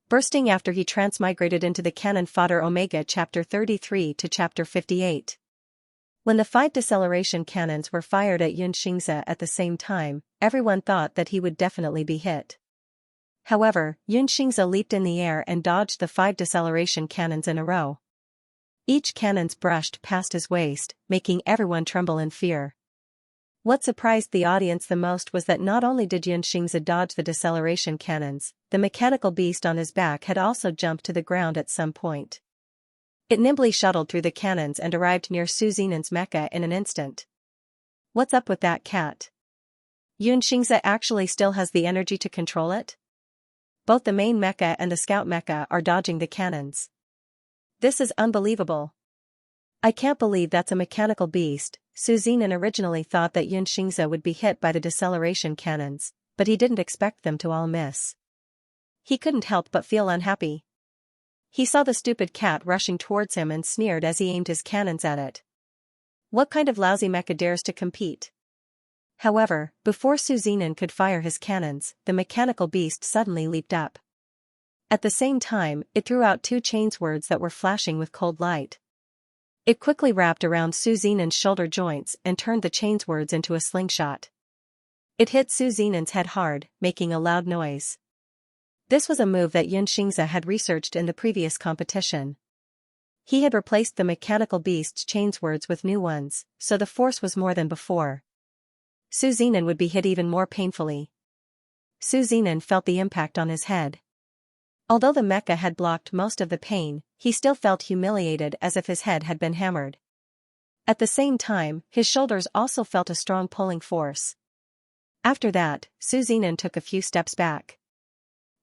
bursting after he transmigrated into the cannon Fodder Omega Chapter 33 to Chapter 58. When the 5 deceleration cannons were fired at Xianxia at the same time, everyone thought that he would definitely be hit. However, Xianxia leaped in the air and dodged the 5 deceleration cannons in a row. Each cannons brushed past his waist, making everyone tremble in fear. What surprised the audience the most was that not only did Xianxia dodge the deceleration cannons, the mechanical beast on his back had also jumped to the ground at some point. It nimbly shuttled through the cannons and arrived near Su Xinan's mecha in an instant. What's up with that cat? Xianxia actually still has the energy to control it? Both the main mecha and the scout mecha are dodging the cannons. This is unbelievable. I can't believe that's a mechanical beast. Su Xinan originally thought that Xianxia would be hit by the deceleration cannons, but he didn't expect them to all miss. He couldn't help but feel unhappy. He saw the stupid cat rushing towards him and sneered as he aimed his cannons at it. What kind of lousy mecha dares to compete? However, before Su Xinan could fire his cannons, the mechanical beast suddenly leaped up. At the same time, it threw out 2 chainswords that were flashing with cold light. It quickly wrapped around Su Xinan's shoulder joints and turned the chainswords into a slingshot. It hit Su Xinan's head hard, making a loud noise. This was a move that Xianxia had researched in the previous competition. He had replaced the mechanical beast's chainswords with new ones, so the force was more than before. Su Xinan would be hit even more painfully. Su Xinan felt the impact on his head. Although the mecha had blocked most of the pain, he still felt humiliated as if his head had been hammered. At the same time, his shoulders also felt a strong pulling force. After that, Su Xinan took a few steps back.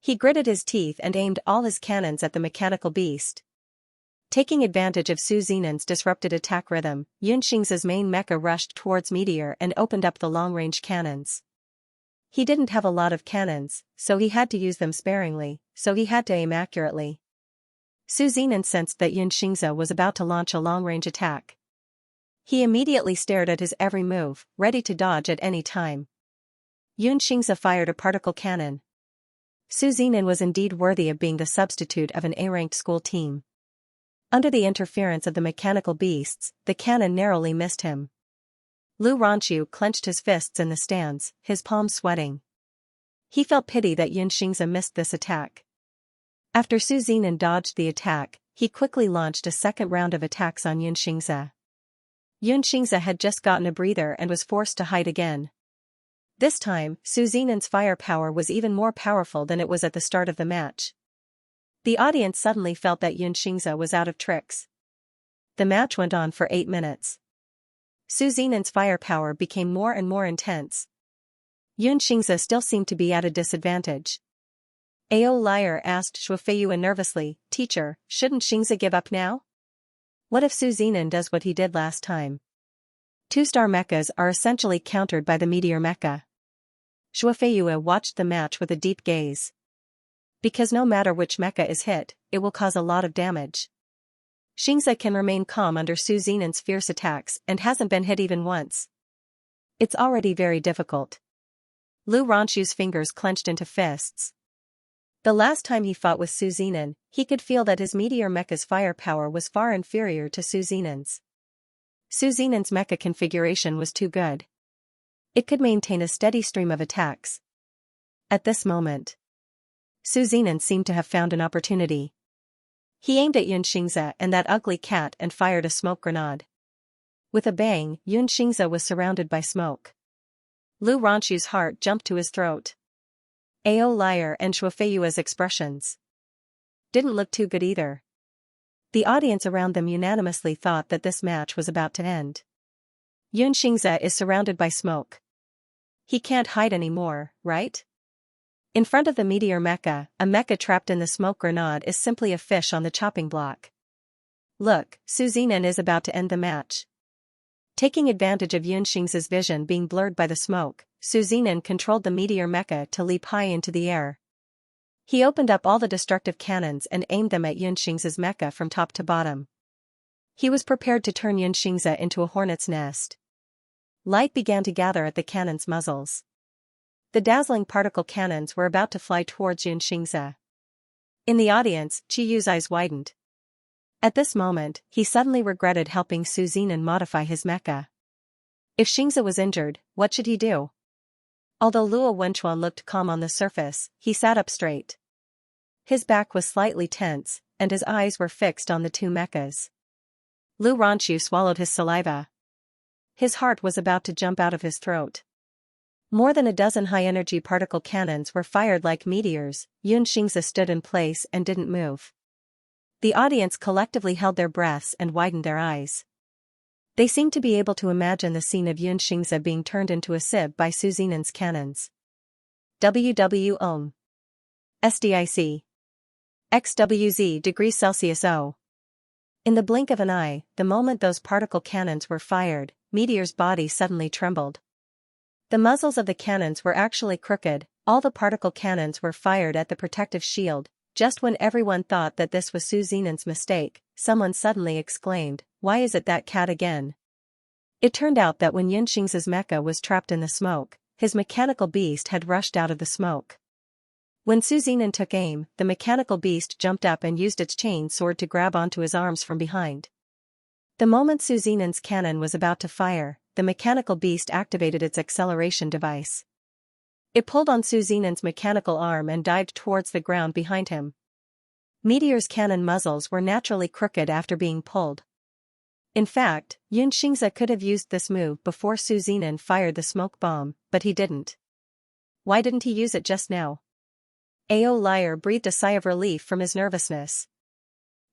He gritted his teeth and aimed all his cannons at the mechanical beast. Taking advantage of Su Xinan's disrupted attack rhythm, Xianxia's main mecha rushed towards Meteor and opened up the long-range cannons. He didn't have a lot of cannons, so he had to use them sparingly, so he had to aim accurately. Su Xinan sensed that Xianxia was about to launch a long-range attack. He immediately stared at his every move, ready to dodge at any time. Xianxia fired a particle cannon. Su Xinan was indeed worthy of being the substitute of an A-ranked school team. Under the interference of the mechanical beasts, the cannon narrowly missed him. Lu Ranqiu clenched his fists in the stands, his palms sweating. He felt pity that Xianxia missed this attack. After Su Xinan dodged the attack, he quickly launched a second round of attacks on Xianxia. Xianxia had just gotten a breather and was forced to hide again. This time, Su Xinan's firepower was even more powerful than it was at the start of the match. The audience suddenly felt that Xianxia was out of tricks. The match went on for 8 minutes. Su Xinan's firepower became more and more intense. Xianxia still seemed to be at a disadvantage. Ao Liar asked Shuofeiyu nervously, "Teacher, shouldn't Xianxia give up now? What if Su Xinan does what he did last time?" 2-star mechas are essentially countered by the meteor mecha. Shuofeiyu watched the match with a deep gaze. Because no matter which mecha is hit, it will cause a lot of damage. Xianxia can remain calm under Su Xinan's fierce attacks and hasn't been hit even once. It's already very difficult. Lu Ranqiu's fingers clenched into fists. The last time he fought with Su Xinan, he could feel that his meteor mecha's firepower was far inferior to Su Xinan's. Su Xinan's mecha configuration was too good. It could maintain a steady stream of attacks. At this moment, Su Xinan seemed to have found an opportunity. He aimed at Xianxia and that ugly cat and fired a smoke grenade. With a bang, Xianxia was surrounded by smoke. Lu Ranqiu's heart jumped to his throat. Ao Liar and Shuofeiyu's expressions didn't look too good either. The audience around them unanimously thought that this match was about to end. Xianxia is surrounded by smoke. He can't hide anymore, right? In front of the meteor mecha, a mecha trapped in the smoke grenade is simply a fish on the chopping block. Look, Su Xinan is about to end the match. Taking advantage of Xianxia's vision being blurred by the smoke, Su Xinan controlled the meteor mecha to leap high into the air. He opened up all the destructive cannons and aimed them at Xianxia's mecha from top to bottom. He was prepared to turn Xianxia into a hornet's nest. Light began to gather at the cannons' muzzles. The dazzling particle cannons were about to fly towards Xianxia. In the audience, Qiyu's eyes widened. At this moment, he suddenly regretted helping Su Zinan modify his mecha. If Xianxia was injured, what should he do? Although Luo Wenchuan looked calm on the surface, he sat up straight. His back was slightly tense, and his eyes were fixed on the two mechas. Lu Ranqiu swallowed his saliva. His heart was about to jump out of his throat. More than a dozen high-energy particle cannons were fired like meteors. Xianxia stood in place and didn't move. The audience collectively held their breaths and widened their eyes. They seemed to be able to imagine the scene of Xianxia being turned into a sieve by Su Zinan's cannons. WW SDIC XWZ degrees Celsius O. In the blink of an eye, the moment those particle cannons were fired, Meteor's body suddenly trembled. The muzzles of the cannons were actually crooked. All the particle cannons were fired at the protective shield. Just when everyone thought that this was Su Zinan's mistake, someone suddenly exclaimed, "Why is it that cat again?" It turned out that when Xianxia's mecha was trapped in the smoke, his mechanical beast had rushed out of the smoke. When Su Zinan took aim, the mechanical beast jumped up and used its chain sword to grab onto his arms from behind. The moment Su Zinan's cannon was about to fire, the mechanical beast activated its acceleration device. It pulled on Su Zinan's mechanical arm and dived towards the ground behind him. Meteor's cannon muzzles were naturally crooked after being pulled. In fact, Xianxia could have used this move before Su Zinan fired the smoke bomb, but he didn't. Why didn't he use it just now? Ao Liar breathed a sigh of relief from his nervousness.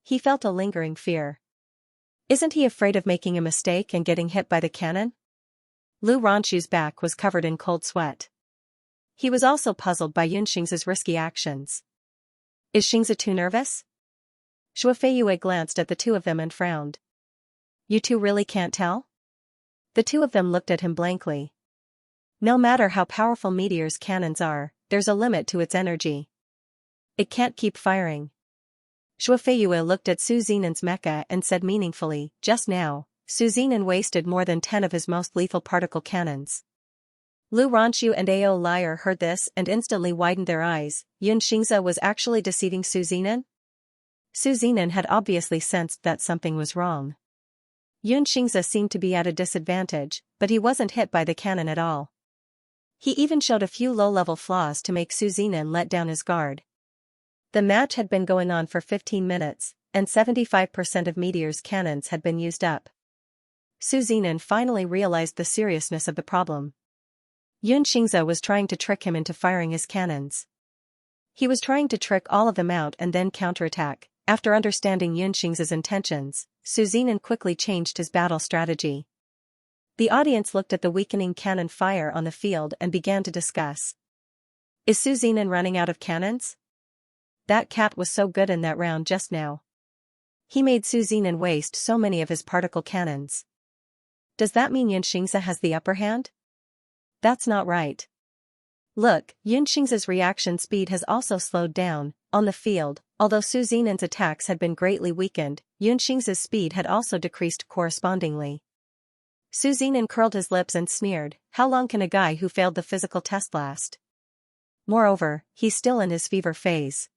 He felt a lingering fear. Isn't he afraid of making a mistake and getting hit by the cannon? Lu Ranqiu's back was covered in cold sweat. He was also puzzled by Xianxia's risky actions. Is Xianxia too nervous? Shuofeiyue glanced at the two of them and frowned. You two really can't tell? The two of them looked at him blankly. No matter how powerful Meteor's cannons are, there's a limit to its energy. It can't keep firing. Shuofeiyue looked at Su Zinan's mecha and said meaningfully, just now, Su Zinan wasted more than 10 of his most lethal particle cannons. Lu Ranqiu and Ao Liar heard this and instantly widened their eyes. Xianxia was actually deceiving Su Zinan? Su Zinan had obviously sensed that something was wrong. Xianxia seemed to be at a disadvantage, but he wasn't hit by the cannon at all. He even showed a few low-level flaws to make Su Zinan let down his guard. The match had been going on for 15 minutes, and 75% of Meteor's cannons had been used up. Su Zinan finally realized the seriousness of the problem. Xianxia was trying to trick him into firing his cannons. He was trying to trick all of them out and then counterattack. After understanding Xianxia's intentions, Su Zinan quickly changed his battle strategy. The audience looked at the weakening cannon fire on the field and began to discuss. Is Su Zinan running out of cannons? That cat was so good in that round just now. He made Su Zinan waste so many of his particle cannons. Does that mean Xianxia has the upper hand? That's not right. Look, Xianxia's reaction speed has also slowed down. On the field, although Su Zinan's attacks had been greatly weakened, Xianxia's speed had also decreased correspondingly. Su Zinan curled his lips and sneered, how long can a guy who failed the physical test last? Moreover, he's still in his fever phase.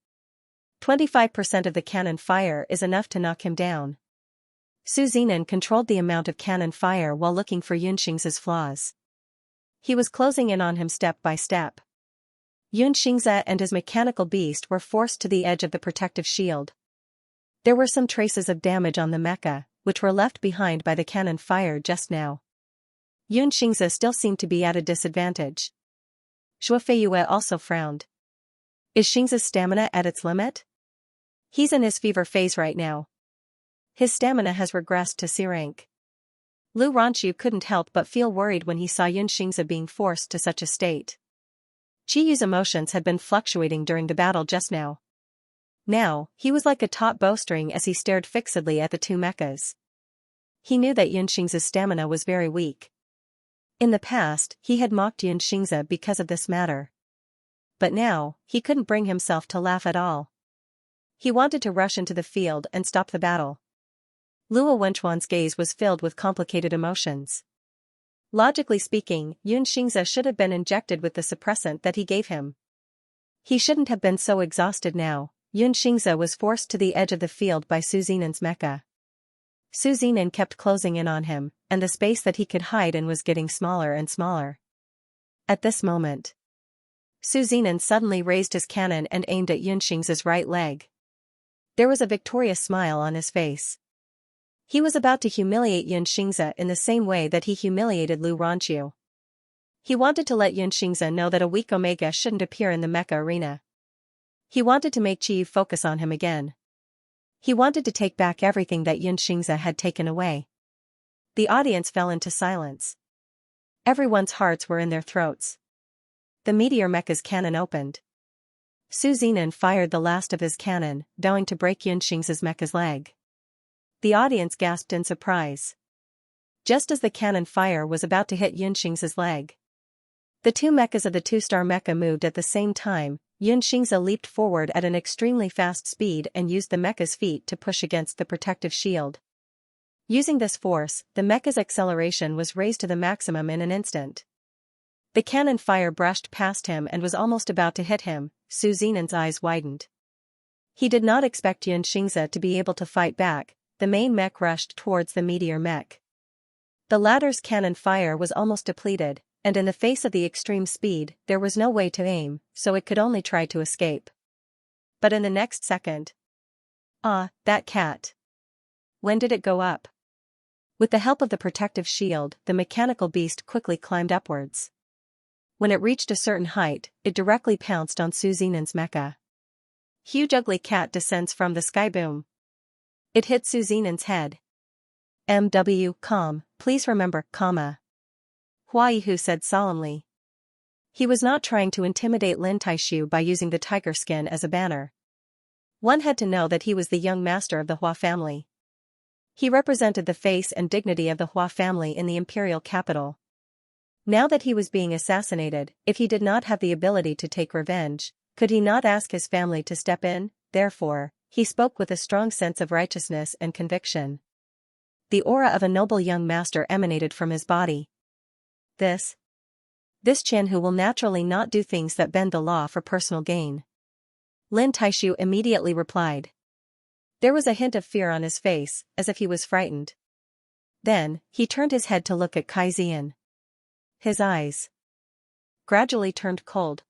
25% of the cannon fire is enough to knock him down. Su Zinan controlled the amount of cannon fire while looking for Xianxia's flaws. He was closing in on him step by step. Xianxia and his mechanical beast were forced to the edge of the protective shield. There were some traces of damage on the mecha, which were left behind by the cannon fire just now. Xianxia still seemed to be at a disadvantage. Shuofeiyue also frowned. Is Xianxia's stamina at its limit? He's in his fever phase right now. His stamina has regressed to C rank. Lu Ranqiu couldn't help but feel worried when he saw Xianxia being forced to such a state. Qiyu's emotions had been fluctuating during the battle just now. Now, he was like a taut bowstring as he stared fixedly at the two mechas. He knew that Xianxia's stamina was very weak. In the past, he had mocked Xianxia because of this matter. But now, he couldn't bring himself to laugh at all. He wanted to rush into the field and stop the battle. Luo Wenchuan's gaze was filled with complicated emotions. Logically speaking, Xianxia should have been injected with the suppressant that he gave him. He shouldn't have been so exhausted now. Xianxia was forced to the edge of the field by Su Zinan's mecha. Su Zinan kept closing in on him, and the space that he could hide in was getting smaller and smaller. At this moment, Su Zinan suddenly raised his cannon and aimed at Xianxia's right leg. There was a victorious smile on his face. He was about to humiliate Xianxia in the same way that he humiliated Lu Ranqiu. He wanted to let Xianxia know that a weak Omega shouldn't appear in the mecha arena. He wanted to make Qiyu focus on him again. He wanted to take back everything that Xianxia had taken away. The audience fell into silence. Everyone's hearts were in their throats. The meteor mecha's cannon opened. Su Zinan fired the last of his cannon, vowing to break Xianxia's mecha's leg. The audience gasped in surprise. Just as the cannon fire was about to hit Xianxia's leg, the two mechas of the two-star mecha moved at the same time. Xianxia leaped forward at an extremely fast speed and used the mecha's feet to push against the protective shield. Using this force, the mecha's acceleration was raised to the maximum in an instant. The cannon fire brushed past him and was almost about to hit him. Su Zinan's eyes widened. He did not expect Xianxia to be able to fight back. The main mech rushed towards the meteor mech. The latter's cannon fire was almost depleted, and in the face of the extreme speed, there was no way to aim, so it could only try to escape. But in the next second... Ah, that cat. When did it go up? With the help of the protective shield, the mechanical beast quickly climbed upwards. When it reached a certain height, it directly pounced on Su Zinan's mecha. Huge ugly cat descends from the sky boom. It hit Su Zinan's head. Calm, please remember, comma. Hua Yihu said solemnly. He was not trying to intimidate Lin Taishu by using the tiger skin as a banner. One had to know that he was the young master of the Hua family. He represented the face and dignity of the Hua family in the imperial capital. Now that he was being assassinated, if he did not have the ability to take revenge, could he not ask his family to step in? Therefore, he spoke with a strong sense of righteousness and conviction. The aura of a noble young master emanated from his body. This Qianhu will naturally not do things that bend the law for personal gain. Lin Taishu immediately replied. There was a hint of fear on his face, as if he was frightened. Then, he turned his head to look at Kai Zian. His eyes gradually turned cold.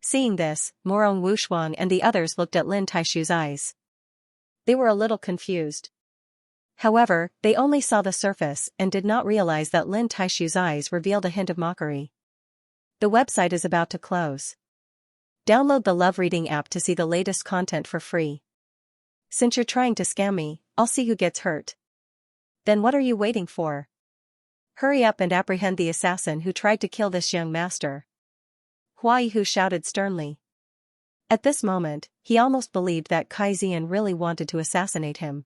Seeing this, Morong Wushuang and the others looked at Lin Taishu's eyes. They were a little confused. However, they only saw the surface and did not realize that Lin Taishu's eyes revealed a hint of mockery. The website is about to close. Download the Love Reading app to see the latest content for free. Since you're trying to scam me, I'll see who gets hurt. Then what are you waiting for? Hurry up and apprehend the assassin who tried to kill this young master. Hua Yihu shouted sternly. At this moment, he almost believed that Kai Zian really wanted to assassinate him.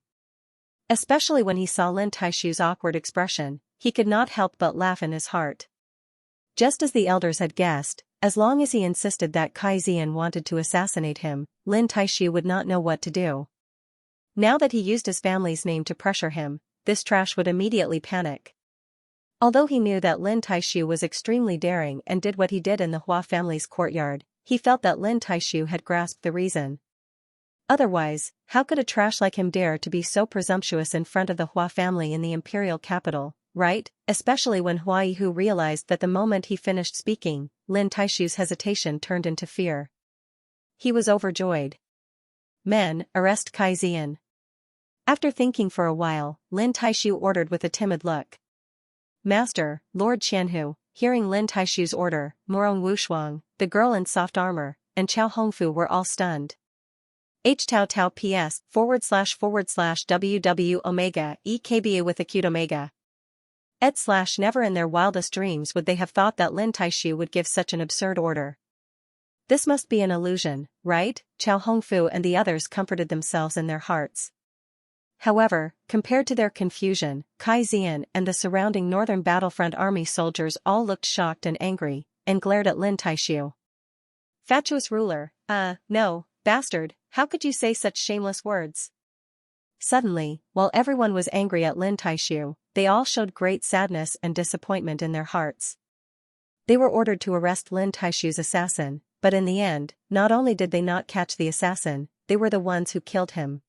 Especially when he saw Lin Taishu's awkward expression, he could not help but laugh in his heart. Just as the elders had guessed, as long as he insisted that Kai Zian wanted to assassinate him, Lin Taishu would not know what to do. Now that he used his family's name to pressure him, this trash would immediately panic. Although he knew that Lin Taishu was extremely daring and did what he did in the Hua family's courtyard, he felt that Lin Taishu had grasped the reason. Otherwise, how could a trash like him dare to be so presumptuous in front of the Hua family in the imperial capital, right? Especially when Hua Yihu realized that the moment he finished speaking, Lin Taishu's hesitation turned into fear. He was overjoyed. Men, arrest Kai Zian. After thinking for a while, Lin Taishu ordered with a timid look. Master, Lord Qianhu. Hearing Lin Taishu's order, Morong Wushuang, the girl in soft armor, and Chao Hongfu were all stunned. Tau PS //WW Omega EKBA with acute Omega. Never in their wildest dreams would they have thought that Lin Taishu would give such an absurd order. This must be an illusion, right? Chao Hongfu and the others comforted themselves in their hearts. However, compared to their confusion, Kai Zian and the surrounding northern battlefront army soldiers all looked shocked and angry, and glared at Lin Taishu. Fatuous ruler, no, bastard, how could you say such shameless words? Suddenly, while everyone was angry at Lin Taishu, they all showed great sadness and disappointment in their hearts. They were ordered to arrest Lin Taishu's assassin, but in the end, not only did they not catch the assassin, they were the ones who killed him.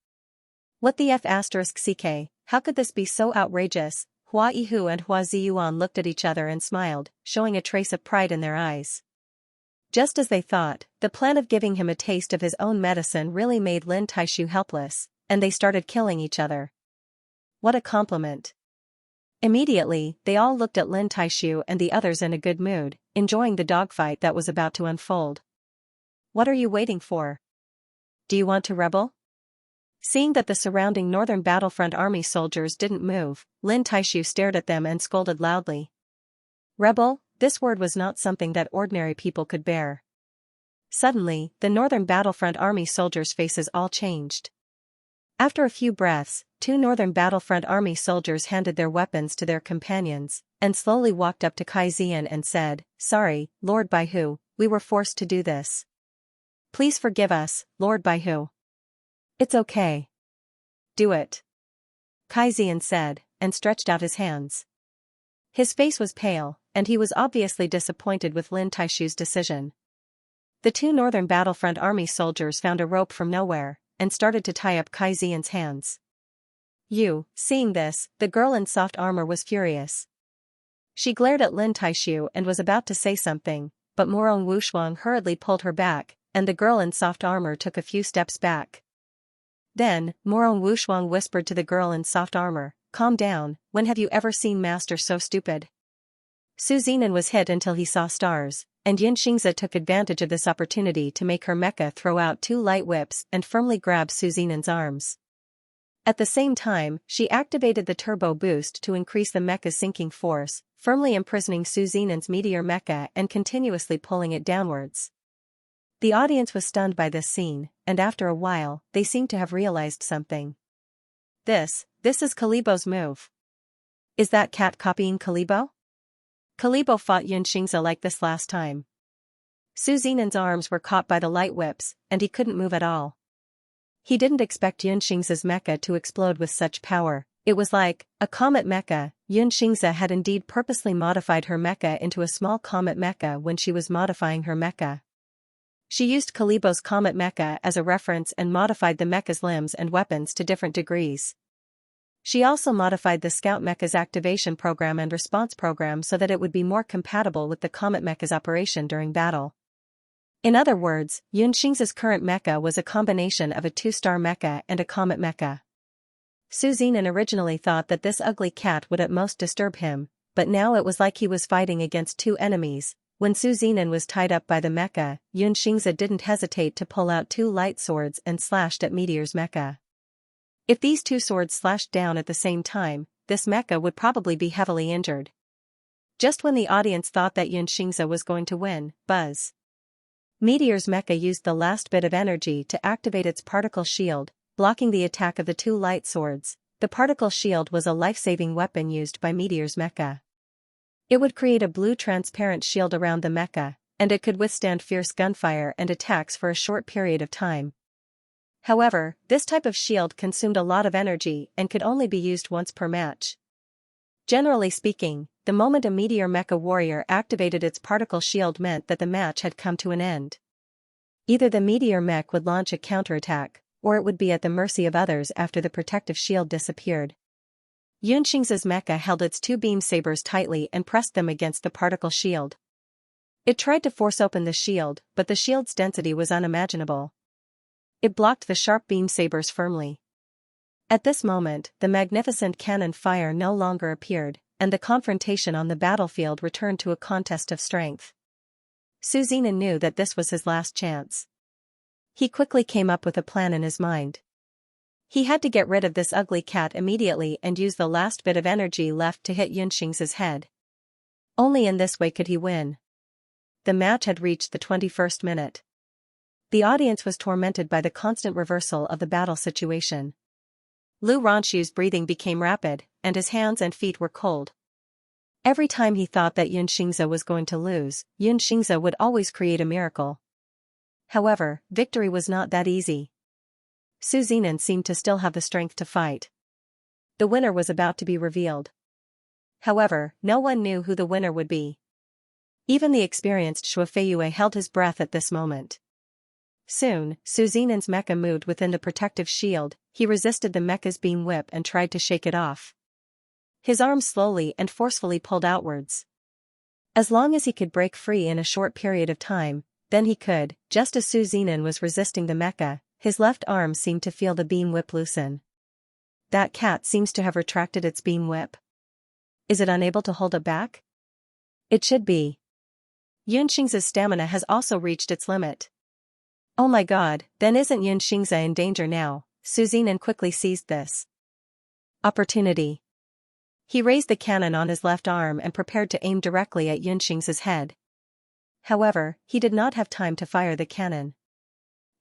What the f***ck, how could this be so outrageous? Hua Yihu and Hua Ziyuan looked at each other and smiled, showing a trace of pride in their eyes. Just as they thought, the plan of giving him a taste of his own medicine really made Lin Taishu helpless, and they started killing each other. What a compliment. Immediately, they all looked at Lin Taishu and the others in a good mood, enjoying the dogfight that was about to unfold. What are you waiting for? Do you want to rebel? Seeing that the surrounding northern battlefront army soldiers didn't move, Lin Taishu stared at them and scolded loudly. Rebel? This word was not something that ordinary people could bear. Suddenly, the northern battlefront army soldiers' faces all changed. After a few breaths, 2 northern battlefront army soldiers handed their weapons to their companions, and slowly walked up to Kai Zian and said, Sorry, Lord Baihu, we were forced to do this. Please forgive us, Lord Baihu. It's okay. Do it. Kai Zian said, and stretched out his hands. His face was pale, and he was obviously disappointed with Lin Taishu's decision. The 2 northern battlefront army soldiers found a rope from nowhere, and started to tie up Kai Zian's hands. Seeing this, the girl in soft armor was furious. She glared at Lin Taishu and was about to say something, but Morong Wushuang hurriedly pulled her back, and the girl in soft armor took a few steps back. Then, Morong Wushuang whispered to the girl in soft armor, Calm down, when have you ever seen Master so stupid? Su Zinan was hit until he saw stars, and Xianxia took advantage of this opportunity to make her mecha throw out 2 light whips and firmly grab Su Zinan's arms. At the same time, she activated the turbo boost to increase the mecha's sinking force, firmly imprisoning Su Zinan's meteor mecha and continuously pulling it downwards. The audience was stunned by this scene, and after a while, they seemed to have realized something. This is Kalibo's move. Is that cat copying Kalibo? Kalibo fought Xianxia like this last time. Su Zinan's arms were caught by the light whips, and he couldn't move at all. He didn't expect Xianxia's mecha to explode with such power. It was like a comet mecha. Xianxia had indeed purposely modified her mecha into a small comet mecha when she was modifying her mecha. She used Kalibo's comet mecha as a reference and modified the mecha's limbs and weapons to different degrees. She also modified the Scout mecha's activation program and response program so that it would be more compatible with the comet mecha's operation during battle. In other words, Xianxia's current mecha was a combination of a 2-star mecha and a comet mecha. Su Zinan originally thought that this ugly cat would at most disturb him, but now it was like he was fighting against 2 enemies. When Su Zinan was tied up by the mecha, Xianxia didn't hesitate to pull out 2 light swords and slashed at Meteor's mecha. If these 2 swords slashed down at the same time, this mecha would probably be heavily injured. Just when the audience thought that Xianxia was going to win, buzz. Meteor's mecha used the last bit of energy to activate its particle shield, blocking the attack of the 2 light swords. The particle shield was a life-saving weapon used by Meteor's mecha. It would create a blue transparent shield around the mecha, and it could withstand fierce gunfire and attacks for a short period of time. However, this type of shield consumed a lot of energy and could only be used once per match. Generally speaking, the moment a Meteor Mecha warrior activated its particle shield meant that the match had come to an end. Either the Meteor Mech would launch a counterattack, or it would be at the mercy of others after the protective shield disappeared. Xianxia's mecha held its 2 beam sabers tightly and pressed them against the particle shield. It tried to force open the shield, but the shield's density was unimaginable. It blocked the sharp beam sabers firmly. At this moment, the magnificent cannon fire no longer appeared, and the confrontation on the battlefield returned to a contest of strength. Su Zinan knew that this was his last chance. He quickly came up with a plan in his mind. He had to get rid of this ugly cat immediately and use the last bit of energy left to hit Xianxia's head. Only in this way could he win. The match had reached the 21st minute. The audience was tormented by the constant reversal of the battle situation. Lu Ronshu's breathing became rapid, and his hands and feet were cold. Every time he thought that Xianxia was going to lose, Xianxia would always create a miracle. However, victory was not that easy. Su Zinan seemed to still have the strength to fight. The winner was about to be revealed. However, no one knew who the winner would be. Even the experienced Shuo Feiyue held his breath at this moment. Soon, Suzinan's mecha moved within the protective shield. He resisted the mecha's beam whip and tried to shake it off. His arms slowly and forcefully pulled outwards. As long as he could break free in a short period of time, then he could. Just as Suzinan was resisting the mecha, his left arm seemed to feel the beam whip loosen. That cat seems to have retracted its beam whip. Is it unable to hold it back? It should be. Xianxia's stamina has also reached its limit. Oh my god, then isn't Xianxia in danger now? Suzinan quickly seized this opportunity. He raised the cannon on his left arm and prepared to aim directly at Xianxia's head. However, he did not have time to fire the cannon.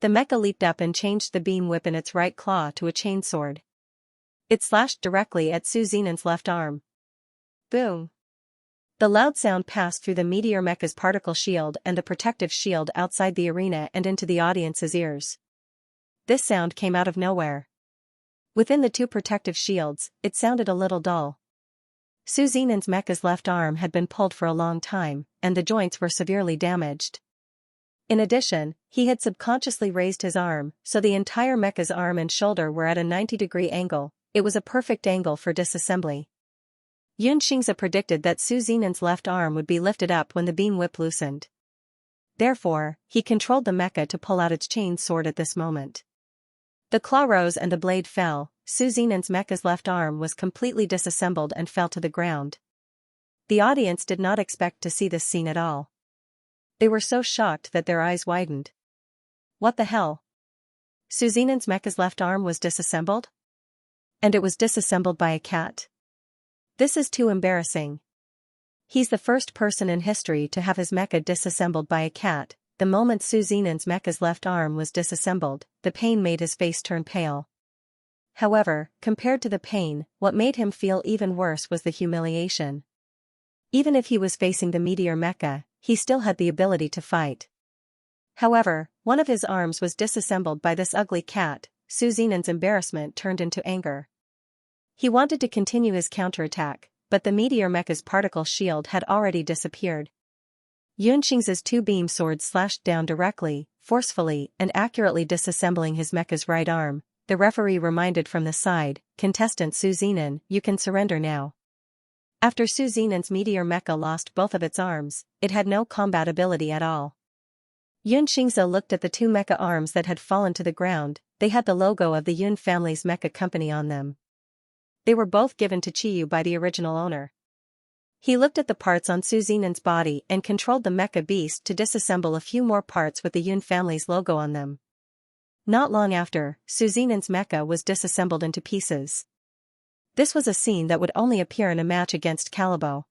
The mecha leaped up and changed the beam whip in its right claw to a chainsword. It slashed directly at Suzinan's left arm. Boom! The loud sound passed through the meteor mecha's particle shield and the protective shield outside the arena and into the audience's ears. This sound came out of nowhere. Within the two protective shields, it sounded a little dull. Suzinan's mecha's left arm had been pulled for a long time, and the joints were severely damaged. In addition, he had subconsciously raised his arm, so the entire mecha's arm and shoulder were at a 90-degree angle. It was a perfect angle for disassembly. Xianxia predicted that Suzinan's left arm would be lifted up when the beam whip loosened. Therefore, he controlled the mecha to pull out its chain sword at this moment. The claw rose and the blade fell. Suzinan's mecha's left arm was completely disassembled and fell to the ground. The audience did not expect to see this scene at all. They were so shocked that their eyes widened. What the hell? Suzinan's mecha's left arm was disassembled? And it was disassembled by a cat. This is too embarrassing. He's the first person in history to have his mecha disassembled by a cat. The moment Suzinan's mecha's left arm was disassembled, the pain made his face turn pale. However, compared to the pain, what made him feel even worse was the humiliation. Even if he was facing the meteor mecha, he still had the ability to fight. However, one of his arms was disassembled by this ugly cat. Suzinan's embarrassment turned into anger. He wanted to continue his counterattack, but the meteor mecha's particle shield had already disappeared. Xianxia's two beam swords slashed down directly, forcefully, and accurately disassembling his mecha's right arm. The referee reminded from the side, "Contestant Suzinan, you can surrender now." After Suzinan's meteor mecha lost both of its arms, it had no combat ability at all. Xianxia looked at the two mecha arms that had fallen to the ground. They had the logo of the Yun family's mecha company on them. They were both given to Chiyu by the original owner. He looked at the parts on Suzinan's body and controlled the mecha beast to disassemble a few more parts with the Yun family's logo on them. Not long after, Suzinan's mecha was disassembled into pieces. This was a scene that would only appear in a match against Calibo.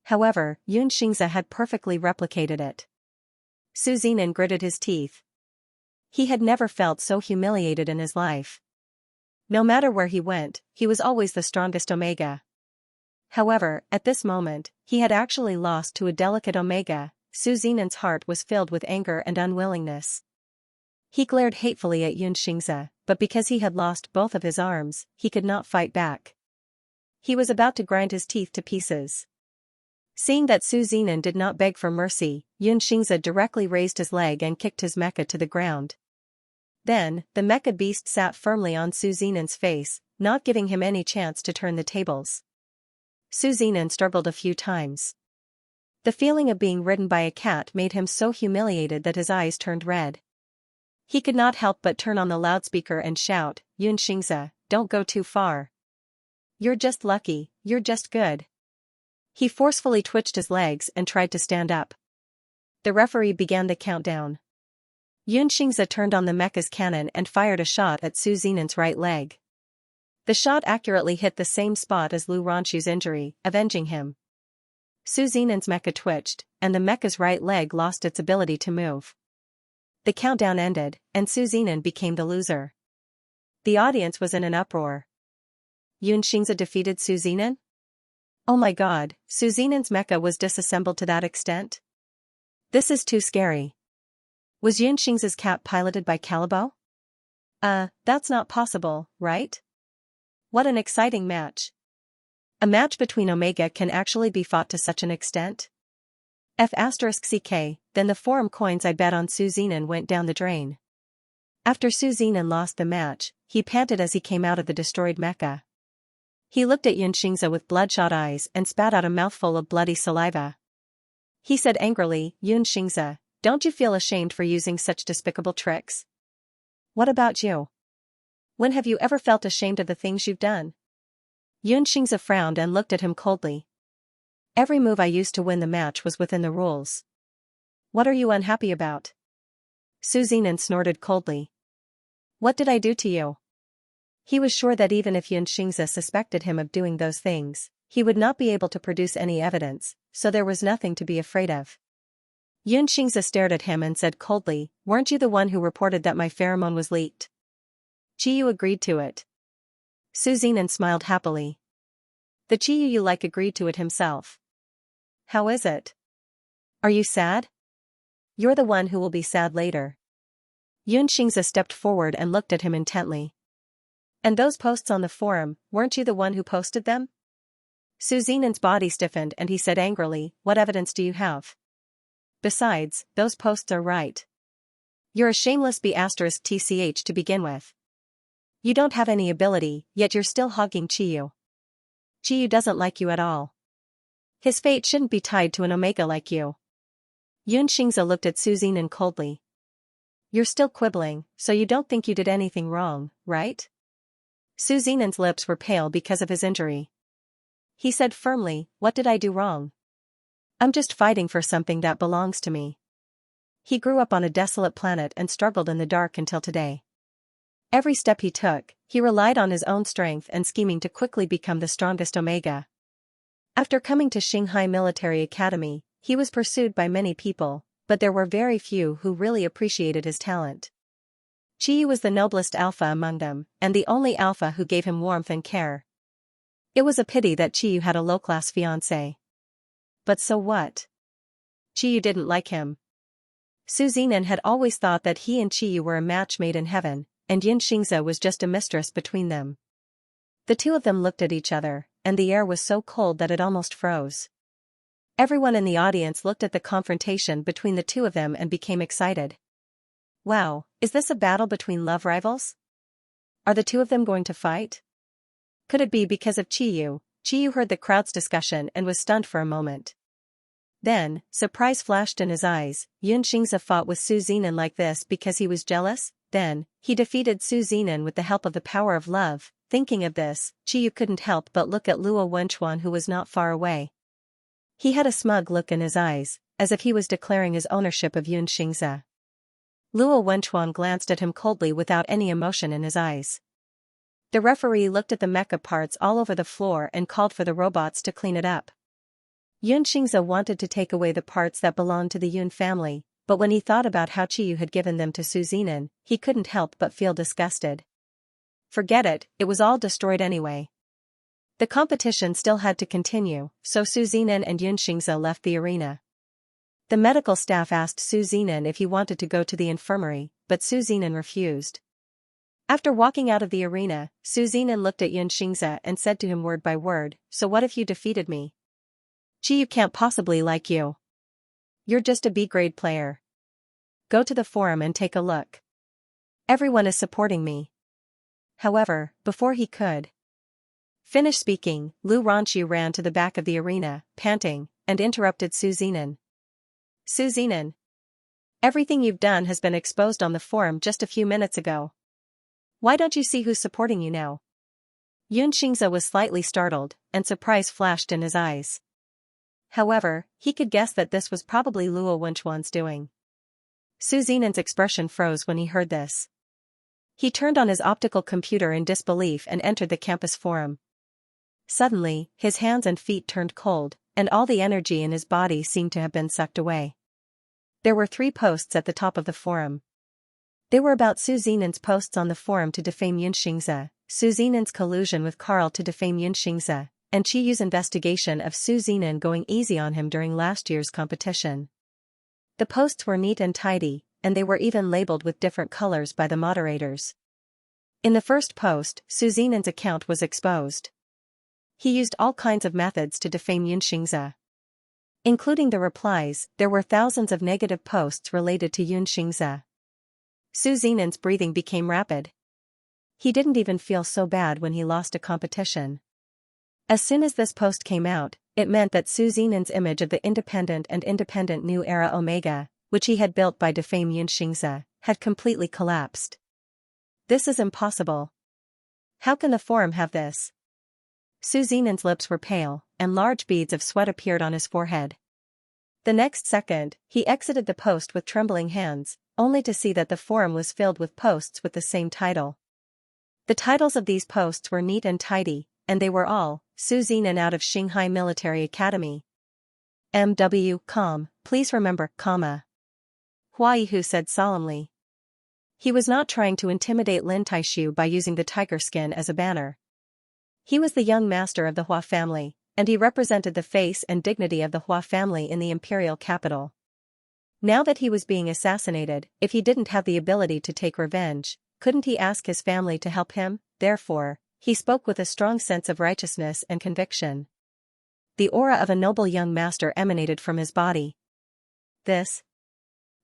However, Xianxia had perfectly replicated it. Suzinan gritted his teeth. He had never felt so humiliated in his life. No matter where he went, he was always the strongest Omega. However, at this moment, he had actually lost to a delicate Omega. Suzinan's heart was filled with anger and unwillingness. He glared hatefully at Xianxia, but because he had lost both of his arms, he could not fight back. He was about to grind his teeth to pieces. Seeing that Suzinan did not beg for mercy, Xianxia directly raised his leg and kicked his mecha to the ground. Then, the mecha beast sat firmly on Suzinan's face, not giving him any chance to turn the tables. Suzinan struggled a few times. The feeling of being ridden by a cat made him so humiliated that his eyes turned red. He could not help but turn on the loudspeaker and shout, "Xianxia, don't go too far. You're just lucky, you're just good." He forcefully twitched his legs and tried to stand up. The referee began the countdown. Xianxia turned on the mecha's cannon and fired a shot at Suzinan's right leg. The shot accurately hit the same spot as Lu Ronshu's injury, avenging him. Suzinan's mecha twitched, and the mecha's right leg lost its ability to move. The countdown ended, and Suzinan became the loser. The audience was in an uproar. Xianxia defeated Suzinan? Oh my god, Suzinan's mecha was disassembled to that extent? This is too scary. Was Xianxia's cat piloted by Calibo? That's not possible, right? What an exciting match. A match between Omega can actually be fought to such an extent? F*ck, then the forum coins I bet on Su Zinan went down the drain. After Su Zinan lost the match, he panted as he came out of the destroyed Mecca. He looked at Xianxia with bloodshot eyes and spat out a mouthful of bloody saliva. He said angrily, Xianxia, don't you feel ashamed for using such despicable tricks? What about you? When have you ever felt ashamed of the things you've done? Xianxia frowned and looked at him coldly. Every move I used to win the match was within the rules. What are you unhappy about? Su Zinan snorted coldly. What did I do to you? He was sure that even if Xianxia suspected him of doing those things, he would not be able to produce any evidence, so there was nothing to be afraid of. Xianxia stared at him and said coldly, weren't you the one who reported that my pheromone was leaked? Qiyu agreed to it. Su Zinan smiled happily. The Qiyu you like agreed to it himself. How is it? Are you sad? You're the one who will be sad later. Xianxia stepped forward and looked at him intently. And those posts on the forum, weren't you the one who posted them? Su Zinan's body stiffened and he said angrily, what evidence do you have? Besides, those posts are right. You're a shameless B*tch to begin with. You don't have any ability, yet you're still hogging Qiyu. Qiyu doesn't like you at all. His fate shouldn't be tied to an omega like you. Xianxia looked at Su Zinan coldly. You're still quibbling, so you don't think you did anything wrong, right? Su Zinan's lips were pale because of his injury. He said firmly, what did I do wrong? I'm just fighting for something that belongs to me. He grew up on a desolate planet and struggled in the dark until today. Every step he took, he relied on his own strength and scheming to quickly become the strongest omega. After coming to Shanghai Military Academy, he was pursued by many people, but there were very few who really appreciated his talent. Qiyu was the noblest alpha among them, and the only alpha who gave him warmth and care. It was a pity that Qiyu had a low-class fiancé. But so what? Qiyu didn't like him. Su Zinan had always thought that he and Qiyu were a match made in heaven, and Xianxia was just a mistress between them. The two of them looked at each other, and the air was so cold that it almost froze. Everyone in the audience looked at the confrontation between the two of them and became excited. Wow, is this a battle between love rivals? Are the two of them going to fight? Could it be because of Qiyu? Qiyu heard the crowd's discussion and was stunned for a moment. Then, surprise flashed in his eyes. Xianxia fought with Su Zinan like this because he was jealous? Then, he defeated Su Zinan with the help of the power of love. Thinking of this, Qiyu couldn't help but look at Luo Wenchuan who was not far away. He had a smug look in his eyes, as if he was declaring his ownership of Xianxia. Luo Wenchuan glanced at him coldly without any emotion in his eyes. The referee looked at the mecha parts all over the floor and called for the robots to clean it up. Xianxia wanted to take away the parts that belonged to the Yun family, but when he thought about how Qiyu had given them to Su Zinan, he couldn't help but feel disgusted. Forget it, it was all destroyed anyway. The competition still had to continue, so Su Zinan and Xianxia left the arena. The medical staff asked Su Zinan if he wanted to go to the infirmary, but Su Zinan refused. After walking out of the arena, Su Zinan looked at Xianxia and said to him word by word, so what if you defeated me? Qiyu can't possibly like you. You're just a B-grade player. Go to the forum and take a look. Everyone is supporting me. However, before he could finish speaking, Lu Ranqiu ran to the back of the arena, panting, and interrupted Su Zinan. Su Zinan. Everything you've done has been exposed on the forum just a few minutes ago. Why don't you see who's supporting you now? Xianxia was slightly startled, and surprise flashed in his eyes. However, he could guess that this was probably Luo Wenchuan's doing. Su Zinan's expression froze when he heard this. He turned on his optical computer in disbelief and entered the campus forum. Suddenly, his hands and feet turned cold, and all the energy in his body seemed to have been sucked away. There were 3 posts at the top of the forum. They were about Su Zinan's posts on the forum to defame Xianxia, Su Zinan's collusion with Carl to defame Xianxia, and Qiyu's investigation of Su Zinan going easy on him during last year's competition. The posts were neat and tidy, and they were even labeled with different colors by the moderators. In the first post, Su Zinan's account was exposed. He used all kinds of methods to defame Xianxia. Including the replies, there were thousands of negative posts related to Xianxia. Su Zinan's breathing became rapid. He didn't even feel so bad when he lost a competition. As soon as this post came out, it meant that Su Zinan's image of the independent new era Omega, which he had built by defame Xianxia, had completely collapsed. This is impossible. How can the forum have this? Su Zinan's lips were pale, and large beads of sweat appeared on his forehead. The next second, he exited the post with trembling hands, only to see that the forum was filled with posts with the same title. The titles of these posts were neat and tidy, and they were all, Su Zinan out of Shanghai Military Academy. MW, please remember, Hua Yihu said solemnly. He was not trying to intimidate Lin Taishu by using the tiger skin as a banner. He was the young master of the Hua family, and he represented the face and dignity of the Hua family in the imperial capital. Now that he was being assassinated, if he didn't have the ability to take revenge, couldn't he ask his family to help him? Therefore, he spoke with a strong sense of righteousness and conviction. The aura of a noble young master emanated from his body. This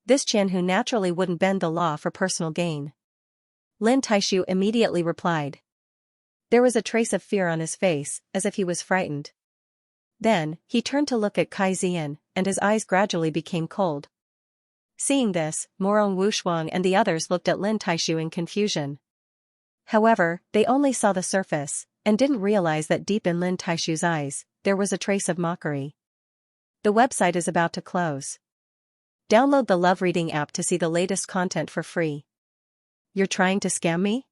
Qianhu naturally wouldn't bend the law for personal gain. Lin Taishu immediately replied. There was a trace of fear on his face, as if he was frightened. Then, he turned to look at Kai Zian, and his eyes gradually became cold. Seeing this, Morong Wushuang and the others looked at Lin Taishu in confusion. However, they only saw the surface, and didn't realize that deep in Lin Taishu's eyes, there was a trace of mockery. The website is about to close. Download the Love Reading app to see the latest content for free. You're trying to scam me?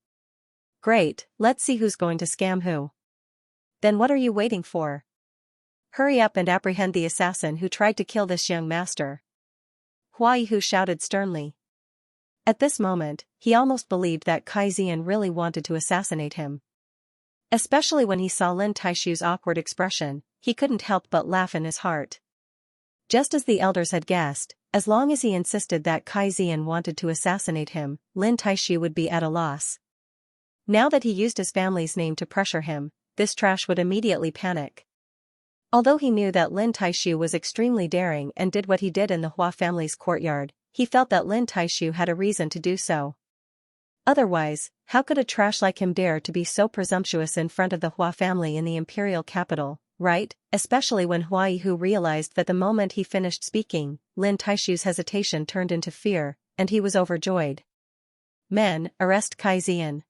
Great, let's see who's going to scam who. Then what are you waiting for? Hurry up and apprehend the assassin who tried to kill this young master. Hua Yihu shouted sternly. At this moment, he almost believed that Kai Zian really wanted to assassinate him. Especially when he saw Lin Taishu's awkward expression, he couldn't help but laugh in his heart. Just as the elders had guessed, as long as he insisted that Kai Zian wanted to assassinate him, Lin Taishu would be at a loss. Now that he used his family's name to pressure him, this trash would immediately panic. Although he knew that Lin Taishu was extremely daring and did what he did in the Hua family's courtyard, he felt that Lin Taishu had a reason to do so. Otherwise, how could a trash like him dare to be so presumptuous in front of the Hua family in the imperial capital, right? Especially when Hua Yihu realized that the moment he finished speaking, Lin Taishu's hesitation turned into fear, and he was overjoyed. Men, arrest Kai Zian.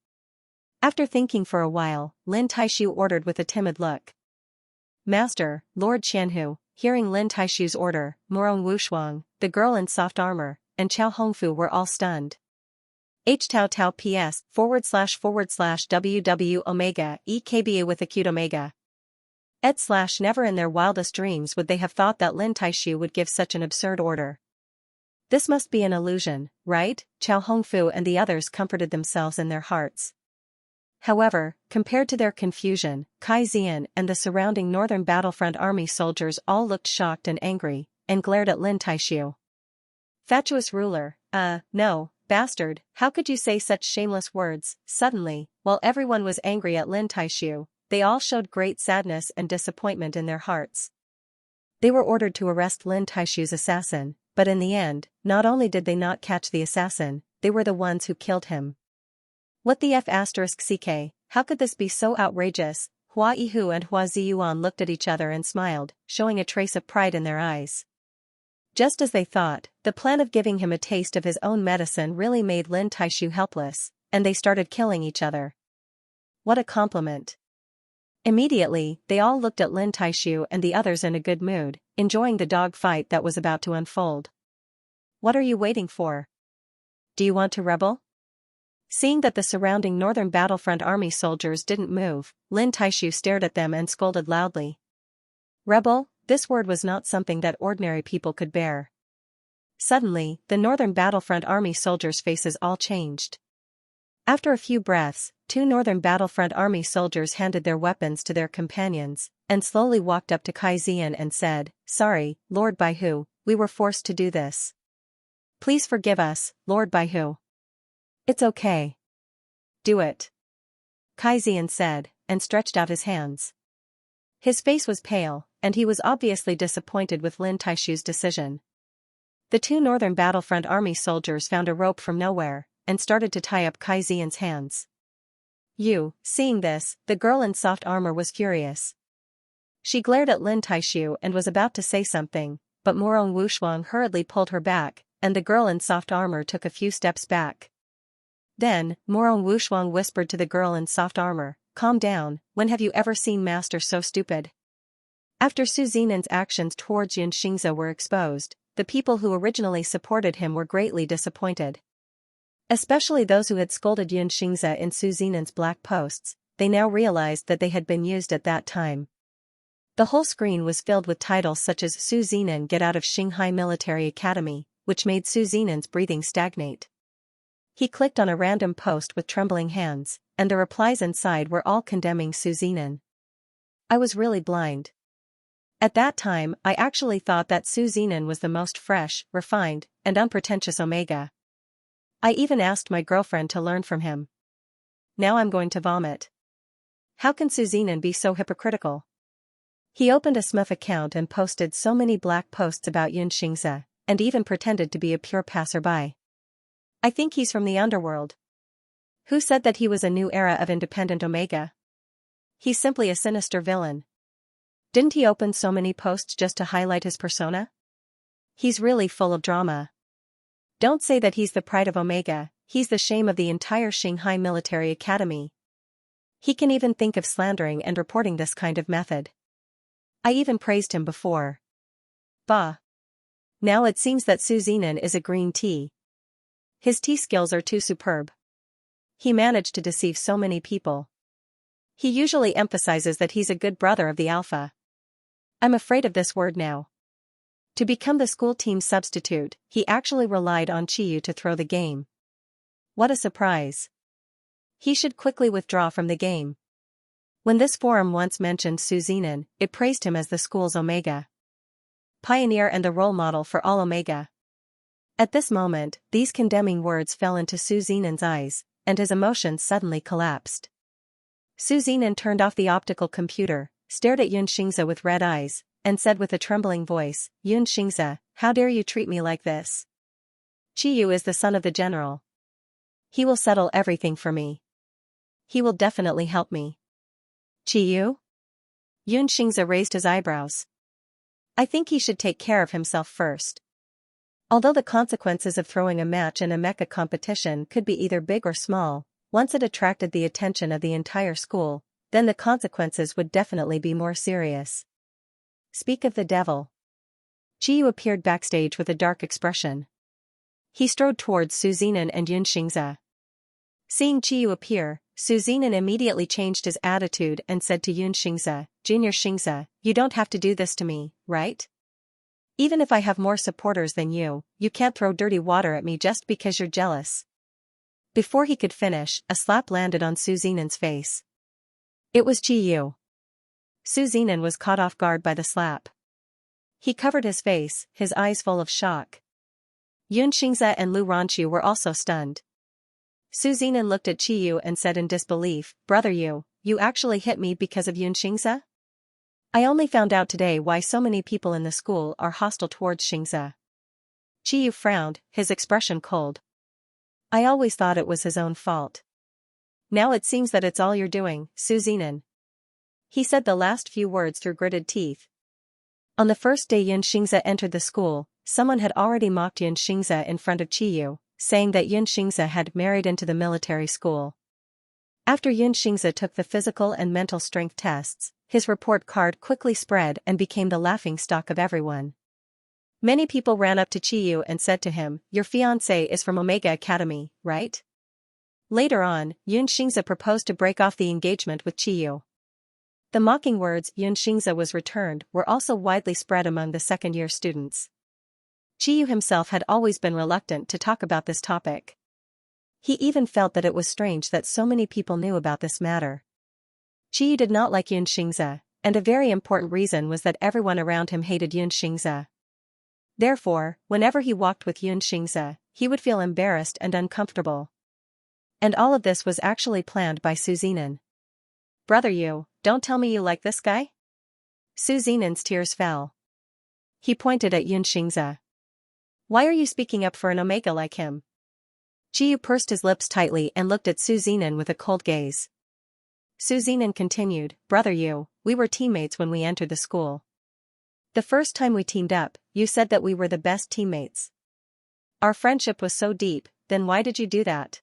After thinking for a while, Lin Taishu ordered with a timid look. Master, Lord Qianhu, hearing Lin Taishu's order, Morong Wushuang, the girl in soft armor, and Chao Hongfu were all stunned. Tao PS //WW Omega EKBA with acute Omega. Never in their wildest dreams would they have thought that Lin Taishu would give such an absurd order. This must be an illusion, right? Chao Hongfu and the others comforted themselves in their hearts. However, compared to their confusion, Kai Zian and the surrounding Northern Battlefront Army soldiers all looked shocked and angry, and glared at Lin Taishu. Fatuous ruler, no, bastard, how could you say such shameless words? Suddenly, while everyone was angry at Lin Taishu, they all showed great sadness and disappointment in their hearts. They were ordered to arrest Lin Taishu's assassin, but in the end, not only did they not catch the assassin, they were the ones who killed him. What the *CK, how could this be so outrageous? Hua Yihu and Hua Ziyuan looked at each other and smiled, showing a trace of pride in their eyes. Just as they thought, the plan of giving him a taste of his own medicine really made Lin Taishu helpless, and they started killing each other. What a compliment. Immediately, they all looked at Lin Taishu and the others in a good mood, enjoying the dog fight that was about to unfold. What are you waiting for? Do you want to rebel? Seeing that the surrounding Northern Battlefront Army soldiers didn't move, Lin Taishu stared at them and scolded loudly. Rebel? This word was not something that ordinary people could bear. Suddenly, the Northern Battlefront Army soldiers' faces all changed. After a few breaths, 2 Northern Battlefront Army soldiers handed their weapons to their companions, and slowly walked up to Kai Zian and said, Sorry, Lord Baihu, we were forced to do this. Please forgive us, Lord Baihu. It's okay. Do it. Kai Zian said, and stretched out his hands. His face was pale, and he was obviously disappointed with Lin Taishu's decision. The two northern battlefront army soldiers found a rope from nowhere, and started to tie up Kai Xian's hands. Seeing this, the girl in soft armor was furious. She glared at Lin Taishu and was about to say something, but Morong Wushuang hurriedly pulled her back, and the girl in soft armor took a few steps back. Then, Morong Wushuang whispered to the girl in soft armor, "Calm down, when have you ever seen Master so stupid?" After Su Zinan's actions towards Xianxia were exposed, the people who originally supported him were greatly disappointed. Especially those who had scolded Xianxia in Su Zinan's black posts, they now realized that they had been used at that time. The whole screen was filled with titles such as "Su Zinan Get Out of Shanghai Military Academy," which made Su Zinan's breathing stagnate. He clicked on a random post with trembling hands, and the replies inside were all condemning Su Zinan. I was really blind. At that time, I actually thought that Su Zinan was the most fresh, refined, and unpretentious Omega. I even asked my girlfriend to learn from him. Now I'm going to vomit. How can Su Zinan be so hypocritical? He opened a Smurf account and posted so many black posts about Xianxia, and even pretended to be a pure passerby. I think he's from the underworld. Who said that he was a new era of independent Omega? He's simply a sinister villain. Didn't he open so many posts just to highlight his persona? He's really full of drama. Don't say that he's the pride of Omega, he's the shame of the entire Shanghai Military Academy. He can even think of slandering and reporting this kind of method. I even praised him before. Bah. Now it seems that Su Zinan is a green tea. His tea skills are too superb. He managed to deceive so many people. He usually emphasizes that he's a good brother of the Alpha. I'm afraid of this word now. To become the school team's substitute, he actually relied on Chiyu to throw the game. What a surprise. He should quickly withdraw from the game. When this forum once mentioned Su Zinan, it praised him as the school's Omega pioneer and the role model for all Omega. At this moment, these condemning words fell into Su Zinan's eyes, and his emotions suddenly collapsed. Su Zinan turned off the optical computer, stared at Xianxia with red eyes, and said with a trembling voice, "Xianxia, how dare you treat me like this? Chiyu is the son of the general. He will settle everything for me. He will definitely help me." Chiyu? Xianxia raised his eyebrows. I think he should take care of himself first. Although the consequences of throwing a match in a mecha competition could be either big or small, once it attracted the attention of the entire school, then the consequences would definitely be more serious. Speak of the devil. Chiyu appeared backstage with a dark expression. He strode towards Su Zinan and Xianxia. Seeing Chiyu appear, Su Zinan immediately changed his attitude and said to Xianxia, "Junior Xianxia, you don't have to do this to me, right? Even if I have more supporters than you can't throw dirty water at me just because you're jealous." Before he could finish, a slap landed on Su Zinan's face. It was Chiyu. Su Zinan was caught off guard by the slap. He covered his face, his eyes full of shock. Xianxia and Lu Ranchu were also stunned. Su Zinan looked at Chiyu and said in disbelief, "Brother you actually hit me because of Xianxia? I only found out today why so many people in the school are hostile towards Xianxia." Chiyu frowned, his expression cold. "I always thought it was his own fault. Now it seems that it's all you're doing, Su Zinan." He said the last few words through gritted teeth. On the first day Xianxia entered the school, someone had already mocked Xianxia in front of Chiyu, saying that Xianxia had married into the military school. After Xianxia took the physical and mental strength tests, his report card quickly spread and became the laughingstock of everyone. Many people ran up to Chiyu and said to him, "Your fiancé is from Omega Academy, right?" Later on, Xianxia proposed to break off the engagement with Chiyu. The mocking words "Xianxia was returned" were also widely spread among the second-year students. Chiyu himself had always been reluctant to talk about this topic. He even felt that it was strange that so many people knew about this matter. Chiyu did not like Xianxia, and a very important reason was that everyone around him hated Xianxia. Therefore, whenever he walked with Xianxia, he would feel embarrassed and uncomfortable. And all of this was actually planned by Su Zinan. "Brother don't tell me you like this guy?" Su Zinan's tears fell. He pointed at Xianxia. Why are you speaking up for an omega like him? Qiyu pursed his lips tightly and looked at Su Zinan with a cold gaze. Su Zinan continued, Brother Yu, we were teammates when we entered the school. The first time we teamed up, you said that we were the best teammates. Our friendship was so deep, then why did you do that?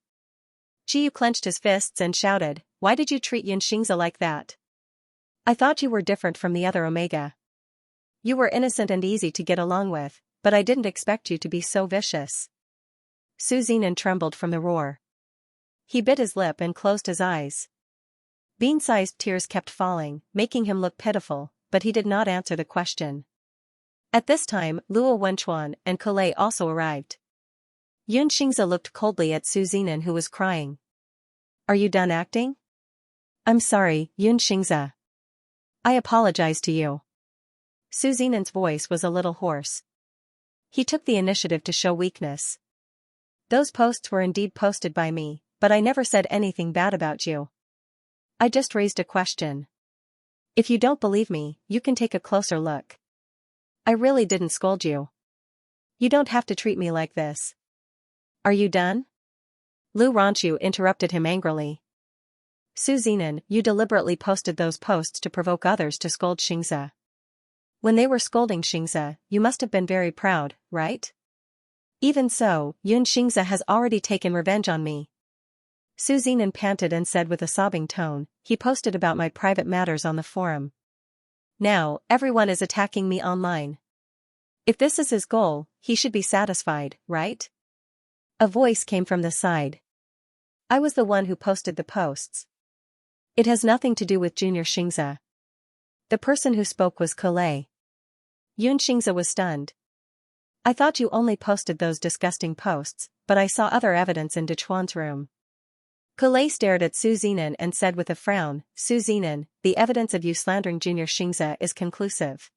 Qiyu clenched his fists and shouted, why did you treat Xianxia like that? I thought you were different from the other omega. You were innocent and easy to get along with, but I didn't expect you to be so vicious. Su Zinan trembled from the roar. He bit his lip and closed his eyes. Bean-sized tears kept falling, making him look pitiful, but he did not answer the question. At this time, Luo Wenchuan and Kulei also arrived. Xianxia looked coldly at Su Zinan, who was crying. Are you done acting? I'm sorry, Xianxia. I apologize to you. Su Zinan's voice was a little hoarse. He took the initiative to show weakness. Those posts were indeed posted by me, but I never said anything bad about you. I just raised a question. If you don't believe me, you can take a closer look. I really didn't scold you. You don't have to treat me like this. Are you done? Lu Ranchu interrupted him angrily. Su Zinan, you deliberately posted those posts to provoke others to scold Xianxia. When they were scolding Xianxia, you must have been very proud, right? Even so, Xianxia has already taken revenge on me. Su Zinan panted and said with a sobbing tone, he posted about my private matters on the forum. Now, everyone is attacking me online. If this is his goal, he should be satisfied, right? A voice came from the side. I was the one who posted the posts. It has nothing to do with Junior Xianxia. The person who spoke was Kulei. Xianxia was stunned. I thought you only posted those disgusting posts, but I saw other evidence in Dechuan's room. Kulei stared at Su Zinan and said with a frown, Su Zinan, the evidence of you slandering Junior Xianxia is conclusive.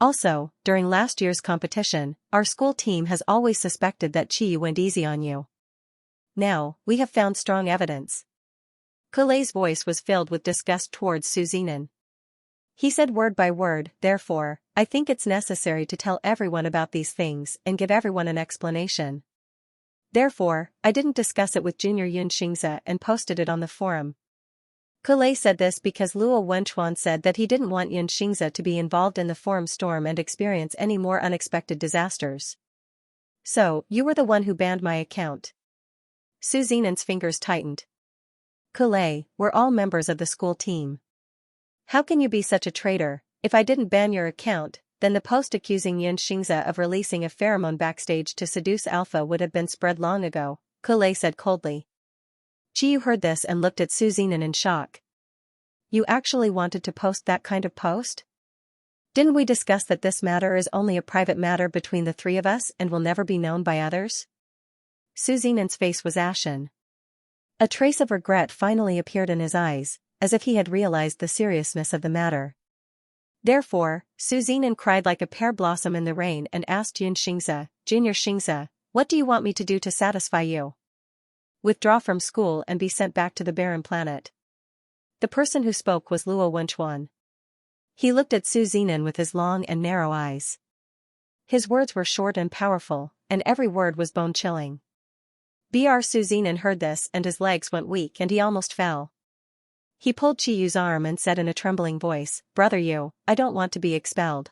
Also, during last year's competition, our school team has always suspected that Qiyu went easy on you. Now, we have found strong evidence. Kulei's voice was filled with disgust towards Su Zinan. He said word by word, therefore, I think it's necessary to tell everyone about these things and give everyone an explanation. Therefore, I didn't discuss it with Junior Xianxia and posted it on the forum. Kulei said this because Luo Wenchuan said that he didn't want Xianxia to be involved in the forum storm and experience any more unexpected disasters. So, you were the one who banned my account. Su Zinan's fingers tightened. Kulei, we're all members of the school team. How can you be such a traitor? If I didn't ban your account, then the post accusing Xianxia of releasing a pheromone backstage to seduce Alpha would have been spread long ago, Kulei said coldly. Qiyu heard this and looked at Su Zinan in shock. You actually wanted to post that kind of post? Didn't we discuss that this matter is only a private matter between the three of us and will never be known by others? Su Zinan's face was ashen. A trace of regret finally appeared in his eyes, as if he had realized the seriousness of the matter. Therefore, Su Zinan cried like a pear blossom in the rain and asked Xianxia, Junior Xianxia, what do you want me to do to satisfy you? Withdraw from school and be sent back to the barren planet. The person who spoke was Luo Wenchuan. He looked at Su Zinan with his long and narrow eyes. His words were short and powerful, and every word was bone-chilling. Br Su Zinan heard this and his legs went weak and he almost fell. He pulled Qiyu's arm and said in a trembling voice, Brother Yu, I don't want to be expelled.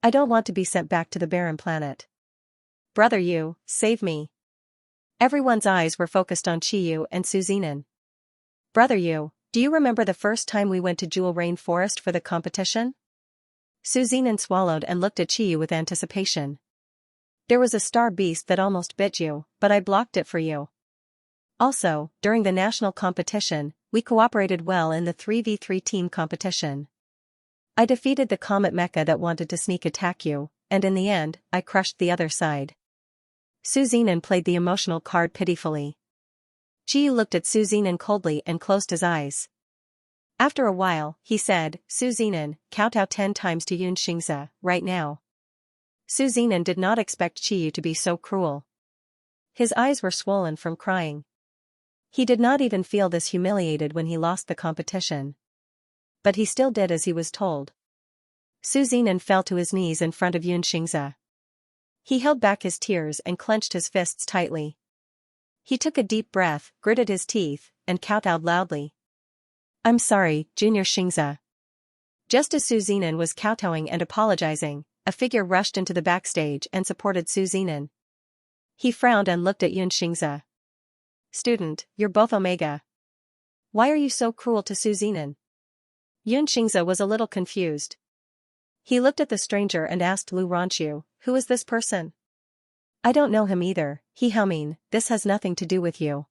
I don't want to be sent back to the barren planet. Brother Yu, save me. Everyone's eyes were focused on Qiyu and Su Zinan. Brother Yu, do you remember the first time we went to Jewel Rain Forest for the competition? Su Zinan swallowed and looked at Qiyu with anticipation. There was a star beast that almost bit you, but I blocked it for you. Also, during the national competition, we cooperated well in the 3v3 team competition. I defeated the comet mecha that wanted to sneak attack you, and in the end, I crushed the other side. Su Zinan played the emotional card pitifully. Qiyu looked at Su Zinan coldly and closed his eyes. After a while, he said, Su Zinan, kowtow 10 times to Xianxia, right now. Su Zinan did not expect Qiyu to be so cruel. His eyes were swollen from crying. He did not even feel this humiliated when he lost the competition. But he still did as he was told. Su Zinan fell to his knees in front of Xianxia. He held back his tears and clenched his fists tightly. He took a deep breath, gritted his teeth, and kowtowed loudly. "I'm sorry, Junior Xianxia." Just as Su Zinan was kowtowing and apologizing, a figure rushed into the backstage and supported Su Zinan. He frowned and looked at Xianxia. "Student, you're both Omega. Why are you so cruel to Su Zinan?" Xianxia was a little confused. He looked at the stranger and asked Lu Ranqiu, "Who is this person?" "I don't know him either, He Haoming, this has nothing to do with you.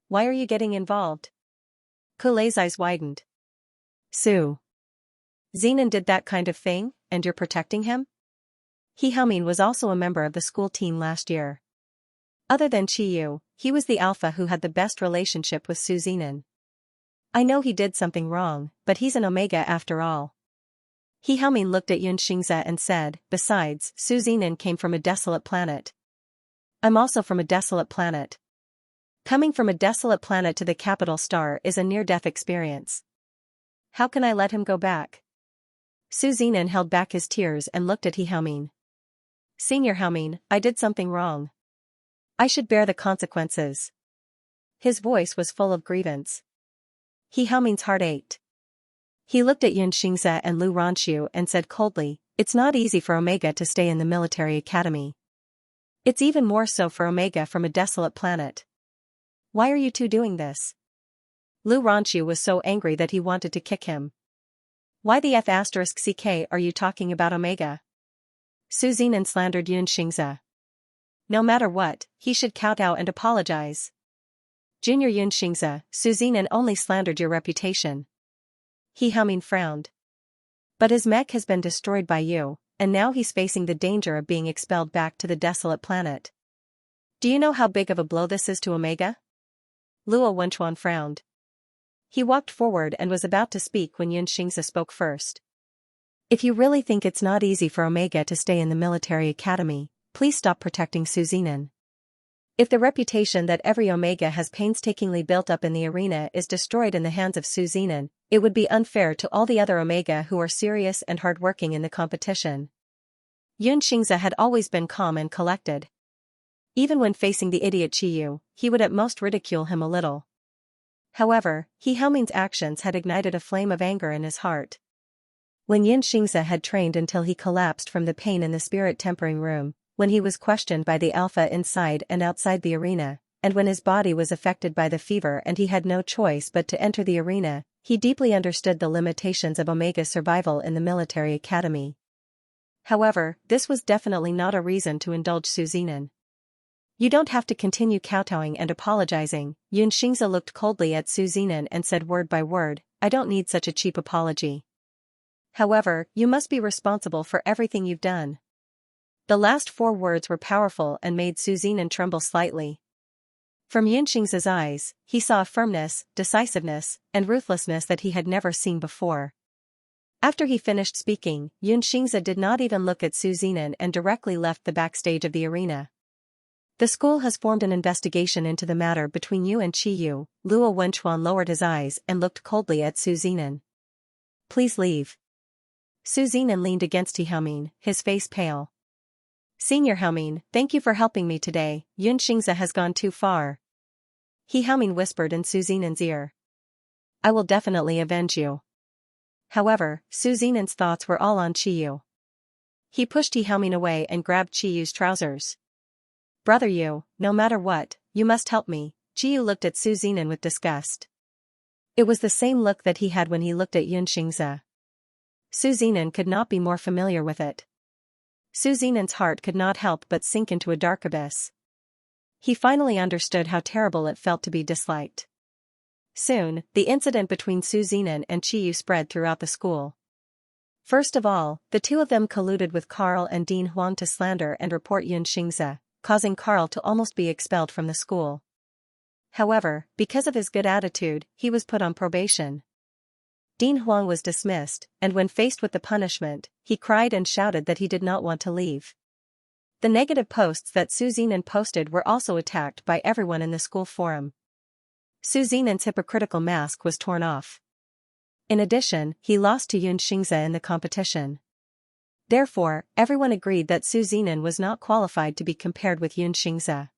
Why are you getting involved?" Kulei's eyes widened. "Su Zinan did that kind of thing, and you're protecting him?" He Haoming was also a member of the school team last year. Other than Qiyu, he was the alpha who had the best relationship with Su Zinan. "I know he did something wrong, but he's an Omega after all." He Haoming looked at Xianxia and said, "Besides, Su Zinan came from a desolate planet. I'm also from a desolate planet. Coming from a desolate planet to the capital star is a near-death experience. How can I let him go back?" Su Zinan held back his tears and looked at He Haoming. "Senior Haoming, I did something wrong. I should bear the consequences." His voice was full of grievance. He Haoming's heart ached. He looked at Xianxia and Lu Ranqiu and said coldly, "It's not easy for Omega to stay in the military academy. It's even more so for Omega from a desolate planet. Why are you two doing this?" Lu Ranqiu was so angry that he wanted to kick him. "Why the F***ck are you talking about Omega?" Su Zinan slandered Xianxia. "No matter what, he should kowtow and apologize." "Junior Xianxia, Su Zinan only slandered your reputation." He Haoming frowned. "But his mech has been destroyed by you, and now he's facing the danger of being expelled back to the desolate planet. Do you know how big of a blow this is to Omega?" Luo Wenchuan frowned. He walked forward and was about to speak when Xianxia spoke first. "If you really think it's not easy for Omega to stay in the military academy, please stop protecting Su Zinan. If the reputation that every Omega has painstakingly built up in the arena is destroyed in the hands of Su Zinan, it would be unfair to all the other Omega who are serious and hardworking in the competition." Xianxia had always been calm and collected. Even when facing the idiot Qiyu, he would at most ridicule him a little. However, He Haoming's actions had ignited a flame of anger in his heart. When Xianxia had trained until he collapsed from the pain in the spirit tempering room, when he was questioned by the alpha inside and outside the arena, and when his body was affected by the fever and he had no choice but to enter the arena, he deeply understood the limitations of Omega's survival in the military academy. However, this was definitely not a reason to indulge Su Zinan. "You don't have to continue kowtowing and apologizing." Xianxia looked coldly at Su Zinan and said word by word, "I don't need such a cheap apology. However, you must be responsible for everything you've done." The last 4 words were powerful and made Su Zinan tremble slightly. From Xianxia's eyes, he saw a firmness, decisiveness, and ruthlessness that he had never seen before. After he finished speaking, Xianxia did not even look at Su Zinan and directly left the backstage of the arena. "The school has formed an investigation into the matter between you and Qiyu." Luo Wenchuan lowered his eyes and looked coldly at Su Zinan. "Please leave." Su Zinan leaned against He Haoming, his face pale. "Senior Haoming, thank you for helping me today. Xianxia has gone too far." He Haoming whispered in Su Zinan's ear. "I will definitely avenge you." However, Su Zinan's thoughts were all on Qiyu. He pushed He Haoming away and grabbed Qiyu's trousers. "Brother Yu, no matter what, you must help me." Qiyu looked at Su Zinan with disgust. It was the same look that he had when he looked at Xianxia. Su Zinan could not be more familiar with it. Su Zinan's heart could not help but sink into a dark abyss. He finally understood how terrible it felt to be disliked. Soon, the incident between Su Zinan and Qiyu spread throughout the school. First of all, the two of them colluded with Carl and Dean Huang to slander and report Xianxia, causing Carl to almost be expelled from the school. However, because of his good attitude, he was put on probation. Dean Huang was dismissed, and when faced with the punishment, he cried and shouted that he did not want to leave. The negative posts that Su Zinan posted were also attacked by everyone in the school forum. Su Zinan's hypocritical mask was torn off. In addition, he lost to Xianxia in the competition. Therefore, everyone agreed that Su Zinan was not qualified to be compared with Xianxia.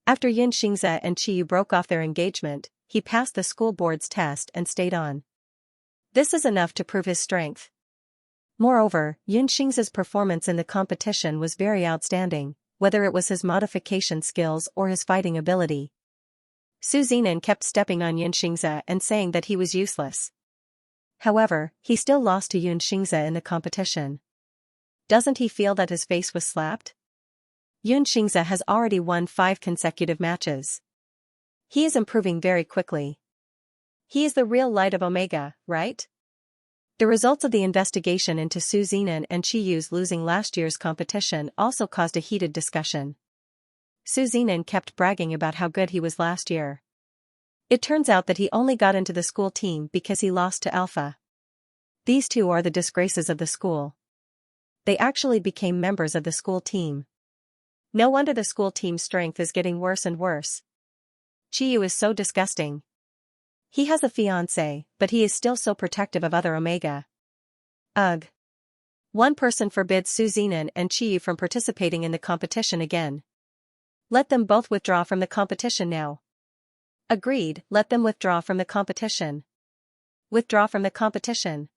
After Xianxia and Qiyu broke off their engagement, he passed the school board's test and stayed on. This is enough to prove his strength. Moreover, Xianxia's performance in the competition was very outstanding, whether it was his modification skills or his fighting ability. Su Zinan kept stepping on Xianxia and saying that he was useless. However, he still lost to Xianxia in the competition. Doesn't he feel that his face was slapped? Xianxia has already won 5 consecutive matches. He is improving very quickly. He is the real light of Omega, right? The results of the investigation into Su Zinan and Qiyu's losing last year's competition also caused a heated discussion. Su Zinan kept bragging about how good he was last year. It turns out that he only got into the school team because he lost to Alpha. These two are the disgraces of the school. They actually became members of the school team. No wonder the school team's strength is getting worse and worse. Qiyu is so disgusting. He has a fiancé, but he is still so protective of other Omega. Ugh. One person forbids Su Zinan and Qiyu from participating in the competition again. Let them both withdraw from the competition now. Agreed, let them withdraw from the competition. Withdraw from the competition.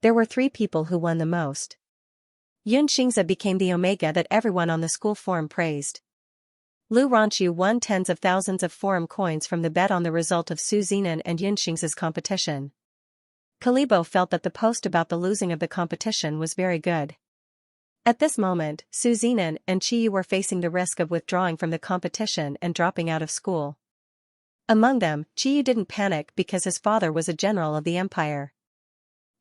There were 3 people who won the most. Xianxia became the Omega that everyone on the school forum praised. Lu Ranqiu won tens of thousands of forum coins from the bet on the result of Su Zinan and Xianxia's competition. Kalibo felt that the post about the losing of the competition was very good. At this moment, Su Zinan and Qiyu were facing the risk of withdrawing from the competition and dropping out of school. Among them, Qiyu didn't panic because his father was a general of the empire.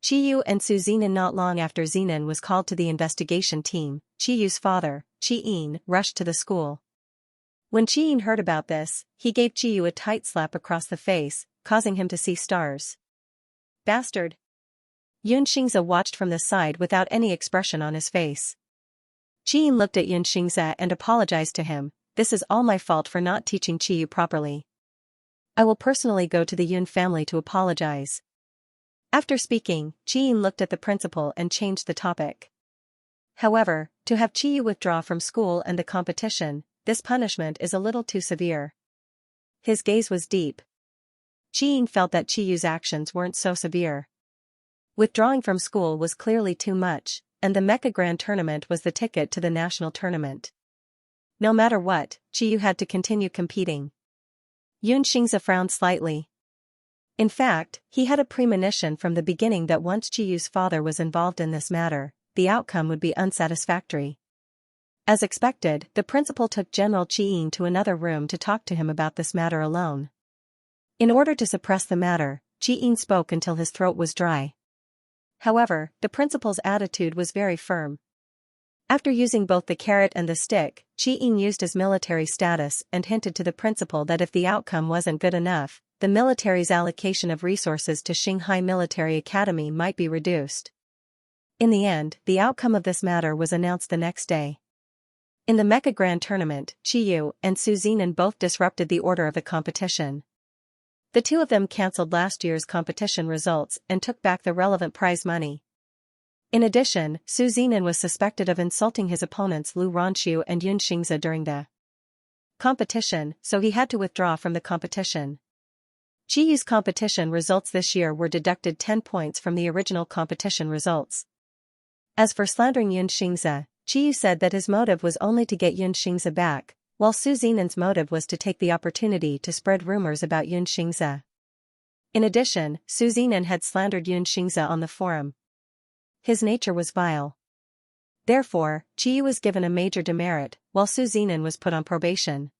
Qiyu and Su Zinan not long after Zinan was called to the investigation team, Qiyu's father, Qiyin, rushed to the school. When Qiyin heard about this, he gave Qiyu a tight slap across the face, causing him to see stars. Bastard! Xianxia watched from the side without any expression on his face. Qiyin looked at Xianxia and apologized to him. This is all my fault for not teaching Qiyu properly. I will personally go to the Yun family to apologize. After speaking, Qiyin looked at the principal and changed the topic. However, to have Qiyu withdraw from school and the competition, this punishment is a little too severe. His gaze was deep. Qiyin felt that Qiyu's actions weren't so severe. Withdrawing from school was clearly too much, and the Mecha Grand Tournament was the ticket to the national tournament. No matter what, Qiyu had to continue competing. Xianxia frowned slightly. In fact, he had a premonition from the beginning that once Qiyu's father was involved in this matter, the outcome would be unsatisfactory. As expected, the principal took General Qiyin to another room to talk to him about this matter alone. In order to suppress the matter, Qiyin spoke until his throat was dry. However, the principal's attitude was very firm. After using both the carrot and the stick, Qiyin used his military status and hinted to the principal that if the outcome wasn't good enough, the military's allocation of resources to Shanghai Military Academy might be reduced. In the end, the outcome of this matter was announced the next day. In the Mecha Grand Tournament, Qiyu and Su Zinan both disrupted the order of the competition. The two of them cancelled last year's competition results and took back the relevant prize money. In addition, Su Zinan was suspected of insulting his opponents Lu Ranqiu and Xianxia during the competition, so he had to withdraw from the competition. Qiyu's competition results this year were deducted 10 points from the original competition results. As for slandering Xianxia, Qiyu said that his motive was only to get Xianxia back, while Su Zinan's motive was to take the opportunity to spread rumors about Xianxia. In addition, Su Zinan had slandered Xianxia on the forum. His nature was vile. Therefore, Qiyu was given a major demerit, while Su Zinan was put on probation.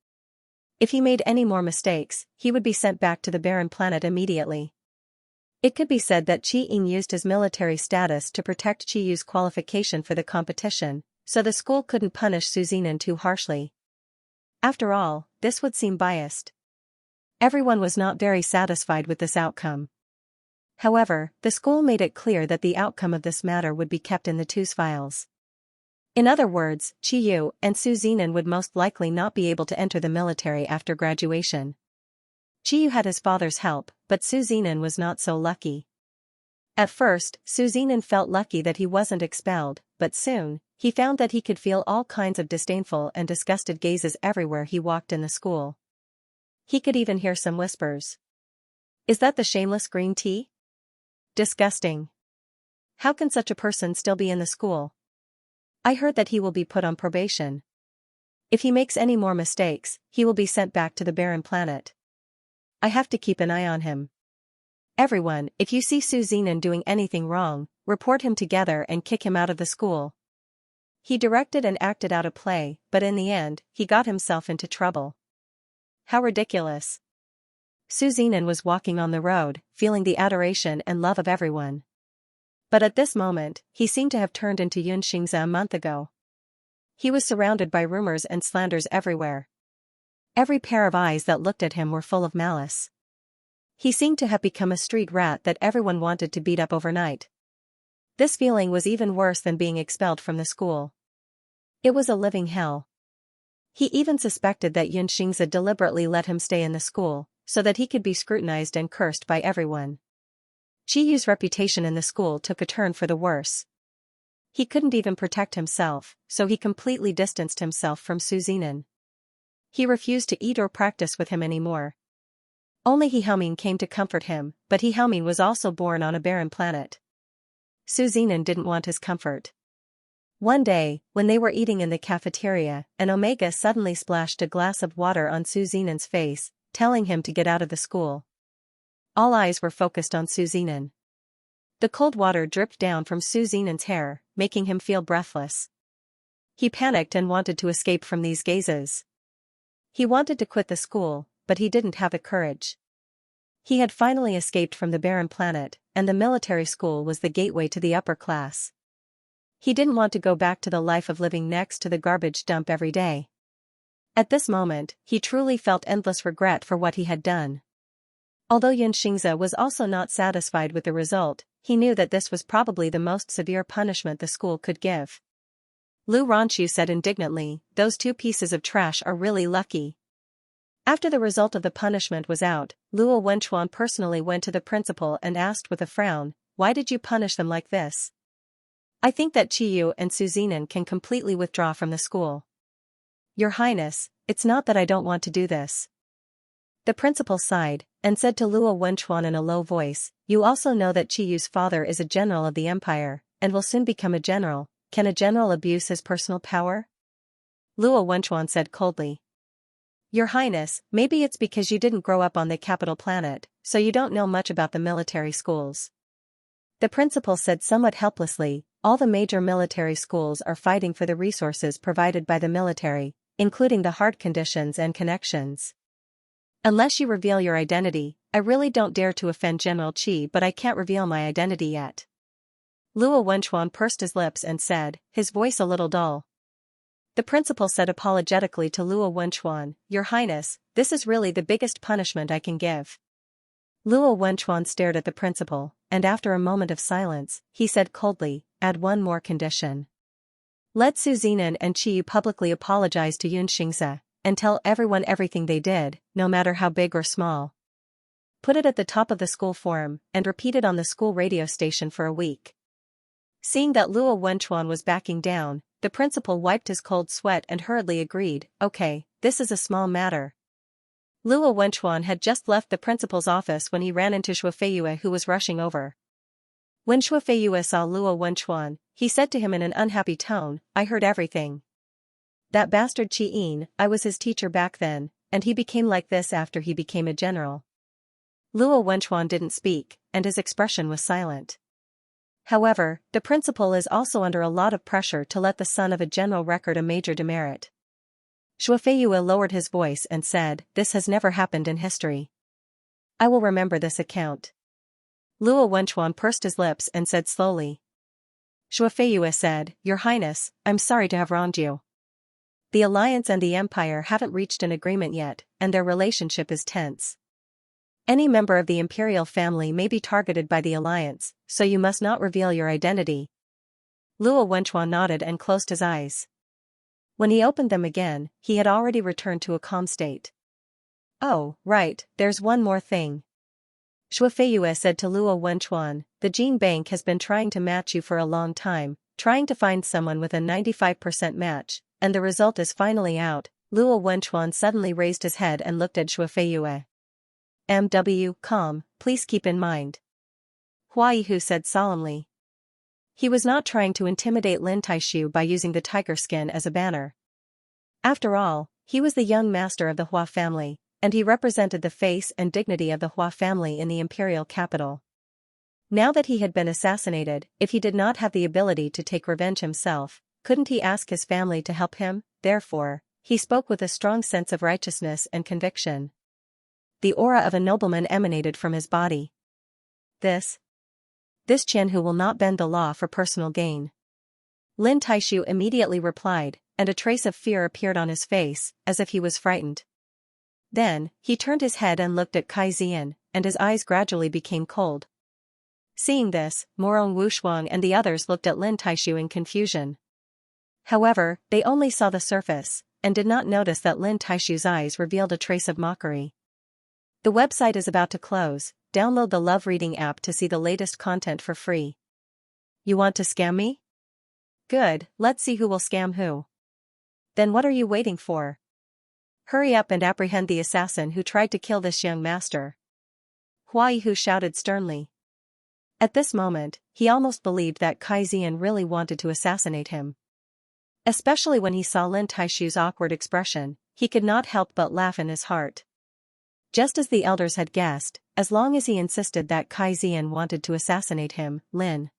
If he made any more mistakes, he would be sent back to the barren planet immediately. It could be said that Qiyin used his military status to protect Qiyu's qualification for the competition, so the school couldn't punish Su Zinan too harshly. After all, this would seem biased. Everyone was not very satisfied with this outcome. However, the school made it clear that the outcome of this matter would be kept in the two's files. In other words, Qiyu and Su Zinan would most likely not be able to enter the military after graduation. Qiyu had his father's help, but Su Zinan was not so lucky. At first, Su Zinan felt lucky that he wasn't expelled, but soon, he found that he could feel all kinds of disdainful and disgusted gazes everywhere he walked in the school. He could even hear some whispers. Is that the shameless green tea? Disgusting. How can such a person still be in the school? I heard that he will be put on probation. If he makes any more mistakes, he will be sent back to the barren planet. I have to keep an eye on him. Everyone, if you see Su Zinan doing anything wrong, report him together and kick him out of the school. He directed and acted out a play, but in the end, he got himself into trouble. How ridiculous. Su Zinan was walking on the road, feeling the adoration and love of everyone. But at this moment, he seemed to have turned into Xianxia a month ago. He was surrounded by rumors and slanders everywhere. Every pair of eyes that looked at him were full of malice. He seemed to have become a street rat that everyone wanted to beat up overnight. This feeling was even worse than being expelled from the school. It was a living hell. He even suspected that Xianxia deliberately let him stay in the school, so that he could be scrutinized and cursed by everyone. Chiyu's reputation in the school took a turn for the worse. He couldn't even protect himself, so he completely distanced himself from Su Zinan. He refused to eat or practice with him anymore. Only Xiaoming came to comfort him, but Xiaoming was also born on a barren planet. Su Zinan didn't want his comfort. One day, when they were eating in the cafeteria, an Omega suddenly splashed a glass of water on Su Zinan's face, telling him to get out of the school. All eyes were focused on Su Zinan. The cold water dripped down from Su Zinan's hair, making him feel breathless. He panicked and wanted to escape from these gazes. He wanted to quit the school, but he didn't have the courage. He had finally escaped from the barren planet, and the military school was the gateway to the upper class. He didn't want to go back to the life of living next to the garbage dump every day. At this moment, he truly felt endless regret for what he had done. Although Xianxia was also not satisfied with the result, he knew that this was probably the most severe punishment the school could give. Lu Ranqiu said indignantly, "Those two pieces of trash are really lucky." After the result of the punishment was out, Luo Wenchuan personally went to the principal and asked with a frown, "Why did you punish them like this? I think that Qiyu and Su Zinan can completely withdraw from the school." "Your Highness, it's not that I don't want to do this." The principal sighed, and said to Luo Wenchuan in a low voice, "You also know that Qiyu's father is a general of the empire, and will soon become a general. Can a general abuse his personal power?" Luo Wenchuan said coldly, "Your Highness, maybe it's because you didn't grow up on the capital planet, so you don't know much about the military schools." The principal said somewhat helplessly, "All the major military schools are fighting for the resources provided by the military, including the hard conditions and connections. Unless you reveal your identity, I really don't dare to offend General Qi, but I can't reveal my identity yet." Luo Wenchuan pursed his lips and said, his voice a little dull. The principal said apologetically to Luo Wenchuan, "Your Highness, this is really the biggest punishment I can give." Luo Wenchuan stared at the principal, and after a moment of silence, he said coldly, "Add one more condition. Let Su Zinan and Qiyu publicly apologize to Xianxia, and tell everyone everything they did, no matter how big or small. Put it at the top of the school forum, and repeat it on the school radio station for a week." Seeing that Luo Wenchuan was backing down, the principal wiped his cold sweat and hurriedly agreed, "Okay, this is a small matter." Luo Wenchuan had just left the principal's office when he ran into Shuofeiyue, who was rushing over. When Shuofeiyue saw Luo Wenchuan, he said to him in an unhappy tone, "I heard everything. That bastard Qi Yin, I was his teacher back then, and he became like this after he became a general." Luo Wenchuan didn't speak, and his expression was silent. However, the principal is also under a lot of pressure to let the son of a general record a major demerit. Shuofeiyue lowered his voice and said, "This has never happened in history. I will remember this account." Luo Wenchuan pursed his lips and said slowly. Shuofeiyue said, "Your Highness, I'm sorry to have wronged you. The Alliance and the Empire haven't reached an agreement yet, and their relationship is tense. Any member of the imperial family may be targeted by the Alliance, so you must not reveal your identity." Luo Wenchuan nodded and closed his eyes. When he opened them again, he had already returned to a calm state. "Oh, right, there's one more thing." Shuafeiyue said to Luo Wenchuan, the gene bank has been trying to match you for a long time, trying to find someone with a 95% match, and the result is finally out. Luo Wenchuan suddenly raised his head and looked at Shuafeiyue. Calm, please keep in mind. Hua Yihu said solemnly. He was not trying to intimidate Lin Taishu by using the tiger skin as a banner. After all, he was the young master of the Hua family, and he represented the face and dignity of the Hua family in the imperial capital. Now that he had been assassinated, if he did not have the ability to take revenge himself, couldn't he ask his family to help him? Therefore, he spoke with a strong sense of righteousness and conviction. The aura of a nobleman emanated from his body. This Qianhu will not bend the law for personal gain. Lin Taishu immediately replied, and a trace of fear appeared on his face, as if he was frightened. Then, he turned his head and looked at Kai Zian, and his eyes gradually became cold. Seeing this, Morong Wushuang and the others looked at Lin Taishu in confusion. However, they only saw the surface, and did not notice that Lin Taishu's eyes revealed a trace of mockery. The website is about to close. Download the Love Reading app to see the latest content for free. You want to scam me? Good, let's see who will scam who. Then what are you waiting for? Hurry up and apprehend the assassin who tried to kill this young master. Hua Yihu shouted sternly. At this moment, he almost believed that Kai Zian really wanted to assassinate him. Especially when he saw Lin Taishu's awkward expression, he could not help but laugh in his heart. Just as the elders had guessed, as long as he insisted that Kai Zian wanted to assassinate him, Lin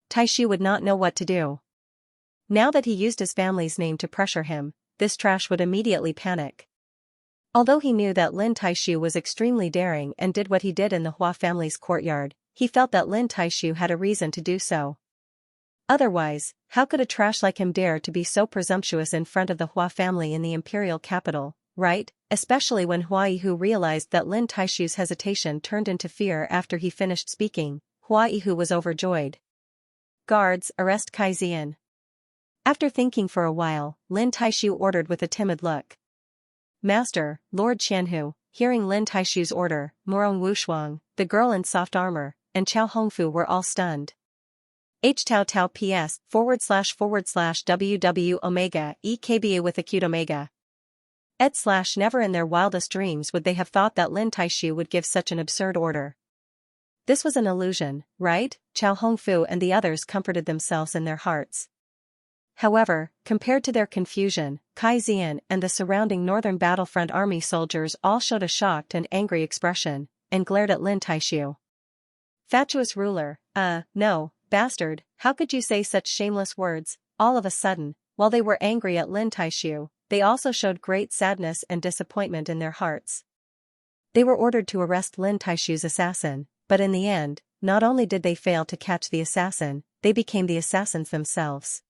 Taishu would not know what to do. Now that he used his family's name to pressure him, this trash would immediately panic. Although he knew that Lin Taishu was extremely daring and did what he did in the Hua family's courtyard, he felt that Lin Taishu had a reason to do so. Otherwise, how could a trash like him dare to be so presumptuous in front of the Hua family in the imperial capital, right? Especially when Hua Yihu realized that Lin Taishu's hesitation turned into fear after he finished speaking. Hua Yihu was overjoyed. Guards, arrest Kai Zian. After thinking for a while, Lin Taishu ordered with a timid look. Master, Lord Qianhu. Hearing Lin Taishu's order, Morong Wushuang, the girl in soft armor, and Chao Hongfu were all stunned. Tao PS //WW Omega EKBA with acute Omega. Never in their wildest dreams would they have thought that Lin Taishu would give such an absurd order. This was an illusion, right? Chao Hongfu and the others comforted themselves in their hearts. However, compared to their confusion, Kai Zian and the surrounding northern battlefront army soldiers all showed a shocked and angry expression, and glared at Lin Taishu. Fatuous ruler, no, bastard, how could you say such shameless words? All of a sudden, while they were angry at Lin Taishu, they also showed great sadness and disappointment in their hearts. They were ordered to arrest Lin Taishu's assassin, but in the end, not only did they fail to catch the assassin, they became the assassins themselves.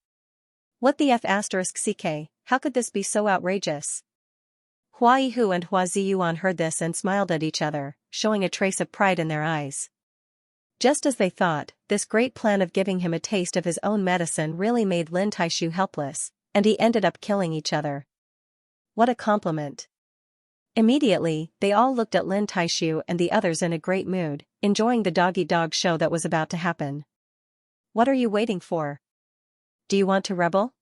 What the F***ck, how could this be so outrageous? Hua Yihu and Hua Ziyuan heard this and smiled at each other, showing a trace of pride in their eyes. Just as they thought, this great plan of giving him a taste of his own medicine really made Lin Taishu helpless, and he ended up killing each other. What a compliment. Immediately, they all looked at Lin Taishu and the others in a great mood, enjoying the dog-eat-dog show that was about to happen. What are you waiting for? Do you want to rebel?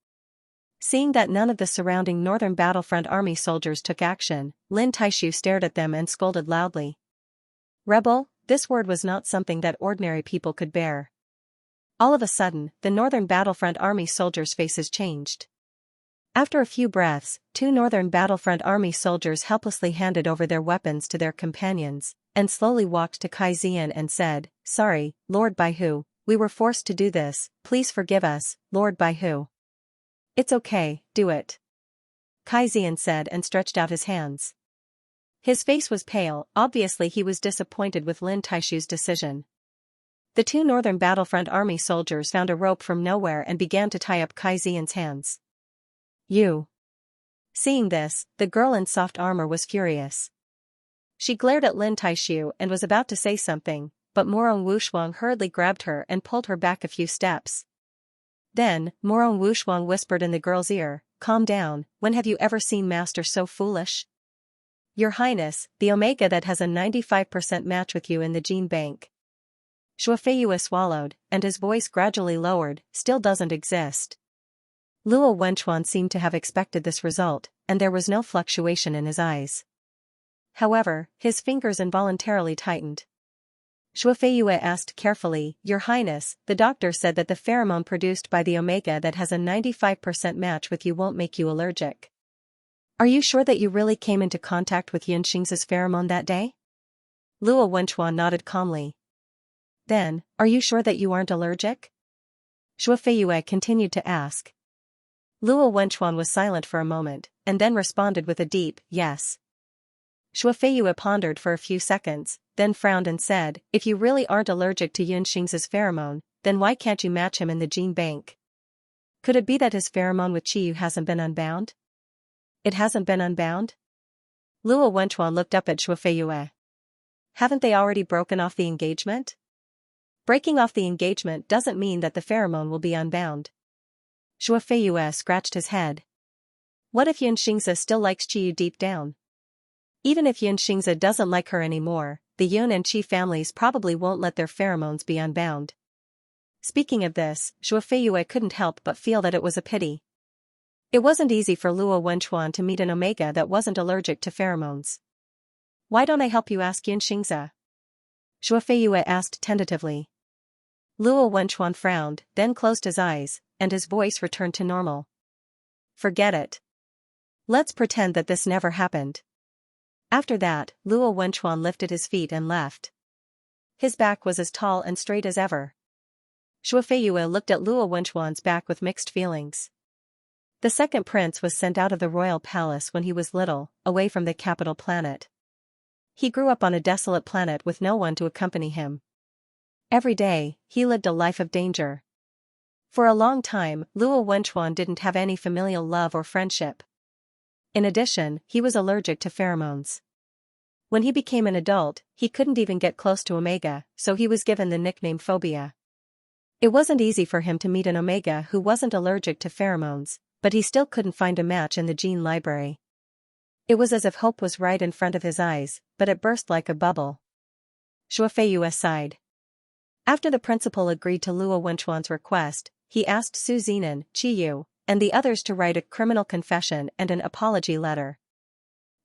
Seeing that none of the surrounding northern battlefront army soldiers took action, Lin Taishu stared at them and scolded loudly. Rebel? This word was not something that ordinary people could bear. All of a sudden, the northern battlefront army soldiers' faces changed. After a few breaths, 2 northern battlefront army soldiers helplessly handed over their weapons to their companions, and slowly walked to Kai Zian and said, Sorry, Lord Baihu, we were forced to do this, please forgive us, Lord Baihu. It's okay, do it. Kai Zian said and stretched out his hands. His face was pale, obviously he was disappointed with Lin Taishu's decision. The 2 northern battlefront army soldiers found a rope from nowhere and began to tie up Kai Zian's hands. You. Seeing this, the girl in soft armor was furious. She glared at Lin Taishu and was about to say something, but Morong Wushuang hurriedly grabbed her and pulled her back a few steps. Then, Morong Wushuang whispered in the girl's ear, Calm down, when have you ever seen Master so foolish? Your Highness, the omega that has a 95% match with you in the gene bank. Shuofei swallowed, and his voice gradually lowered, still doesn't exist. Luo Wenchuan seemed to have expected this result, and there was no fluctuation in his eyes. However, his fingers involuntarily tightened. Shuofei asked carefully, Your Highness, the doctor said that the pheromone produced by the omega that has a 95% match with you won't make you allergic. Are you sure that you really came into contact with Xianxia's pheromone that day? Luo Wenchuan nodded calmly. Then, are you sure that you aren't allergic? Shuofei continued to ask. Luo Wenchuan was silent for a moment, and then responded with a deep, yes. Shuofei pondered for a few seconds, then frowned and said, If you really aren't allergic to Xianxia's pheromone, then why can't you match him in the gene bank? Could it be that his pheromone with Qiyu hasn't been unbound? It hasn't been unbound? Luo Wenchuan looked up at Shuofei. Haven't they already broken off the engagement? Breaking off the engagement doesn't mean that the pheromone will be unbound. Shuofei scratched his head. What if Xianxia still likes Qiyu deep down? Even if Xianxia doesn't like her anymore, the Yun and Qi families probably won't let their pheromones be unbound. Speaking of this, Shuofei couldn't help but feel that it was a pity. It wasn't easy for Luo Wenchuan to meet an omega that wasn't allergic to pheromones. Why don't I help you ask Xianxia? Shuofei asked tentatively. Luo Wenchuan frowned, then closed his eyes, and his voice returned to normal. Forget it. Let's pretend that this never happened. After that, Luo Wenchuan lifted his feet and left. His back was as tall and straight as ever. Shuofei looked at Luo Wenchuan's back with mixed feelings. The second prince was sent out of the royal palace when he was little, away from the capital planet. He grew up on a desolate planet with no one to accompany him. Every day, he lived a life of danger. For a long time, Luo Wenchuan didn't have any familial love or friendship. In addition, he was allergic to pheromones. When he became an adult, he couldn't even get close to Omega, so he was given the nickname Phobia. It wasn't easy for him to meet an Omega who wasn't allergic to pheromones, but he still couldn't find a match in the gene library. It was as if hope was right in front of his eyes, but it burst like a bubble. Shuofei sighed. After the principal agreed to Luo Wenchuan's request, he asked Su Zinan, Qiyu, and the others to write a criminal confession and an apology letter.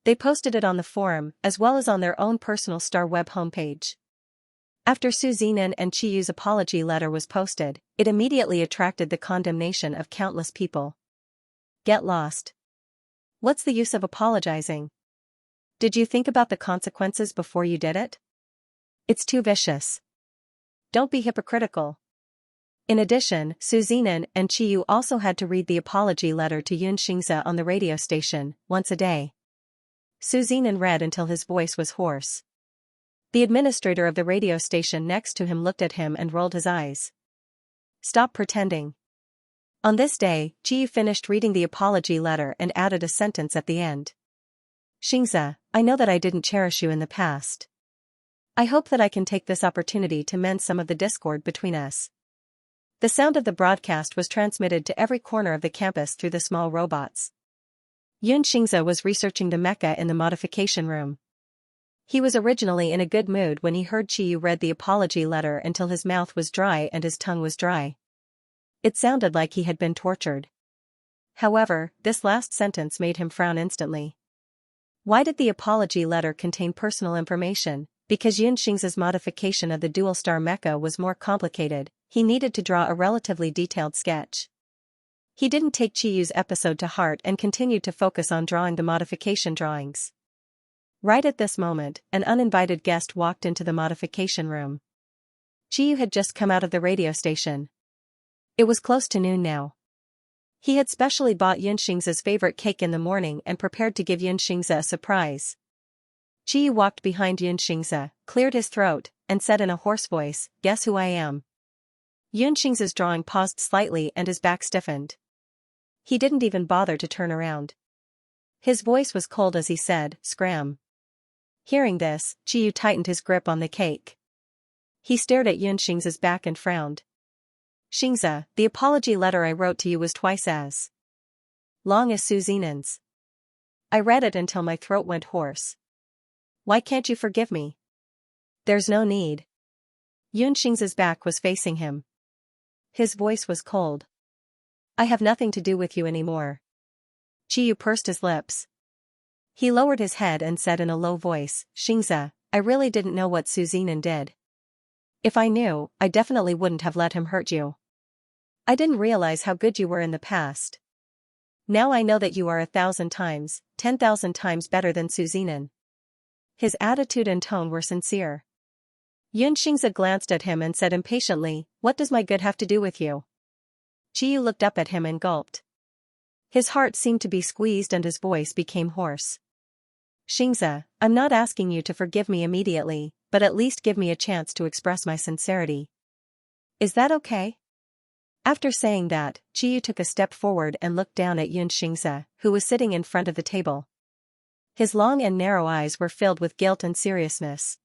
They posted it on the forum, as well as on their own personal Star Web homepage. After Su Zinan and Qiyu's apology letter was posted, it immediately attracted the condemnation of countless people. Get lost. What's the use of apologizing? Did you think about the consequences before you did it? It's too vicious. Don't be hypocritical. In addition, Su Zinan and Qiyu also had to read the apology letter to Xianxia on the radio station, once a day. Su Zinan read until his voice was hoarse. The administrator of the radio station next to him looked at him and rolled his eyes. Stop pretending. On this day, Qiyu finished reading the apology letter and added a sentence at the end. Xianxia, I know that I didn't cherish you in the past. I hope that I can take this opportunity to mend some of the discord between us. The sound of the broadcast was transmitted to every corner of the campus through the small robots. Xianxia was researching the mecha in the modification room. He was originally in a good mood when he heard Qiyu read the apology letter until his mouth was dry and his tongue was dry. It sounded like he had been tortured. However, this last sentence made him frown instantly. Why did the apology letter contain personal information? Because Xianxia's modification of the dual-star mecha was more complicated, he needed to draw a relatively detailed sketch. He didn't take Qiyu's episode to heart and continued to focus on drawing the modification drawings. Right at this moment, an uninvited guest walked into the modification room. Qiyu had just come out of the radio station. It was close to noon now. He had specially bought Xianxia's favorite cake in the morning and prepared to give Xianxia a surprise. Qiyu walked behind Xianxia, cleared his throat, and said in a hoarse voice, "Guess who I am?" Xianxia's drawing paused slightly and his back stiffened. He didn't even bother to turn around. His voice was cold as he said, "Scram." Hearing this, Qiyu tightened his grip on the cake. He stared at Xianxia's back and frowned. "Xianxia, the apology letter I wrote to you was twice as long as Su Zinan's. I read it until my throat went hoarse. why can't you forgive me? There's no need. Yunxing's back was facing him. His voice was cold. I have nothing to do with you anymore. Qiyu pursed his lips. He lowered his head and said in a low voice, Xianxia, I really didn't know what Su Zinan did. If I knew, I definitely wouldn't have let him hurt you. I didn't realize how good you were in the past. Now I know that you are 1,000 times, 10,000 times better than Su Zinan. His attitude and tone were sincere. Yunxingzi glanced at him and said impatiently, what does my good have to do with you? Qiyu looked up at him and gulped. His heart seemed to be squeezed and his voice became hoarse. Xianxia, I'm not asking you to forgive me immediately, but at least give me a chance to express my sincerity. Is that okay? After saying that, Qiyu took a step forward and looked down at Xianxia, who was sitting in front of the table. His long and narrow eyes were filled with guilt and seriousness.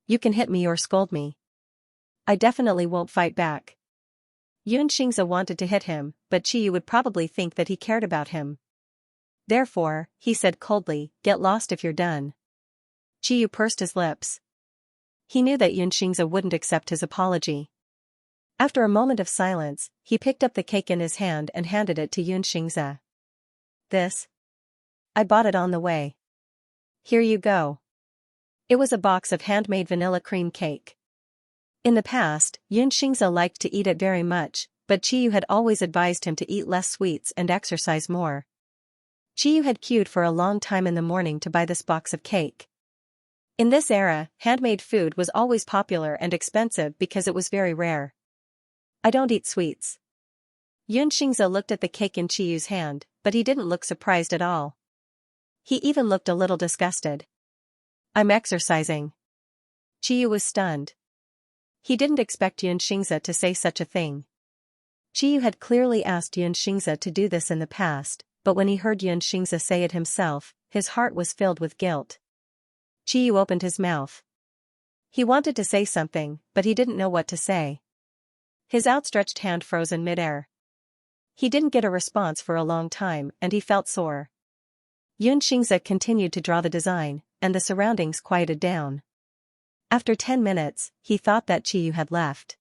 You can hit me or scold me. I definitely won't fight back. Yunxingzi wanted to hit him, but Qiyu would probably think that he cared about him. Therefore, he said coldly, get lost if you're done. Qiyu pursed his lips. He knew that Yunxingzi wouldn't accept his apology. After a moment of silence, he picked up the cake in his hand and handed it to Yunxingzi. This? I bought it on the way. Here you go. It was a box of handmade vanilla cream cake. In the past, Xianxia liked to eat it very much, but Qiyu had always advised him to eat less sweets and exercise more. Qiyu had queued for a long time in the morning to buy this box of cake. In this era, handmade food was always popular and expensive because it was very rare. I don't eat sweets. Yunxingzi looked at the cake in Qiyu's hand, but he didn't look surprised at all. He even looked a little disgusted. I'm exercising. Qiyu was stunned. He didn't expect Xianxia to say such a thing. Qiyu had clearly asked Xianxia to do this in the past, but when he heard Xianxia say it himself, his heart was filled with guilt. Qiyu opened his mouth. He wanted to say something, but he didn't know what to say. His outstretched hand froze in midair. He didn't get a response for a long time and he felt sore. Yunxingzi continued to draw the design, and the surroundings quieted down. After 10 minutes, he thought that Qiyu had left.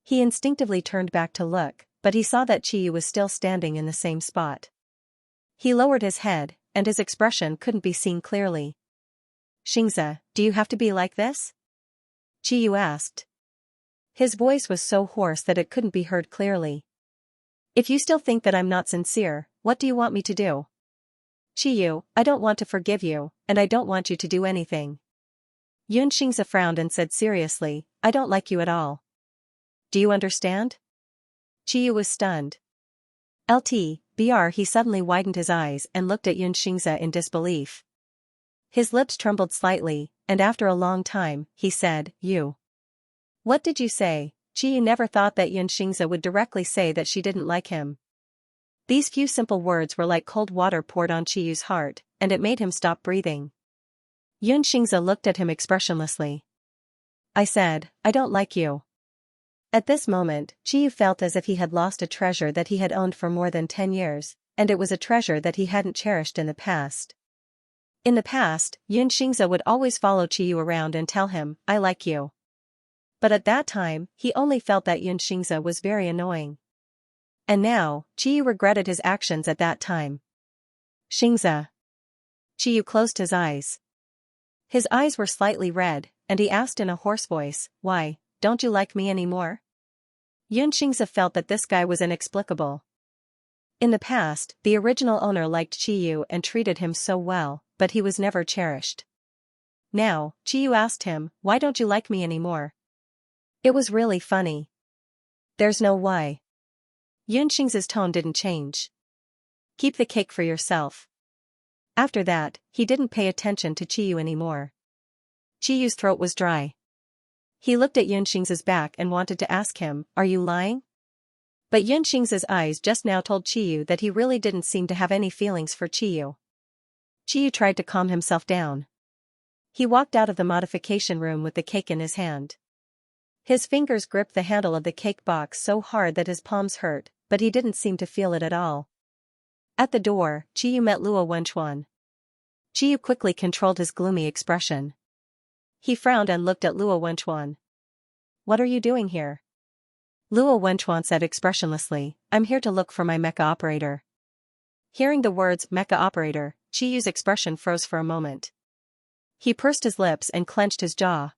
He instinctively turned back to look, but he saw that Qiyu was still standing in the same spot. He lowered his head, and his expression couldn't be seen clearly. Xianxia, do you have to be like this? Qiyu asked. His voice was so hoarse that it couldn't be heard clearly. If you still think that I'm not sincere, what do you want me to do? Qiyu, I don't want to forgive you, and I don't want you to do anything. Yunxingzi frowned and said seriously, I don't like you at all. Do you understand? Qiyu was stunned. He suddenly widened his eyes and looked at Yunxingzi in disbelief. His lips trembled slightly, and after a long time, he said, You. What did you say? Qiyu never thought that Yunxingzi would directly say that she didn't like him. These few simple words were like cold water poured on Qiyu's heart, and it made him stop breathing. Yunxingzi looked at him expressionlessly. I said, I don't like you. At this moment, Qiyu felt as if he had lost a treasure that he had owned for more than 10 years, and it was a treasure that he hadn't cherished in the past. In the past, Yunxingzi would always follow Qiyu around and tell him, I like you. But at that time, he only felt that Xianxia was very annoying. And now, Qiyu regretted his actions at that time. Xianxia. Qiyu closed his eyes. His eyes were slightly red, and he asked in a hoarse voice, Why, don't you like me anymore? Yunxingzi felt that this guy was inexplicable. In the past, the original owner liked Qiyu and treated him so well, but he was never cherished. Now, Qiyu asked him, Why don't you like me anymore? It was really funny. There's no why. Yunxing's tone didn't change. Keep the cake for yourself. After that, he didn't pay attention to Qiyu anymore. Qiyu's throat was dry. He looked at Yunxing's back and wanted to ask him, Are you lying? But Yunxing's eyes just now told Qiyu that he really didn't seem to have any feelings for Qiyu. Qiyu tried to calm himself down. He walked out of the modification room with the cake in his hand. His fingers gripped the handle of the cake box so hard that his palms hurt, but he didn't seem to feel it at all. At the door, Qiyu met Luo Wenchuan. Qiyu quickly controlled his gloomy expression. He frowned and looked at Luo Wenchuan. What are you doing here? Luo Wenchuan said expressionlessly, I'm here to look for my mecha operator. Hearing the words mecha operator, Qiyu's expression froze for a moment. He pursed his lips and clenched his jaw.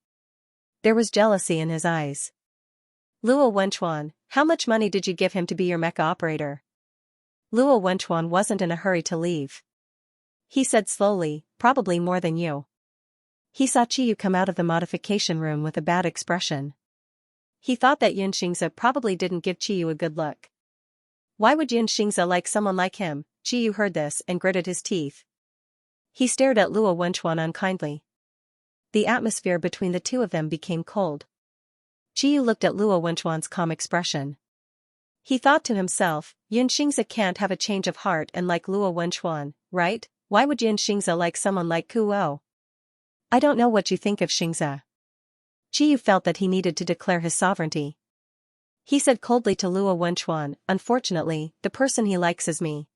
There was jealousy in his eyes. Luo Wenchuan, how much money did you give him to be your mecha operator? Luo Wenchuan wasn't in a hurry to leave. He said slowly, probably more than you. He saw Qiyu come out of the modification room with a bad expression. He thought that Xianxia probably didn't give Qiyu a good look. Why would Xianxia like someone like him? Qiyu heard this and gritted his teeth. He stared at Luo Wenchuan unkindly. The atmosphere between the two of them became cold. Qiyu looked at Luo Wenchuan's calm expression. He thought to himself, Xianxia can't have a change of heart and like Luo Wenchuan, right? Why would Xianxia like someone like Kuo? I don't know what you think of Xianxia. Qiyu felt that he needed to declare his sovereignty. He said coldly to Luo Wenchuan, unfortunately, the person he likes is me.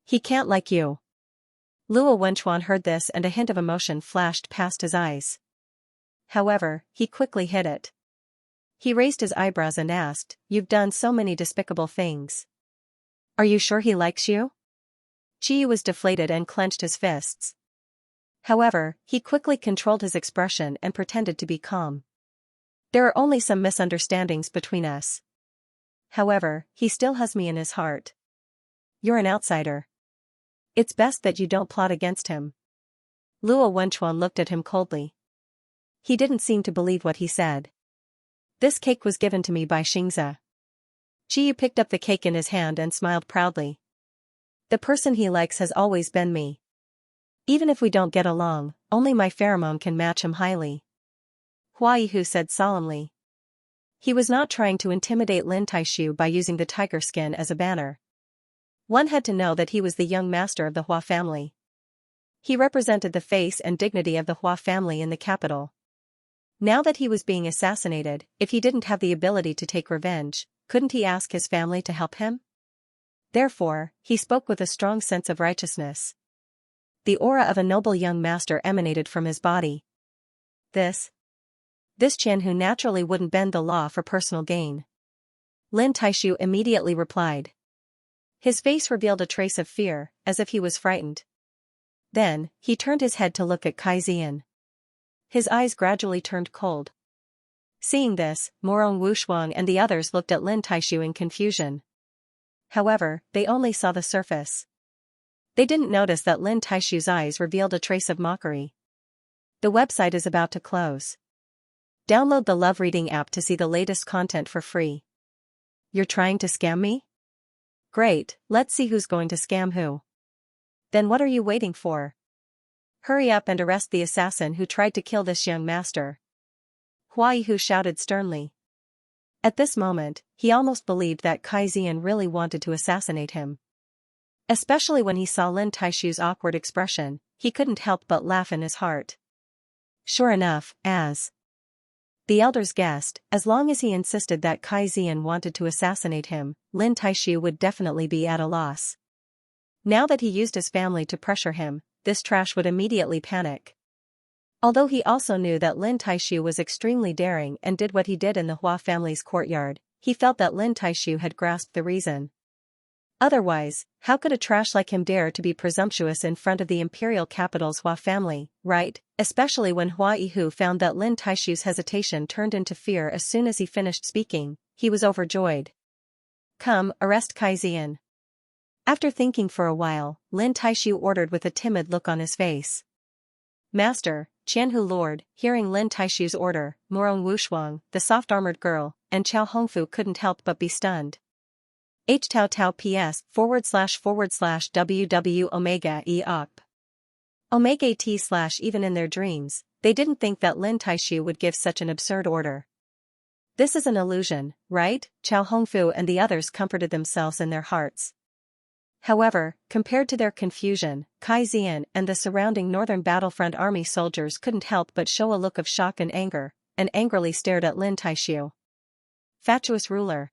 He can't like you. Luo Wenchuan heard this and a hint of emotion flashed past his eyes. However, he quickly hid it. He raised his eyebrows and asked, You've done so many despicable things. Are you sure he likes you? Qiyu was deflated and clenched his fists. However, he quickly controlled his expression and pretended to be calm. There are only some misunderstandings between us. However, he still has me in his heart. You're an outsider. It's best that you don't plot against him. Luo Wenchuan looked at him coldly. He didn't seem to believe what he said. This cake was given to me by Xianxia. Qiyu picked up the cake in his hand and smiled proudly. The person he likes has always been me. Even if we don't get along, only my pheromone can match him highly. Huaihu said solemnly. He was not trying to intimidate Lin Taishu by using the tiger skin as a banner. One had to know that he was the young master of the Hua family. He represented the face and dignity of the Hua family in the capital. Now that he was being assassinated, if he didn't have the ability to take revenge, couldn't he ask his family to help him? Therefore, he spoke with a strong sense of righteousness. The aura of a noble young master emanated from his body. This Qianhu naturally wouldn't bend the law for personal gain. Lin Taishu immediately replied. His face revealed a trace of fear, as if he was frightened. Then, he turned his head to look at Kai Zian. His eyes gradually turned cold. Seeing this, Morong Wushuang and the others looked at Lin Taishu in confusion. However, they only saw the surface. They didn't notice that Lin Taishu's eyes revealed a trace of mockery. The website is about to close. Download the Love Reading app to see the latest content for free. You're trying to scam me? Great, let's see who's going to scam who. Then what are you waiting for? Hurry up and arrest the assassin who tried to kill this young master. Huaihu shouted sternly. At this moment, he almost believed that Kai Zian really wanted to assassinate him. Especially when he saw Lin Taishu's awkward expression, he couldn't help but laugh in his heart. Sure enough, as the elders guessed, as long as he insisted that Kai Zian wanted to assassinate him, Lin Taishu would definitely be at a loss. Now that he used his family to pressure him, this trash would immediately panic. Although he also knew that Lin Taishu was extremely daring and did what he did in the Hua family's courtyard, he felt that Lin Taishu had grasped the reason. Otherwise, how could a trash like him dare to be presumptuous in front of the imperial capital's Hua family, right? Especially when Huaihu found that Lin Taishu's hesitation turned into fear as soon as he finished speaking, he was overjoyed. Come, arrest Kai Zian. After thinking for a while, Lin Taishu ordered with a timid look on his face. Master, Qianhu Lord, hearing Lin Taishu's order, Morong Wushuang, the soft-armored girl, and Chao Hongfu couldn't help but be stunned. H-Tau Tau PS //WW Omega E op. Omega T/ even in their dreams, they didn't think that Lin Taishu would give such an absurd order. This is an illusion, right? Chao Hongfu and the others comforted themselves in their hearts. However, compared to their confusion, Kai Zian and the surrounding northern battlefront army soldiers couldn't help but show a look of shock and angrily stared at Lin Taishu. Fatuous ruler.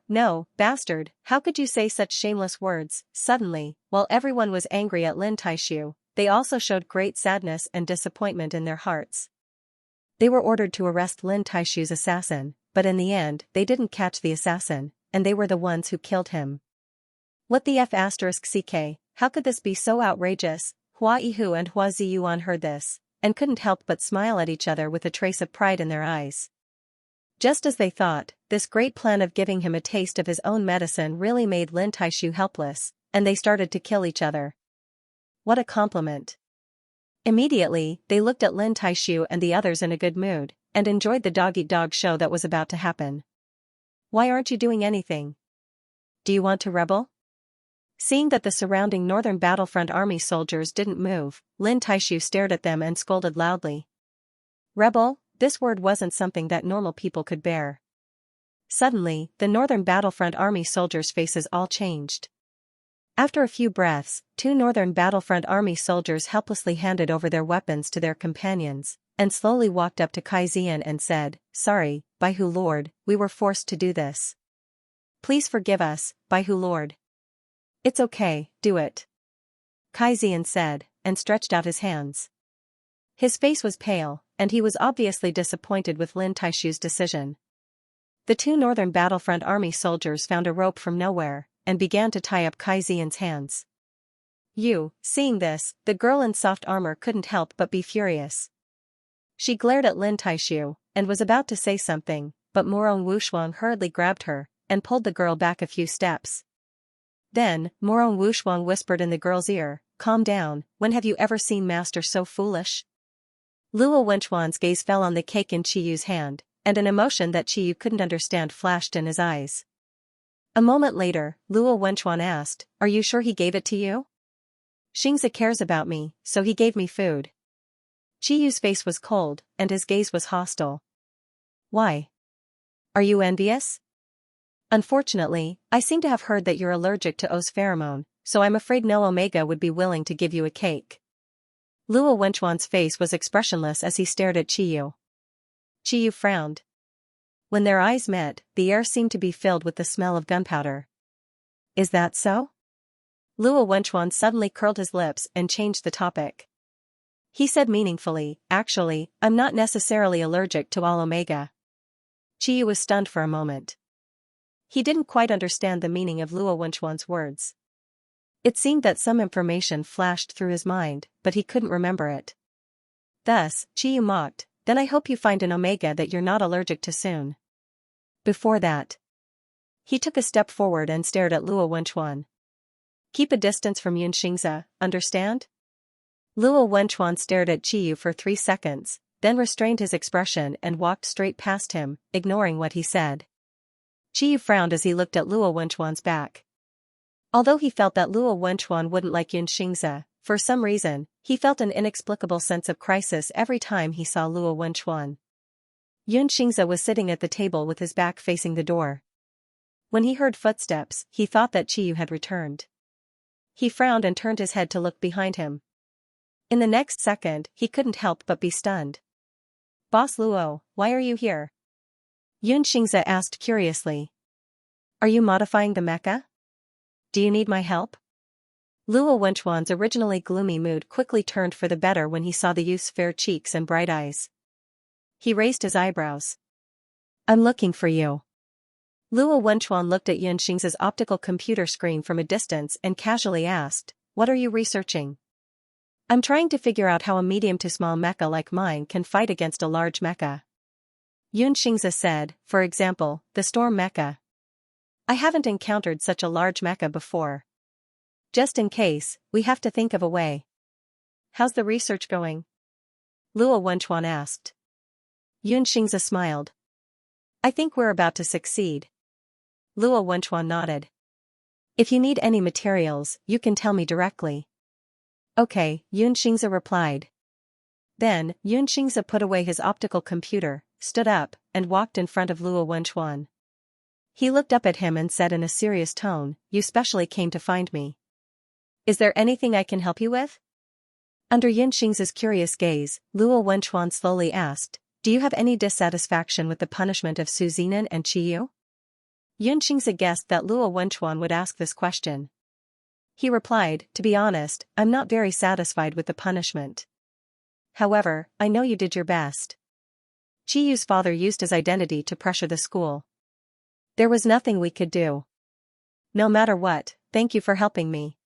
No, bastard, how could you say such shameless words? Suddenly, while everyone was angry at Lin Taishu, they also showed great sadness and disappointment in their hearts. They were ordered to arrest Lin Taishu's assassin, but in the end they didn't catch the assassin, and they were the ones who killed him. What the f***ck, how could this be so outrageous? Hua Yihu and Hua Ziyuan heard this, and couldn't help but smile at each other with a trace of pride in their eyes. Just as they thought, this great plan of giving him a taste of his own medicine really made Lin Taishu helpless, and they started to kill each other. What a compliment. Immediately, they looked at Lin Taishu and the others in a good mood, and enjoyed the dog-eat-dog show that was about to happen. Why aren't you doing anything? Do you want to rebel? Seeing that the surrounding northern battlefront army soldiers didn't move, Lin Taishu stared at them and scolded loudly. Rebel? This word wasn't something that normal people could bear. Suddenly, the northern battlefront army soldiers' faces all changed. After a few breaths, 2 northern battlefront army soldiers helplessly handed over their weapons to their companions, and slowly walked up to Kai Zian and said, Sorry, Baihu Lord, we were forced to do this. Please forgive us, Baihu Lord. It's okay, do it. Kai Zian said, and stretched out his hands. His face was pale, and he was obviously disappointed with Lin Taishu's decision. The 2 northern battlefront army soldiers found a rope from nowhere, and began to tie up Kai Zian's hands. Seeing this, the girl in soft armor couldn't help but be furious. She glared at Lin Taishu, and was about to say something, but Morong Wushuang hurriedly grabbed her, and pulled the girl back a few steps. Then, Morong Wushuang whispered in the girl's ear, Calm down, when have you ever seen master so foolish? Luo Wenchuan's gaze fell on the cake in Chiyu's hand, and an emotion that Chiyu couldn't understand flashed in his eyes. A moment later, Luo Wenchuan asked, Are you sure he gave it to you? Xianxia cares about me, so he gave me food. Chiyu's face was cold, and his gaze was hostile. Why? Are you envious? Unfortunately, I seem to have heard that you're allergic to O's pheromone, so I'm afraid no Omega would be willing to give you a cake. Luo Wenchuan's face was expressionless as he stared at Chiyu. Chiyu frowned. When their eyes met, the air seemed to be filled with the smell of gunpowder. Is that so? Luo Wenchuan suddenly curled his lips and changed the topic. He said meaningfully, Actually, I'm not necessarily allergic to all Omega. Chiyu was stunned for a moment. He didn't quite understand the meaning of Luo Wenchuan's words. It seemed that some information flashed through his mind, but he couldn't remember it. Thus, Chiyu mocked, Then I hope you find an Omega that you're not allergic to soon. Before that, he took a step forward and stared at Luo Wenchuan. Keep a distance from Xianxia, understand? Luo Wenchuan stared at Chiyu for 3 seconds, then restrained his expression and walked straight past him, ignoring what he said. Chiyu frowned as he looked at Luo Wenchuan's back. Although he felt that Luo Wenchuan wouldn't like Xianxia, for some reason, he felt an inexplicable sense of crisis every time he saw Luo Wenchuan. Xianxia was sitting at the table with his back facing the door. When he heard footsteps, he thought that Chiyu had returned. He frowned and turned his head to look behind him. In the next second, he couldn't help but be stunned. Boss Luo, why are you here? Xianxia asked curiously. Are you modifying the mecha? Do you need my help? Luo Wenchuan's originally gloomy mood quickly turned for the better when he saw the youth's fair cheeks and bright eyes. He raised his eyebrows. I'm looking for you. Luo Wenchuan looked at Xianxia's optical computer screen from a distance and casually asked, What are you researching? I'm trying to figure out how a medium to small mecha like mine can fight against a large mecha. Xianxia said, For example, the storm mecha. I haven't encountered such a large mecha before. Just in case, we have to think of a way. How's the research going? Luo Wenchuan asked. Xianxia smiled. I think we're about to succeed. Luo Wenchuan nodded. If you need any materials, you can tell me directly. Okay, Xianxia replied. Then, Xianxia put away his optical computer, stood up, and walked in front of Luo Wenchuan. He looked up at him and said in a serious tone, You specially came to find me. Is there anything I can help you with? Under Xianxia's curious gaze, Luo Wenchuan slowly asked, Do you have any dissatisfaction with the punishment of Su Zinan and Chiyu? Xianxia guessed that Luo Wenchuan would ask this question. He replied, to be honest, I'm not very satisfied with the punishment. However, I know you did your best. Chiyu's father used his identity to pressure the school. There was nothing we could do. No matter what, thank you for helping me.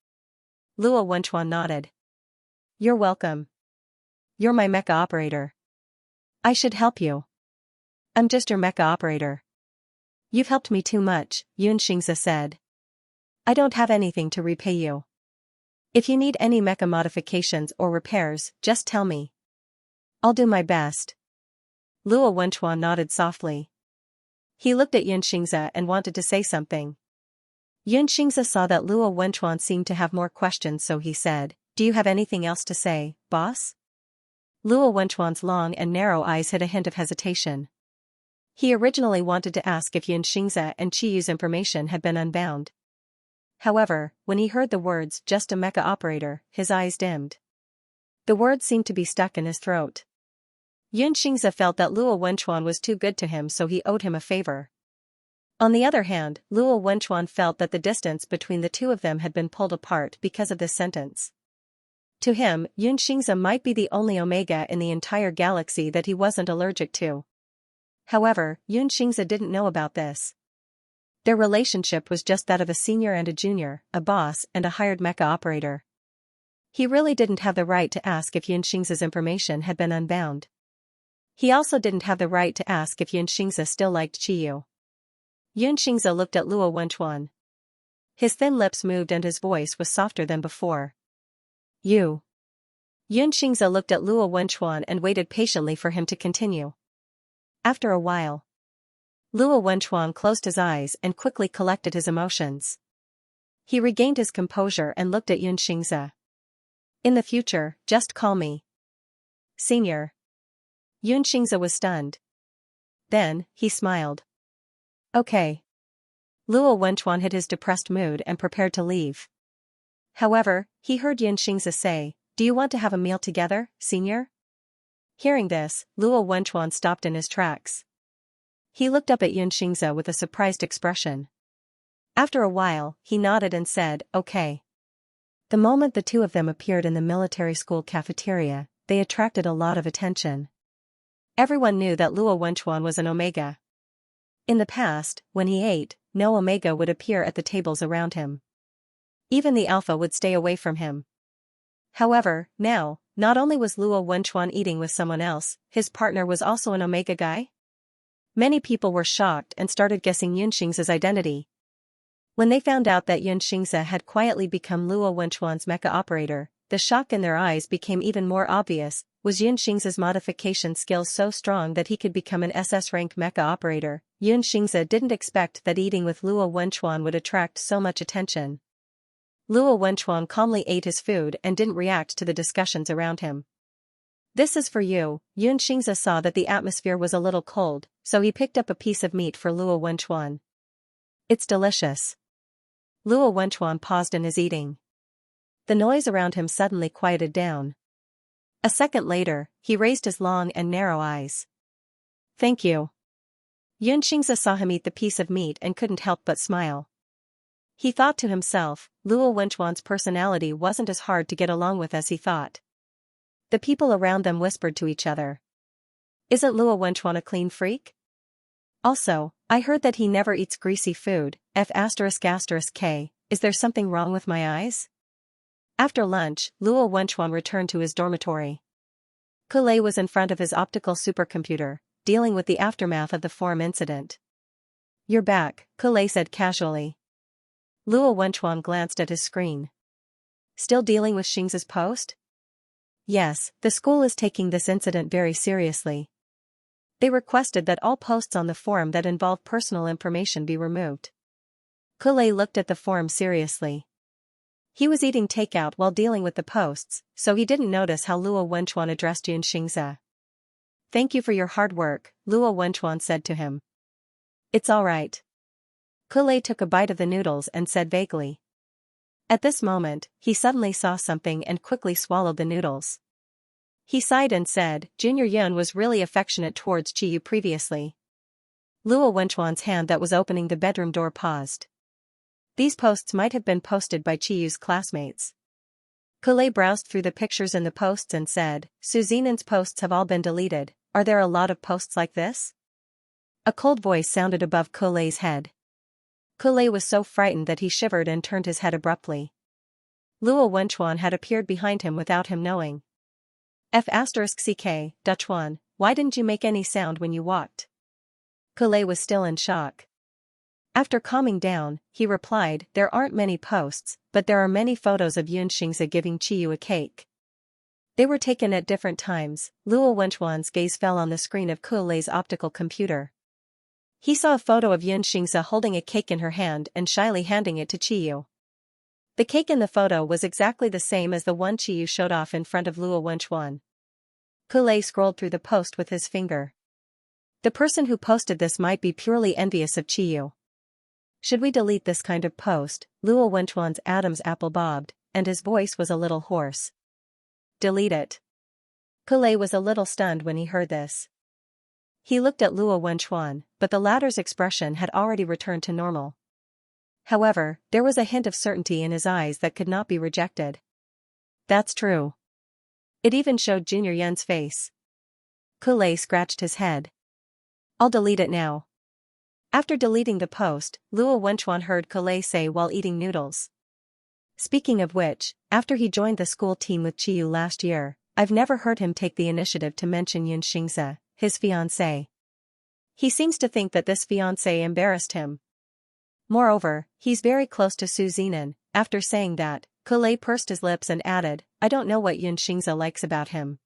Luo Wenchuan nodded. You're welcome. You're my mecha operator. I should help you. I'm just your mecha operator. You've helped me too much, Xianxia said. I don't have anything to repay you. If you need any mecha modifications or repairs, just tell me. I'll do my best. Luo Wenchuan nodded softly. He looked at Xianxia and wanted to say something. Xianxia saw that Luo Wenchuan seemed to have more questions, so he said, do you have anything else to say, boss? Luo Wenchuan's long and narrow eyes hid a hint of hesitation. He originally wanted to ask if Xianxia and Chiyu's information had been unbound. However, when he heard the words just a mecha operator, his eyes dimmed. The words seemed to be stuck in his throat. Xianxia felt that Luo Wenchuan was too good to him, so he owed him a favor. On the other hand, Luo Wenchuan felt that the distance between the two of them had been pulled apart because of this sentence. To him, Xianxia might be the only Omega in the entire galaxy that he wasn't allergic to. However, Xianxia didn't know about this. Their relationship was just that of a senior and a junior, a boss and a hired mecha operator. He really didn't have the right to ask if Xianxia's information had been unbound. He also didn't have the right to ask if Xianxia still liked Chiyu. Xianxia looked at Luo Wenchuan. His thin lips moved and his voice was softer than before. You. Xianxia looked at Luo Wenchuan and waited patiently for him to continue. After a while, Luo Wenchuan closed his eyes and quickly collected his emotions. He regained his composure and looked at Xianxia. In the future, just call me Senior. Xianxia was stunned. Then, he smiled. Okay. Luo Wenchuan hid his depressed mood and prepared to leave. However, he heard Xianxia say, do you want to have a meal together, Senior? Hearing this, Luo Wenchuan stopped in his tracks. He looked up at Xianxia with a surprised expression. After a while, he nodded and said, okay. The moment the two of them appeared in the military school cafeteria, they attracted a lot of attention. Everyone knew that Luo Wenchuan was an Omega. In the past, when he ate, no Omega would appear at the tables around him. Even the Alpha would stay away from him. However, now, not only was Luo Wenchuan eating with someone else, his partner was also an Omega guy? Many people were shocked and started guessing Xianxia's identity. When they found out that Xianxia had quietly become Luo Wenchuan's mecha operator, the shock in their eyes became even more obvious. Was Xianxia's modification skills so strong that he could become an SS rank mecha operator? Xianxia didn't expect that eating with Luo Wenchuan would attract so much attention. Luo Wenchuan calmly ate his food and didn't react to the discussions around him. This is for you. Xianxia saw that the atmosphere was a little cold, so he picked up a piece of meat for Luo Wenchuan. It's delicious. Luo Wenchuan paused in his eating. The noise around him suddenly quieted down. A second later, he raised his long and narrow eyes. Thank you. Xianxia saw him eat the piece of meat and couldn't help but smile. He thought to himself, Luo Wenchuan's personality wasn't as hard to get along with as he thought. The people around them whispered to each other. Isn't Luo Wenchuan a clean freak? Also, I heard that he never eats greasy food. F***K, is there something wrong with my eyes? After lunch, Luo Wenchuan returned to his dormitory. Kulei was in front of his optical supercomputer, dealing with the aftermath of the form incident. You're back, Kulei said casually. Luo Wenchuan glanced at his screen. Still dealing with Xing's post? Yes, the school is taking this incident very seriously. They requested that all posts on the forum that involve personal information be removed. Kulei looked at the forum seriously. He was eating takeout while dealing with the posts, so he didn't notice how Luo Wenchuan addressed Xianxia. Thank you for your hard work, Luo Wenchuan said to him. It's all right. Kulei took a bite of the noodles and said vaguely. At this moment, he suddenly saw something and quickly swallowed the noodles. He sighed and said, Junior Yun was really affectionate towards Chiyu previously. Luo Wenchuan's hand that was opening the bedroom door paused. These posts might have been posted by Chiyu's classmates. Cultivation browsed through the pictures in the posts and said, Suzinan's posts have all been deleted. Are there a lot of posts like this? A cold voice sounded above Cultivation's head. Cultivation was so frightened that he shivered and turned his head abruptly. Luo Wenchuan had appeared behind him without him knowing. F***ck, Duchuan, why didn't you make any sound when you walked? Cultivation was still in shock. After calming down, he replied, there aren't many posts, but there are many photos of Xianxia giving Chiyu a cake. They were taken at different times. Luo Wenchuan's gaze fell on the screen of Cultivation's optical computer. He saw a photo of Xianxia holding a cake in her hand and shyly handing it to Chiyu. The cake in the photo was exactly the same as the one Chiyu showed off in front of Luo Wenchuan. Cultivation scrolled through the post with his finger. The person who posted this might be purely envious of Chiyu. Should we delete this kind of post? Luo Wenchuan's Adam's apple bobbed, and his voice was a little hoarse. Delete it. Cultivation was a little stunned when he heard this. He looked at Luo Wenchuan, but the latter's expression had already returned to normal. However, there was a hint of certainty in his eyes that could not be rejected. That's true. It even showed Junior Yen's face. Cultivation scratched his head. I'll delete it now. After deleting the post, Luo Wenchuan heard Cultivation say while eating noodles. Speaking of which, after he joined the school team with Chiyu last year, I've never heard him take the initiative to mention Xianxia, his fiancée. He seems to think that this fiancée embarrassed him. Moreover, he's very close to Su Zinan. After saying that, Cultivation pursed his lips and added, I don't know what Xianxia likes about him.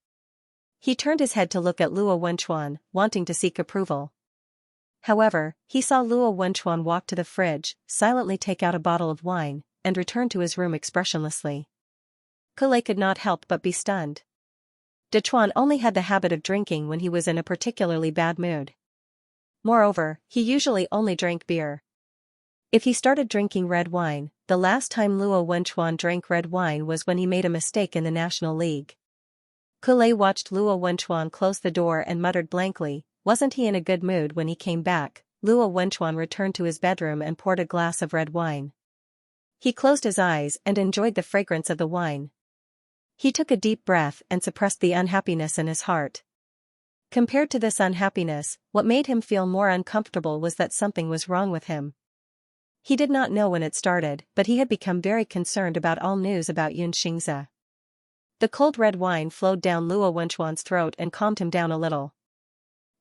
He turned his head to look at Luo Wenchuan, wanting to seek approval. However, he saw Luo Wenchuan walk to the fridge, silently take out a bottle of wine, and return to his room expressionlessly. Cultivation could not help but be stunned. Duchuan only had the habit of drinking when he was in a particularly bad mood. Moreover, he usually only drank beer. If he started drinking red wine, the last time Luo Wenchuan drank red wine was when he made a mistake in the National League. Cultivation watched Luo Wenchuan close the door and muttered blankly, wasn't he in a good mood when he came back? Luo Wenchuan returned to his bedroom and poured a glass of red wine. He closed his eyes and enjoyed the fragrance of the wine. He took a deep breath and suppressed the unhappiness in his heart. Compared to this unhappiness, what made him feel more uncomfortable was that something was wrong with him. He did not know when it started, but he had become very concerned about all news about Xianxia. The cold red wine flowed down Luo Wenchuan's throat and calmed him down a little.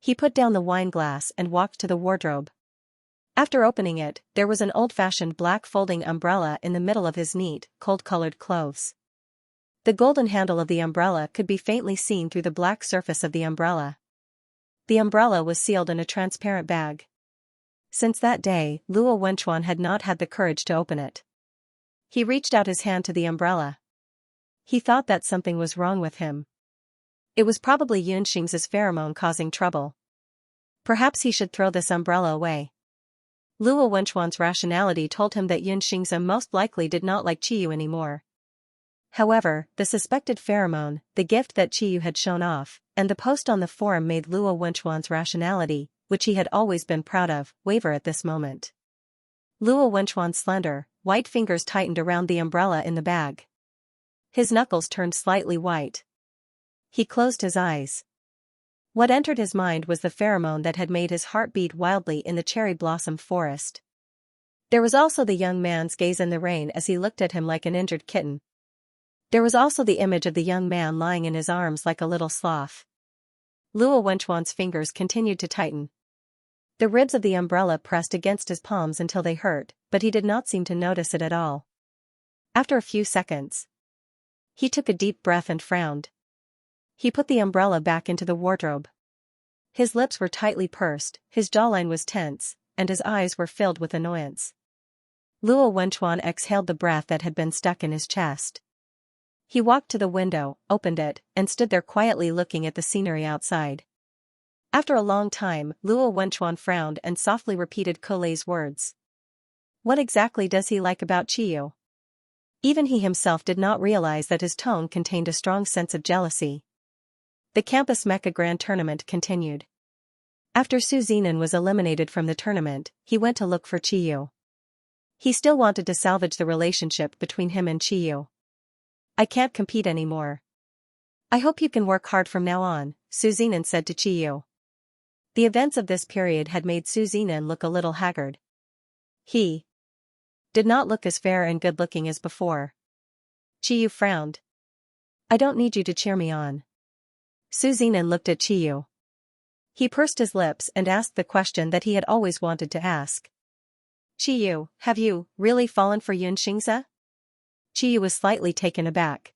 He put down the wine glass and walked to the wardrobe. After opening it, there was an old-fashioned black folding umbrella in the middle of his neat, cold-colored clothes. The golden handle of the umbrella could be faintly seen through the black surface of the umbrella. The umbrella was sealed in a transparent bag. Since that day, Luo Wenchuan had not had the courage to open it. He reached out his hand to the umbrella. He thought that something was wrong with him. It was probably Xianxia's pheromone causing trouble. Perhaps he should throw this umbrella away. Luo Wenchuan's rationality told him that Xianxia most likely did not like Chiyu anymore. However, the suspected pheromone, the gift that Chiyu had shown off, and the post on the forum made Luo Wenchuan's rationality, which he had always been proud of, waver at this moment. Luo Wenchuan's slender, white fingers tightened around the umbrella in the bag. His knuckles turned slightly white. He closed his eyes. What entered his mind was the pheromone that had made his heart beat wildly in the cherry blossom forest. There was also the young man's gaze in the rain as he looked at him like an injured kitten. There was also the image of the young man lying in his arms like a little sloth. Luo Wenchuan's fingers continued to tighten. The ribs of the umbrella pressed against his palms until they hurt, but he did not seem to notice it at all. After a few seconds, he took a deep breath and frowned. He put the umbrella back into the wardrobe. His lips were tightly pursed, his jawline was tense, and his eyes were filled with annoyance. Luo Wenchuan exhaled the breath that had been stuck in his chest. He walked to the window, opened it, and stood there quietly looking at the scenery outside. After a long time, Luo Wenchuan frowned and softly repeated Cultivation's words. What exactly does he like about Chiyu? Even he himself did not realize that his tone contained a strong sense of jealousy. The campus mecha grand tournament continued. After Su Zinan was eliminated from the tournament, he went to look for Chiyu. He still wanted to salvage the relationship between him and Qiyu. I can't compete anymore. I hope you can work hard from now on, Su Zinan said to Qiyu. The events of this period had made Su Zinan look a little haggard. He did not look as fair and good-looking as before. Qiyu frowned. I don't need you to cheer me on. Su Zinan looked at Qiyu. He pursed his lips and asked the question that he had always wanted to ask. Qiyu, have you really fallen for Xianxia? Qiyu was slightly taken aback.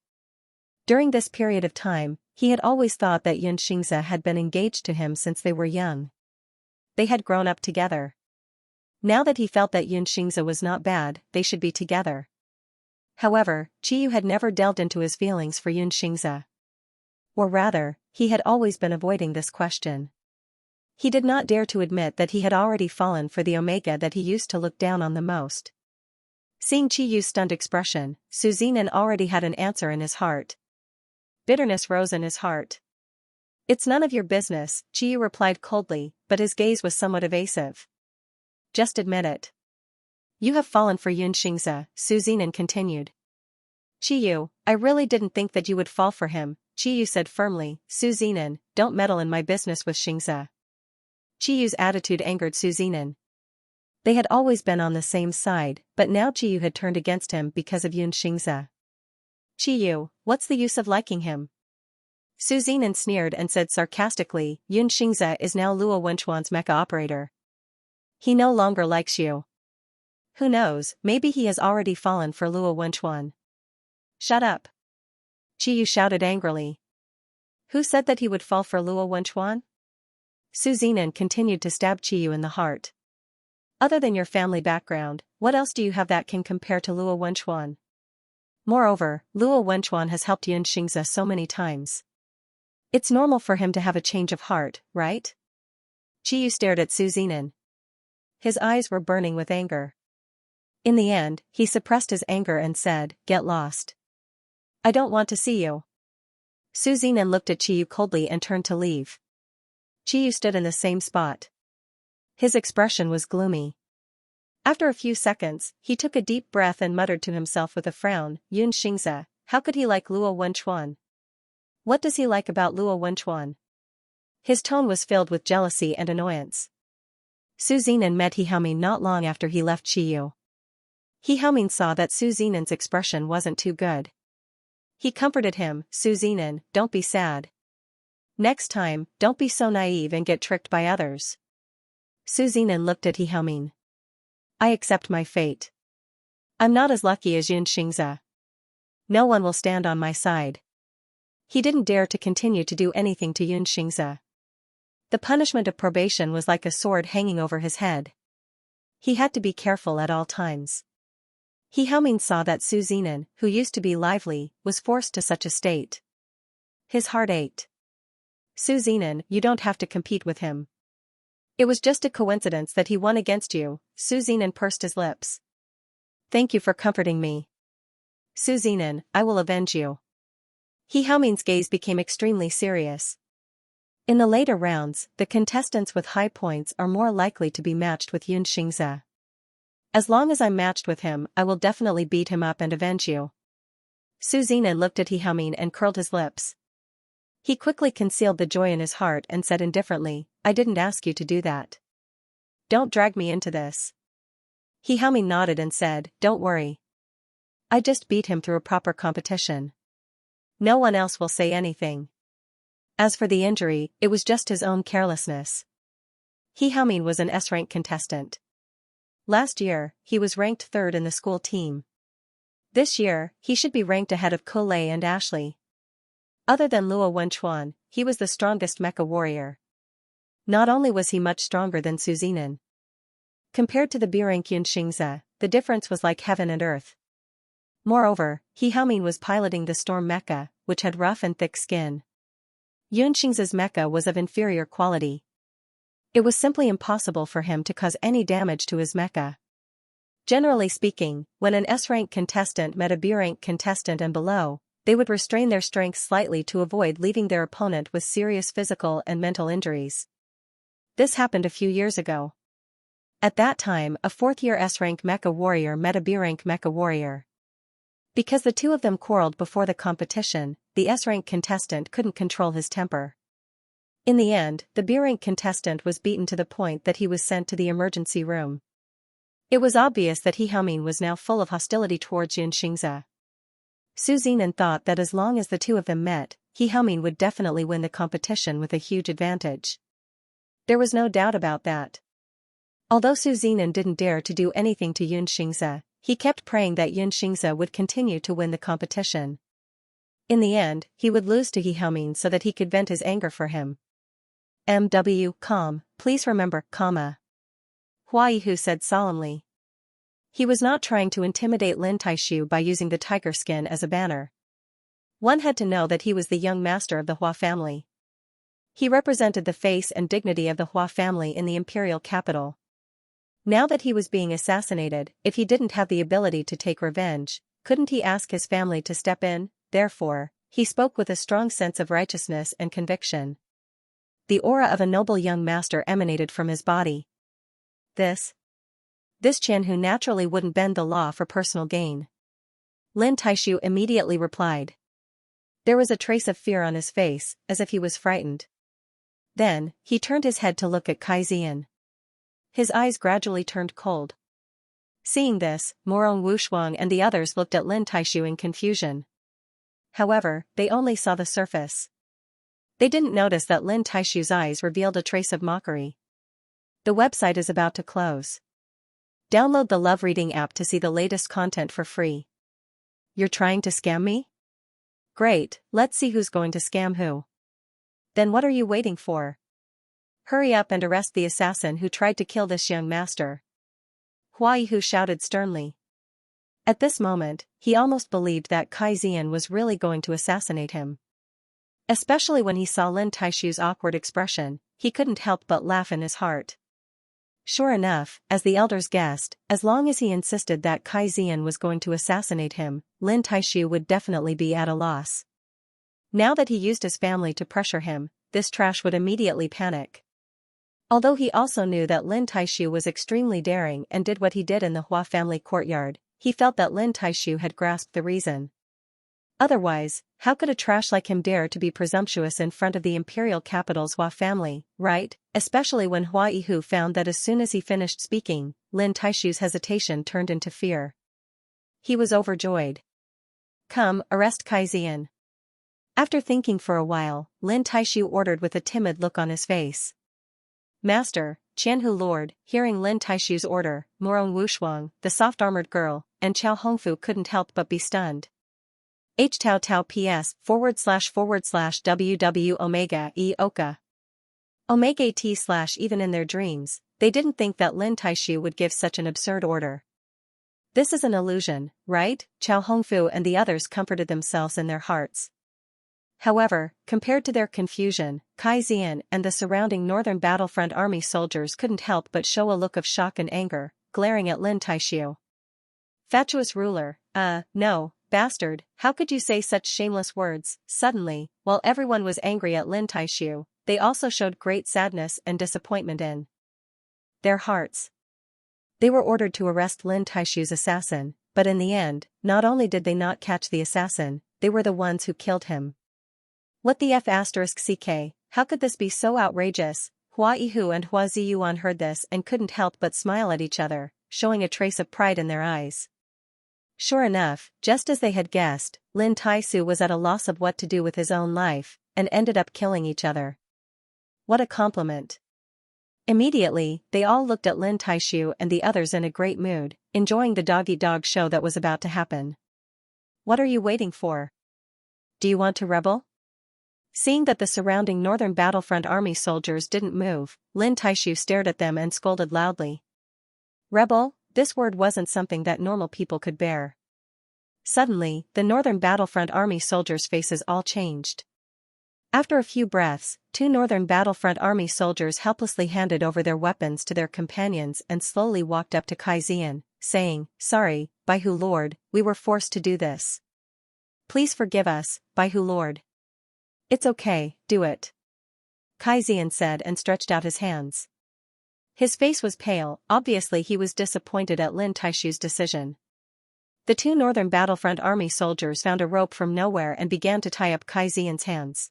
During this period of time, he had always thought that Xianxia had been engaged to him since they were young. They had grown up together. Now that he felt that Xianxia was not bad, they should be together. However, Qiyu had never delved into his feelings for Xianxia. Or rather, he had always been avoiding this question. He did not dare to admit that he had already fallen for the Omega that he used to look down on the most. Seeing Qiyu's stunned expression, Su Zinan already had an answer in his heart. Bitterness rose in his heart. It's none of your business, Qiyu replied coldly, but his gaze was somewhat evasive. Just admit it. You have fallen for Xianxia, Su Zinan continued. Qiyu, I really didn't think that you would fall for him, Qiyu said firmly. Su Zinan, don't meddle in my business with Xianxia. Qiyu's attitude angered Su Zinan. They had always been on the same side, but now Qiyu had turned against him because of Xianxia. Qiyu, what's the use of liking him? Su Zinan sneered and said sarcastically, Xianxia is now Luo Wenchuan's mecha operator. He no longer likes you. Who knows, maybe he has already fallen for Luo Wenchuan. Shut up. Qiyu shouted angrily. Who said that he would fall for Luo Wenchuan? Su Zinan continued to stab Qiyu in the heart. Other than your family background, what else do you have that can compare to Luo Wenchuan? Moreover, Luo Wenchuan has helped Xianxia so many times. It's normal for him to have a change of heart, right? Qiyu stared at Su Zinan. His eyes were burning with anger. In the end, he suppressed his anger and said, Get lost. I don't want to see you. Su Zinan looked at Qiyu coldly and turned to leave. Qiyu stood in the same spot. His expression was gloomy. After a few seconds, he took a deep breath and muttered to himself with a frown, Xianxia, how could he like Luo Wenchuan? What does he like about Luo Wenchuan? His tone was filled with jealousy and annoyance. Su Zinan met He Haoming not long after he left Qiyu. He Haoming saw that Su Zinan's expression wasn't too good. He comforted him, Su Zinan, don't be sad. Next time, don't be so naive and get tricked by others. Su Zinan looked at He Haoming. I accept my fate. I'm not as lucky as Xianxia. No one will stand on my side. He didn't dare to continue to do anything to Xianxia. The punishment of probation was like a sword hanging over his head. He had to be careful at all times. He Haoming saw that Su Zinan, who used to be lively, was forced to such a state. His heart ached. Su Zinan, you don't have to compete with him. It was just a coincidence that he won against you, Su Zinan pursed his lips. Thank you for comforting me. Su Zinan, I will avenge you. He Haoming's gaze became extremely serious. In the later rounds, the contestants with high points are more likely to be matched with Xianxia. As long as I'm matched with him, I will definitely beat him up and avenge you. Su Zinan looked at He Haoming and curled his lips. He quickly concealed the joy in his heart and said indifferently, I didn't ask you to do that. Don't drag me into this. He Haoming nodded and said, Don't worry. I just beat him through a proper competition. No one else will say anything. As for the injury, it was just his own carelessness. He Haoming was an S-rank contestant. Last year, he was ranked 3rd in the school team. This year, he should be ranked ahead of Kolei and Ashley. Other than Luo Wenchuan, he was the strongest mecha warrior. Not only was he much stronger than Su Zinan. Compared to the B-rank Xianxia, the difference was like heaven and earth. Moreover, He Haoming was piloting the Storm mecha, which had rough and thick skin. Xianxia's mecha was of inferior quality. It was simply impossible for him to cause any damage to his mecha. Generally speaking, when an S-rank contestant met a B-rank contestant and below, they would restrain their strength slightly to avoid leaving their opponent with serious physical and mental injuries. This happened a few years ago. At that time, a 4th-year S-rank mecha warrior met a B-rank mecha warrior. Because the two of them quarreled before the competition, the S-rank contestant couldn't control his temper. In the end, the B-rank contestant was beaten to the point that he was sent to the emergency room. It was obvious that Xianxia was now full of hostility towards Xianxia. Su Zinan thought that as long as the two of them met, Xianxia would definitely win the competition with a huge advantage. There was no doubt about that. Although Su Zinan didn't dare to do anything to Xianxia, he kept praying that Xianxia would continue to win the competition. In the end, he would lose to Xianxia so that he could vent his anger for him. Calm, please remember, Hua Yihu said solemnly. He was not trying to intimidate Lin Taishu by using the tiger skin as a banner. One had to know that he was the young master of the Hua family. He represented the face and dignity of the Hua family in the imperial capital. Now that he was being assassinated, if he didn't have the ability to take revenge, couldn't he ask his family to step in? Therefore, he spoke with a strong sense of righteousness and conviction. The aura of a noble young master emanated from his body. This Qian who naturally wouldn't bend the law for personal gain. Lin Taishu immediately replied. There was a trace of fear on his face, as if he was frightened. Then, he turned his head to look at Xianxia. His eyes gradually turned cold. Seeing this, Morong Wushuang and the others looked at Lin Taishu in confusion. However, they only saw the surface. They didn't notice that Lin Taishu's eyes revealed a trace of mockery. The website is about to close. Download the Love Reading app to see the latest content for free. You're trying to scam me? Great, let's see who's going to scam who. Then what are you waiting for? Hurry up and arrest the assassin who tried to kill this young master. Hua Yihu shouted sternly. At this moment, he almost believed that Xianxia was really going to assassinate him. Especially when he saw Lin Taishu's awkward expression, he couldn't help but laugh in his heart. Sure enough, as the elders guessed, as long as he insisted that Xianxia was going to assassinate him, Lin Taishu would definitely be at a loss. Now that he used his family to pressure him, this trash would immediately panic. Although he also knew that Lin Taishu was extremely daring and did what he did in the Hua family courtyard, he felt that Lin Taishu had grasped the reason. Otherwise, how could a trash like him dare to be presumptuous in front of the imperial capital's Hua family, right? Especially when Hua Yihu found that as soon as he finished speaking, Lin Taishu's hesitation turned into fear. He was overjoyed. Come, arrest Xianxia. After thinking for a while, Lin Taishu ordered with a timid look on his face. Master, Qianhu Lord, hearing Lin Taishu's order, Morong Wushuang, the soft-armored girl, and Chao Hongfu couldn't help but be stunned. H-Tao Tao PS //WW Omega E Oka. Omega T/ even in their dreams, they didn't think that Lin Taishu would give such an absurd order. This is an illusion, right? Chao Hongfu and the others comforted themselves in their hearts. However, compared to their confusion, Xianxia and the surrounding northern battlefront army soldiers couldn't help but show a look of shock and anger, glaring at Lin Taishu. Fatuous ruler, no, bastard, how could you say such shameless words? Suddenly, while everyone was angry at Lin Taishu, they also showed great sadness and disappointment in their hearts. They were ordered to arrest Lin Taishu's assassin, but in the end, not only did they not catch the assassin, they were the ones who killed him. What the F***ck, how could this be so outrageous? Hua Yihu and Hua Ziyuan heard this and couldn't help but smile at each other, showing a trace of pride in their eyes. Sure enough, just as they had guessed, Lin Taishu was at a loss of what to do with his own life, and ended up killing each other. What a compliment. Immediately, they all looked at Lin Taishu and the others in a great mood, enjoying the dog-eat-dog show that was about to happen. What are you waiting for? Do you want to rebel? Seeing that the surrounding northern battlefront army soldiers didn't move, Lin Taishu stared at them and scolded loudly. Rebel? This word wasn't something that normal people could bear. Suddenly, the northern battlefront army soldiers' faces all changed. After a few breaths, 2 northern battlefront army soldiers helplessly handed over their weapons to their companions and slowly walked up to Xianxia, saying, Sorry, Baihu Lord, we were forced to do this. Please forgive us, Baihu Lord. It's okay, do it. Xianxia said and stretched out his hands. His face was pale, obviously he was disappointed at Lin Taishu's decision. The two Northern Battlefront Army soldiers found a rope from nowhere and began to tie up Kai Xian's hands.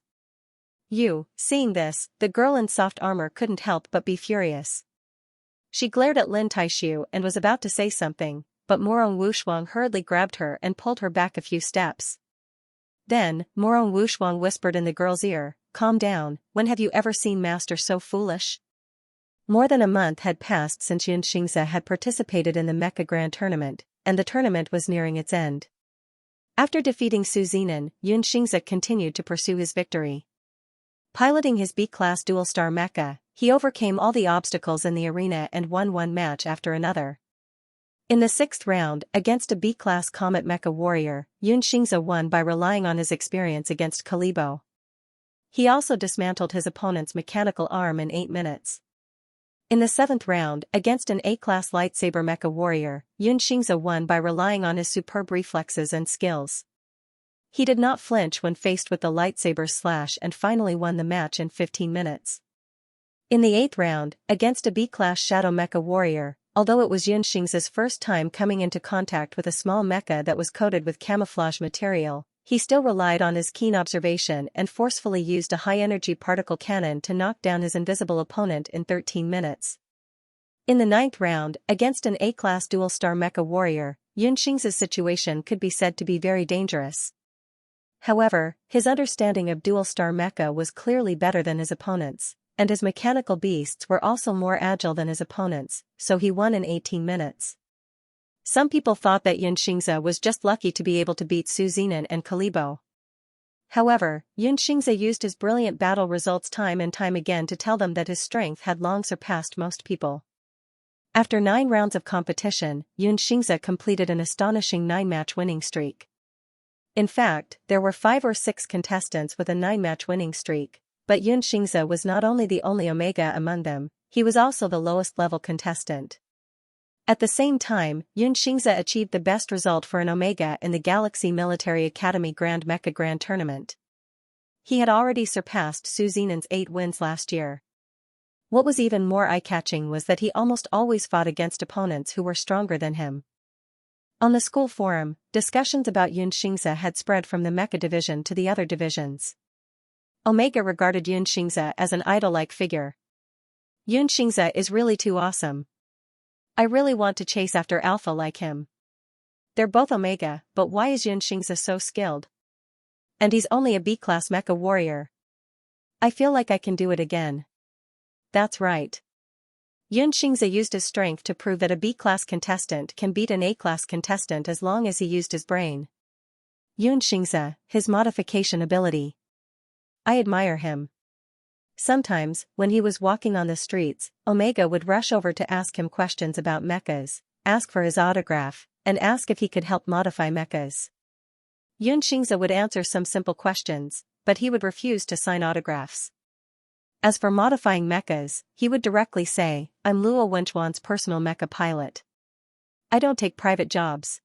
Seeing this, the girl in soft armor couldn't help but be furious. She glared at Lin Taishu and was about to say something, but Morong Wushuang hurriedly grabbed her and pulled her back a few steps. Then, Morong Wushuang whispered in the girl's ear, "Calm down, when have you ever seen Master so foolish?" More than a month had passed since Xianxia had participated in the Mecha Grand Tournament, and the tournament was nearing its end. After defeating Su Zinan, Xianxia continued to pursue his victory. Piloting his B-class dual-star mecha, he overcame all the obstacles in the arena and won one match after another. In the 6th round, against a B-class Comet Mecha warrior, Xianxia won by relying on his experience against Kalibo. He also dismantled his opponent's mechanical arm in 8 minutes. In the 7th round, against an A-class lightsaber mecha warrior, Xianxia won by relying on his superb reflexes and skills. He did not flinch when faced with the lightsaber's slash and finally won the match in 15 minutes. In the 8th round, against a B-class shadow mecha warrior, although it was Xianxia's first time coming into contact with a small mecha that was coated with camouflage material, he still relied on his keen observation and forcefully used a high-energy particle cannon to knock down his invisible opponent in 13 minutes. In the 9th round, against an A-class dual-star mecha warrior, Xianxia's situation could be said to be very dangerous. However, his understanding of dual-star mecha was clearly better than his opponent's, and his mechanical beasts were also more agile than his opponent's, so he won in 18 minutes. Some people thought that Xianxia was just lucky to be able to beat Su Zinan and Kalibo. However, Xianxia used his brilliant battle results time and time again to tell them that his strength had long surpassed most people. After 9 rounds of competition, Xianxia completed an astonishing 9-match winning streak. In fact, there were 5 or 6 contestants with a 9-match winning streak, but Xianxia was not only the only Omega among them, he was also the lowest-level contestant. At the same time, Xianxia achieved the best result for an Omega in the Galaxy Military Academy Grand Mecha Grand Tournament. He had already surpassed Su Zinan's 8 wins last year. What was even more eye-catching was that he almost always fought against opponents who were stronger than him. On the school forum, discussions about Xianxia had spread from the mecha division to the other divisions. Omega regarded Xianxia as an idol-like figure. Xianxia is really too awesome. I really want to chase after Alpha like him. They're both Omega, but why is Xianxia so skilled? And he's only a B-class mecha warrior. I feel like I can do it again. That's right. Xianxia used his strength to prove that a B-class contestant can beat an A-class contestant as long as he used his brain. Xianxia, his modification ability. I admire him. Sometimes, when he was walking on the streets, Omega would rush over to ask him questions about mechas, ask for his autograph, and ask if he could help modify mechas. Xianxia would answer some simple questions, but he would refuse to sign autographs. As for modifying mechas, he would directly say, "I'm Luo Wenchuan's personal mecha pilot. I don't take private jobs."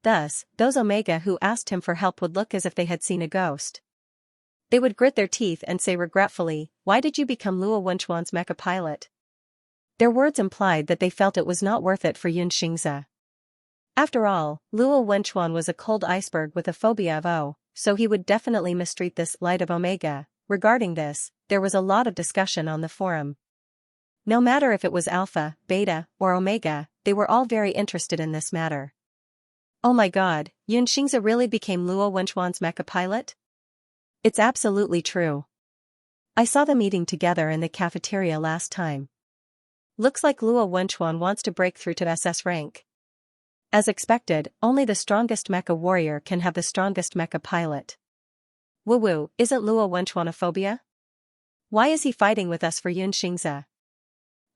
Thus, those Omega who asked him for help would look as if they had seen a ghost. They would grit their teeth and say regretfully, "Why did you become Luo Wenchuan's mecha pilot?" Their words implied that they felt it was not worth it for Xianxia. After all, Luo Wenchuan was a cold iceberg with a phobia of O, so he would definitely mistreat this light of Omega. Regarding this, there was a lot of discussion on the forum. No matter if it was Alpha, Beta, or Omega, they were all very interested in this matter. Oh my god, Xianxia really became Luo Wenchuan's mecha pilot? It's absolutely true. I saw them eating together in the cafeteria last time. Looks like Luo Wenchuan wants to break through to SS rank. As expected, only the strongest mecha warrior can have the strongest mecha pilot. Woo-woo, isn't Luo Wenchuan a phobia? Why is he fighting with us for Xianxia?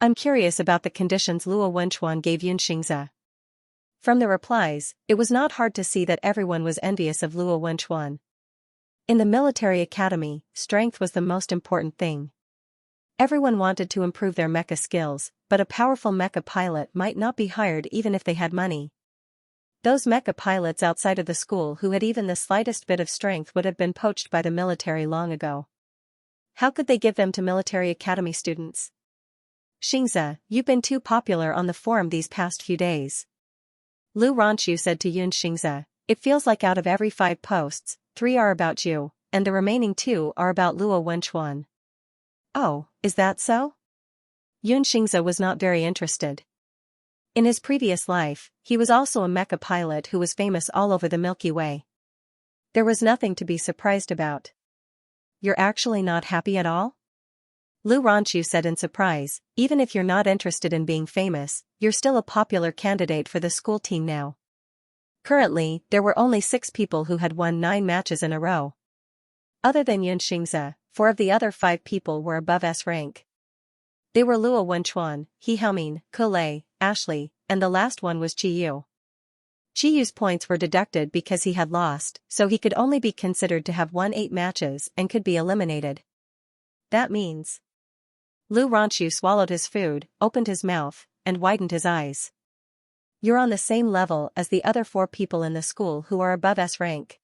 I'm curious about the conditions Luo Wenchuan gave Xianxia. From the replies, it was not hard to see that everyone was envious of Luo Wenchuan. In the military academy, strength was the most important thing. Everyone wanted to improve their mecha skills, but a powerful mecha pilot might not be hired even if they had money. Those mecha pilots outside of the school who had even the slightest bit of strength would have been poached by the military long ago. How could they give them to military academy students? Xianxia, you've been too popular on the forum these past few days. Lu Ranqiu said to Xianxia, it feels like out of every 5 posts, 3 are about you, and the remaining 2 are about Luo Wenchuan. Oh, is that so? Xianxia was not very interested. In his previous life, he was also a mecha pilot who was famous all over the Milky Way. There was nothing to be surprised about. You're actually not happy at all? Lu Ranqiu said in surprise, even if you're not interested in being famous, you're still a popular candidate for the school team now. Currently, there were only 6 people who had won 9 matches in a row. Other than Xianxia, 4 of the other 5 people were above S rank. They were Luo Wenchuan, He Haoming, Ke, Ashley, and the last one was Qiyu. Qiyu's points were deducted because he had lost, so he could only be considered to have won 8 matches and could be eliminated. That means... Lu Ranqiu swallowed his food, opened his mouth, and widened his eyes. You're on the same level as the other 4 people in the school who are above S rank.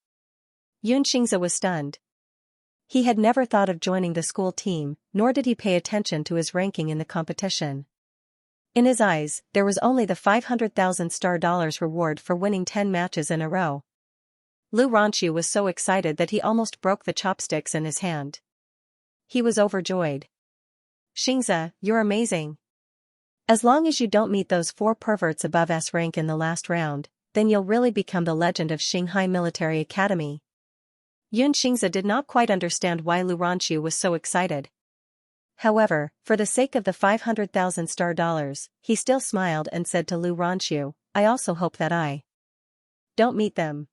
Xianxia was stunned. He had never thought of joining the school team, nor did he pay attention to his ranking in the competition. In his eyes, there was only the 500,000 star dollars reward for winning 10 matches in a row. Lu Ranqiu was so excited that he almost broke the chopsticks in his hand. He was overjoyed. Xianxia, you're amazing. As long as you don't meet those 4 perverts above S rank in the last round, then you'll really become the legend of Shanghai Military Academy. Xianxia did not quite understand why Lu Ranqiu was so excited. However, for the sake of the 500,000 star dollars, he still smiled and said to Lu Ranqiu, I also hope that I don't meet them.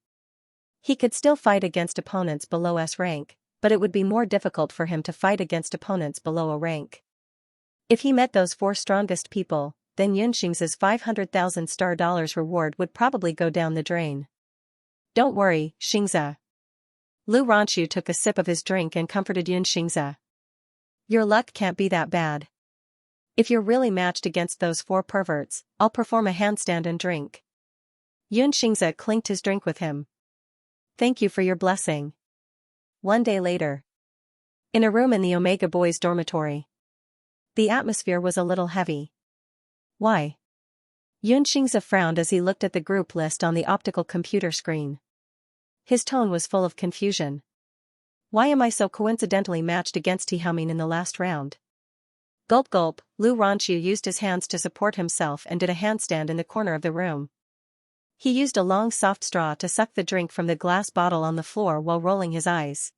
He could still fight against opponents below S rank, but it would be more difficult for him to fight against opponents below A rank. If he met those 4 strongest people, then Xianxia's 500,000 star dollars reward would probably go down the drain. Don't worry, Xianxia. Lu Ranqiu took a sip of his drink and comforted Xianxia. Your luck can't be that bad. If you're really matched against those 4 perverts, I'll perform a handstand and drink. Xianxia clinked his drink with him. Thank you for your blessing. One day later. In a room in the Omega Boys' dormitory. The atmosphere was a little heavy. Why? Xianxia frowned as he looked at the group list on the optical computer screen. His tone was full of confusion. Why am I so coincidentally matched against He Haoming in the last round? Gulp gulp, Lu Ranqiu used his hands to support himself and did a handstand in the corner of the room. He used a long soft straw to suck the drink from the glass bottle on the floor while rolling his eyes.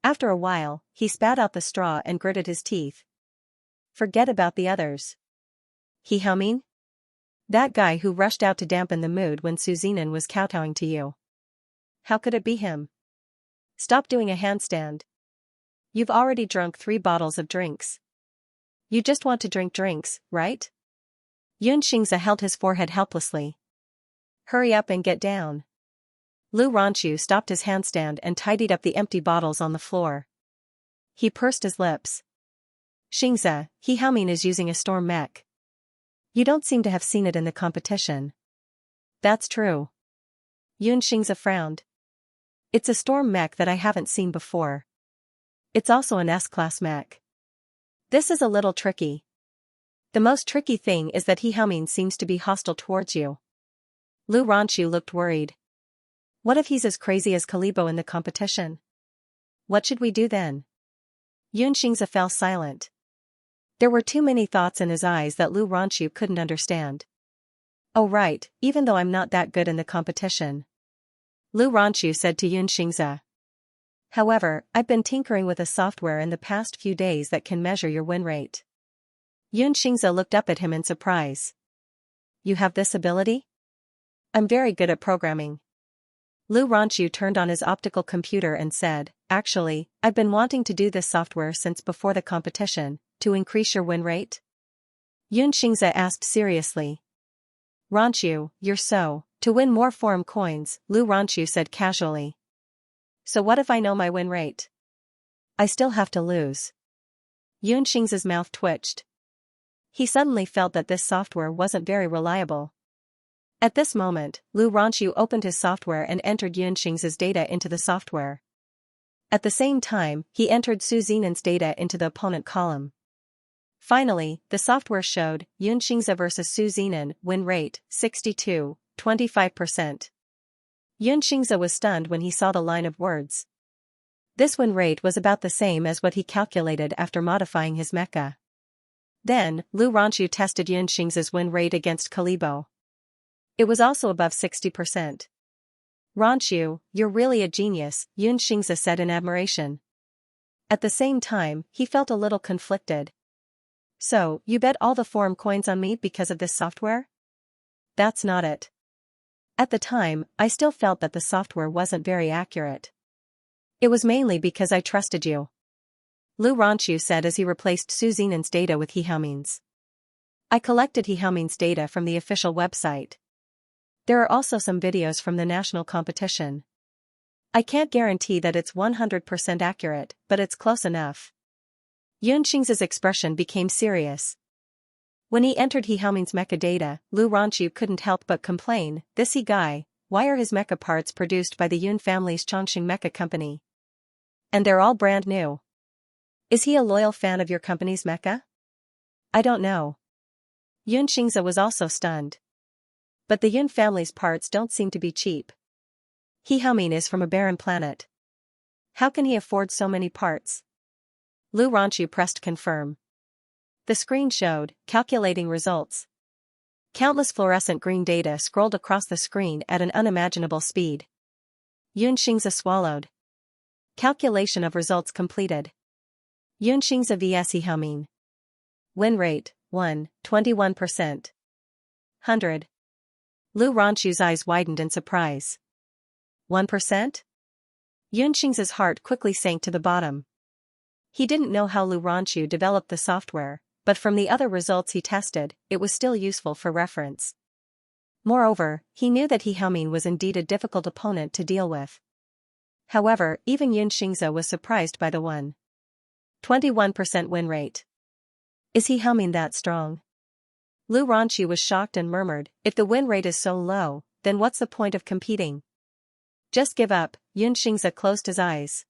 After a while, he spat out the straw and gritted his teeth. Forget about the others. He Haoming? That guy who rushed out to dampen the mood when Su Zinan was kowtowing to you. How could it be him? Stop doing a handstand. You've already drunk 3 bottles of drinks. You just want to drink drinks, right? Xianxia held his forehead helplessly. Hurry up and get down. Lu Ranqiu stopped his handstand and tidied up the empty bottles on the floor. He pursed his lips. Xianxia, He Haoming is using a storm mech. You don't seem to have seen it in the competition. That's true. Xianxia frowned. It's a storm mech that I haven't seen before. It's also an S-class mech. This is a little tricky. The most tricky thing is that He Haoming seems to be hostile towards you. Lu Ranqiu looked worried. What if he's as crazy as Kalibo in the competition? What should we do then? Xianxia fell silent. There were too many thoughts in his eyes that Lu Ranqiu couldn't understand. Oh right, even though I'm not that good in the competition. Lu Ranqiu said to Xianxia. However, I've been tinkering with a software in the past few days that can measure your win rate. Xianxia looked up at him in surprise. You have this ability? I'm very good at programming. Lu Ranqiu turned on his optical computer and said, actually, I've been wanting to do this software since before the competition, to increase your win rate? Xianxia asked seriously. Ranqiu, you're so... To win more forum coins, Lu Ranqiu said casually. So what if I know my win rate? I still have to lose. Xianxia's mouth twitched. He suddenly felt that this software wasn't very reliable. At this moment, Lu Ranqiu opened his software and entered Xianxia's data into the software. At the same time, he entered Su Zinan's data into the opponent column. Finally, the software showed Xianxia versus Su Zinan, win rate 62.25%. Xianxia was stunned when he saw the line of words. This win rate was about the same as what he calculated after modifying his mecha. Then, Lu Ranxu tested Xianxia's win rate against Kalibo. It was also above 60%. Ranxu, you're really a genius, Xianxia said in admiration. At the same time, he felt a little conflicted. So, you bet all the forum coins on me because of this software? That's not it. At the time, I still felt that the software wasn't very accurate. It was mainly because I trusted you. Lu Ranxu said as he replaced Su Zinan's data with He Haomin's. I collected He Haomin's data from the official website. There are also some videos from the national competition. I can't guarantee that it's 100% accurate, but it's close enough. Xianxia's expression became serious. When he entered He Haomin's mecha data, Lu Ranxu couldn't help but complain, this He guy, why are his mecha parts produced by the Yun family's Chongqing mecha company? And they're all brand new. Is he a loyal fan of your company's mecha? I don't know. Xianxia was also stunned. But the Yun family's parts don't seem to be cheap. He Haomin is from a barren planet. How can he afford so many parts? Lu Ranxu pressed confirm. The screen showed, calculating results. Countless fluorescent green data scrolled across the screen at an unimaginable speed. Xianxia swallowed. Calculation of results completed. Xianxia vs He Haomin. Win rate, 21%. 100. Lu Ranxu's eyes widened in surprise. 1%? Xianxia's heart quickly sank to the bottom. He didn't know how Lu Ranxu developed the software, but from the other results he tested, it was still useful for reference. Moreover, he knew that He Haomin was indeed a difficult opponent to deal with. However, even Xianxia was surprised by the 21% win rate. Is He Haomin that strong? Lu Ranxu was shocked and murmured, if the win rate is so low, then what's the point of competing? Just give up, Xianxia closed his eyes.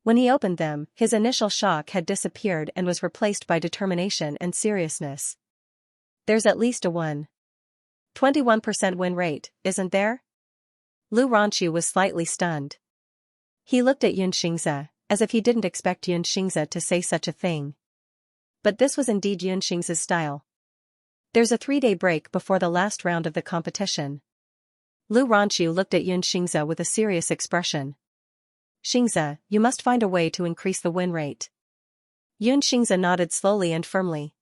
When he opened them, his initial shock had disappeared and was replaced by determination and seriousness. There's at least a 21% win rate, isn't there? Lu Ranxu was slightly stunned. He looked at Xianxia, as if he didn't expect Xianxia to say such a thing. But this was indeed Xianxia's style. There's a 3-day break before the last round of the competition. Lu Ranxu looked at Xianxia with a serious expression. Xianxia, you must find a way to increase the win rate. Xianxia nodded slowly and firmly.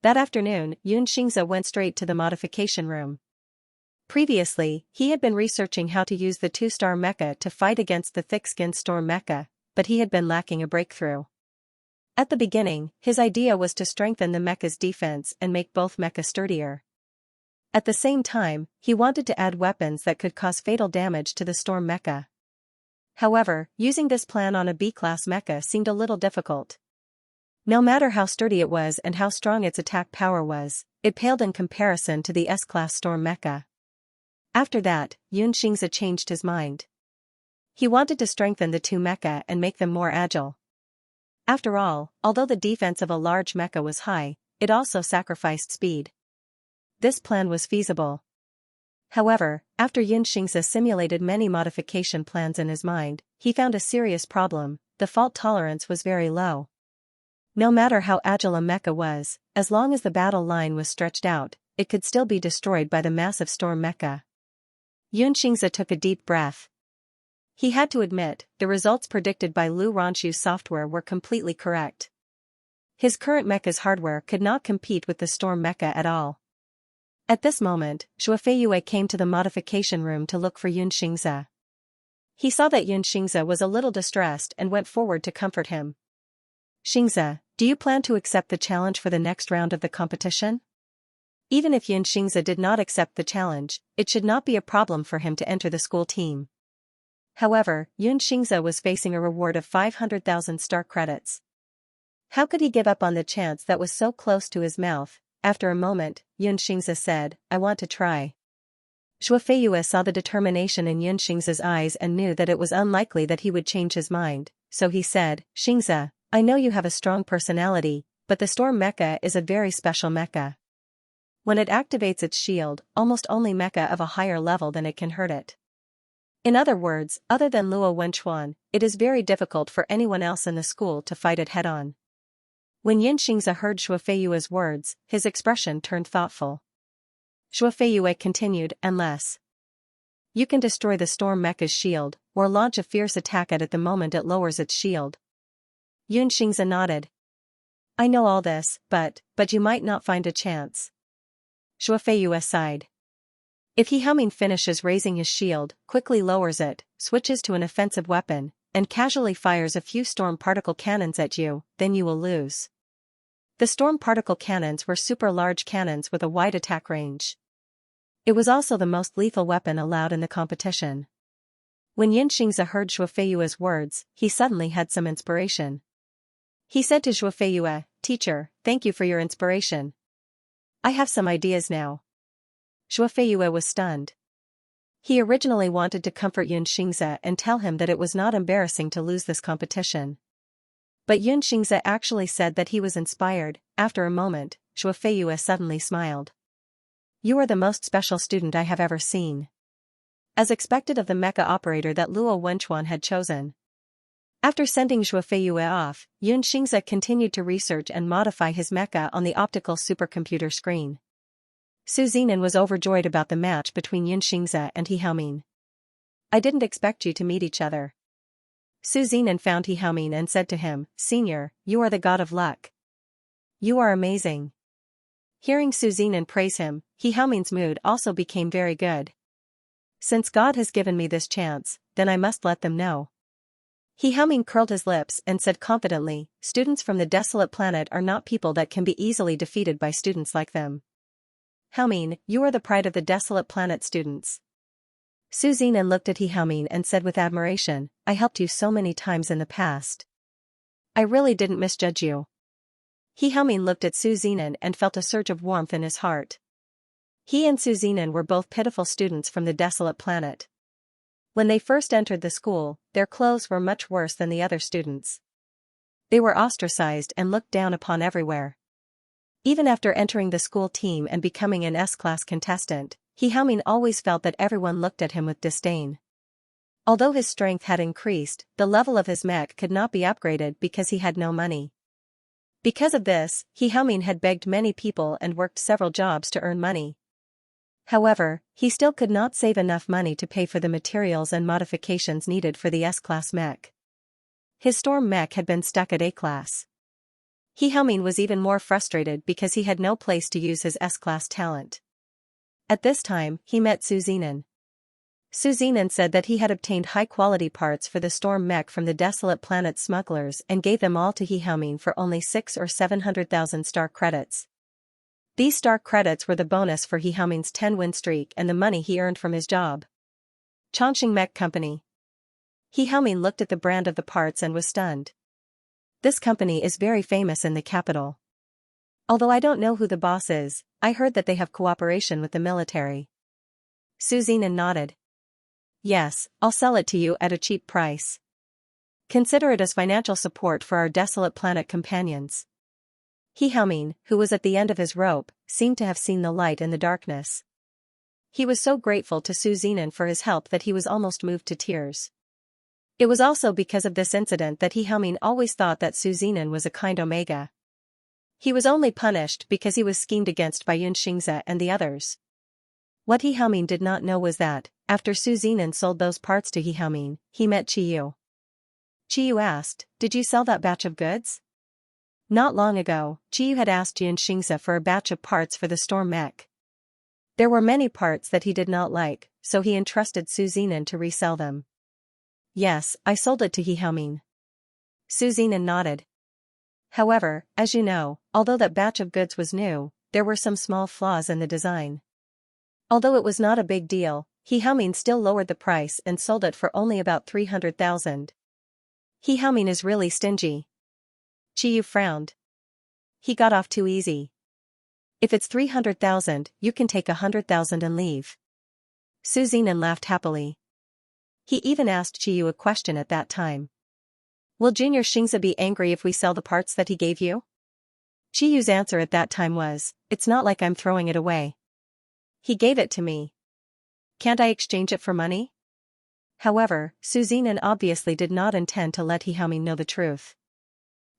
That afternoon, Xianxia went straight to the modification room. Previously, he had been researching how to use the 2-star mecha to fight against the thick-skinned storm mecha, but he had been lacking a breakthrough. At the beginning, his idea was to strengthen the mecha's defense and make both mecha sturdier. At the same time, he wanted to add weapons that could cause fatal damage to the storm mecha. However, using this plan on a B-class mecha seemed a little difficult. No matter how sturdy it was and how strong its attack power was, it paled in comparison to the S-class storm mecha. After that, Xianxia changed his mind. He wanted to strengthen the 2 mecha and make them more agile. After all, although the defense of a large mecha was high, it also sacrificed speed. This plan was feasible. However, after Xianxia simulated many modification plans in his mind, he found a serious problem: the fault tolerance was very low. No matter how agile a mecha was, as long as the battle line was stretched out, it could still be destroyed by the massive storm mecha. Xianxia took a deep breath. He had to admit, the results predicted by Lu Ranxu's software were completely correct. His current mecha's hardware could not compete with the storm mecha at all. At this moment, Shuafei came to the modification room to look for Xianxia. He saw that Xianxia was a little distressed and went forward to comfort him. Xianxia, do you plan to accept the challenge for the next round of the competition? Even if Xianxia did not accept the challenge, it should not be a problem for him to enter the school team. However, Xianxia was facing a reward of 500,000 star credits. How could he give up on the chance that was so close to his mouth? After a moment, Xianxia said, I want to try. Shuafei saw the determination in Xianxia's eyes and knew that it was unlikely that he would change his mind, so he said, Xianxia, I know you have a strong personality, but the storm mecha is a very special mecha. When it activates its shield, almost only mecha of a higher level than it can hurt it. In other words, other than Luo Wenchuan, it is very difficult for anyone else in the school to fight it head-on. When Xianxia heard Shuofeiyue's words, his expression turned thoughtful. Shuofeiyue continued, unless you can destroy the storm mecha's shield, or launch a fierce attack at it the moment it lowers its shield. Xianxia nodded. I know all this, but you might not find a chance. Shuofeiyue sighed. If He Haoming finishes raising his shield, quickly lowers it, switches to an offensive weapon, and casually fires a few storm particle cannons at you, then you will lose. The storm particle cannons were super large cannons with a wide attack range. It was also the most lethal weapon allowed in the competition. When Xianxia heard Shuofeiyue's words, he suddenly had some inspiration. He said to Shuofeiyue, "Teacher, thank you for your inspiration. I have some ideas now." Shuofeiyue was stunned. He originally wanted to comfort Xianxia and tell him that it was not embarrassing to lose this competition. But Xianxia actually said that he was inspired. After a moment, Shuofeiyue suddenly smiled. You are the most special student I have ever seen. As expected of the mecha operator that Luo Wenchuan had chosen. After sending Shuofeiyue off, Xianxia continued to research and modify his mecha on the optical supercomputer screen. Su Zinan was overjoyed about the match between Xianxia and He Haoming. I didn't expect you to meet each other. Su Zinan found He Haoming and said to him, Senior, you are the god of luck. You are amazing. Hearing Su Zinan praise him, He Haoming's mood also became very good. Since God has given me this chance, then I must let them know. He Haoming curled his lips and said confidently, students from the desolate planet are not people that can be easily defeated by students like them. Haoming, you are the pride of the desolate planet students. Su Zinan looked at He Haoming and said with admiration, I helped you so many times in the past. I really didn't misjudge you. He Haoming looked at Su Zinan and felt a surge of warmth in his heart. He and Su Zinan were both pitiful students from the desolate planet. When they first entered the school, their clothes were much worse than the other students. They were ostracized and looked down upon everywhere. Even after entering the school team and becoming an S-class contestant, He Haoming always felt that everyone looked at him with disdain. Although his strength had increased, the level of his mech could not be upgraded because he had no money. Because of this, He Haoming had begged many people and worked several jobs to earn money. However, he still could not save enough money to pay for the materials and modifications needed for the S-class mech. His storm mech had been stuck at A-class. He Haoming was even more frustrated because he had no place to use his S-class talent. At this time, he met Su Zinan. Su Zinan said that he had obtained high-quality parts for the storm mech from the desolate planet smugglers and gave them all to He Haoming for only 600,000 or 700,000 star credits. These star credits were the bonus for He Haoming's 10-win streak and the money he earned from his job. Chongqing Mech Company. He Haoming looked at the brand of the parts and was stunned. This company is very famous in the capital. Although I don't know who the boss is, I heard that they have cooperation with the military. Su Zinan nodded. Yes, I'll sell it to you at a cheap price. Consider it as financial support for our desolate planet companions. He Haoming, who was at the end of his rope, seemed to have seen the light in the darkness. He was so grateful to Su Zinan for his help that he was almost moved to tears. It was also because of this incident that He Haoming always thought that Su Zinan was a kind Omega. He was only punished because he was schemed against by Xianxia and the others. What He Haoming did not know was that, after Su Zinan sold those parts to He Haoming, he met Qiyu. Qiyu asked, did you sell that batch of goods? Not long ago, Qiyu had asked Xianxia for a batch of parts for the storm mech. There were many parts that he did not like, so he entrusted Su Zinan to resell them. Yes, I sold it to He Haoming. Su Zinan nodded. However, as you know, although that batch of goods was new, there were some small flaws in the design. Although it was not a big deal, He Haoming still lowered the price and sold it for only about 300,000. He Haoming is really stingy. Qiyu frowned. He got off too easy. If it's 300,000, you can take 100,000 and leave. Su Zinan laughed happily. He even asked Qiyu a question at that time. Will Junior Xianxia be angry if we sell the parts that he gave you? Chiyu's answer at that time was, "It's not like I'm throwing it away. He gave it to me. Can't I exchange it for money?" However, Su Zinan obviously did not intend to let He Haoming know the truth.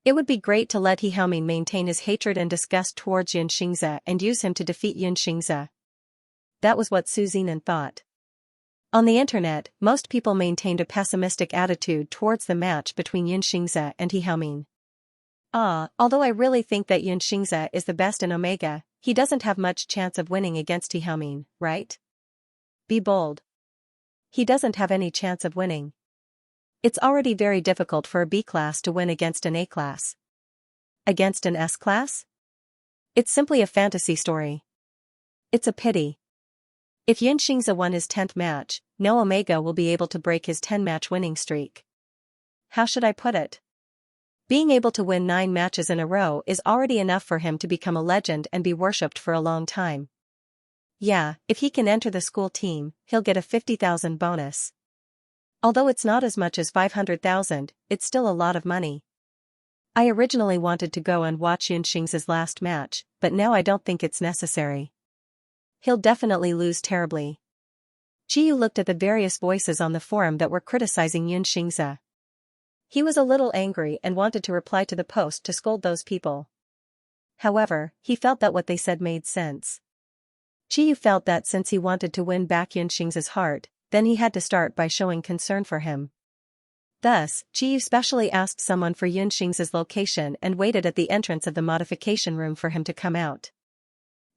It would be great to let He Haoming maintain his hatred and disgust towards Xianxia and use him to defeat Xianxia. That was what Su Zinan thought. On the internet, most people maintained a pessimistic attitude towards the match between Xianxia and He Haoming. Although I really think that Xianxia is the best in Omega, he doesn't have much chance of winning against He Haoming, right? Be bold. He doesn't have any chance of winning. It's already very difficult for a B class to win against an A class. Against an S class? It's simply a fantasy story. It's a pity. If Xianxia won his 10th match, no Omega will be able to break his 10-match winning streak. How should I put it? Being able to win 9 matches in a row is already enough for him to become a legend and be worshipped for a long time. Yeah, if he can enter the school team, he'll get a 50,000 bonus. Although it's not as much as 500,000, it's still a lot of money. I originally wanted to go and watch Xianxia's last match, but now I don't think it's necessary. He'll definitely lose terribly. Chiyu looked at the various voices on the forum that were criticizing Xianxia. He was a little angry and wanted to reply to the post to scold those people. However, he felt that what they said made sense. Chiyu felt that since he wanted to win back Xianxia's heart, then he had to start by showing concern for him. Thus, Chiyu specially asked someone for Xianxia's location and waited at the entrance of the modification room for him to come out.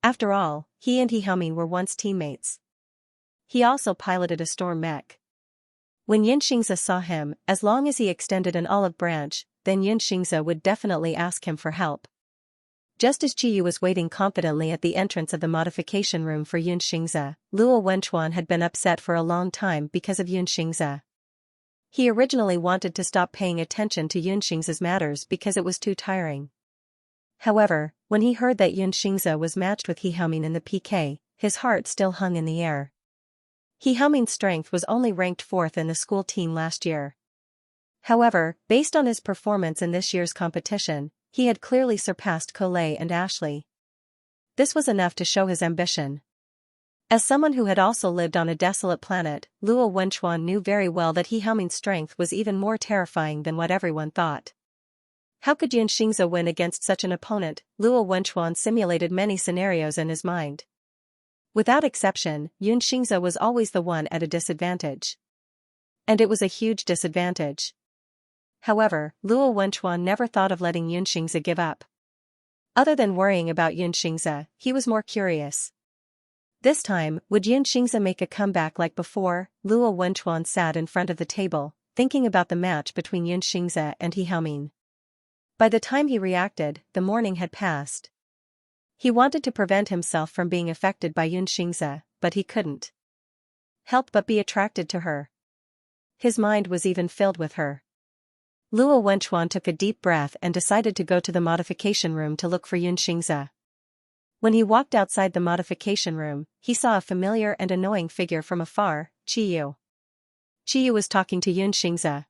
After all, he and He Haoming were once teammates. He also piloted a storm mech. When Xianxia saw him, as long as he extended an olive branch, then Xianxia would definitely ask him for help. Just as Chiyu was waiting confidently at the entrance of the modification room for Xianxia, Luo Wenchuan had been upset for a long time because of Xianxia. He originally wanted to stop paying attention to Xianxia's matters because it was too tiring. However, when he heard that Xianxia was matched with He Haoming in the PK, his heart still hung in the air. He Haoming's strength was only ranked 4th in the school team last year. However, based on his performance in this year's competition, he had clearly surpassed Colei and Ashley. This was enough to show his ambition. As someone who had also lived on a desolate planet, Luo Wenchuan knew very well that He Haoming's strength was even more terrifying than what everyone thought. How could Xianxia win against such an opponent? Luo Wenchuan simulated many scenarios in his mind. Without exception, Xianxia was always the one at a disadvantage. And it was a huge disadvantage. However, Luo Wenchuan never thought of letting Xianxia give up. Other than worrying about Xianxia, he was more curious. This time, would Xianxia make a comeback like before? Luo Wenchuan sat in front of the table, thinking about the match between Xianxia and He Haoming. By the time he reacted, the morning had passed. He wanted to prevent himself from being affected by Xianxia, but he couldn't help but be attracted to her. His mind was even filled with her. Luo Wenchuan took a deep breath and decided to go to the modification room to look for Xianxia. When he walked outside the modification room, he saw a familiar and annoying figure from afar, Chiyu. Chiyu was talking to Xianxia.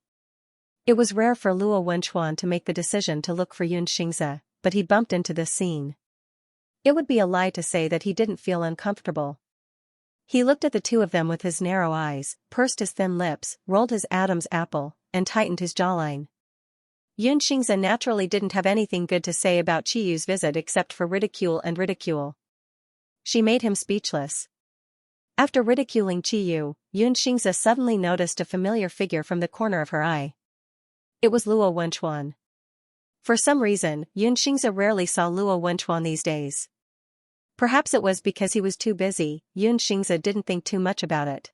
It was rare for Luo Wenchuan to make the decision to look for Xianxia, but he bumped into this scene. It would be a lie to say that he didn't feel uncomfortable. He looked at the two of them with his narrow eyes, pursed his thin lips, rolled his Adam's apple, and tightened his jawline. Xianxia naturally didn't have anything good to say about Chiyu's visit except for ridicule and ridicule. She made him speechless. After ridiculing Chiyu, Xianxia suddenly noticed a familiar figure from the corner of her eye. It was Luo Wenchuan. For some reason, Xianxia rarely saw Luo Wenchuan these days. Perhaps it was because he was too busy. Xianxia didn't think too much about it.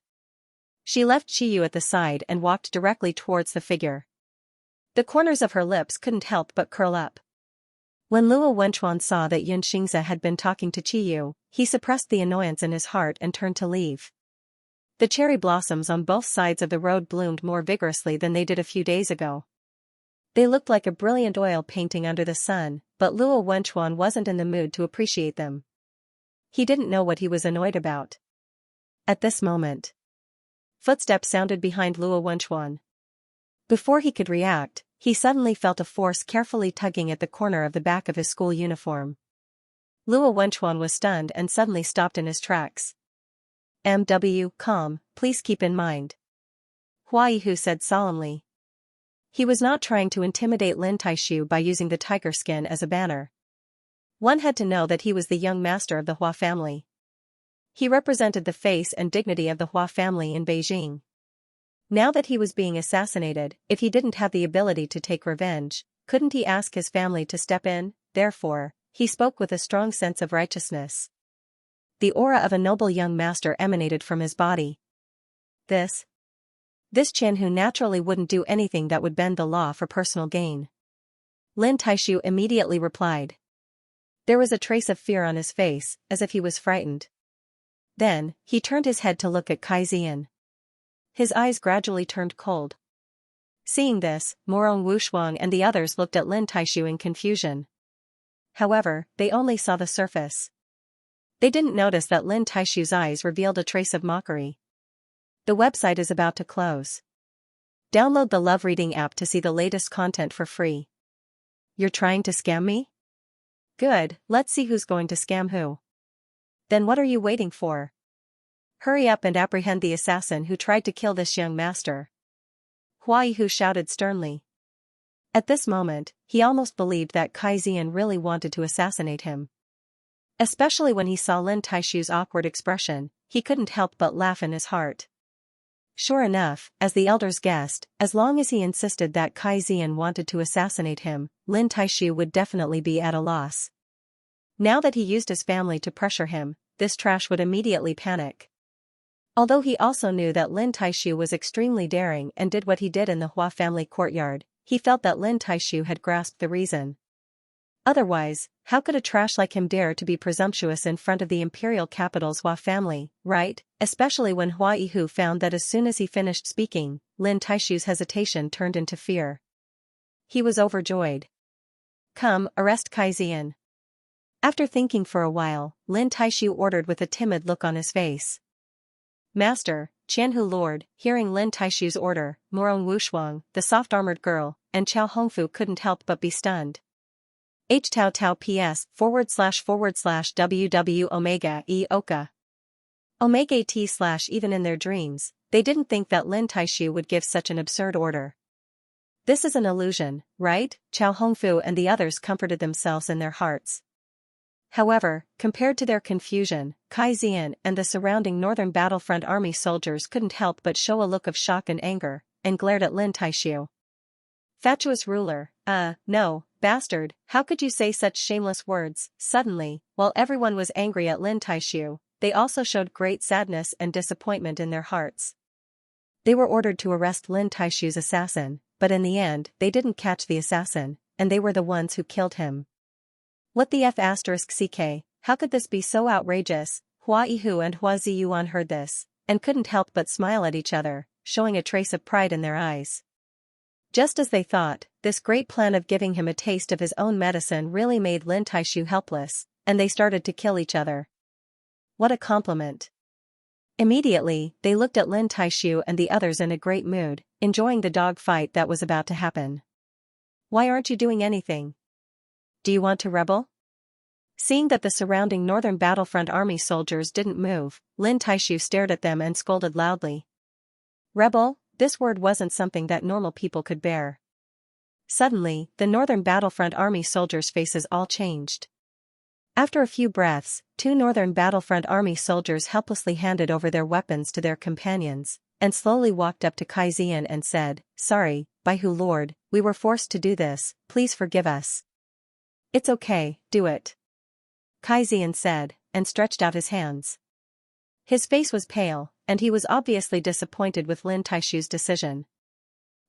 She left Chiyu at the side and walked directly towards the figure. The corners of her lips couldn't help but curl up. When Luo Wenchuan saw that Xianxia had been talking to Chiyu, he suppressed the annoyance in his heart and turned to leave. The cherry blossoms on both sides of the road bloomed more vigorously than they did a few days ago. They looked like a brilliant oil painting under the sun, but Luo Wenchuan wasn't in the mood to appreciate them. He didn't know what he was annoyed about. At this moment, footsteps sounded behind Luo Wenchuan. Before he could react, he suddenly felt a force carefully tugging at the corner of the back of his school uniform. Luo Wenchuan was stunned and suddenly stopped in his tracks. Calm, please keep in mind. Hua Yihu said solemnly. He was not trying to intimidate Lin Taishu by using the tiger skin as a banner. One had to know that he was the young master of the Hua family. He represented the face and dignity of the Hua family in Beijing. Now that he was being assassinated, if he didn't have the ability to take revenge, couldn't he ask his family to step in? Therefore, he spoke with a strong sense of righteousness. The aura of a noble young master emanated from his body. This Qian who naturally wouldn't do anything that would bend the law for personal gain. Lin Taishu immediately replied. There was a trace of fear on his face, as if he was frightened. Then, he turned his head to look at Kai Ziyan. His eyes gradually turned cold. Seeing this, Morong Wushuang and the others looked at Lin Taishu in confusion. However, they only saw the surface. They didn't notice that Lin Taishu's eyes revealed a trace of mockery. The website is about to close. Download the Love Reading app to see the latest content for free. You're trying to scam me? Good, let's see who's going to scam who. Then what are you waiting for? Hurry up and apprehend the assassin who tried to kill this young master. Hua Yihu shouted sternly. At this moment, he almost believed that Kai Ziyan really wanted to assassinate him. Especially when he saw Lin Taishu's awkward expression, he couldn't help but laugh in his heart. Sure enough, as the elders guessed, as long as he insisted that Kai Ziyan wanted to assassinate him, Lin Taishu would definitely be at a loss. Now that he used his family to pressure him, this trash would immediately panic. Although he also knew that Lin Taishu was extremely daring and did what he did in the Hua family courtyard, he felt that Lin Taishu had grasped the reason. Otherwise, how could a trash like him dare to be presumptuous in front of the imperial capital's Hua family, right? Especially when Hua Yihu found that as soon as he finished speaking, Lin Taishu's hesitation turned into fear. He was overjoyed. Come, arrest Kai Ziyan. After thinking for a while, Lin Taishu ordered with a timid look on his face. Master, Qianhu Lord, hearing Lin Taishu's order, Morong Wushuang, the soft-armored girl, and Chao Hongfu couldn't help but be stunned. https://www omega e oka. Omega t/ even in their dreams, they didn't think that Lin Taishu would give such an absurd order. This is an illusion, right? Chao Hongfu and the others comforted themselves in their hearts. However, compared to their confusion, Kai Ziyan and the surrounding Northern Battlefront Army soldiers couldn't help but show a look of shock and anger, and glared at Lin Taishu. Fatuous ruler, no, bastard, how could you say such shameless words? Suddenly, while everyone was angry at Lin Taishu, they also showed great sadness and disappointment in their hearts. They were ordered to arrest Lin Taishu's assassin, but in the end, they didn't catch the assassin, and they were the ones who killed him. What the f***ck, how could this be so outrageous? Hua Yihu and Hua Ziyuan heard this, and couldn't help but smile at each other, showing a trace of pride in their eyes. Just as they thought, this great plan of giving him a taste of his own medicine really made Lin Taishu helpless, and they started to kill each other. What a compliment. Immediately, they looked at Lin Taishu and the others in a great mood, enjoying the dog fight that was about to happen. Why aren't you doing anything? Do you want to rebel? Seeing that the surrounding Northern Battlefront Army soldiers didn't move, Lin Taishu stared at them and scolded loudly. Rebel? This word wasn't something that normal people could bear. Suddenly, the Northern Battlefront Army soldiers' faces all changed. After a few breaths, 2 Northern Battlefront Army soldiers helplessly handed over their weapons to their companions, and slowly walked up to Kai Ziyan and said, Sorry, Baihu Lord, we were forced to do this, please forgive us. It's okay, do it. Kai Ziyan said, and stretched out his hands. His face was pale, and he was obviously disappointed with Lin Taishu's decision.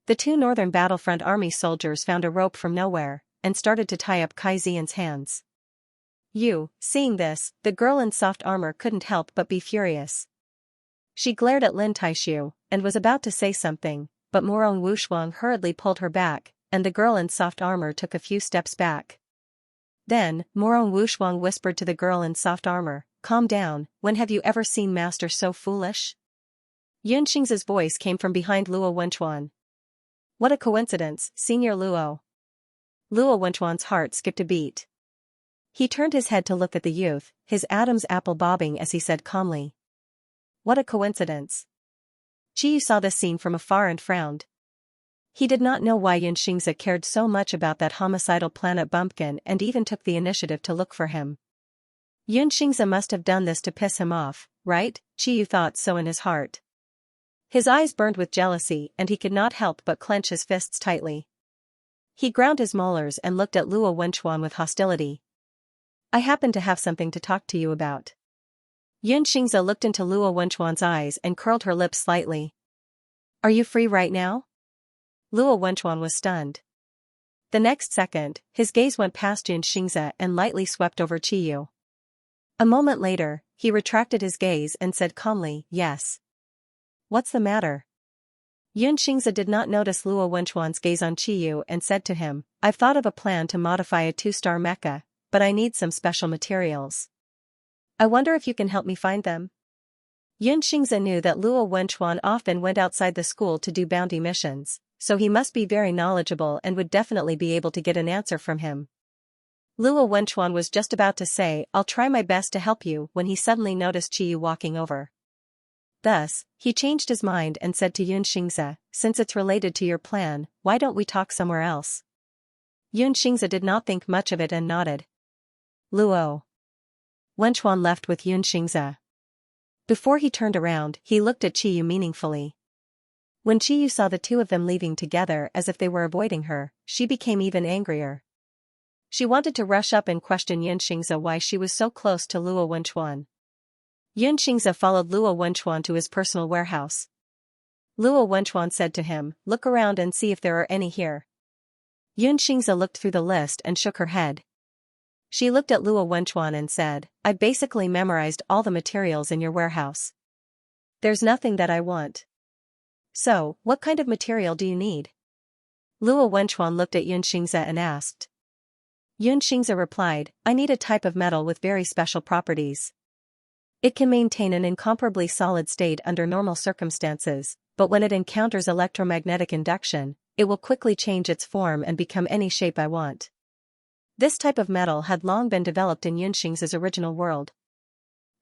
The 2 Northern Battlefront Army soldiers found a rope from nowhere, and started to tie up Kai Ziyan's hands. Seeing this, the girl in soft armor couldn't help but be furious. She glared at Lin Taishu, and was about to say something, but Morong Wushuang hurriedly pulled her back, and the girl in soft armor took a few steps back. Then, Morong Wushuang whispered to the girl in soft armor, Calm down, when have you ever seen Master so foolish? Xianxia's voice came from behind Luo Wenchuan. What a coincidence, Senior Luo. Luo Wenchuan's heart skipped a beat. He turned his head to look at the youth, his Adam's apple bobbing as he said calmly. What a coincidence. Qiyu saw this scene from afar and frowned. He did not know why Xianxia cared so much about that homicidal planet bumpkin and even took the initiative to look for him. Xianxia must have done this to piss him off, right? Qiyu thought so in his heart. His eyes burned with jealousy and he could not help but clench his fists tightly. He ground his molars and looked at Luo Wenchuan with hostility. I happen to have something to talk to you about. Xianxia looked into Luo Wenchuan's eyes and curled her lips slightly. Are you free right now? Luo Wenchuan was stunned. The next second, his gaze went past Xianxia and lightly swept over Qiyu. A moment later, he retracted his gaze and said calmly, yes. What's the matter? Xianxia did not notice Luo Wenchuan's gaze on Qiyu and said to him, I've thought of a plan to modify a 2-star mecha, but I need some special materials. I wonder if you can help me find them? Xianxia knew that Luo Wenchuan often went outside the school to do bounty missions, so he must be very knowledgeable and would definitely be able to get an answer from him. Luo Wenchuan was just about to say, I'll try my best to help you, when he suddenly noticed Qiyu walking over. Thus, he changed his mind and said to Xianxia, since it's related to your plan, why don't we talk somewhere else? Xianxia did not think much of it and nodded. Luo Wenchuan left with Xianxia. Before he turned around, he looked at Qiyu meaningfully. When Qiyu saw the two of them leaving together as if they were avoiding her, she became even angrier. She wanted to rush up and question Xianxia why she was so close to Luo Wenchuan. Xianxia followed Luo Wenchuan to his personal warehouse. Luo Wenchuan said to him, look around and see if there are any here. Xianxia looked through the list and shook her head. She looked at Luo Wenchuan and said, I basically memorized all the materials in your warehouse. There's nothing that I want. So, what kind of material do you need? Luo Wenchuan looked at Xianxia and asked. Xianxia replied, I need a type of metal with very special properties. It can maintain an incomparably solid state under normal circumstances, but when it encounters electromagnetic induction, it will quickly change its form and become any shape I want. This type of metal had long been developed in Xianxia's original world.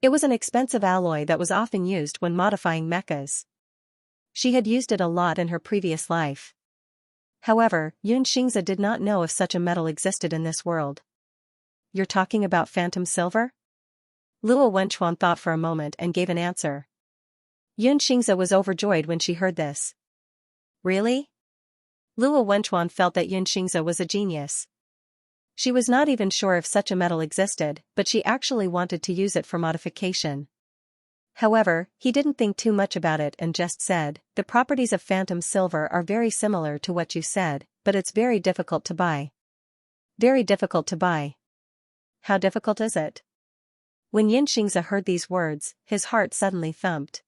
It was an expensive alloy that was often used when modifying mechas. She had used it a lot in her previous life. However, Xianxia did not know if such a metal existed in this world. You're talking about phantom silver? Luo Wenchuan thought for a moment and gave an answer. Xianxia was overjoyed when she heard this. Really? Luo Wenchuan felt that Xianxia was a genius. She was not even sure if such a metal existed, but she actually wanted to use it for modification. However, he didn't think too much about it and just said, the properties of phantom silver are very similar to what you said, but it's very difficult to buy. Very difficult to buy. How difficult is it? When Xianxia heard these words, his heart suddenly thumped.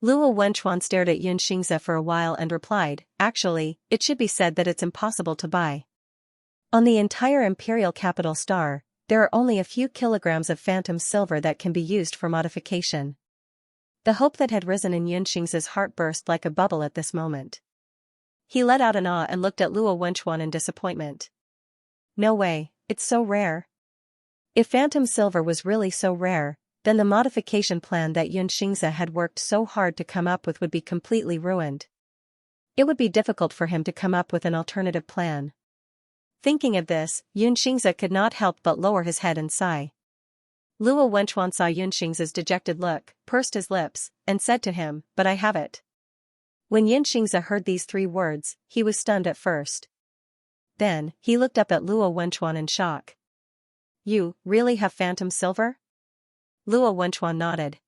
Luo Wenchuan stared at Xianxia for a while and replied, actually, it should be said that it's impossible to buy. On the entire imperial capital star, there are only a few kilograms of phantom silver that can be used for modification. The hope that had risen in Xianxia's heart burst like a bubble at this moment. He let out an ah and looked at Luo Wenchuan in disappointment. No way, it's so rare. If phantom silver was really so rare, then the modification plan that Xianxia had worked so hard to come up with would be completely ruined. It would be difficult for him to come up with an alternative plan. Thinking of this, Xianxia could not help but lower his head and sigh. Luo Wenchuan saw Xianxia's dejected look, pursed his lips, and said to him, but I have it. When Xianxia heard these 3 words, he was stunned at first. Then, he looked up at Luo Wenchuan in shock. You, really have phantom silver? Luo Wenchuan nodded.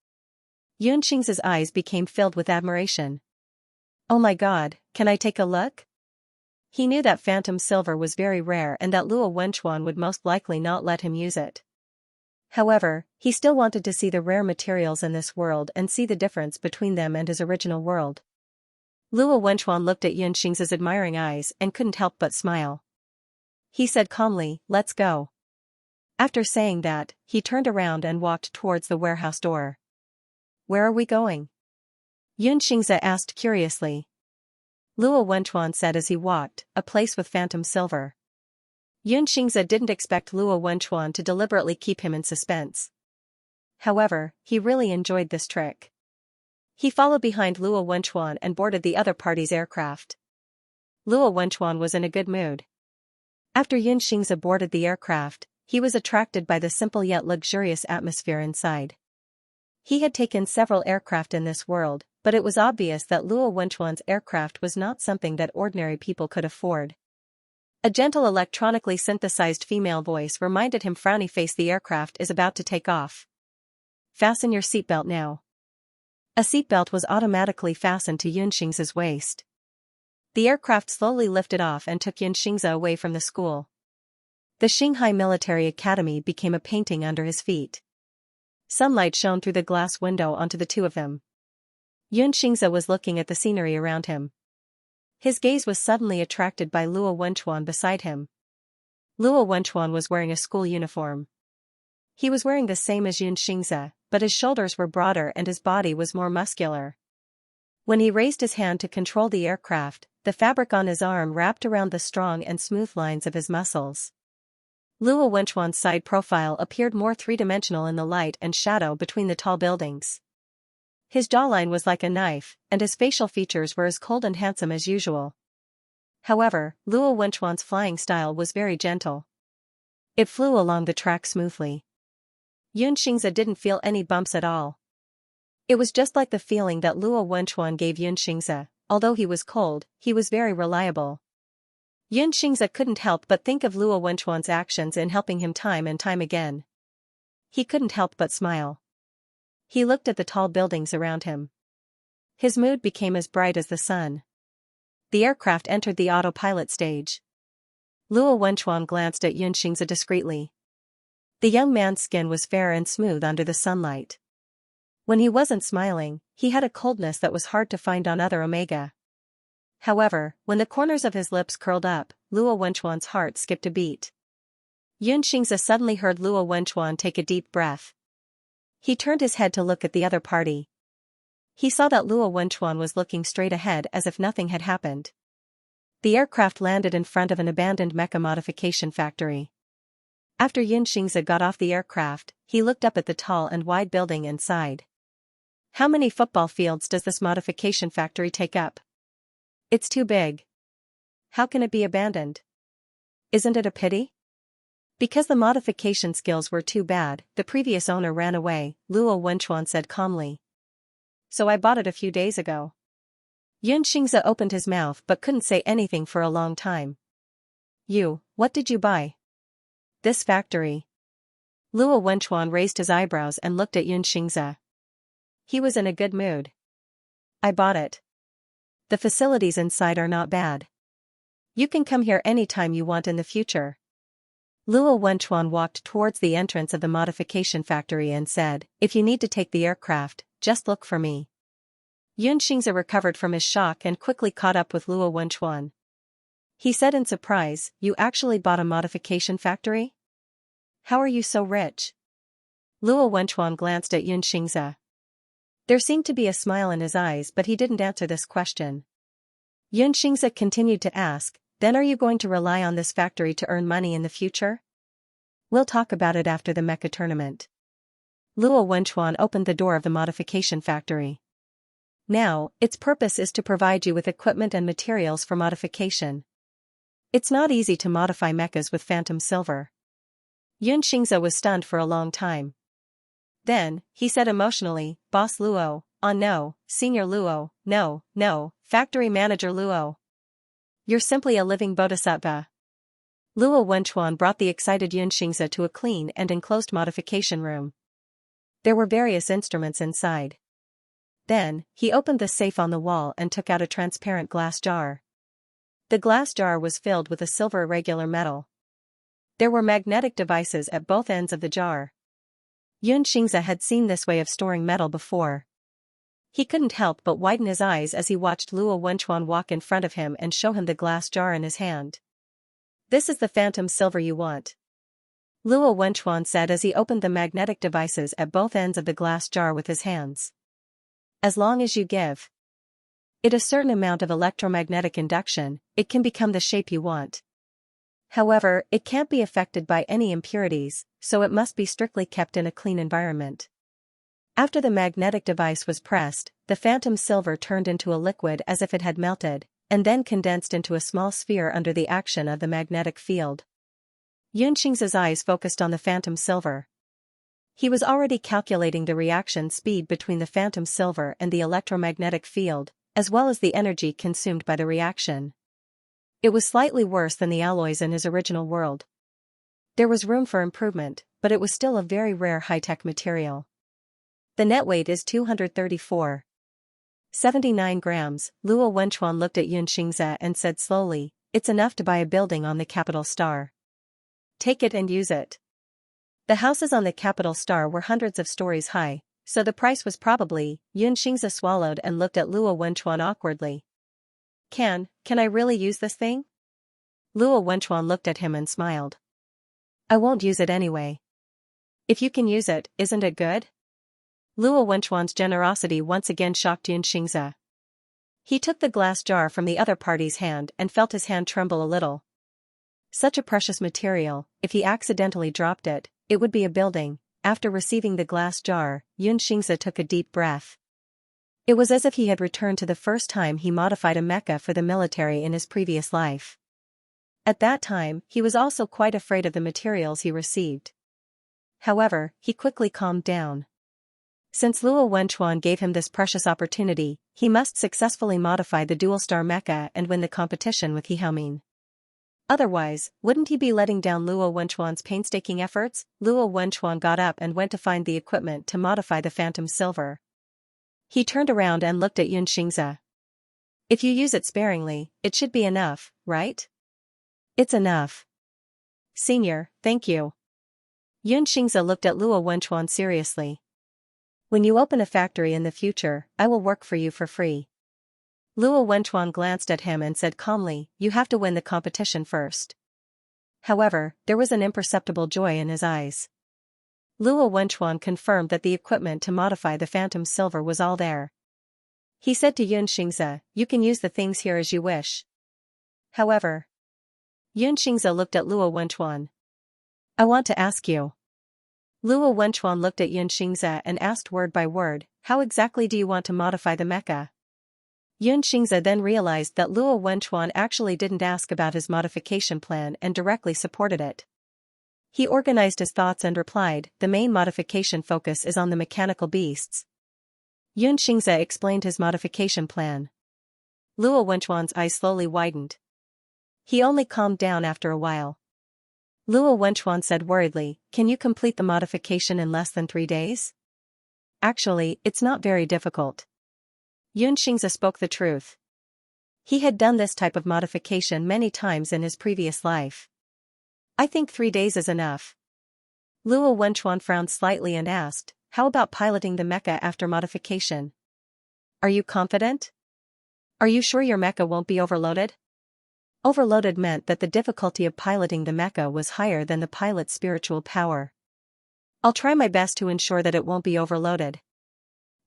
Xianxia's eyes became filled with admiration. Oh my god, can I take a look? He knew that phantom silver was very rare and that Luo Wenchuan would most likely not let him use it. However, he still wanted to see the rare materials in this world and see the difference between them and his original world. Luo Wenchuan looked at Xianxia's admiring eyes and couldn't help but smile. He said calmly, let's go. After saying that, he turned around and walked towards the warehouse door. Where are we going? Xianxia asked curiously. Luo Wenchuan said as he walked, a place with phantom silver. Xianxia didn't expect Luo Wenchuan to deliberately keep him in suspense. However, he really enjoyed this trick. He followed behind Luo Wenchuan and boarded the other party's aircraft. Luo Wenchuan was in a good mood. After Xianxia boarded the aircraft, he was attracted by the simple yet luxurious atmosphere inside. He had taken several aircraft in this world, but it was obvious that Luo Wenchuan's aircraft was not something that ordinary people could afford. A gentle electronically synthesized female voice reminded him frowny face the aircraft is about to take off. Fasten your seatbelt now. A seatbelt was automatically fastened to Xianxia's waist. The aircraft slowly lifted off and took Xianxia away from the school. The Shanghai Military Academy became a painting under his feet. Sunlight shone through the glass window onto the two of them. Xianxia was looking at the scenery around him. His gaze was suddenly attracted by Luo Wenchuan beside him. Luo Wenchuan was wearing a school uniform. He was wearing the same as Xianxia, but his shoulders were broader and his body was more muscular. When he raised his hand to control the aircraft, the fabric on his arm wrapped around the strong and smooth lines of his muscles. Luo Wenchuan's side profile appeared more three-dimensional in the light and shadow between the tall buildings. His jawline was like a knife, and his facial features were as cold and handsome as usual. However, Luo Wenchuan's flying style was very gentle. It flew along the track smoothly. Xianxia didn't feel any bumps at all. It was just like the feeling that Luo Wenchuan gave Xianxia. Although he was cold, he was very reliable. Xianxia couldn't help but think of Luo Wenchuan's actions in helping him time and time again. He couldn't help but smile. He looked at the tall buildings around him. His mood became as bright as the sun. The aircraft entered the autopilot stage. Luo Wenchuan glanced at Xianxia discreetly. The young man's skin was fair and smooth under the sunlight. When he wasn't smiling, he had a coldness that was hard to find on other Omega. However, when the corners of his lips curled up, Luo Wenchuan's heart skipped a beat. Xianxia suddenly heard Luo Wenchuan take a deep breath. He turned his head to look at the other party. He saw that Luo Wenchuan was looking straight ahead as if nothing had happened. The aircraft landed in front of an abandoned mecha modification factory. After Xianxia got off the aircraft, he looked up at the tall and wide building and sighed. How many football fields does this modification factory take up? It's too big. How can it be abandoned? Isn't it a pity? Because the modification skills were too bad, the previous owner ran away, Luo Wenchuan said calmly. So I bought it a few days ago. Xianxia opened his mouth but couldn't say anything for a long time. What did you buy? This factory. Luo Wenchuan raised his eyebrows and looked at Xianxia. He was in a good mood. I bought it. The facilities inside are not bad. You can come here anytime you want in the future. Luo Wenchuan walked towards the entrance of the modification factory and said, if you need to take the aircraft, just look for me. Xianxia recovered from his shock and quickly caught up with Luo Wenchuan. He said in surprise, you actually bought a modification factory? How are you so rich? Luo Wenchuan glanced at Xianxia. There seemed to be a smile in his eyes but he didn't answer this question. Xianxia continued to ask, then are you going to rely on this factory to earn money in the future? We'll talk about it after the mecha tournament. Luo Wenchuan opened the door of the modification factory. Now, its purpose is to provide you with equipment and materials for modification. It's not easy to modify mechas with phantom silver. Xianxia was stunned for a long time. Then, he said emotionally, Boss Luo, no, Senior Luo, no, Factory Manager Luo. You're simply a living bodhisattva. Luo Wenchuan brought the excited Xianxia to a clean and enclosed modification room. There were various instruments inside. Then, he opened the safe on the wall and took out a transparent glass jar. The glass jar was filled with a silver irregular metal. There were magnetic devices at both ends of the jar. Xianxia had seen this way of storing metal before. He couldn't help but widen his eyes as he watched Luo Wenchuan walk in front of him and show him the glass jar in his hand. This is the phantom silver you want. Luo Wenchuan said as he opened the magnetic devices at both ends of the glass jar with his hands. As long as you give. It a certain amount of electromagnetic induction, it can become the shape you want. However, it can't be affected by any impurities, so it must be strictly kept in a clean environment. After the magnetic device was pressed, the phantom silver turned into a liquid as if it had melted, and then condensed into a small sphere under the action of the magnetic field. Xianxia's eyes focused on the phantom silver. He was already calculating the reaction speed between the phantom silver and the electromagnetic field, as well as the energy consumed by the reaction. It was slightly worse than the alloys in his original world. There was room for improvement, but it was still a very rare high-tech material. The net weight is 234.79 grams. Luo Wenchuan looked at Xianxia and said slowly, "It's enough to buy a building on the capital star. Take it and use it." The houses on the capital star were hundreds of stories high, so the price was probably. Xianxia swallowed and looked at Luo Wenchuan awkwardly. Can I really use this thing?" Luo Wenchuan looked at him and smiled. "I won't use it anyway." "If you can use it, isn't it good?" Luo Wenchuan's generosity once again shocked Xianxia. He took the glass jar from the other party's hand and felt his hand tremble a little. Such a precious material, if he accidentally dropped it, it would be a building. After receiving the glass jar, Xianxia took a deep breath. It was as if he had returned to the first time he modified a mecha for the military in his previous life. At that time, he was also quite afraid of the materials he received. However, he quickly calmed down. Since Luo Wenchuan gave him this precious opportunity, he must successfully modify the dual-star mecha and win the competition with Hehaoming. Otherwise, wouldn't he be letting down Luo Wenchuan's painstaking efforts? Luo Wenchuan got up and went to find the equipment to modify the phantom silver. He turned around and looked at Xianxia. "If you use it sparingly, it should be enough, right?" "It's enough. Senior, thank you." Xianxia looked at Luo Wenchuan seriously. "When you open a factory in the future, I will work for you for free." Luo Wenchuan glanced at him and said calmly, "You have to win the competition first." However, there was an imperceptible joy in his eyes. Luo Wenchuan confirmed that the equipment to modify the phantom silver was all there. He said to Xianxia, "You can use the things here as you wish." However, Xianxia looked at Luo Wenchuan. "I want to ask you." Luo Wenchuan looked at Xianxia and asked word by word, "How exactly do you want to modify the mecha?" Xianxia then realized that Luo Wenchuan actually didn't ask about his modification plan and directly supported it. He organized his thoughts and replied, "The main modification focus is on the mechanical beasts." Xianxia explained his modification plan. Luo Wenchuan's eyes slowly widened. He only calmed down after a while. Luo Wenchuan said worriedly, "Can you complete the modification in less than 3 days?" "Actually, it's not very difficult." Xianxia spoke the truth. He had done this type of modification many times in his previous life. "I think 3 days is enough." Luo Wenchuan frowned slightly and asked, "How about piloting the mecha after modification? Are you confident? Are you sure your mecha won't be overloaded?" Overloaded meant that the difficulty of piloting the mecha was higher than the pilot's spiritual power. "I'll try my best to ensure that it won't be overloaded."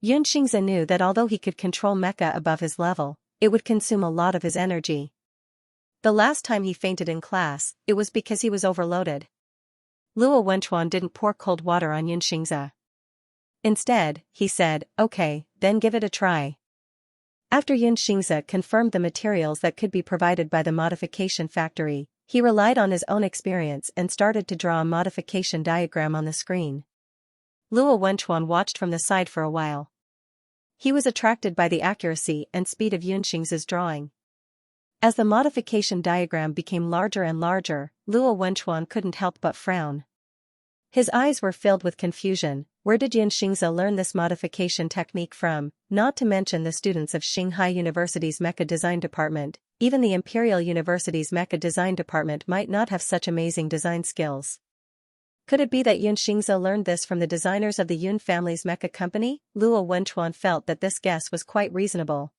Xianxia knew that although he could control mecha above his level, it would consume a lot of his energy. The last time he fainted in class, it was because he was overloaded. Luo Wenchuan didn't pour cold water on Xianxia. Instead, he said, "Okay, then give it a try." After Xianxia confirmed the materials that could be provided by the modification factory, he relied on his own experience and started to draw a modification diagram on the screen. Luo Wenchuan watched from the side for a while. He was attracted by the accuracy and speed of Xianxia's drawing. As the modification diagram became larger and larger, Luo Wenchuan couldn't help but frown. His eyes were filled with confusion. Where did Xianxia learn this modification technique from? Not to mention the students of Shanghai University's Mecha Design Department, even the Imperial University's Mecha Design Department might not have such amazing design skills. Could it be that Xianxia learned this from the designers of the Yun family's mecha company? Luo Wenchuan felt that this guess was quite reasonable.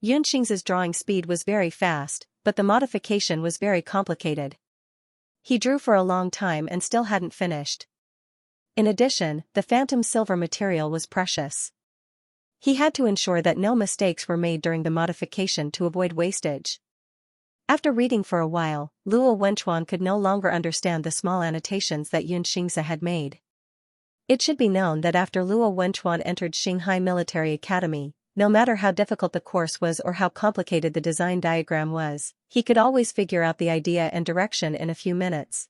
Xianxia's drawing speed was very fast, but the modification was very complicated. He drew for a long time and still hadn't finished. In addition, the phantom silver material was precious. He had to ensure that no mistakes were made during the modification to avoid wastage. After reading for a while, Luo Wenchuan could no longer understand the small annotations that Xianxia had made. It should be known that after Luo Wenchuan entered Shanghai Military Academy, no matter how difficult the course was or how complicated the design diagram was, he could always figure out the idea and direction in a few minutes.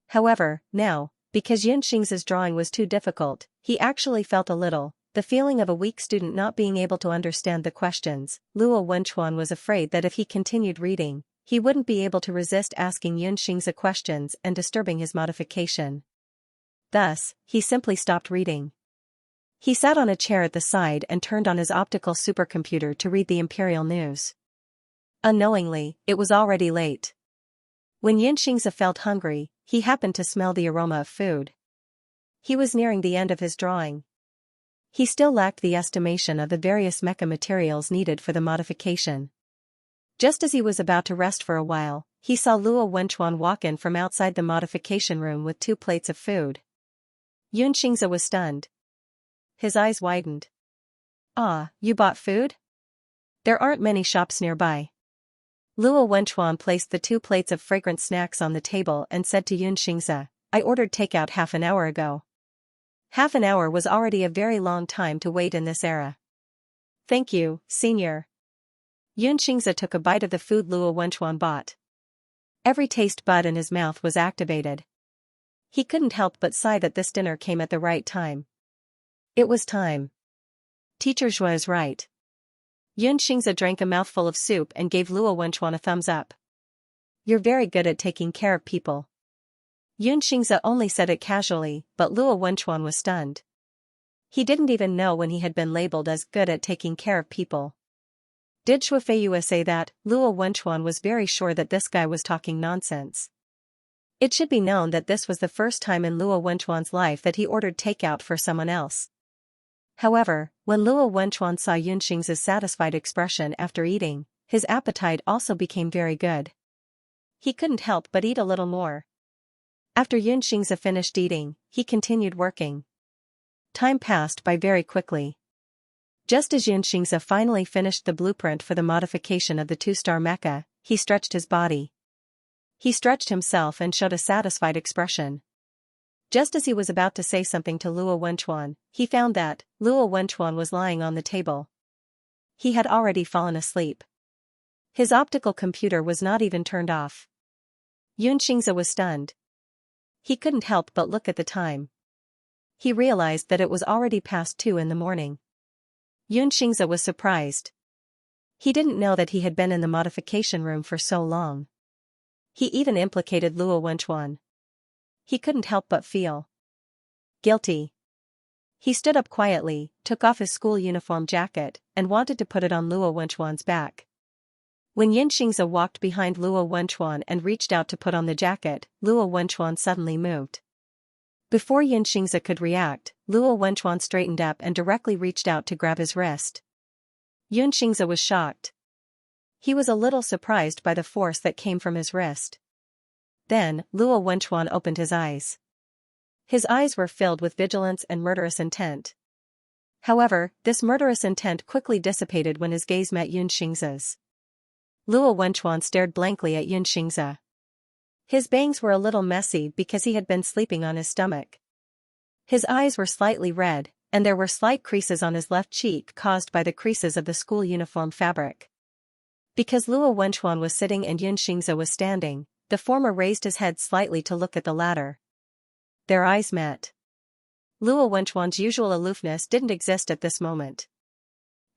However, now, because Xianxia's drawing was too difficult, he actually felt the feeling of a weak student not being able to understand the questions. Luo Wenchuan was afraid that if he continued reading, he wouldn't be able to resist asking Xianxia questions and disturbing his modification. Thus, he simply stopped reading. He sat on a chair at the side and turned on his optical supercomputer to read the imperial news. Unknowingly, it was already late. When Xianxia felt hungry, he happened to smell the aroma of food. He was nearing the end of his drawing. He still lacked the estimation of the various mecha materials needed for the modification. Just as he was about to rest for a while, he saw Luo Wenchuan walk in from outside the modification room with 2 plates of food. Xianxia was stunned. His eyes widened. "Ah, you bought food? There aren't many shops nearby." Luo Wenchuan placed the 2 plates of fragrant snacks on the table and said to Xianxia, "I ordered takeout half an hour ago." Half an hour was already a very long time to wait in this era. "Thank you, senior." Xianxia took a bite of the food Luo Wenchuan bought. Every taste bud in his mouth was activated. He couldn't help but sigh that this dinner came at the right time. It was time. Teacher Zhua is right. Xianxia drank a mouthful of soup and gave Luo Wenchuan a thumbs up. "You're very good at taking care of people." Xianxia only said it casually, but Luo Wenchuan was stunned. He didn't even know when he had been labeled as good at taking care of people. Did Shuofeiyu say that? Luo Wenchuan was very sure that this guy was talking nonsense. It should be known that this was the first time in Luo Wenchuan's life that he ordered takeout for someone else. However, when Luo Wenchuan saw Xianxia's satisfied expression after eating, his appetite also became very good. He couldn't help but eat a little more. After Xianxia finished eating, he continued working. Time passed by very quickly. Just as Xianxia finally finished the blueprint for the modification of the 2-star mecha, he stretched his body. He stretched himself and showed a satisfied expression. Just as he was about to say something to Luo Wenchuan, he found that Luo Wenchuan was lying on the table. He had already fallen asleep. His optical computer was not even turned off. Xianxia was stunned. He couldn't help but look at the time. He realized that it was already past 2 in the morning. Xianxia was surprised. He didn't know that he had been in the modification room for so long. He even implicated Luo Wenchuan. He couldn't help but feel guilty. He stood up quietly, took off his school uniform jacket, and wanted to put it on Luo Wenchuan's back. When Xianxia walked behind Luo Wenchuan and reached out to put on the jacket, Luo Wenchuan suddenly moved. Before Xianxia could react, Luo Wenchuan straightened up and directly reached out to grab his wrist. Xianxia was shocked. He was a little surprised by the force that came from his wrist. Then, Luo Wenchuan opened his eyes. His eyes were filled with vigilance and murderous intent. However, this murderous intent quickly dissipated when his gaze met Xianxia's. Luo Wenchuan stared blankly at Xianxia. His bangs were a little messy because he had been sleeping on his stomach. His eyes were slightly red, and there were slight creases on his left cheek caused by the creases of the school uniform fabric. Because Luo Wenchuan was sitting and Xianxia was standing, the former raised his head slightly to look at the latter. Their eyes met. Luo Wenchuan's usual aloofness didn't exist at this moment.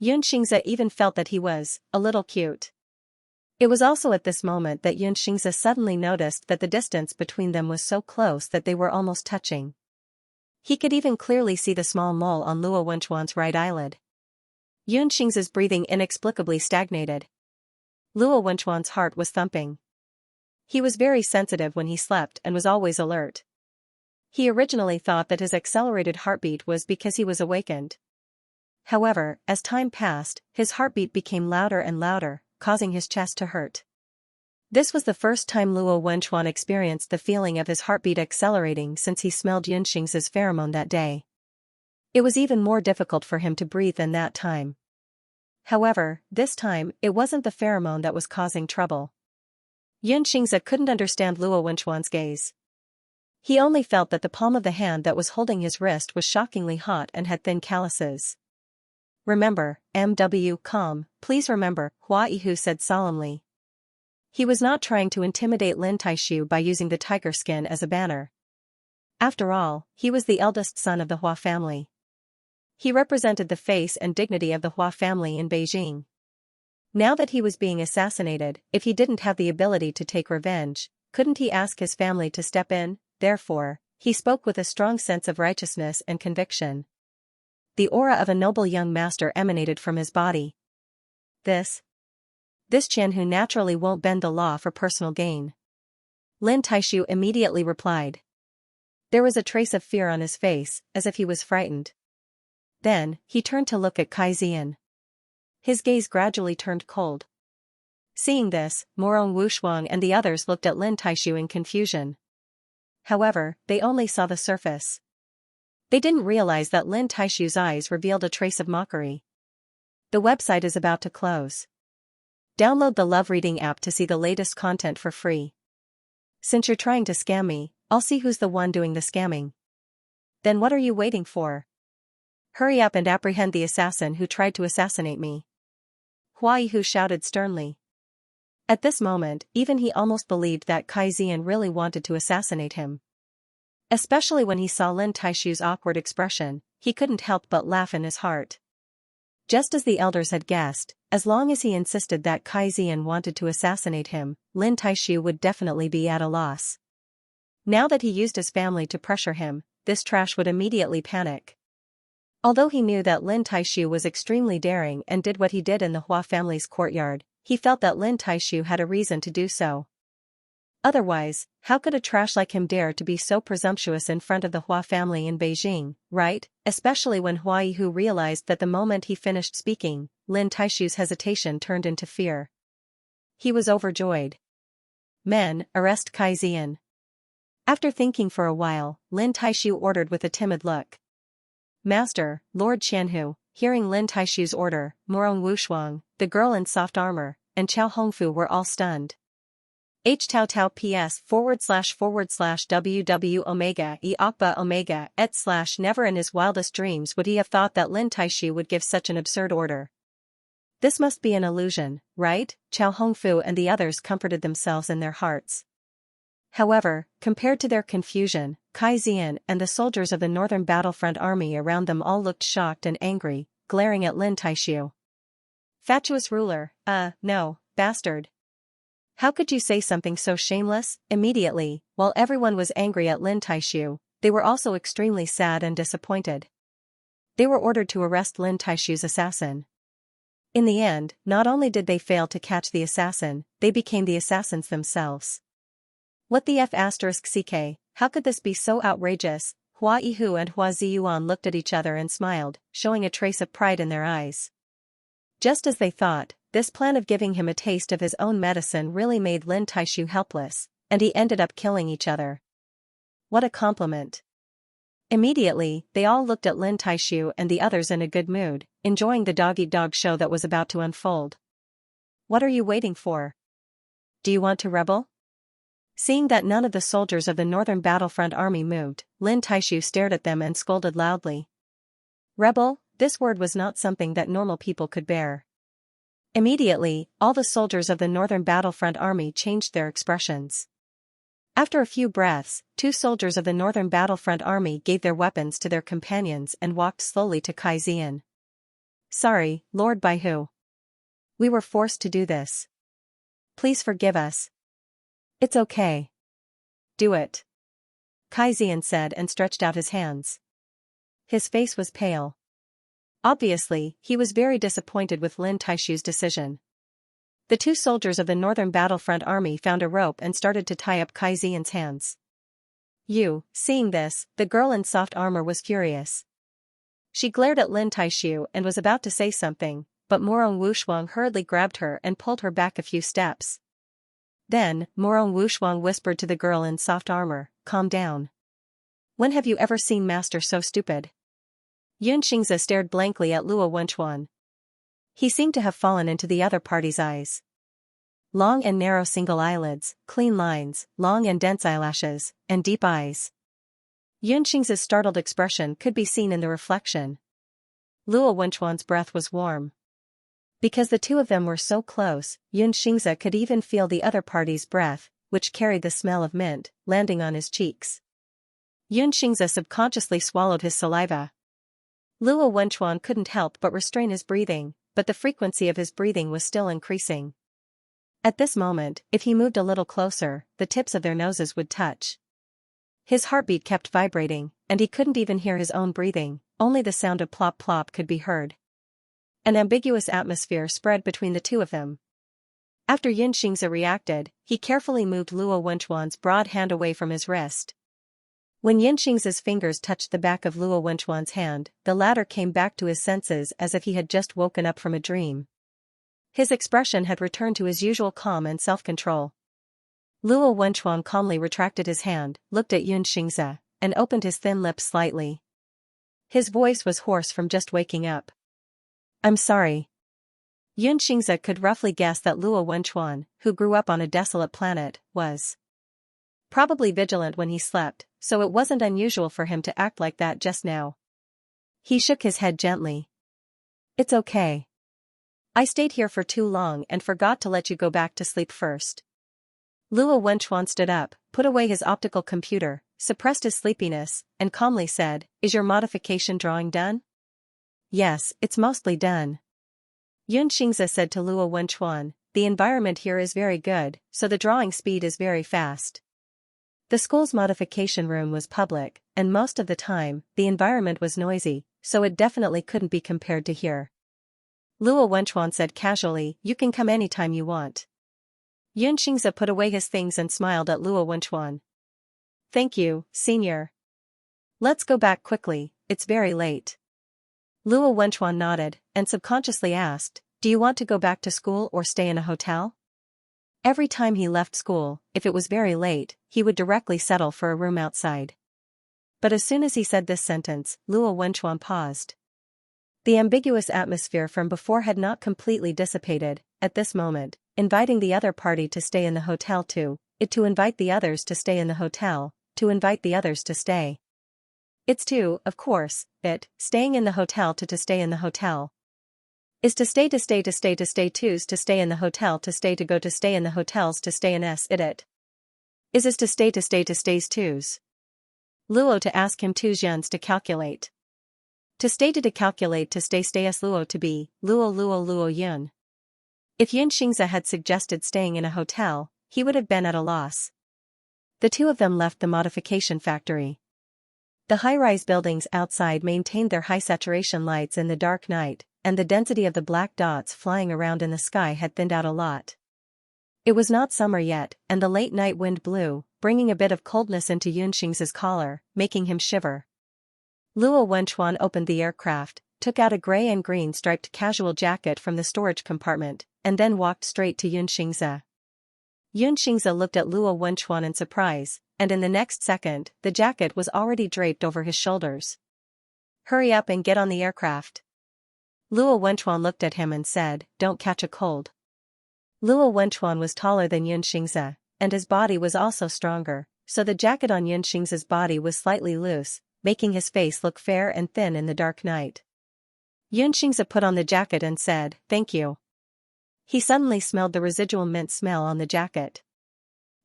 Xianxia even felt that he was a little cute. It was also at this moment that Xianxia suddenly noticed that the distance between them was so close that they were almost touching. He could even clearly see the small mole on Luo Wenchuan's right eyelid. Xianxia's breathing inexplicably stagnated. Luo Wenchuan's heart was thumping. He was very sensitive when he slept and was always alert. He originally thought that his accelerated heartbeat was because he was awakened. However, as time passed, his heartbeat became louder and louder, causing his chest to hurt. This was the first time Luo Wenchuan experienced the feeling of his heartbeat accelerating since he smelled Xianxing's pheromone that day. It was even more difficult for him to breathe than that time. However, this time, it wasn't the pheromone that was causing trouble. Xianxia couldn't understand Luo Wenchuan's gaze. He only felt that the palm of the hand that was holding his wrist was shockingly hot and had thin calluses. Remember, calm, please remember, Hua Yihu said solemnly. He was not trying to intimidate Lin Taishu by using the tiger skin as a banner. After all, he was the eldest son of the Hua family. He represented the face and dignity of the Hua family in Beijing. Now that he was being assassinated, if he didn't have the ability to take revenge, couldn't he ask his family to step in? Therefore, he spoke with a strong sense of righteousness and conviction. The aura of a noble young master emanated from his body. This Qian who naturally won't bend the law for personal gain. Lin Taishu immediately replied. There was a trace of fear on his face, as if he was frightened. Then, he turned to look at Kai Zian. His gaze gradually turned cold. Seeing this, Morong Wushuang and the others looked at Lin Taishu in confusion. However, they only saw the surface. They didn't realize that Lin Taishu's eyes revealed a trace of mockery. The website is about to close. Download the Love Reading app to see the latest content for free. Since you're trying to scam me, I'll see who's the one doing the scamming. Then what are you waiting for? Hurry up and apprehend the assassin who tried to assassinate me. Hua Yihu shouted sternly. At this moment, even he almost believed that Kai Zian really wanted to assassinate him. Especially when he saw Lin Taishu's awkward expression, he couldn't help but laugh in his heart. Just as the elders had guessed, as long as he insisted that Kai Zian wanted to assassinate him, Lin Taishu would definitely be at a loss. Now that he used his family to pressure him, this trash would immediately panic. Although he knew that Lin Taishu was extremely daring and did what he did in the Hua family's courtyard, he felt that Lin Taishu had a reason to do so. Otherwise, how could a trash like him dare to be so presumptuous in front of the Hua family in Beijing, right? Especially when Hua Yihu realized that the moment he finished speaking, Lin Taishu's hesitation turned into fear. He was overjoyed. Men, arrest Kai Zian. After thinking for a while, Lin Taishu ordered with a timid look. Master, Lord Qianhu, hearing Lin Taishu's order, Morong Wushuang, the girl in soft armor, and Chao Hongfu were all stunned. Tao Tao PS //WW Omega E Okba Omega et / never in his wildest dreams would he have thought that Lin Taishu would give such an absurd order. This must be an illusion, right? Chao Hongfu and the others comforted themselves in their hearts. However, compared to their confusion, Kai Zian and the soldiers of the Northern Battlefront Army around them all looked shocked and angry, glaring at Lin Taishu. Fatuous ruler, no, bastard. How could you say something so shameless? Immediately, while everyone was angry at Lin Taishu, they were also extremely sad and disappointed. They were ordered to arrest Lin Taishu's assassin. In the end, not only did they fail to catch the assassin, they became the assassins themselves. What the f***ck, how could this be so outrageous? Hua Yihu and Hua Ziyuan looked at each other and smiled, showing a trace of pride in their eyes. Just as they thought, this plan of giving him a taste of his own medicine really made Lin Taishu helpless, and he ended up killing each other. What a compliment. Immediately, they all looked at Lin Taishu and the others in a good mood, enjoying the dog-eat-dog show that was about to unfold. What are you waiting for? Do you want to rebel? Seeing that none of the soldiers of the Northern Battlefront Army moved, Lin Taishu stared at them and scolded loudly. Rebel? This word was not something that normal people could bear. Immediately, all the soldiers of the Northern Battlefront Army changed their expressions. After a few breaths, 2 soldiers of the Northern Battlefront Army gave their weapons to their companions and walked slowly to Kai Zian. Sorry, Lord Baihu. We were forced to do this. Please forgive us. It's okay. Do it. Kai Zian said and stretched out his hands. His face was pale. Obviously, he was very disappointed with Lin Taishu's decision. The 2 soldiers of the Northern Battlefront Army found a rope and started to tie up Kai Zian's hands. Seeing this, the girl in soft armor was furious. She glared at Lin Taishu and was about to say something, but Morong Wushuang hurriedly grabbed her and pulled her back a few steps. Then, Morong Wushuang whispered to the girl in soft armor, calm down. When have you ever seen Master so stupid? Xianxia stared blankly at Luo Wenchuan. He seemed to have fallen into the other party's eyes. Long and narrow single eyelids, clean lines, long and dense eyelashes, and deep eyes. Xianxia's startled expression could be seen in the reflection. Luo Wenchuan's breath was warm. Because the two of them were so close, Xianxia could even feel the other party's breath, which carried the smell of mint, landing on his cheeks. Xianxia subconsciously swallowed his saliva. Luo Wenchuan couldn't help but restrain his breathing, but the frequency of his breathing was still increasing. At this moment, if he moved a little closer, the tips of their noses would touch. His heartbeat kept vibrating, and he couldn't even hear his own breathing, only the sound of plop plop could be heard. An ambiguous atmosphere spread between the two of them. After Xianxia reacted, he carefully moved Luo Wenchuan's broad hand away from his wrist. When Xianxia's fingers touched the back of Luo Wenchuan's hand, the latter came back to his senses as if he had just woken up from a dream. His expression had returned to his usual calm and self-control. Luo Wenchuan calmly retracted his hand, looked at Xianxia, and opened his thin lips slightly. His voice was hoarse from just waking up. "I'm sorry." Xianxia could roughly guess that Luo Wenchuan, who grew up on a desolate planet, was probably vigilant when he slept, so it wasn't unusual for him to act like that just now. He shook his head gently. "It's okay. I stayed here for too long and forgot to let you go back to sleep first." Luo Wenchuan stood up, put away his optical computer, suppressed his sleepiness, and calmly said, "Is your modification drawing done?" "Yes, it's mostly done." Xianxia said to Luo Wenchuan, "The environment here is very good, so the drawing speed is very fast." The school's modification room was public, and most of the time, the environment was noisy, so it definitely couldn't be compared to here. Luo Wenchuan said casually, "You can come anytime you want." Xianxia put away his things and smiled at Luo Wenchuan. "Thank you, senior. Let's go back quickly, it's very late." Luo Wenchuan nodded, and subconsciously asked, "Do you want to go back to school or stay in a hotel?" Every time he left school, if it was very late, he would directly settle for a room outside. But as soon as he said this sentence, Luo Wenchuan paused. The ambiguous atmosphere from before had not completely dissipated, at this moment, inviting the other party to stay in the hotel to invite the others to stay in the hotel, to invite the others to stay. It's to, of course, staying in the hotel to stay in the hotel. Is to stay twos to stay in the hotel to stay to go to stay in the hotels to stay in it. Is to stay stays twos. Luo to ask him two yuns to calculate. To stay to calculate to stay stayus Luo to be, Luo yun. If Xianxia had suggested staying in a hotel, he would have been at a loss. The two of them left the modification factory. The high-rise buildings outside maintained their high saturation lights in the dark night, and the density of the black dots flying around in the sky had thinned out a lot. It was not summer yet, and the late night wind blew, bringing a bit of coldness into Xianxia's collar, making him shiver. Luo Wenchuan opened the aircraft, took out a gray and green striped casual jacket from the storage compartment, and then walked straight to Xianxia. Xianxia looked at Luo Wenchuan in surprise, and in the next second, the jacket was already draped over his shoulders. "Hurry up and get on the aircraft." Luo Wenchuan looked at him and said, "Don't catch a cold." Luo Wenchuan was taller than Xianxia, and his body was also stronger, so the jacket on Xianxia's body was slightly loose, making his face look fair and thin in the dark night. Xianxia put on the jacket and said, "Thank you." He suddenly smelled the residual mint smell on the jacket.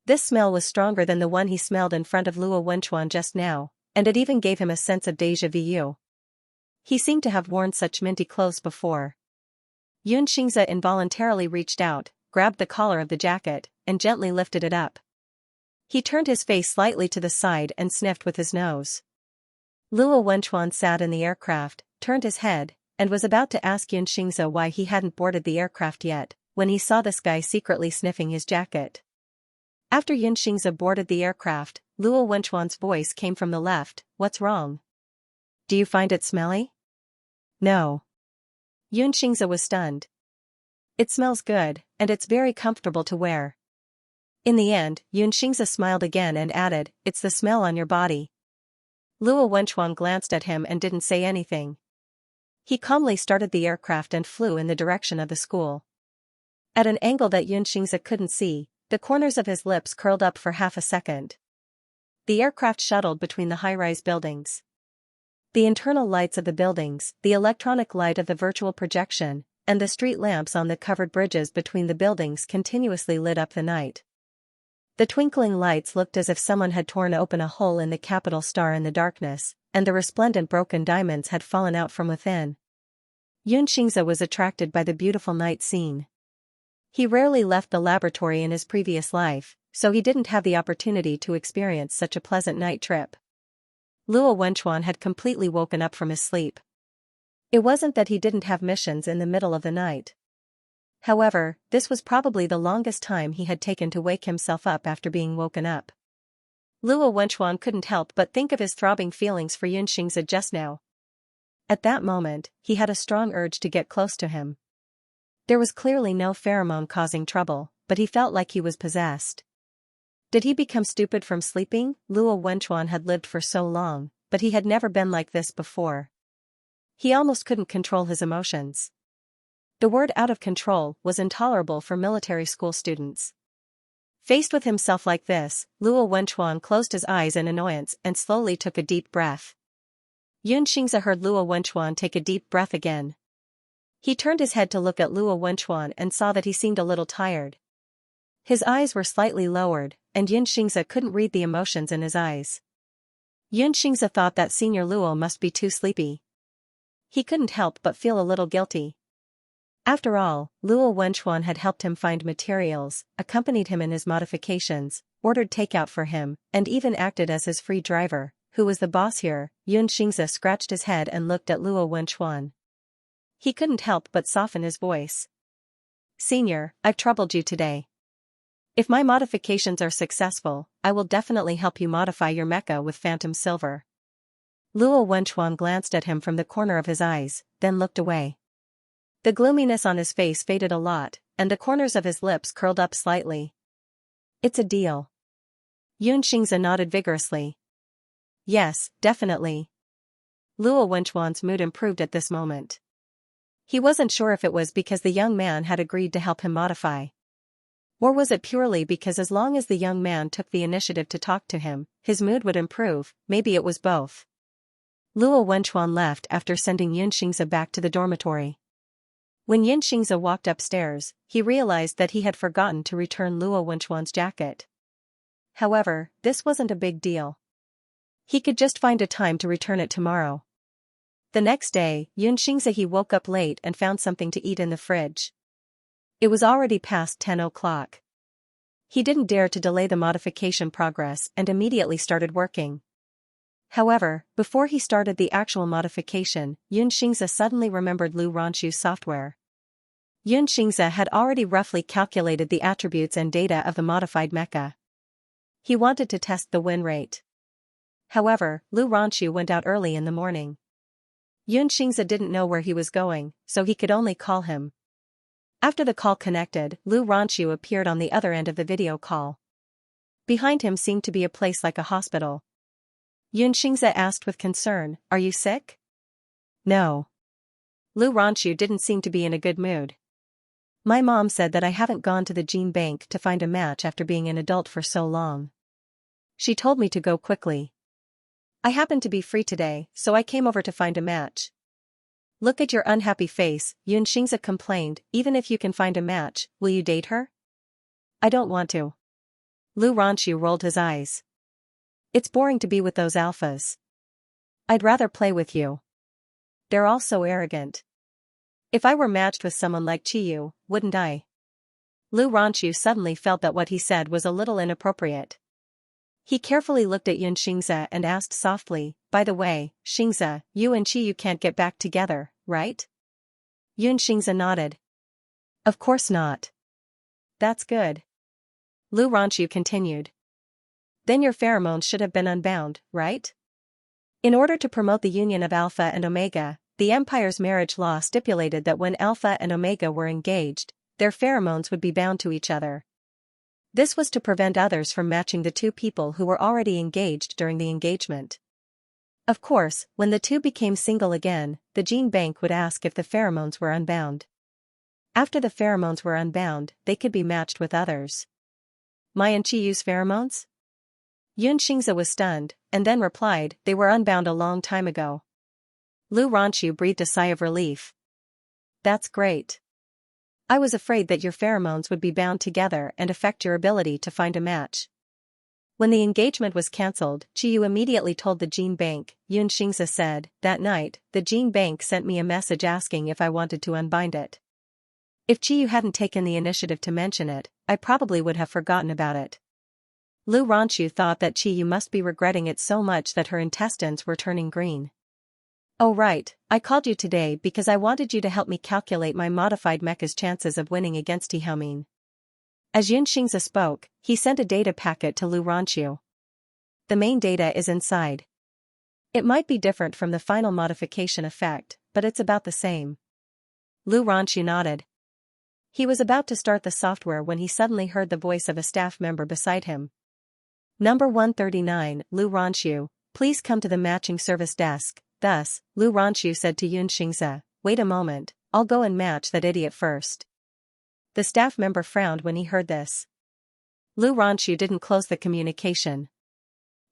This smell was stronger than the one he smelled in front of Luo Wenchuan just now, and it even gave him a sense of déjà vu. He seemed to have worn such minty clothes before. Xianxia involuntarily reached out, grabbed the collar of the jacket, and gently lifted it up. He turned his face slightly to the side and sniffed with his nose. Luo Wenchuan sat in the aircraft, turned his head, and was about to ask Xianxia why he hadn't boarded the aircraft yet, when he saw this guy secretly sniffing his jacket. After Xianxia boarded the aircraft, Luo Wenchuan's voice came from the left, "What's wrong? Do you find it smelly?" "No." Xianxia was stunned. "It smells good, and it's very comfortable to wear." In the end, Xianxia smiled again and added, "It's the smell on your body." Luo Wenchuan glanced at him and didn't say anything. He calmly started the aircraft and flew in the direction of the school. At an angle that Xianxia couldn't see, the corners of his lips curled up for half a second. The aircraft shuttled between the high-rise buildings. The internal lights of the buildings, the electronic light of the virtual projection, and the street lamps on the covered bridges between the buildings continuously lit up the night. The twinkling lights looked as if someone had torn open a hole in the capital star in the darkness, and the resplendent broken diamonds had fallen out from within. Xianxia was attracted by the beautiful night scene. He rarely left the laboratory in his previous life, so he didn't have the opportunity to experience such a pleasant night trip. Luo Wenchuan had completely woken up from his sleep. It wasn't that he didn't have missions in the middle of the night. However, this was probably the longest time he had taken to wake himself up after being woken up. Luo Wenchuan couldn't help but think of his throbbing feelings for Xianxia just now. At that moment, he had a strong urge to get close to him. There was clearly no pheromone causing trouble, but he felt like he was possessed. Did he become stupid from sleeping? Luo Wenchuan had lived for so long, but he had never been like this before. He almost couldn't control his emotions. The word out of control was intolerable for military school students. Faced with himself like this, Luo Wenchuan closed his eyes in annoyance and slowly took a deep breath. Xianxia heard Luo Wenchuan take a deep breath again. He turned his head to look at Luo Wenchuan and saw that he seemed a little tired. His eyes were slightly lowered, and Xianxia couldn't read the emotions in his eyes. Xianxia thought that Senior Luo must be too sleepy. He couldn't help but feel a little guilty. After all, Luo Wenchuan had helped him find materials, accompanied him in his modifications, ordered takeout for him, and even acted as his free driver. Who was the boss here? Xianxia scratched his head and looked at Luo Wenchuan. He couldn't help but soften his voice. Senior, I've troubled you today. If my modifications are successful, I will definitely help you modify your mecha with phantom silver. Luo Wenchuan glanced at him from the corner of his eyes, then looked away. The gloominess on his face faded a lot, and the corners of his lips curled up slightly. It's a deal. Xianxia nodded vigorously. Yes, definitely. Luo Wenchuan's mood improved at this moment. He wasn't sure if it was because the young man had agreed to help him modify. Or was it purely because as long as the young man took the initiative to talk to him, his mood would improve? Maybe it was both. Luo Wenchuan left after sending Xianxia back to the dormitory. When Xianxia walked upstairs, he realized that he had forgotten to return Luo Wenchuan's jacket. However, this wasn't a big deal. He could just find a time to return it tomorrow. The next day, Xianxia woke up late and found something to eat in the fridge. It was already past 10 o'clock. He didn't dare to delay the modification progress and immediately started working. However, before he started the actual modification, Xianxia suddenly remembered Lu Ranxu's software. Xianxia had already roughly calculated the attributes and data of the modified mecha. He wanted to test the win rate. However, Lu Ranxu went out early in the morning. Xianxia didn't know where he was going, so he could only call him. After the call connected, Lu Ranxu appeared on the other end of the video call. Behind him seemed to be a place like a hospital. Xianxia asked with concern, "Are you sick?" "No." Lu Ranxu didn't seem to be in a good mood. "My mom said that I haven't gone to the gene bank to find a match after being an adult for so long. She told me to go quickly. I happened to be free today, so I came over to find a match." "Look at your unhappy face," Xianxia complained. "Even if you can find a match, will you date her?" "I don't want to." Lu Ranxu rolled his eyes. "It's boring to be with those alphas. I'd rather play with you. They're all so arrogant. If I were matched with someone like Chiyu, wouldn't I?" Lu Ranxu suddenly felt that what he said was a little inappropriate. He carefully looked at Xianxia and asked softly, "By the way, Xianxia, you and Chiyu can't get back together, right?" Xianxia nodded. "Of course not." "That's good." Lu Ranxu continued. "Then your pheromones should have been unbound, right? In order to promote the union of Alpha and Omega, the Empire's marriage law stipulated that when Alpha and Omega were engaged, their pheromones would be bound to each other. This was to prevent others from matching the two people who were already engaged during the engagement. Of course, when the two became single again, the gene bank would ask if the pheromones were unbound. After the pheromones were unbound, they could be matched with others. My and Chi use pheromones? Xianxia was stunned, and then replied, they were unbound a long time ago. Lu Ranqiu breathed a sigh of relief. That's great. I was afraid that your pheromones would be bound together and affect your ability to find a match. When the engagement was cancelled, Qiyu immediately told the gene bank, Xianxia said, that night, the gene bank sent me a message asking if I wanted to unbind it. If Qiyu hadn't taken the initiative to mention it, I probably would have forgotten about it. Lu Ranqiu thought that Qiyu must be regretting it so much that her intestines were turning green. Oh right, I called you today because I wanted you to help me calculate my modified mecha's chances of winning against Tihaomin. As Xianxia spoke, he sent a data packet to Lu Ranqiu. The main data is inside. It might be different from the final modification effect, but it's about the same. Lu Ranqiu nodded. He was about to start the software when he suddenly heard the voice of a staff member beside him. Number 139, Lu Ranqiu, please come to the matching service desk. Thus, Lu Ranqiu said to Xianxia, wait a moment, I'll go and match that idiot first. The staff member frowned when he heard this. Lu Ranqiu didn't close the communication.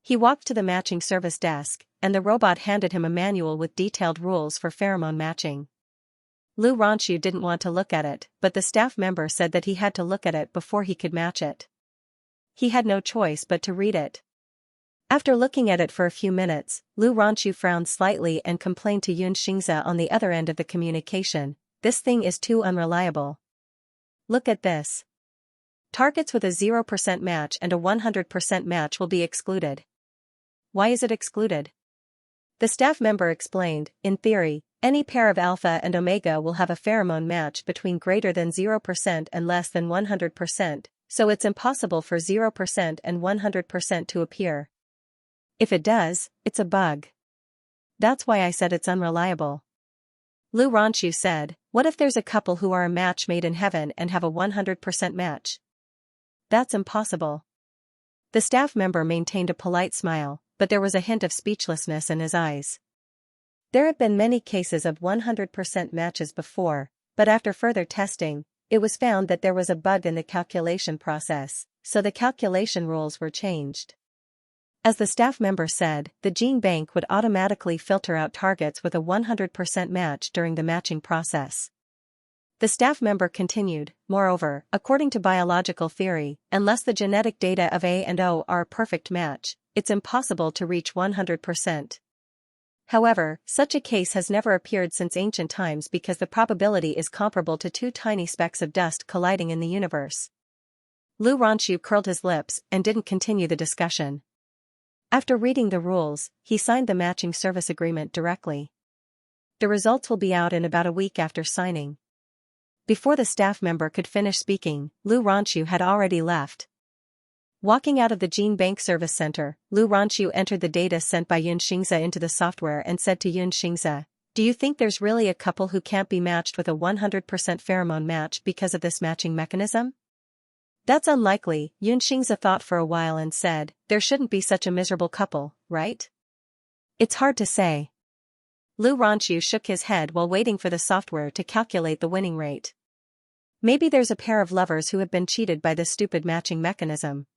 He walked to the matching service desk, and the robot handed him a manual with detailed rules for pheromone matching. Lu Ranqiu didn't want to look at it, but the staff member said that he had to look at it before he could match it. He had no choice but to read it. After looking at it for a few minutes, Lu Ranqiu frowned slightly and complained to Xianxia on the other end of the communication, this thing is too unreliable. Look at this. Targets with a 0% match and a 100% match will be excluded. Why is it excluded? The staff member explained, in theory, any pair of alpha and omega will have a pheromone match between greater than 0% and less than 100%, so it's impossible for 0% and 100% to appear. If it does, it's a bug. That's why I said it's unreliable. Lu Ranqiu said, what if there's a couple who are a match made in heaven and have a 100% match? That's impossible. The staff member maintained a polite smile, but there was a hint of speechlessness in his eyes. There have been many cases of 100% matches before, but after further testing, it was found that there was a bug in the calculation process, so the calculation rules were changed. As the staff member said, the gene bank would automatically filter out targets with a 100% match during the matching process. The staff member continued, moreover, according to biological theory, unless the genetic data of A and O are a perfect match, it's impossible to reach 100%. However, such a case has never appeared since ancient times because the probability is comparable to two tiny specks of dust colliding in the universe. Lu Ranqiu curled his lips and didn't continue the discussion. After reading the rules, he signed the matching service agreement directly. The results will be out in about a week after signing. Before the staff member could finish speaking, Lu Ranqiu had already left. Walking out of the gene bank service center, Lu Ranqiu entered the data sent by Xianxia into the software and said to Xianxia, do you think there's really a couple who can't be matched with a 100% pheromone match because of this matching mechanism? That's unlikely, Xianxia thought for a while and said, there shouldn't be such a miserable couple, right? It's hard to say. Lu Ranqiu shook his head while waiting for the software to calculate the winning rate. Maybe there's a pair of lovers who have been cheated by this stupid matching mechanism.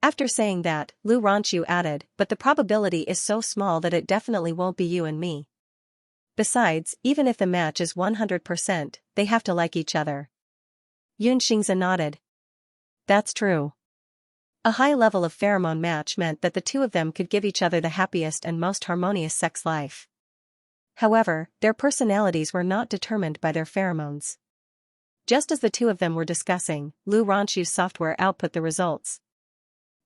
After saying that, Lu Ranqiu added, but the probability is so small that it definitely won't be you and me. Besides, even if the match is 100%, they have to like each other. Xianxia nodded. That's true. A high level of pheromone match meant that the two of them could give each other the happiest and most harmonious sex life. However, their personalities were not determined by their pheromones. Just as the two of them were discussing, Lu Ranqiu's software output the results.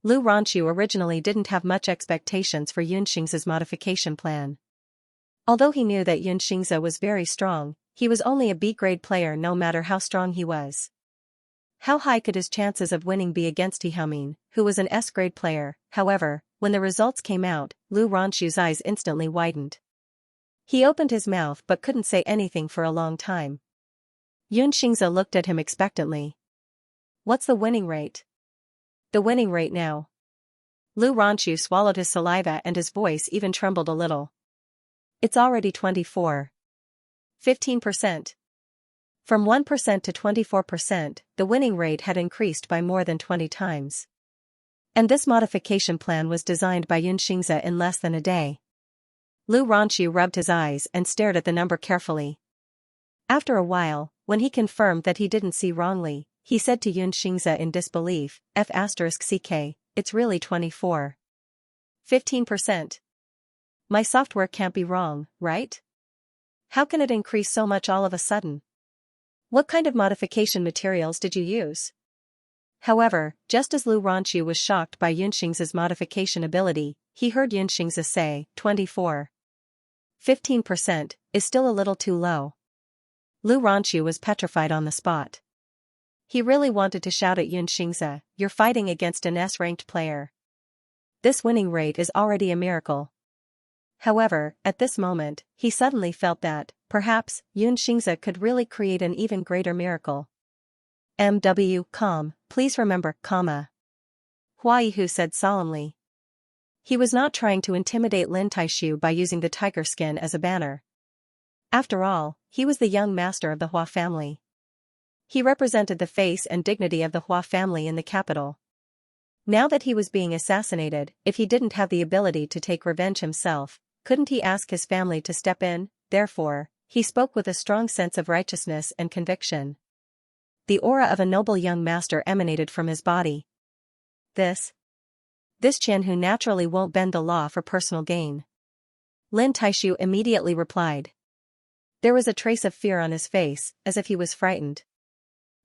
Lu Ranqiu originally didn't have much expectations for Xianxia's modification plan. Although he knew that Xianxia was very strong, he was only a B-grade player no matter how strong he was. How high could his chances of winning be against Tihaomin, who was an S-grade player? However, when the results came out, Lu Ranqiu's eyes instantly widened. He opened his mouth but couldn't say anything for a long time. Xianxia looked at him expectantly. What's the winning rate? The winning rate now. Lu Ranchu swallowed his saliva and his voice even trembled a little. It's already 24. 15%. From 1% to 24%, the winning rate had increased by more than 20 times. And this modification plan was designed by Xianxia in less than a day. Lu Ranchu rubbed his eyes and stared at the number carefully. After a while, when he confirmed that he didn't see wrongly, he said to Xianxia in disbelief, F***ck, it's really 24. 15%. My software can't be wrong, right? How can it increase so much all of a sudden? What kind of modification materials did you use? However, just as Lu Ranchu was shocked by Xianxia's modification ability, he heard Xianxia say, 24. 15% is still a little too low. Lu Ranchu was petrified on the spot. He really wanted to shout at Xianxia, you're fighting against an S-ranked player. This winning rate is already a miracle. However, at this moment, he suddenly felt that, perhaps, Xianxia could really create an even greater miracle. Please remember, Hua Yihu said solemnly. He was not trying to intimidate Lin Taishu by using the tiger skin as a banner. After all, he was the young master of the Hua family. He represented the face and dignity of the Hua family in the capital. Now that he was being assassinated, if he didn't have the ability to take revenge himself, couldn't he ask his family to step in? Therefore, he spoke with a strong sense of righteousness and conviction. The aura of a noble young master emanated from his body. This Qian who naturally won't bend the law for personal gain. Lin Taishu immediately replied. There was a trace of fear on his face, as if he was frightened.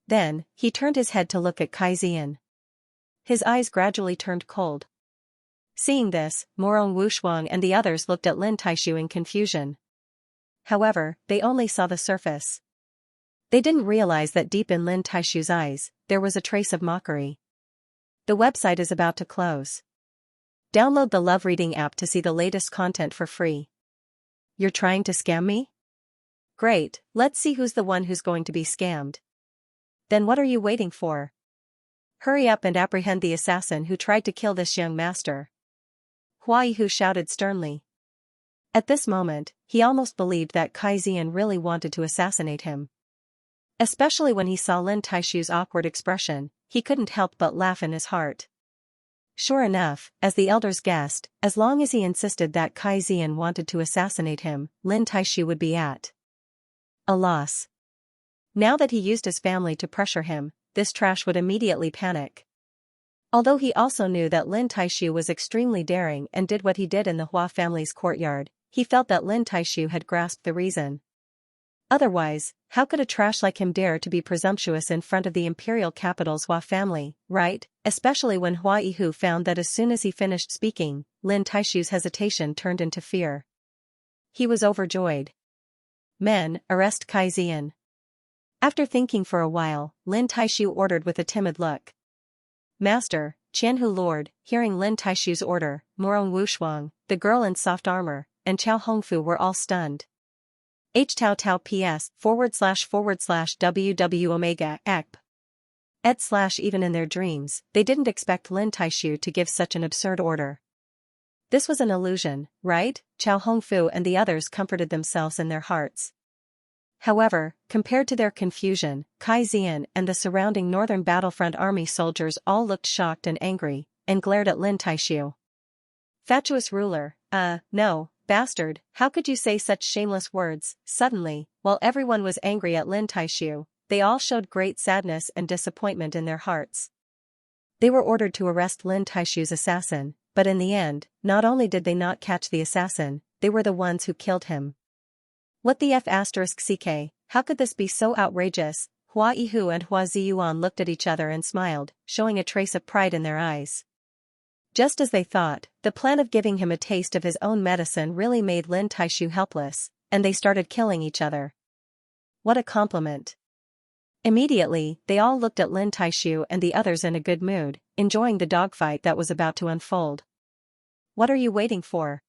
Then, he turned his head to look at Xian. His eyes gradually turned cold. Seeing this, Morong Wushuang and the others looked at Lin Taishu in confusion. However, they only saw the surface. They didn't realize that deep in Lin Taishu's eyes, there was a trace of mockery. The website is about to close. Download the Love Reading app to see the latest content for free. You're trying to scam me? Great, let's see who's the one who's going to be scammed. Then what are you waiting for? Hurry up and apprehend the assassin who tried to kill this young master. Hua Yihu shouted sternly. At this moment, he almost believed that Xian really wanted to assassinate him. Especially when he saw Lin Taishu's awkward expression, he couldn't help but laugh in his heart. Sure enough, as the elders guessed, as long as he insisted that Xian wanted to assassinate him, Lin Taishu would be at a loss. Now that he used his family to pressure him, this trash would immediately panic. Although he also knew that Lin Taishu was extremely daring and did what he did in the Hua family's courtyard, he felt that Lin Taishu had grasped the reason. Otherwise, how could a trash like him dare to be presumptuous in front of the imperial capital's Hua family, right? Especially when Hua Yihu found that as soon as he finished speaking, Lin Taishu's hesitation turned into fear. He was overjoyed. Men, arrest Xian. After thinking for a while, Lin Taishu ordered with a timid look. Master, Qianhu Lord, hearing Lin Taishu's order, Morong Wushuang, the girl in soft armor, and Chao Hongfu were all stunned. Tao Tao PS // Omega ep. Even in their dreams, they didn't expect Lin Taishu to give such an absurd order. This was an illusion, right? Chao Hongfu and the others comforted themselves in their hearts. However, compared to their confusion, Xian and the surrounding northern battlefront army soldiers all looked shocked and angry, and glared at Lin Taishu. Fatuous ruler, no, bastard, how could you say such shameless words? Suddenly, while everyone was angry at Lin Taishu, they all showed great sadness and disappointment in their hearts. They were ordered to arrest Lin Taishu's assassin, but in the end, not only did they not catch the assassin, they were the ones who killed him. What the F***ck, how could this be so outrageous? Hua Yihu and Hua Ziyuan looked at each other and smiled, showing a trace of pride in their eyes. Just as they thought, the plan of giving him a taste of his own medicine really made Lin Taishu helpless, and they started killing each other. What a compliment. Immediately, they all looked at Lin Taishu and the others in a good mood, enjoying the dogfight that was about to unfold. What are you waiting for?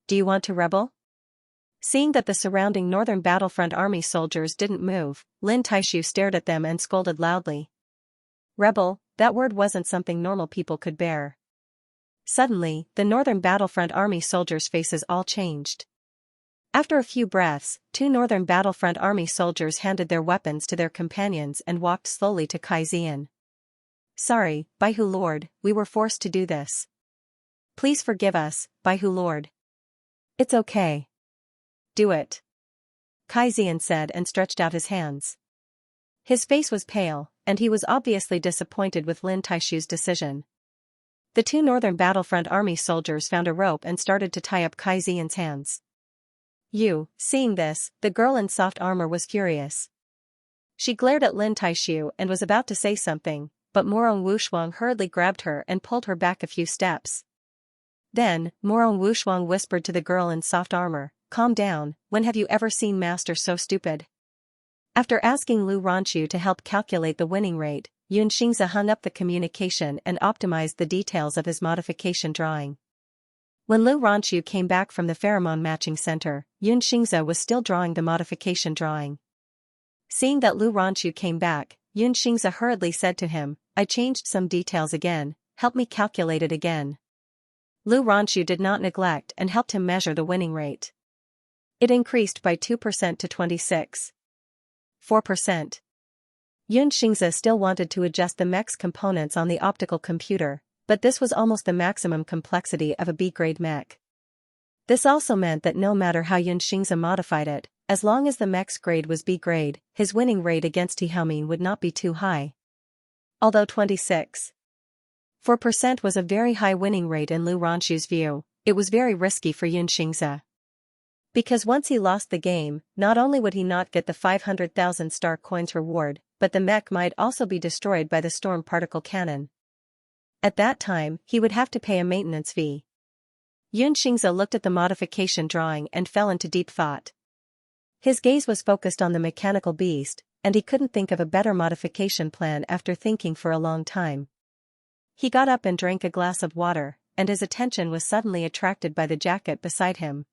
Do you want to rebel? Seeing that the surrounding northern battlefront army soldiers didn't move, Lin Taishu stared at them and scolded loudly. Rebel, that word wasn't something normal people could bear. Suddenly, the Northern Battlefront Army soldiers' faces all changed. After a few breaths, 2 Northern Battlefront Army soldiers handed their weapons to their companions and walked slowly to Xian. Sorry, Baihu Lord, we were forced to do this. Please forgive us, Baihu Lord. It's okay. Do it. Xian said and stretched out his hands. His face was pale, and he was obviously disappointed with Lin Taishu's decision. The 2 Northern Battlefront Army soldiers found a rope and started to tie up Xian's hands. Seeing this, the girl in soft armor was furious. She glared at Lin Taishu and was about to say something, but Morong Wushuang hurriedly grabbed her and pulled her back a few steps. Then, Morong Wushuang whispered to the girl in soft armor, "Calm down, when have you ever seen Master so stupid?" After asking Lu Ranchu to help calculate the winning rate, Xianxia hung up the communication and optimized the details of his modification drawing. When Lu Ranchu came back from the pheromone matching center, Xianxia was still drawing the modification drawing. Seeing that Lu Ranchu came back, Xianxia hurriedly said to him, "I changed some details again, help me calculate it again." Lu Ranchu did not neglect and helped him measure the winning rate. It increased by 2% to 26.4%. Xianxia still wanted to adjust the mech's components on the optical computer, but this was almost the maximum complexity of a B-grade mech. This also meant that no matter how Xianxia modified it, as long as the mech's grade was B-grade, his winning rate against Tihaomin would not be too high. Although 26.4% was a very high winning rate in Lu Ranchu's view, it was very risky for Xianxia. Because once he lost the game, not only would he not get the 500,000 star coins reward, but the mech might also be destroyed by the storm particle cannon. At that time, he would have to pay a maintenance fee. Xianxia looked at the modification drawing and fell into deep thought. His gaze was focused on the mechanical beast, and he couldn't think of a better modification plan after thinking for a long time. He got up and drank a glass of water, and his attention was suddenly attracted by the jacket beside him.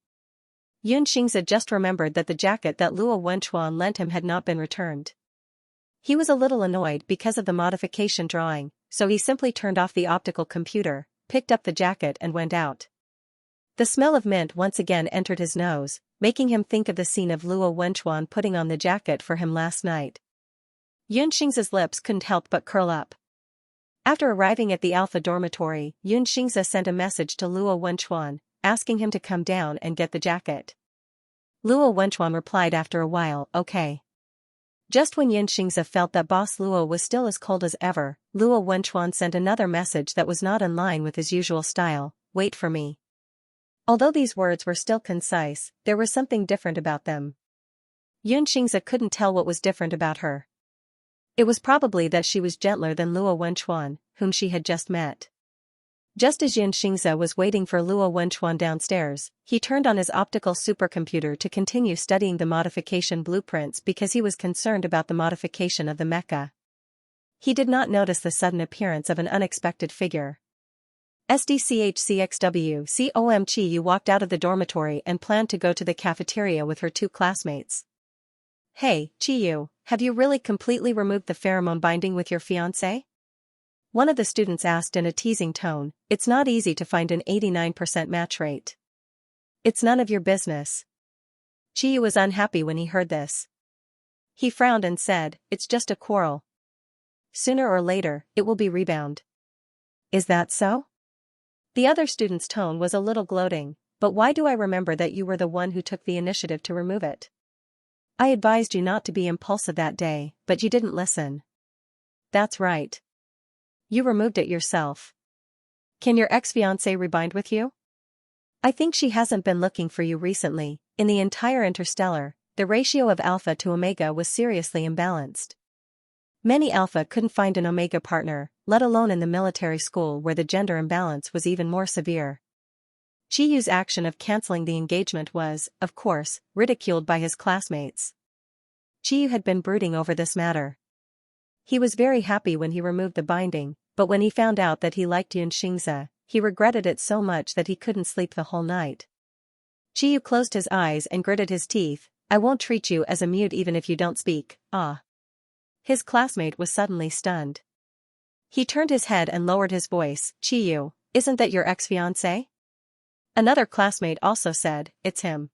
Xianxia just remembered that the jacket that Luo Wenchuan lent him had not been returned. He was a little annoyed because of the modification drawing, so he simply turned off the optical computer, picked up the jacket and went out. The smell of mint once again entered his nose, making him think of the scene of Luo Wenchuan putting on the jacket for him last night. Xianxia's lips couldn't help but curl up. After arriving at the Alpha dormitory, Xianxia sent a message to Luo Wenchuan, asking him to come down and get the jacket. Luo Wenchuan replied after a while, "Okay." Just when Xianxia felt that Boss Luo was still as cold as ever, Luo Wenchuan sent another message that was not in line with his usual style, "Wait for me." Although these words were still concise, there was something different about them. Xianxia couldn't tell what was different about her. It was probably that she was gentler than Luo Wenchuan, whom she had just met. Just as Xianxia was waiting for Luo Wenchuan downstairs, he turned on his optical supercomputer to continue studying the modification blueprints because he was concerned about the modification of the mecha. He did not notice the sudden appearance of an unexpected figure. SDCHCXW Chi walked out of the dormitory and planned to go to the cafeteria with her 2 classmates. "Hey, Chiyu, have you really completely removed the pheromone binding with your fiancé?" One of the students asked in a teasing tone. "It's not easy to find an 89% match rate." "It's none of your business." Chiyu was unhappy when he heard this. He frowned and said, "It's just a quarrel. Sooner or later, it will be rebound." "Is that so?" The other student's tone was a little gloating. "But why do I remember that you were the one who took the initiative to remove it? I advised you not to be impulsive that day, but you didn't listen." "That's right. You removed it yourself. Can your ex-fiancé rebind with you?" "I think she hasn't been looking for you recently." In the entire Interstellar, the ratio of Alpha to Omega was seriously imbalanced. Many Alpha couldn't find an Omega partner, let alone in the military school where the gender imbalance was even more severe. Chiyu's action of canceling the engagement was, of course, ridiculed by his classmates. Chiyu had been brooding over this matter. He was very happy when he removed the binding, but when he found out that he liked Xianxia, he regretted it so much that he couldn't sleep the whole night. Chiyu closed his eyes and gritted his teeth. "I won't treat you as a mute even if you don't speak, ah." His classmate was suddenly stunned. He turned his head and lowered his voice. "Chiyu, isn't that your ex-fiancé? Another classmate also said, it's him.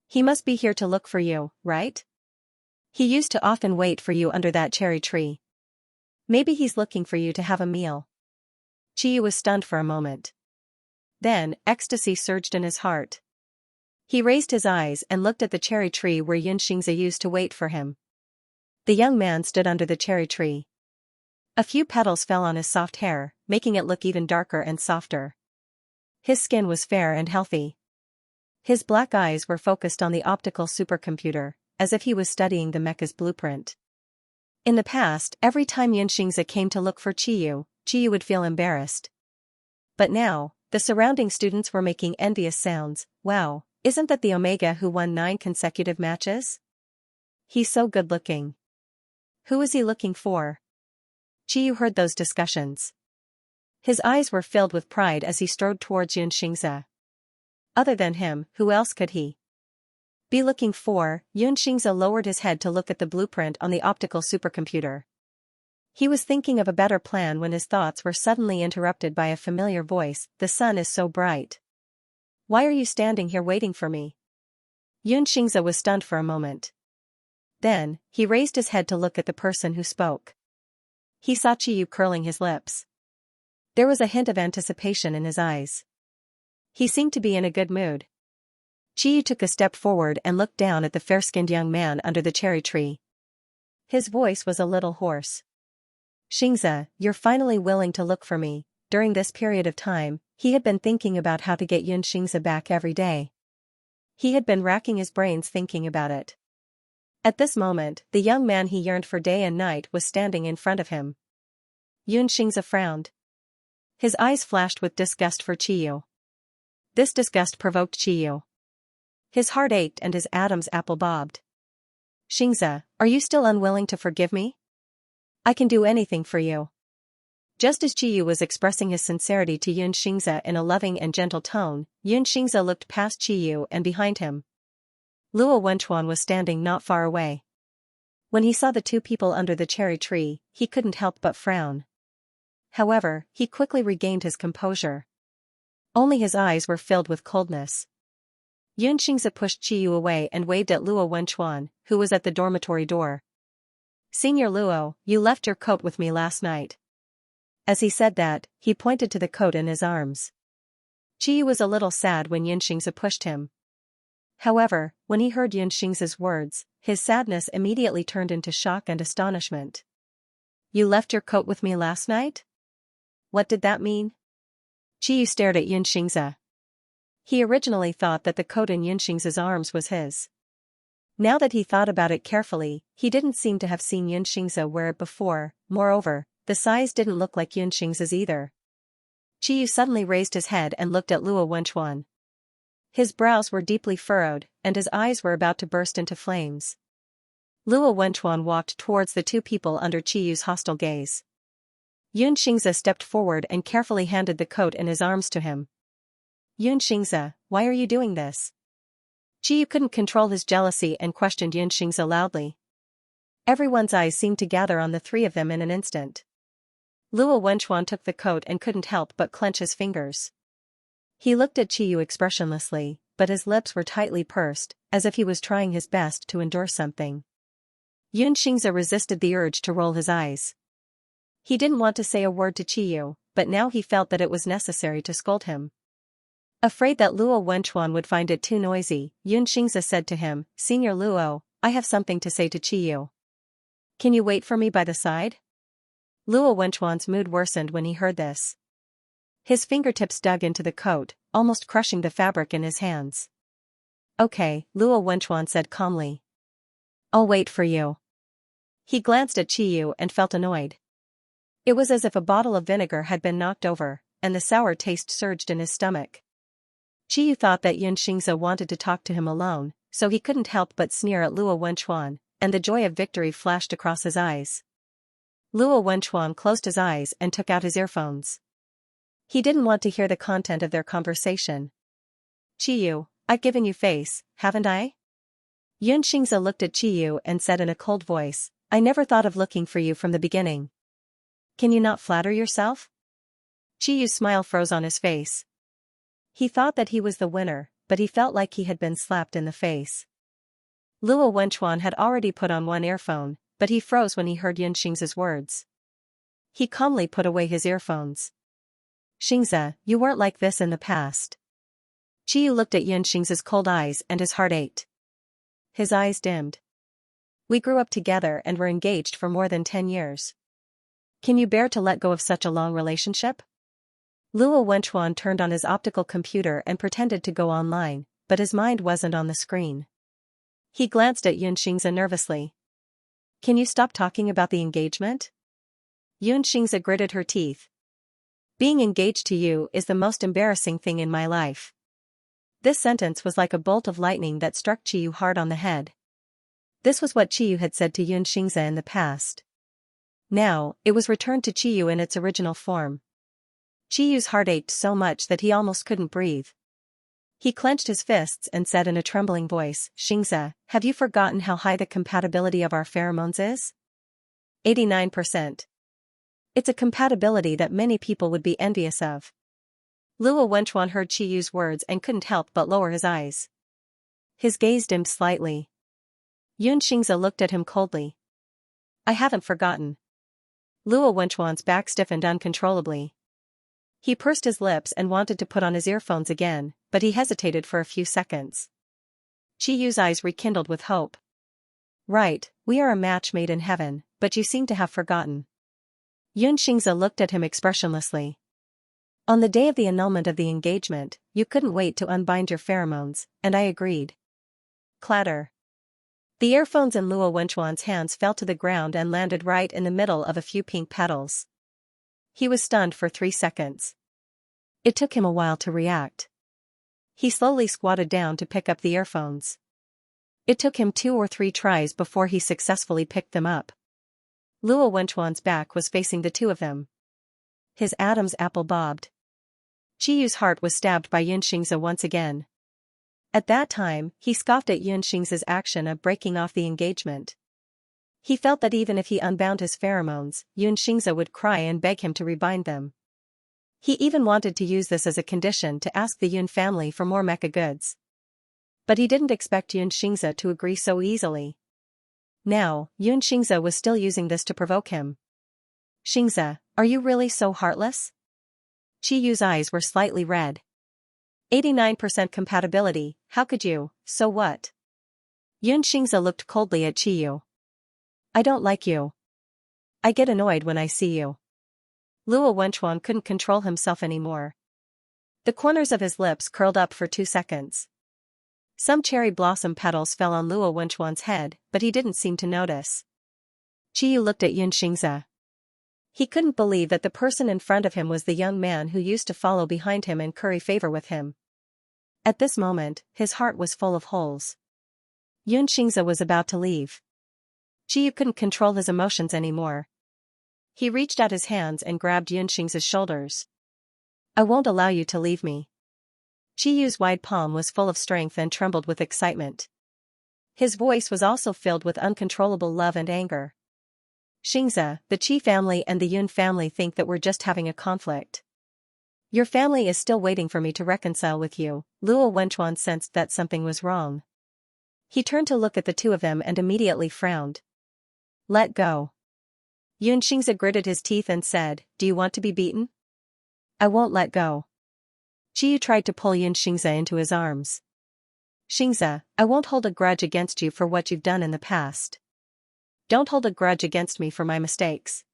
He must be here to look for you, right? He used to often wait for you under that cherry tree. Maybe he's looking for you to have a meal. Chiyu was stunned for a moment. Then, ecstasy surged in his heart. He raised his eyes and looked at the cherry tree where Xianxia used to wait for him. The young man stood under the cherry tree. A few petals fell on his soft hair, making it look even darker and softer. His skin was fair and healthy. His black eyes were focused on the optical supercomputer, as if he was studying the mecha's blueprint. In the past, every time Xianxia came to look for Chiyu would feel embarrassed. But now, the surrounding students were making envious sounds. Wow, isn't that the Omega who won 9 consecutive matches? He's so good-looking. Who is he looking for? Chiyu heard those discussions. His eyes were filled with pride as he strode towards Xianxia. Other than him, who else could he be looking for? Xianxia lowered his head to look at the blueprint on the optical supercomputer. He was thinking of a better plan when his thoughts were suddenly interrupted by a familiar voice. The sun is so bright. Why are you standing here waiting for me? Xianxia was stunned for a moment. Then, he raised his head to look at the person who spoke. He saw Chiyu curling his lips. There was a hint of anticipation in his eyes. He seemed to be in a good mood. Chiyu took a step forward and looked down at the fair-skinned young man under the cherry tree. His voice was a little hoarse. Xianxia, you're finally willing to look for me. During this period of time, he had been thinking about how to get Xianxia back every day. He had been racking his brains thinking about it. At this moment, the young man he yearned for day and night was standing in front of him. Xianxia frowned. His eyes flashed with disgust for Chiyu. This disgust provoked Chiyu. His heart ached and his Adam's apple bobbed. Xianxia, are you still unwilling to forgive me? I can do anything for you. Just as Chiyu was expressing his sincerity to Xianxia in a loving and gentle tone, Xianxia looked past Chiyu and behind him. Luo Wenchuan was standing not far away. When he saw the two people under the cherry tree, he couldn't help but frown. However, he quickly regained his composure. Only his eyes were filled with coldness. Xianxia pushed Chiyu away and waved at Luo Wenchuan, who was at the dormitory door. Senior Luo, you left your coat with me last night. As he said that, he pointed to the coat in his arms. Chiyu was a little sad when Xianxia pushed him. However, when he heard Xianxia's words, his sadness immediately turned into shock and astonishment. You left your coat with me last night? What did that mean? Chiyu stared at Xianxia. He originally thought that the coat in Xianxia's arms was his. Now that he thought about it carefully, he didn't seem to have seen Xianxia wear it before. Moreover, the size didn't look like Xianxia's either. Chiyu suddenly raised his head and looked at Luo Wenchuan. His brows were deeply furrowed, and his eyes were about to burst into flames. Luo Wenchuan walked towards the two people under Chiyu's hostile gaze. Xianxia stepped forward and carefully handed the coat in his arms to him. Xianxia, why are you doing this? Chiyu couldn't control his jealousy and questioned Xianxia loudly. Everyone's eyes seemed to gather on the three of them in an instant. Luo Wenchuan took the coat and couldn't help but clench his fingers. He looked at Chiyu expressionlessly, but his lips were tightly pursed, as if he was trying his best to endure something. Xianxia resisted the urge to roll his eyes. He didn't want to say a word to Chiyu, but now he felt that it was necessary to scold him. Afraid that Luo Wenchuan would find it too noisy, Xianxia said to him, Senior Luo, I have something to say to Chiyu. Can you wait for me by the side? Luo Wenchuan's mood worsened when he heard this. His fingertips dug into the coat, almost crushing the fabric in his hands. Okay, Luo Wenchuan said calmly. I'll wait for you. He glanced at Chiyu and felt annoyed. It was as if a bottle of vinegar had been knocked over, and the sour taste surged in his stomach. Chiyu thought that Xianxia wanted to talk to him alone, so he couldn't help but sneer at Luo Wenchuan, and the joy of victory flashed across his eyes. Luo Wenchuan closed his eyes and took out his earphones. He didn't want to hear the content of their conversation. Chiyu, I've given you face, haven't I? Xianxia looked at Chiyu and said in a cold voice, I never thought of looking for you from the beginning. Can you not flatter yourself? Chiyu's smile froze on his face. He thought that he was the winner, but he felt like he had been slapped in the face. Luo Wenchuan had already put on one earphone, but he froze when he heard Xianxia's words. He calmly put away his earphones. Xianxia, you weren't like this in the past. Chiyu looked at Xianxia's cold eyes and his heart ached. His eyes dimmed. We grew up together and were engaged for more than 10 years. Can you bear to let go of such a long relationship? Luo Wenchuan turned on his optical computer and pretended to go online, but his mind wasn't on the screen. He glanced at Xianxia nervously. Can you stop talking about the engagement? Xianxia gritted her teeth. Being engaged to you is the most embarrassing thing in my life. This sentence was like a bolt of lightning that struck Chiyu hard on the head. This was what Chiyu had said to Xianxia in the past. Now, it was returned to Chiyu in its original form. Chiyu's heart ached so much that he almost couldn't breathe. He clenched his fists and said in a trembling voice, Xianxia, have you forgotten how high the compatibility of our pheromones is? 89%. It's a compatibility that many people would be envious of. Luo Wenchuan heard Chiyu's words and couldn't help but lower his eyes. His gaze dimmed slightly. Xianxia looked at him coldly. I haven't forgotten. Luo Wenchuan's back stiffened uncontrollably. He pursed his lips and wanted to put on his earphones again, but he hesitated for a few seconds. Chiyu's eyes rekindled with hope. Right, we are a match made in heaven, but you seem to have forgotten. Xianxia looked at him expressionlessly. On the day of the annulment of the engagement, you couldn't wait to unbind your pheromones, and I agreed. Clatter. The earphones in Luo Wenchuan's hands fell to the ground and landed right in the middle of a few pink petals. He was stunned for 3 seconds. It took him a while to react. He slowly squatted down to pick up the earphones. It took him 2 or 3 tries before he successfully picked them up. Luo Wenchuan's back was facing the two of them. His Adam's apple bobbed. Chiyu's heart was stabbed by Xianxia once again. At that time, he scoffed at Xianxia's action of breaking off the engagement. He felt that even if he unbound his pheromones, Xianxia would cry and beg him to rebind them. He even wanted to use this as a condition to ask the Yun family for more mecha goods. But he didn't expect Xianxia to agree so easily. Now, Xianxia was still using this to provoke him. Xianxia, are you really so heartless? Chiyu's eyes were slightly red. 89% compatibility, how could you, so what? Xianxia looked coldly at Chiyu. I don't like you. I get annoyed when I see you. Luo Wenchuan couldn't control himself anymore. The corners of his lips curled up for 2 seconds. Some cherry blossom petals fell on Luo Wenchuan's head, but he didn't seem to notice. Chiyu looked at Xianxia. He couldn't believe that the person in front of him was the young man who used to follow behind him and curry favor with him. At this moment, his heart was full of holes. Xianxia was about to leave. Chiyu couldn't control his emotions anymore. He reached out his hands and grabbed Xianxia's shoulders. I won't allow you to leave me. Chiyu's wide palm was full of strength and trembled with excitement. His voice was also filled with uncontrollable love and anger. Xianxia, the Qi family and the Yun family think that we're just having a conflict. Your family is still waiting for me to reconcile with you. Luo Wenchuan sensed that something was wrong. He turned to look at the two of them and immediately frowned. Let go. Xianxia gritted his teeth and said, do you want to be beaten? I won't let go. Chiyu tried to pull Xianxia into his arms. Xianxia, I won't hold a grudge against you for what you've done in the past. Don't hold a grudge against me for my mistakes.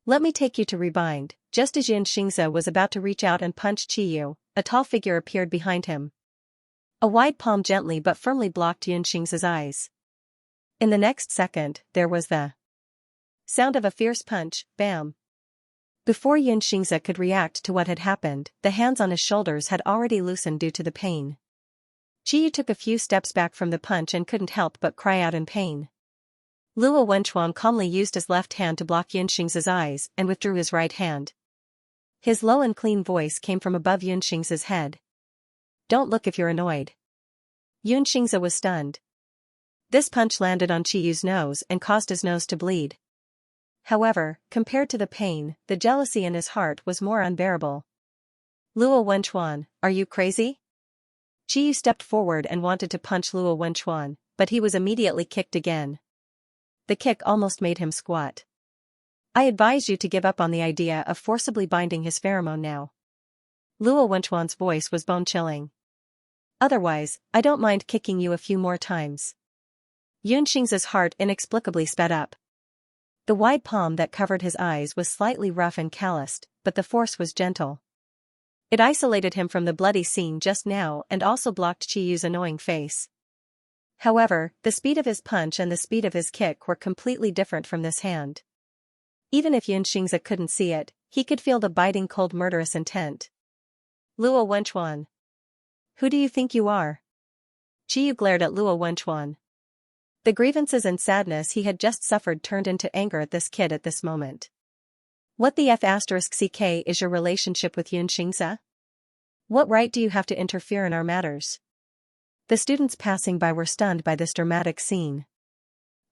Let me take you to rebind. Just as Xianxia was about to reach out and punch Chiyu, a tall figure appeared behind him. A wide palm gently but firmly blocked Xianxia's eyes. In the next second, there was the sound of a fierce punch, bam. Before Xianxia could react to what had happened, the hands on his shoulders had already loosened due to the pain. Chiyu took a few steps back from the punch and couldn't help but cry out in pain. Luo Wenchuan calmly used his left hand to block Xianxia's eyes and withdrew his right hand. His low and clean voice came from above Xianxia's head. Don't look if you're annoyed. Xianxia was stunned. This punch landed on Chiyu's nose and caused his nose to bleed. However, compared to the pain, the jealousy in his heart was more unbearable. Luo Wenchuan, are you crazy? Qiyu stepped forward and wanted to punch Luo Wenchuan, but he was immediately kicked again. The kick almost made him squat. I advise you to give up on the idea of forcibly binding his pheromone now. Luo Wenchuan's voice was bone-chilling. Otherwise, I don't mind kicking you a few more times. Xianxia's heart inexplicably sped up. The wide palm that covered his eyes was slightly rough and calloused, but the force was gentle. It isolated him from the bloody scene just now and also blocked Qiyu's annoying face. However, the speed of his punch and the speed of his kick were completely different from this hand. Even if Xianxia couldn't see it, he could feel the biting cold murderous intent. Luo Wenchuan. Who do you think you are? Qiyu glared at Luo Wenchuan. The grievances and sadness he had just suffered turned into anger at this kid at this moment. What the F***ck is your relationship with Xianxia? What right do you have to interfere in our matters? The students passing by were stunned by this dramatic scene.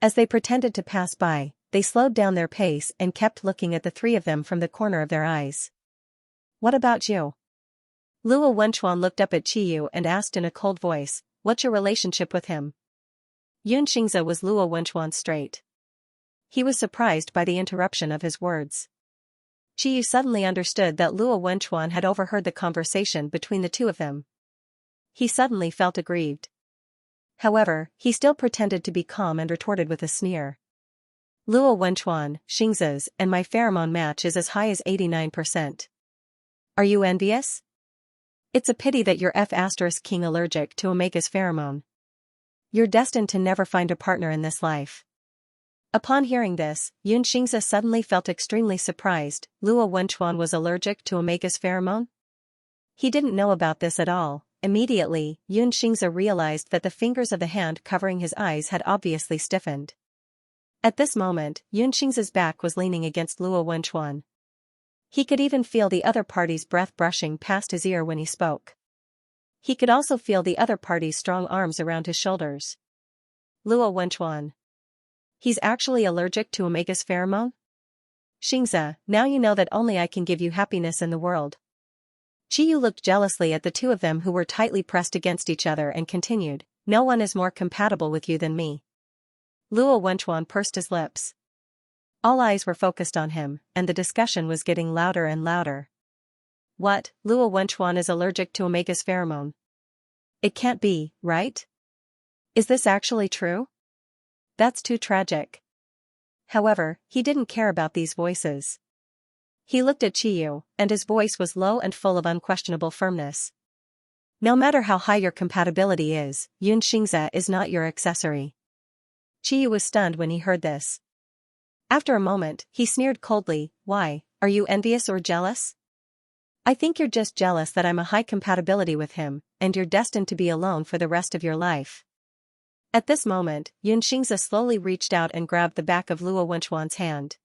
As they pretended to pass by, they slowed down their pace and kept looking at the three of them from the corner of their eyes. What about you? Luo Wenchuan looked up at Qiyu and asked in a cold voice, what's your relationship with him? Xianxia was Luo Wenchuan straight. He was surprised by the interruption of his words. Qiyu suddenly understood that Luo Wenchuan had overheard the conversation between the two of them. He suddenly felt aggrieved. However, he still pretended to be calm and retorted with a sneer. Luo Wenchuan, Xianxia's and my pheromone match is as high as 89%. Are you envious? It's a pity that you're F***king allergic to Omega's pheromone. You're destined to never find a partner in this life. Upon hearing this, Xianxia suddenly felt extremely surprised. Luo Wenchuan was allergic to Omega's pheromone? He didn't know about this at all. Immediately, Xianxia realized that the fingers of the hand covering his eyes had obviously stiffened. At this moment, Xianxia's back was leaning against Luo Wenchuan. He could even feel the other party's breath brushing past his ear when he spoke. He could also feel the other party's strong arms around his shoulders. Luo Wenchuan. He's actually allergic to Omega's pheromone? Xianxia, now you know that only I can give you happiness in the world. Qiyu looked jealously at the two of them who were tightly pressed against each other and continued, no one is more compatible with you than me. Luo Wenchuan pursed his lips. All eyes were focused on him, and the discussion was getting louder and louder. What, Luo Wenchuan is allergic to Omega's pheromone? It can't be, right? Is this actually true? That's too tragic. However, he didn't care about these voices. He looked at Qiyu, and his voice was low and full of unquestionable firmness. No matter how high your compatibility is, Xianxia is not your accessory. Qiyu was stunned when he heard this. After a moment, he sneered coldly, why, are you envious or jealous? I think you're just jealous that I'm a high compatibility with him, and you're destined to be alone for the rest of your life. At this moment, Xianxia slowly reached out and grabbed the back of Luo Wenchuan's hand.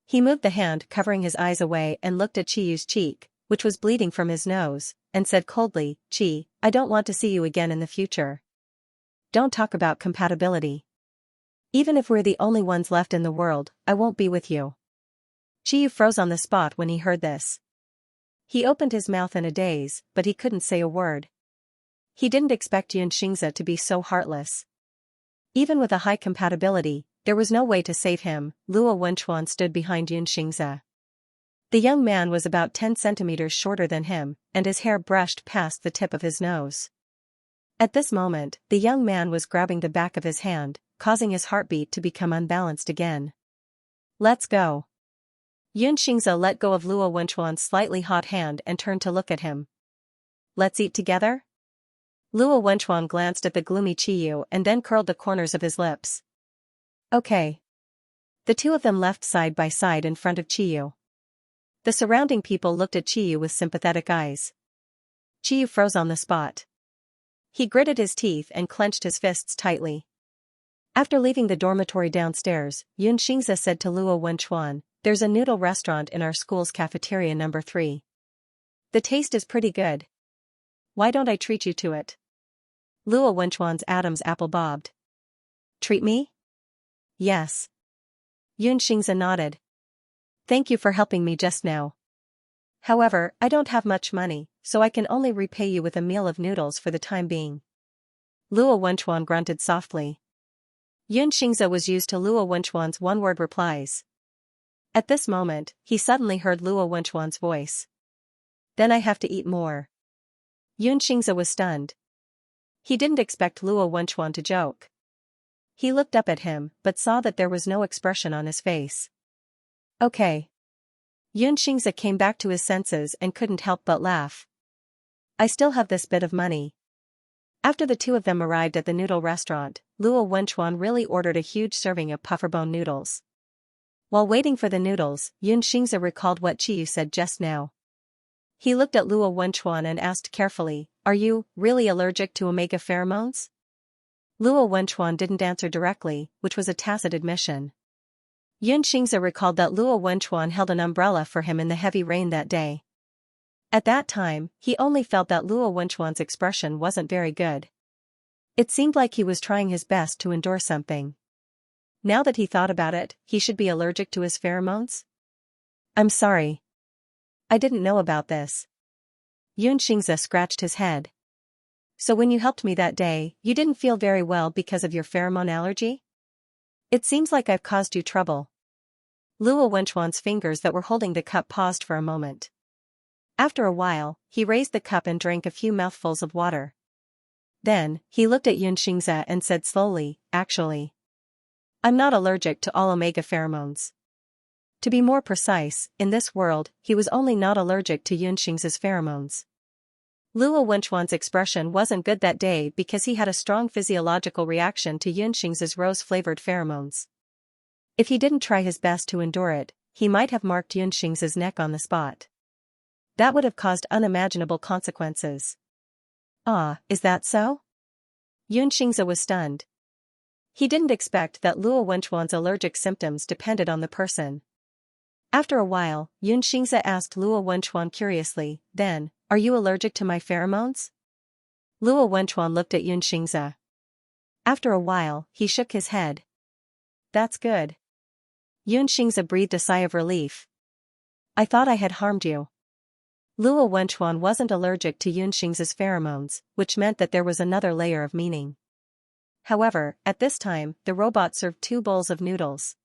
He moved the hand covering his eyes away and looked at Qiyu's cheek, which was bleeding from his nose, and said coldly, Qi, I don't want to see you again in the future. Don't talk about compatibility. Even if we're the only ones left in the world, I won't be with you. Qiyu froze on the spot when he heard this. He opened his mouth in a daze, but he couldn't say a word. He didn't expect Xianxia to be so heartless. Even with a high compatibility, there was no way to save him. Luo Wenchuan stood behind Xianxia. The young man was about 10 centimeters shorter than him, and his hair brushed past the tip of his nose. At this moment, the young man was grabbing the back of his hand, causing his heartbeat to become unbalanced again. Let's go. Xianxia let go of Luo Wenchuan's slightly hot hand and turned to look at him. Let's eat together? Luo Wenchuan glanced at the gloomy Qiyu and then curled the corners of his lips. Okay. The two of them left side by side in front of Qiyu. The surrounding people looked at Qiyu with sympathetic eyes. Qiyu froze on the spot. He gritted his teeth and clenched his fists tightly. After leaving the dormitory downstairs, Xianxia said to Luo Wenchuan, there's a noodle restaurant in our school's cafeteria number 3. The taste is pretty good. Why don't I treat you to it? Luo Wenchuan's Adam's apple bobbed. Treat me? Yes. Xianxia nodded. Thank you for helping me just now. However, I don't have much money, so I can only repay you with a meal of noodles for the time being. Luo Wenchuan grunted softly. Xianxia was used to Luo Wenchuan's one-word replies. At this moment, he suddenly heard Luo Wenchuan's voice. Then I have to eat more. Xianxia was stunned. He didn't expect Luo Wenchuan to joke. He looked up at him, but saw that there was no expression on his face. Okay. Xianxia came back to his senses and couldn't help but laugh. I still have this bit of money. After the two of them arrived at the noodle restaurant, Luo Wenchuan really ordered a huge serving of pufferbone noodles. While waiting for the noodles, Xianxia recalled what Qiyu said just now. He looked at Luo Wenchuan and asked carefully, "Are you really allergic to omega pheromones?" Luo Wenchuan didn't answer directly, which was a tacit admission. Xianxia recalled that Luo Wenchuan held an umbrella for him in the heavy rain that day. At that time, he only felt that Luo Wenchuan's expression wasn't very good. It seemed like he was trying his best to endure something. Now that he thought about it, he should be allergic to his pheromones? I'm sorry. I didn't know about this. Xianxia scratched his head. So when you helped me that day, you didn't feel very well because of your pheromone allergy? It seems like I've caused you trouble. Luo Wenchuan's fingers that were holding the cup paused for a moment. After a while, he raised the cup and drank a few mouthfuls of water. Then, he looked at Xianxia and said slowly, actually, I'm not allergic to all omega pheromones. To be more precise, in this world, he was only not allergic to Xianxia's pheromones. Luo Wenchuan's expression wasn't good that day because he had a strong physiological reaction to Xianxia's rose-flavored pheromones. If he didn't try his best to endure it, he might have marked Xianxia's neck on the spot. That would have caused unimaginable consequences. Ah, is that so? Xianxia was stunned. He didn't expect that Luo Wenchuan's allergic symptoms depended on the person. After a while, Xianxia asked Luo Wenchuan curiously, then, are you allergic to my pheromones? Luo Wenchuan looked at Xianxia. After a while, he shook his head. That's good. Xianxia breathed a sigh of relief. I thought I had harmed you. Luo Wenchuan wasn't allergic to Xianxia's pheromones, which meant that there was another layer of meaning. However, at this time, the robot served 2 bowls of noodles.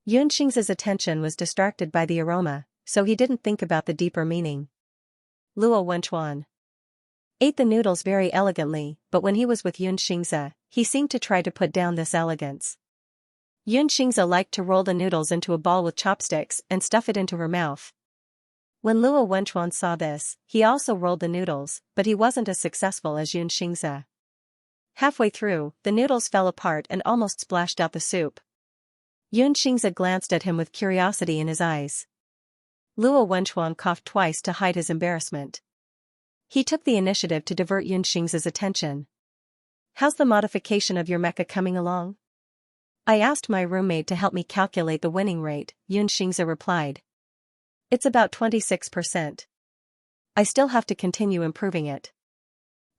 Xianxia's attention was distracted by the aroma, so he didn't think about the deeper meaning. Luo Wenchuan ate the noodles very elegantly, but when he was with Xianxia, he seemed to try to put down this elegance. Xianxia liked to roll the noodles into a ball with chopsticks and stuff it into her mouth. When Luo Wenchuan saw this, he also rolled the noodles, but he wasn't as successful as Xianxia. Halfway through, the noodles fell apart and almost splashed out the soup. Xianxia glanced at him with curiosity in his eyes. Luo Wenchuan coughed twice to hide his embarrassment. He took the initiative to divert Xianxia's attention. How's the modification of your mecha coming along? I asked my roommate to help me calculate the winning rate, Xianxia replied. It's about 26%. I still have to continue improving it.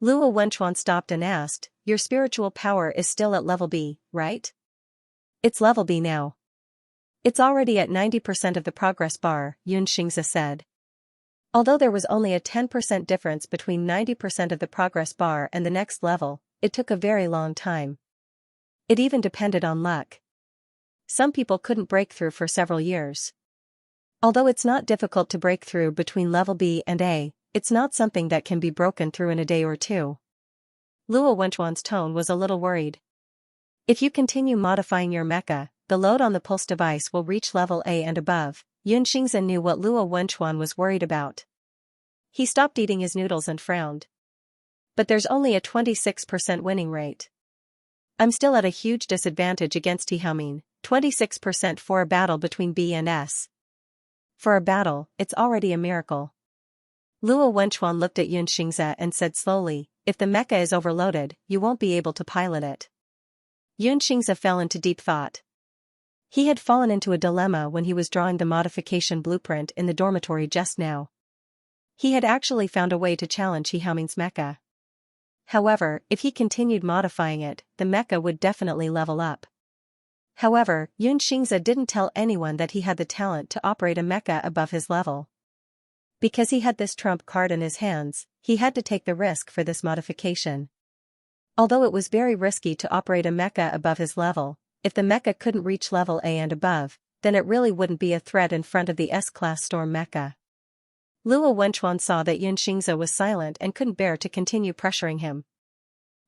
Luo Wenchuan stopped and asked, your spiritual power is still at level B, right? It's level B now. It's already at 90% of the progress bar, Xianxia said. Although there was only a 10% difference between 90% of the progress bar and the next level, it took a very long time. It even depended on luck. Some people couldn't break through for several years. Although it's not difficult to break through between level B and A, it's not something that can be broken through in a day or two. Luo Wenchuan's tone was a little worried. If you continue modifying your mecha, the load on the pulse device will reach level A and above. Xianxia knew what Luo Wenchuan was worried about. He stopped eating his noodles and frowned. But there's only a 26% winning rate. I'm still at a huge disadvantage against Tihaomin, 26% for a battle between B and S. For a battle, it's already a miracle. Luo Wenchuan looked at Xianxia and said slowly, if the mecha is overloaded, you won't be able to pilot it. Xianxia fell into deep thought. He had fallen into a dilemma when he was drawing the modification blueprint in the dormitory just now. He had actually found a way to challenge Tihaomin's mecha. However, if he continued modifying it, the mecha would definitely level up. However, Xianxia didn't tell anyone that he had the talent to operate a mecha above his level. Because he had this trump card in his hands, he had to take the risk for this modification. Although it was very risky to operate a mecha above his level, if the mecha couldn't reach level A and above, then it really wouldn't be a threat in front of the S-class storm mecha. Luo Wenchuan saw that Xianxia was silent and couldn't bear to continue pressuring him.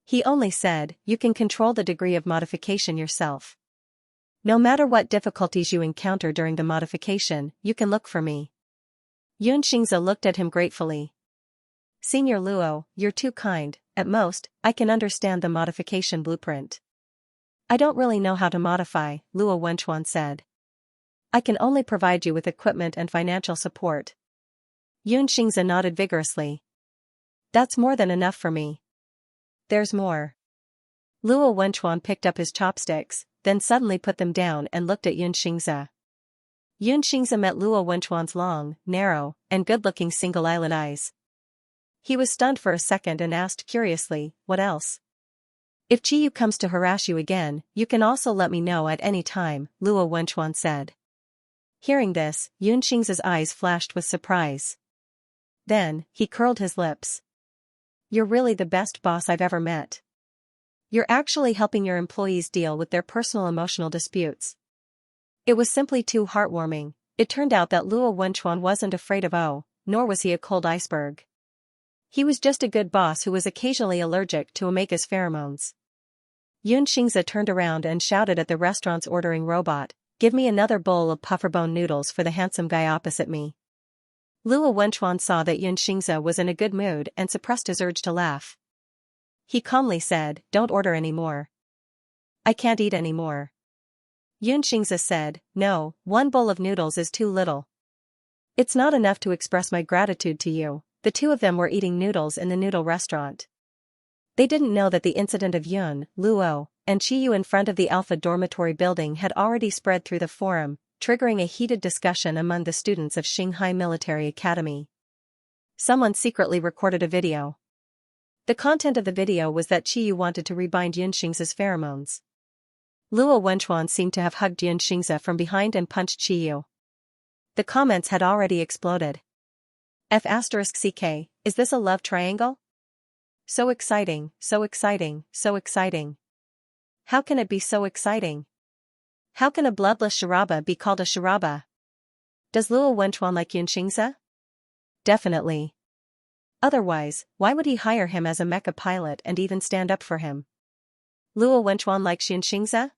He only said, "You can control the degree of modification yourself. No matter what difficulties you encounter during the modification, you can look for me." Xianxia looked at him gratefully. "Senior Luo, you're too kind. At most, I can understand the modification blueprint." "I don't really know how to modify," Luo Wenchuan said. "I can only provide you with equipment and financial support." Xianxia nodded vigorously. "That's more than enough for me." "There's more." Luo Wenchuan picked up his chopsticks, then suddenly put them down and looked at Xianxia. Xianxia met Luo Wenchuan's long, narrow, and good-looking single-eyelid eyes. He was stunned for a second and asked curiously, "What else?" "If Qiyu comes to harass you again, you can also let me know at any time," Luo Wenchuan said. Hearing this, Xianxia's eyes flashed with surprise. Then, he curled his lips. "You're really the best boss I've ever met. You're actually helping your employees deal with their personal emotional disputes." It was simply too heartwarming. It turned out that Luo Wenchuan wasn't afraid of O, nor was he a cold iceberg. He was just a good boss who was occasionally allergic to Omega's pheromones. Xianxia turned around and shouted at the restaurant's ordering robot, "Give me another bowl of pufferbone noodles for the handsome guy opposite me." Luo Wenchuan saw that Xianxia was in a good mood and suppressed his urge to laugh. He calmly said, "Don't order any more. I can't eat any more." Xianxia said, "No, one bowl of noodles is too little. It's not enough to express my gratitude to you." The two of them were eating noodles in the noodle restaurant. They didn't know that the incident of Yun, Luo, and Qiyu in front of the Alpha dormitory building had already spread through the forum, triggering a heated discussion among the students of Xinghai Military Academy. Someone secretly recorded a video. The content of the video was that Qiyu wanted to rebind Xianxia's pheromones. Luo Wenchuan seemed to have hugged Xianxia from behind and punched Qiyu. The comments had already exploded. F*CK, is this a love triangle? So exciting, so exciting, so exciting. How can it be so exciting? How can a bloodless Shiraba be called a Shiraba? Does Luo Wenchuan like Xianxia? Definitely. Otherwise, why would he hire him as a mecha pilot and even stand up for him? Luo Wenchuan likes Xianxia?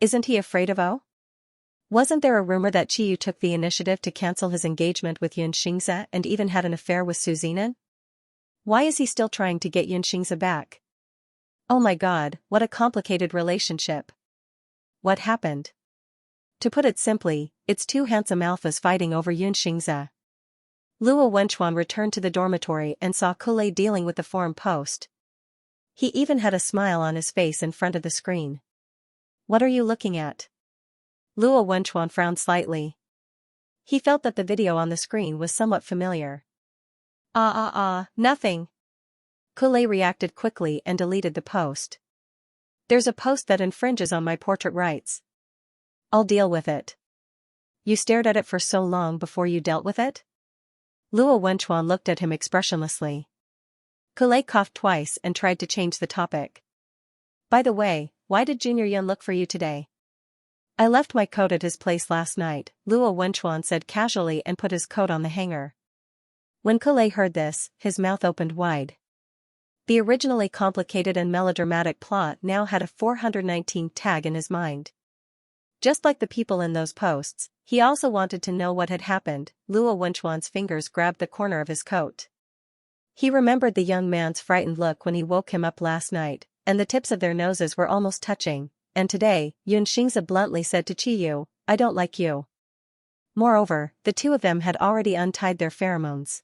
Isn't he afraid of O? Wasn't there a rumor that Qiyu took the initiative to cancel his engagement with Xianxia and even had an affair with Su Zinan? Why is he still trying to get Xianxia back? Oh my god, what a complicated relationship. What happened? To put it simply, it's two handsome alphas fighting over Xianxia. Luo Wenchuan returned to the dormitory and saw Kulei dealing with the forum post. He even had a smile on his face in front of the screen. "What are you looking at?" Luo Wenchuan frowned slightly. He felt that the video on the screen was somewhat familiar. Nothing. Kulei reacted quickly and deleted the post. "There's a post that infringes on my portrait rights. I'll deal with it." "You stared at it for so long before you dealt with it?" Luo Wenchuan looked at him expressionlessly. Kulei coughed twice and tried to change the topic. "By the way, why did Junior Yun look for you today?" "I left my coat at his place last night," Luo Wenchuan said casually and put his coat on the hanger. When Kulei heard this, his mouth opened wide. The originally complicated and melodramatic plot now had a 419 tag in his mind. Just like the people in those posts, he also wanted to know what had happened. Luo Wenchuan's fingers grabbed the corner of his coat. He remembered the young man's frightened look when he woke him up last night, and the tips of their noses were almost touching. And today, Xianxia bluntly said to Qiyu, "I don't like you." Moreover, the two of them had already untied their pheromones.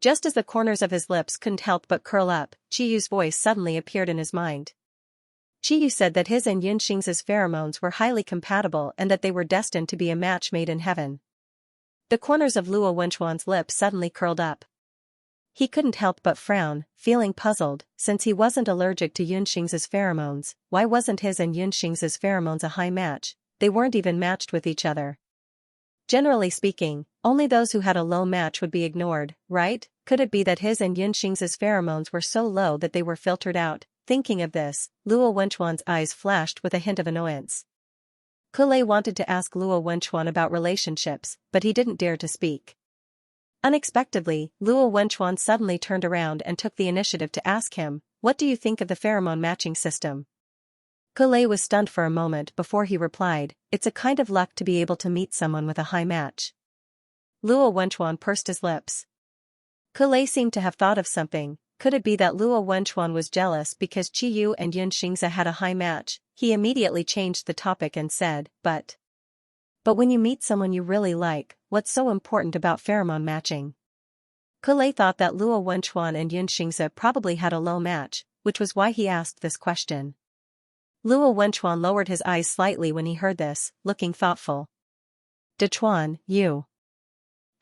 Just as the corners of his lips couldn't help but curl up, Qiyu's voice suddenly appeared in his mind. Qiyu said that his and Xianxia's pheromones were highly compatible and that they were destined to be a match made in heaven. The corners of Luo Wenchuan's lips suddenly curled up. He couldn't help but frown, feeling puzzled, since he wasn't allergic to Xianxia's pheromones. Why wasn't his and Xianxia's pheromones a high match? They weren't even matched with each other. Generally speaking, only those who had a low match would be ignored, right? Could it be that his and Xianxia's pheromones were so low that they were filtered out? Thinking of this, Luo Wenchuan's eyes flashed with a hint of annoyance. Kulei wanted to ask Luo Wenchuan about relationships, but he didn't dare to speak. Unexpectedly, Luo Wenchuan suddenly turned around and took the initiative to ask him, "What do you think of the pheromone matching system?" Kulei was stunned for a moment before he replied, "It's a kind of luck to be able to meet someone with a high match." Luo Wenchuan pursed his lips. Kulei seemed to have thought of something. Could it be that Luo Wenchuan was jealous because Qiyu and Xianxia had a high match? He immediately changed the topic and said, But when you meet someone you really like, what's so important about pheromone matching?" Kulei thought that Luo Wenchuan and Xianxia probably had a low match, which was why he asked this question. Luo Wenchuan lowered his eyes slightly when he heard this, looking thoughtful. "Dechuan, you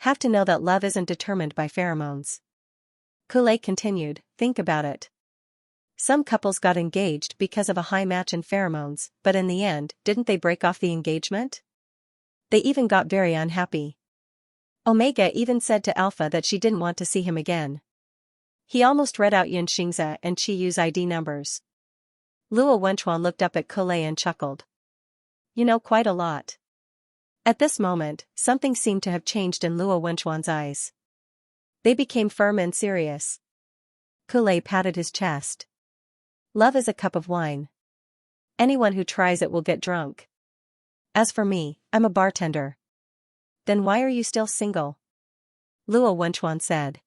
have to know that love isn't determined by pheromones." Kulei continued, "Think about it. Some couples got engaged because of a high match in pheromones, but in the end, didn't they break off the engagement? They even got very unhappy. Omega even said to Alpha that she didn't want to see him again." He almost read out Xianxia and Qiyu's ID numbers. Luo Wenchuan looked up at Kulei and chuckled. "You know quite a lot." At this moment, something seemed to have changed in Luo Wenchuan's eyes. They became firm and serious. Kulei patted his chest. "Love is a cup of wine. Anyone who tries it will get drunk. As for me, I'm a bartender." "Then why are you still single?" Luo Wenchuan said.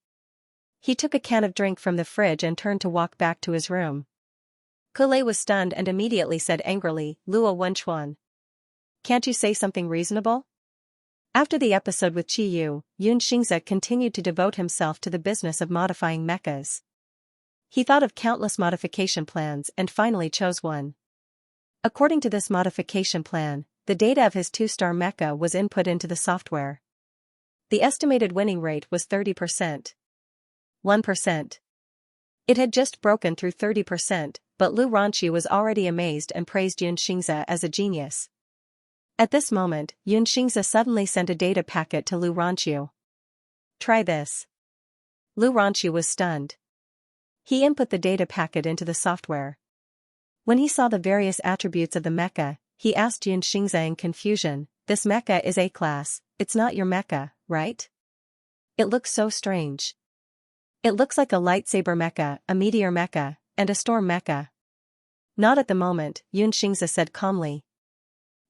He took a can of drink from the fridge and turned to walk back to his room. Kulei was stunned and immediately said angrily, "Luo Wenchuan, can't you say something reasonable?" After the episode with Qiyu, Xianxia continued to devote himself to the business of modifying mechas. He thought of countless modification plans and finally chose one. According to this modification plan, the data of his 2-star mecha was input into the software. The estimated winning rate was 30%. 1%. It had just broken through 30%, but Lu Ranqi was already amazed and praised Xianxia as a genius. At this moment, Xianxia suddenly sent a data packet to Lu Ranqi. "Try this." Lu Ranqi was stunned. He input the data packet into the software. When he saw the various attributes of the mecha, he asked Xianxia in confusion, "This mecha is A-class, it's not your mecha, right? It looks so strange. It looks like a lightsaber mecha, a meteor mecha, and a storm mecha." "Not at the moment," Xianxia said calmly.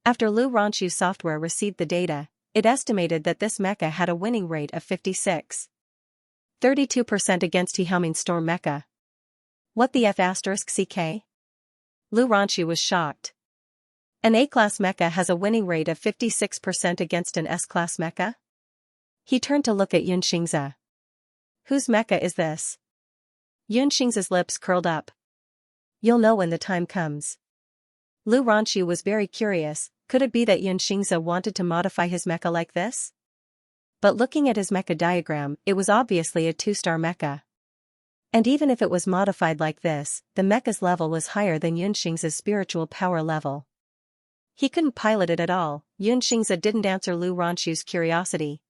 After Lu Ranqi's software received the data, it estimated that this mecha had a winning rate of 56.32% against Hehaoming's storm mecha. "What the F***CK? Lu Ranqi was shocked. An A-class mecha has a winning rate of 56% against an S-class mecha? He turned to look at Xianxia. "Whose mecha is this?" Xianxia's lips curled up. "You'll know when the time comes." Lu Ranqi was very curious. Could it be that Xianxia wanted to modify his mecha like this? But looking at his mecha diagram, it was obviously a 2-star mecha. And even if it was modified like this, the mecha's level was higher than Xianxia's spiritual power level. He couldn't pilot it at all. Xianxia didn't answer Lu Ranqi's curiosity.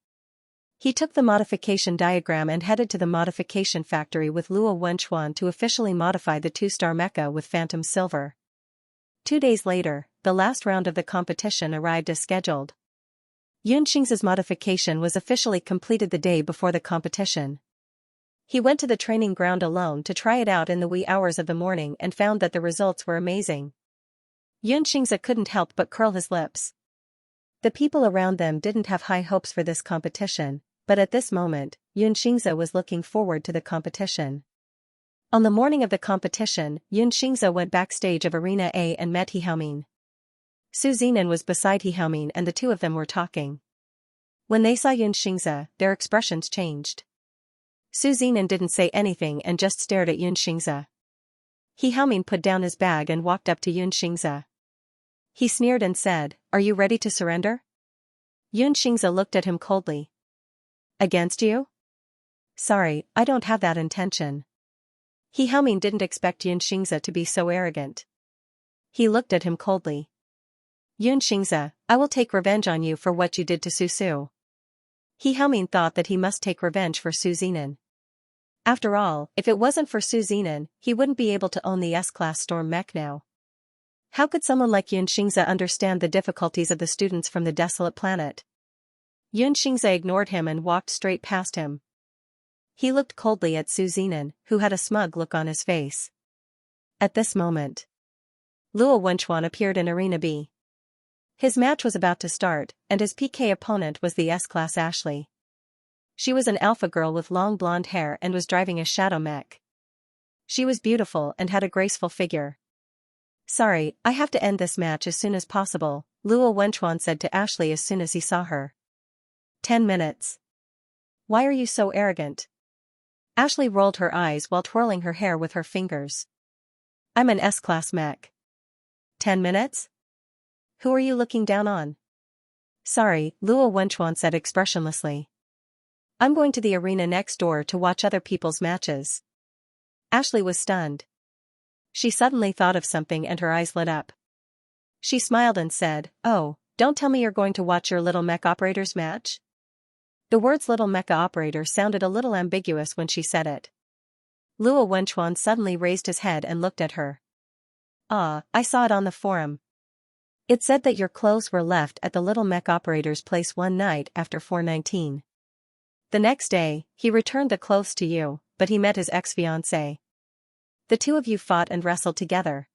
He took the modification diagram and headed to the modification factory with Luo Wenchuan to officially modify the 2-star mecha with Phantom Silver. 2 days later, the last round of the competition arrived as scheduled. Xianxia's modification was officially completed the day before the competition. He went to the training ground alone to try it out in the wee hours of the morning and found that the results were amazing. Xianxia couldn't help but curl his lips. The people around them didn't have high hopes for this competition, but at this moment, Xianxia was looking forward to the competition. On the morning of the competition, Xianxia went backstage of Arena A and met Hehaoming. Su Zinan was beside Hehaoming and the two of them were talking. When they saw Xianxia, their expressions changed. Su Zinan didn't say anything and just stared at Xianxia. Hehaoming put down his bag and walked up to Xianxia. He sneered and said, "Are you ready to surrender?" Xianxia looked at him coldly. "Against you?" Sorry, I don't have that intention. He Haoming didn't expect Xianxia to be so arrogant. He looked at him coldly. Xianxia, I will take revenge on you for what you did to Su. He Haoming thought that he must take revenge for Su Zinan. After all, if it wasn't for Su Zinan, he wouldn't be able to own the S-class storm mech now. How could someone like Xianxia understand the difficulties of the students from the desolate planet? Xianxia ignored him and walked straight past him. He looked coldly at Su Zinan, who had a smug look on his face. At this moment, Luo Wenchuan appeared in Arena B. His match was about to start, and his PK opponent was the S-class Ashley. She was an alpha girl with long blonde hair and was driving a shadow mech. She was beautiful and had a graceful figure. Sorry, I have to end this match as soon as possible, Luo Wenchuan said to Ashley as soon as he saw her. 10 minutes. Why are you so arrogant? Ashley rolled her eyes while twirling her hair with her fingers. I'm an S-class mech. 10 minutes? Who are you looking down on? Sorry, Luo Wenchuan said expressionlessly. I'm going to the arena next door to watch other people's matches. Ashley was stunned. She suddenly thought of something and her eyes lit up. She smiled and said, "Oh, don't tell me you're going to watch your little mech operator's match?" The words little mecha operator sounded a little ambiguous when she said it. Luo Wenchuan suddenly raised his head and looked at her. Ah, I saw it on the forum. It said that your clothes were left at the little mech operator's place one night after 419. The next day, he returned the clothes to you, but he met his ex-fiancée. The two of you fought and wrestled together.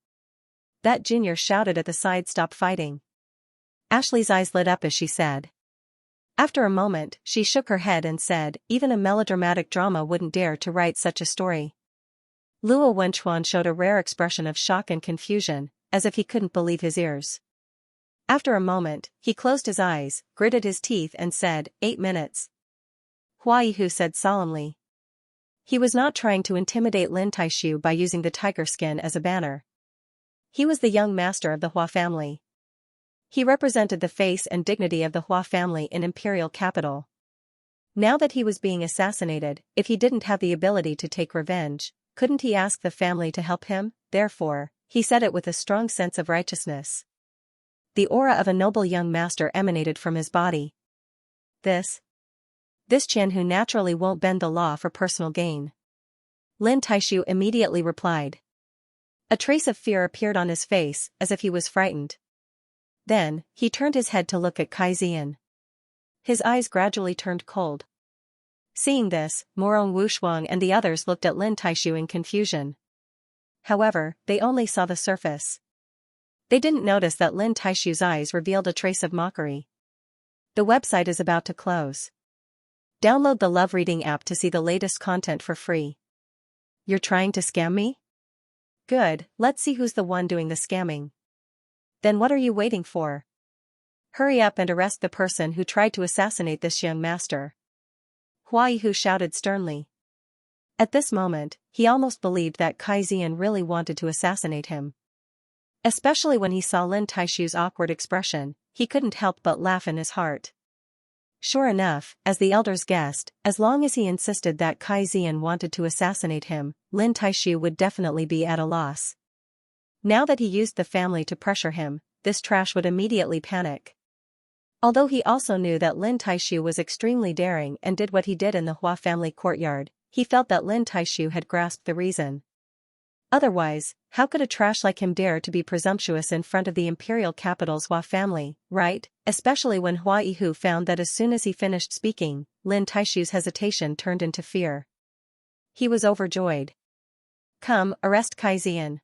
That junior shouted at the side, "Stop fighting." Ashley's eyes lit up as she said. After a moment, she shook her head and said, even a melodramatic drama wouldn't dare to write such a story. Luo Wenchuan showed a rare expression of shock and confusion, as if he couldn't believe his ears. After a moment, he closed his eyes, gritted his teeth and said, 8 minutes. Hua Yihu said solemnly. He was not trying to intimidate Lin Taishu by using the tiger skin as a banner. He was the young master of the Hua family. He represented the face and dignity of the Hua family in imperial capital. Now that he was being assassinated, if he didn't have the ability to take revenge, couldn't he ask the family to help him? Therefore, he said it with a strong sense of righteousness. The aura of a noble young master emanated from his body. This Qian who naturally won't bend the law for personal gain. Lin Taishu immediately replied. A trace of fear appeared on his face, as if he was frightened. Then, he turned his head to look at Kai Zian. His eyes gradually turned cold. Seeing this, Morong Wushuang and the others looked at Lin Taishu in confusion. However, they only saw the surface. They didn't notice that Lin Taishu's eyes revealed a trace of mockery. The website is about to close. Download the Love Reading app to see the latest content for free. You're trying to scam me? Good, let's see who's the one doing the scamming. Then what are you waiting for? Hurry up and arrest the person who tried to assassinate this young master. Hua Yihu shouted sternly. At this moment, he almost believed that Kai Zian really wanted to assassinate him. Especially when he saw Lin Taishu's awkward expression, he couldn't help but laugh in his heart. Sure enough, as the elders guessed, as long as he insisted that Kai Zian wanted to assassinate him, Lin Taishu would definitely be at a loss. Now that he used the family to pressure him, this trash would immediately panic. Although he also knew that Lin Taishu was extremely daring and did what he did in the Hua family courtyard, he felt that Lin Taishu had grasped the reason. Otherwise, how could a trash like him dare to be presumptuous in front of the imperial capital's Hua family, right? Especially when Hua Yihu found that as soon as he finished speaking, Lin Taishu's hesitation turned into fear. He was overjoyed. Come, arrest Kai Zian.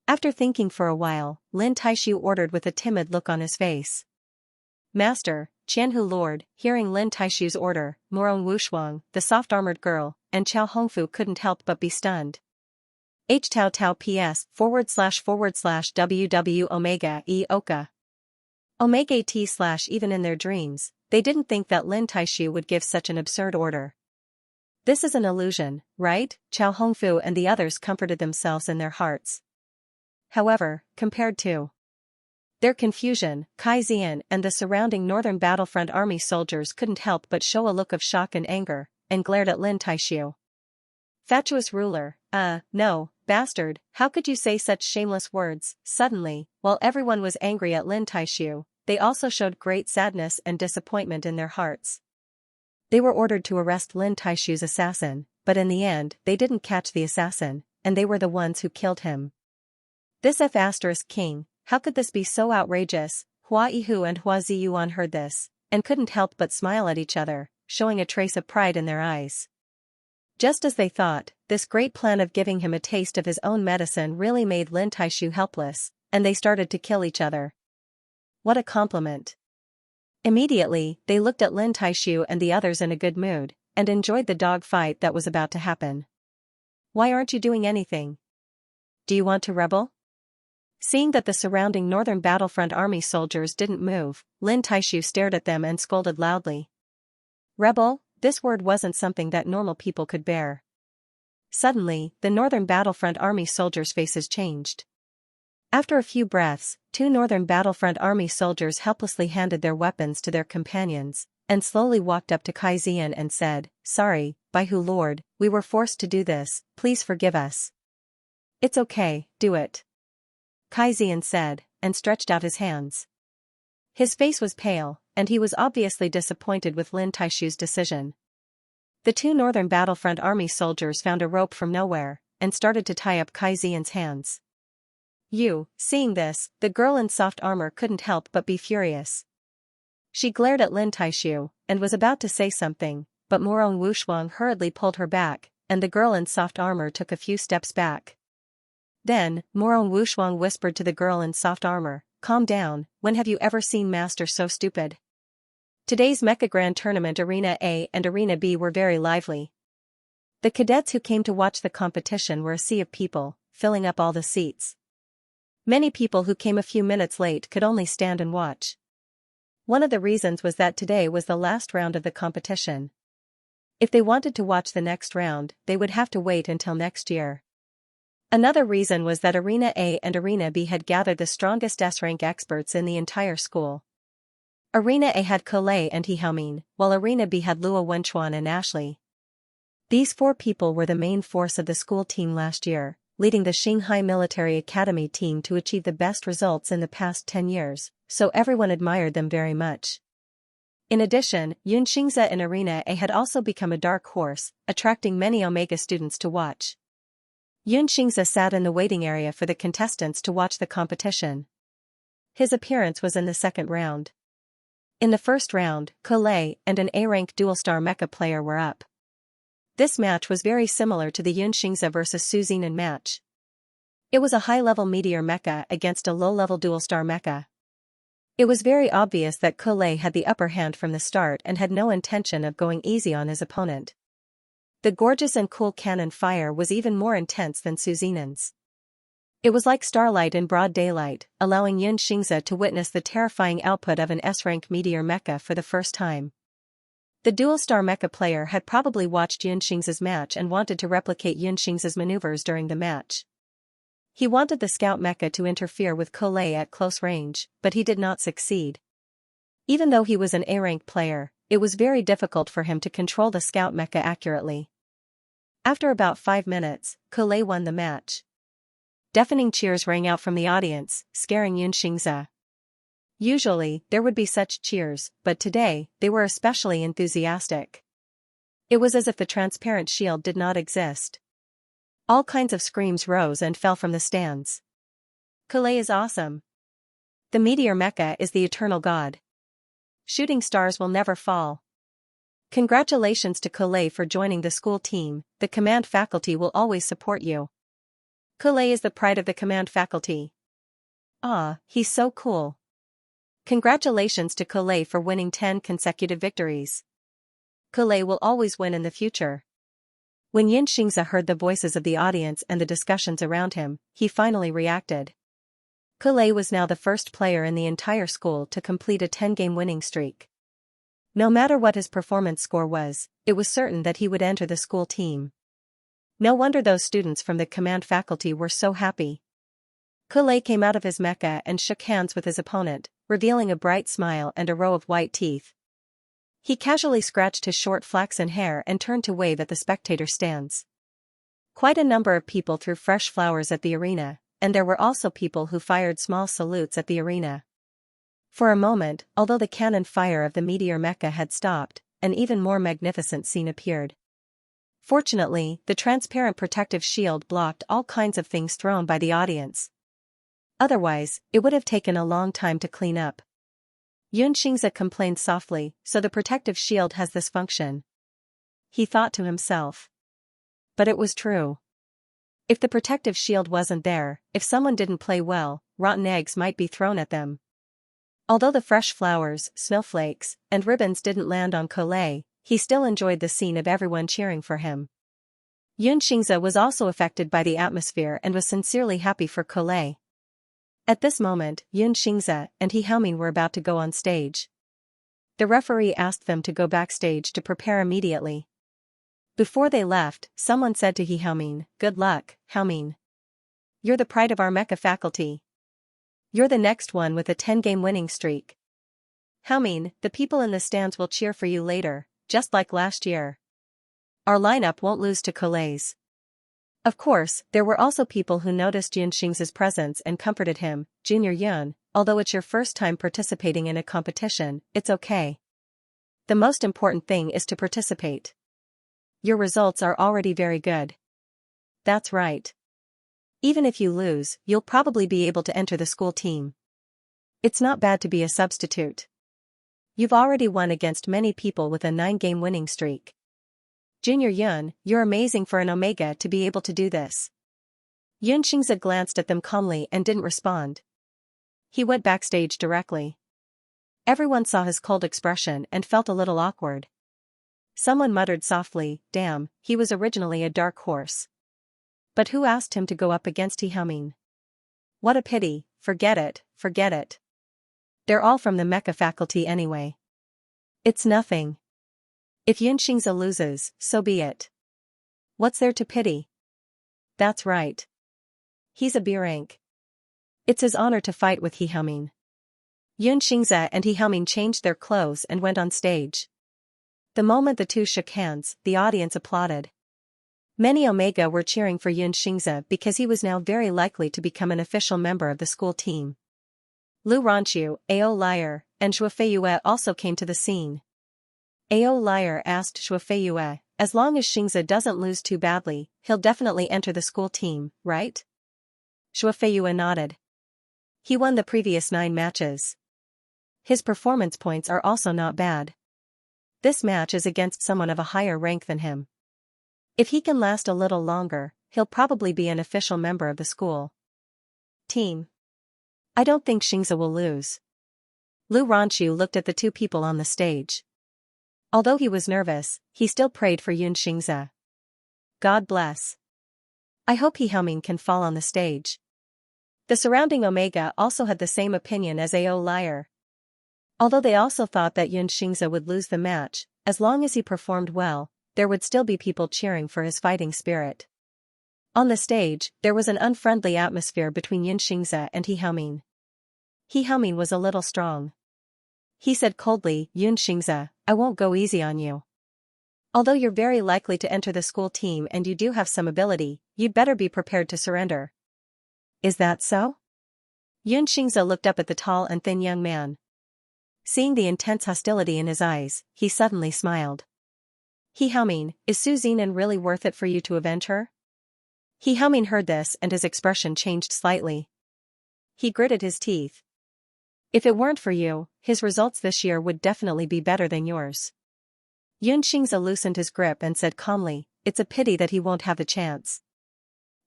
After thinking for a while, Lin Taishu ordered with a timid look on his face. Master, Qianhu Lord, hearing Lin Taishu's order, Morong Wushuang, the soft-armored girl, and Chao Hongfu couldn't help but be stunned. H Tao PS //WW Omega E Oka. Omega T/ even in their dreams, they didn't think that Lin Taishu would give such an absurd order. This is an illusion, right? Chao Hongfu and the others comforted themselves in their hearts. However, compared to their confusion, Kai Zian and the surrounding northern battlefront army soldiers couldn't help but show a look of shock and anger, and glared at Lin Taishu. Fatuous ruler, no, bastard, how could you say such shameless words? Suddenly, while everyone was angry at Lin Taishu, they also showed great sadness and disappointment in their hearts. They were ordered to arrest Lin Taishu's assassin, but in the end they didn't catch the assassin, and they were the ones who killed him. This F***king, how could this be so outrageous? Hua Yihu and Hua Ziyuan heard this, and couldn't help but smile at each other, showing a trace of pride in their eyes. Just as they thought, this great plan of giving him a taste of his own medicine really made Lin Taishu helpless, and they started to kill each other. What a compliment. Immediately, they looked at Lin Taishu and the others in a good mood, and enjoyed the dog fight that was about to happen. Why aren't you doing anything? Do you want to rebel? Seeing that the surrounding northern battlefront army soldiers didn't move, Lin Taishu stared at them and scolded loudly. Rebel? This word wasn't something that normal people could bear. Suddenly, the northern battlefront army soldiers' faces changed. After a few breaths, 2 northern battlefront army soldiers helplessly handed their weapons to their companions, and slowly walked up to Kai Zian and said, Sorry, Baihu Lord, we were forced to do this, please forgive us. It's okay, do it. Kai Zian said, and stretched out his hands. His face was pale, and he was obviously disappointed with Lin Taishu's decision. The 2 northern battlefront army soldiers found a rope from nowhere, and started to tie up Kai Zian's hands. Seeing this, the girl in soft armor couldn't help but be furious. She glared at Lin Taishu, and was about to say something, but Morong Wushuang hurriedly pulled her back, and the girl in soft armor took a few steps back. Then, Morong Wushuang whispered to the girl in soft armor, Calm down, when have you ever seen Master so stupid? Today's Mecha Grand Tournament Arena A and Arena B were very lively. The cadets who came to watch the competition were a sea of people, filling up all the seats. Many people who came a few minutes late could only stand and watch. One of the reasons was that today was the last round of the competition. If they wanted to watch the next round, they would have to wait until next year. Another reason was that Arena A and Arena B had gathered the strongest S-rank experts in the entire school. Arena A had Colei and He Haomin, while Arena B had Luo Wenchuan and Ashley. These 4 people were the main force of the school team last year, leading the Shanghai Military Academy team to achieve the best results in the past 10 years, so everyone admired them very much. In addition, Xianxia in Arena A had also become a dark horse, attracting many Omega students to watch. Xianxia sat in the waiting area for the contestants to watch the competition. His appearance was in the second round. In the first round, Colei and an A-rank dual-star mecha player were up. This match was very similar to the Xianxia vs Su Zinan match. It was a high-level meteor mecha against a low-level dual-star mecha. It was very obvious that Colei had the upper hand from the start and had no intention of going easy on his opponent. The gorgeous and cool cannon fire was even more intense than Su Zinan's. It was like starlight in broad daylight, allowing Xianxia to witness the terrifying output of an S-rank meteor mecha for the first time. The dual-star mecha player had probably watched Xianxia's match and wanted to replicate Xianxia's maneuvers during the match. He wanted the scout mecha to interfere with Colei at close range, but he did not succeed. Even though he was an A-rank player, it was very difficult for him to control the scout mecha accurately. After about 5 minutes, Colei won the match. Deafening cheers rang out from the audience, scaring Xianxia. Usually, there would be such cheers, but today, they were especially enthusiastic. It was as if the transparent shield did not exist. All kinds of screams rose and fell from the stands. Colei is awesome. The meteor mecha is the eternal god. Shooting stars will never fall. Congratulations to Colei for joining the school team, the command faculty will always support you. Colei is the pride of the command faculty. Ah, he's so cool. Congratulations to Colei for winning 10 consecutive victories. Colei will always win in the future. When Xianxia heard the voices of the audience and the discussions around him, he finally reacted. Colei was now the first player in the entire school to complete a 10-game winning streak. No matter what his performance score was, it was certain that he would enter the school team. No wonder those students from the command faculty were so happy. Colei came out of his mecha and shook hands with his opponent, revealing a bright smile and a row of white teeth. He casually scratched his short flaxen hair and turned to wave at the spectator stands. Quite a number of people threw fresh flowers at the arena, and there were also people who fired small salutes at the arena. For a moment, although the cannon fire of the meteor mecha had stopped, an even more magnificent scene appeared. Fortunately, the transparent protective shield blocked all kinds of things thrown by the audience. Otherwise, it would have taken a long time to clean up. Xianxia complained softly, so the protective shield has this function. He thought to himself. But it was true. If the protective shield wasn't there, if someone didn't play well, rotten eggs might be thrown at them. Although the fresh flowers, snowflakes, and ribbons didn't land on Collet, he still enjoyed the scene of everyone cheering for him. Xianxia was also affected by the atmosphere and was sincerely happy for Collet. At this moment, Xianxia and He Haoming were about to go on stage. The referee asked them to go backstage to prepare immediately. Before they left, someone said to He Haoming, "Good luck, Haoming. You're the pride of our mecha faculty. You're the next one with a 10-game winning streak. Haoming, the people in the stands will cheer for you later, just like last year. Our lineup won't lose to Collet's." Of course, there were also people who noticed Xianxia's presence and comforted him. "Junior Yun, although it's your first time participating in a competition, it's okay. The most important thing is to participate. Your results are already very good." "That's right. Even if you lose, you'll probably be able to enter the school team. It's not bad to be a substitute. You've already won against many people with a 9-game winning streak. Junior Yun, you're amazing for an Omega to be able to do this." Xianxia glanced at them calmly and didn't respond. He went backstage directly. Everyone saw his cold expression and felt a little awkward. Someone muttered softly, "Damn, he was originally a dark horse. But who asked him to go up against He Haoming? What a pity, forget it, forget it. They're all from the mecha faculty anyway. It's nothing. If Xianxia loses, so be it. What's there to pity? That's right. He's a B rank. It's his honor to fight with He Haoming." Xianxia and He Haoming changed their clothes and went on stage. The moment the two shook hands, the audience applauded. Many Omega were cheering for Xianxia because he was now very likely to become an official member of the school team. Lu Ranqiu, Ao Liar, and Shuofeiyue also came to the scene. Ao Liar asked Shuofeiyue, "As long as Xingzhe doesn't lose too badly, he'll definitely enter the school team, right?" Shuofeiyue nodded. He won the previous 9 matches. His performance points are also not bad. This match is against someone of a higher rank than him. If he can last a little longer, he'll probably be an official member of the school team. I don't think Xingzhe will lose. Lu Ranqiu looked at the two people on the stage. Although he was nervous, he still prayed for Xianxia. God bless. I hope He Haoming can fall on the stage. The surrounding Omega also had the same opinion as Ao Liar. Although they also thought that Xianxia would lose the match, as long as he performed well, there would still be people cheering for his fighting spirit. On the stage, there was an unfriendly atmosphere between Xianxia and He Haoming. He Haoming was a little strong. He said coldly, "Xianxia, I won't go easy on you. Although you're very likely to enter the school team and you do have some ability, you'd better be prepared to surrender." "Is that so?" Xianxia looked up at the tall and thin young man. Seeing the intense hostility in his eyes, he suddenly smiled. "He Haoming, is Su Zinan really worth it for you to avenge her?" He Haoming heard this and his expression changed slightly. He gritted his teeth. "If it weren't for you, his results this year would definitely be better than yours." Xianxia loosened his grip and said calmly, "It's a pity that he won't have the chance."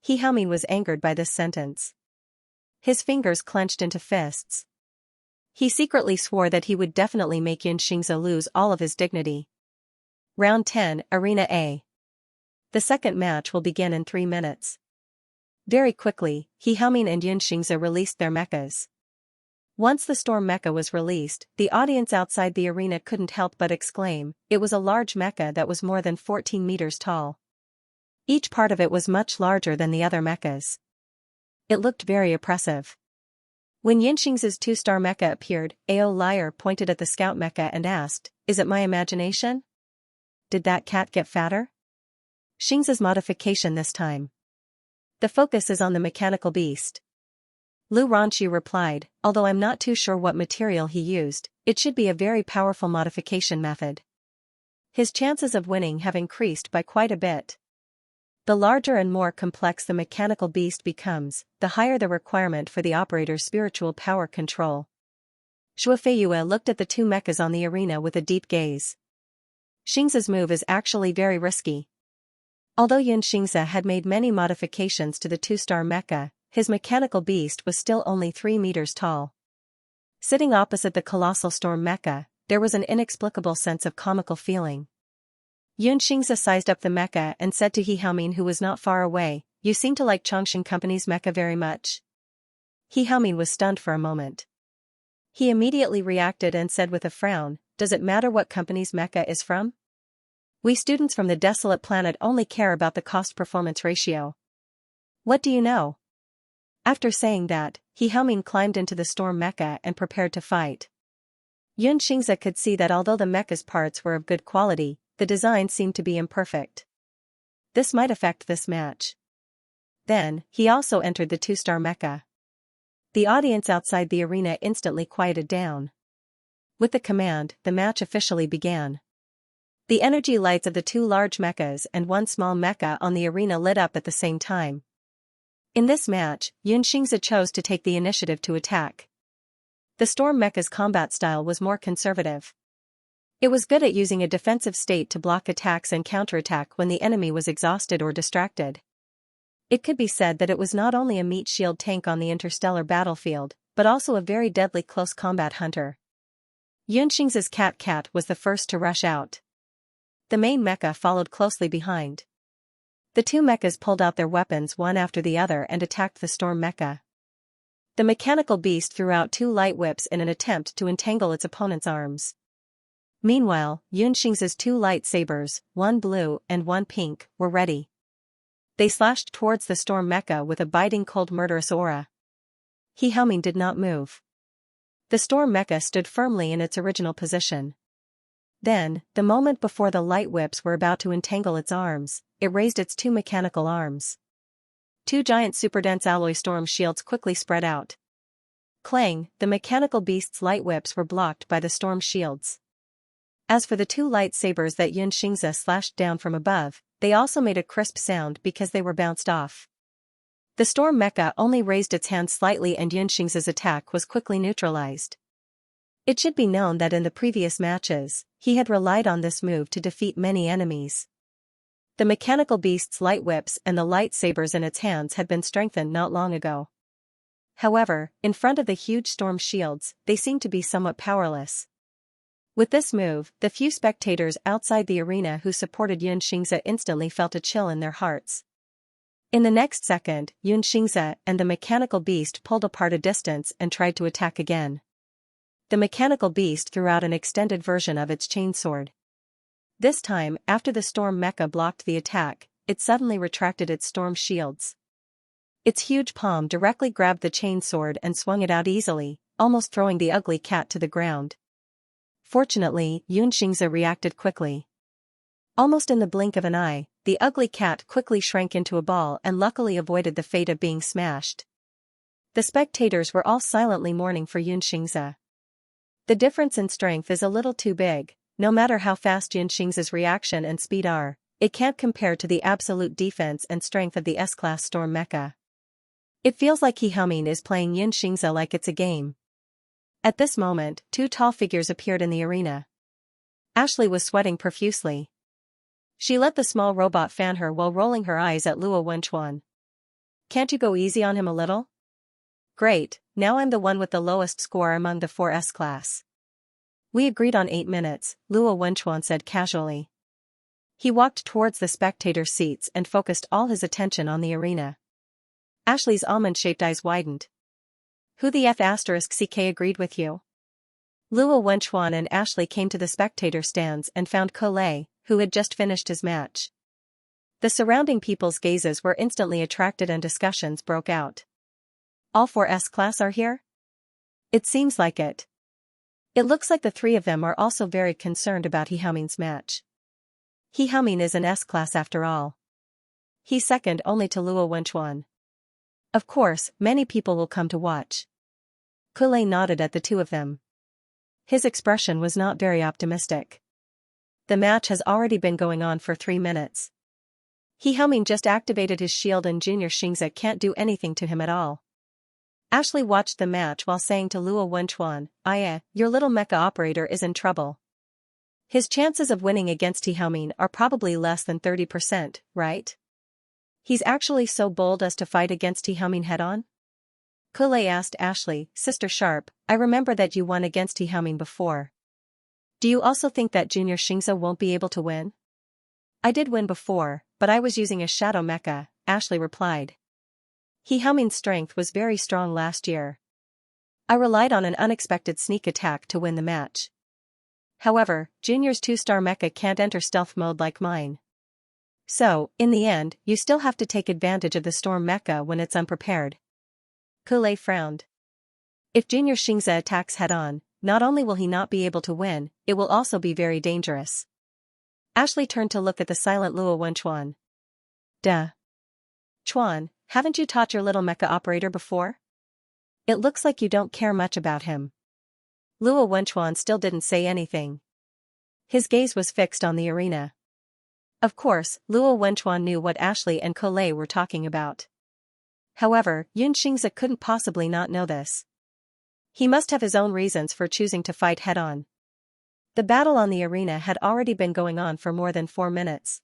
He Haoming was angered by this sentence. His fingers clenched into fists. He secretly swore that he would definitely make Xianxia lose all of his dignity. Round 10, Arena A. The second match will begin in 3 minutes. Very quickly, He Haoming and Xianxia released their mechas. Once the storm mecha was released, the audience outside the arena couldn't help but exclaim. It was a large mecha that was more than 14 meters tall. Each part of it was much larger than the other mechas. It looked very oppressive. When Yinxing's two-star mecha appeared, Ao Liar pointed at the scout mecha and asked, "Is it my imagination? Did that cat get fatter?" Xing's modification this time. The focus is on the mechanical beast. Lu Ranqiu replied, "Although I'm not too sure what material he used, it should be a very powerful modification method. His chances of winning have increased by quite a bit. The larger and more complex the mechanical beast becomes, the higher the requirement for the operator's spiritual power control." Shuofeiyue looked at the two mechas on the arena with a deep gaze. Xing's move is actually very risky. Although Xianxia had made many modifications to the two-star mecha, his mechanical beast was still only 3 meters tall. Sitting opposite the colossal storm mecha, there was an inexplicable sense of comical feeling. Xianxia sized up the mecha and said to He Haomin, who was not far away, "You seem to like Chongqing Company's mecha very much." He Haomin was stunned for a moment. He immediately reacted and said with a frown, "Does it matter what company's mecha is from? We students from the desolate planet only care about the cost-performance ratio. What do you know?" After saying that, He Haomin climbed into the storm mecha and prepared to fight. Xianxia could see that although the mecha's parts were of good quality, the design seemed to be imperfect. This might affect this match. Then, he also entered the two-star mecha. The audience outside the arena instantly quieted down. With the command, the match officially began. The energy lights of the two large mechas and one small mecha on the arena lit up at the same time. In this match, Xianxia chose to take the initiative to attack. The storm mecha's combat style was more conservative. It was good at using a defensive state to block attacks and counterattack when the enemy was exhausted or distracted. It could be said that it was not only a meat shield tank on the interstellar battlefield, but also a very deadly close combat hunter. Xianxing's cat was the first to rush out. The main mecha followed closely behind. The two mechas pulled out their weapons one after the other and attacked the storm mecha. The mechanical beast threw out 2 light whips in an attempt to entangle its opponent's arms. Meanwhile, Yunxing's 2 lightsabers, one blue and one pink, were ready. They slashed towards the storm mecha with a biting cold murderous aura. He Haomin did not move. The storm mecha stood firmly in its original position. Then, the moment before the light whips were about to entangle its arms, it raised its 2 mechanical arms. 2 giant superdense alloy storm shields quickly spread out. Clang, the mechanical beast's light whips were blocked by the storm shields. As for the 2 lightsabers that Xianxia slashed down from above, they also made a crisp sound because they were bounced off. The storm mecha only raised its hand slightly and Xianxing's attack was quickly neutralized. It should be known that in the previous matches, he had relied on this move to defeat many enemies. The mechanical beast's light whips and the lightsabers in its hands had been strengthened not long ago. However, in front of the huge storm shields, they seemed to be somewhat powerless. With this move, the few spectators outside the arena who supported Xianxia instantly felt a chill in their hearts. In the next second, Xianxia and the mechanical beast pulled apart a distance and tried to attack again. The mechanical beast threw out an extended version of its chainsword. This time, after the storm mecha blocked the attack, it suddenly retracted its storm shields. Its huge palm directly grabbed the chainsword and swung it out easily, almost throwing the ugly cat to the ground. Fortunately, Xianxia reacted quickly. Almost in the blink of an eye, the ugly cat quickly shrank into a ball and luckily avoided the fate of being smashed. The spectators were all silently mourning for Xianxia. The difference in strength is a little too big. No matter how fast Xianxing's reaction and speed are, it can't compare to the absolute defense and strength of the S-Class Storm Mecha. It feels like He Haomin is playing Xianxia like it's a game. At this moment, 2 tall figures appeared in the arena. Ashley was sweating profusely. She let the small robot fan her while rolling her eyes at Luo Wenchuan. "Can't you go easy on him a little?" "Great, now I'm the one with the lowest score among the 4 S-Class. We agreed on 8 minutes, Luo Wenchuan said casually. He walked towards the spectator seats and focused all his attention on the arena. Ashley's almond-shaped eyes widened. "Who the F***CK agreed with you?" Luo Wenchuan and Ashley came to the spectator stands and found Colei, who had just finished his match. The surrounding people's gazes were instantly attracted and discussions broke out. "All 4 S-Class are here?" It seems like it. It looks like the three of them are also very concerned about He Haoming's match. He Haoming is an S-class after all. He's second only to Luo Wenchuan. Of course, many people will come to watch. Kulei nodded at the two of them. His expression was not very optimistic. The match has already been going on for 3 minutes. He Haoming just activated his shield and Junior Xianxia can't do anything to him at all. Ashley watched the match while saying to Luo Wenchuan, your little mecha operator is in trouble. His chances of winning against He Haoming are probably less than 30%, right? He's actually so bold as to fight against He Haoming head-on? Kulei asked Ashley, Sister Sharp, I remember that you won against He Haoming before. Do you also think that Junior Xianxia won't be able to win? I did win before, but I was using a shadow mecha, Ashley replied. He Haoming's strength was very strong last year. I relied on an unexpected sneak attack to win the match. However, Junior's 2-star mecha can't enter stealth mode like mine. So, in the end, you still have to take advantage of the storm mecha when it's unprepared. Kulei frowned. If Junior Xianxia attacks head-on, not only will he not be able to win, it will also be very dangerous. Ashley turned to look at the silent Luo Wenchuan. Duh. Chuan, haven't you taught your little mecha operator before? It looks like you don't care much about him. Luo Wenchuan still didn't say anything. His gaze was fixed on the arena. Of course, Luo Wenchuan knew what Ashley and Kulei were talking about. However, Yun Xianxia couldn't possibly not know this. He must have his own reasons for choosing to fight head-on. The battle on the arena had already been going on for more than 4 minutes.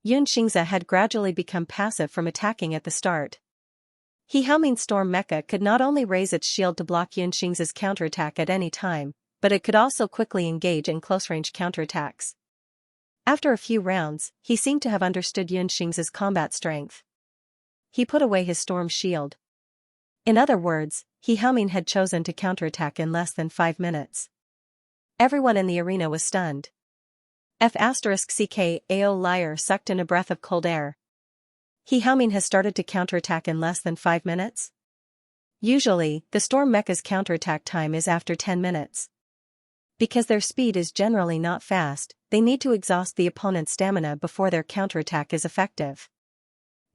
Yun Xianxia had gradually become passive from attacking at the start. He Haoming's storm mecha could not only raise its shield to block Yun Xianxia's counterattack at any time, but it could also quickly engage in close-range counterattacks. After a few rounds, he seemed to have understood Yun Xianxia's combat strength. He put away his storm shield. In other words, He Haoming had chosen to counterattack in less than 5 minutes. Everyone in the arena was stunned. F***CKAO liar sucked in a breath of cold air. He Haoming has started to counterattack in less than 5 minutes? Usually, the storm mecha's counterattack time is after 10 minutes. Because their speed is generally not fast, they need to exhaust the opponent's stamina before their counterattack is effective.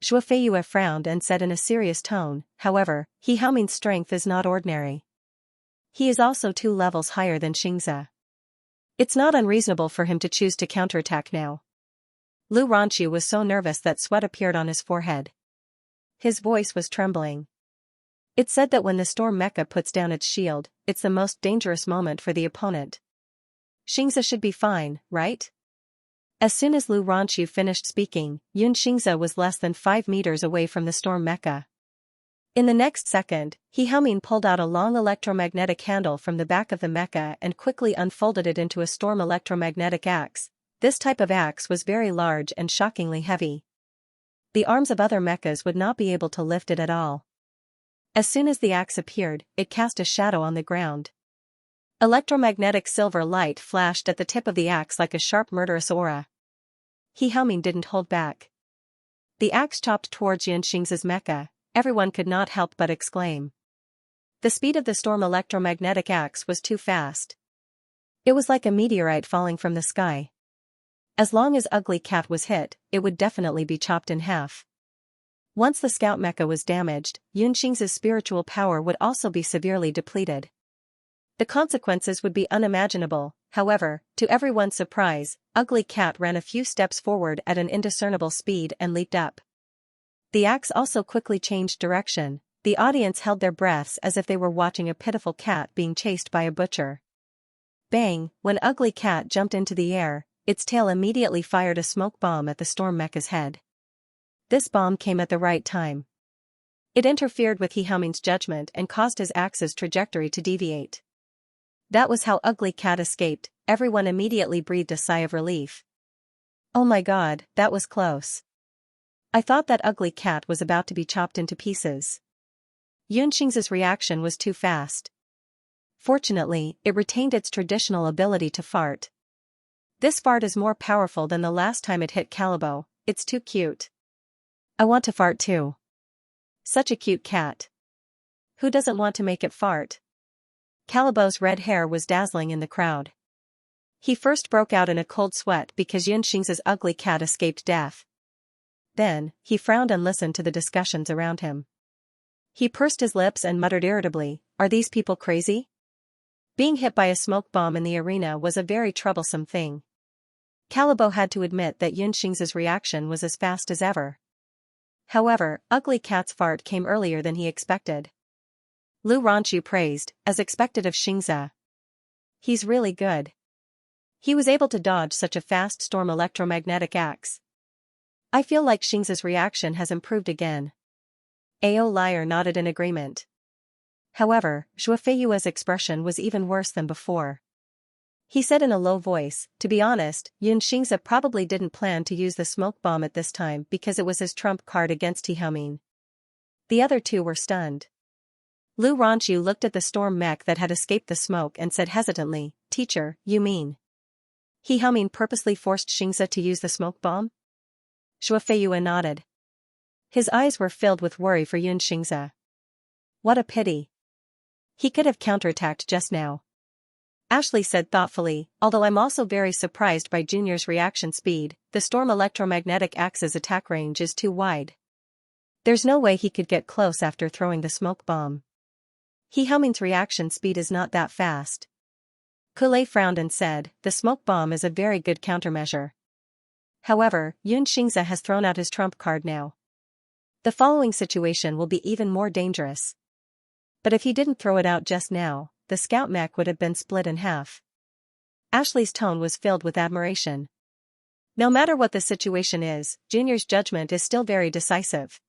Zhuo Feiyue frowned and said in a serious tone, however, He Haoming's strength is not ordinary. He is also 2 levels higher than Xianxia. It's not unreasonable for him to choose to counterattack now. Lu Ranqiu was so nervous that sweat appeared on his forehead. His voice was trembling. It's said that when the storm mecha puts down its shield, it's the most dangerous moment for the opponent. Xianxia should be fine, right? As soon as Lu Ranqiu finished speaking, Yun Xianxia was less than 5 meters away from the storm mecha. In the next second, He Haoming pulled out a long electromagnetic handle from the back of the mecha and quickly unfolded it into a storm electromagnetic axe. This type of axe was very large and shockingly heavy. The arms of other mechas would not be able to lift it at all. As soon as the axe appeared, it cast a shadow on the ground. Electromagnetic silver light flashed at the tip of the axe like a sharp murderous aura. He Haoming didn't hold back. The axe chopped towards Yun Xianxia's mecha. Everyone could not help but exclaim. The speed of the storm electromagnetic axe was too fast. It was like a meteorite falling from the sky. As long as Ugly Cat was hit, it would definitely be chopped in half. Once the scout mecha was damaged, Yun Xianxia's spiritual power would also be severely depleted. The consequences would be unimaginable. However, to everyone's surprise, Ugly Cat ran a few steps forward at an indiscernible speed and leaped up. The axe also quickly changed direction. The audience held their breaths as if they were watching a pitiful cat being chased by a butcher. Bang! When Ugly Cat jumped into the air, its tail immediately fired a smoke bomb at the storm mecha's head. This bomb came at the right time. It interfered with He Haoming's judgment and caused his axe's trajectory to deviate. That was how Ugly Cat escaped. Everyone immediately breathed a sigh of relief. Oh my god, that was close. I thought that Ugly Cat was about to be chopped into pieces. Yun Xianxia's reaction was too fast. Fortunately, it retained its traditional ability to fart. This fart is more powerful than the last time it hit Calibo. It's too cute. I want to fart too. Such a cute cat. Who doesn't want to make it fart? Calibo's red hair was dazzling in the crowd. He first broke out in a cold sweat because Xianxia's ugly cat escaped death. Then, he frowned and listened to the discussions around him. He pursed his lips and muttered irritably, "Are these people crazy?" Being hit by a smoke bomb in the arena was a very troublesome thing. Calibo had to admit that Xianxia's reaction was as fast as ever. However, Ugly Cat's fart came earlier than he expected. Lu Ranchu praised, as expected of Xianxia. "He's really good. He was able to dodge such a fast storm electromagnetic axe. I feel like Xianxia's reaction has improved again." Ao Liar nodded in agreement. However, Zhuofeiyue's expression was even worse than before. He said in a low voice, "To be honest, Xianxia probably didn't plan to use the smoke bomb at this time because it was his trump card against Tihaoming." The other two were stunned. Lu Ranchu looked at the storm mech that had escaped the smoke and said hesitantly, "Teacher, you mean Tihaoming purposely forced Xianxia to use the smoke bomb?" Zhuofeiyue nodded. His eyes were filled with worry for Xianxia. What a pity. He could have counterattacked just now. Ashley said thoughtfully, "Although I'm also very surprised by Junior's reaction speed, the storm electromagnetic axe's attack range is too wide. There's no way he could get close after throwing the smoke bomb. Tihaoming's reaction speed is not that fast." Kulei frowned and said, "The smoke bomb is a very good countermeasure. However, Xianxia has thrown out his trump card now. The following situation will be even more dangerous. But if he didn't throw it out just now, the scout mech would have been split in half." Ashley's tone was filled with admiration. No matter what the situation is, Junior's judgment is still very decisive.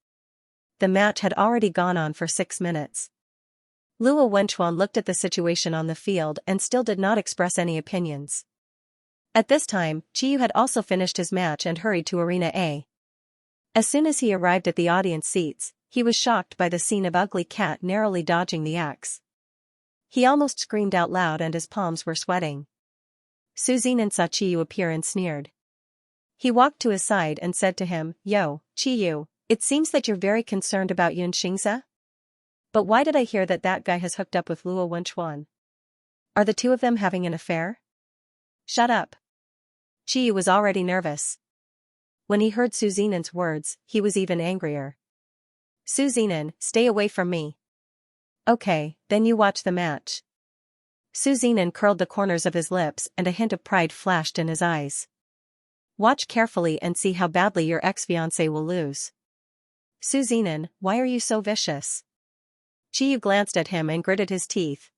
The match had already gone on for 6 minutes. Luo Wenchuan looked at the situation on the field and still did not express any opinions. At this time, Chiyu had also finished his match and hurried to Arena A. As soon as he arrived at the audience seats, he was shocked by the scene of Ugly Cat narrowly dodging the axe. He almost screamed out loud and his palms were sweating. Su Zinan saw Chiyu appear and sneered. He walked to his side and said to him, "Yo, Chiyu, it seems that you're very concerned about Xianxia? But why did I hear that that guy has hooked up with Luo Wenchuan? Are the two of them having an affair?" "Shut up." Chiyu was already nervous. When he heard Su Zinan's words, he was even angrier. "Su Zinan, stay away from me." "Okay, then you watch the match." Su Zinan curled the corners of his lips and a hint of pride flashed in his eyes. "Watch carefully and see how badly your ex-fiancé will lose." "Su Zinan, why are you so vicious?" Chiyu glanced at him and gritted his teeth.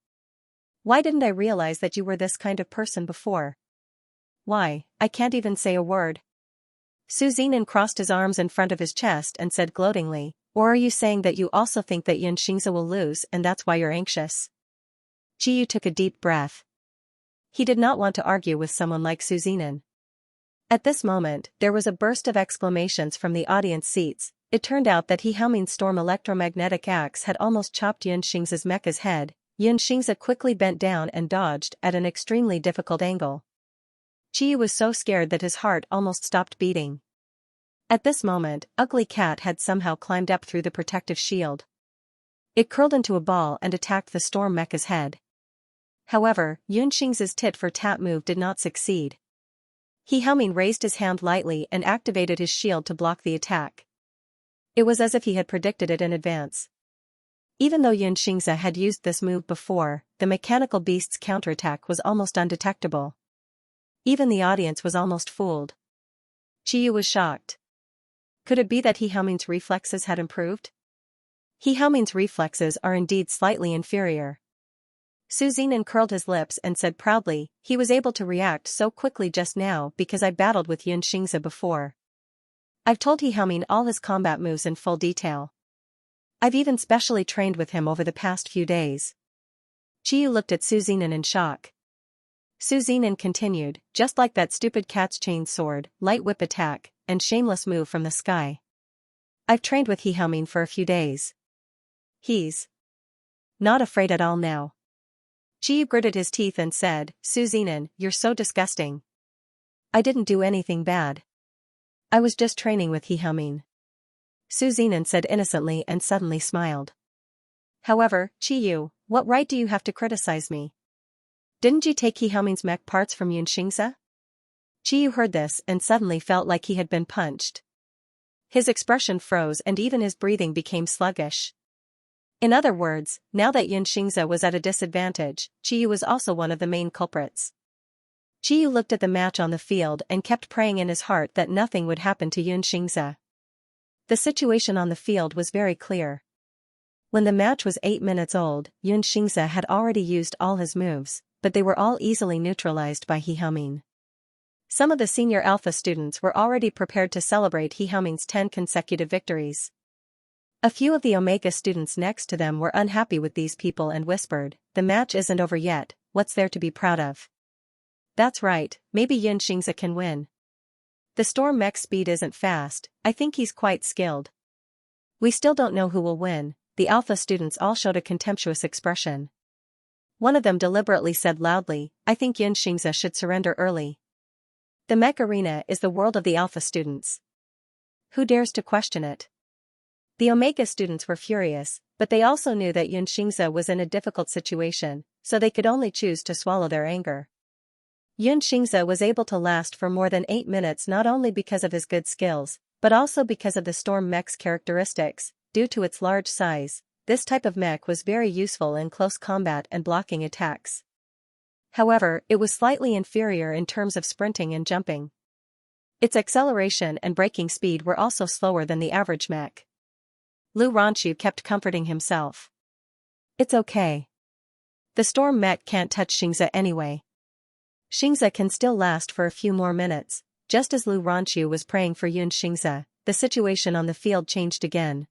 "Why didn't I realize that you were this kind of person before? Why, I can't even say a word." Su Zinan crossed his arms in front of his chest and said gloatingly, "Or are you saying that you also think that Xianxia will lose and that's why you're anxious?" Chiyu took a deep breath. He did not want to argue with someone like Su Zinan. At this moment, there was a burst of exclamations from the audience seats. It turned out that Tihaoming's storm electromagnetic axe had almost chopped Xianxia's mecha's head. Xianxia quickly bent down and dodged at an extremely difficult angle. Chiyu was so scared that his heart almost stopped beating. At this moment, Ugly Cat had somehow climbed up through the protective shield. It curled into a ball and attacked the storm mecha's head. However, Xianxia's tit-for-tat move did not succeed. Tihaoming raised his hand lightly and activated his shield to block the attack. It was as if he had predicted it in advance. Even though Xianxia had used this move before, the mechanical beast's counterattack was almost undetectable. Even the audience was almost fooled. Chiyu was shocked. Could it be that Tihaoming's reflexes had improved? Tihaoming's reflexes are indeed slightly inferior. Su Zinan curled his lips and said proudly, "He was able to react so quickly just now because I battled with Xianxia before. I've told Tihaoming all his combat moves in full detail. I've even specially trained with him over the past few days." Chiyu looked at Su Zinan in shock. Su Zinan continued, "Just like that stupid cat's chain sword, light whip attack, and shameless move from the sky. I've trained with Tihaoming for a few days. He's not afraid at all now." Chiyu gritted his teeth and said, "Su Zinan, you're so disgusting. I didn't do anything bad. I was just training with Tihaoming." Su Zinan said innocently and suddenly smiled. "However, Chiyu, What right do you have to criticize me? Didn't you take He Haoming's mech parts from Xianxia? Qiyu heard this and suddenly felt like he had been punched. His expression froze and even his breathing became sluggish. In other words, now that Xianxia was at a disadvantage, Qiyu was also one of the main culprits. Qiyu looked at the match on the field and kept praying in his heart that nothing would happen to Xianxia. The situation on the field was very clear. When the match was 8 minutes old, Xianxia had already used all his moves, but they were all easily neutralized by He Haoming. Some of the senior Alpha students were already prepared to celebrate He Haoming's 10 consecutive victories. A few of the Omega students next to them were unhappy with these people and whispered, "The match isn't over yet, what's there to be proud of?" That's right, maybe Xianxia can win. The storm mech's speed isn't fast, I think he's quite skilled. We still don't know who will win. The Alpha students all showed a contemptuous expression. One of them deliberately said loudly, "I think Xianxia should surrender early." The mech arena is the world of the Alpha students. Who dares to question it? The Omega students were furious, but they also knew that Xianxia was in a difficult situation, so they could only choose to swallow their anger. Xianxia was able to last for more than 8 minutes not only because of his good skills, but also because of the storm mech's characteristics. Due to its large size, this type of mech was very useful in close combat and blocking attacks. However, it was slightly inferior in terms of sprinting and jumping. Its acceleration and braking speed were also slower than the average mech. Lu Ranchu kept comforting himself. It's okay. The storm mech can't touch Xianxia anyway. Xianxia can still last for a few more minutes. Just as Lu Ranchu was praying for Xianxia, the situation on the field changed again.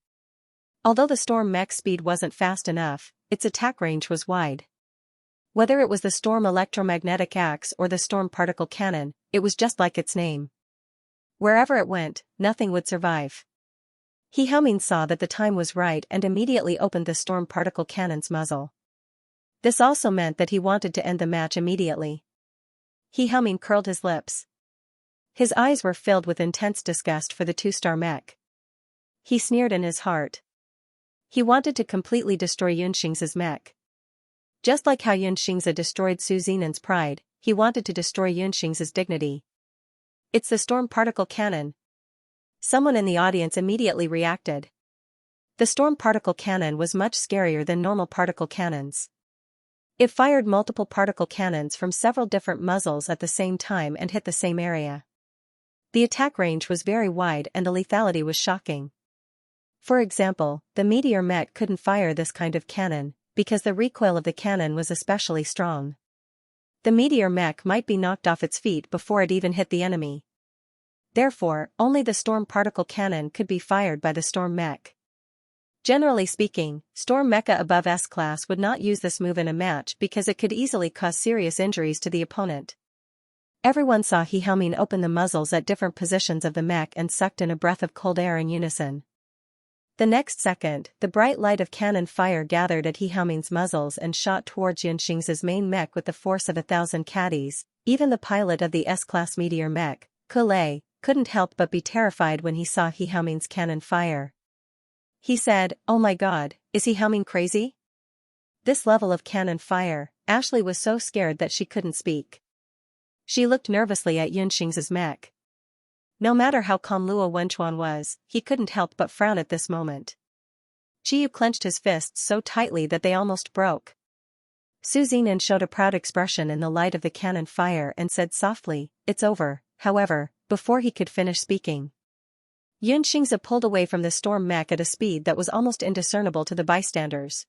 Although the storm mech's speed wasn't fast enough, its attack range was wide. Whether it was the storm electromagnetic axe or the storm particle cannon, it was just like its name. Wherever it went, nothing would survive. He Haoming saw that the time was right and immediately opened the storm particle cannon's muzzle. This also meant that he wanted to end the match immediately. He Haoming curled his lips. His eyes were filled with intense disgust for the 2-star mech. He sneered in his heart. He wanted to completely destroy Xianxia's mech. Just like how Xianxia destroyed Su Zinan's pride, he wanted to destroy Xianxia's dignity. It's the storm particle cannon. Someone in the audience immediately reacted. The storm particle cannon was much scarier than normal particle cannons. It fired multiple particle cannons from several different muzzles at the same time and hit the same area. The attack range was very wide and the lethality was shocking. For example, the meteor mech couldn't fire this kind of cannon, because the recoil of the cannon was especially strong. The meteor mech might be knocked off its feet before it even hit the enemy. Therefore, only the storm particle cannon could be fired by the storm mech. Generally speaking, storm mecha above S-class would not use this move in a match because it could easily cause serious injuries to the opponent. Everyone saw He Haoming open the muzzles at different positions of the mech and sucked in a breath of cold air in unison. The next second, the bright light of cannon fire gathered at He Haoming's muzzles and shot towards Xianxing's main mech with the force of 1,000 caddies. Even the pilot of the S-class meteor mech, Kulei, couldn't help but be terrified when he saw He Haoming's cannon fire. He said, "Oh my god, is He Haoming crazy?" This level of cannon fire, Ashley was so scared that she couldn't speak. She looked nervously at Xianxing's mech. No matter how calm Luo Wenchuan was, he couldn't help but frown at this moment. Qiyu clenched his fists so tightly that they almost broke. Su Zinan showed a proud expression in the light of the cannon fire and said softly, "It's over," however, before he could finish speaking. Xianxia pulled away from the storm mech at a speed that was almost indiscernible to the bystanders.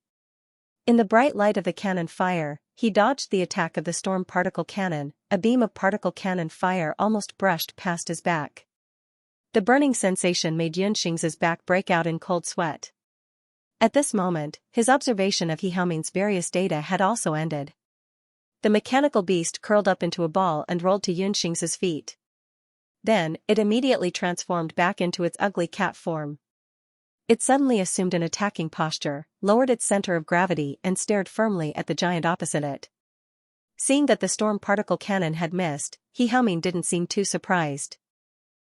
In the bright light of the cannon fire, he dodged the attack of the storm particle cannon. A beam of particle cannon fire almost brushed past his back. The burning sensation made Xianxing's back break out in cold sweat. At this moment, his observation of He Haoming's various data had also ended. The mechanical beast curled up into a ball and rolled to Xianxing's feet. Then, it immediately transformed back into its ugly cat form. It suddenly assumed an attacking posture, lowered its center of gravity and stared firmly at the giant opposite it. Seeing that the storm particle cannon had missed, He Haoming didn't seem too surprised.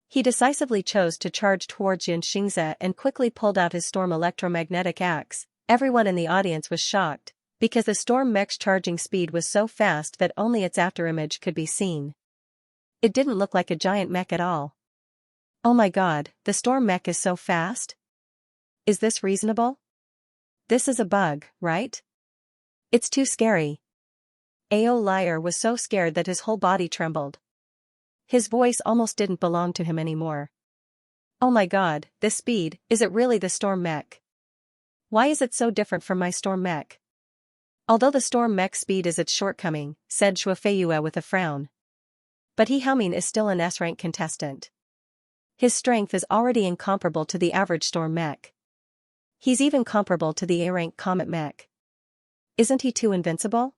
He decisively chose to charge towards Xianxia and quickly pulled out his storm electromagnetic axe. Everyone in the audience was shocked. because the storm mech's charging speed was so fast that only its afterimage could be seen. It didn't look like a giant mech at all. Oh my god, the storm mech is so fast? Is this reasonable? This is a bug, right? It's too scary. Ao Liar was so scared that his whole body trembled. His voice almost didn't belong to him anymore. Oh my god, this speed, is it really the storm mech? Why is it so different from my storm mech? Although the storm mech speed is its shortcoming, said Shuofeiyue with a frown. But He Haoming is still an S-rank contestant. His strength is already incomparable to the average storm mech. He's even comparable to the A-rank comet mech. Isn't he too invincible?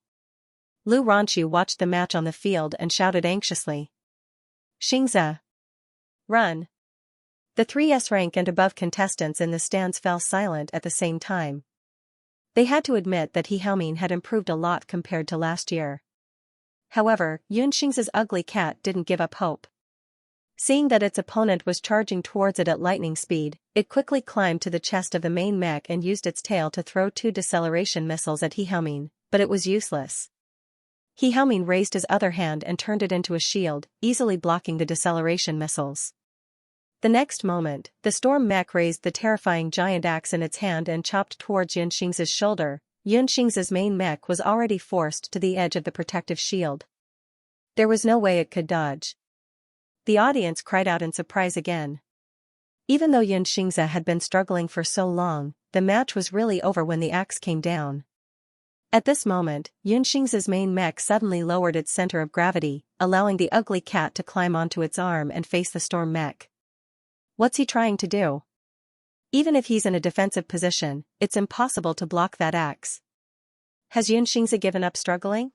Lu Ranqiu watched the match on the field and shouted anxiously. Xianxia! Run! The three S-rank and above contestants in the stands fell silent at the same time. They had to admit that He Haoming had improved a lot compared to last year. However, Xianxia's ugly cat didn't give up hope. Seeing that its opponent was charging towards it at lightning speed, it quickly climbed to the chest of the main mech and used its tail to throw 2 deceleration missiles at He Haoming, but it was useless. He Haoming raised his other hand and turned it into a shield, easily blocking the deceleration missiles. The next moment, the storm mech raised the terrifying giant axe in its hand and chopped towards Xianxia's shoulder. Xianxia's main mech was already forced to the edge of the protective shield. There was no way it could dodge. The audience cried out in surprise again. Even though Xianxia had been struggling for so long, the match was really over when the axe came down. At this moment, Xianxia's main mech suddenly lowered its center of gravity, allowing the ugly cat to climb onto its arm and face the storm mech. What's he trying to do? Even if he's in a defensive position, it's impossible to block that axe. Has Xianxia given up struggling?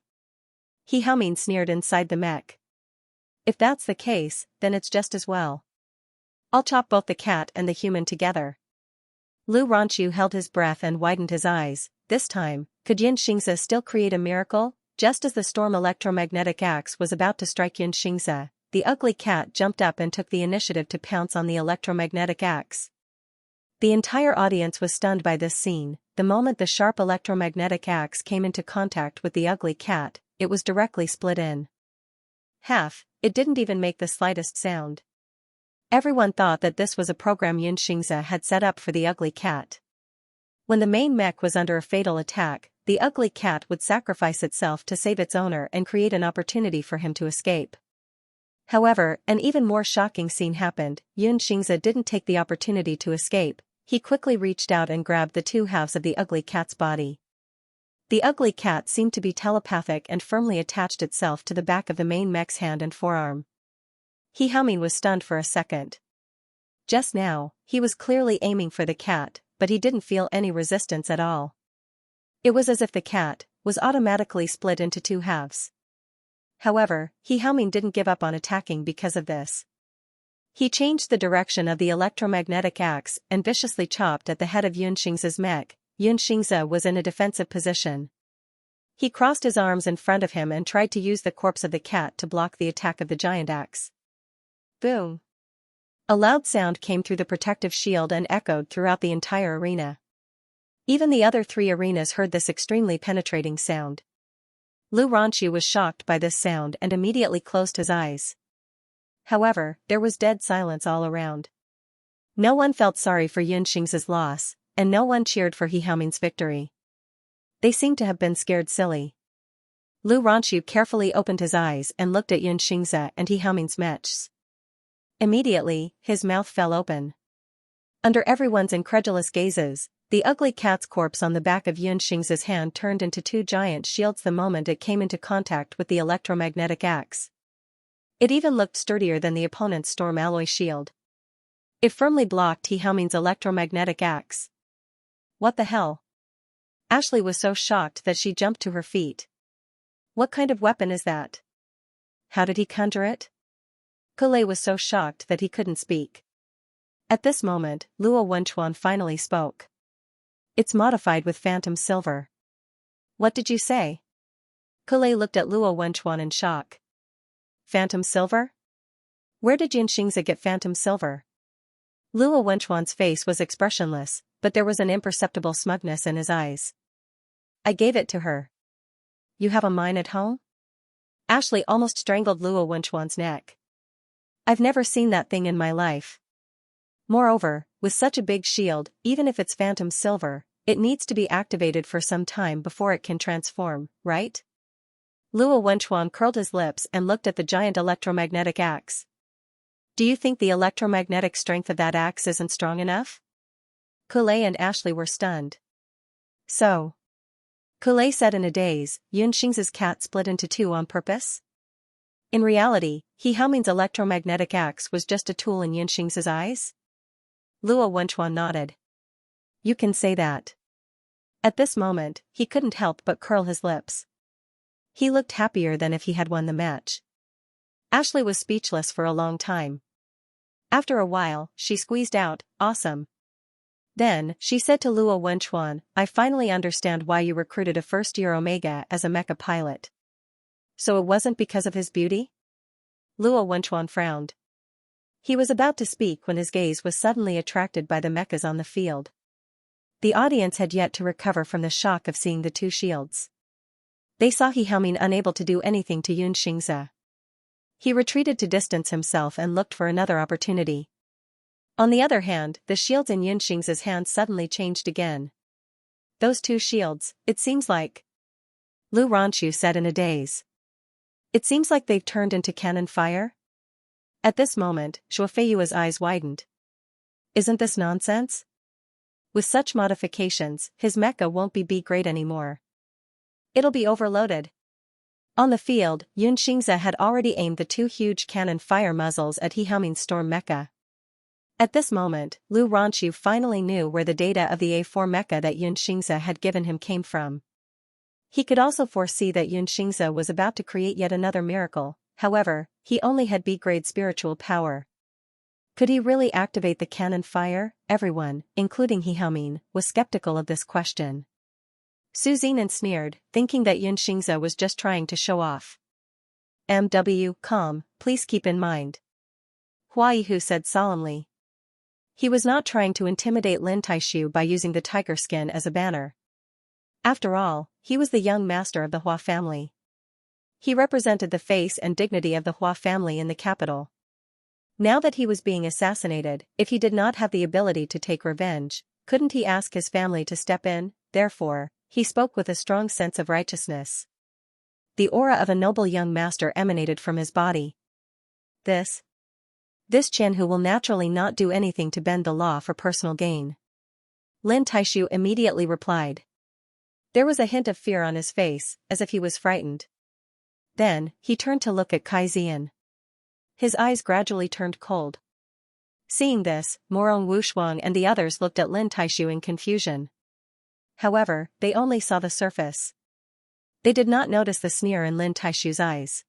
He Haoming sneered inside the mech. If that's the case, then it's just as well. I'll chop both the cat and the human together. Lu Ranqiu held his breath and widened his eyes. This time, could Xianxia still create a miracle? Just as the storm electromagnetic axe was about to strike Xianxia, the ugly cat jumped up and took the initiative to pounce on the electromagnetic axe. The entire audience was stunned by this scene. The moment the sharp electromagnetic axe came into contact with the ugly cat, it was directly split in half. It didn't even make the slightest sound. Everyone thought that this was a program Xianxia had set up for the ugly cat. When the main mech was under a fatal attack, the ugly cat would sacrifice itself to save its owner and create an opportunity for him to escape. However, an even more shocking scene happened. Xianxia didn't take the opportunity to escape. He quickly reached out and grabbed the 2 halves of the ugly cat's body. The ugly cat seemed to be telepathic and firmly attached itself to the back of the main mech's hand and forearm. He Haoming was stunned for a second. Just now, he was clearly aiming for the cat, but he didn't feel any resistance at all. It was as if the cat was automatically split into 2 halves. However, He Haoming didn't give up on attacking because of this. He changed the direction of the electromagnetic axe and viciously chopped at the head of Xianxia's mech. Xianxia was in a defensive position. He crossed his arms in front of him and tried to use the corpse of the cat to block the attack of the giant axe. Boom! A loud sound came through the protective shield and echoed throughout the entire arena. Even the other 3 arenas heard this extremely penetrating sound. Lu Ranqiu was shocked by this sound and immediately closed his eyes. However, there was dead silence all around. No one felt sorry for Xianxia's loss, and no one cheered for He Haoming's victory. They seemed to have been scared silly. Lu Ranqiu carefully opened his eyes and looked at Xianxia and He Haoming's mechs. Immediately, his mouth fell open. Under everyone's incredulous gazes, the ugly cat's corpse on the back of Xianxia's hand turned into 2 giant shields the moment it came into contact with the electromagnetic axe. It even looked sturdier than the opponent's storm alloy shield. It firmly blocked He Haoming's electromagnetic axe. What the hell? Ashley was so shocked that she jumped to her feet. What kind of weapon is that? How did he conjure it? Kulei was so shocked that he couldn't speak. At this moment, Luo Wenchuan finally spoke. It's modified with phantom silver. What did you say? Kulei looked at Luo Wenchuan in shock. Phantom silver? Where did Xianxia get phantom silver? Luo Wenchuan's face was expressionless, but there was an imperceptible smugness in his eyes. I gave it to her. You have a mine at home? Ashley almost strangled Luo Wenchuan's neck. I've never seen that thing in my life. Moreover, with such a big shield, even if it's phantom silver, it needs to be activated for some time before it can transform, right? Luo Wenchuan curled his lips and looked at the giant electromagnetic axe. Do you think the electromagnetic strength of that axe isn't strong enough? Kulei and Ashley were stunned. So. Kulei said in a daze, Yunxing's cat split into two on purpose? In reality, He Haoming's electromagnetic axe was just a tool in Yunxing's eyes? Luo Wenchuan nodded. You can say that. At this moment, he couldn't help but curl his lips. He looked happier than if he had won the match. Ashley was speechless for a long time. After a while, she squeezed out, awesome. Then, she said to Luo Wenchuan, I finally understand why you recruited a first-year Omega as a mecha pilot. So it wasn't because of his beauty? Luo Wenchuan frowned. He was about to speak when his gaze was suddenly attracted by the mechas on the field. The audience had yet to recover from the shock of seeing the two shields. They saw He Haoming unable to do anything to Xianxia. He retreated to distance himself and looked for another opportunity. On the other hand, the shields in Xianxing's hands suddenly changed again. Those two shields, it seems like. Lu Ranchu said in a daze. It seems like they've turned into cannon fire? At this moment, Shuofeiyua's eyes widened. Isn't this nonsense? With such modifications, his mecha won't be B-grade anymore. It'll be overloaded. On the field, Yunxingza had already aimed the two huge cannon fire muzzles at He Haoming's storm mecha. At this moment, Lu Ranchu finally knew where the data of the A4 mecha that Yunxingza had given him came from. He could also foresee that Yunxingza was about to create yet another miracle, however, he only had B-grade spiritual power. Could he really activate the cannon fire? Everyone, including He Haoming, was skeptical of this question. Su Zinan sneered, thinking that Yunxingza was just trying to show off. Calm, please keep in mind. Hua Yihu said solemnly. He was not trying to intimidate Lin Taishu by using the tiger skin as a banner. After all, he was the young master of the Hua family. He represented the face and dignity of the Hua family in the capital. Now that he was being assassinated, if he did not have the ability to take revenge, couldn't he ask his family to step in? Therefore, he spoke with a strong sense of righteousness. The aura of a noble young master emanated from his body. This Qianhu will naturally not do anything to bend the law for personal gain. Lin Taishu immediately replied. There was a hint of fear on his face, as if he was frightened. Then, he turned to look at Kai Zian. His eyes gradually turned cold. Seeing this, Morong Wushuang and the others looked at Lin Taishu in confusion. However, they only saw the surface. They did not notice the sneer in Lin Taishu's eyes.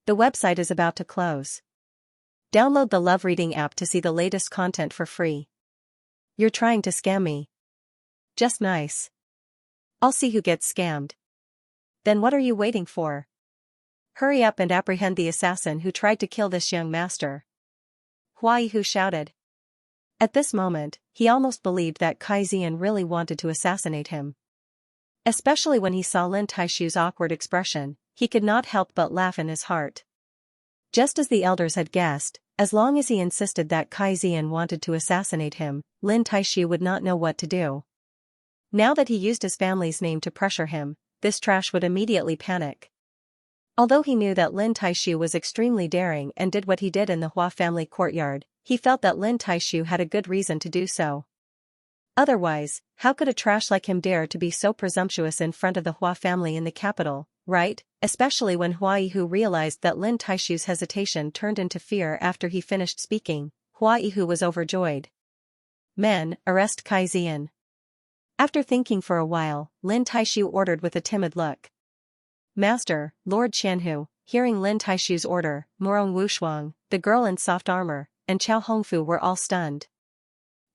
The website is about to close. Download the Love Reading app to see the latest content for free. You're trying to scam me. Just nice. I'll see who gets scammed. Then what are you waiting for? Hurry up and apprehend the assassin who tried to kill this young master. Hua Yihu shouted. At this moment, he almost believed that Kai Zian really wanted to assassinate him. Especially when he saw Lin Taishu's awkward expression, he could not help but laugh in his heart. Just as the elders had guessed, as long as he insisted that Kai Zian wanted to assassinate him, Lin Taishu would not know what to do. Now that he used his family's name to pressure him, this trash would immediately panic. Although he knew that Lin Taishu was extremely daring and did what he did in the Hua family courtyard, he felt that Lin Taishu had a good reason to do so. Otherwise, how could a trash like him dare to be so presumptuous in front of the Hua family in the capital, right? Especially when Hua Yihu realized that Lin Taishu's hesitation turned into fear after he finished speaking, Hua Yihu was overjoyed. Men, arrest Kai Zian. After thinking for a while, Lin Taishu ordered with a timid look. Master, Lord Qianhu, hearing Lin Taishu's order, Morong Wushuang, the girl in soft armor, and Chao Hongfu were all stunned.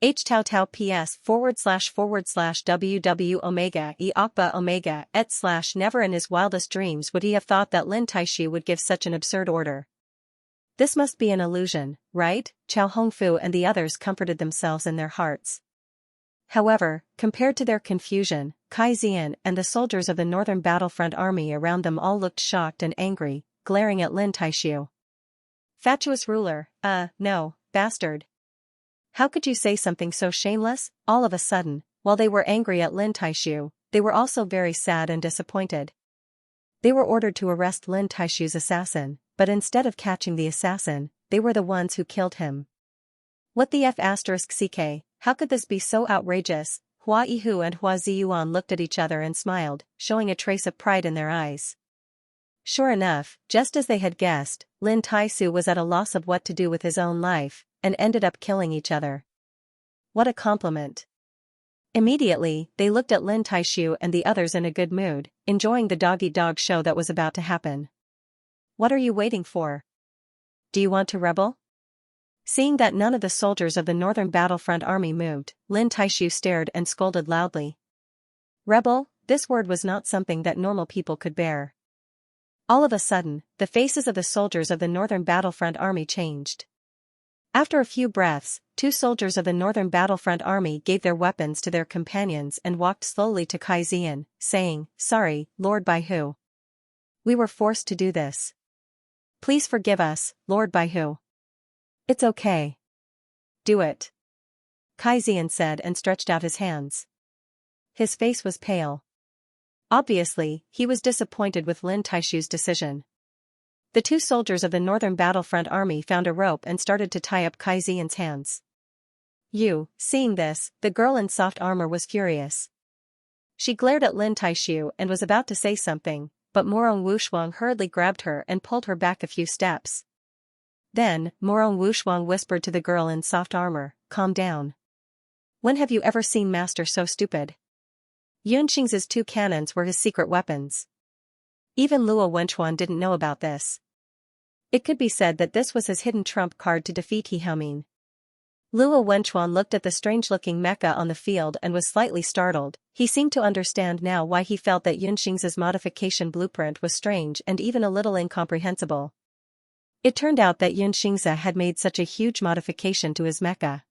Tao Tao PS //WW Omega E Okba Omega et / never in his wildest dreams would he have thought that Lin Taishu would give such an absurd order. This must be an illusion, right? Chao Hongfu and the others comforted themselves in their hearts. However, compared to their confusion, Kai Xian and the soldiers of the Northern Battlefront army around them all looked shocked and angry, glaring at Lin Taishu. Fatuous ruler, no, bastard. How could you say something so shameless? All of a sudden, while they were angry at Lin Taishu, they were also very sad and disappointed. They were ordered to arrest Lin Taishu's assassin, but instead of catching the assassin, they were the ones who killed him. What the f***ck, how could this be so outrageous? Hua Yihu and Hua Ziyuan looked at each other and smiled, showing a trace of pride in their eyes. Sure enough, just as they had guessed, Lin Taishu was at a loss of what to do with his own life, and ended up killing each other. What a compliment. Immediately, they looked at Lin Taishu and the others in a good mood, enjoying the dog-eat-dog show that was about to happen. What are you waiting for? Do you want to rebel? Seeing that none of the soldiers of the Northern Battlefront army moved, Lin Taishu stared and scolded loudly. Rebel? This word was not something that normal people could bear. All of a sudden, the faces of the soldiers of the Northern Battlefront army changed. After a few breaths, 2 soldiers of the Northern Battlefront army gave their weapons to their companions and walked slowly to Kai Xian, saying, "Sorry, Lord Baihu. We were forced to do this. Please forgive us, Lord Baihu." "It's okay. Do it," Kai Xian said and stretched out his hands. His face was pale. Obviously, he was disappointed with Lin Taishu's decision. The 2 soldiers of the Northern Battlefront army found a rope and started to tie up Kai Xian's hands. Seeing this, the girl in soft armor was furious. She glared at Lin Taishu and was about to say something, but Morong Wushuang hurriedly grabbed her and pulled her back a few steps. Then, Morong Wushuang whispered to the girl in soft armor, "Calm down. When have you ever seen Master so stupid?" Yunxing's 2 cannons were his secret weapons. Even Luo Wenchuan didn't know about this. It could be said that this was his hidden trump card to defeat He Haoming. Luo Wenchuan looked at the strange-looking mecha on the field and was slightly startled. He seemed to understand now why he felt that Yunxing's modification blueprint was strange and even a little incomprehensible. It turned out that Xianxia had made such a huge modification to his mecha.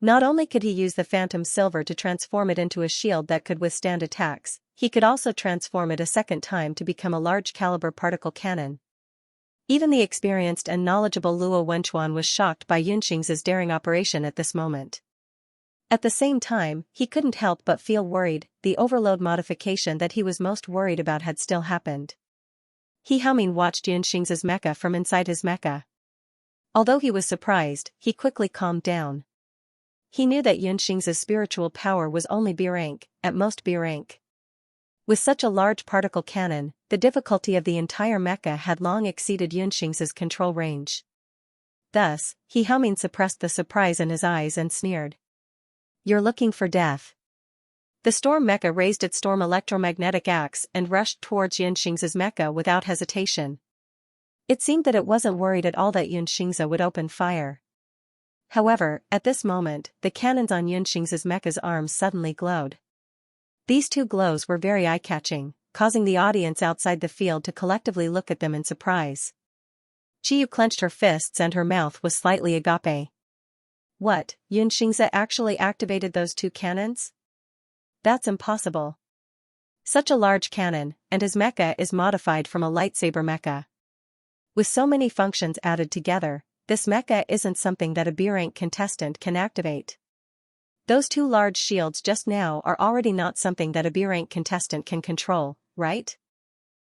Not only could he use the phantom silver to transform it into a shield that could withstand attacks, he could also transform it a second time to become a large-caliber particle cannon. Even the experienced and knowledgeable Luo Wenchuan was shocked by Yunxing's daring operation at this moment. At the same time, he couldn't help but feel worried. The overload modification that he was most worried about had still happened. He Haoming watched Yunxing's mecha from inside his mecha. Although he was surprised, he quickly calmed down. He knew that Yunxing's spiritual power was only B rank, at most B rank. With such a large particle cannon, the difficulty of the entire mecha had long exceeded Yunxing's control range. Thus, He Haoming suppressed the surprise in his eyes and sneered. "You're looking for death." The storm mecha raised its storm electromagnetic axe and rushed towards Yunxing's mecha without hesitation. It seemed that it wasn't worried at all that Yunxing's would open fire. However, at this moment, the cannons on Yunxing's mecha's arms suddenly glowed. These 2 glows were very eye-catching, causing the audience outside the field to collectively look at them in surprise. Chiyu clenched her fists and her mouth was slightly agape. What, Yunxing's actually activated those 2 cannons? That's impossible. Such a large cannon, and his mecha is modified from a lightsaber mecha. With so many functions added together, this mecha isn't something that a B-rank contestant can activate. Those 2 large shields just now are already not something that a B-rank contestant can control, right?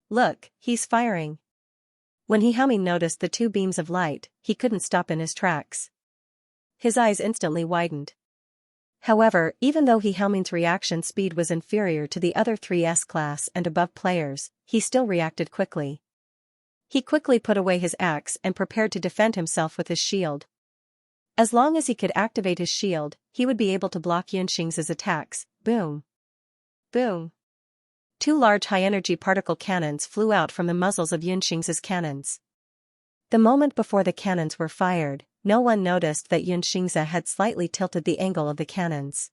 Look, he's firing. When He Haoming noticed the 2 beams of light, he couldn't stop in his tracks. His eyes instantly widened. However, even though He Haoming's reaction speed was inferior to the other 3 S-class and above players, he still reacted quickly. He quickly put away his axe and prepared to defend himself with his shield. As long as he could activate his shield, he would be able to block Yunxing's attacks. Boom. Boom. 2 large high-energy particle cannons flew out from the muzzles of Yunxing's cannons. The moment before the cannons were fired, no one noticed that Yunxing's had slightly tilted the angle of the cannons.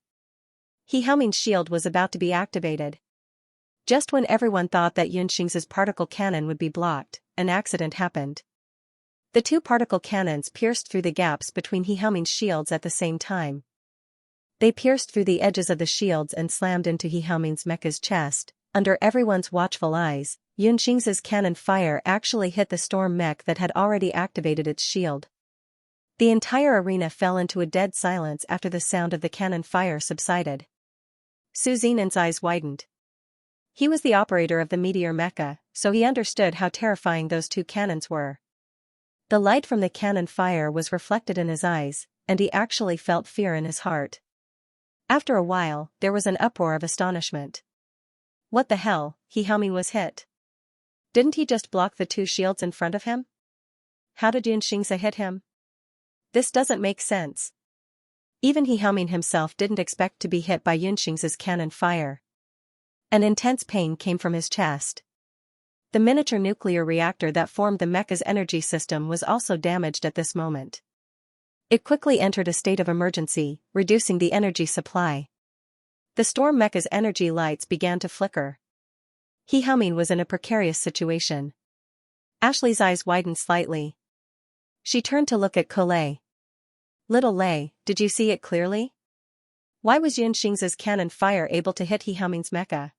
He Haoming's shield was about to be activated. Just when everyone thought that Yunxing's particle cannon would be blocked, an accident happened. The 2 particle cannons pierced through the gaps between He Haoming's shields at the same time. They pierced through the edges of the shields and slammed into He Haoming's mecha's chest. Under everyone's watchful eyes, Xianxia's cannon fire actually hit the storm mech that had already activated its shield. The entire arena fell into a dead silence after the sound of the cannon fire subsided. Su Zinan's eyes widened. He was the operator of the meteor mecha, so he understood how terrifying those two cannons were. The light from the cannon fire was reflected in his eyes, and he actually felt fear in his heart. After a while, there was an uproar of astonishment. What the hell, He Haoming was hit. Didn't he just block the two shields in front of him? How did Xianxia hit him? This doesn't make sense. Even He Haoming himself didn't expect to be hit by Xianxia's cannon fire. An intense pain came from his chest. The miniature nuclear reactor that formed the mecha's energy system was also damaged at this moment. It quickly entered a state of emergency, reducing the energy supply. The storm mecha's energy lights began to flicker. He Haoming was in a precarious situation. Ashley's eyes widened slightly. She turned to look at Colei. Little Lei, did you see it clearly? Why was Xianxia's cannon fire able to hit He Haoming's mecha?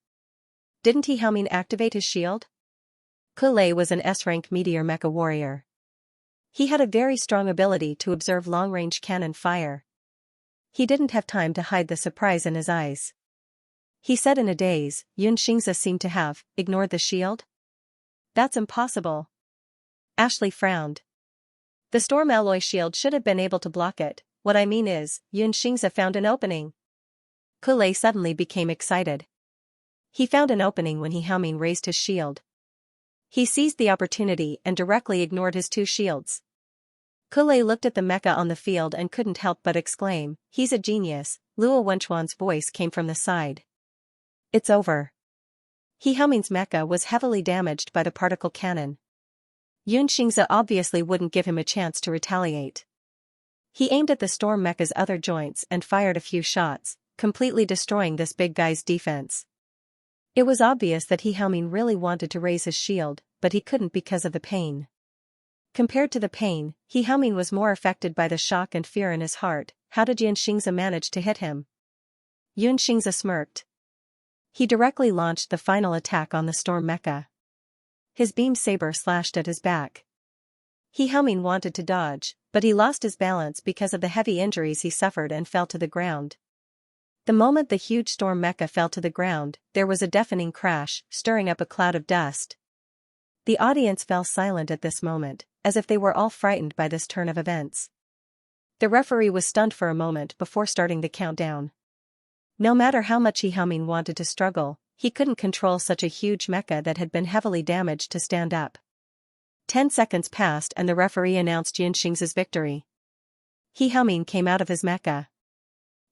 Didn't He Haoming activate his shield? Colei was an S-rank meteor mecha warrior. He had a very strong ability to observe long-range cannon fire. He didn't have time to hide the surprise in his eyes. He said in a daze, Xianxia seemed to have ignored the shield? That's impossible. Ashley frowned. The storm alloy shield should have been able to block it. What I mean is, Xianxia found an opening. Colei suddenly became excited. He found an opening when He Haoming raised his shield. He seized the opportunity and directly ignored his two shields. Colei looked at the mecha on the field and couldn't help but exclaim, "He's a genius." Luo Wenchuan's voice came from the side. It's over. He Haoming's mecha was heavily damaged by the particle cannon. Xianxia obviously wouldn't give him a chance to retaliate. He aimed at the storm mecha's other joints and fired a few shots, completely destroying this big guy's defense. It was obvious that He Haoming really wanted to raise his shield, but he couldn't because of the pain. Compared to the pain, He Haoming was more affected by the shock and fear in his heart. How did Xianxia manage to hit him? Xianxia smirked. He directly launched the final attack on the storm mecha. His beam saber slashed at his back. He Haoming wanted to dodge, but he lost his balance because of the heavy injuries he suffered and fell to the ground. The moment the huge storm mecha fell to the ground, there was a deafening crash, stirring up a cloud of dust. The audience fell silent at this moment, as if they were all frightened by this turn of events. The referee was stunned for a moment before starting the countdown. No matter how much He Haoming wanted to struggle, he couldn't control such a huge mecha that had been heavily damaged to stand up. 10 seconds passed and the referee announced Xianxia's victory. He Haoming came out of his mecha.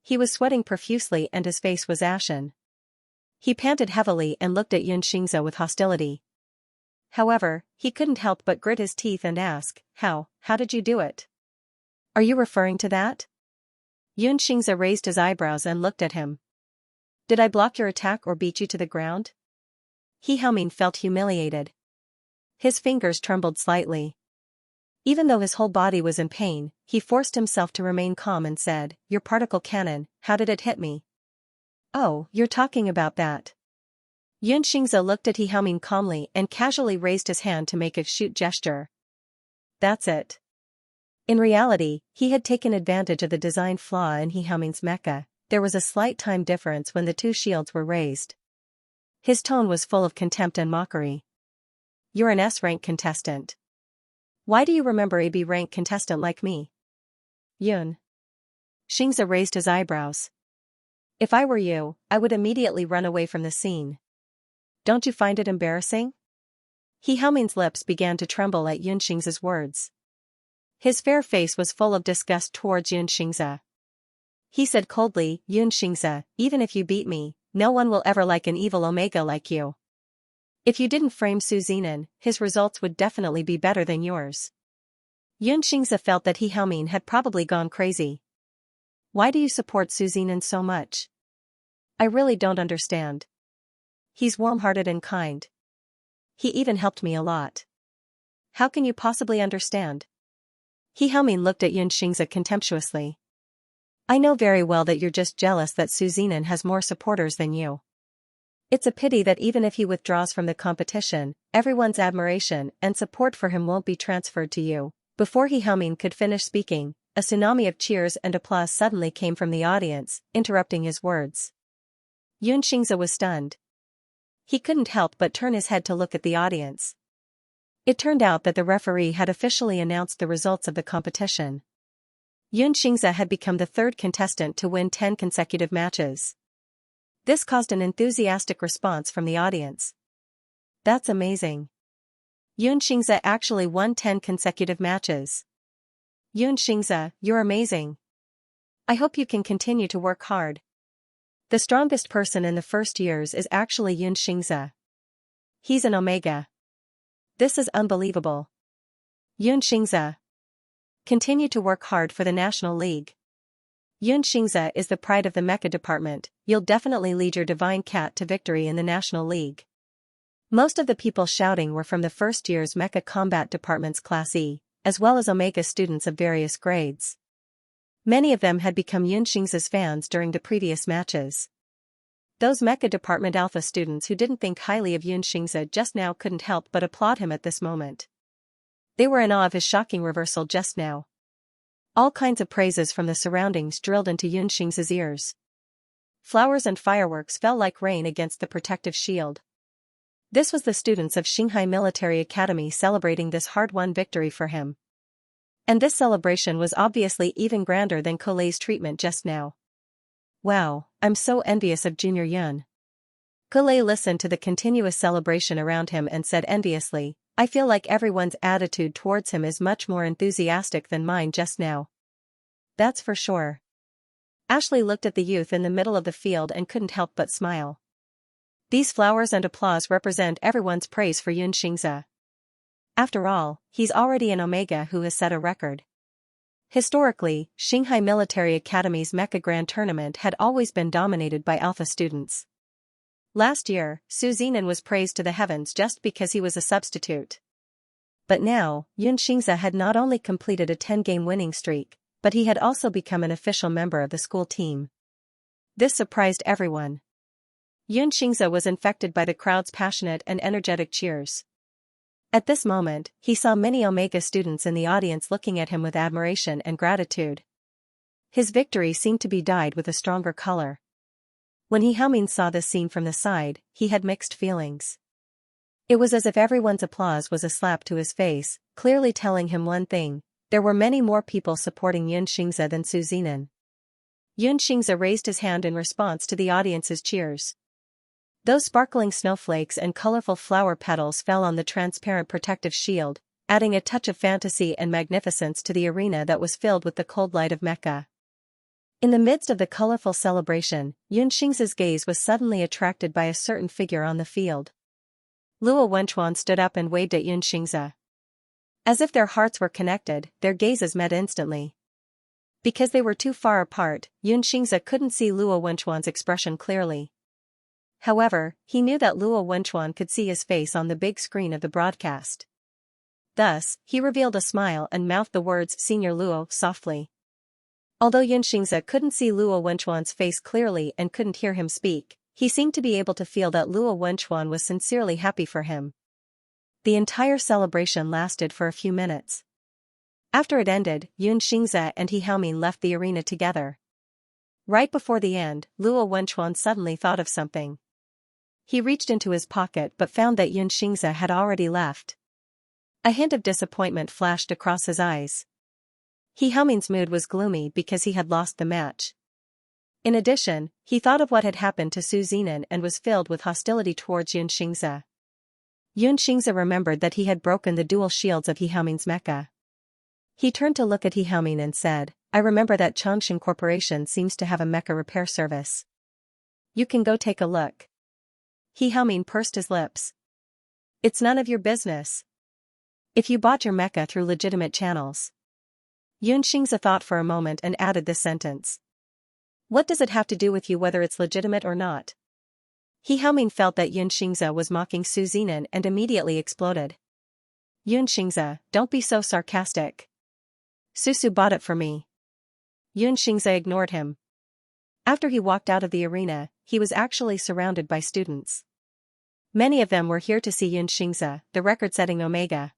He was sweating profusely and his face was ashen. He panted heavily and looked at Xianxia with hostility. However, he couldn't help but grit his teeth and ask, How did you do it? Are you referring to that? Xianxia raised his eyebrows and looked at him. Did I block your attack or beat you to the ground? He Haoming felt humiliated. His fingers trembled slightly. Even though his whole body was in pain, he forced himself to remain calm and said, Your particle cannon, how did it hit me? Oh, you're talking about that. Xianxia looked at He Haoming calmly and casually raised his hand to make a shoot gesture. That's it. In reality, he had taken advantage of the design flaw in He Haoming's mecha. There was a slight time difference when the two shields were raised. His tone was full of contempt and mockery. You're an S-rank contestant. Why do you remember a B-rank contestant like me? Xianxia raised his eyebrows. If I were you, I would immediately run away from the scene. Don't you find it embarrassing? He Haoming's lips began to tremble at Xianxia's words. His fair face was full of disgust towards Xianxia. He said coldly, Xianxia, even if you beat me, no one will ever like an evil Omega like you. If you didn't frame Su Zinan, his results would definitely be better than yours. Xianxia felt that He Haoming had probably gone crazy. Why do you support Su Zinan so much? I really don't understand. He's warm-hearted and kind. He even helped me a lot. How can you possibly understand? He Haoming looked at Xianxia contemptuously. I know very well that you're just jealous that Suzinan has more supporters than you. It's a pity that even if he withdraws from the competition, everyone's admiration and support for him won't be transferred to you. Before He Haomin could finish speaking, a tsunami of cheers and applause suddenly came from the audience, interrupting his words. Xianxia was stunned. He couldn't help but turn his head to look at the audience. It turned out that the referee had officially announced the results of the competition. Xianxia had become the third contestant to win 10 consecutive matches. This caused an enthusiastic response from the audience. That's amazing. Xianxia actually won 10 consecutive matches. Xianxia, you're amazing. I hope you can continue to work hard. The strongest person in the first years is actually Xianxia. He's an Omega. This is unbelievable. Xianxia. Continue to work hard for the National League. Xianxia is the pride of the Mecha department. You'll definitely lead your divine cat to victory in the National League. Most of the people shouting were from the first year's Mecha Combat Department's Class E, as well as Omega students of various grades. Many of them had become Xianxia's fans during the previous matches. Those Mecha Department Alpha students who didn't think highly of Xianxia just now couldn't help but applaud him at this moment. They were in awe of his shocking reversal just now. All kinds of praises from the surroundings drilled into Xianxia's ears. Flowers and fireworks fell like rain against the protective shield. This was the students of Shanghai Military Academy celebrating this hard-won victory for him. And this celebration was obviously even grander than Colei's treatment just now. Wow, I'm so envious of Junior Yun. Colei listened to the continuous celebration around him and said enviously, I feel like everyone's attitude towards him is much more enthusiastic than mine just now. That's for sure. Ashley looked at the youth in the middle of the field and couldn't help but smile. These flowers and applause represent everyone's praise for Xianxia. After all, he's already an Omega who has set a record. Historically, Shanghai Military Academy's Mecha Grand Tournament had always been dominated by Alpha students. Last year, Su Zinan was praised to the heavens just because he was a substitute. But now, Xianxia had not only completed a 10-game winning streak, but he had also become an official member of the school team. This surprised everyone. Xianxia was infected by the crowd's passionate and energetic cheers. At this moment, he saw many Omega students in the audience looking at him with admiration and gratitude. His victory seemed to be dyed with a stronger color. When He Haomin saw this scene from the side, he had mixed feelings. It was as if everyone's applause was a slap to his face, clearly telling him one thing: there were many more people supporting Xianxia than Su Zinan. Xianxia raised his hand in response to the audience's cheers. Those sparkling snowflakes and colorful flower petals fell on the transparent protective shield, adding a touch of fantasy and magnificence to the arena that was filled with the cold light of Mecha. In the midst of the colorful celebration, Xianxia's gaze was suddenly attracted by a certain figure on the field. Luo Wenchuan stood up and waved at Xianxia. As if their hearts were connected, their gazes met instantly. Because they were too far apart, Xianxia couldn't see Luo Wenchuan's expression clearly. However, he knew that Luo Wenchuan could see his face on the big screen of the broadcast. Thus, he revealed a smile and mouthed the words "Senior Luo" softly. Although Xianxia couldn't see Luo Wenchuan's face clearly and couldn't hear him speak, he seemed to be able to feel that Luo Wenchuan was sincerely happy for him. The entire celebration lasted for a few minutes. After it ended, Xianxia and He Haomin left the arena together. Right before the end, Luo Wenchuan suddenly thought of something. He reached into his pocket but found that Xianxia had already left. A hint of disappointment flashed across his eyes. He Haomin's mood was gloomy because he had lost the match. In addition, he thought of what had happened to Su Zinan and was filled with hostility towards Xianxia. Xianxia remembered that he had broken the dual shields of He Haomin's mecha. He turned to look at He Haomin and said, I remember that Changshan Corporation seems to have a mecha repair service. You can go take a look. He Haomin pursed his lips. It's none of your business. If you bought your mecha through legitimate channels. Xianxia thought for a moment and added this sentence. What does it have to do with you whether it's legitimate or not? He Haomin felt that Xianxia was mocking Su Zinan and immediately exploded. Xianxia, don't be so sarcastic. Susu bought it for me. Xianxia ignored him. After he walked out of the arena, he was actually surrounded by students. Many of them were here to see Xianxia, the record-setting Omega.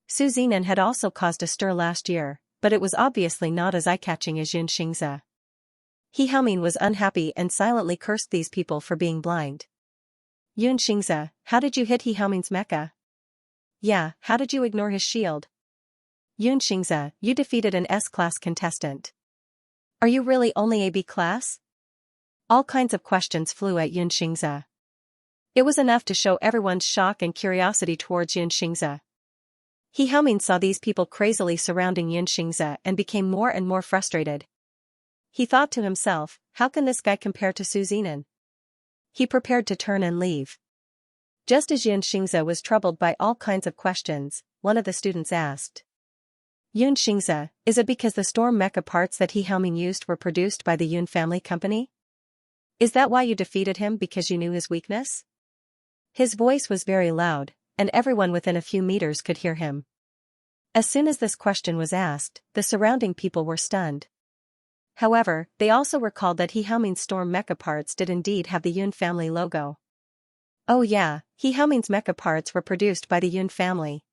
Su Zinan had also caused a stir last year, but it was obviously not as eye-catching as Xianxia. He Haoming was unhappy and silently cursed these people for being blind. Xianxia, how did you hit He Haoming's mecha? Yeah, how did you ignore his shield? Xianxia, you defeated an S-class contestant. Are you really only a B-class? All kinds of questions flew at Xianxia. It was enough to show everyone's shock and curiosity towards Xianxia. He Haoming saw these people crazily surrounding Xianxia and became more and more frustrated. He thought to himself, how can this guy compare to Su Zinan? He prepared to turn and leave. Just as Xianxia was troubled by all kinds of questions, one of the students asked. Xianxia, is it because the storm mecha parts that He Haoming used were produced by the Yun family company? Is that why you defeated him, because you knew his weakness? His voice was very loud, and everyone within a few meters could hear him. As soon as this question was asked, the surrounding people were stunned. However, they also recalled that He Haoming's storm mecha parts did indeed have the Yun family logo. Oh yeah, He Haoming's mecha parts were produced by the Yun family.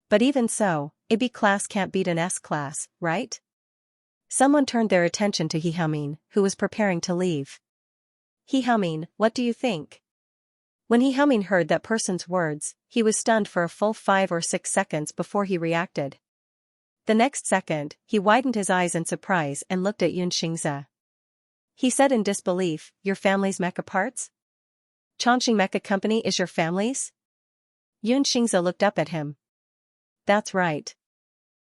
But even so, a B-class can't beat an S-class, right? Someone turned their attention to He Haoming, who was preparing to leave. He Haoming, what do you think? When He Haoming heard that person's words, he was stunned for a full 5 or 6 seconds before he reacted. The next second, he widened his eyes in surprise and looked at Xianxia. He said in disbelief, your family's mecha parts? Chongqing Mecha Company is your family's? Xianxia looked up at him. That's right.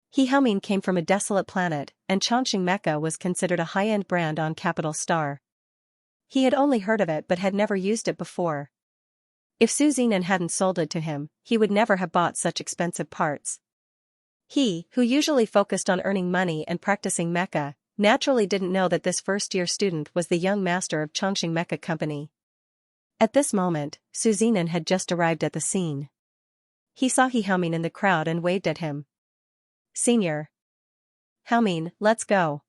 He Haoming came from a desolate planet, and Chongqing Mecha was considered a high-end brand on Capital Star. He had only heard of it but had never used it before. If Su Zinan hadn't sold it to him, he would never have bought such expensive parts. He, who usually focused on earning money and practicing mecha, naturally didn't know that this first-year student was the young master of Chongqing Mecha Company. At this moment, Su Zinan had just arrived at the scene. He saw He Haoming in the crowd and waved at him. Senior. Haoming, let's go.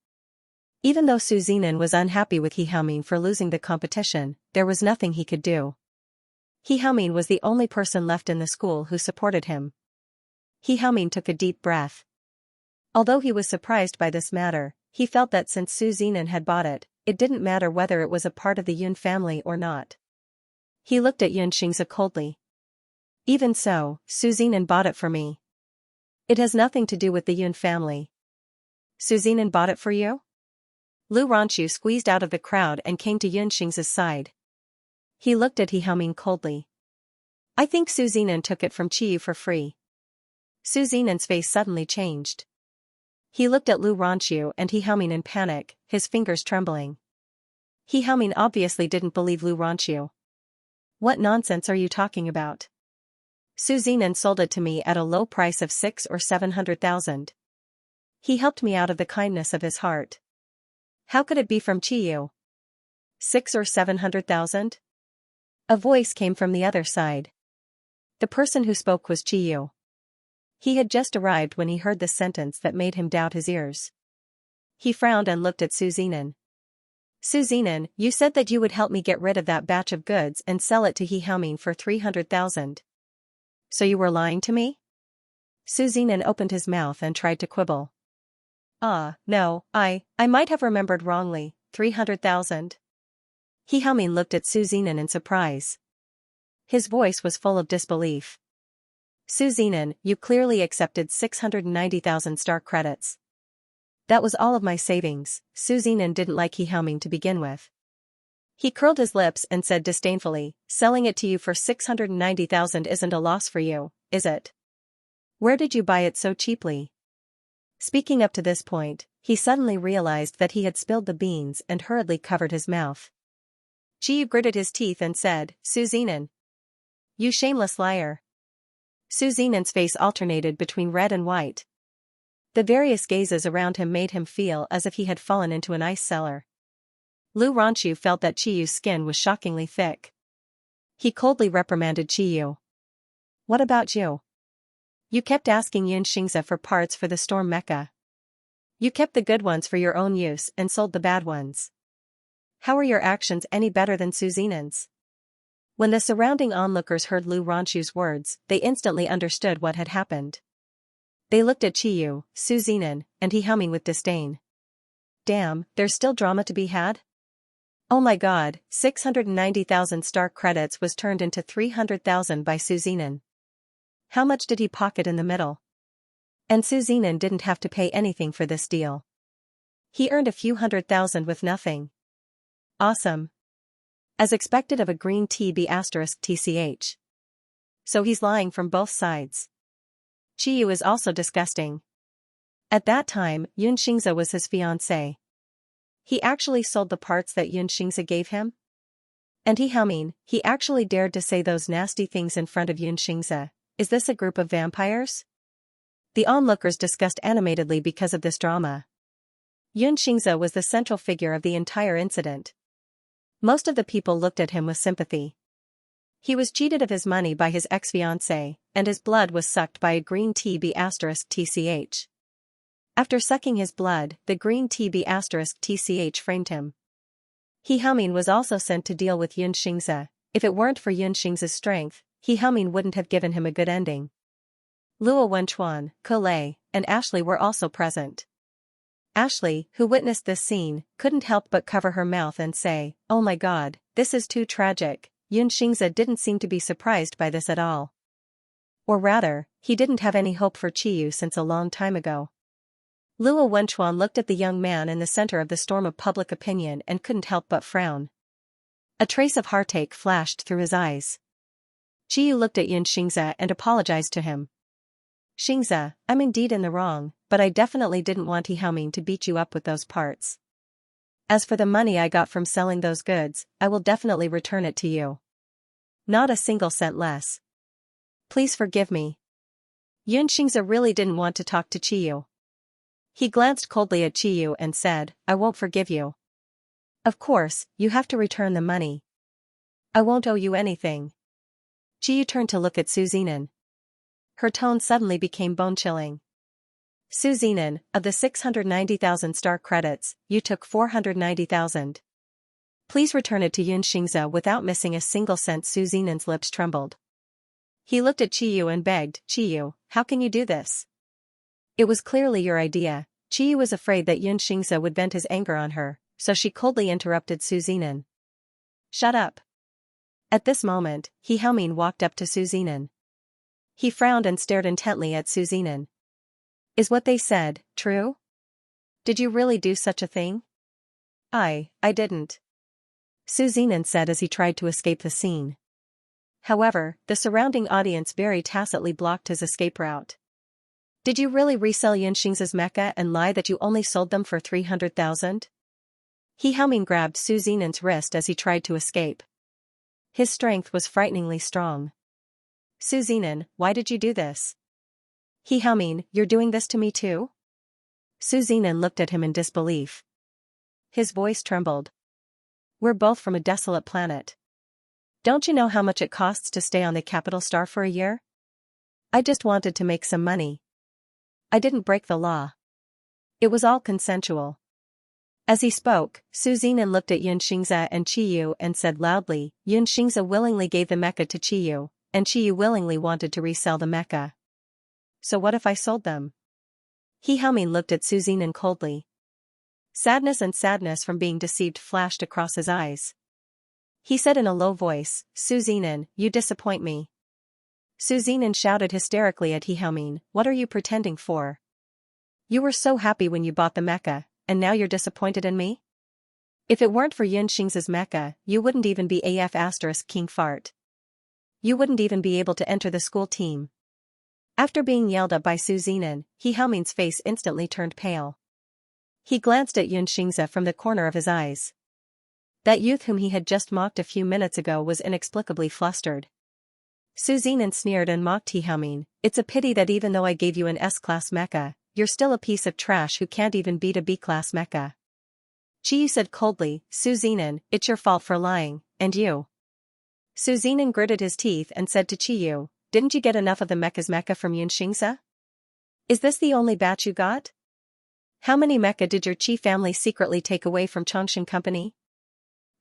Even though Su Zinan was unhappy with He Haoming for losing the competition, there was nothing he could do. He Haoming was the only person left in the school who supported him. He Haoming took a deep breath. Although he was surprised by this matter, he felt that since Su Zinan had bought it, it didn't matter whether it was a part of the Yun family or not. He looked at Xianxia coldly. Even so, Su Zinan bought it for me. It has nothing to do with the Yun family. Su Zinan bought it for you? Lu Ranqiu squeezed out of the crowd and came to Xianxia's side. He looked at He Haoming coldly. I think Su Zinan took it from Qiyu for free. Su Zinan's face suddenly changed. He looked at Lu Ranqiu and He Haoming in panic, his fingers trembling. He Haoming obviously didn't believe Lu Ranqiu. What nonsense are you talking about? Su Zinan sold it to me at a low price of 600,000 or 700,000. He helped me out of the kindness of his heart. How could it be from Qiyu? 600,000 or 700,000? A voice came from the other side. The person who spoke was Qiyu. He had just arrived when he heard the sentence that made him doubt his ears. He frowned and looked at Su Zinan. Su Zinan, you said that you would help me get rid of that batch of goods and sell it to He Haoming for 300,000. So you were lying to me? Su Zinan opened his mouth and tried to quibble. No, I might have remembered wrongly, 300,000. He Haoming looked at Su Zinan in surprise. His voice was full of disbelief. Su Zinan, you clearly accepted 690,000 star credits. That was all of my savings. Su Zinan didn't like He Haoming to begin with. He curled his lips and said disdainfully, selling it to you for 690,000 isn't a loss for you, is it? Where did you buy it so cheaply? Speaking up to this point, he suddenly realized that he had spilled the beans and hurriedly covered his mouth. Qiyu gritted his teeth and said, Su Zinan. You shameless liar. Su Zinan's face alternated between red and white. The various gazes around him made him feel as if he had fallen into an ice cellar. Lu Ranqiu felt that Qiyu's skin was shockingly thick. He coldly reprimanded Qiyu. What about you? You kept asking Xianxia for parts for the storm mecha. You kept the good ones for your own use and sold the bad ones. How are your actions any better than Su Zinen's? When the surrounding onlookers heard Lu Ronshu's words, they instantly understood what had happened. They looked at Qiyu, Su Zinen, and he humming with disdain. Damn, there's still drama to be had? Oh my god, 690,000 star credits was turned into 300,000 by Su Zinen. How much did he pocket in the middle? And Su Zinen didn't have to pay anything for this deal. He earned a few 100,000 with nothing. Awesome. As expected of a green TB*TCH. So he's lying from both sides. Qiyu is also disgusting. At that time, Xianxia was his fiancée. He actually sold the parts that Xianxia gave him? And he actually dared to say those nasty things in front of Xianxia. Is this a group of vampires? The onlookers discussed animatedly because of this drama. Xianxia was the central figure of the entire incident. Most of the people looked at him with sympathy. He was cheated of his money by his ex-fiancée, and his blood was sucked by a green TB*TCH. After sucking his blood, the green TB*TCH framed him. He was also sent to deal with Xianxia. If it weren't for Xianxia's strength, he wouldn't have given him a good ending. Luo Wenchuan, Colei, and Ashley were also present. Ashley, who witnessed this scene, couldn't help but cover her mouth and say, "Oh my god, this is too tragic." Xianxia didn't seem to be surprised by this at all. Or rather, he didn't have any hope for Qiyu since a long time ago. Luo Wenchuan looked at the young man in the center of the storm of public opinion and couldn't help but frown. A trace of heartache flashed through his eyes. Qiyu looked at Xianxia and apologized to him. "Xingxia, I'm indeed in the wrong, but I definitely didn't want to beat you up with those parts. As for the money I got from selling those goods, I will definitely return it to you. Not a single cent less. Please forgive me." Xianxia really didn't want to talk to Qiyu. He glanced coldly at Qiyu and said, "I won't forgive you. Of course, you have to return the money. I won't owe you anything." Qiyu turned to look at Su Zinen. Her tone suddenly became bone-chilling. "Su Zinen, of the 690,000 star credits, you took 490,000. Please return it to Xianxia without missing a single cent." Su Zinen's lips trembled. He looked at Qiyu and begged, "Qiyu, how can you do this? It was clearly your idea." Qiyu was afraid that Xianxia would vent his anger on her, so she coldly interrupted Su Zinen. "Shut up." At this moment, he walked up to Su Zinen. He frowned and stared intently at Su Zinen. "Is what they said true? Did you really do such a thing?" I didn't," Su Zinen said as he tried to escape the scene. However, the surrounding audience very tacitly blocked his escape route. "Did you really resell Xianxia's mecha and lie that you only sold them for 300,000? He grabbed Su Zinen's wrist as he tried to escape. His strength was frighteningly strong. "Su Zinen, why did you do this?" You're doing this to me too?" Su Zinen looked at him in disbelief. His voice trembled. "We're both from a desolate planet. Don't you know how much it costs to stay on the capital star for a year? I just wanted to make some money. I didn't break the law. It was all consensual." As he spoke, Su Zinen looked at Xianxia and Qiyu and said loudly, "Xianxia willingly gave the mecha to Qiyu, and Qiyu willingly wanted to resell the mecha. So what if I sold them?" He looked at Su Zinen coldly. Sadness from being deceived flashed across his eyes. He said in a low voice, "Su Zinen, you disappoint me." Su Zinen shouted hysterically at "What are you pretending for? You were so happy when you bought the mecha, and now you're disappointed in me? If it weren't for Xianxing's mecha, you wouldn't even be *King Fart. You wouldn't even be able to enter the school team." After being yelled at by Su Zinen, Xiaoming's face instantly turned pale. He glanced at Xianxia from the corner of his eyes. That youth whom he had just mocked a few minutes ago was inexplicably flustered. Su Zinen sneered and mocked Xiaoming, "It's a pity that even though I gave you an S-class mecha, you're still a piece of trash who can't even beat a B-class mecha." Qiyu said coldly, "Su Zinen, it's your fault for lying, and you." Su Zinen gritted his teeth and said to Qiyu, "Didn't you get enough of the mecha from Xianxia? Is this the only batch you got?" How many mecha did your Qi family secretly take away from Chongshan Company?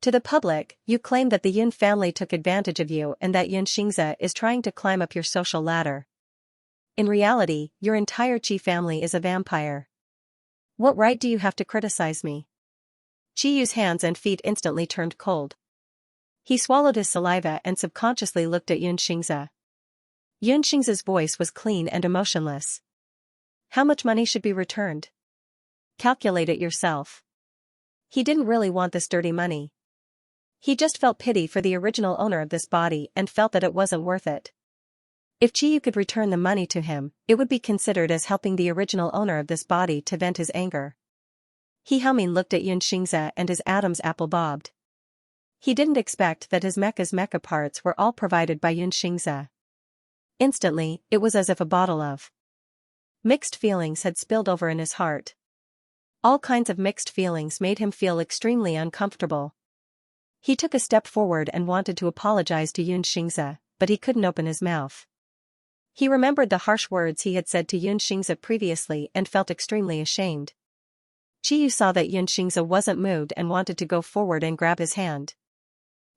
To the public, you claim that the Yun family took advantage of you and that Xianxia is trying to climb up your social ladder. In reality, your entire Qi family is a vampire. What right do you have to criticize me? Qiyu's hands and feet instantly turned cold. He swallowed his saliva and subconsciously looked at Xianxia. Xianxia's voice was clean and emotionless. How much money should be returned? Calculate it yourself. He didn't really want this dirty money. He just felt pity for the original owner of this body and felt that it wasn't worth it. If Qiyu could return the money to him, it would be considered as helping the original owner of this body to vent his anger. He humming looked at Xianxia and his Adam's apple bobbed. He didn't expect that his mecha parts were all provided by Xianxia. Instantly, it was as if a bottle of mixed feelings had spilled over in his heart. All kinds of mixed feelings made him feel extremely uncomfortable. He took a step forward and wanted to apologize to Xianxia, but he couldn't open his mouth. He remembered the harsh words he had said to Xianxia previously and felt extremely ashamed. Qiyu saw that Xianxia wasn't moved and wanted to go forward and grab his hand.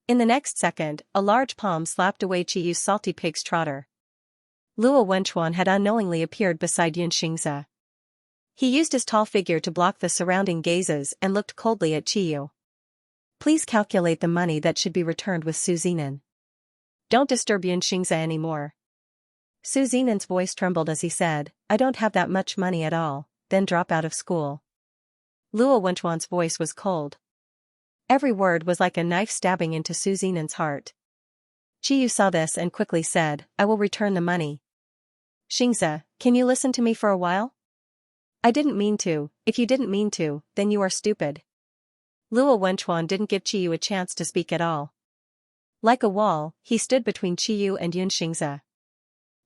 In the next second, a large palm slapped away Qiyu's salty pig's trotter. Luo Wenchuan had unknowingly appeared beside Xianxia. He used his tall figure to block the surrounding gazes and looked coldly at Qiyu. Please calculate the money that should be returned with Su Zinan. Don't disturb Xianxia anymore. Su Zinan's voice trembled as he said, I don't have that much money at all, then drop out of school. Luo Wenchuan's voice was cold. Every word was like a knife stabbing into Su Zinan's heart. Qiyu saw this and quickly said, I will return the money. Xianxia, can you listen to me for a while? I didn't mean to. If you didn't mean to, then you are stupid. Luo Wenchuan didn't give Qiyu a chance to speak at all. Like a wall, he stood between Qiyu and Xianxia.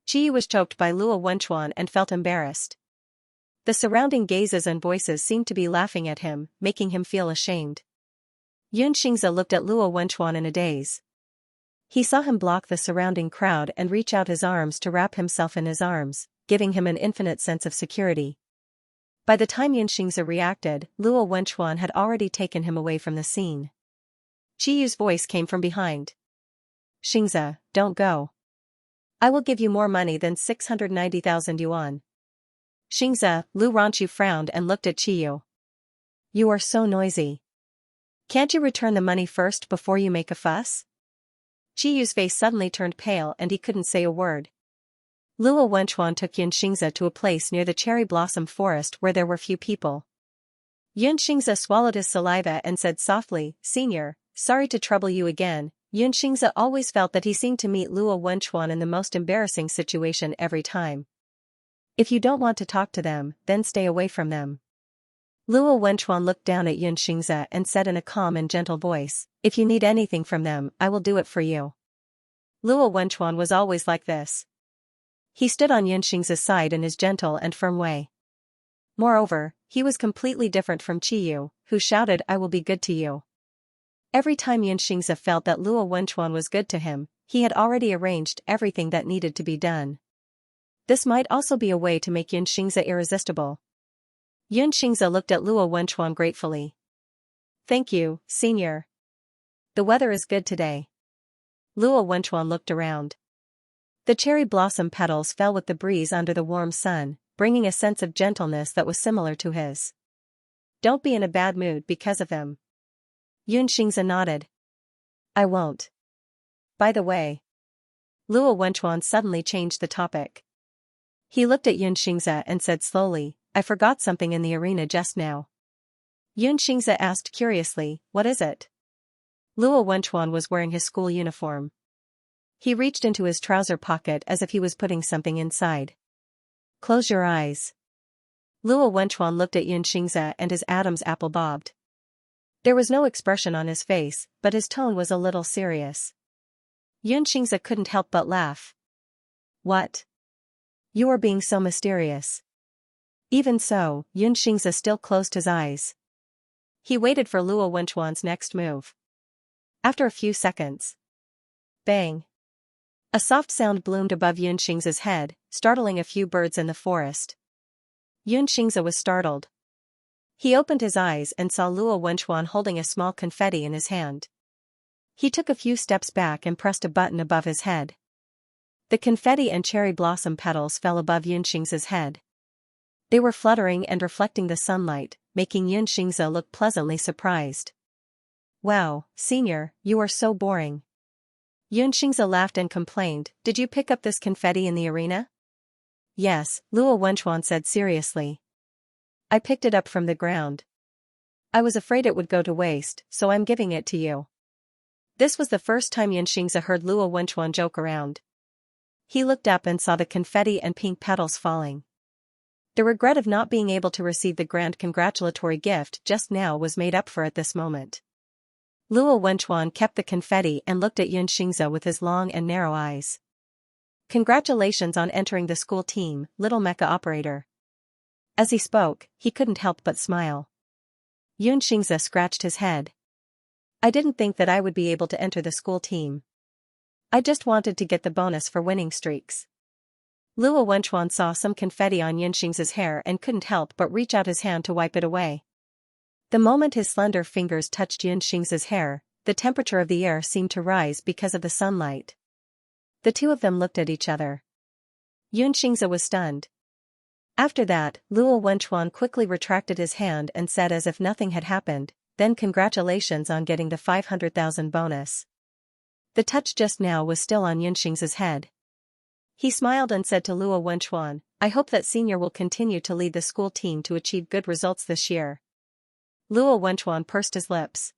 Qiyu was choked by Luo Wenchuan and felt embarrassed. The surrounding gazes and voices seemed to be laughing at him, making him feel ashamed. Xianxia looked at Luo Wenchuan in a daze. He saw him block the surrounding crowd and reach out his arms to wrap himself in his arms, giving him an infinite sense of security. By the time Xianxia reacted, Luo Wenchuan had already taken him away from the scene. Qiyu's voice came from behind. Xianxia, don't go. I will give you more money than 690,000 yuan. Xianxia, Lu Ranchu frowned and looked at Qiyu. You are so noisy. Can't you return the money first before you make a fuss? Qiyu's face suddenly turned pale and he couldn't say a word. Luo Wenchuan took Xianxia to a place near the cherry blossom forest where there were few people. Xianxia swallowed his saliva and said softly, Senior, sorry to trouble you again. Xianxia always felt that he seemed to meet Luo Wenchuan in the most embarrassing situation every time. If you don't want to talk to them, then stay away from them. Luo Wenchuan looked down at Xianxia and said in a calm and gentle voice, If you need anything from them, I will do it for you. Luo Wenchuan was always like this. He stood on Xianxia's side in his gentle and firm way. Moreover, he was completely different from Qiyu, who shouted I will be good to you. Every time Xianxia felt that Luo Wenchuan was good to him, he had already arranged everything that needed to be done. This might also be a way to make Xianxia irresistible. Xianxia looked at Luo Wenchuan gratefully. Thank you, Senior. The weather is good today. Luo Wenchuan looked around. The cherry blossom petals fell with the breeze under the warm sun, bringing a sense of gentleness that was similar to his. Don't be in a bad mood because of them. Xianxia nodded. I won't. By the way. Luo Wenchuan suddenly changed the topic. He looked at Xianxia and said slowly, I forgot something in the arena just now. Xianxia asked curiously, what is it? Luo Wenchuan was wearing his school uniform. He reached into his trouser pocket as if he was putting something inside. Close your eyes. Luo Wenchuan looked at Xianxia and his Adam's apple bobbed. There was no expression on his face, but his tone was a little serious. Xianxia couldn't help but laugh. What? You are being so mysterious. Even so, Xianxia still closed his eyes. He waited for Luo Wenchuan's next move. After a few seconds. Bang. A soft sound bloomed above Xianxia's head, startling a few birds in the forest. Xianxia was startled. He opened his eyes and saw Luo Wenchuan holding a small confetti in his hand. He took a few steps back and pressed a button above his head. The confetti and cherry blossom petals fell above Xianxia's head. They were fluttering and reflecting the sunlight, making Xianxia look pleasantly surprised. "Wow, senior, you are so boring." Xianxia laughed and complained, "Did you pick up this confetti in the arena?" "Yes," Luo Wenchuan said seriously. "I picked it up from the ground. I was afraid it would go to waste, so I'm giving it to you." This was the first time Xianxia heard Luo Wenchuan joke around. He looked up and saw the confetti and pink petals falling. The regret of not being able to receive the grand congratulatory gift just now was made up for at this moment. Luo Wenchuan kept the confetti and looked at Xianxia with his long and narrow eyes. "Congratulations on entering the school team, little mecha operator." As he spoke, he couldn't help but smile. Xianxia scratched his head. "I didn't think that I would be able to enter the school team. I just wanted to get the bonus for winning streaks." Luo Wenchuan saw some confetti on Xianxia's hair and couldn't help but reach out his hand to wipe it away. The moment his slender fingers touched Xianxia's hair, the temperature of the air seemed to rise because of the sunlight. The two of them looked at each other. Xianxia was stunned. After that, Luo Wenchuan quickly retracted his hand and said as if nothing had happened, "Then congratulations on getting the 500,000 bonus." The touch just now was still on Xianxia's head. He smiled and said to Luo Wenchuan, "I hope that senior will continue to lead the school team to achieve good results this year." Luo Wenchuan pursed his lips.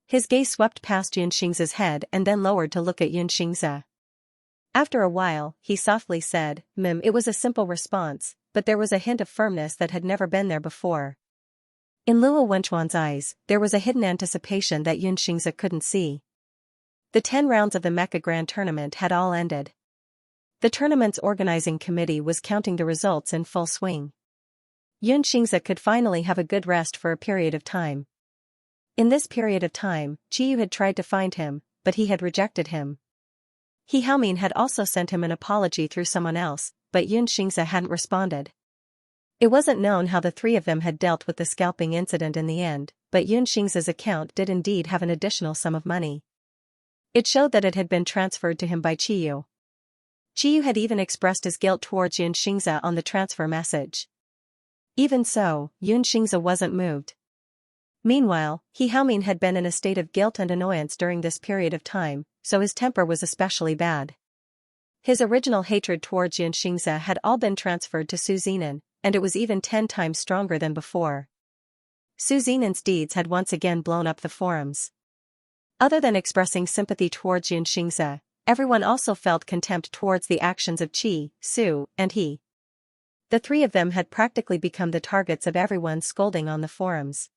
His gaze swept past Xianxia's head and then lowered to look at Xianxia. After a while, he softly said, It was a simple response, but there was a hint of firmness that had never been there before. In Luo Wenchuan's eyes, there was a hidden anticipation that Xianxia couldn't see. The 10 rounds of the Mecha Grand Tournament had all ended. The tournament's organizing committee was counting the results in full swing. Xianxia could finally have a good rest for a period of time. In this period of time, Qiyu had tried to find him, but he had rejected him. He Haomin had also sent him an apology through someone else, but Xianxia hadn't responded. It wasn't known how the three of them had dealt with the scalping incident in the end, but Xianxia's account did indeed have an additional sum of money. It showed that it had been transferred to him by Qiyu. Qiyu had even expressed his guilt towards Xianxia on the transfer message. Even so, Xianxia wasn't moved. Meanwhile, He Haomin had been in a state of guilt and annoyance during this period of time, so his temper was especially bad. His original hatred towards Xianxia had all been transferred to Su Zinan, and it was even 10 times stronger than before. Su Zinan's deeds had once again blown up the forums. Other than expressing sympathy towards Xianxia, everyone also felt contempt towards the actions of Qi, Su, and He. The three of them had practically become the targets of everyone's scolding on the forums.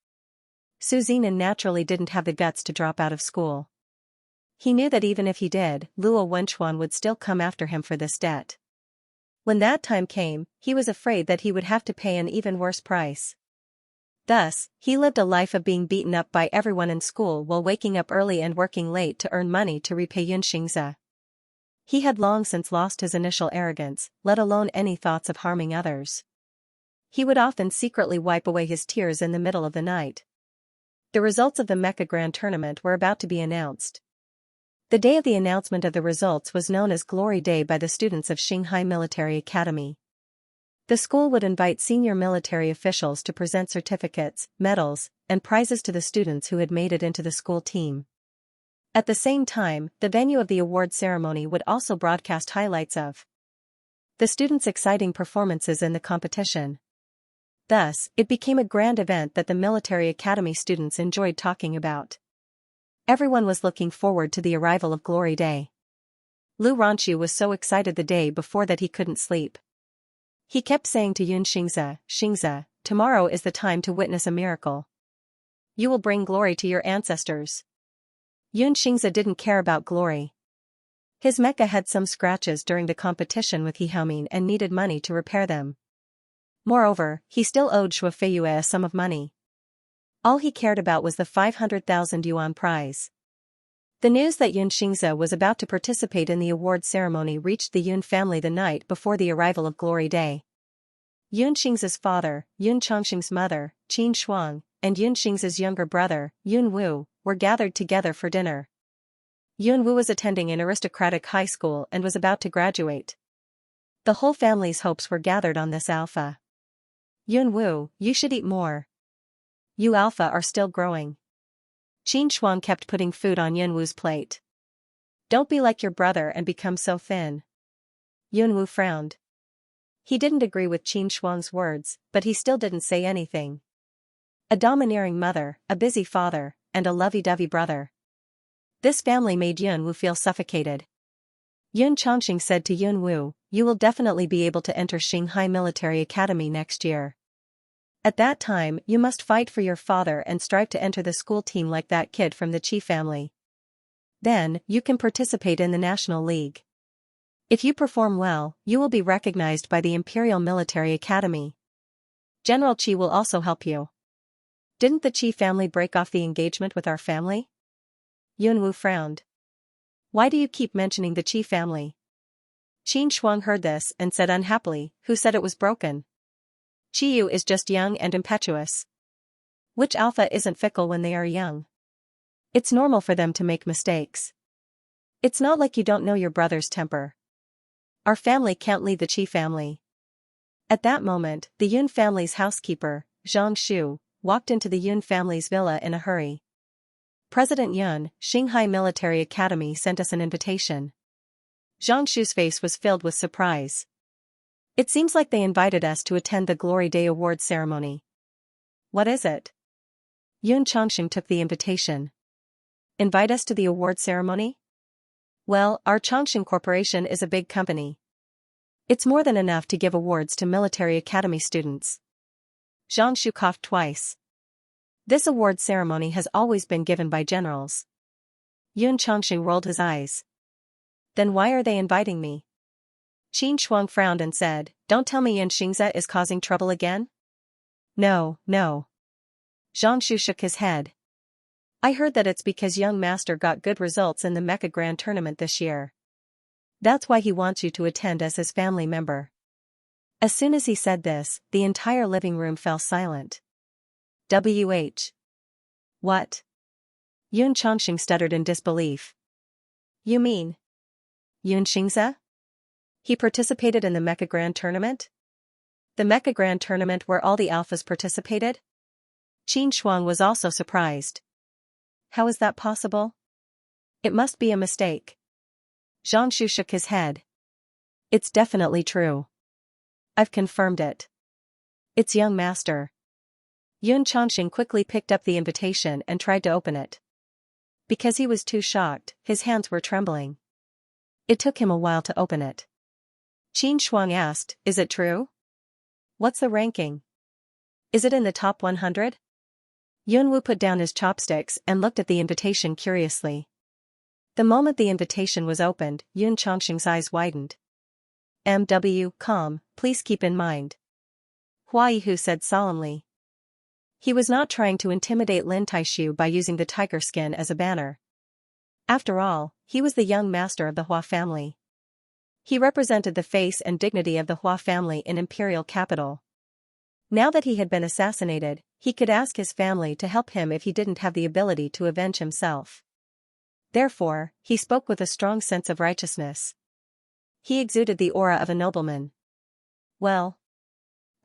Su Zinan naturally didn't have the guts to drop out of school. He knew that even if he did, Luo Wenchuan would still come after him for this debt. When that time came, he was afraid that he would have to pay an even worse price. Thus, he lived a life of being beaten up by everyone in school while waking up early and working late to earn money to repay Xianxia. He had long since lost his initial arrogance, let alone any thoughts of harming others. He would often secretly wipe away his tears in the middle of the night. The results of the Mecha Grand Tournament were about to be announced. The day of the announcement of the results was known as Glory Day by the students of Shanghai Military Academy. The school would invite senior military officials to present certificates, medals, and prizes to the students who had made it into the school team. At the same time, the venue of the award ceremony would also broadcast highlights of the students' exciting performances in the competition. Thus, it became a grand event that the military academy students enjoyed talking about. Everyone was looking forward to the arrival of Glory Day. Lu Ranqiu was so excited the day before that he couldn't sleep. He kept saying to Xianxia, "Xingxia, tomorrow is the time to witness a miracle. You will bring glory to your ancestors." Xianxia didn't care about glory. His mecha had some scratches during the competition with He Haomin and needed money to repair them. Moreover, he still owed Xue Feiyue a sum of money. All he cared about was the 500,000 yuan prize. The news that Xianxia was about to participate in the award ceremony reached the Yun family the night before the arrival of Glory Day. Yun Xing's father, Yun Chongqing's mother, Qin Shuang, and Yun Xing's younger brother, Yun Wu, were gathered together for dinner. Yun Wu was attending an aristocratic high school and was about to graduate. The whole family's hopes were gathered on this alpha. Yun Wu, you should eat more. You alpha are still growing. Qin Shuang kept putting food on Yun Wu's plate. Don't be like your brother and become so thin. Yun Wu frowned. He didn't agree with Qin Shuang's words, but he still didn't say anything. A domineering mother, a busy father, and a lovey-dovey brother. This family made Yun Wu feel suffocated. Yun Chongqing said to Yun Wu, "You will definitely be able to enter Shanghai Military Academy next year. At that time, you must fight for your father and strive to enter the school team like that kid from the Qi family. Then, you can participate in the National League. If you perform well, you will be recognized by the Imperial Military Academy. General Qi will also help you." Didn't the Qi family break off the engagement with our family? Yun Wu frowned. Why do you keep mentioning the Qi family? Qin Shuang heard this and said unhappily, who said it was broken? Qiyu is just young and impetuous. Which alpha isn't fickle when they are young? It's normal for them to make mistakes. It's not like you don't know your brother's temper. Our family can't lead the Qi family. At that moment, the Yun family's housekeeper, Zhang Shu, walked into the Yun family's villa in a hurry. President Yun, Shanghai Military Academy sent us an invitation. Zhang Shu's face was filled with surprise. It seems like they invited us to attend the Glory Day award ceremony. What is it? Yun Chongqing took the invitation. Invite us to the award ceremony? Well, our Chongqing Corporation is a big company. It's more than enough to give awards to military academy students. Zhang Shu coughed twice. This award ceremony has always been given by generals. Yun Chongqing rolled his eyes. Then why are they inviting me? Qin Shuang frowned and said, "Don't tell me Xianxia is causing trouble again?" No. Zhang Shu shook his head. I heard that it's because young master got good results in the Mecha Grand Tournament this year. That's why he wants you to attend as his family member. As soon as he said this, the entire living room fell silent. WH. What? Yun Chongqing stuttered in disbelief. You mean Yun Xianxia? He participated in the Mecha Grand Tournament? The Mecha Grand Tournament where all the alphas participated? Qin Shuang was also surprised. How is that possible? It must be a mistake. Zhang Shu shook his head. It's definitely true. I've confirmed it. It's young master. Yun Chongqing quickly picked up the invitation and tried to open it. Because he was too shocked, his hands were trembling. It took him a while to open it. Qin Shuang asked, "Is it true? What's the ranking? Is it in the top 100? Yun Wu put down his chopsticks and looked at the invitation curiously. The moment the invitation was opened, Yun Chongqing's eyes widened. MW, calm, please keep in mind. Hua Yihu said solemnly. He was not trying to intimidate Lin Taishu by using the tiger skin as a banner. After all, he was the young master of the Hua family. He represented the face and dignity of the Hua family in imperial capital. Now that he had been assassinated, he could ask his family to help him if he didn't have the ability to avenge himself. Therefore, he spoke with a strong sense of righteousness. He exuded the aura of a nobleman. Well,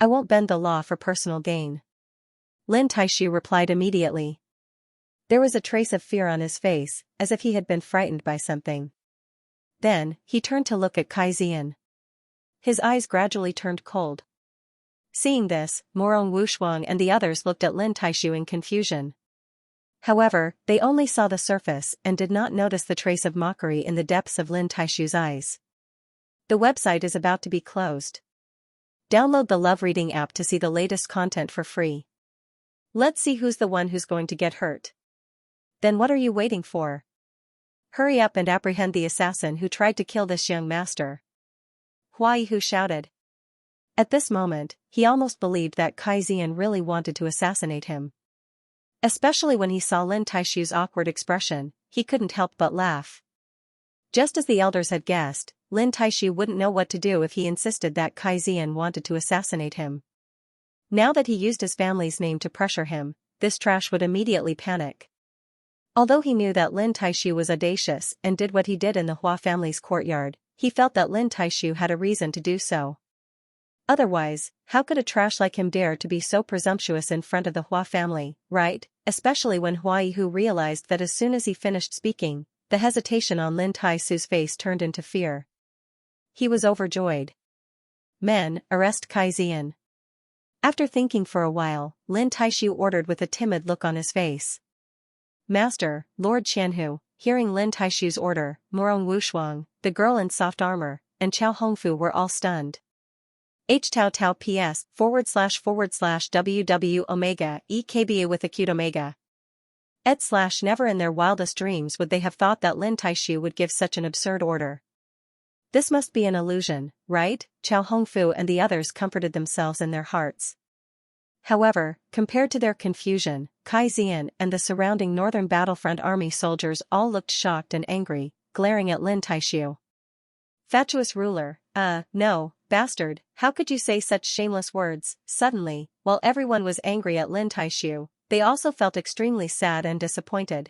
I won't bend the law for personal gain. Lin Taishu replied immediately. There was a trace of fear on his face, as if he had been frightened by something. Then, he turned to look at Kai Zian. His eyes gradually turned cold. Seeing this, Morong Wushuang and the others looked at Lin Taishu in confusion. However, they only saw the surface and did not notice the trace of mockery in the depths of Lin Taishu's eyes. The website is about to be closed. Download the Love Reading app to see the latest content for free. Let's see who's the one who's going to get hurt. Then what are you waiting for? Hurry up and apprehend the assassin who tried to kill this young master. Hua Yihu shouted. At this moment, he almost believed that Kai Zian really wanted to assassinate him. Especially when he saw Lin Taishu's awkward expression, he couldn't help but laugh. Just as the elders had guessed, Lin Taishu wouldn't know what to do if he insisted that Kai Zian wanted to assassinate him. Now that he used his family's name to pressure him, this trash would immediately panic. Although he knew that Lin Taishu was audacious and did what he did in the Hua family's courtyard, he felt that Lin Taishu had a reason to do so. Otherwise, how could a trash like him dare to be so presumptuous in front of the Hua family, right? Especially when Hua Yihu realized that as soon as he finished speaking, the hesitation on Lin Taishu's face turned into fear. He was overjoyed. Men, arrest Kai Zian. After thinking for a while, Lin Taishu ordered with a timid look on his face. Master, Lord Qianhu, hearing Lin Taishu's order, Murong Wushuang, the girl in soft armor, and Chao Hongfu were all stunned. Tau Tau PS //WW Omega EKBA with acute Omega. Never in their wildest dreams would they have thought that Lin Taishu would give such an absurd order. This must be an illusion, right? Chao Hongfu and the others comforted themselves in their hearts. However, compared to their confusion, Kai Zian and the surrounding northern battlefront army soldiers all looked shocked and angry, glaring at Lin Taishu. Fatuous ruler, no, bastard, how could you say such shameless words? Suddenly, while everyone was angry at Lin Taishu, they also felt extremely sad and disappointed.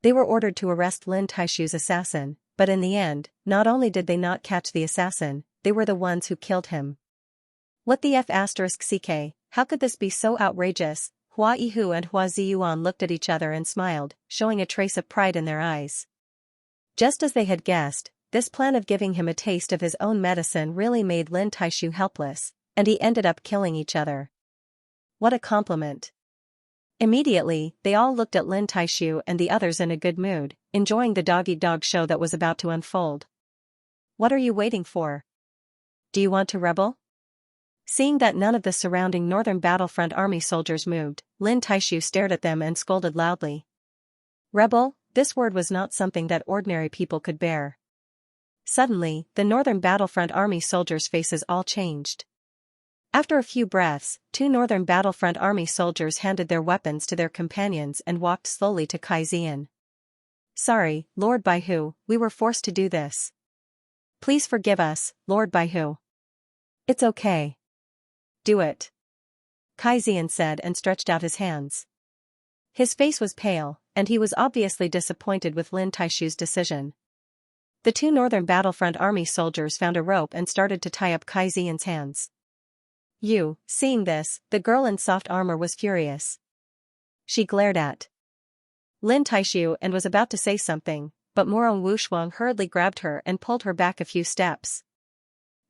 They were ordered to arrest Lin Taishu's assassin, but in the end, not only did they not catch the assassin, they were the ones who killed him. What the f***ck, how could this be so outrageous? Hua Yihu and Hua Ziyuan looked at each other and smiled, showing a trace of pride in their eyes. Just as they had guessed, this plan of giving him a taste of his own medicine really made Lin Taishu helpless, and he ended up killing each other. What a compliment. Immediately, they all looked at Lin Taishu and the others in a good mood, enjoying the dog-eat-dog show that was about to unfold. What are you waiting for? Do you want to rebel? Seeing that none of the surrounding northern battlefront army soldiers moved, Lin Taishu stared at them and scolded loudly. Rebel? This word was not something that ordinary people could bear. Suddenly, the northern battlefront army soldiers' faces all changed. After a few breaths, 2 northern battlefront army soldiers handed their weapons to their companions and walked slowly to Kai Zian. Sorry, Lord Baihu, we were forced to do this. Please forgive us, Lord Baihu. It's okay. Do it. Kai Zian said and stretched out his hands. His face was pale, and he was obviously disappointed with Lin Taishu's decision. The 2 northern battlefront army soldiers found a rope and started to tie up Kai Zian's hands. Seeing this, the girl in soft armor was furious. She glared at Lin Taishu and was about to say something, but Murong Wushuang hurriedly grabbed her and pulled her back a few steps.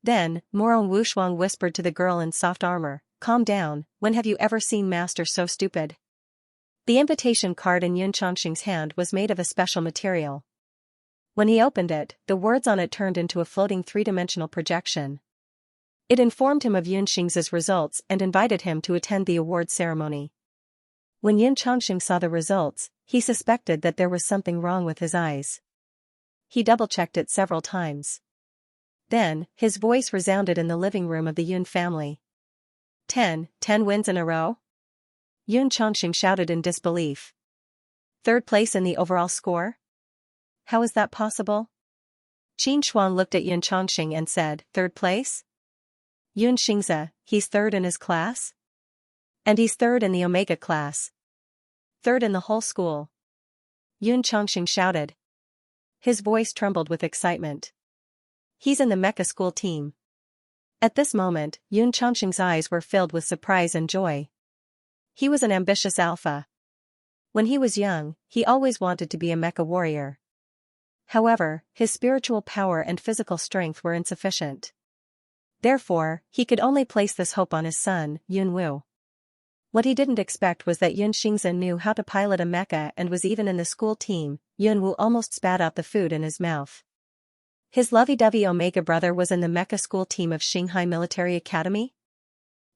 Then, Murong Wushuang whispered to the girl in soft armor, calm down, when have you ever seen master so stupid? The invitation card in Yun Chongqing's hand was made of a special material. When he opened it, the words on it turned into a floating 3-dimensional projection. It informed him of Yun Xing's results and invited him to attend the award ceremony. When Yun Chongqing saw the results, he suspected that there was something wrong with his eyes. He double-checked it several times. Then, his voice resounded in the living room of the Yun family. 10 wins in a row? Yun Chongqing shouted in disbelief. 3rd place in the overall score? How is that possible? Qin Shuang looked at Yun Chongqing and said, 3rd place? Yun Xianxia, he's 3rd in his class? And he's 3rd in the Omega class. 3rd in the whole school. Yun Chongqing shouted. His voice trembled with excitement. He's in the mecha school team. At this moment, Yun Chongqing's eyes were filled with surprise and joy. He was an ambitious alpha. When he was young, he always wanted to be a mecha warrior. However, his spiritual power and physical strength were insufficient. Therefore, he could only place this hope on his son, Yun Wu. What he didn't expect was that Yun Xianxia knew how to pilot a mecha and was even in the school team. Yun Wu almost spat out the food in his mouth. His lovey-dovey Omega brother was in the mecha school team of Shanghai Military Academy?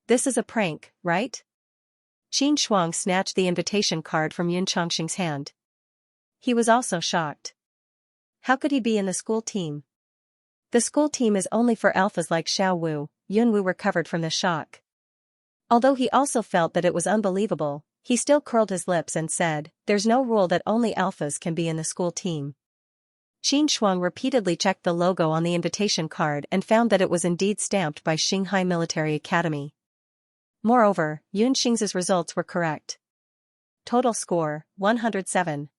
This is a prank, right? Qin Shuang snatched the invitation card from Yun Chongqing's hand. He was also shocked. How could he be in the school team? The school team is only for alphas like Xiao Wu. Yun Wu recovered from the shock. Although he also felt that it was unbelievable, he still curled his lips and said, there's no rule that only alphas can be in the school team. Qin Shuang repeatedly checked the logo on the invitation card and found that it was indeed stamped by Shanghai Military Academy. Moreover, Yun Xing's results were correct. Total score, 107.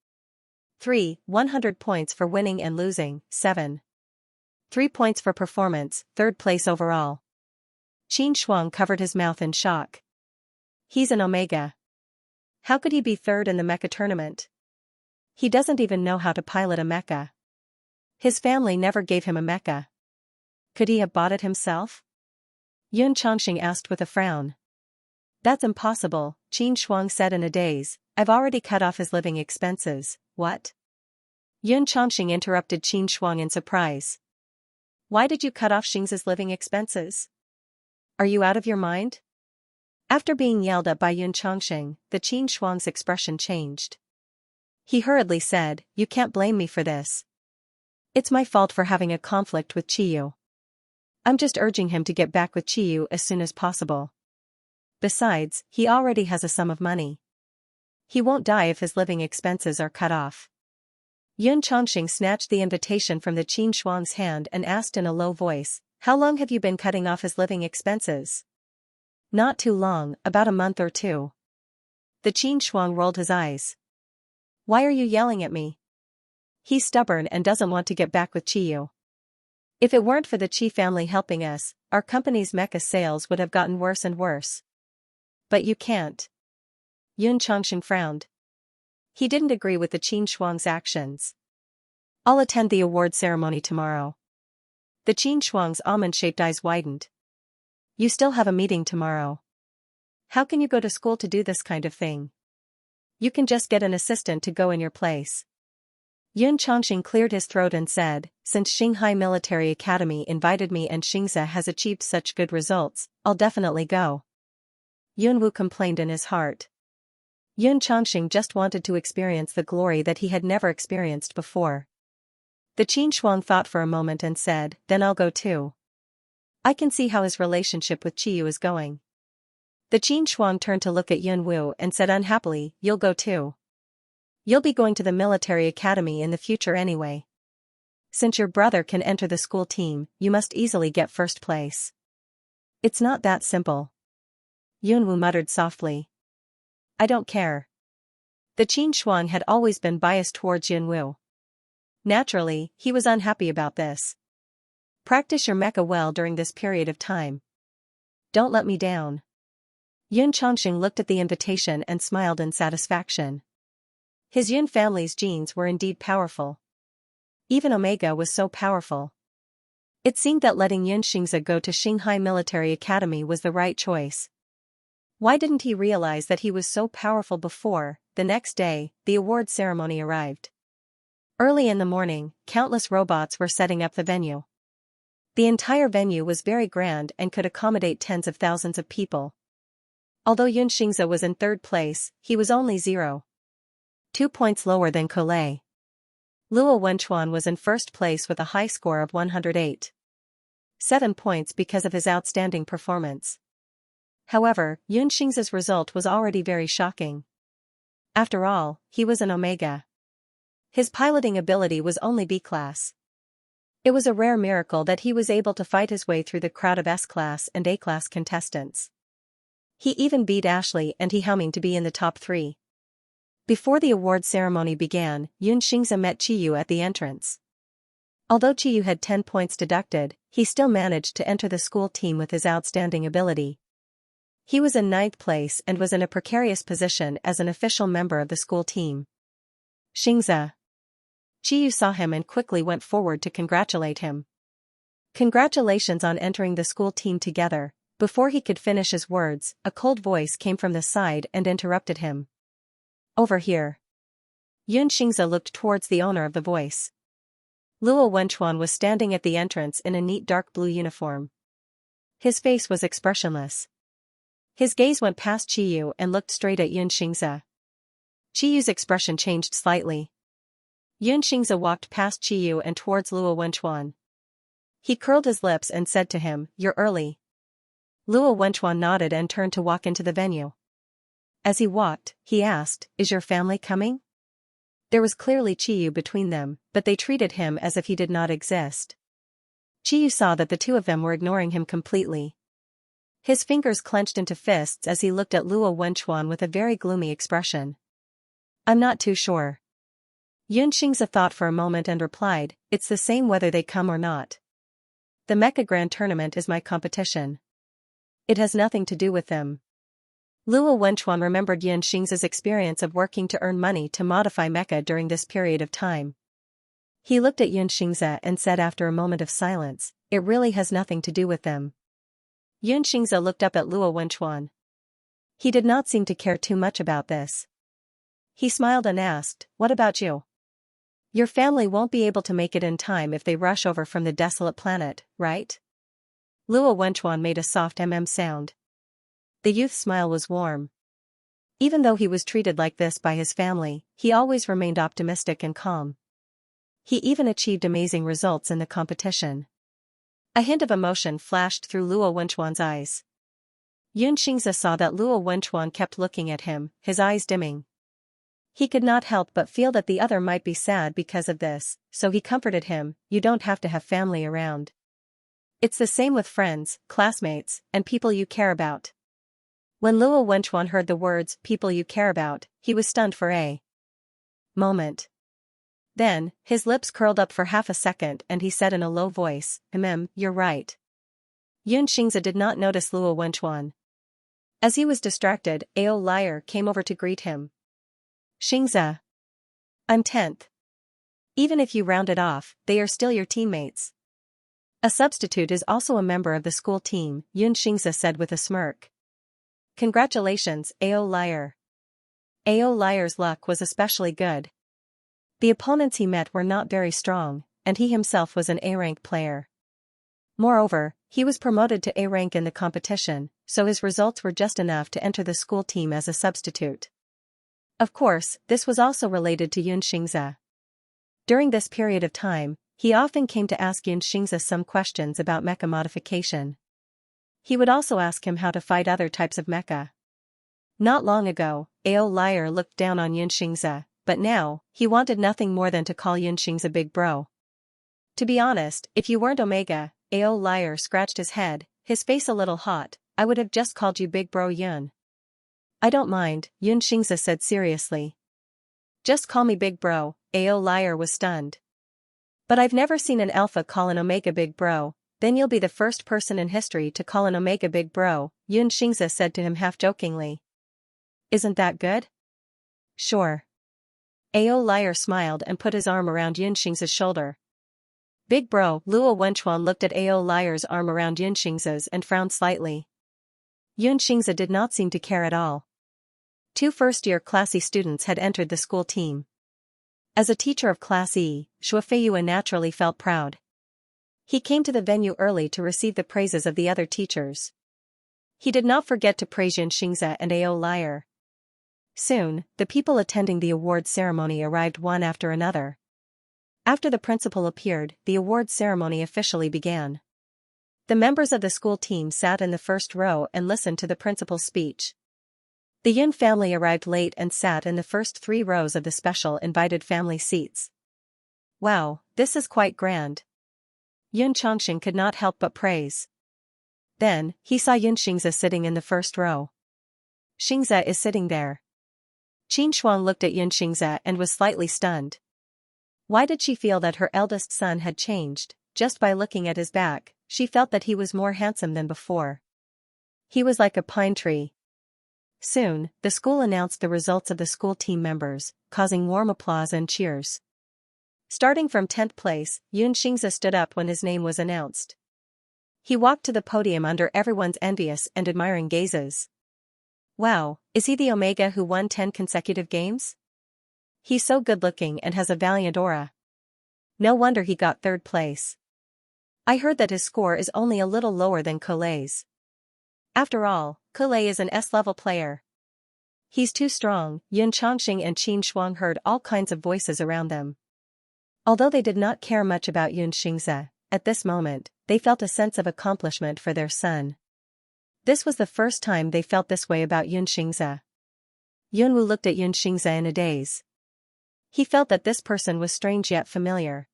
3. 100 points for winning and losing, 7. 3 points for performance, 3rd place overall. Qin Shuang covered his mouth in shock. He's an Omega. How could he be 3rd in the mecha tournament? He doesn't even know how to pilot a mecha. His family never gave him a mecha. Could he have bought it himself? Yun Chongqing asked with a frown. That's impossible, Qin Shuang said in a daze. I've already cut off his living expenses. What? Yun Chongqing interrupted Qin Shuang in surprise. Why did you cut off Xing's living expenses? Are you out of your mind? After being yelled at by Yun Chongqing, the Qin Shuang's expression changed. He hurriedly said, You can't blame me for this. It's my fault for having a conflict with Qiyu. I'm just urging him to get back with Qiyu as soon as possible. Besides, he already has a sum of money. He won't die if his living expenses are cut off. Yun Chongqing snatched the invitation from the Qin Shuang's hand and asked in a low voice, How long have you been cutting off his living expenses? Not too long, about a month or 2. The Qin Shuang rolled his eyes. Why are you yelling at me? He's stubborn and doesn't want to get back with Qiyu. If it weren't for the Qi family helping us, our company's mecha sales would have gotten worse and worse. But you can't. Yun Chongqing frowned. He didn't agree with the Qin Shuang's actions. I'll attend the award ceremony tomorrow. The Qin Shuang's almond-shaped eyes widened. You still have a meeting tomorrow. How can you go to school to do this kind of thing? You can just get an assistant to go in your place. Yun Chongqing cleared his throat and said, Since Shanghai Military Academy invited me and Xianxia has achieved such good results, I'll definitely go. Yun Wu complained in his heart. Yun Chongqing just wanted to experience the glory that he had never experienced before. The Qin Shuang thought for a moment and said, Then I'll go too. I can see how his relationship with Qiyu is going. The Qin Shuang turned to look at Yun Wu and said unhappily, You'll go too. You'll be going to the military academy in the future anyway. Since your brother can enter the school team, you must easily get 1st place. It's not that simple. Yun Wu muttered softly. I don't care. The Qin Shuang had always been biased towards Yun Wu. Naturally, he was unhappy about this. Practice your mecha well during this period of time. Don't let me down. Yun Chongqing looked at the invitation and smiled in satisfaction. His Yun family's genes were indeed powerful. Even Omega was so powerful. It seemed that letting Yun Xianxia go to Shanghai Military Academy was the right choice. Why didn't he realize that he was so powerful before? The next day, the award ceremony arrived. Early in the morning, countless robots were setting up the venue. The entire venue was very grand and could accommodate tens of thousands of people. Although Yun Xianxia was in 3rd place, he was only 0.2 points lower than Colei. Luo Wenchuan was in 1st place with a high score of 108.7 points because of his outstanding performance. However, Yun Xianxia's result was already very shocking. After all, he was an Omega. His piloting ability was only B-class. It was a rare miracle that he was able to fight his way through the crowd of S-class and A-class contestants. He even beat Ashley and He Haoming to be in the top 3. Before the award ceremony began, Yun Xianxia met Qiyu at the entrance. Although Qiyu had 10 points deducted, he still managed to enter the school team with his outstanding ability. He was in 9th place and was in a precarious position as an official member of the school team. Xianxia. Qiyu saw him and quickly went forward to congratulate him. Congratulations on entering the school team together. Before he could finish his words, a cold voice came from the side and interrupted him. Over here. Yun Xianxia looked towards the owner of the voice. Luo Wenchuan was standing at the entrance in a neat dark blue uniform. His face was expressionless. His gaze went past Qiyu and looked straight at Yun Xianxia. Qiyu's expression changed slightly. Yun Xianxia walked past Qiyu and towards Luo Wenchuan. He curled his lips and said to him, You're early. Luo Wenchuan nodded and turned to walk into the venue. As he walked, he asked, Is your family coming? There was clearly Qiyu between them, but they treated him as if he did not exist. Qiyu saw that the two of them were ignoring him completely. His fingers clenched into fists as he looked at Luo Wenchuan with a very gloomy expression. I'm not too sure. Xianxia thought for a moment and replied, it's the same whether they come or not. The Mecha Grand Tournament is my competition. It has nothing to do with them. Luo Wenchuan remembered Xianxia's experience of working to earn money to modify mecha during this period of time. He looked at Xianxia and said after a moment of silence, it really has nothing to do with them. Xianxia looked up at Luo Wenchuan. He did not seem to care too much about this. He smiled and asked, what about you? Your family won't be able to make it in time if they rush over from the desolate planet, right? Luo Wenchuan made a soft sound. The youth's smile was warm. Even though he was treated like this by his family, he always remained optimistic and calm. He even achieved amazing results in the competition. A hint of emotion flashed through Luo Wenchuan's eyes. Xianxia saw that Luo Wenchuan kept looking at him, his eyes dimming. He could not help but feel that the other might be sad because of this, so he comforted him, you don't have to have family around. It's the same with friends, classmates, and people you care about. When Luo Wenchuan heard the words, people you care about, he was stunned for a moment. Then, his lips curled up for half a second and he said in a low voice, you're right. Xianxia did not notice Luo Wenchuan. As he was distracted, Ao Liar came over to greet him. Xianxia. I'm 10th. Even if you round it off, they are still your teammates. A substitute is also a member of the school team, Xianxia said with a smirk. Congratulations, Ao Liar. Ao Liar's luck was especially good. The opponents he met were not very strong, and he himself was an A-rank player. Moreover, he was promoted to A-rank in the competition, so his results were just enough to enter the school team as a substitute. Of course, this was also related to Xianxia. During this period of time, he often came to ask Xianxia some questions about mecha modification. He would also ask him how to fight other types of mecha. Not long ago, Ao Liar looked down on Xianxia, but now, he wanted nothing more than to call Xianxia big bro. To be honest, if you weren't Omega, Ao Liar scratched his head, his face a little hot, I would have just called you big bro Yun. I don't mind, Xianxia said seriously. Just call me big bro, Ao Liar was stunned. But I've never seen an alpha call an Omega big bro, then you'll be the first person in history to call an Omega big bro, Xianxia said to him half-jokingly. Isn't that good? Sure. Ao Liar smiled and put his arm around Xianxia's shoulder. Big bro, Luo Wenchuan looked at Ao Liar's arm around Xianxia's and frowned slightly. Xianxia did not seem to care at all. 2 first-year Class E students had entered the school team. As a teacher of Class E, Shuofeiyu naturally felt proud. He came to the venue early to receive the praises of the other teachers. He did not forget to praise Xianxia and Ao Liar. Soon, the people attending the award ceremony arrived one after another. After the principal appeared, the award ceremony officially began. The members of the school team sat in the first row and listened to the principal's speech. The Yun family arrived late and sat in the first 3 rows of the special invited family seats. Wow, this is quite grand. Yun Chongqing could not help but praise. Then, he saw Xianxia sitting in the first row. Xianxia is sitting there. Qin Shuang looked at Xianxia and was slightly stunned. Why did she feel that her eldest son had changed? Just by looking at his back, she felt that he was more handsome than before. He was like a pine tree. Soon, the school announced the results of the school team members, causing warm applause and cheers. Starting from 10th place, Xianxia stood up when his name was announced. He walked to the podium under everyone's envious and admiring gazes. Wow, is he the Omega who won 10 consecutive games? He's so good-looking and has a valiant aura. No wonder he got 3rd place. I heard that his score is only a little lower than Colet's. After all, Colet is an S-level player. He's too strong. Yun Chongqing and Qin Shuang heard all kinds of voices around them. Although they did not care much about Xianxia, at this moment, they felt a sense of accomplishment for their son. This was the first time they felt this way about Xianxia. Yunwu looked at Xianxia in a daze. He felt that this person was strange yet familiar.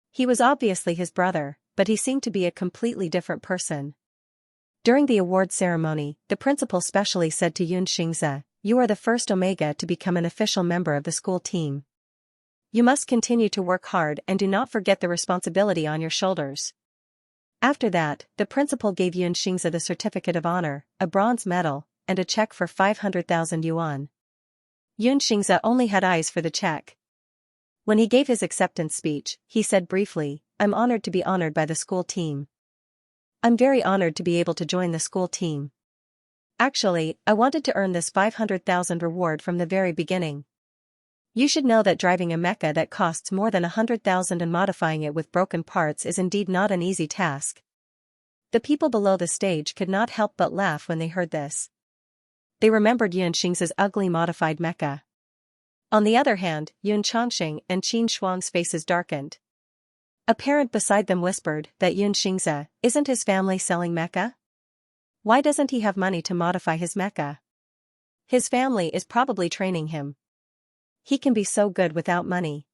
He was obviously his brother, but he seemed to be a completely different person. During the award ceremony, the principal specially said to Xianxia, "You are the first Omega to become an official member of the school team. You must continue to work hard and do not forget the responsibility on your shoulders." After that, the principal gave Xianxia the certificate of honor, a bronze medal, and a check for 500,000 yuan. Xianxia only had eyes for the check. When he gave his acceptance speech, he said briefly, "I'm honored to be honored by the school team. I'm very honored to be able to join the school team. Actually, I wanted to earn this 500,000 reward from the very beginning. You should know that driving a mecha that costs more than 100,000 and modifying it with broken parts is indeed not an easy task." The people below the stage could not help but laugh when they heard this. They remembered Xianxia's ugly modified mecha. On the other hand, Yun Changxing and Qin Shuang's faces darkened. A parent beside them whispered that Xianxia, isn't his family selling mecha? Why doesn't he have money to modify his mecha? His family is probably training him. He can be so good without money.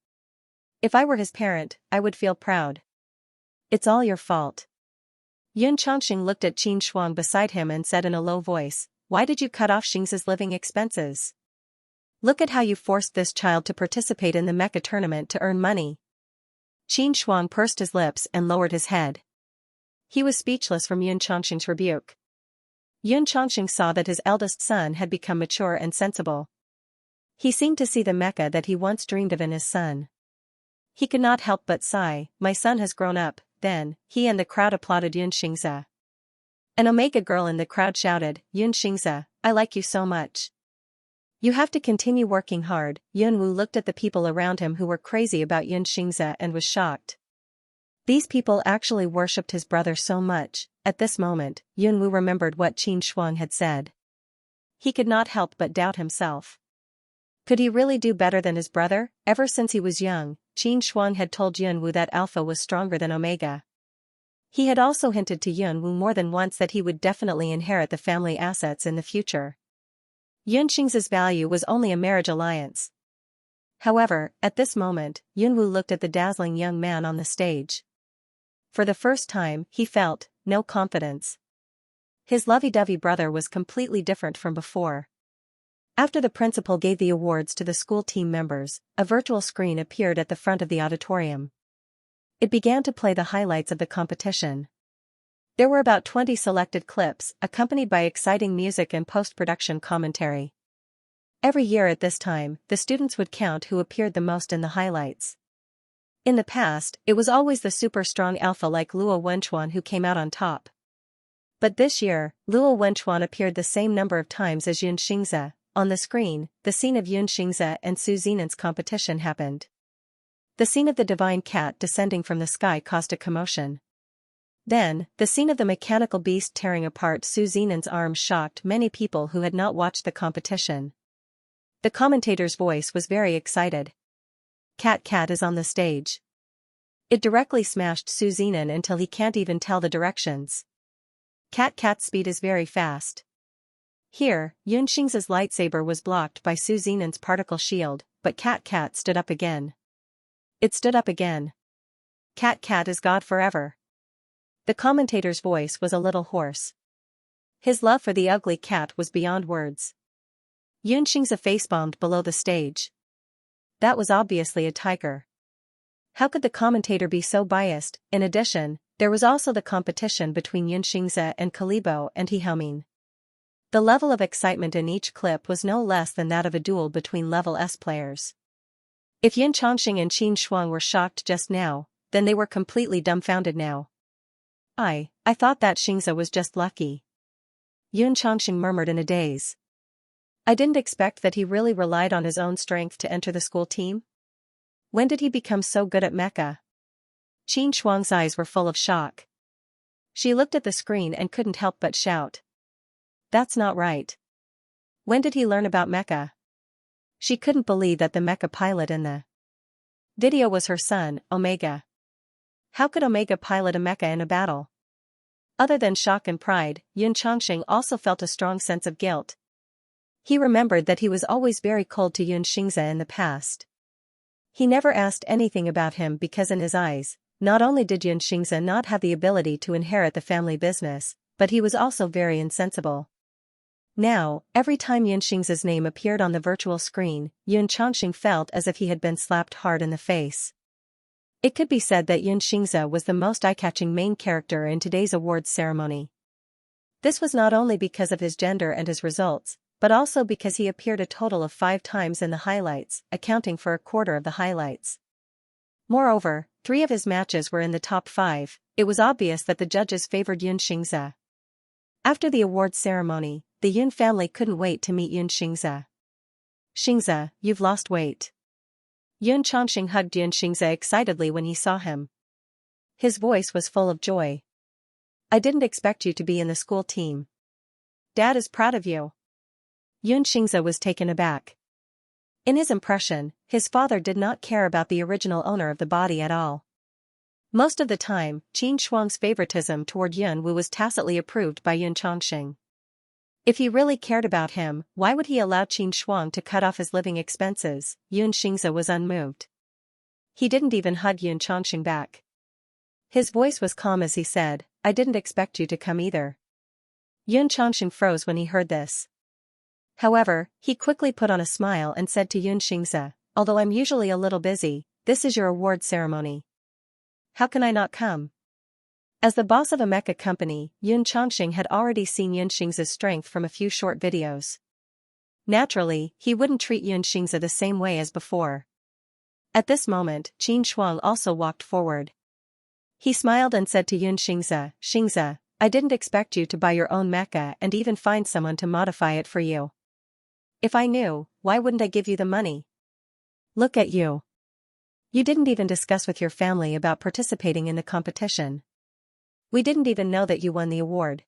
If I were his parent, I would feel proud. It's all your fault. Yun Changxing looked at Qin Shuang beside him and said in a low voice, "Why did you cut off Xiangxia's living expenses? Look at how you forced this child to participate in the mecha tournament to earn money." Qin Shuang pursed his lips and lowered his head. He was speechless from Yun Changxing's rebuke. Yun Changxing saw that his eldest son had become mature and sensible. He seemed to see the mecha that he once dreamed of in his son. He could not help but sigh, "My son has grown up." Then, he and the crowd applauded Xianxia. An Omega girl in the crowd shouted, "Xianxia, I like you so much. You have to continue working hard." Yunwu looked at the people around him who were crazy about Xianxia and was shocked. These people actually worshipped his brother so much. At this moment, Yunwu remembered what Qin Shuang had said. He could not help but doubt himself. Could he really do better than his brother? Ever since he was young, Qin Shuang had told Yunwu that Alpha was stronger than Omega. He had also hinted to Yunwu more than once that he would definitely inherit the family assets in the future. Yunxing's value was only a marriage alliance. However, at this moment, Yunwu looked at the dazzling young man on the stage. For the first time, he felt no confidence. His lovey-dovey brother was completely different from before. After the principal gave the awards to the school team members, a virtual screen appeared at the front of the auditorium. It began to play the highlights of the competition. There were about 20 selected clips, accompanied by exciting music and post-production commentary. Every year at this time, the students would count who appeared the most in the highlights. In the past, it was always the super strong alpha like Luo Wenchuan who came out on top. But this year, Luo Wenchuan appeared the same number of times as Xianxia. On the screen, the scene of Xianxia and Su Zinan's competition happened. The scene of the divine cat descending from the sky caused a commotion. Then, the scene of the mechanical beast tearing apart Su Zinan's arms shocked many people who had not watched the competition. The commentator's voice was very excited. Cat is on the stage. It directly smashed Su Zinan until he can't even tell the directions. Cat's speed is very fast. Here, Yunxing's lightsaber was blocked by Su Zinan's particle shield, but Cat stood up again. It stood up again. Cat is God forever. The commentator's voice was a little hoarse. His love for the ugly cat was beyond words. Yunxing's face-bombed below the stage. That was obviously a tiger. How could the commentator be so biased? In addition, there was also the competition between Xianxia and Kalibo and Hehaoming. The level of excitement in each clip was no less than that of a duel between level S players. If Yun Changxing and Qin Shuang were shocked just now, then they were completely dumbfounded now. I thought that Xianxia was just lucky. Yun Changxing murmured in a daze. I didn't expect that he really relied on his own strength to enter the school team. When did he become so good at mecha? Qin Shuang's eyes were full of shock. She looked at the screen and couldn't help but shout. That's not right. When did he learn about mecha? She couldn't believe that the mecha pilot in the video was her son, Omega. How could Omega pilot a mecha in a battle? Other than shock and pride, Yun Changxing also felt a strong sense of guilt. He remembered that he was always very cold to Xianxia in the past. He never asked anything about him because in his eyes, not only did Xianxia not have the ability to inherit the family business, but he was also very insensible. Now, every time Xianxia's name appeared on the virtual screen, Yun Changxing felt as if he had been slapped hard in the face. It could be said that Xianxia was the most eye-catching main character in today's awards ceremony. This was not only because of his gender and his results, but also because he appeared a total of 5 times in the highlights, accounting for a quarter of the highlights. Moreover, 3 of his matches were in the top 5. It was obvious that the judges favored Xianxia. After the awards ceremony, the Yun family couldn't wait to meet Xianxia. "Xianxia, you've lost weight." Yun Changxing hugged Xianxia excitedly when he saw him. His voice was full of joy. "I didn't expect you to be in the school team. Dad is proud of you." Xianxia was taken aback. In his impression, his father did not care about the original owner of the body at all. Most of the time, Qin Shuang's favoritism toward Yun Wu was tacitly approved by Yun Changxing. If he really cared about him, why would he allow Qin Shuang to cut off his living expenses? Yun Xingza was unmoved. He didn't even hug Yun Changxing back. His voice was calm as he said, "I didn't expect you to come either." Yun Changxing froze when he heard this. However, he quickly put on a smile and said to Yun Xingza, "Although I'm usually a little busy, this is your award ceremony. How can I not come?" As the boss of a mecha company, Yun Changxing had already seen Yun Xingza's strength from a few short videos. Naturally, he wouldn't treat Yun Xingza the same way as before. At this moment, Qin Shuang also walked forward. He smiled and said to Yun Xingza, "Xingza, I didn't expect you to buy your own mecha and even find someone to modify it for you. If I knew, why wouldn't I give you the money? Look at you. You didn't even discuss with your family about participating in the competition. We didn't even know that you won the award."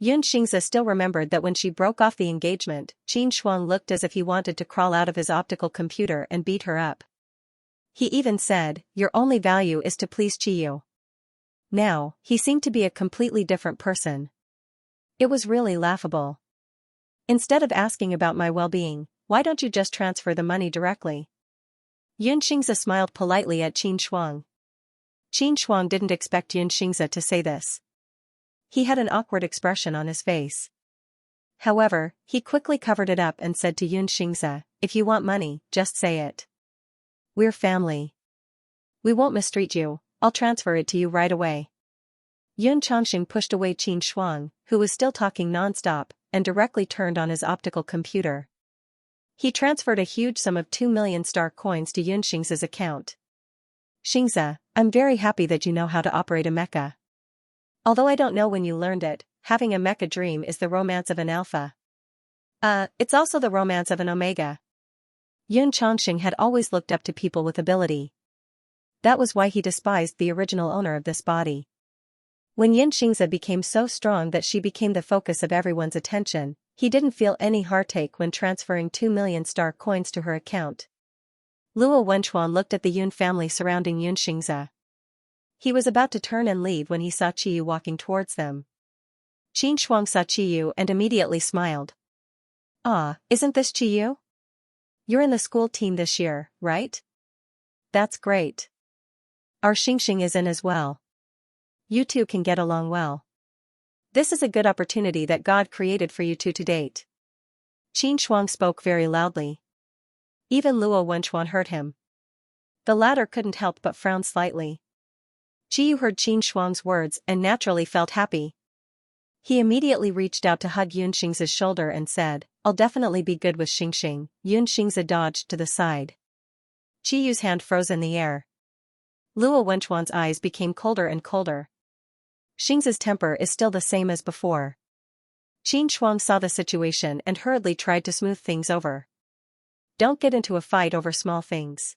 Yun Xingza still remembered that when she broke off the engagement, Qin Shuang looked as if he wanted to crawl out of his optical computer and beat her up. He even said, "Your only value is to please Chiyu." Now, he seemed to be a completely different person. It was really laughable. "Instead of asking about my well-being, why don't you just transfer the money directly?" Yun Xingza smiled politely at Qin Shuang. Qin Shuang didn't expect Yun Xingza to say this. He had an awkward expression on his face. However, he quickly covered it up and said to Yun Xingza, "If you want money, just say it. We're family. We won't mistreat you, I'll transfer it to you right away." Yun Changxing pushed away Qin Shuang, who was still talking non-stop, and directly turned on his optical computer. He transferred a huge sum of 2 million star coins to Yun Xingza's account. "Xingza, I'm very happy that you know how to operate a mecha. Although I don't know when you learned it, having a mecha dream is the romance of an alpha. It's also the romance of an omega." Yun Changxing had always looked up to people with ability. That was why he despised the original owner of this body. When Yun Xingza became so strong that she became the focus of everyone's attention, he didn't feel any heartache when transferring 2 million star coins to her account. Luo Wenchuan looked at the Yun family surrounding Yun Xingza. He was about to turn and leave when he saw Chiyu walking towards them. Qin Shuang saw Chiyu and immediately smiled. "Ah, isn't this Chiyu? You're in the school team this year, right? That's great. Our Xingxing is in as well. You two can get along well. This is a good opportunity that God created for you two to date." Qin Shuang spoke very loudly. Even Luo Wenchuan heard him. The latter couldn't help but frown slightly. Chiyu heard Qin Shuang's words and naturally felt happy. He immediately reached out to hug Yun Xingza's shoulder and said, "I'll definitely be good with Xingxing." Yun Xingza dodged to the side. Chiyu's hand froze in the air. Luo Wenchuan's eyes became colder and colder. Xingza's temper is still the same as before. Qin Shuang saw the situation and hurriedly tried to smooth things over. "Don't get into a fight over small things.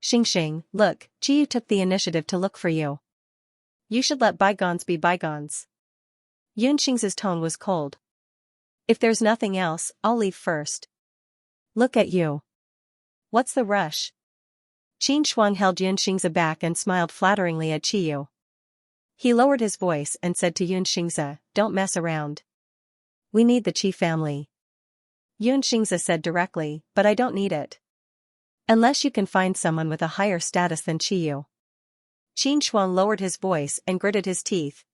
Xingxing, look, Chiyu took the initiative to look for you. You should let bygones be bygones." Yun Xingza's tone was cold. "If there's nothing else, I'll leave first." "Look at you. What's the rush?" Qin Shuang held Yun Xingza back and smiled flatteringly at Chiyu. He lowered his voice and said to Yun Xingza, "Don't mess around. We need the Qi family." Yun Xingza said directly, "But I don't need it." Unless you can find someone with a higher status than Qiyu. Xianxia lowered his voice and gritted his teeth.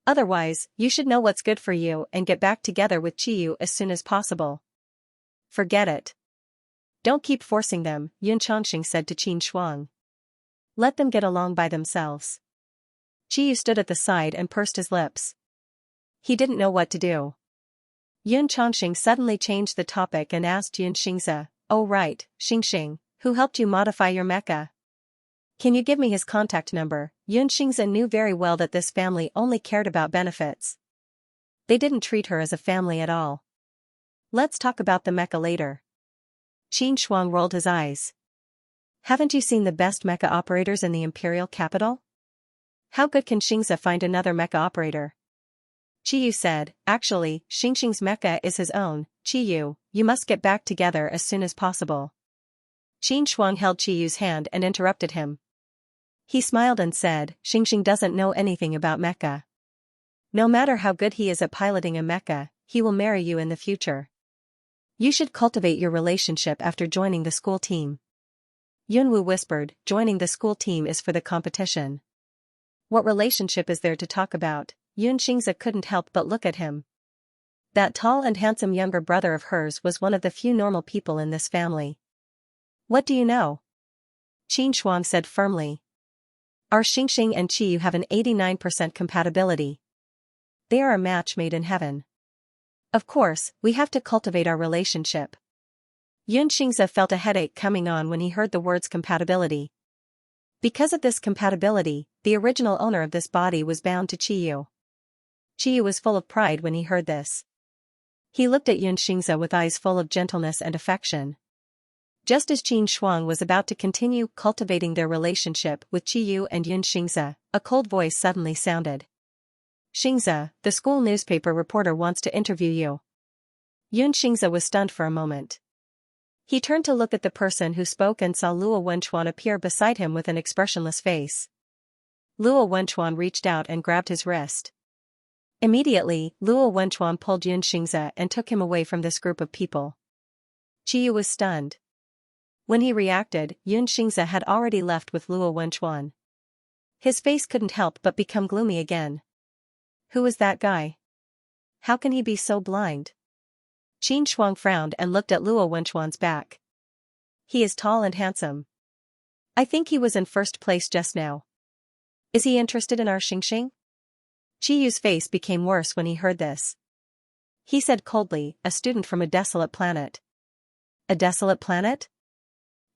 Otherwise, you should know what's good for you and get back together with Qiyu as soon as possible. Forget it. Don't keep forcing them, Yun Changxing said to Qin Shuang. Let them get along by themselves. Qiyu stood at the side and pursed his lips. He didn't know what to do. Yun Changxing suddenly changed the topic and asked Yun Xingzi, "Oh right, Xingxing, who helped you modify your mecha? Can you give me his contact number?" Yun Xingzi knew very well that this family only cared about benefits. They didn't treat her as a family at all. Let's talk about the mecha later. Qin Shuang rolled his eyes. Haven't you seen the best mecha operators in the imperial capital? How good can Xingzi find another mecha operator? Qiyu said, actually, Xingxing's mecha is his own. Qiyu, you must get back together as soon as possible. Qin Shuang held Qiyu's hand and interrupted him. He smiled and said, Xingxing doesn't know anything about mecha. No matter how good he is at piloting a mecha, he will marry you in the future. You should cultivate your relationship after joining the school team. Yunwu whispered, joining the school team is for the competition. What relationship is there to talk about? Yun Xingzi couldn't help but look at him. That tall and handsome younger brother of hers was one of the few normal people in this family. What do you know? Qin Shuang said firmly. Our Xingxing and Qiyu have an 89% compatibility. They are a match made in heaven. Of course, we have to cultivate our relationship. Yun Xingzi felt a headache coming on when he heard the words compatibility. Because of this compatibility, the original owner of this body was bound to Qiyu. Qiyu was full of pride when he heard this. He looked at Yun Xingzi with eyes full of gentleness and affection. Just as Qin Shuang was about to continue cultivating their relationship with Qiyu and Yun Xingzi, a cold voice suddenly sounded. Xingzi, the school newspaper reporter wants to interview you. Yun Xingzi was stunned for a moment. He turned to look at the person who spoke and saw Luo Wenchuan appear beside him with an expressionless face. Luo Wenchuan reached out and grabbed his wrist. Immediately, Luo Wenchuan pulled Yun Xingzi and took him away from this group of people. Qiyu was stunned. When he reacted, Yun Xingzi had already left with Luo Wenchuan. His face couldn't help but become gloomy again. Who is that guy? How can he be so blind? Qin Shuang frowned and looked at Luo Wenchuan's back. He is tall and handsome. I think he was in first place just now. Is he interested in our Xingxing? Qiyu's face became worse when he heard this. He said coldly, a student from a desolate planet. A desolate planet?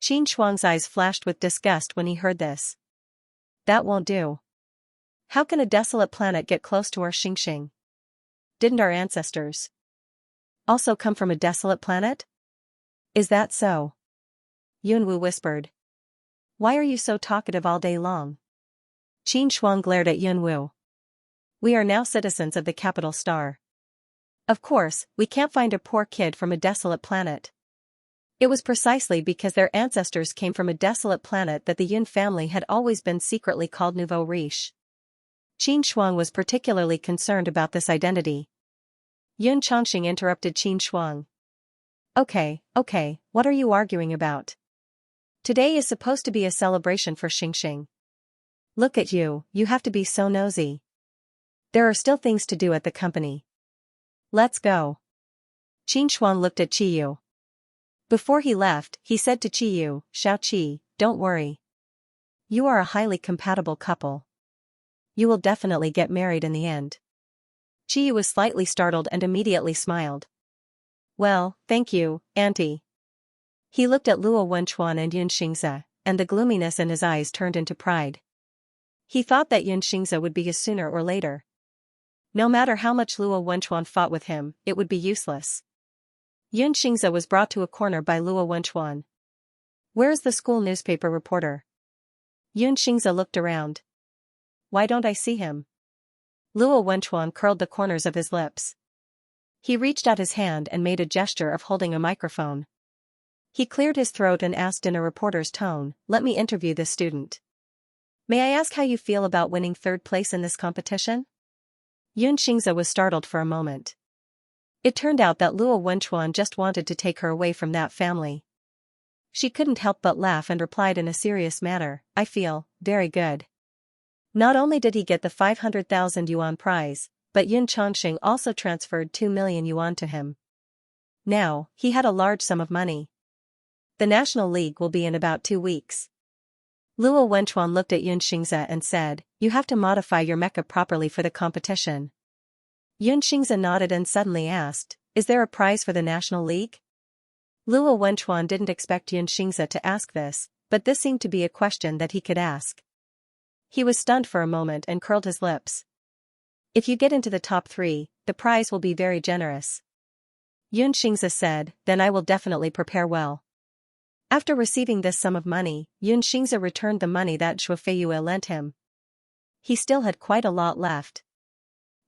Qin Shuang's eyes flashed with disgust when he heard this. That won't do. How can a desolate planet get close to our Xingxing? Didn't our ancestors also come from a desolate planet? Is that so? Yunwu whispered. Why are you so talkative all day long? Qin Shuang glared at Yunwu. We are now citizens of the capital star. Of course, we can't find a poor kid from a desolate planet. It was precisely because their ancestors came from a desolate planet that the Yun family had always been secretly called Nouveau Riche. Qin Shuang was particularly concerned about this identity. Yun Changxing interrupted Qin Shuang. Okay, what are you arguing about? Today is supposed to be a celebration for Xingxing. Look at you, you have to be so nosy. There are still things to do at the company. Let's go. Qin Shuang looked at Qiyu. Before he left, he said to Qiyu, Xiaoqi, don't worry. You are a highly compatible couple. You will definitely get married in the end. Qiyu was slightly startled and immediately smiled. Well, thank you, Auntie. He looked at Luo Wenchuan and Yun Xingzi, and the gloominess in his eyes turned into pride. He thought that Yun Xingzi would be his sooner or later. No matter how much Luo Wenchuan fought with him, it would be useless. Yun Xingzi was brought to a corner by Luo Wenchuan. Where is the school newspaper reporter? Yun Xingzi looked around. Why don't I see him? Luo Wenchuan curled the corners of his lips. He reached out his hand and made a gesture of holding a microphone. He cleared his throat and asked in a reporter's tone, let me interview this student. May I ask how you feel about winning third place in this competition? Yun Xingzi was startled for a moment. It turned out that Luo Wenchuan just wanted to take her away from that family. She couldn't help but laugh and replied in a serious manner, I feel very good. Not only did he get the 500,000 yuan prize, but Yun Chongqing also transferred 2 million yuan to him. Now, he had a large sum of money. The National League will be in about 2 weeks. Luo Wenchuan looked at Xianxia and said, you have to modify your mecha properly for the competition. Xianxia nodded and suddenly asked, is there a prize for the National League? Luo Wenchuan didn't expect Xianxia to ask this, but this seemed to be a question that he could ask. He was stunned for a moment and curled his lips. If you get into the top 3, the prize will be very generous. Xianxia said, then I will definitely prepare well. After receiving this sum of money, Xianxia returned the money that Shuo Feiyue lent him. He still had quite a lot left.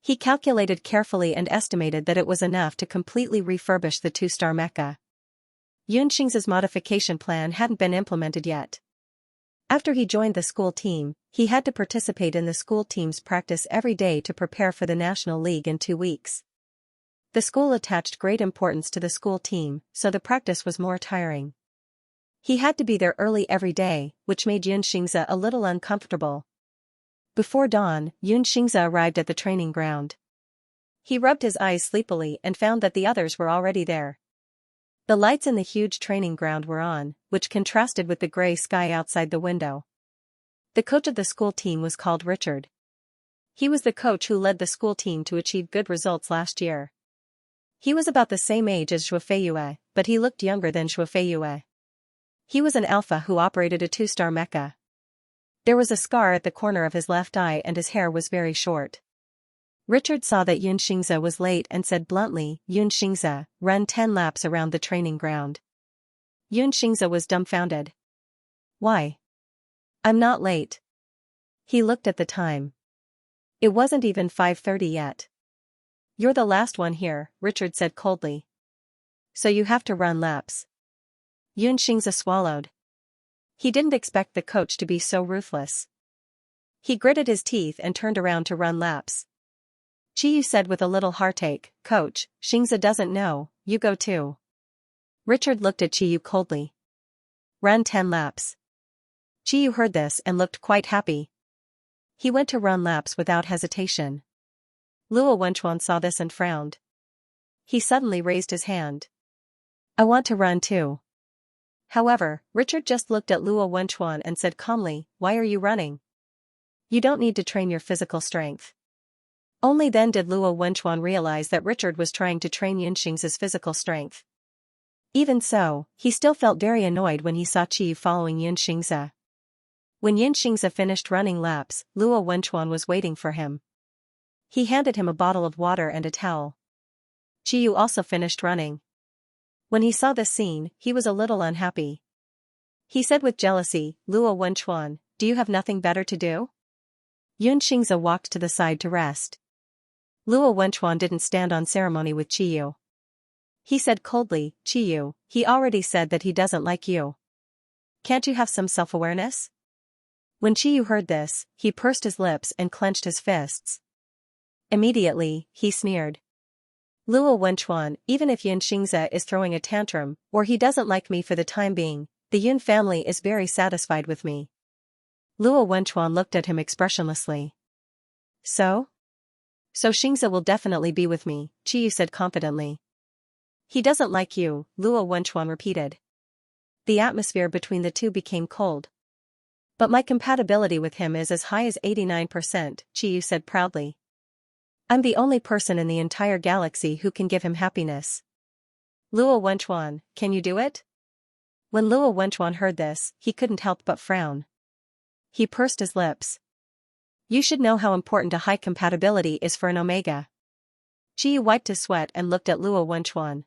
He calculated carefully and estimated that it was enough to completely refurbish the 2-star mecha. Xianxia's modification plan hadn't been implemented yet. After he joined the school team, he had to participate in the school team's practice every day to prepare for the National League in 2 weeks. The school attached great importance to the school team, so the practice was more tiring. He had to be there early every day, which made Xianxia a little uncomfortable. Before dawn, Xianxia arrived at the training ground. He rubbed his eyes sleepily and found that the others were already there. The lights in the huge training ground were on, which contrasted with the gray sky outside the window. The coach of the school team was called Richard. He was the coach who led the school team to achieve good results last year. He was about the same age as Shuo Feiyue, but he looked younger than Shuo Feiyue. He was an alpha who operated a 2-star mecha. There was a scar at the corner of his left eye and his hair was very short. Richard saw that Xianxia was late and said bluntly, Xianxia, run 10 laps around the training ground. Xianxia was dumbfounded. Why? I'm not late. He looked at the time. It wasn't even 5:30 yet. You're the last one here, Richard said coldly. So you have to run laps. Xianxia swallowed. He didn't expect the coach to be so ruthless. He gritted his teeth and turned around to run laps. Qiyu said with a little heartache, Coach, Xingza doesn't know, you go too. Richard looked at Qiyu coldly. Run 10 laps. Qiyu heard this and looked quite happy. He went to run laps without hesitation. Luo Wenchuan saw this and frowned. He suddenly raised his hand. I want to run too. However, Richard just looked at Luo Wenchuan and said calmly, why are you running? You don't need to train your physical strength. Only then did Luo Wenchuan realize that Richard was trying to train Xianxia's physical strength. Even so, he still felt very annoyed when he saw Qiyu following Xianxia. When Xianxia finished running laps, Luo Wenchuan was waiting for him. He handed him a bottle of water and a towel. Qiyu also finished running. When he saw this scene, he was a little unhappy. He said with jealousy, Luo Wenchuan, do you have nothing better to do? Xianxia walked to the side to rest. Luo Wenchuan didn't stand on ceremony with Qiyu. He said coldly, Qiyu, he already said that he doesn't like you. Can't you have some self-awareness? When Qiyu heard this, he pursed his lips and clenched his fists. Immediately, he sneered. Luo Wenchuan, even if Xianxia is throwing a tantrum, or he doesn't like me for the time being, the Yun family is very satisfied with me. Luo Wenchuan looked at him expressionlessly. So Xingza will definitely be with me, Qiyu said confidently. He doesn't like you, Luo Wenchuan repeated. The atmosphere between the two became cold. But my compatibility with him is as high as 89%, Qiyu said proudly. I'm the only person in the entire galaxy who can give him happiness. Luo Wenchuan, can you do it? When Luo Wenchuan heard this, he couldn't help but frown. He pursed his lips. You should know how important a high compatibility is for an Omega. Qiyu wiped his sweat and looked at Luo Wenchuan.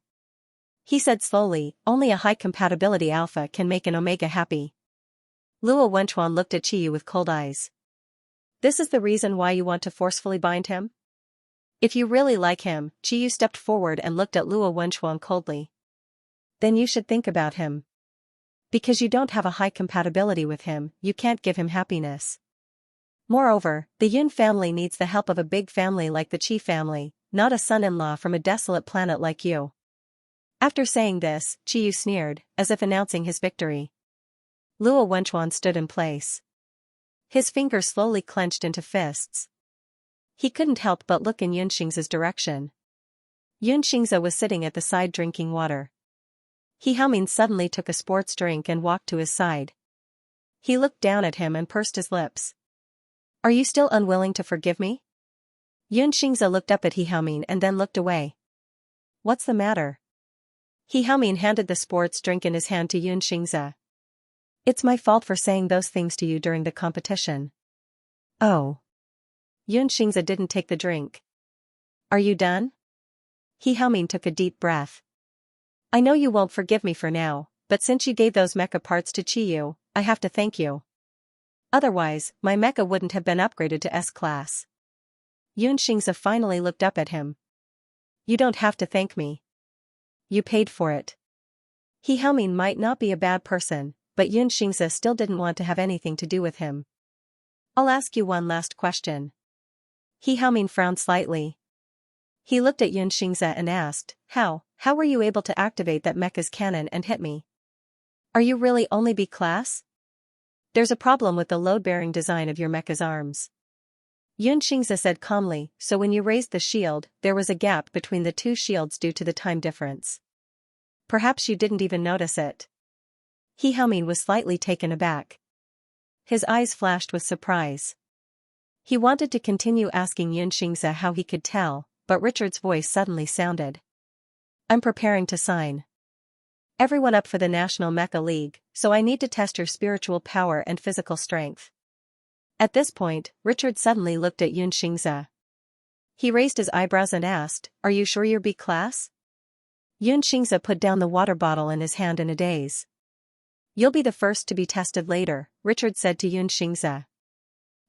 He said slowly, only a high compatibility alpha can make an Omega happy. Luo Wenchuan looked at Qiyu with cold eyes. This is the reason why you want to forcefully bind him? If you really like him, Qiyu stepped forward and looked at Luo Wenchuan coldly. Then you should think about him. Because you don't have a high compatibility with him, you can't give him happiness. Moreover, the Yun family needs the help of a big family like the Qi family, not a son-in-law from a desolate planet like you. After saying this, Qiyu sneered, as if announcing his victory. Luo Wenchuan stood in place. His fingers slowly clenched into fists. He couldn't help but look in Yunxing's direction. Yunxingza was sitting at the side drinking water. He Haomin suddenly took a sports drink and walked to his side. He looked down at him and pursed his lips. Are you still unwilling to forgive me? Yunxingza looked up at He Haomin and then looked away. What's the matter? He Haomin handed the sports drink in his hand to Yunxingza. It's my fault for saying those things to you during the competition. Oh. Yunxingza didn't take the drink. Are you done? He Haomin took a deep breath. I know you won't forgive me for now, but since you gave those mecha parts to Qiyu, I have to thank you. Otherwise, my mecha wouldn't have been upgraded to S-class. Yunxingza finally looked up at him. You don't have to thank me. You paid for it. He Haomin might not be a bad person, but Yunxingza still didn't want to have anything to do with him. I'll ask you one last question. He Haomin frowned slightly. He looked at Yunxingza and asked, How were you able to activate that mecha's cannon and hit me? Are you really only B-class? There's a problem with the load-bearing design of your mecha's arms. Yunxingza said calmly, so when you raised the shield, there was a gap between the two shields due to the time difference. Perhaps you didn't even notice it. He Haomin was slightly taken aback. His eyes flashed with surprise. He wanted to continue asking Yunxingza how he could tell, but Richard's voice suddenly sounded. I'm preparing to sign. Everyone up for the National Mecha League, so I need to test your spiritual power and physical strength. At this point, Richard suddenly looked at Yunxingza. He raised his eyebrows and asked, Are you sure you're B-class? Yunxingza put down the water bottle in his hand in a daze. You'll be the first to be tested later, Richard said to Yunxingza.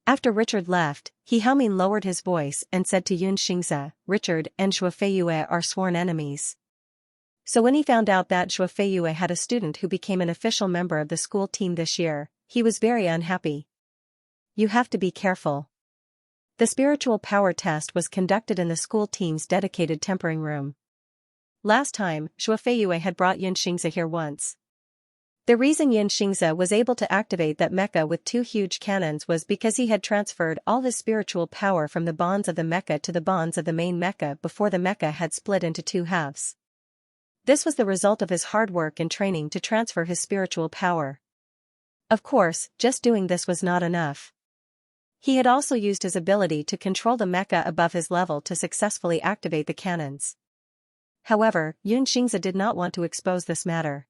After Richard left, He Haomin lowered his voice and said to Yunxingza, Richard and Shuofeiyue are sworn enemies. So when he found out that Shuofeiyue had a student who became an official member of the school team this year, he was very unhappy. You have to be careful. The spiritual power test was conducted in the school team's dedicated tempering room. Last time, Shuofeiyue had brought Yunxingza here once. The reason Yunxingza was able to activate that mecha with two huge cannons was because he had transferred all his spiritual power from the bonds of the mecha to the bonds of the main mecha before the mecha had split into two halves. This was the result of his hard work and training to transfer his spiritual power. Of course, just doing this was not enough. He had also used his ability to control the mecha above his level to successfully activate the cannons. However, Yunxingza did not want to expose this matter.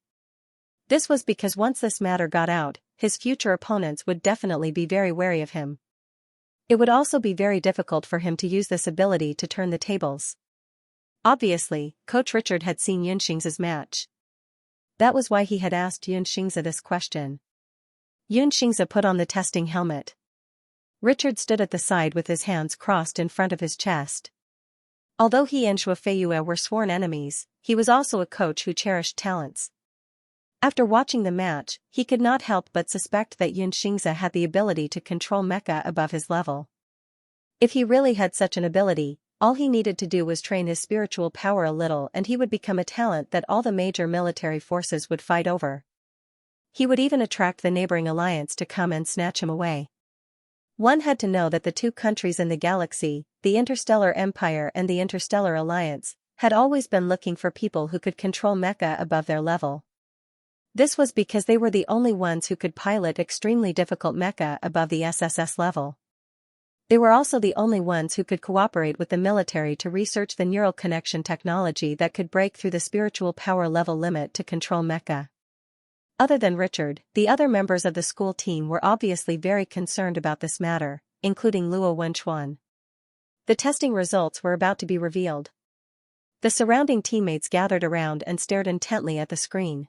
This was because once this matter got out, his future opponents would definitely be very wary of him. It would also be very difficult for him to use this ability to turn the tables. Obviously, Coach Richard had seen Yunxingza's match. That was why he had asked Yunxingza this question. Yunxingza put on the testing helmet. Richard stood at the side with his hands crossed in front of his chest. Although he and Shuofeiyue were sworn enemies, he was also a coach who cherished talents. After watching the match, he could not help but suspect that Yunxingza had the ability to control mecha above his level. If he really had such an ability, all he needed to do was train his spiritual power a little and he would become a talent that all the major military forces would fight over. He would even attract the neighboring alliance to come and snatch him away. One had to know that the two countries in the galaxy, the Interstellar Empire and the Interstellar Alliance, had always been looking for people who could control mecha above their level. This was because they were the only ones who could pilot extremely difficult mecha above the SSS level. They were also the only ones who could cooperate with the military to research the neural connection technology that could break through the spiritual power level limit to control mecha. Other than Richard, the other members of the school team were obviously very concerned about this matter, including Luo Wenchuan. The testing results were about to be revealed. The surrounding teammates gathered around and stared intently at the screen.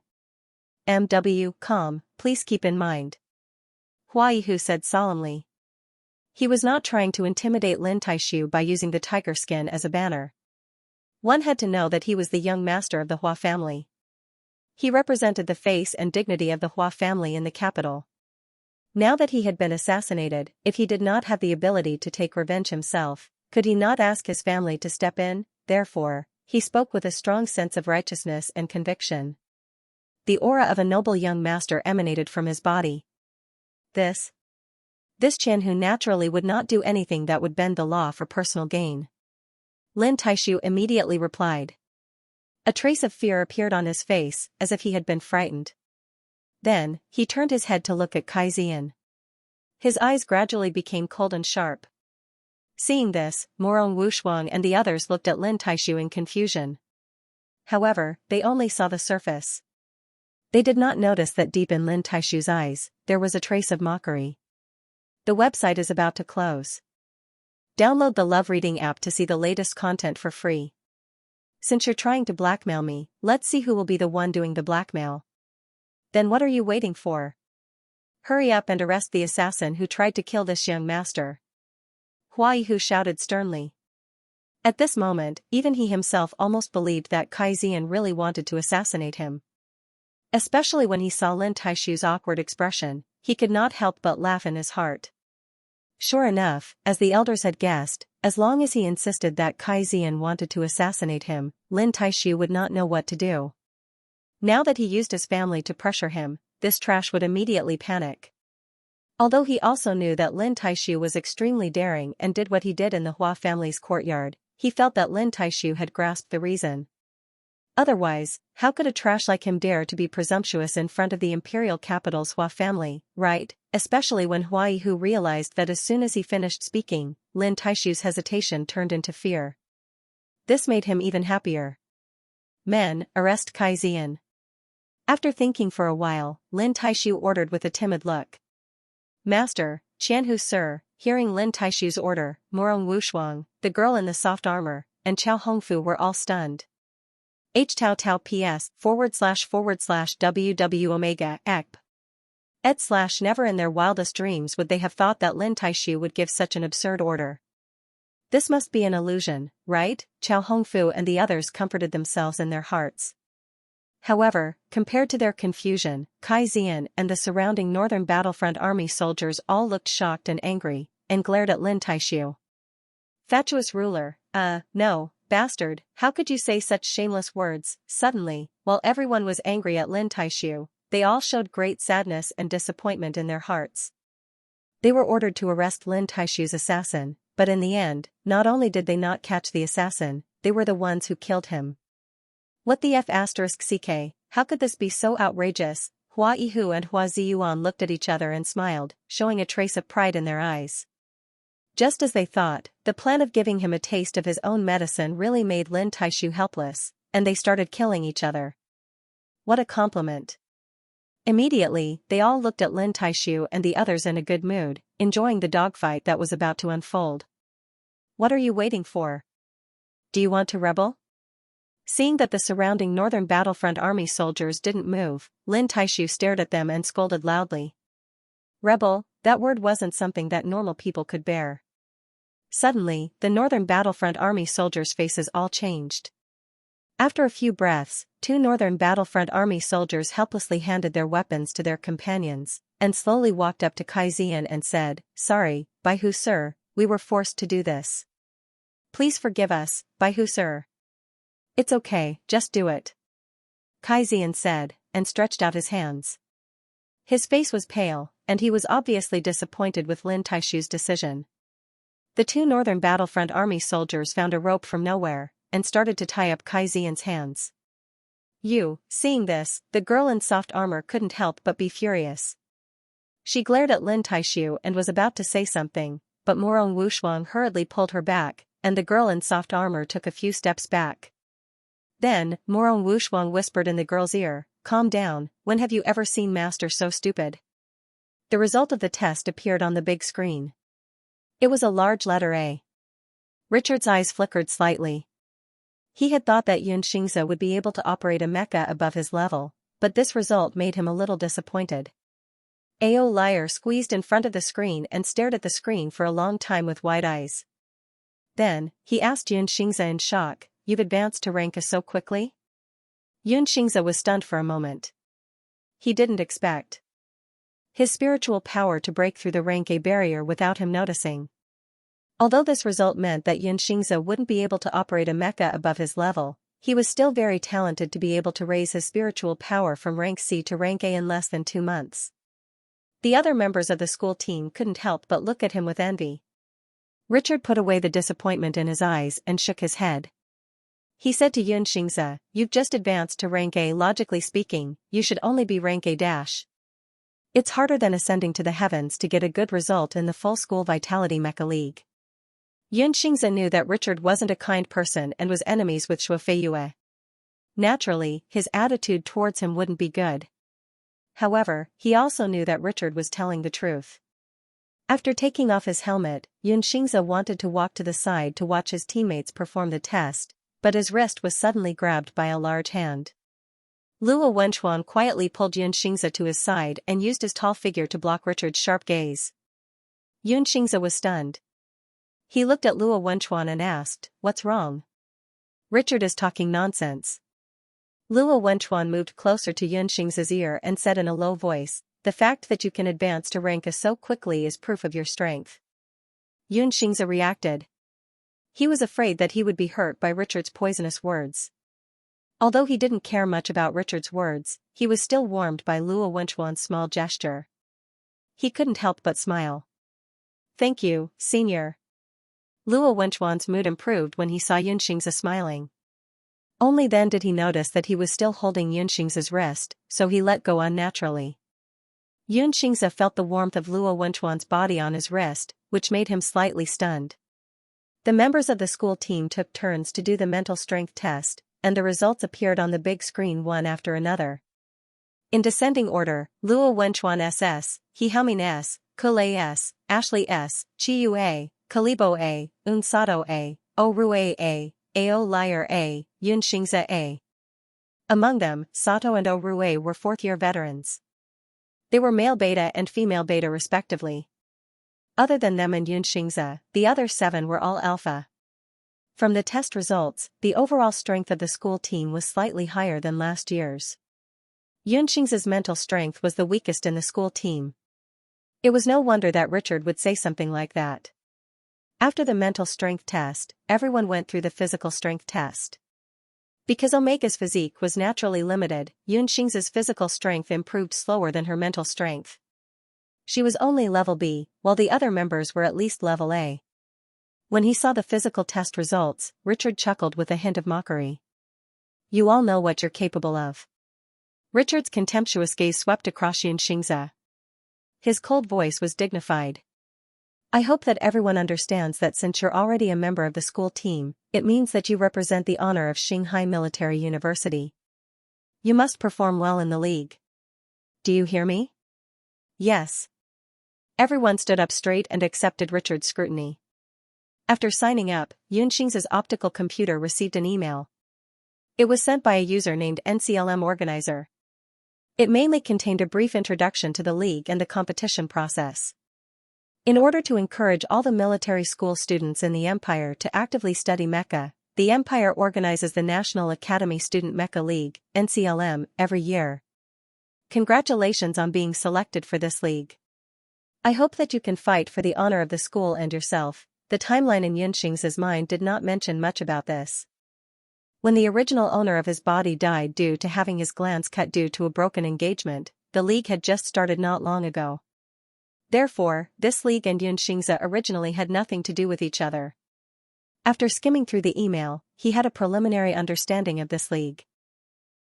Calm, please keep in mind. Hua Yihu said solemnly. He was not trying to intimidate Lin Taishu by using the tiger skin as a banner. One had to know that he was the young master of the Hua family. He represented the face and dignity of the Hua family in the capital. Now that he had been assassinated, if he did not have the ability to take revenge himself, could he not ask his family to step in? Therefore, he spoke with a strong sense of righteousness and conviction. The aura of a noble young master emanated from his body. This Qian who naturally would not do anything that would bend the law for personal gain. Lin Taishu immediately replied. A trace of fear appeared on his face, as if he had been frightened. Then, he turned his head to look at Kai Zian. His eyes gradually became cold and sharp. Seeing this, Morong Wushuang and the others looked at Lin Taishu in confusion. However, they only saw the surface. They did not notice that deep in Lin Taishu's eyes, there was a trace of mockery. The website is about to close. Download the Love Reading app to see the latest content for free. Since you're trying to blackmail me, let's see who will be the one doing the blackmail. Then what are you waiting for? Hurry up and arrest the assassin who tried to kill this young master. Hua Yihu shouted sternly. At this moment, even he himself almost believed that Kai Zian really wanted to assassinate him. Especially when he saw Lin Taishu's awkward expression, he could not help but laugh in his heart. Sure enough, as the elders had guessed, as long as he insisted that Kai Zian wanted to assassinate him, Lin Taishu would not know what to do. Now that he used his family to pressure him, this trash would immediately panic. Although he also knew that Lin Taishu was extremely daring and did what he did in the Hua family's courtyard, he felt that Lin Taishu had grasped the reason. Otherwise, how could a trash like him dare to be presumptuous in front of the imperial capital's Hua family, right? Especially when Hua Yihu realized that as soon as he finished speaking, Lin Taishu's hesitation turned into fear. This made him even happier. Men, arrest Kai Zian. After thinking for a while, Lin Taishu ordered with a timid look. Master, Qianhu sir, hearing Lin Taishu's order, Morong Wushuang, the girl in the soft armor, and Chao Hongfu were all stunned. H-Tao Tao PS //WW Omega ECP. Never in their wildest dreams would they have thought that Lin Taishu would give such an absurd order. This must be an illusion, right? Chao Hongfu and the others comforted themselves in their hearts. However, compared to their confusion, Kai Zian and the surrounding northern battlefront army soldiers all looked shocked and angry, and glared at Lin Taishu. Fatuous ruler, no, bastard, how could you say such shameless words? Suddenly, while everyone was angry at Lin Taishu, they all showed great sadness and disappointment in their hearts. They were ordered to arrest Lin Taishu's assassin, but in the end, not only did they not catch the assassin, they were the ones who killed him. What the F***ck, how could this be so outrageous? Hua Yihu and Hua Ziyuan looked at each other and smiled, showing a trace of pride in their eyes. Just as they thought, the plan of giving him a taste of his own medicine really made Lin Taishu helpless, and they started killing each other. What a compliment. Immediately, they all looked at Lin Taishu and the others in a good mood, enjoying the dogfight that was about to unfold. What are you waiting for? Do you want to rebel? Seeing that the surrounding northern battlefront army soldiers didn't move, Lin Taishu stared at them and scolded loudly. Rebel, that word wasn't something that normal people could bear. Suddenly, the northern battlefront army soldiers' faces all changed. After a few breaths, 2 northern battlefront army soldiers helplessly handed their weapons to their companions, and slowly walked up to Kai Zian and said, Sorry, Baihu sir, we were forced to do this. Please forgive us, Baihu sir. It's okay, just do it. Kai Zian said, and stretched out his hands. His face was pale, and he was obviously disappointed with Lin Taishu's decision. The 2 northern battlefront army soldiers found a rope from nowhere, and started to tie up Kai Zian's hands. Seeing this, the girl in soft armor couldn't help but be furious. She glared at Lin Taishu and was about to say something, but Morong Wushuang hurriedly pulled her back, and the girl in soft armor took a few steps back. Then, Morong Wushuang whispered in the girl's ear, Calm down, when have you ever seen Master so stupid? The result of the test appeared on the big screen. It was a large letter A. Richard's eyes flickered slightly. He had thought that Xianxia would be able to operate a mecha above his level, but this result made him a little disappointed. Ao Liar squeezed in front of the screen and stared at the screen for a long time with wide eyes. Then, he asked Xianxia in shock, You've advanced to rank A so quickly? Xianxia was stunned for a moment. He didn't expect his spiritual power to break through the rank A barrier without him noticing. Although this result meant that Xianxia wouldn't be able to operate a mecha above his level, he was still very talented to be able to raise his spiritual power from rank C to rank A in less than 2 months. The other members of the school team couldn't help but look at him with envy. Richard put away the disappointment in his eyes and shook his head. He said to Xianxia, "You've just advanced to rank A. Logically speaking, you should only be rank A-. It's harder than ascending to the heavens to get a good result in the full school Vitality Mecha League." Xianxia knew that Richard wasn't a kind person and was enemies with Shuofeiyue. Naturally, his attitude towards him wouldn't be good. However, he also knew that Richard was telling the truth. After taking off his helmet, Xianxia wanted to walk to the side to watch his teammates perform the test, but his wrist was suddenly grabbed by a large hand. Luo Wenchuan quietly pulled Xianxia to his side and used his tall figure to block Richard's sharp gaze. Xianxia was stunned. He looked at Luo Wenchuan and asked, "What's wrong?" "Richard is talking nonsense." Luo Wenchuan moved closer to Xianxia's ear and said in a low voice, "The fact that you can advance to rank A so quickly is proof of your strength." Xianxia reacted. He was afraid that he would be hurt by Richard's poisonous words. Although he didn't care much about Richard's words, he was still warmed by Luo Wenchuan's small gesture. He couldn't help but smile. "Thank you, senior." Luo Wenchuan's mood improved when he saw Xianxia smiling. Only then did he notice that he was still holding Xianxia's wrist, so he let go unnaturally. Xianxia felt the warmth of Luo Wenchuan's body on his wrist, which made him slightly stunned. The members of the school team took turns to do the mental strength test, and the results appeared on the big screen one after another. In descending order, Luo Wenchuan SS, Hehamin S, Kule S, Ashley S, Chiyu A, Kalibo A, Unsato A, Orue A, Ao Liar A, Xianxia A. Among them, Sato and Orue were fourth-year veterans. They were male beta and female beta respectively. Other than them and Xianxia, the other 7 were all alpha. From the test results, the overall strength of the school team was slightly higher than last year's. Xianxia's mental strength was the weakest in the school team. It was no wonder that Richard would say something like that. After the mental strength test, everyone went through the physical strength test. Because Omega's physique was naturally limited, Xianxia's physical strength improved slower than her mental strength. She was only level B, while the other members were at least level A. When he saw the physical test results, Richard chuckled with a hint of mockery. "You all know what you're capable of." Richard's contemptuous gaze swept across Xianxia. His cold voice was dignified. "I hope that everyone understands that since you're already a member of the school team, it means that you represent the honor of Shanghai Military University. You must perform well in the league. Do you hear me?" "Yes." Everyone stood up straight and accepted Richard's scrutiny. After signing up, Xianxia's optical computer received an email. It was sent by a user named NCLM Organizer. It mainly contained a brief introduction to the league and the competition process. In order to encourage all the military school students in the Empire to actively study mecha, the Empire organizes the National Academy Student Mecha League, NCLM, every year. Congratulations on being selected for this league. I hope that you can fight for the honor of the school and yourself. The timeline in Xianxia's mind did not mention much about this. When the original owner of his body died due to having his glands cut due to a broken engagement, the league had just started not long ago. Therefore, this league and Xianxia originally had nothing to do with each other. After skimming through the email, he had a preliminary understanding of this league.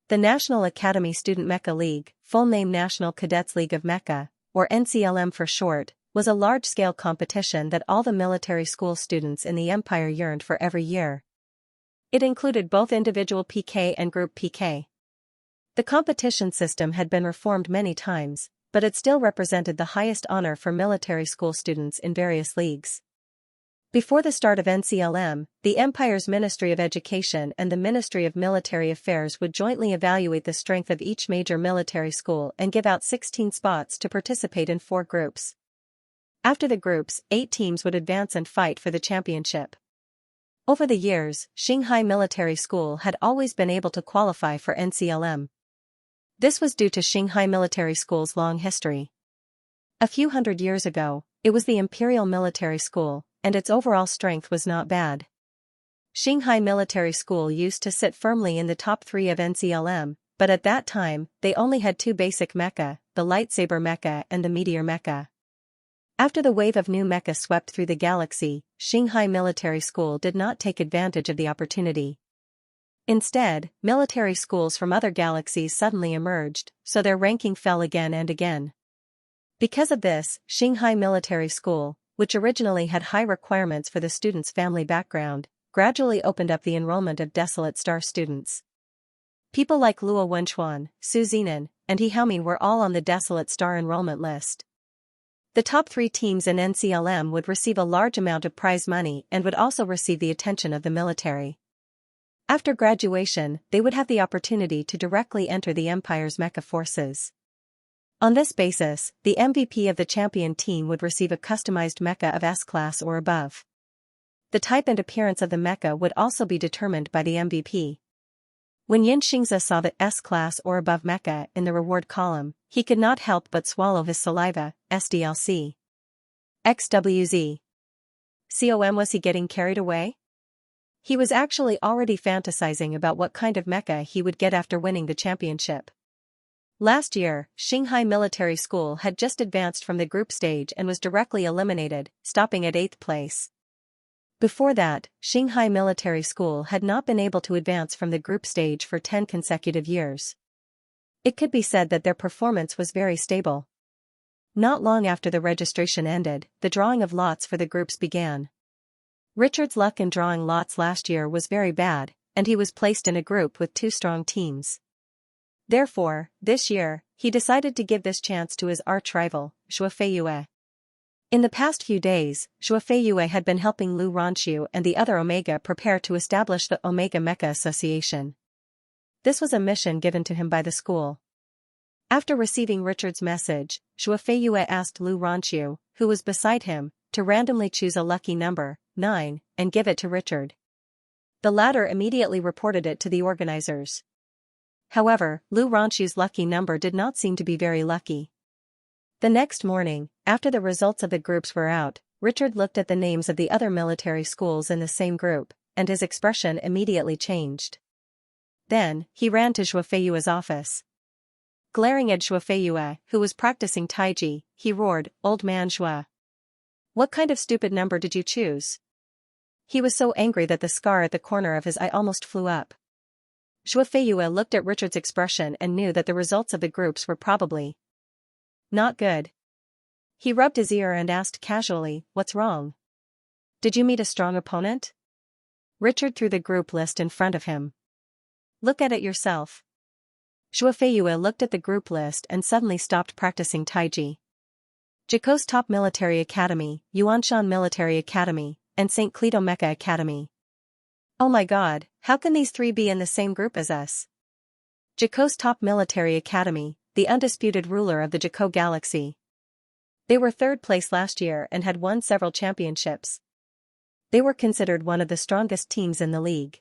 The National Academy Student Mecha League, full name National Cadets League of Mecha, or NCLM for short, was a large-scale competition that all the military school students in the Empire yearned for every year. It included both individual PK and group PK. The competition system had been reformed many times, but it still represented the highest honor for military school students in various leagues. Before the start of NCLM, the Empire's Ministry of Education and the Ministry of Military Affairs would jointly evaluate the strength of each major military school and give out 16 spots to participate in 4 groups. After the groups, 8 teams would advance and fight for the championship. Over the years, Shanghai Military School had always been able to qualify for NCLM. This was due to Shanghai Military School's long history. A few hundred years ago, it was the Imperial Military School, and its overall strength was not bad. Xianxia Military School used to sit firmly in the top 3 of NCLM, but at that time, they only had 2 basic mecha, the lightsaber mecha and the meteor mecha. After the wave of new mecha swept through the galaxy, Xianxia Military School did not take advantage of the opportunity. Instead, military schools from other galaxies suddenly emerged, so their ranking fell again and again. Because of this, Xianxia Military School, which originally had high requirements for the student's family background, gradually opened up the enrollment of Desolate Star students. People like Luo Wenchuan, Su Zinan, and He Haomi were all on the Desolate Star enrollment list. The top 3 teams in NCLM would receive a large amount of prize money and would also receive the attention of the military. After graduation, they would have the opportunity to directly enter the Empire's mecha forces. On this basis, the MVP of the champion team would receive a customized mecha of S-class or above. The type and appearance of the mecha would also be determined by the MVP. When Xianxia saw the S-class or above mecha in the reward column, he could not help but swallow his saliva. SDLC. XWZ. COM, was he getting carried away? He was actually already fantasizing about what kind of mecha he would get after winning the championship. Last year, Xianxia Military School had just advanced from the group stage and was directly eliminated, stopping at 8th place. Before that, Xianxia Military School had not been able to advance from the group stage for 10 consecutive years. It could be said that their performance was very stable. Not long after the registration ended, the drawing of lots for the groups began. Richard's luck in drawing lots last year was very bad, and he was placed in a group with 2 strong teams. Therefore, this year, he decided to give this chance to his arch-rival, Zhuofeiyue. In the past few days, Zhuofeiyue had been helping Lu Ranxiu and the other Omega prepare to establish the Omega Mecha Association. This was a mission given to him by the school. After receiving Richard's message, Zhuofeiyue asked Lu Ranxiu, who was beside him, to randomly choose a lucky number, 9, and give it to Richard. The latter immediately reported it to the organizers. However, Lu Ranxiu's lucky number did not seem to be very lucky. The next morning, after the results of the groups were out, Richard looked at the names of the other military schools in the same group, and his expression immediately changed. Then, he ran to Zhuofeiyue's office. Glaring at Zhuofeiyue, who was practicing Taiji, he roared, "Old man Zhua. What kind of stupid number did you choose?" He was so angry that the scar at the corner of his eye almost flew up. Zhuofeiyue looked at Richard's expression and knew that the results of the groups were probably not good. He rubbed his ear and asked casually, "What's wrong? Did you meet a strong opponent?" Richard threw the group list in front of him. "Look at it yourself." Zhuofeiyue looked at the group list and suddenly stopped practicing Taiji. Jaco's Top Military Academy, Yuanshan Military Academy, and St. Cleto Mecha Academy. Oh my god, how can these 3 be in the same group as us? Jaco's Top Military Academy, the undisputed ruler of the Jaco Galaxy. They were 3rd place last year and had won several championships. They were considered one of the strongest teams in the league.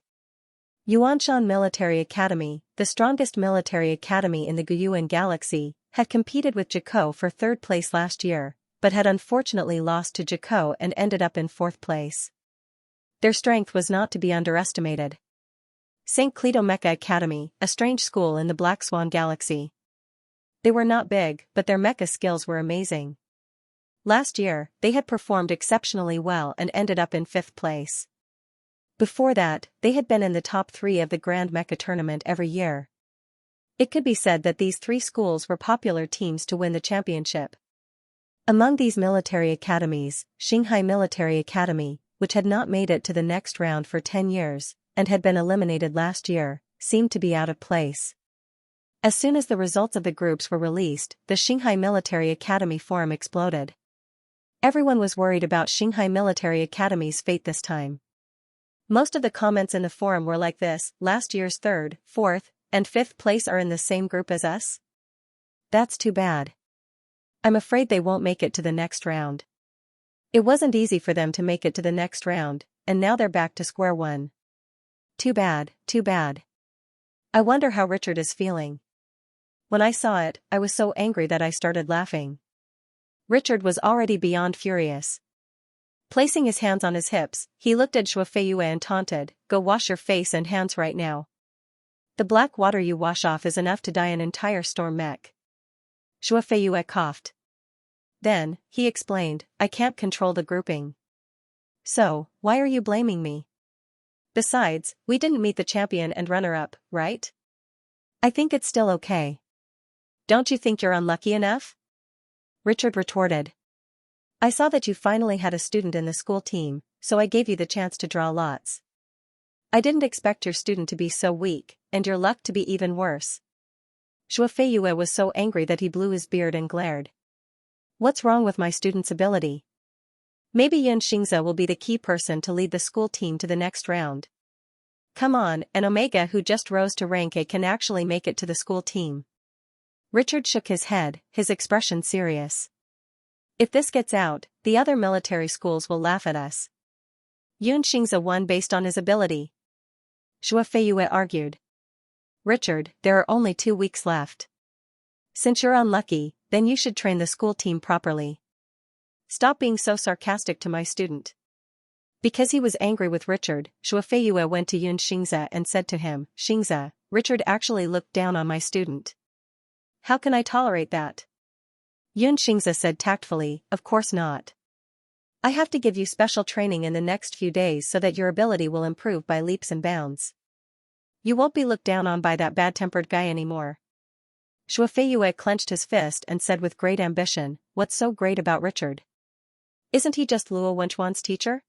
Yuanshan Military Academy, the strongest military academy in the Guyuan Galaxy, had competed with Jaco for 3rd place last year, but had unfortunately lost to Jaco and ended up in 4th place. Their strength was not to be underestimated. St. Cleto Mecha Academy, a strange school in the Black Swan Galaxy. They were not big, but their mecha skills were amazing. Last year, they had performed exceptionally well and ended up in 5th place. Before that, they had been in the top 3 of the Grand Mecha Tournament every year. It could be said that these 3 schools were popular teams to win the championship. Among these military academies, Xianxia Military Academy, which had not made it to the next round for 10 years, and had been eliminated last year, seemed to be out of place. As soon as the results of the groups were released, the Xianxia Military Academy forum exploded. Everyone was worried about Xianxia Military Academy's fate this time. Most of the comments in the forum were like this: last year's 3rd, 4th, and 5th place are in the same group as us? That's too bad. I'm afraid they won't make it to the next round. It wasn't easy for them to make it to the next round, and now they're back to square one. Too bad, too bad. I wonder how Richard is feeling. When I saw it, I was so angry that I started laughing. Richard was already beyond furious. Placing his hands on his hips, he looked at Shuofeiyue and taunted, "Go wash your face and hands right now. The black water you wash off is enough to dye an entire storm mech." Shuofeiyue coughed. Then, he explained, "I can't control the grouping. So, why are you blaming me? Besides, we didn't meet the champion and runner-up, right? I think it's still okay. Don't you think you're unlucky enough?" Richard retorted. "I saw that you finally had a student in the school team, so I gave you the chance to draw lots. I didn't expect your student to be so weak, and your luck to be even worse." Shuofeiyue was so angry that he blew his beard and glared. "What's wrong with my student's ability? Maybe Xianxia will be the key person to lead the school team to the next round. Come on, an Omega who just rose to rank A can actually make it to the school team." Richard shook his head, his expression serious. "If this gets out, the other military schools will laugh at us. Xianxia won based on his ability," Shuofeiyue argued. "Richard, there are only 2 weeks left. Since you're unlucky, then you should train the school team properly. Stop being so sarcastic to my student." Because he was angry with Richard, Shuofeiyue went to Xianxia and said to him, "Xianxia, Richard actually looked down on my student. How can I tolerate that?" Xianxia said tactfully, "Of course not. I have to give you special training in the next few days so that your ability will improve by leaps and bounds. You won't be looked down on by that bad-tempered guy anymore." Shuofeiyue clenched his fist and said with great ambition, "What's so great about Richard? Isn't he just Luo Wenchuan's teacher?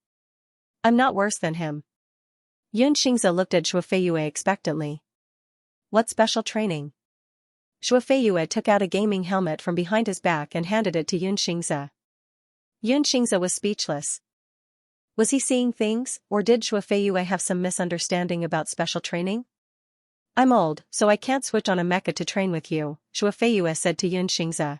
I'm not worse than him." Xianxia looked at Shuofeiyue expectantly. "What special training?" Shuofeiyue took out a gaming helmet from behind his back and handed it to Xianxia. Xianxia was speechless. Was he seeing things, or did Shuofeiyue have some misunderstanding about special training? "I'm old, so I can't switch on a mecha to train with you," Shuofeiyue said to Xianxia.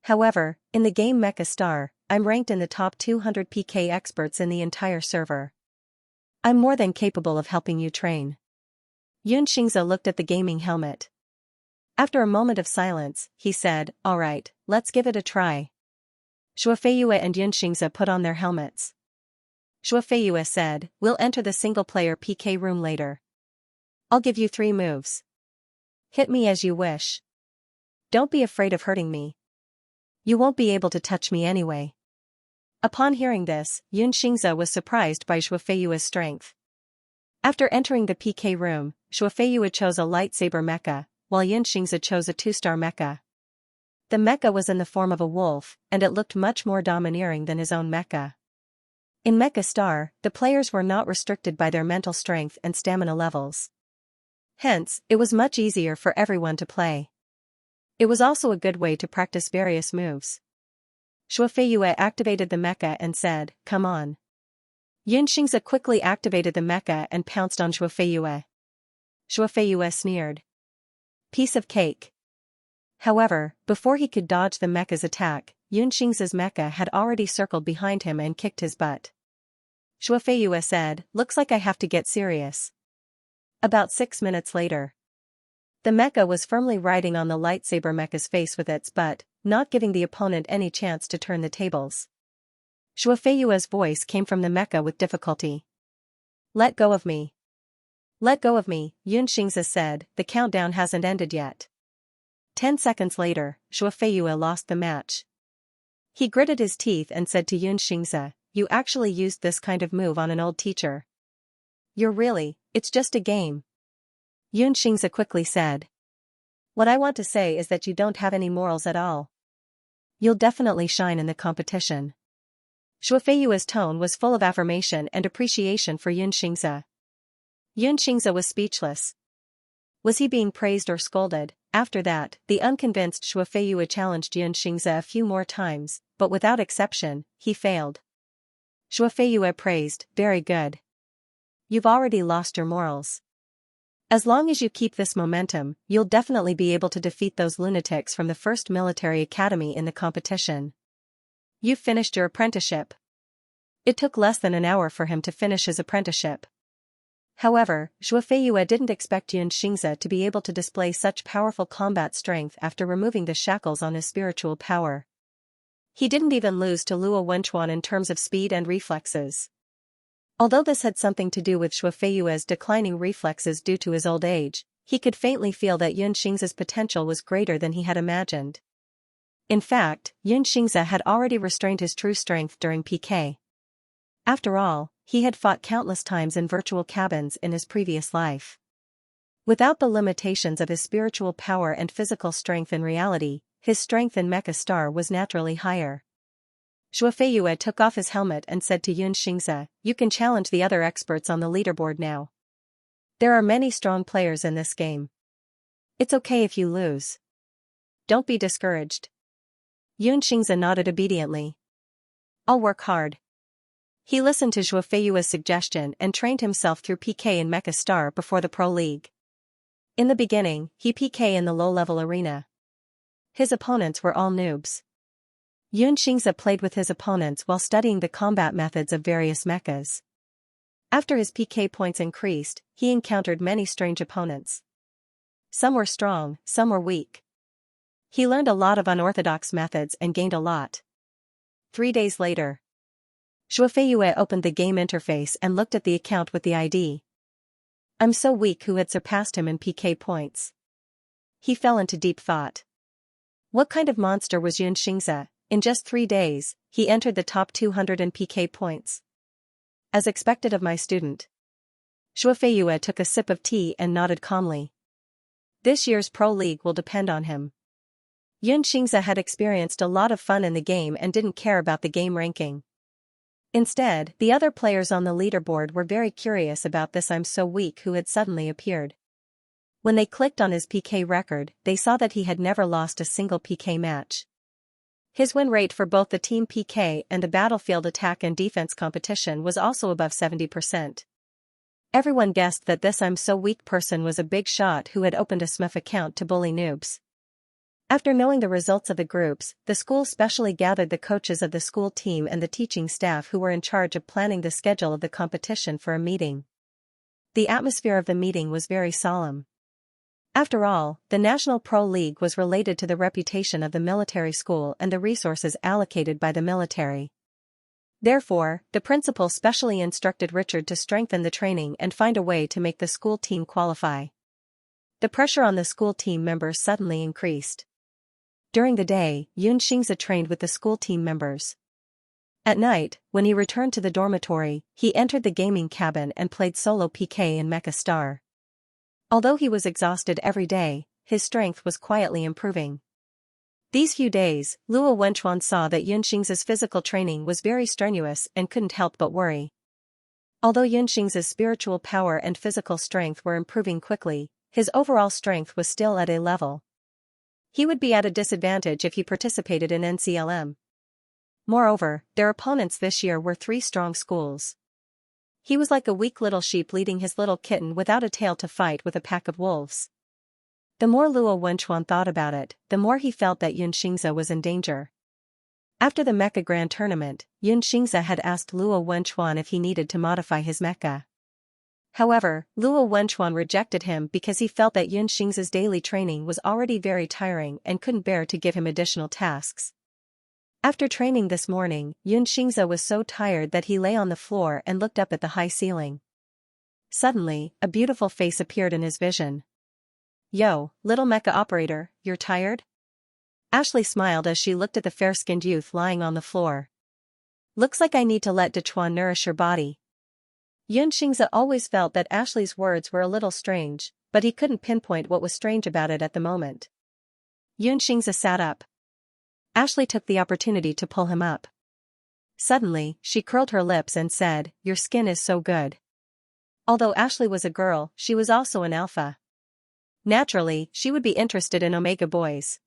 "However, in the game Mecha Star, I'm ranked in the top 200 PK experts in the entire server. I'm more than capable of helping you train." Xianxia looked at the gaming helmet. After a moment of silence, he said, "All right, let's give it a try." Shuofeiyue and Xianxia put on their helmets. Shuofeiyue said, "We'll enter the single-player PK room later. I'll give you 3 moves. Hit me as you wish. Don't be afraid of hurting me. You won't be able to touch me anyway." Upon hearing this, Xianxia was surprised by Shuofeiyue's strength. After entering the PK room, Shuofeiyue chose a lightsaber mecha, while Xianxia chose a 2-star mecha. The mecha was in the form of a wolf, and it looked much more domineering than his own mecha. In Mecha Star, the players were not restricted by their mental strength and stamina levels. Hence, it was much easier for everyone to play. It was also a good way to practice various moves. Shuofeiyue activated the mecha and said, "Come on." Xianxia quickly activated the mecha and pounced on Shuofeiyue. Shuofeiyue sneered. "Piece of cake." However, before he could dodge the mecha's attack, Xianxia's mecha had already circled behind him and kicked his butt. Shuofeiyue said, "Looks like I have to get serious." About 6 minutes later, the mecha was firmly riding on the lightsaber mecha's face with its butt, not giving the opponent any chance to turn the tables. Shuofeiyue's voice came from the mecha with difficulty. "Let go of me. Let go of me," Xianxia said, "the countdown hasn't ended yet." 10 seconds later, Shuofeiyue lost the match. He gritted his teeth and said to Xianxia, "You actually used this kind of move on an old teacher. It's just a game." Xianxia quickly said, "What I want to say is that you don't have any morals at all. You'll definitely shine in the competition." Shuofeiyue's tone was full of affirmation and appreciation for Xianxia. Xianxia was speechless. Was he being praised or scolded? After that, the unconvinced Shuofeiyue challenged Xianxia a few more times, but without exception, he failed. Shuofeiyue praised, "Very good. You've already lost your morals. As long as you keep this momentum, you'll definitely be able to defeat those lunatics from the first military academy in the competition. You've finished your apprenticeship." It took less than an hour for him to finish his apprenticeship. However, Shuofeiyue didn't expect Xianxia to be able to display such powerful combat strength after removing the shackles on his spiritual power. He didn't even lose to Luo Wenchuan in terms of speed and reflexes. Although this had something to do with Shuofeiyue's declining reflexes due to his old age, he could faintly feel that Xianxia's potential was greater than he had imagined. In fact, Xianxia had already restrained his true strength during PK. After all, he had fought countless times in virtual cabins in his previous life. Without the limitations of his spiritual power and physical strength in reality, his strength in Mecha Star was naturally higher. Shuofeiyue took off his helmet and said to Xianxia, "You can challenge the other experts on the leaderboard now. There are many strong players in this game. It's okay if you lose. Don't be discouraged." Xianxia nodded obediently. "I'll work hard." He listened to Shuofeiyue's suggestion and trained himself through PK in Mecha Star before the Pro League. In the beginning, he PK in the low-level arena. His opponents were all noobs. Xianxia played with his opponents while studying the combat methods of various mechas. After his PK points increased, he encountered many strange opponents. Some were strong, some were weak. He learned a lot of unorthodox methods and gained a lot. 3 days later, Shuofeiyue opened the game interface and looked at the account with the ID. I'm so weak who had surpassed him in PK points. He fell into deep thought. What kind of monster was Xianxia? In just 3 days, he entered the top 200 in PK points. As expected of my student. Shuofeiyue took a sip of tea and nodded calmly. This year's Pro League will depend on him. Xianxia had experienced a lot of fun in the game and didn't care about the game ranking. Instead, the other players on the leaderboard were very curious about this I'm so weak who had suddenly appeared. When they clicked on his PK record, they saw that he had never lost a single PK match. His win rate for both the team PK and the battlefield attack and defense competition was also above 70%. Everyone guessed that this I'm so weak person was a big shot who had opened a SMF account to bully noobs. After knowing the results of the groups, the school specially gathered the coaches of the school team and the teaching staff who were in charge of planning the schedule of the competition for a meeting. The atmosphere of the meeting was very solemn. After all, the National Pro League was related to the reputation of the military school and the resources allocated by the military. Therefore, the principal specially instructed Richard to strengthen the training and find a way to make the school team qualify. The pressure on the school team members suddenly increased. During the day, Xianxia trained with the school team members. At night, when he returned to the dormitory, he entered the gaming cabin and played solo PK in Mecha Star. Although he was exhausted every day, his strength was quietly improving. These few days, Luo Wenchuan saw that Xianxia's physical training was very strenuous and couldn't help but worry. Although Xianxia's spiritual power and physical strength were improving quickly, his overall strength was still at A level. He would be at a disadvantage if he participated in NCLM. Moreover, their opponents this year were 3 strong schools. He was like a weak little sheep leading his little kitten without a tail to fight with a pack of wolves. The more Luo Wenchuan thought about it, the more he felt that Xianxia was in danger. After the Mecha Grand Tournament, Xianxia had asked Luo Wenchuan if he needed to modify his mecha. However, Luo Wenchuan rejected him because he felt that Xianxia's daily training was already very tiring and couldn't bear to give him additional tasks. After training this morning, Xianxia was so tired that he lay on the floor and looked up at the high ceiling. Suddenly, a beautiful face appeared in his vision. "Yo, little mecha operator, you're tired?" Ashley smiled as she looked at the fair-skinned youth lying on the floor. "Looks like I need to let Dechuan nourish your body." Xianxia always felt that Ashley's words were a little strange, but he couldn't pinpoint what was strange about it at the moment. Xianxia sat up. Ashley took the opportunity to pull him up. Suddenly, she curled her lips and said, "Your skin is so good." Although Ashley was a girl, she was also an alpha. Naturally, she would be interested in Omega boys.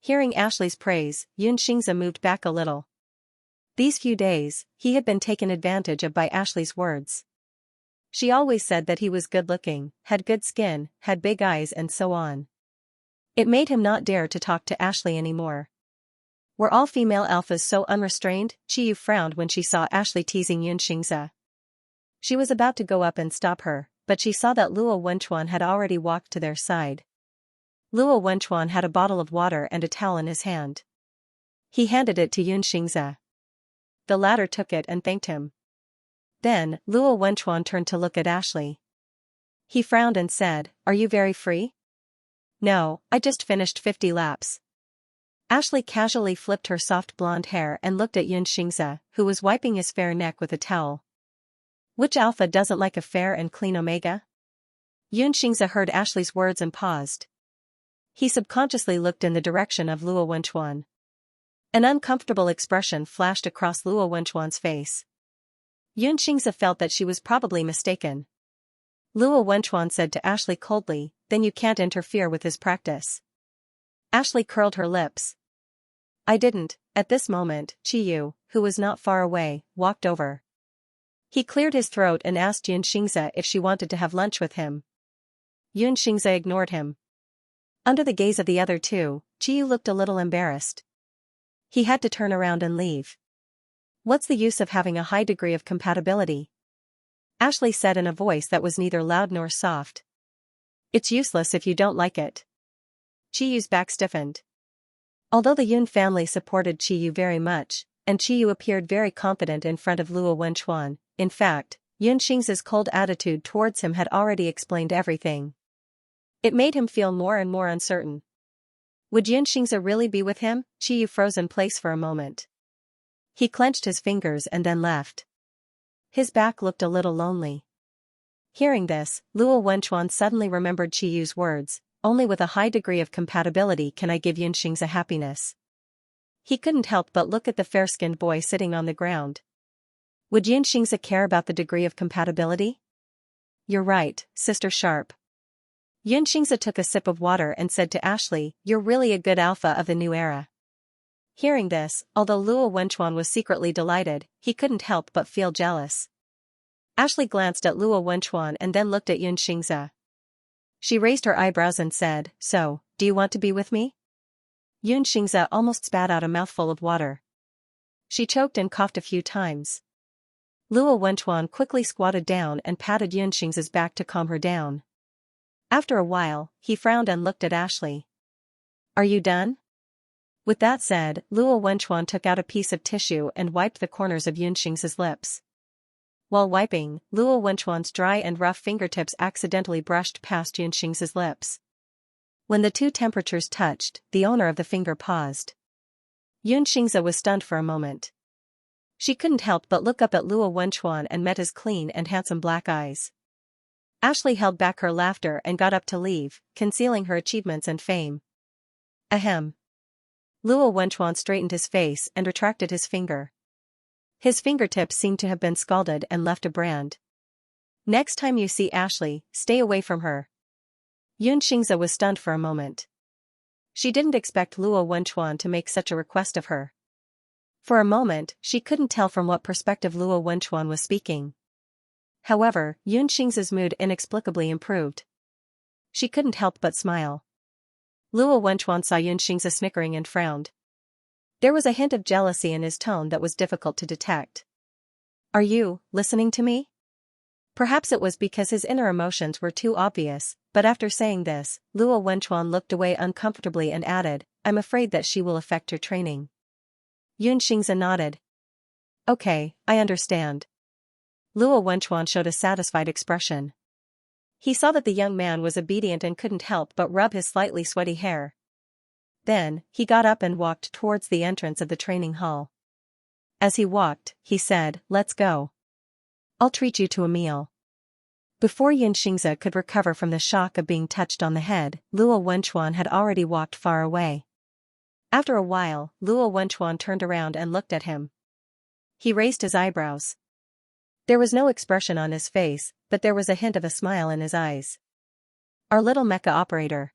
Hearing Ashley's praise, Xianxia moved back a little. These few days, he had been taken advantage of by Ashley's words. She always said that he was good-looking, had good skin, had big eyes and so on. It made him not dare to talk to Ashley anymore. Were all female alphas so unrestrained? Chiyu frowned when she saw Ashley teasing Xianxia. She was about to go up and stop her, but she saw that Luo Wenchuan had already walked to their side. Luo Wenchuan had a bottle of water and a towel in his hand. He handed it to Xianxia. The latter took it and thanked him. Then, Luo Wenchuan turned to look at Ashley. He frowned and said, "Are you very free?" "No, I just finished 50 laps." Ashley casually flipped her soft blonde hair and looked at Xianxia, who was wiping his fair neck with a towel. Which alpha doesn't like a fair and clean omega? Xianxia heard Ashley's words and paused. He subconsciously looked in the direction of Luo Wenchuan. An uncomfortable expression flashed across Luo Wenchuan's face. Xianxia felt that she was probably mistaken. Luo Wenchuan said to Ashley coldly, "Then you can't interfere with his practice." Ashley curled her lips. "I didn't." At this moment, Qiyu, who was not far away, walked over. He cleared his throat and asked Xianxia if she wanted to have lunch with him. Xianxia ignored him. Under the gaze of the other two, Qiyu looked a little embarrassed. He had to turn around and leave. "What's the use of having a high degree of compatibility?" Ashley said in a voice that was neither loud nor soft. "It's useless if you don't like it." Qiyu's back stiffened. Although the Yun family supported Qiyu very much, and Qiyu appeared very confident in front of Luo Wenchuan, in fact, Xianxia's cold attitude towards him had already explained everything. It made him feel more and more uncertain. Would Xianxia really be with him? Qiyu froze in place for a moment. He clenched his fingers and then left. His back looked a little lonely. Hearing this, Luo Wenchuan suddenly remembered Qiyu's words, "Only with a high degree of compatibility can I give Xianxia happiness." He couldn't help but look at the fair-skinned boy sitting on the ground. Would Xianxia care about the degree of compatibility? "You're right, Sister Sharp." Xianxia took a sip of water and said to Ashley, "You're really a good alpha of the new era." Hearing this, although Luo Wenchuan was secretly delighted, he couldn't help but feel jealous. Ashley glanced at Luo Wenchuan and then looked at Xianxia. She raised her eyebrows and said, "So, do you want to be with me?" Xianxia almost spat out a mouthful of water. She choked and coughed a few times. Luo Wenchuan quickly squatted down and patted Xianxia's back to calm her down. After a while, he frowned and looked at Ashley. "Are you done?" With that said, Luo Wenchuan took out a piece of tissue and wiped the corners of Xianxia's lips. While wiping, Luo Wenchuan's dry and rough fingertips accidentally brushed past Xianxia's lips. When the two temperatures touched, the owner of the finger paused. Xianxia was stunned for a moment. She couldn't help but look up at Luo Wenchuan and met his clean and handsome black eyes. Ashley held back her laughter and got up to leave, concealing her achievements and fame. Ahem. Luo Wenchuan straightened his face and retracted his finger. His fingertips seemed to have been scalded and left a brand. "Next time you see Ashley, stay away from her." Xianxia was stunned for a moment. She didn't expect Luo Wenchuan to make such a request of her. For a moment, she couldn't tell from what perspective Luo Wenchuan was speaking. However, Xianxia's mood inexplicably improved. She couldn't help but smile. Luo Wenchuan saw Xianxia snickering and frowned. There was a hint of jealousy in his tone that was difficult to detect. "Are you listening to me?" Perhaps it was because his inner emotions were too obvious, but after saying this, Luo Wenchuan looked away uncomfortably and added, "I'm afraid that she will affect your training." Xianxia nodded. "Okay, I understand." Luo Wenchuan showed a satisfied expression. He saw that the young man was obedient and couldn't help but rub his slightly sweaty hair. Then, he got up and walked towards the entrance of the training hall. As he walked, he said, "Let's go. I'll treat you to a meal." Before Xianxia could recover from the shock of being touched on the head, Luo Wenchuan had already walked far away. After a while, Luo Wenchuan turned around and looked at him. He raised his eyebrows. There was no expression on his face, but there was a hint of a smile in his eyes. "Our little mecha operator."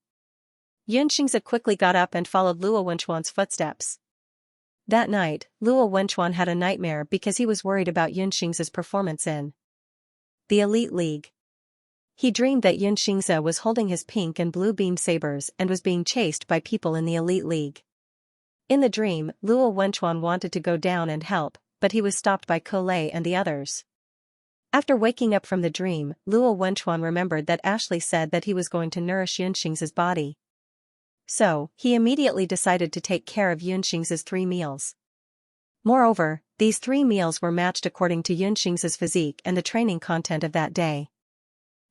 Xianxia quickly got up and followed Luo Wenchuan's footsteps. That night, Luo Wenchuan had a nightmare because he was worried about Xianxia's performance in the Elite League. He dreamed that Xianxia was holding his pink and blue beam sabers and was being chased by people in the Elite League. In the dream, Luo Wenchuan wanted to go down and help, but he was stopped by Colei and the others. After waking up from the dream, Luo Wenchuan remembered that Ashley said that he was going to nourish Xianxia's body. So, he immediately decided to take care of Yunxing's 3 meals. Moreover, these 3 meals were matched according to Yunxing's physique and the training content of that day.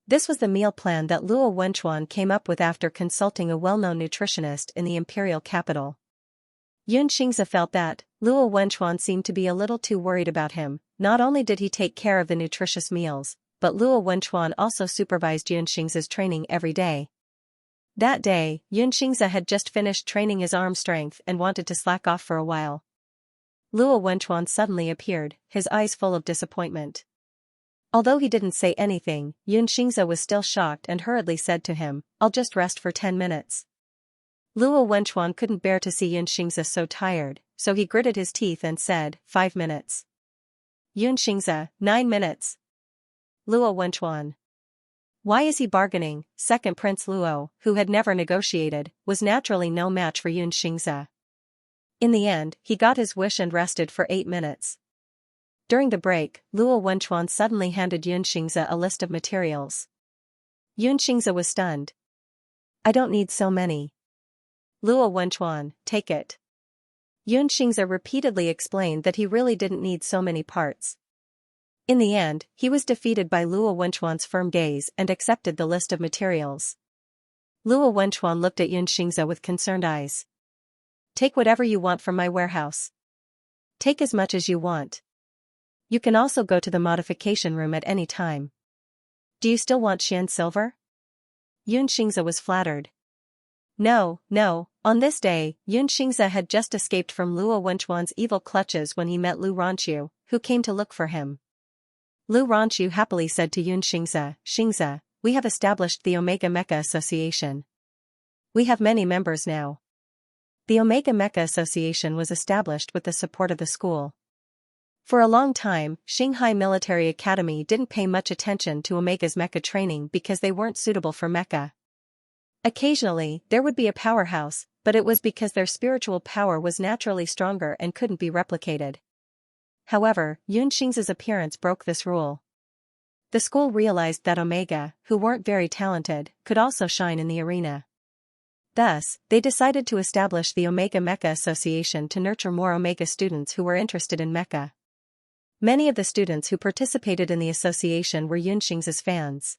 This was the meal plan that Luo Wenchuan came up with after consulting a well-known nutritionist in the imperial capital. Yunxing's felt that Luo Wenchuan seemed to be a little too worried about him. Not only did he take care of the nutritious meals, but Luo Wenchuan also supervised Yunxing's training every day. That day, Yunxing's had just finished training his arm strength and wanted to slack off for a while. Luo Wenchuan suddenly appeared, his eyes full of disappointment. Although he didn't say anything, Yunxing's was still shocked and hurriedly said to him, "I'll just rest for 10 minutes." Luo Wenchuan couldn't bear to see Yunxing's so tired, so he gritted his teeth and said, 5 minutes. Yunxing's, 9 minutes. Luo Wenchuan. Why is he bargaining? Second Prince Luo, who had never negotiated, was naturally no match for Yunxing's. In the end, he got his wish and rested for 8 minutes. During the break, Luo Wenchuan suddenly handed Yunxing's a list of materials. Yunxing's was stunned. "I don't need so many." Luo Wenchuan, "Take it." Yunxing's repeatedly explained that he really didn't need so many parts. In the end, he was defeated by Luo Wenchuan's firm gaze and accepted the list of materials. Luo Wenchuan looked at Yunxing's with concerned eyes. "Take whatever you want from my warehouse. Take as much as you want. You can also go to the modification room at any time. Do you still want Xian silver?" Yunxing's was flattered. No. On this day, Yunxing's had just escaped from Luo Wenchuan's evil clutches when he met Lu Ranqiu, who came to look for him. Lu Ranqiu happily said to Yunxing's, "Xingzi, we have established the Omega Mecha Association. We have many members now." The Omega Mecha Association was established with the support of the school. For a long time, Shanghai Military Academy didn't pay much attention to Omega's mecha training because they weren't suitable for mecha. Occasionally, there would be a powerhouse, but it was because their spiritual power was naturally stronger and couldn't be replicated. However, Yunxing's appearance broke this rule. The school realized that Omega, who weren't very talented, could also shine in the arena. Thus, they decided to establish the Omega Mecha Association to nurture more Omega students who were interested in mecha. Many of the students who participated in the association were Yunxing's fans.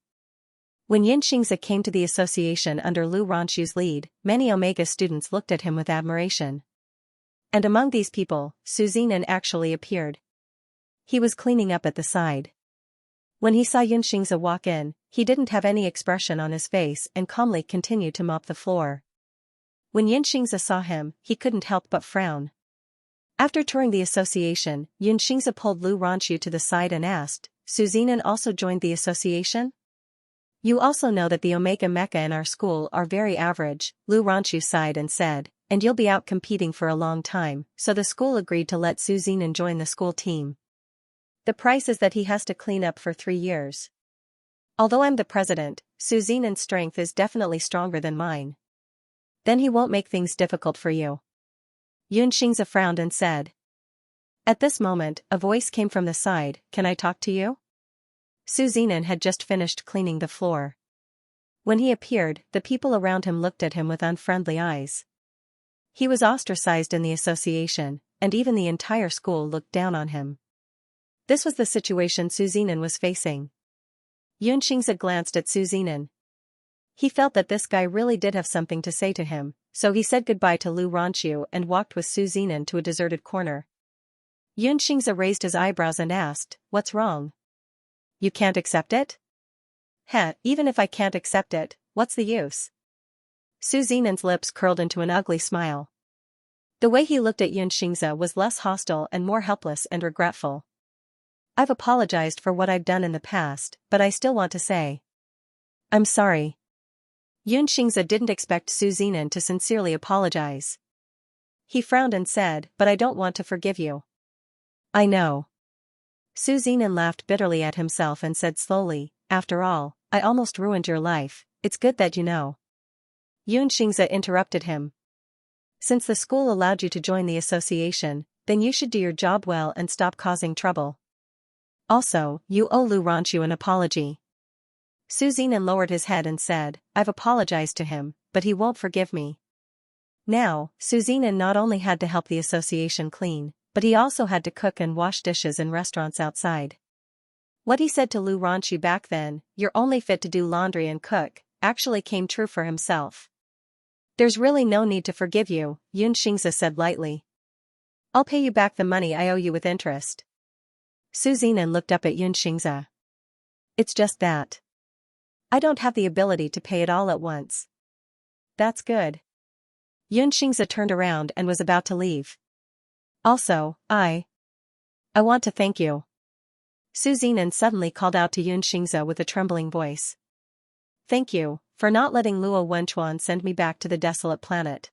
When Yunxing's came to the association under Lu Ranqiu's lead, many Omega students looked at him with admiration. And among these people, Su Zinan actually appeared. He was cleaning up at the side. When he saw Yunxing's walk in, he didn't have any expression on his face and calmly continued to mop the floor. When Yunxing's saw him, he couldn't help but frown. After touring the association, Yunxing's pulled Lu Ranqiu to the side and asked, "Su Zinan also joined the association? You also know that the Omega Mecha in our school are very average." Lu Ranqiu sighed and said, "And you'll be out competing for a long time," so the school agreed to let Su Zinan join the school team. The price is that he has to clean up for 3 years. Although I'm the president, Su Zinan's strength is definitely stronger than mine. Then he won't make things difficult for you. Yunxing's frowned and said. At this moment, a voice came from the side, "Can I talk to you?" Su Zinan had just finished cleaning the floor. When he appeared, the people around him looked at him with unfriendly eyes. He was ostracized in the association, and even the entire school looked down on him. This was the situation Su Zinan was facing. Yunxing's glanced at Su Zinan. He felt that this guy really did have something to say to him, so he said goodbye to Lu Ranqiu and walked with Su Zinan to a deserted corner. Yunxing's raised his eyebrows and asked, "What's wrong? You can't accept it?" "Heh, even if I can't accept it, what's the use?" Su Zinan's lips curled into an ugly smile. The way he looked at Yunxing's was less hostile and more helpless and regretful. "I've apologized for what I've done in the past, but I still want to say, I'm sorry." Yunxing's didn't expect Su Zinan to sincerely apologize. He frowned and said, "But I don't want to forgive you." "I know." Su Zinan laughed bitterly at himself and said slowly, "After all, I almost ruined your life. It's good that you know." Yunxing's interrupted him. "Since the school allowed you to join the association, then you should do your job well and stop causing trouble. Also, you owe Lu Ranqiu an apology." Su Zinan lowered his head and said, "I've apologized to him, but he won't forgive me." Now, Suzinen not only had to help the association clean, but he also had to cook and wash dishes in restaurants outside. What he said to Lu Ranqi back then, "You're only fit to do laundry and cook," actually came true for himself. "There's really no need to forgive you," Xianxia said lightly. "I'll pay you back the money I owe you with interest." Suzinen looked up at Xianxia. "It's just that I don't have the ability to pay it all at once." "That's good." Xianxia turned around and was about to leave. "Also, I want to thank you." Suzinen suddenly called out to Xianxia with a trembling voice. "Thank you, for not letting Luo Wenchuan send me back to the desolate planet."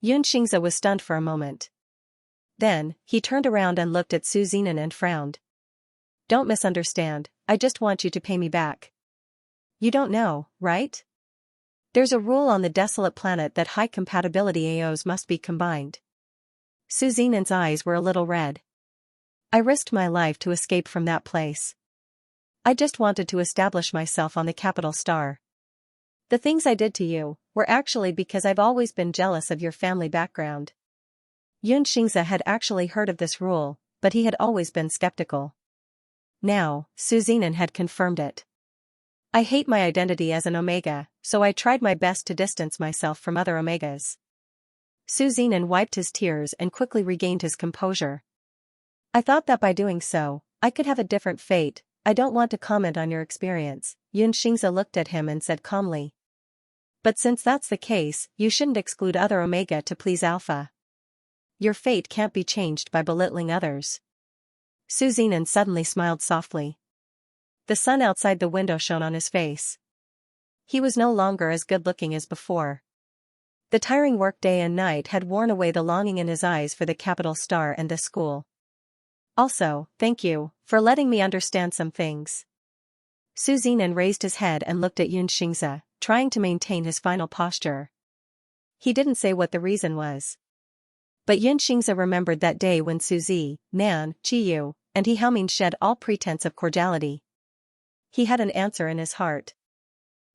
Xianxia was stunned for a moment. Then, he turned around and looked at Suzinen and frowned. "Don't misunderstand, I just want you to pay me back. You don't know, right? There's a rule on the desolate planet that high compatibility AOs must be combined." Suzinen's eyes were a little red. "I risked my life to escape from that place. I just wanted to establish myself on the capital star. The things I did to you were actually because I've always been jealous of your family background." Xianxia had actually heard of this rule, but he had always been skeptical. Now, Suzinen had confirmed it. "I hate my identity as an Omega, so I tried my best to distance myself from other Omegas." Suzinen wiped his tears and quickly regained his composure. "I thought that by doing so, I could have a different fate. I don't want to comment on your experience," Xianxia looked at him and said calmly. "But since that's the case, you shouldn't exclude other Omega to please Alpha. Your fate can't be changed by belittling others." Suzinen suddenly smiled softly. The sun outside the window shone on his face. He was no longer as good-looking as before. The tiring work day and night had worn away the longing in his eyes for the capital star and this school. "Also, thank you, for letting me understand some things." Suzinen raised his head and looked at Xianxia, trying to maintain his final posture. He didn't say what the reason was. But Xianxia remembered that day when Suzy, Nan, Chiyu, and he Haoming shed all pretense of cordiality. He had an answer in his heart.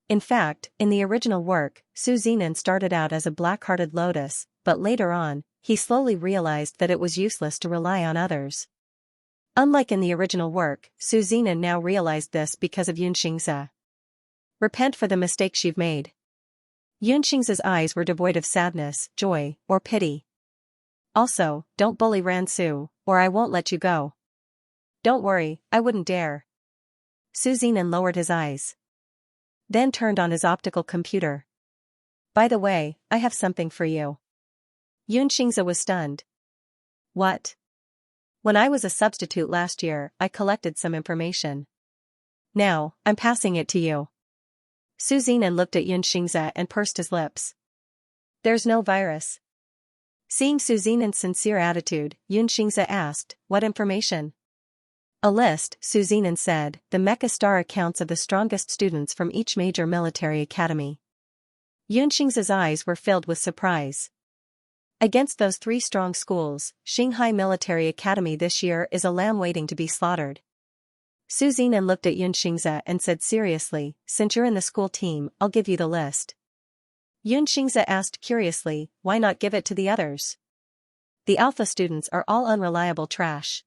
In fact, in the original work, Suzinen started out as a black-hearted lotus, but later on, he slowly realized that it was useless to rely on others. Unlike in the original work, Suzinen now realized this because of Xianxia. "Repent for the mistakes you've made." Xianxia's eyes were devoid of sadness, joy, or pity. "Also, don't bully Ransu, or I won't let you go." "Don't worry, I wouldn't dare." Suzinen lowered his eyes. Then turned on his optical computer. "By the way, I have something for you." Xianxia was stunned. "What?" "When I was a substitute last year, I collected some information. Now, I'm passing it to you." Suzinen looked at Xianxia and pursed his lips. "There's no virus." Seeing Suzinen's sincere attitude, Xianxia asked, "What information?" "A list," Suzinen said, "the Mecha Star accounts of the strongest students from each major military academy." Xianxia's eyes were filled with surprise. "Against those 3 strong schools, Shanghai Military Academy this year is a lamb waiting to be slaughtered." Suzinen looked at Xianxia and said seriously, "Since you're in the school team, I'll give you the list." Xianxia asked curiously, "Why not give it to the others? The Alpha students are all unreliable trash."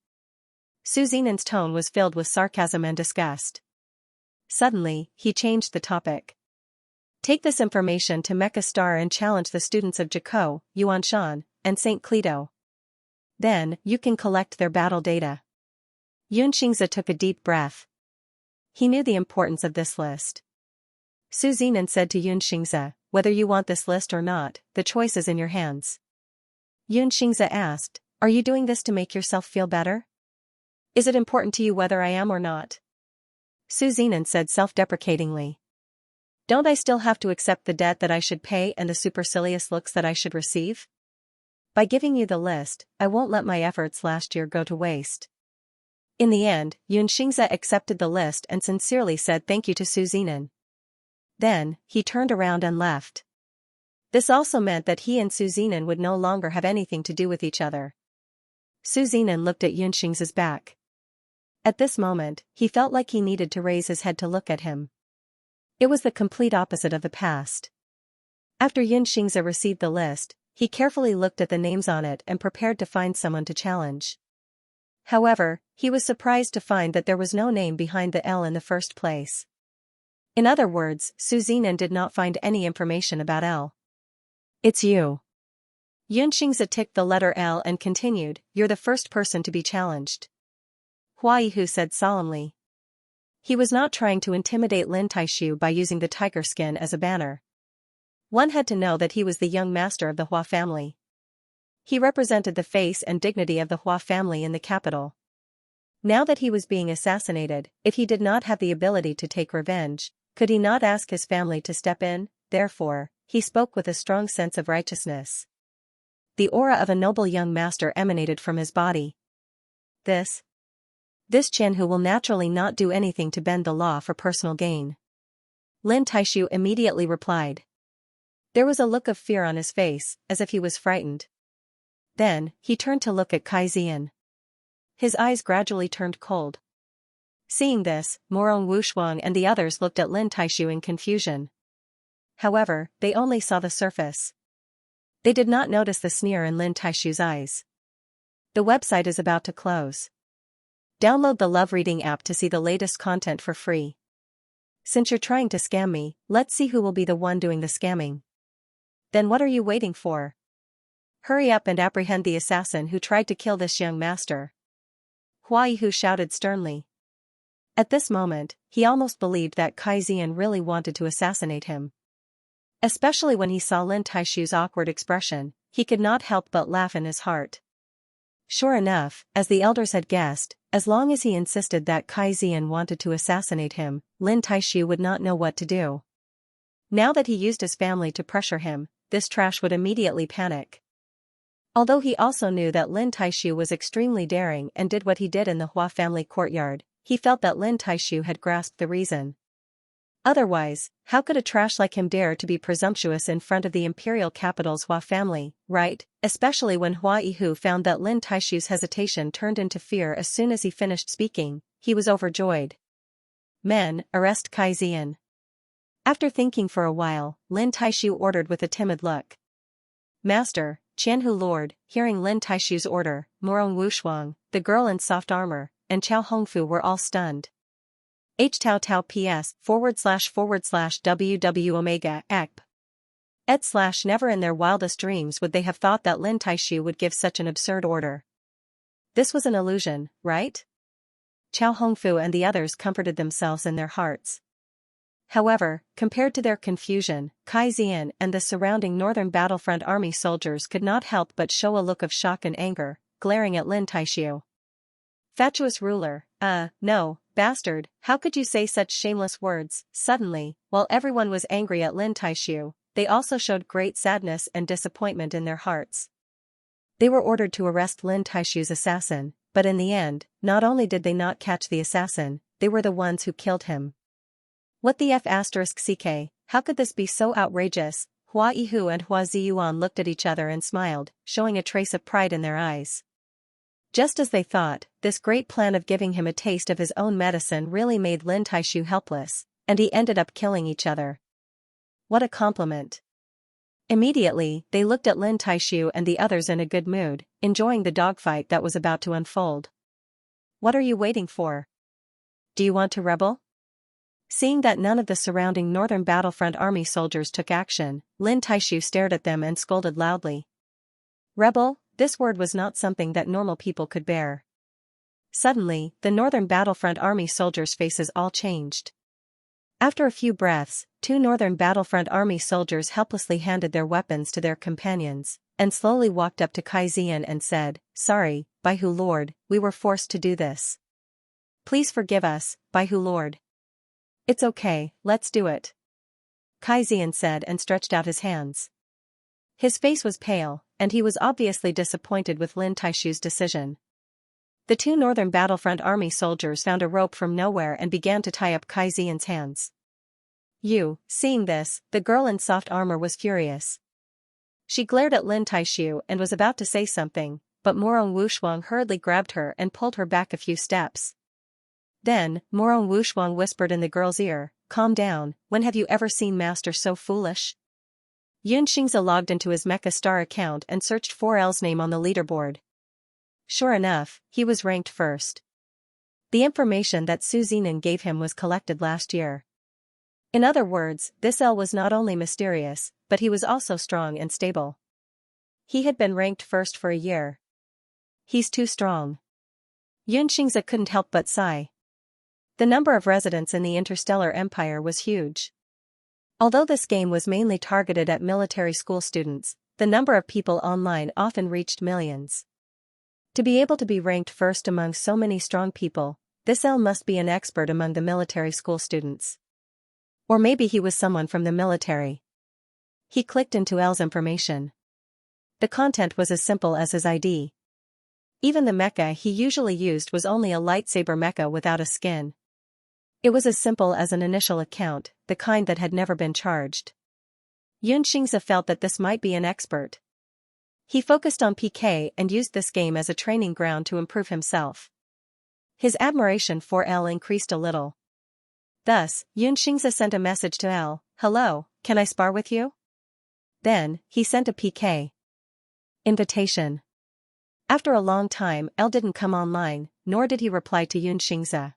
Suzinen's tone was filled with sarcasm and disgust. Suddenly, he changed the topic. "Take this information to Mecha Star and challenge the students of Jikou, Yuanshan, and St. Cleto. Then, you can collect their battle data." Xianxia took a deep breath. He knew the importance of this list. Suzinen said to Xianxia, "Whether you want this list or not, the choice is in your hands." Xianxia asked, "Are you doing this to make yourself feel better? Is it important to you whether I am or not?" Suzinen said self-deprecatingly. "Don't I still have to accept the debt that I should pay and the supercilious looks that I should receive? By giving you the list, I won't let my efforts last year go to waste." In the end, Xianxia accepted the list and sincerely said thank you to Suzinen. Then, he turned around and left. This also meant that he and Suzinen would no longer have anything to do with each other. Suzinen looked at Xianxia's back. At this moment, he felt like he needed to raise his head to look at him. It was the complete opposite of the past. After Xianxia received the list, he carefully looked at the names on it and prepared to find someone to challenge. However, he was surprised to find that there was no name behind the L in the first place. In other words, Su Zinan did not find any information about L. It's you. Xianxia ticked the letter L and continued, you're the first person to be challenged. Hua Yihu said solemnly. He was not trying to intimidate Lin Taishu by using the tiger skin as a banner. One had to know that he was the young master of the Hua family. He represented the face and dignity of the Hua family in the capital. Now that he was being assassinated, if he did not have the ability to take revenge, could he not ask his family to step in? Therefore, he spoke with a strong sense of righteousness. The aura of a noble young master emanated from his body. This Qianhu will naturally not do anything to bend the law for personal gain. Lin Taishu immediately replied. There was a look of fear on his face, as if he was frightened. Then, he turned to look at Kai Zian. His eyes gradually turned cold. Seeing this, Morong Wushuang and the others looked at Lin Taishu in confusion. However, they only saw the surface. They did not notice the sneer in Lin Taishu's eyes. The website is about to close. Download the Love Reading app to see the latest content for free. Since you're trying to scam me, let's see who will be the one doing the scamming. Then what are you waiting for? Hurry up and apprehend the assassin who tried to kill this young master. Hua Yihu shouted sternly. At this moment, he almost believed that Kai Zian really wanted to assassinate him. Especially when he saw Lin Taishu's awkward expression, he could not help but laugh in his heart. Sure enough, as the elders had guessed, as long as he insisted that Kai Zian wanted to assassinate him, Lin Taishu would not know what to do. Now that he used his family to pressure him, this trash would immediately panic. Although he also knew that Lin Taishu was extremely daring and did what he did in the Hua family courtyard, he felt that Lin Taishu had grasped the reason. Otherwise, how could a trash like him dare to be presumptuous in front of the imperial capital's Hua family, right? Especially when Hua Yihu found that Lin Taishu's hesitation turned into fear as soon as he finished speaking, he was overjoyed. Men, arrest Kai Zian. After thinking for a while, Lin Taishu ordered with a timid look. Master, Qianhu Lord, hearing Lin Taishu's order, Morong Wushuang, the girl in soft armor, and Chao Hongfu were all stunned. H-Tao-Tao PS //WW Omega ECP. Never in their wildest dreams would they have thought that Lin Taishu would give such an absurd order. This was an illusion, right? Chao Hongfu and the others comforted themselves in their hearts. However, compared to their confusion, Kai Zian and the surrounding northern battlefront army soldiers could not help but show a look of shock and anger, glaring at Lin Taishu. Fatuous ruler, no, bastard, how could you say such shameless words? Suddenly, while everyone was angry at Lin Taishu, they also showed great sadness and disappointment in their hearts. They were ordered to arrest Lin Taishu's assassin, but in the end, not only did they not catch the assassin, they were the ones who killed him. What the F***ck, how could this be so outrageous? Hua Yihu and Hua Ziyuan looked at each other and smiled, showing a trace of pride in their eyes. Just as they thought, this great plan of giving him a taste of his own medicine really made Lin Taishu helpless, and he ended up killing each other. What a compliment. Immediately, they looked at Lin Taishu and the others in a good mood, enjoying the dogfight that was about to unfold. What are you waiting for? Do you want to rebel? Seeing that none of the surrounding northern battlefront army soldiers took action, Lin Taishu stared at them and scolded loudly. Rebel? This word was not something that normal people could bear. Suddenly, the northern battlefront army soldiers' faces all changed. After a few breaths, 2 northern battlefront army soldiers helplessly handed their weapons to their companions, and slowly walked up to Kai Zian and said, Sorry, Baihu Lord, we were forced to do this. Please forgive us, Baihu Lord. It's okay, let's do it. Kai Zian said and stretched out his hands. His face was pale, and he was obviously disappointed with Lin Taishu's decision. The 2 northern battlefront army soldiers found a rope from nowhere and began to tie up Kai Zian's hands. Seeing this, the girl in soft armor was furious. She glared at Lin Taishu and was about to say something, but Morong Wushuang hurriedly grabbed her and pulled her back a few steps. Then, Morong Wushuang whispered in the girl's ear, Calm down, when have you ever seen Master so foolish? Xianxia logged into his Mecha Star account and searched for L's name on the leaderboard. Sure enough, he was ranked first. The information that Su Zinan gave him was collected last year. In other words, this L was not only mysterious, but he was also strong and stable. He had been ranked first for a year. He's too strong. Xianxia couldn't help but sigh. The number of residents in the Interstellar Empire was huge. Although this game was mainly targeted at military school students, the number of people online often reached millions. To be able to be ranked first among so many strong people, this L must be an expert among the military school students. Or maybe he was someone from the military. He clicked into L's information. The content was as simple as his ID. Even the mecha he usually used was only a lightsaber mecha without a skin. It was as simple as an initial account, the kind that had never been charged. Xianxia felt that this might be an expert. He focused on PK and used this game as a training ground to improve himself. His admiration for L increased a little. Thus, Xianxia sent a message to L, "Hello, can I spar with you?" Then, he sent a PK invitation. After a long time, L didn't come online, nor did he reply to Xianxia.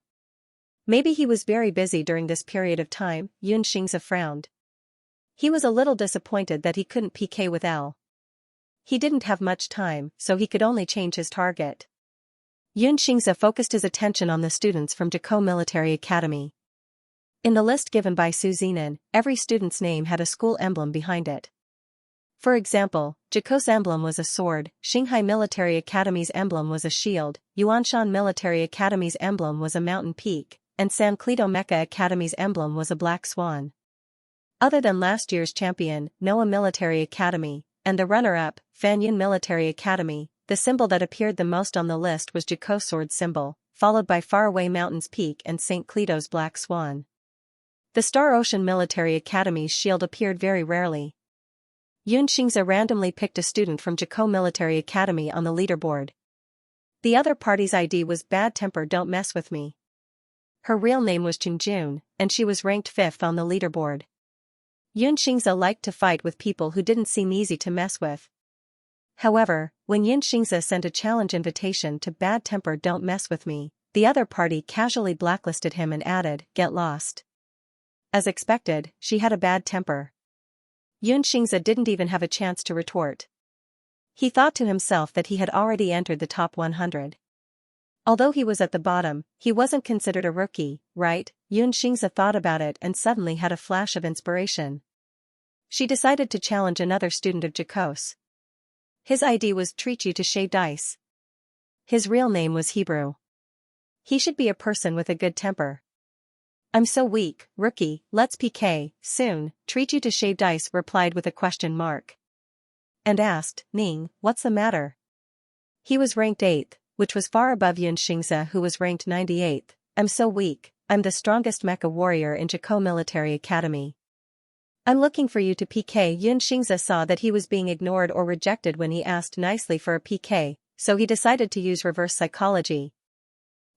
Maybe he was very busy during this period of time, Xianxia frowned. He was a little disappointed that he couldn't PK with L. He didn't have much time, so he could only change his target. Xianxia focused his attention on the students from Zhiko Military Academy. In the list given by Su Zinan, every student's name had a school emblem behind it. For example, Zhiko's emblem was a sword, Shanghai Military Academy's emblem was a shield, Yuanshan Military Academy's emblem was a mountain peak, and San Cleto Mecha Academy's emblem was a black swan. Other than last year's champion, Noah Military Academy, and the runner-up, Fanyin Military Academy, the symbol that appeared the most on the list was Zhiko's sword symbol, followed by Faraway Mountains Peak and St. Cleto's black swan. The Star Ocean Military Academy's shield appeared very rarely. Xianxia randomly picked a student from Zhiko Military Academy on the leaderboard. The other party's ID was Bad Temper Don't Mess With Me. Her real name was Junjun, and she was ranked 5th on the leaderboard. Xianxia liked to fight with people who didn't seem easy to mess with. However, when Xianxia sent a challenge invitation to Bad Temper Don't Mess With Me, the other party casually blacklisted him and added, "Get lost." As expected, she had a bad temper. Xianxia didn't even have a chance to retort. He thought to himself that he had already entered the top 100. Although he was at the bottom, he wasn't considered a rookie, right? Xianxia thought about it and suddenly had a flash of inspiration. She decided to challenge another student of Zhikos. His ID was Treat You to Shaved Ice. His real name was Hebrew. He should be a person with a good temper. "I'm so weak, rookie, let's PK, soon," Treat You to Shaved Ice replied with a question mark. And asked, "Ning, what's the matter?" He was ranked 8th, which was far above Xianxia who was ranked 98th. "I'm so weak, I'm the strongest mecha warrior in Zhiko Military Academy. I'm looking for you to PK." Xianxia saw that he was being ignored or rejected when he asked nicely for a PK, so he decided to use reverse psychology.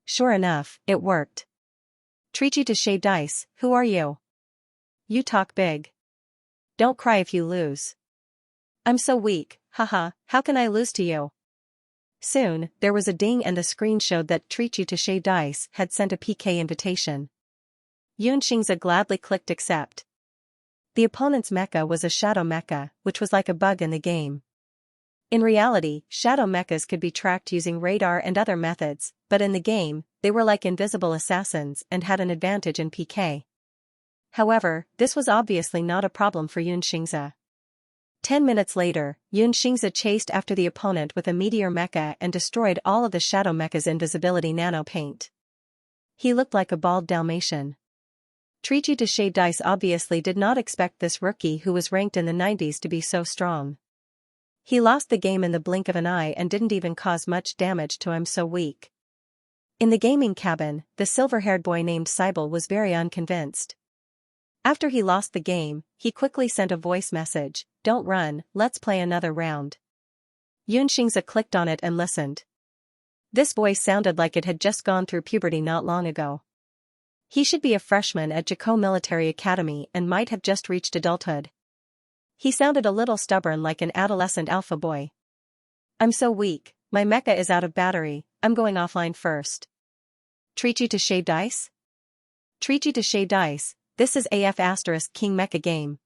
Sure enough, it worked. "Treat You to Shaved Ice, who are you? You talk big. Don't cry if you lose." "I'm so weak, haha, how can I lose to you?" Soon, there was a ding and the screen showed that Treat You to Shaved Ice had sent a PK invitation. Xianxia gladly clicked accept. The opponent's mecha was a shadow mecha, which was like a bug in the game. In reality, shadow mechas could be tracked using radar and other methods, but in the game, they were like invisible assassins and had an advantage in PK. However, this was obviously not a problem for Xianxia. 10 minutes later, Xianxia chased after the opponent with a meteor mecha and destroyed all of the shadow mecha's invisibility nano paint. He looked like a bald Dalmatian. Treat You to Shaved Ice obviously did not expect this rookie who was ranked in the 90s to be so strong. He lost the game in the blink of an eye and didn't even cause much damage to "I'm so weak." In the gaming cabin, the silver-haired boy named Cybele was very unconvinced. After he lost the game, he quickly sent a voice message, "Don't run, let's play another round." Xianxia clicked on it and listened. This voice sounded like it had just gone through puberty not long ago. He should be a freshman at Zhiko Military Academy and might have just reached adulthood. He sounded a little stubborn, like an adolescent alpha boy. I'm so weak, my mecha is out of battery, I'm going offline first. Treat you to shaved ice? Treat you to shaved ice, this is AF * King mecha game.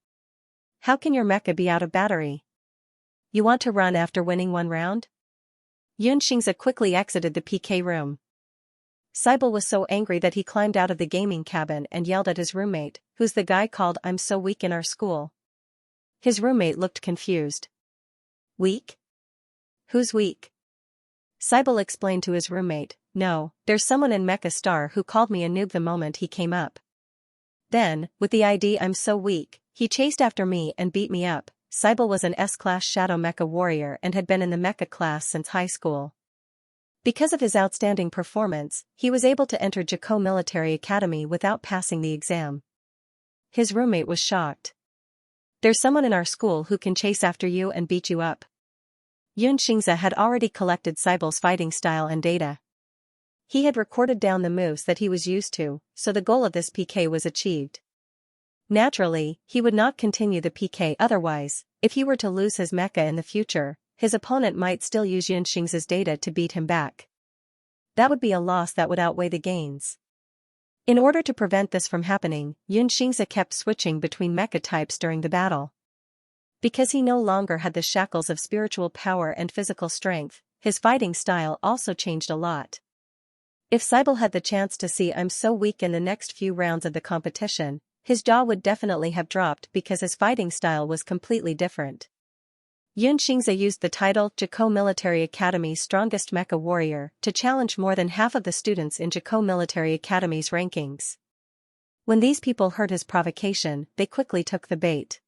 How can your mecha be out of battery? You want to run after winning one round? Xianxia quickly exited the PK room. Cybele was so angry that he climbed out of the gaming cabin and yelled at his roommate, "Who's the guy called I'm so weak in our school?" His roommate looked confused. Weak? Who's weak? Cybele explained to his roommate, "No, there's someone in Mecha Star who called me a noob the moment he came up. Then, with the ID I'm so weak, he chased after me and beat me up." Cybele was an S-class Shadow Mecha warrior and had been in the Mecha class since high school. Because of his outstanding performance, he was able to enter Jikou Military Academy without passing the exam. His roommate was shocked. "There's someone in our school who can chase after you and beat you up." Xianxia had already collected Cybele's fighting style and data. He had recorded down the moves that he was used to, so the goal of this PK was achieved. Naturally, he would not continue the PK otherwise. If he were to lose his mecha in the future, his opponent might still use Xianxia's data to beat him back. That would be a loss that would outweigh the gains. In order to prevent this from happening, Xianxia kept switching between mecha types during the battle. Because he no longer had the shackles of spiritual power and physical strength, his fighting style also changed a lot. If Cybele had the chance to see I'm so weak in the next few rounds of the competition, his jaw would definitely have dropped because his fighting style was completely different. Xianxia used the title Jikou Military Academy's Strongest Mecha Warrior to challenge more than half of the students in Jikou Military Academy's rankings. When these people heard his provocation, they quickly took the bait.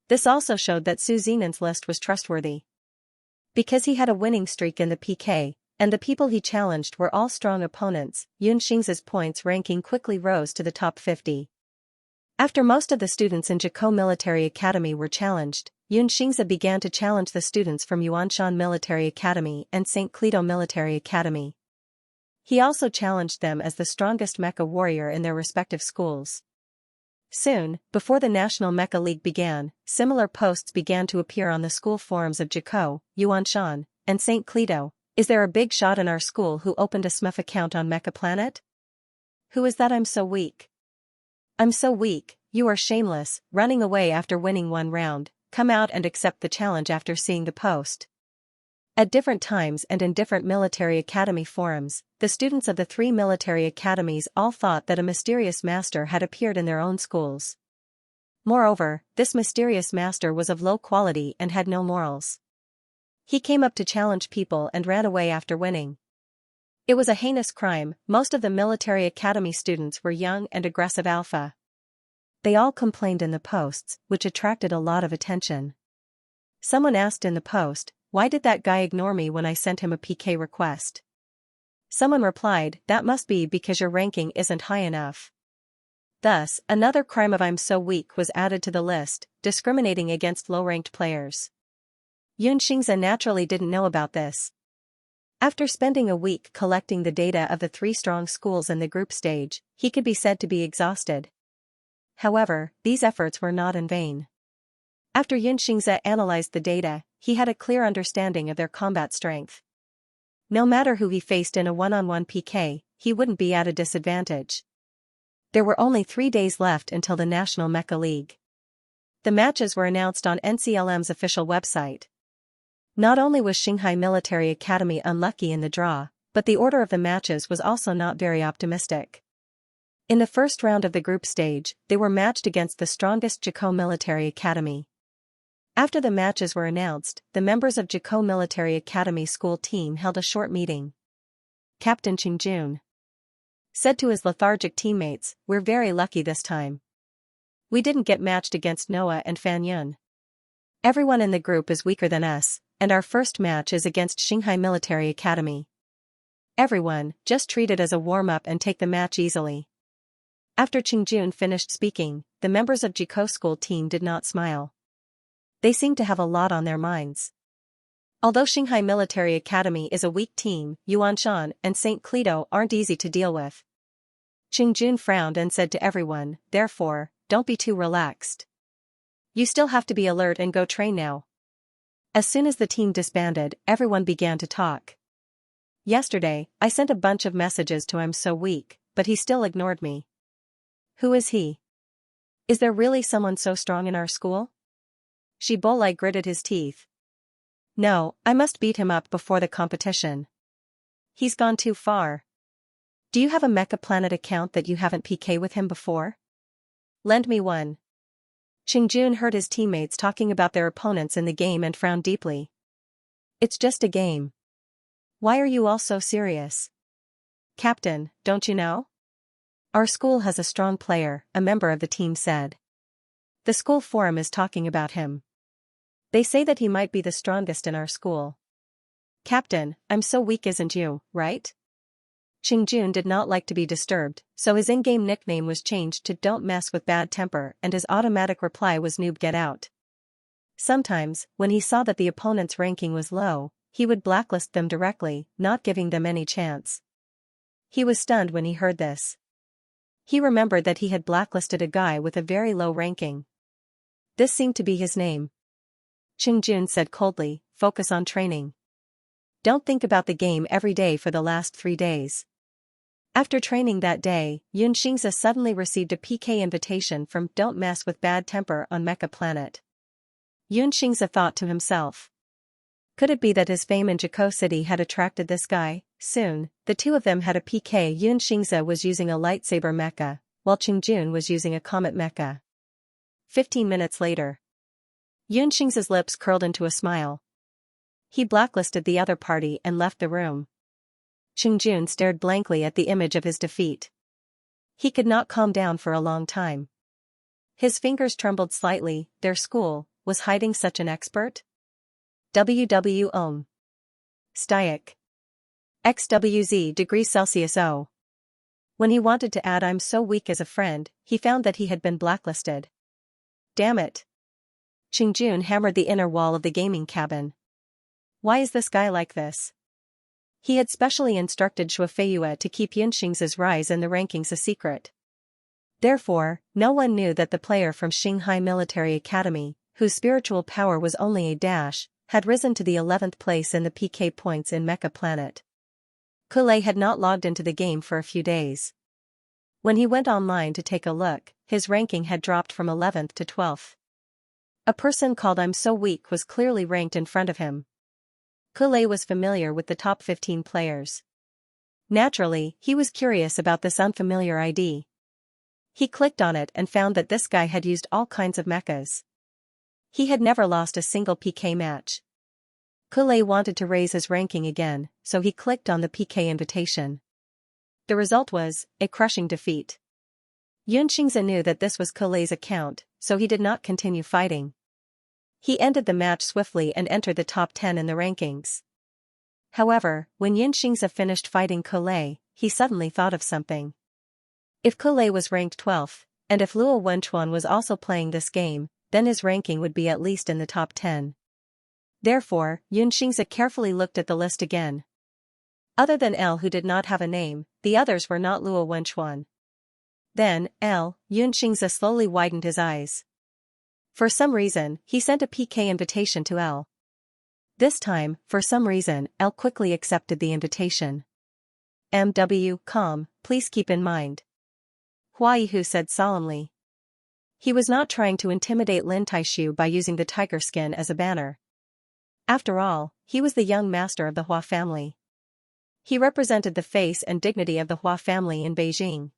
This also showed that Su Zinan's list was trustworthy. Because he had a winning streak in the PK, and the people he challenged were all strong opponents, Xianxia's points ranking quickly rose to the top 50. After most of the students in Jikou Military Academy were challenged, Xianxia began to challenge the students from Yuanshan Military Academy and St. Cleto Military Academy. He also challenged them as the strongest mecha warrior in their respective schools. Soon, before the National Mecha League began, similar posts began to appear on the school forums of Jikou, Yuanshan, and St. Cleto. "Is there a big shot in our school who opened a SMF account on Mecha Planet? Who is that? I'm so weak. I'm so weak, you are shameless, running away after winning one round, come out and accept the challenge after seeing the post." At different times and in different military academy forums, the students of the 3 military academies all thought that a mysterious master had appeared in their own schools. Moreover, this mysterious master was of low quality and had no morals. He came up to challenge people and ran away after winning. It was a heinous crime. Most of the military academy students were young and aggressive alpha. They all complained in the posts, which attracted a lot of attention. Someone asked in the post, "Why did that guy ignore me when I sent him a PK request?" Someone replied, "That must be because your ranking isn't high enough." Thus, another crime of I'm so weak was added to the list, discriminating against low-ranked players. Xianxia naturally didn't know about this. After spending a week collecting the data of the 3 strong schools in the group stage, he could be said to be exhausted. However, these efforts were not in vain. After Xianxia analyzed the data, he had a clear understanding of their combat strength. No matter who he faced in a one-on-one PK, he wouldn't be at a disadvantage. There were only 3 days left until the National Mecha League. The matches were announced on NCLM's official website. Not only was Shanghai Military Academy unlucky in the draw, but the order of the matches was also not very optimistic. In the first round of the group stage, they were matched against the strongest Jikou Military Academy. After the matches were announced, the members of Jikou Military Academy school team held a short meeting. Captain Qingjun said to his lethargic teammates, "We're very lucky this time. We didn't get matched against Noah and Fan Yun. Everyone in the group is weaker than us, and our first match is against Shanghai Military Academy. Everyone, just treat it as a warm-up and take the match easily." After Qingjun finished speaking, the members of Jikou school team did not smile. They seemed to have a lot on their minds. Although Shanghai Military Academy is a weak team, Yuanshan and St. Cleto aren't easy to deal with. Qingjun frowned and said to everyone, "Therefore, don't be too relaxed. You still have to be alert and go train now. As soon as the team disbanded, everyone began to talk. Yesterday, I sent a bunch of messages to him so weak, but he still ignored me. Who is he? Is there really someone so strong in our school? Shibolai gritted his teeth. No, I must beat him up before the competition. He's gone too far. Do you have a Mecha Planet account that you haven't PK with him before? Lend me one. Qingjun heard his teammates talking about their opponents in the game and frowned deeply. It's just a game. Why are you all so serious? Captain, don't you know? Our school has a strong player, a member of the team said. The school forum is talking about him. They say that he might be the strongest in our school. Captain, I'm so weak, isn't you, right? Qingjun did not like to be disturbed, so his in-game nickname was changed to Don't Mess with Bad Temper, and his automatic reply was Noob Get Out. Sometimes, when he saw that the opponent's ranking was low, he would blacklist them directly, not giving them any chance. He was stunned when he heard this. He remembered that he had blacklisted a guy with a very low ranking. This seemed to be his name. Qingjun said coldly, focus on training. Don't think about the game every day for the last 3 days. After training that day, Xianxia suddenly received a PK invitation from Don't Mess with Bad Temper on Mecha Planet. Xianxia thought to himself. Could it be that his fame in Jakko City had attracted this guy? Soon, the two of them had a PK. Xianxia was using a lightsaber mecha, while Qingjun was using a comet mecha. 15 minutes later. Xianxia's lips curled into a smile. He blacklisted the other party and left the room. Qingjun stared blankly at the image of his defeat. He could not calm down for a long time. His fingers trembled slightly. Their school was hiding such an expert? WW Styak. XWZ degrees Celsius O. When he wanted to add I'm so weak as a friend, he found that he had been blacklisted. Damn it. Qingjun hammered the inner wall of the gaming cabin. Why is this guy like this? He had specially instructed Shuafeiyue to keep Xianxia's rise in the rankings a secret. Therefore, no one knew that the player from Shanghai Military Academy, whose spiritual power was only a dash, had risen to the 11th place in the PK points in Mecha Planet. Kulei had not logged into the game for a few days. When he went online to take a look, his ranking had dropped from 11th to 12th. A person called I'm so weak was clearly ranked in front of him. Kulei was familiar with the top 15 players. Naturally, he was curious about this unfamiliar ID. He clicked on it and found that this guy had used all kinds of mechas. He had never lost a single PK match. Kulei wanted to raise his ranking again, so he clicked on the PK invitation. The result was a crushing defeat. Xianxia knew that this was Kulei's account, so he did not continue fighting. He ended the match swiftly and entered the top 10 in the rankings. However, when Xianxia finished fighting Kulei, he suddenly thought of something. If Kulei was ranked 12th, and if Luo Wenchuan was also playing this game, then his ranking would be at least in the top 10. Therefore, Xianxia carefully looked at the list again. Other than L, who did not have a name, the others were not Luo Wenchuan. Then, Xianxia slowly widened his eyes. For some reason, he sent a PK invitation to L. This time, for some reason, L quickly accepted the invitation. Calm, please keep in mind. Huaihu said solemnly. He was not trying to intimidate Lin Taishu by using the tiger skin as a banner. After all, he was the young master of the Hua family. He represented the face and dignity of the Hua family in Beijing.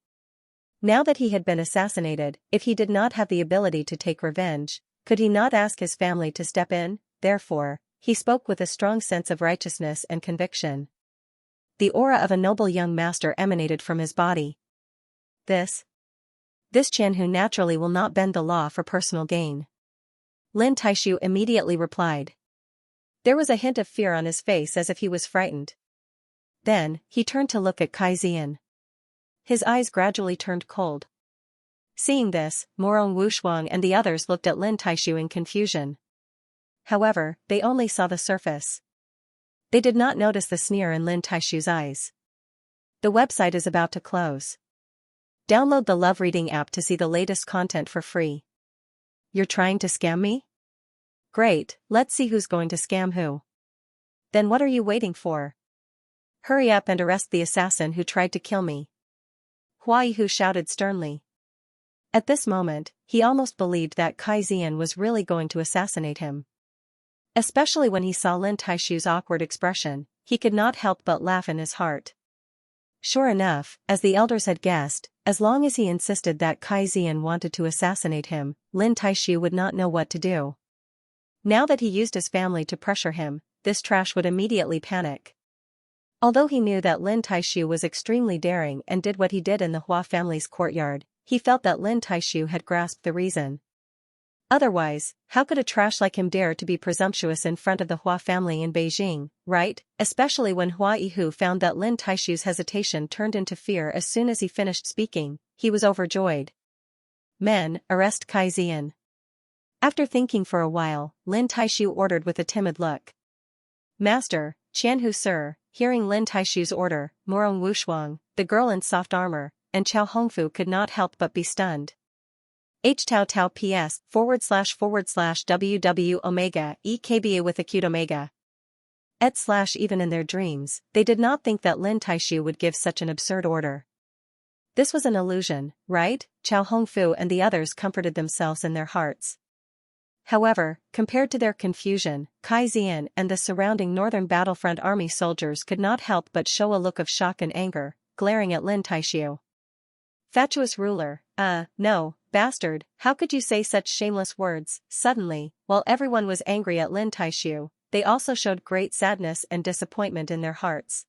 Now that he had been assassinated, if he did not have the ability to take revenge, could he not ask his family to step in? Therefore, he spoke with a strong sense of righteousness and conviction. The aura of a noble young master emanated from his body. This Qianhu naturally will not bend the law for personal gain. Lin Taishu immediately replied. There was a hint of fear on his face as if he was frightened. Then, he turned to look at Kai Zian. His eyes gradually turned cold. Seeing this, Morong Wushuang and the others looked at Lin Taishu in confusion. However, they only saw the surface. They did not notice the sneer in Lin Taishu's eyes. The website is about to close. Download the Love Reading app to see the latest content for free. you're trying to scam me? Great, let's see who's going to scam who. Then what are you waiting for? Hurry up and arrest the assassin who tried to kill me. Hua Yihu shouted sternly. At this moment, he almost believed that Kai Zian was really going to assassinate him. Especially when he saw Lin Taishu's awkward expression, he could not help but laugh in his heart. Sure enough, as the elders had guessed, as long as he insisted that Kai Zian wanted to assassinate him, Lin Taishu would not know what to do. Now that he used his family to pressure him, this trash would immediately panic. Although he knew that Lin Taishu was extremely daring and did what he did in the Hua family's courtyard, he felt that Lin Taishu had grasped the reason. Otherwise, how could a trash like him dare to be presumptuous in front of the Hua family in Beijing, right? Especially when Hua Yihu found that Lin Taishu's hesitation turned into fear as soon as he finished speaking, he was overjoyed. Men, arrest Kai Zian. After thinking for a while, Lin Taishu ordered with a timid look. Master, Qianhu sir. Hearing Lin Taishu's order, Morong Wushuang, the girl in soft armor, and Chao Hongfu could not help but be stunned. Tau Tau PS //WW Omega EKBA with acute Omega. Even in their dreams, they did not think that Lin Taishu would give such an absurd order. This was an illusion, right? Chao Hongfu and the others comforted themselves in their hearts. However, compared to their confusion, Kai Zian and the surrounding Northern Battlefront Army soldiers could not help but show a look of shock and anger, glaring at Lin Taishu. Fatuous ruler, no, bastard, how could you say such shameless words? Suddenly, while everyone was angry at Lin Taishu, they also showed great sadness and disappointment in their hearts.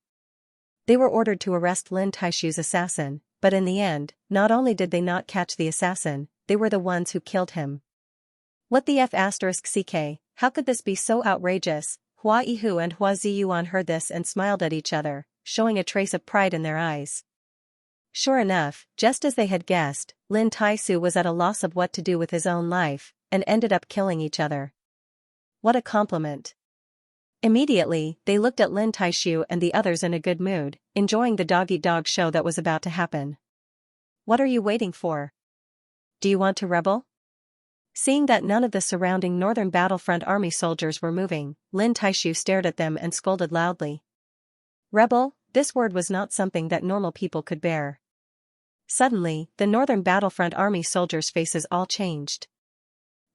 They were ordered to arrest Lin Taishu's assassin, but in the end, not only did they not catch the assassin, they were the ones who killed him. What the F***ck, how could this be so outrageous? Hua Yihu and Hua Ziyuan heard this and smiled at each other, showing a trace of pride in their eyes. Sure enough, just as they had guessed, Lin Taishu was at a loss of what to do with his own life, and ended up killing each other. What a compliment. Immediately, they looked at Lin Taishu and the others in a good mood, enjoying the dog-eat-dog show that was about to happen. What are you waiting for? Do you want to rebel? Seeing that none of the surrounding Northern Battlefront Army soldiers were moving, Lin Taishu stared at them and scolded loudly. Rebel, this word was not something that normal people could bear. Suddenly, the Northern Battlefront Army soldiers' faces all changed.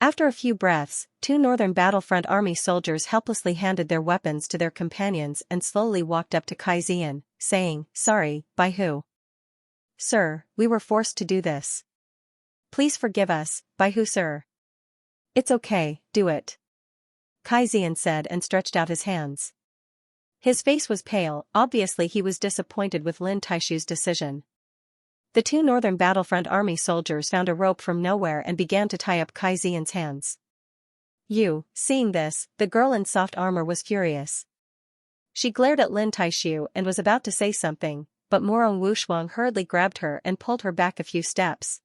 After a few breaths, 2 Northern Battlefront Army soldiers helplessly handed their weapons to their companions and slowly walked up to Kai Zian, saying, Sorry, by who? Sir, we were forced to do this. Please forgive us, by who sir? It's okay, do it. Kai Zian said and stretched out his hands. His face was pale, obviously he was disappointed with Lin Taishu's decision. The 2 Northern Battlefront Army soldiers found a rope from nowhere and began to tie up Kai Zian's hands. Seeing this, the girl in soft armor was furious. She glared at Lin Taishu and was about to say something, but Morong Wushuang hurriedly grabbed her and pulled her back a few steps.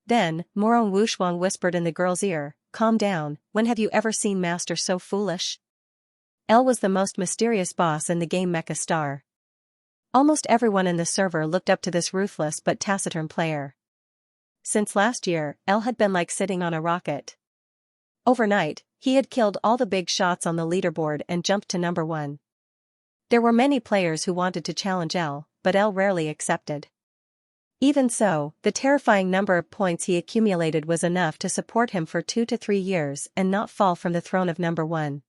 Then, Morong Wushuang whispered in the girl's ear, Calm down, when have you ever seen Master so foolish? L was the most mysterious boss in the game Mecha Star. Almost everyone in the server looked up to this ruthless but taciturn player. Since last year, L had been like sitting on a rocket. Overnight, he had killed all the big shots on the leaderboard and jumped to number 1. There were many players who wanted to challenge L, but L rarely accepted. Even so, the terrifying number of points he accumulated was enough to support him for 2 to 3 years and not fall from the throne of number 1.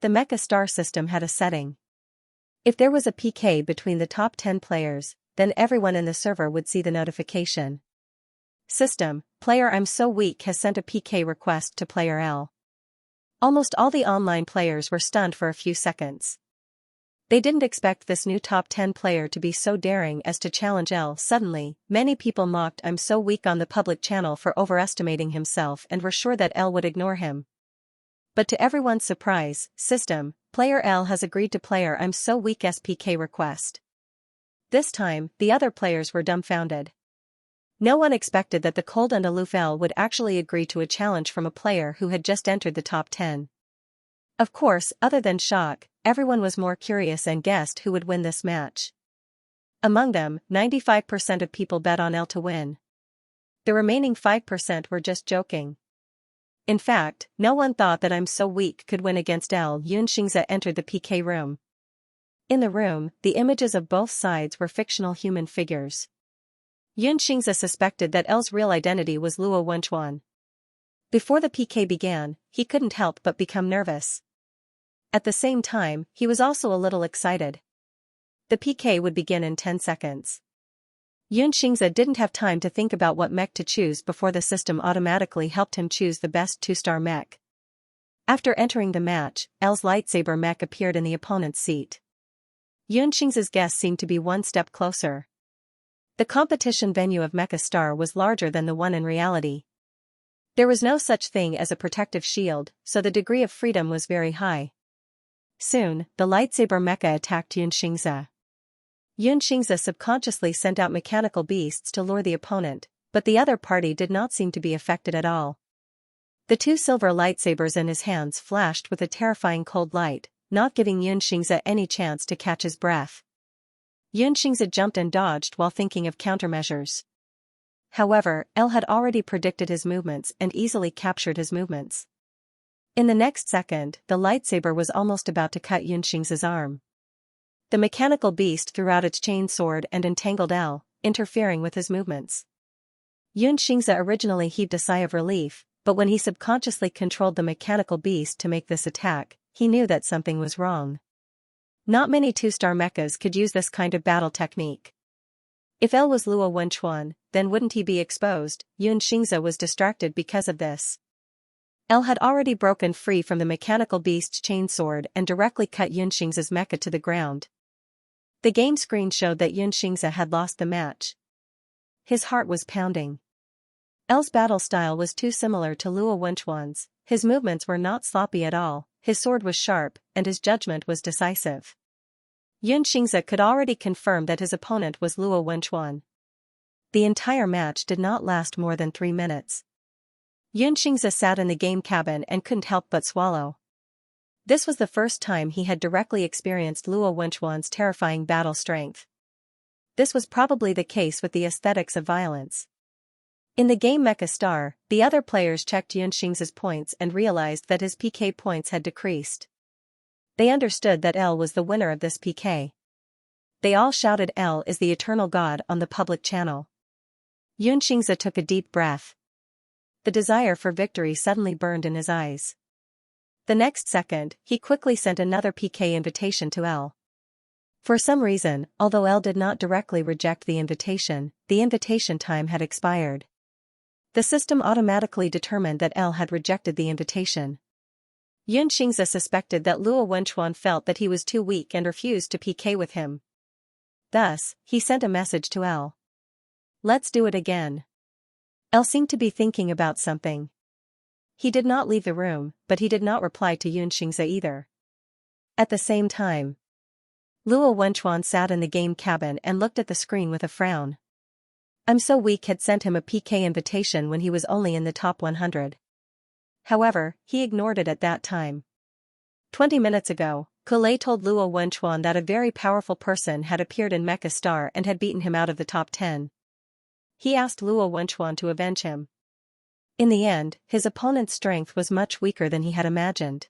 The Mecha Star system had a setting. If there was a PK between the top 10 players, then everyone in the server would see the notification. System, player I'm so weak has sent a PK request to player L. Almost all the online players were stunned for a few seconds. They didn't expect this new top 10 player to be so daring as to challenge L. Suddenly, many people mocked I'm so weak on the public channel for overestimating himself and were sure that L would ignore him. But to everyone's surprise, system, player L has agreed to player I'm so weak SPK request. This time, the other players were dumbfounded. No one expected that the cold and aloof L would actually agree to a challenge from a player who had just entered the top 10. Of course, other than shock, everyone was more curious and guessed who would win this match. Among them, 95% of people bet on L to win. The remaining 5% were just joking. In fact, no one thought that I'm so weak could win against L. Xianxia entered the PK room. In the room, the images of both sides were fictional human figures. Xianxia suspected that L's real identity was Luo Wenchuan. Before the PK began, he couldn't help but become nervous. At the same time, he was also a little excited. The PK would begin in 10 seconds. Xianxia didn't have time to think about what mech to choose before the system automatically helped him choose the best 2-star mech. After entering the match, L's lightsaber mech appeared in the opponent's seat. Xianxia's guess seemed to be one step closer. The competition venue of Mecha Star was larger than the one in reality. There was no such thing as a protective shield, so the degree of freedom was very high. Soon, the lightsaber mecha attacked Xianxia. Xianxia subconsciously sent out mechanical beasts to lure the opponent, but the other party did not seem to be affected at all. The 2 silver lightsabers in his hands flashed with a terrifying cold light, not giving Xianxia any chance to catch his breath. Xianxia jumped and dodged while thinking of countermeasures. However, L had already predicted his movements and easily captured his movements. In the next second, the lightsaber was almost about to cut Xianxia's arm. The mechanical beast threw out its chain sword and entangled L, interfering with his movements. Xianxia originally heaved a sigh of relief, but when he subconsciously controlled the mechanical beast to make this attack, he knew that something was wrong. Not many 2-star mechas could use this kind of battle technique. If L was Luo Wenchuan, then wouldn't he be exposed? Xianxia was distracted because of this. L had already broken free from the mechanical beast's chainsword and directly cut Xianxia's mecha to the ground. The game screen showed that Xianxia had lost the match. His heart was pounding. L's battle style was too similar to Luo Wenchuan's. His movements were not sloppy at all, his sword was sharp, and his judgment was decisive. Xianxia could already confirm that his opponent was Luo Wenchuan. The entire match did not last more than 3 minutes. Xianxia sat in the game cabin and couldn't help but swallow. This was the first time he had directly experienced Luo Wenchuan's terrifying battle strength. This was probably the case with the aesthetics of violence. In the game Mecha Star, the other players checked Xianxia's points and realized that his PK points had decreased. They understood that L was the winner of this PK. They all shouted L is the eternal god on the public channel. Xianxia took a deep breath. The desire for victory suddenly burned in his eyes. The next second, he quickly sent another PK invitation to L. For some reason, although L did not directly reject the invitation time had expired. The system automatically determined that L had rejected the invitation. Xianxia suspected that Luo Wenchuan felt that he was too weak and refused to PK with him. Thus, he sent a message to L. Let's do it again. L seemed to be thinking about something. He did not leave the room, but he did not reply to Xianxia either. At the same time, Luo Wenchuan sat in the game cabin and looked at the screen with a frown. I'm so weak had sent him a PK invitation when he was only in the top 100. However, he ignored it at that time. 20 minutes ago, Cultivation told Luo Wenchuan that a very powerful person had appeared in Mecha Star and had beaten him out of the top 10. He asked Luo Wenchuan to avenge him. In the end, his opponent's strength was much weaker than he had imagined.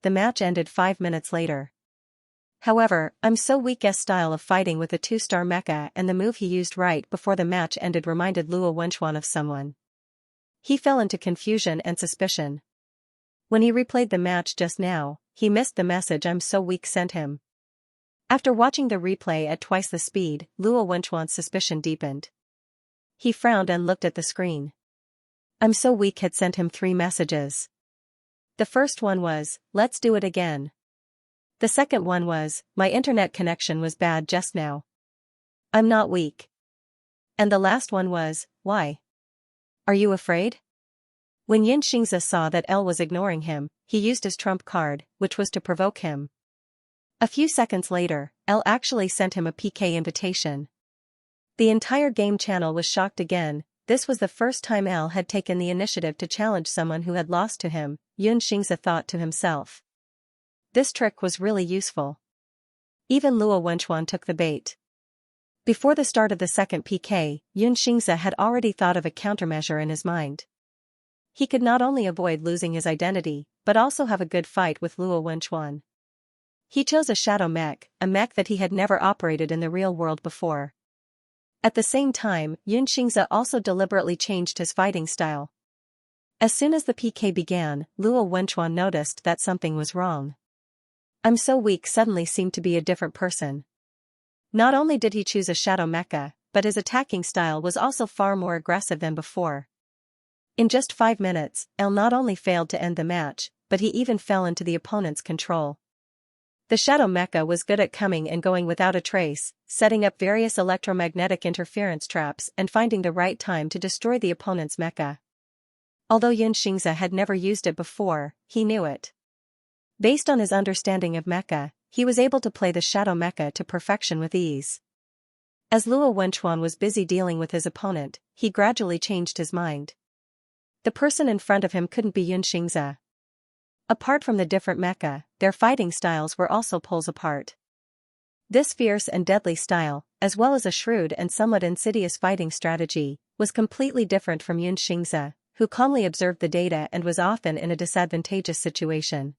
The match ended 5 minutes later. However, I'm so weak's style of fighting with a 2-star mecha and the move he used right before the match ended reminded Luo Wenchuan of someone. He fell into confusion and suspicion. When he replayed the match just now, he missed the message I'm so weak sent him. After watching the replay at twice the speed, Luo Wenchuan's suspicion deepened. He frowned and looked at the screen. I'm so weak had sent him 3 messages. The first one was, let's do it again. The second one was, my internet connection was bad just now. I'm not weak. And the last one was, why? Are you afraid? When Xianxia saw that L was ignoring him, he used his trump card, which was to provoke him. A few seconds later, L actually sent him a PK invitation. The entire game channel was shocked again. This was the first time L had taken the initiative to challenge someone who had lost to him, Xianxia thought to himself. This trick was really useful. Even Luo Wenchuan took the bait. Before the start of the second PK, Xianxia had already thought of a countermeasure in his mind. He could not only avoid losing his identity, but also have a good fight with Luo Wenchuan. He chose a shadow mech, a mech that he had never operated in the real world before. At the same time, Xianxia also deliberately changed his fighting style. As soon as the PK began, Luo Wenchuan noticed that something was wrong. "I'm so weak" suddenly seemed to be a different person. Not only did he choose a shadow mecha, but his attacking style was also far more aggressive than before. In just 5 minutes, El not only failed to end the match, but he even fell into the opponent's control. The shadow mecha was good at coming and going without a trace, setting up various electromagnetic interference traps and finding the right time to destroy the opponent's mecha. Although Xianxia had never used it before, he knew it. Based on his understanding of mecha, he was able to play the shadow mecha to perfection with ease. As Luo Wenchuan was busy dealing with his opponent, he gradually changed his mind. The person in front of him couldn't be Xianxia. Apart from the different mecha, their fighting styles were also poles apart. This fierce and deadly style, as well as a shrewd and somewhat insidious fighting strategy, was completely different from Xianxia, who calmly observed the data and was often in a disadvantageous situation.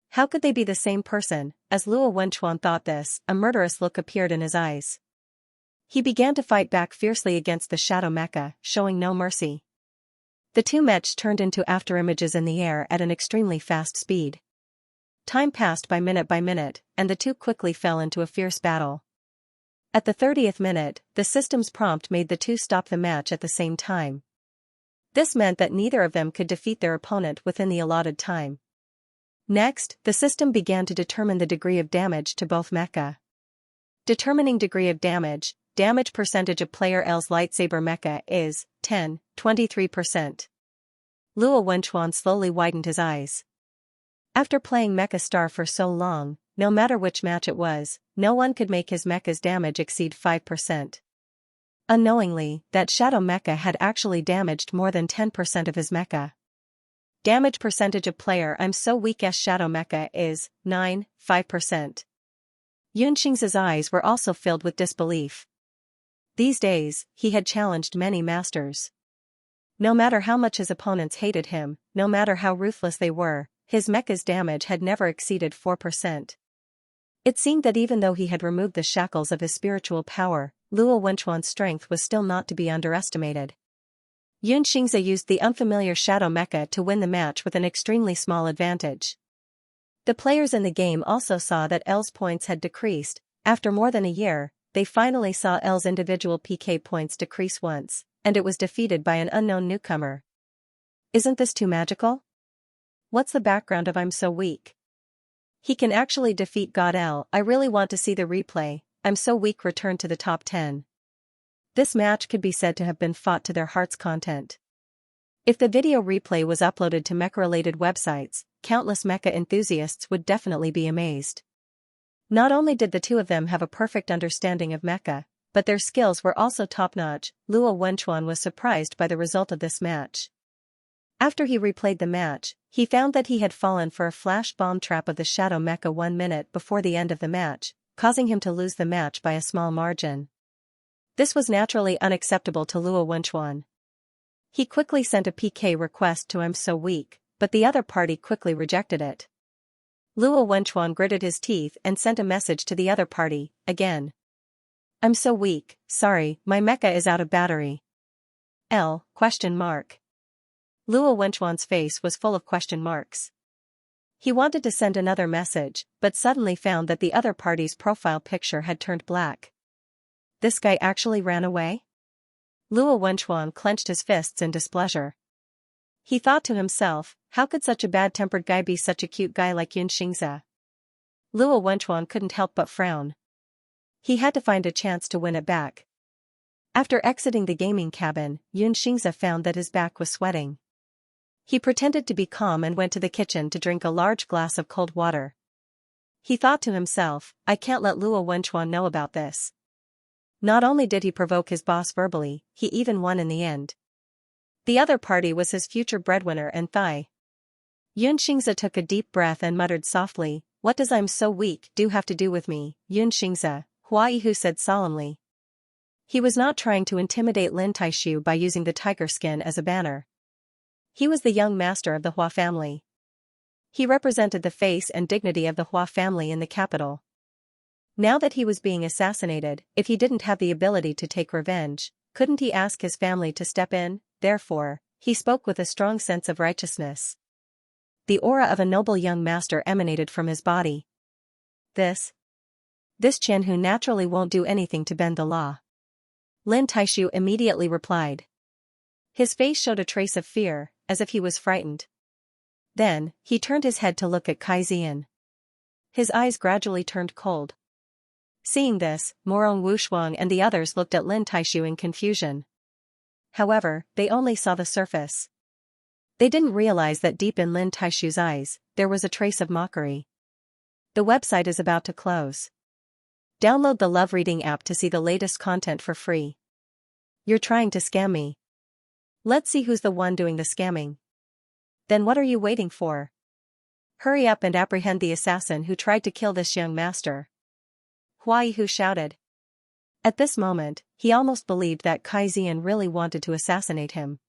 How could they be the same person? As Luo Wenchuan thought this, a murderous look appeared in his eyes. He began to fight back fiercely against the shadow mecha, showing no mercy. The two mechs turned into afterimages in the air at an extremely fast speed. Time passed by minute, and the two quickly fell into a fierce battle. At the 30th minute, the system's prompt made the two stop the match at the same time. This meant that neither of them could defeat their opponent within the allotted time. Next, the system began to determine the degree of damage to both mecha. Determining degree of damage percentage of player L's lightsaber mecha is 10, 23%. Luo Wenchuan slowly widened his eyes. After playing Mecha Star for so long, no matter which match it was, no one could make his mecha's damage exceed 5%. Unknowingly, that shadow mecha had actually damaged more than 10% of his mecha. Damage percentage of player I'm so weak's shadow mecha is 9, 5%. Xianxia's eyes were also filled with disbelief. These days, he had challenged many masters. No matter how much his opponents hated him, no matter how ruthless they were, his mecha's damage had never exceeded 4%. It seemed that even though he had removed the shackles of his spiritual power, Luo Wenchuan's strength was still not to be underestimated. Xianxia used the unfamiliar shadow mecha to win the match with an extremely small advantage. The players in the game also saw that L's points had decreased. After more than a year, they finally saw L's individual PK points decrease once, and it was defeated by an unknown newcomer. Isn't this too magical? What's the background of I'm so weak? He can actually defeat God L. I really want to see the replay. I'm so weak return to the top 10. This match could be said to have been fought to their heart's content. If the video replay was uploaded to mecha-related websites, countless mecha enthusiasts would definitely be amazed. Not only did the two of them have a perfect understanding of mecha, but their skills were also top-notch. Luo Wenchuan was surprised by the result of this match. After he replayed the match, he found that he had fallen for a flash bomb trap of the shadow mecha 1 minute before the end of the match, causing him to lose the match by a small margin. This was naturally unacceptable to Luo Wenchuan. He quickly sent a PK request to I'm so weak, but the other party quickly rejected it. Luo Wenchuan gritted his teeth and sent a message to the other party, again. I'm so weak, sorry, my mecha is out of battery. L? Luo Wenchuan's face was full of question marks. He wanted to send another message, but suddenly found that the other party's profile picture had turned black. This guy actually ran away? Luo Wenchuan clenched his fists in displeasure. He thought to himself, how could such a bad-tempered guy be such a cute guy like Xianxia? Luo Wenchuan couldn't help but frown. He had to find a chance to win it back. After exiting the gaming cabin, Xianxia found that his back was sweating. He pretended to be calm and went to the kitchen to drink a large glass of cold water. He thought to himself, I can't let Luo Wenchuan know about this. Not only did he provoke his boss verbally, he even won in the end. The other party was his future breadwinner and Thai. Xianxia took a deep breath and muttered softly, what does I'm so weak do have to do with me, Xianxia, Huaihu said solemnly. He was not trying to intimidate Lin Taishu by using the tiger skin as a banner. He was the young master of the Hua family. He represented the face and dignity of the Hua family in the capital. Now that he was being assassinated, if he didn't have the ability to take revenge, couldn't he ask his family to step in? Therefore, he spoke with a strong sense of righteousness. The aura of a noble young master emanated from his body. This Chen who naturally won't do anything to bend the law. Lin Taishu immediately replied. His face showed a trace of fear, as if he was frightened. Then, he turned his head to look at Xian. His eyes gradually turned cold. Seeing this, Morong Wushuang and the others looked at Lin Taishu in confusion. However, they only saw the surface. They didn't realize that deep in Lin Taishu's eyes, there was a trace of mockery. The website is about to close. Download the Love Reading app to see the latest content for free. You're trying to scam me. Let's see who's the one doing the scamming. Then what are you waiting for? Hurry up and apprehend the assassin who tried to kill this young master. Hua Yihu shouted. At this moment, he almost believed that Xian really wanted to assassinate him.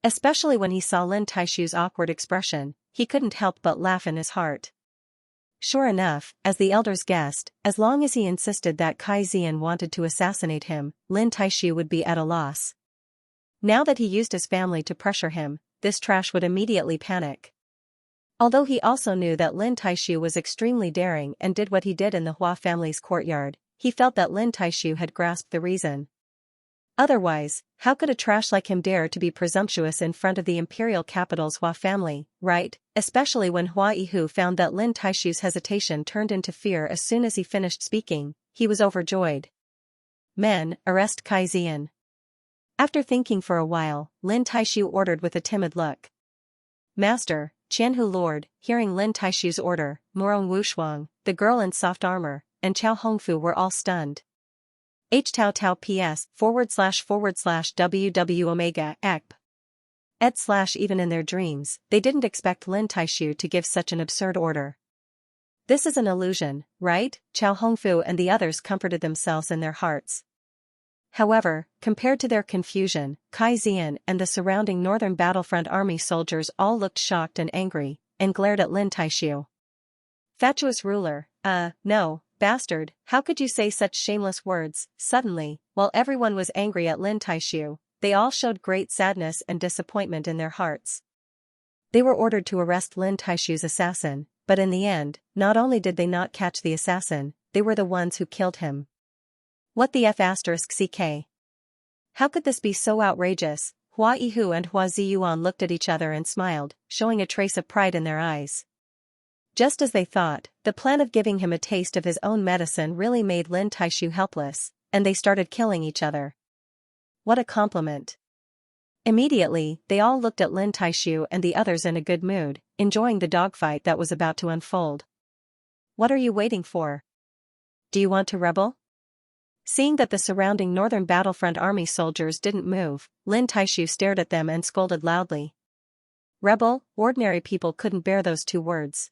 Especially when he saw Lin Taishu's awkward expression, he couldn't help but laugh in his heart. Sure enough, as the elders guessed, as long as he insisted that Xian wanted to assassinate him, Lin Taishu would be at a loss. Now that he used his family to pressure him, this trash would immediately panic. Although he also knew that Lin Taishu was extremely daring and did what he did in the Hua family's courtyard, he felt that Lin Taishu had grasped the reason. Otherwise, how could a trash like him dare to be presumptuous in front of the imperial capital's Hua family, right? Especially when Hua Yihu found that Lin Taishu's hesitation turned into fear as soon as he finished speaking, he was overjoyed. Men, arrest Xian. After thinking for a while, Lin Taishu ordered with a timid look. Master, Qianhu Lord, hearing Lin Taishu's order, Morong Wushuang, the girl in soft armor, and Chao Hongfu were all stunned. Tao Tao PS //WW Omega ECP. Even in their dreams, they didn't expect Lin Taishu to give such an absurd order. This is an illusion, right? Chao Hongfu and the others comforted themselves in their hearts. However, compared to their confusion, Xian and the surrounding northern battlefront army soldiers all looked shocked and angry, and glared at Lin Taishu. Fatuous ruler, no, bastard, how could you say such shameless words? Suddenly, while everyone was angry at Lin Taishu, they all showed great sadness and disappointment in their hearts. They were ordered to arrest Lin Taishu's assassin, but in the end, not only did they not catch the assassin, they were the ones who killed him. What the *CK? How could this be so outrageous? Hua Yihu and Hua Ziyuan looked at each other and smiled, showing a trace of pride in their eyes. Just as they thought, the plan of giving him a taste of his own medicine really made Lin Taishu helpless, and they started killing each other. What a compliment. Immediately, they all looked at Lin Taishu and the others in a good mood, enjoying the dogfight that was about to unfold. What are you waiting for? Do you want to rebel? Seeing that the surrounding northern battlefront army soldiers didn't move, Lin Taishu stared at them and scolded loudly. Rebel? Ordinary people couldn't bear those two words.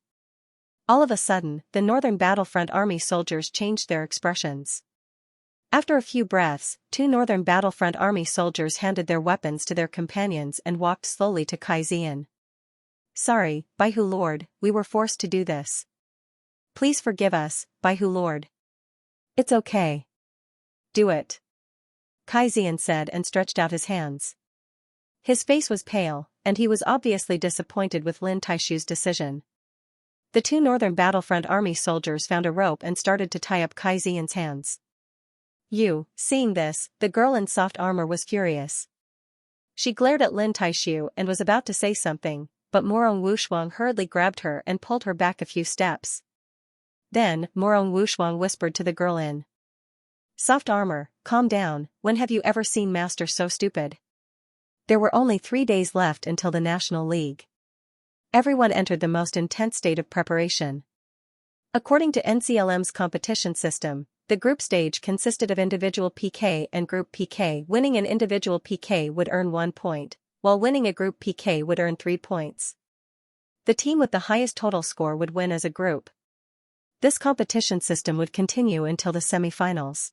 All of a sudden, the northern battlefront army soldiers changed their expressions. After a few breaths, two northern battlefront army soldiers handed their weapons to their companions and walked slowly to Xian. Sorry, Baihu Lord, we were forced to do this. Please forgive us, Baihu Lord. It's okay. Do it. Xian said and stretched out his hands. His face was pale, and he was obviously disappointed with Lin Taishu's decision. The two northern battlefront army soldiers found a rope and started to tie up Xian's hands. Seeing this, the girl in soft armor was furious. She glared at Lin Taishu and was about to say something, but Morong Wushuang hurriedly grabbed her and pulled her back a few steps. Then, Morong Wushuang whispered to the girl in soft armor, calm down, when have you ever seen Master so stupid? There were only 3 days left until the National League. Everyone entered the most intense state of preparation. According to NCLM's competition system, the group stage consisted of individual PK and group PK. Winning an individual PK would earn 1 point, while winning a group PK would earn 3 points. The team with the highest total score would win as a group. This competition system would continue until the semifinals.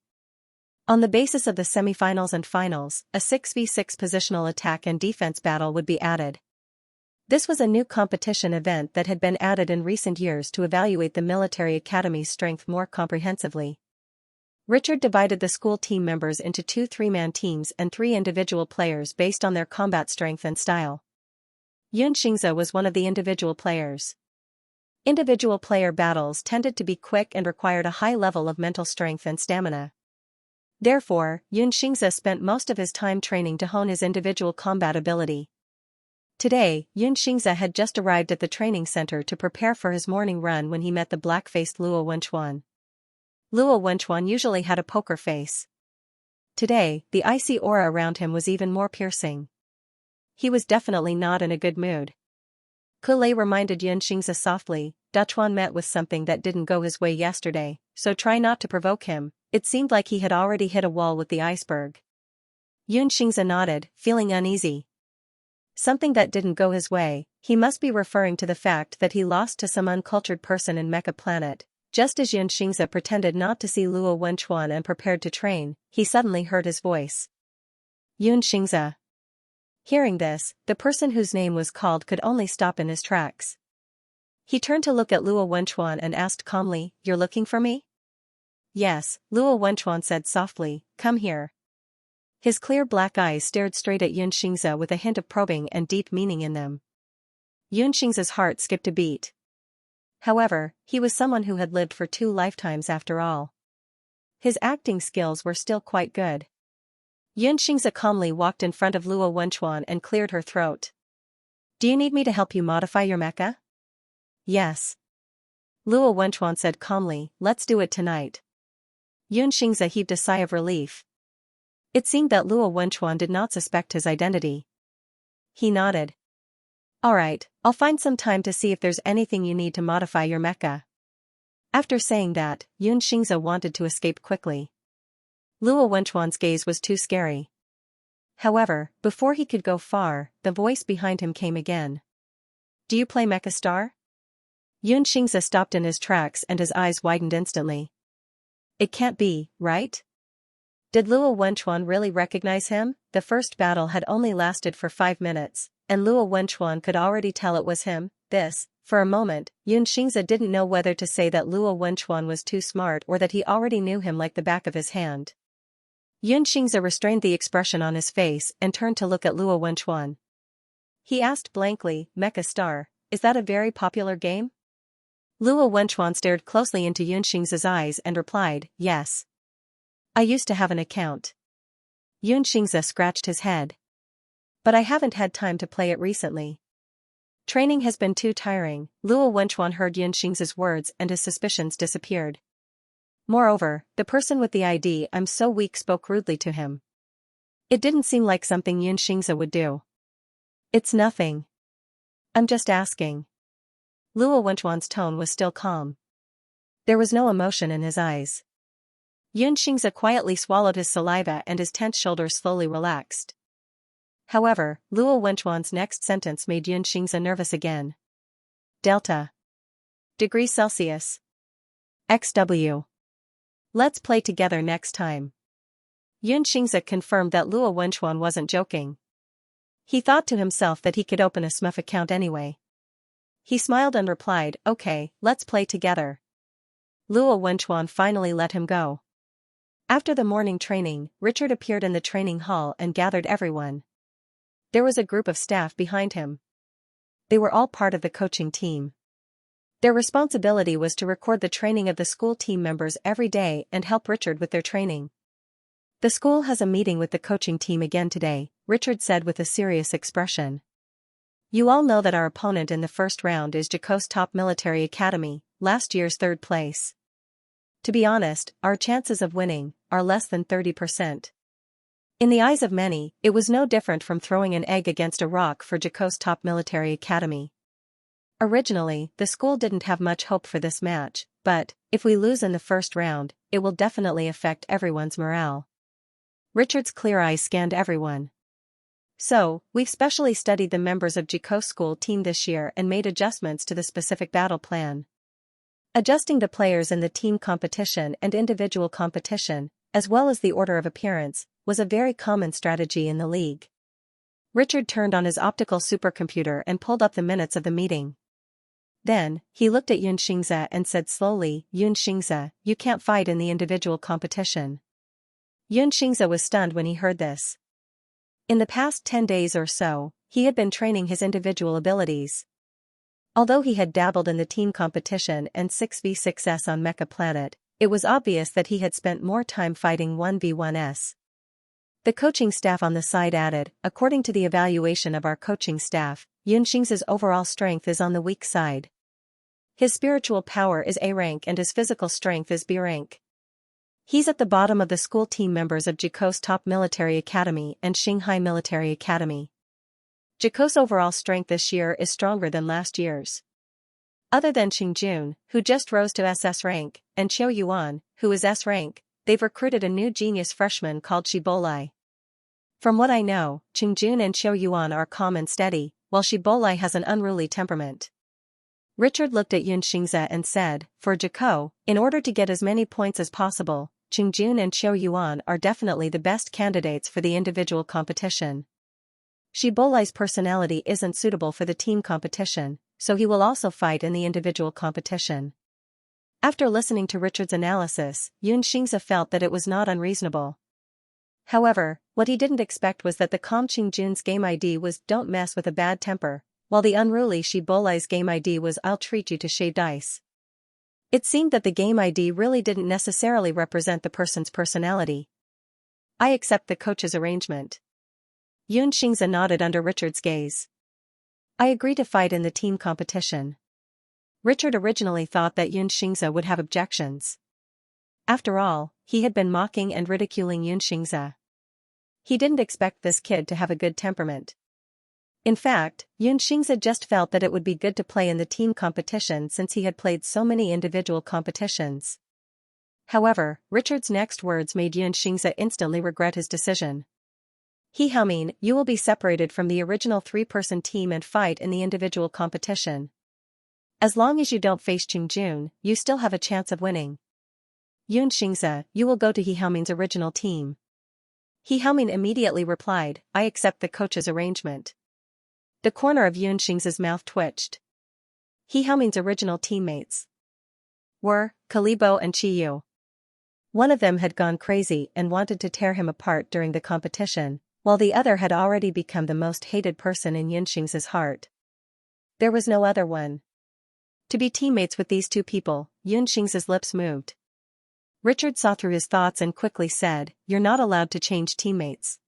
On the basis of the semifinals and finals, a 6v6 positional attack and defense battle would be added. This was a new competition event that had been added in recent years to evaluate the military academy's strength more comprehensively. Richard divided the school team members into 2 3-man teams and 3 individual players based on their combat strength and style. Xianxia was one of the individual players. Individual player battles tended to be quick and required a high level of mental strength and stamina. Therefore, Xianxia spent most of his time training to hone his individual combat ability. Today, Xianxia had just arrived at the training center to prepare for his morning run when he met the black-faced Luo Wenchuan. Luo Wenchuan usually had a poker face. Today, the icy aura around him was even more piercing. He was definitely not in a good mood. Kulei reminded Xianxia softly, Duchuan met with something that didn't go his way yesterday, so try not to provoke him. It seemed like he had already hit a wall with the iceberg. Xianxia nodded, feeling uneasy. Something that didn't go his way, he must be referring to the fact that he lost to some uncultured person in Mecha Planet. Just as Xianxia pretended not to see Luo Wenchuan and prepared to train, he suddenly heard his voice. Xianxia. Hearing this, the person whose name was called could only stop in his tracks. He turned to look at Luo Wenchuan and asked calmly, "You're looking for me?" "Yes," Luo Wenchuan said softly, "come here." His clear black eyes stared straight at Xianxia with a hint of probing and deep meaning in them. Xianxia's heart skipped a beat. However, he was someone who had lived for 2 lifetimes after all. His acting skills were still quite good. Xianxia calmly walked in front of Luo Wenchuan and cleared her throat. "Do you need me to help you modify your mecha?" "Yes." Luo Wenchuan said calmly, "Let's do it tonight." Xianxia heaved a sigh of relief. It seemed that Luo Wenchuan did not suspect his identity. He nodded. "Alright, I'll find some time to see if there's anything you need to modify your mecha." After saying that, Xianxia wanted to escape quickly. Luo Wenchuan's gaze was too scary. However, before he could go far, the voice behind him came again. "Do you play Mecha Star?" Xianxia stopped in his tracks and his eyes widened instantly. It can't be, right? Did Luo Wenchuan really recognize him? The first battle had only lasted for 5 minutes, and Luo Wenchuan could already tell it was him. For a moment, Xianxia didn't know whether to say that Luo Wenchuan was too smart or that he already knew him like the back of his hand. Xianxia restrained the expression on his face and turned to look at Luo Wenchuan. He asked blankly, "Mecha Star, is that a very popular game?" Luo Wenchuan stared closely into Xianxia's eyes and replied, "Yes. I used to have an account." Xianxia scratched his head. "But I haven't had time to play it recently. Training has been too tiring." Luo Wenchuan heard Xianxia's words and his suspicions disappeared. Moreover, the person with the ID "I'm so weak" spoke rudely to him. It didn't seem like something Xianxia would do. "It's nothing. I'm just asking." Luo Wenchuan's tone was still calm. There was no emotion in his eyes. Xianxia quietly swallowed his saliva and his tense shoulders slowly relaxed. However, Luo Wenchuan's next sentence made Xianxia nervous again. Delta. Degrees Celsius. XW. Let's play together next time. Xianxia confirmed that Luo Wenchuan wasn't joking. He thought to himself that he could open a SMUF account anyway. He smiled and replied, "Okay, let's play together." Luo Wenchuan finally let him go. After the morning training, Richard appeared in the training hall and gathered everyone. There was a group of staff behind him. They were all part of the coaching team. Their responsibility was to record the training of the school team members every day and help Richard with their training. "The school has a meeting with the coaching team again today," Richard said with a serious expression. "You all know that our opponent in the first round is Jaco's top military academy, last year's 3rd place. To be honest, our chances of winning are less than 30%. In the eyes of many, it was no different from throwing an egg against a rock for Jaco's top military academy. Originally, the school didn't have much hope for this match, but, if we lose in the first round, it will definitely affect everyone's morale." Richard's clear eyes scanned everyone. "So, we've specially studied the members of Jaco's school team this year and made adjustments to the specific battle plan. Adjusting the players in the team competition and individual competition, as well as the order of appearance, was a very common strategy in the league. Richard turned on his optical supercomputer and pulled up the minutes of the meeting. Then, he looked at Xianxia and said slowly, Xianxia, you can't fight in the individual competition. Xianxia was stunned when he heard this. In the past 10 days or so, he had been training his individual abilities. Although he had dabbled in the team competition and 6v6s on Mecha Planet, it was obvious that he had spent more time fighting 1v1s. The coaching staff on the side added, according to the evaluation of our coaching staff, Xianxia's overall strength is on the weak side. His spiritual power is A rank and his physical strength is B rank. He's at the bottom of the school team members of Jico's top military academy and Shanghai Military Academy. Jico's overall strength this year is stronger than last year's. Other than Qingjun, who just rose to SS rank, and Qiu Yuan, who is S rank, they've recruited a new genius freshman called Shibolai. From what I know, Qingjun and Qiu Yuan are calm and steady, while Shibolai has an unruly temperament. Richard looked at Xianxia and said, for Jico, in order to get as many points as possible, Qingjun and Qiu Yuan are definitely the best candidates for the individual competition. Shibolai's personality isn't suitable for the team competition, so he will also fight in the individual competition. After listening to Richard's analysis, Xianxia felt that it was not unreasonable. However, what he didn't expect was that the calm Qingjun's game ID was "Don't mess with a bad temper," while the unruly Shibolai's game ID was "I'll treat you to shaved ice." It seemed that the game ID really didn't necessarily represent the person's personality. I accept the coach's arrangement. Xianxia nodded under Richard's gaze. I agree to fight in the team competition. Richard originally thought that Xianxia would have objections. After all, he had been mocking and ridiculing Xianxia. He didn't expect this kid to have a good temperament. In fact, Xianxia just felt that it would be good to play in the team competition since he had played so many individual competitions. However, Richard's next words made Xianxia instantly regret his decision. He mean, you will be separated from the original 3-person team and fight in the individual competition. As long as you don't face Qingjun, you still have a chance of winning. Xianxia, you will go to He Haoming's original team. He Haoming immediately replied, I accept the coach's arrangement. The corner of Xianxia's mouth twitched. He Haoming's original teammates were Kalibo and Qiyu. One of them had gone crazy and wanted to tear him apart during the competition, while the other had already become the most hated person in Xianxia's heart. There was no other one. To be teammates with these two people, Xianxia's lips moved. Richard saw through his thoughts and quickly said, you're not allowed to change teammates.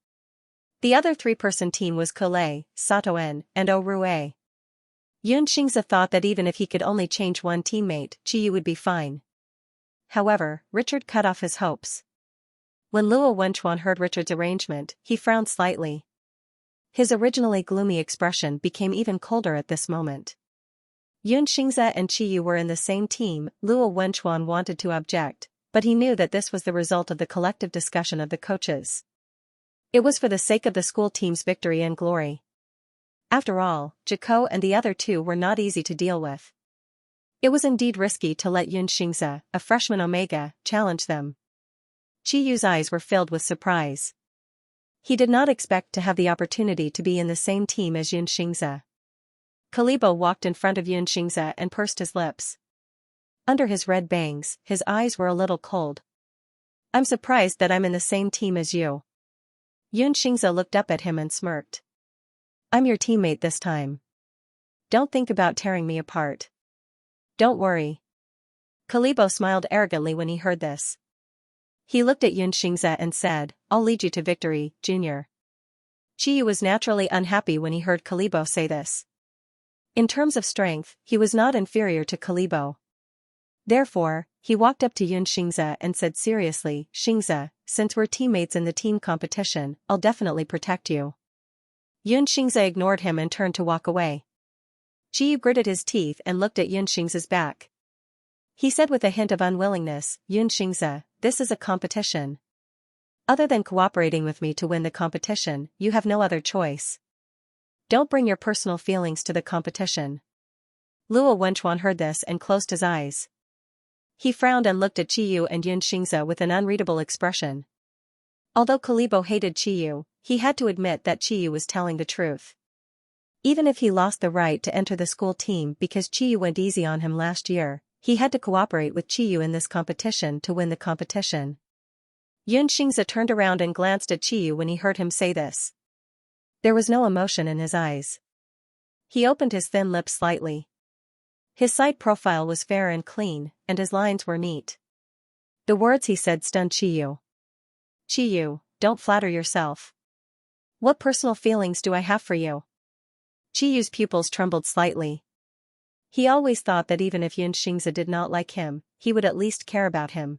The other 3-person team was Kalei, Satoen, and Orue. Xianxia thought that even if he could only change one teammate, Qiyu would be fine. However, Richard cut off his hopes. When Luo Wenchuan heard Richard's arrangement, he frowned slightly. His originally gloomy expression became even colder at this moment. Xianxia and Qiyu were in the same team. Luo Wenchuan wanted to object, but he knew that this was the result of the collective discussion of the coaches. It was for the sake of the school team's victory and glory. After all, Jico and the other two were not easy to deal with. It was indeed risky to let Xianxia, a freshman Omega, challenge them. Qiyu's eyes were filled with surprise. He did not expect to have the opportunity to be in the same team as Xianxia. Kalibo walked in front of Xianxia and pursed his lips. Under his red bangs, his eyes were a little cold. I'm surprised that I'm in the same team as you. Xianxia looked up at him and smirked. I'm your teammate this time. Don't think about tearing me apart. Don't worry. Kalibo smiled arrogantly when he heard this. He looked at Xianxia and said, I'll lead you to victory, Junior. Qiyu was naturally unhappy when he heard Kalibo say this. In terms of strength, he was not inferior to Kalibo. Therefore, he walked up to Xianxia and said seriously, Xingxia, since we're teammates in the team competition, I'll definitely protect you. Xianxia ignored him and turned to walk away. Qiyu gritted his teeth and looked at Xianxia's back. He said with a hint of unwillingness, Xianxia, this is a competition. Other than cooperating with me to win the competition, you have no other choice. Don't bring your personal feelings to the competition. Luo Wenchuan heard this and closed his eyes. He frowned and looked at Qiyu and Xianxia with an unreadable expression. Although Kalibo hated Qiyu, he had to admit that Qiyu was telling the truth. Even if he lost the right to enter the school team because Qiyu went easy on him last year, he had to cooperate with Qiyu in this competition to win the competition. Xianxia turned around and glanced at Qiyu when he heard him say this. There was no emotion in his eyes. He opened his thin lips slightly. His side profile was fair and clean, and his lines were neat. The words he said stunned Qiyu. Qiyu, don't flatter yourself. What personal feelings do I have for you? Qiyu's pupils trembled slightly. He always thought that even if Xianxia did not like him, he would at least care about him.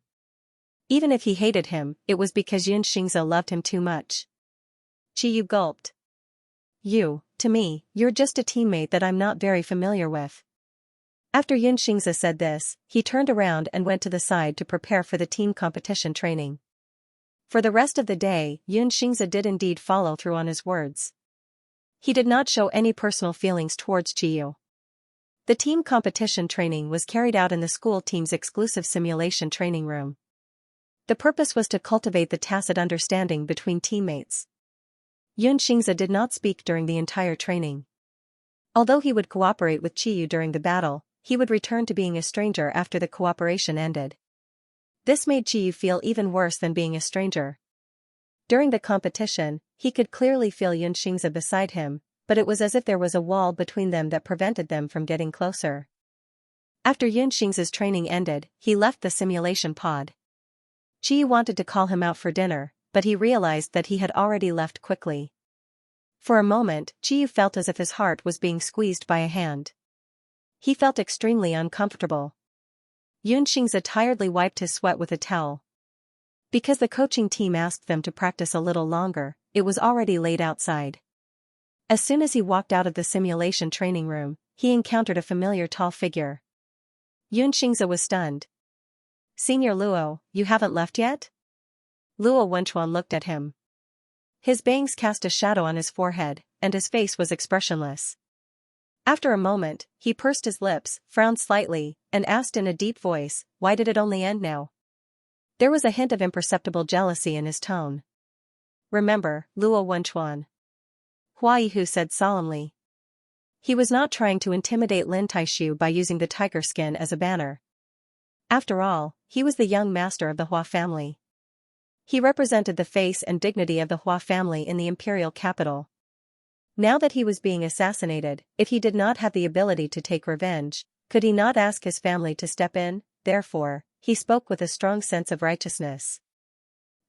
Even if he hated him, it was because Xianxia loved him too much. Qiyu gulped. You, to me, you're just a teammate that I'm not very familiar with. After Xianxia said this, he turned around and went to the side to prepare for the team competition training. For the rest of the day, Xianxia did indeed follow through on his words. He did not show any personal feelings towards Qiyu. The team competition training was carried out in the school team's exclusive simulation training room. The purpose was to cultivate the tacit understanding between teammates. Xianxia did not speak during the entire training. Although he would cooperate with Qiyu during the battle, he would return to being a stranger after the cooperation ended. This made Qiyu feel even worse than being a stranger. During the competition, he could clearly feel Xianxia beside him, but it was as if there was a wall between them that prevented them from getting closer. After Xianxia's training ended, he left the simulation pod. Qiyu wanted to call him out for dinner, but he realized that he had already left quickly. For a moment, Qiyu felt as if his heart was being squeezed by a hand. He felt extremely uncomfortable. Xianxia tiredly wiped his sweat with a towel. Because the coaching team asked them to practice a little longer, it was already late outside. As soon as he walked out of the simulation training room, he encountered a familiar tall figure. Xianxia was stunned. Senior Luo, you haven't left yet? Luo Wenchuan looked at him. His bangs cast a shadow on his forehead, and his face was expressionless. After a moment, he pursed his lips, frowned slightly, and asked in a deep voice, why did it only end now? There was a hint of imperceptible jealousy in his tone. Remember, Luo Wenchuan. Hua Yihu said solemnly. He was not trying to intimidate Lin Taishu by using the tiger skin as a banner. After all, he was the young master of the Hua family. He represented the face and dignity of the Hua family in the imperial capital. Now that he was being assassinated, if he did not have the ability to take revenge, could he not ask his family to step in? Therefore, he spoke with a strong sense of righteousness.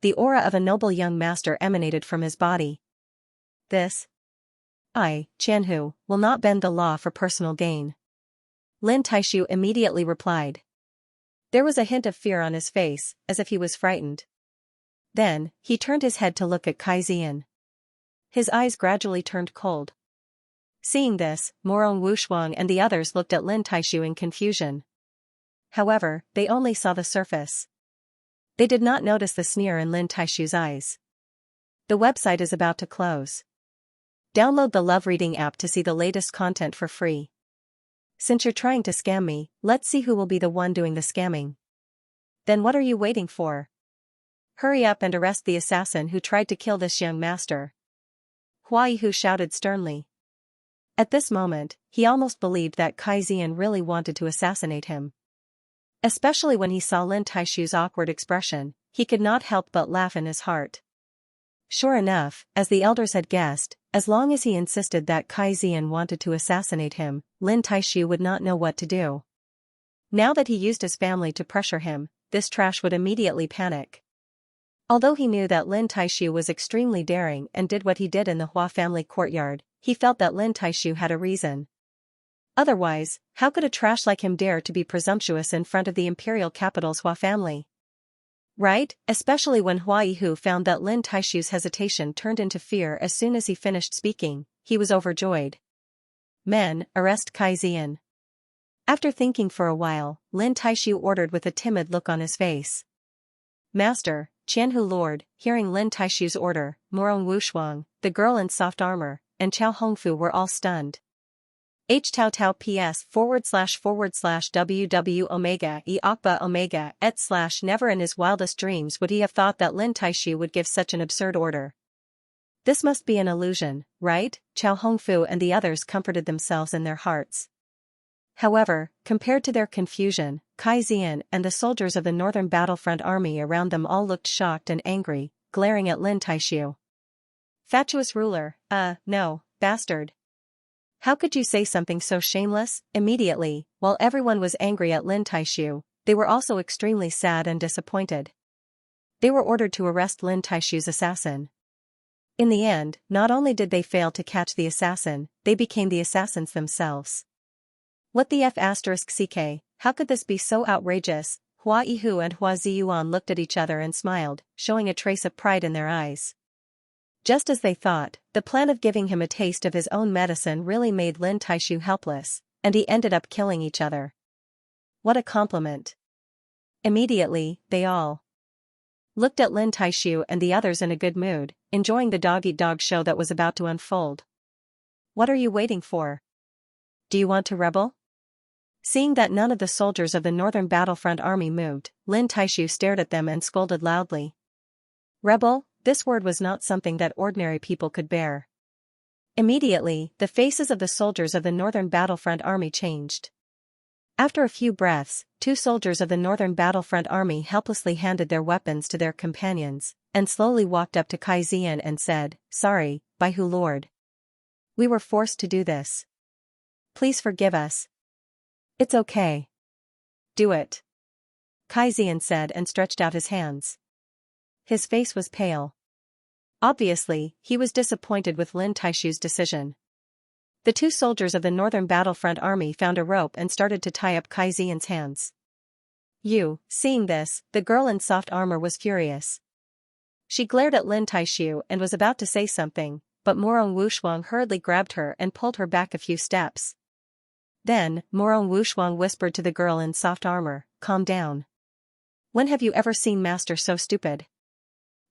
The aura of a noble young master emanated from his body. I, Qianhu, will not bend the law for personal gain. Lin Taishu immediately replied. There was a hint of fear on his face, as if he was frightened. Then, he turned his head to look at Kai Zian. His eyes gradually turned cold. Seeing this, Morong Wushuang and the others looked at Lin Taishu in confusion. However, they only saw the surface. They did not notice the sneer in Lin Taishu's eyes. The website is about to close. Download the Love Reading app to see the latest content for free. Since you're trying to scam me, let's see who will be the one doing the scamming. Then what are you waiting for? Hurry up and arrest the assassin who tried to kill this young master. Hua Yihu shouted sternly. At this moment, he almost believed that Kai Zian really wanted to assassinate him. Especially when he saw Lin Taishu's awkward expression, he could not help but laugh in his heart. Sure enough, as the elders had guessed, as long as he insisted that Kai Zian wanted to assassinate him, Lin Taishu would not know what to do. Now that he used his family to pressure him, this trash would immediately panic. Although he knew that Lin Taishu was extremely daring and did what he did in the Hua family courtyard, he felt that Lin Taishu had a reason. Otherwise, how could a trash like him dare to be presumptuous in front of the imperial capital's Hua family? Right, especially when Hua Yihu found that Lin Taishu's hesitation turned into fear as soon as he finished speaking, he was overjoyed. Men, arrest Kai Zian. After thinking for a while, Lin Taishu ordered with a timid look on his face. Master, Qianhu Lord, hearing Lin Taishu's order, Morong Wushuang, the girl in soft armor, and Chao Hongfu were all stunned. Tao Tao PS //WW Omega E Akba Omega et / never in his wildest dreams would he have thought that Lin Taishu would give such an absurd order. This must be an illusion, right? Chao Hongfu and the others comforted themselves in their hearts. However, compared to their confusion, Kai Zian and the soldiers of the Northern Battlefront Army around them all looked shocked and angry, glaring at Lin Taishu. Fatuous ruler, no, bastard. How could you say something so shameless? Immediately, while everyone was angry at Lin Taishu, they were also extremely sad and disappointed. They were ordered to arrest Lin Taishu's assassin. In the end, not only did they fail to catch the assassin, they became the assassins themselves. What the f***ck, how could this be so outrageous? Hua Yihu and Hua Ziyuan looked at each other and smiled, showing a trace of pride in their eyes. Just as they thought, the plan of giving him a taste of his own medicine really made Lin Taishu helpless, and he ended up killing each other. What a compliment. Immediately, they all looked at Lin Taishu and the others in a good mood, enjoying the dog-eat-dog show that was about to unfold. What are you waiting for? Do you want to rebel? Seeing that none of the soldiers of the Northern Battlefront Army moved, Lin Taishu stared at them and scolded loudly. Rebel? This word was not something that ordinary people could bear. Immediately, the faces of the soldiers of the Northern Battlefront Army changed. After a few breaths, 2 soldiers of the Northern Battlefront Army helplessly handed their weapons to their companions, and slowly walked up to Kai Zian and said, Sorry, Baihu Lord. We were forced to do this. Please forgive us. It's okay. Do it. Kai Zian said and stretched out his hands. His face was pale. Obviously, he was disappointed with Lin Taishu's decision. The 2 soldiers of the Northern Battlefront Army found a rope and started to tie up Kai Zian's hands. Seeing this, the girl in soft armor was furious. She glared at Lin Taishu and was about to say something, but Morong Wushuang hurriedly grabbed her and pulled her back a few steps. Then, Morong Wushuang whispered to the girl in soft armor, Calm down. When have you ever seen Master so stupid?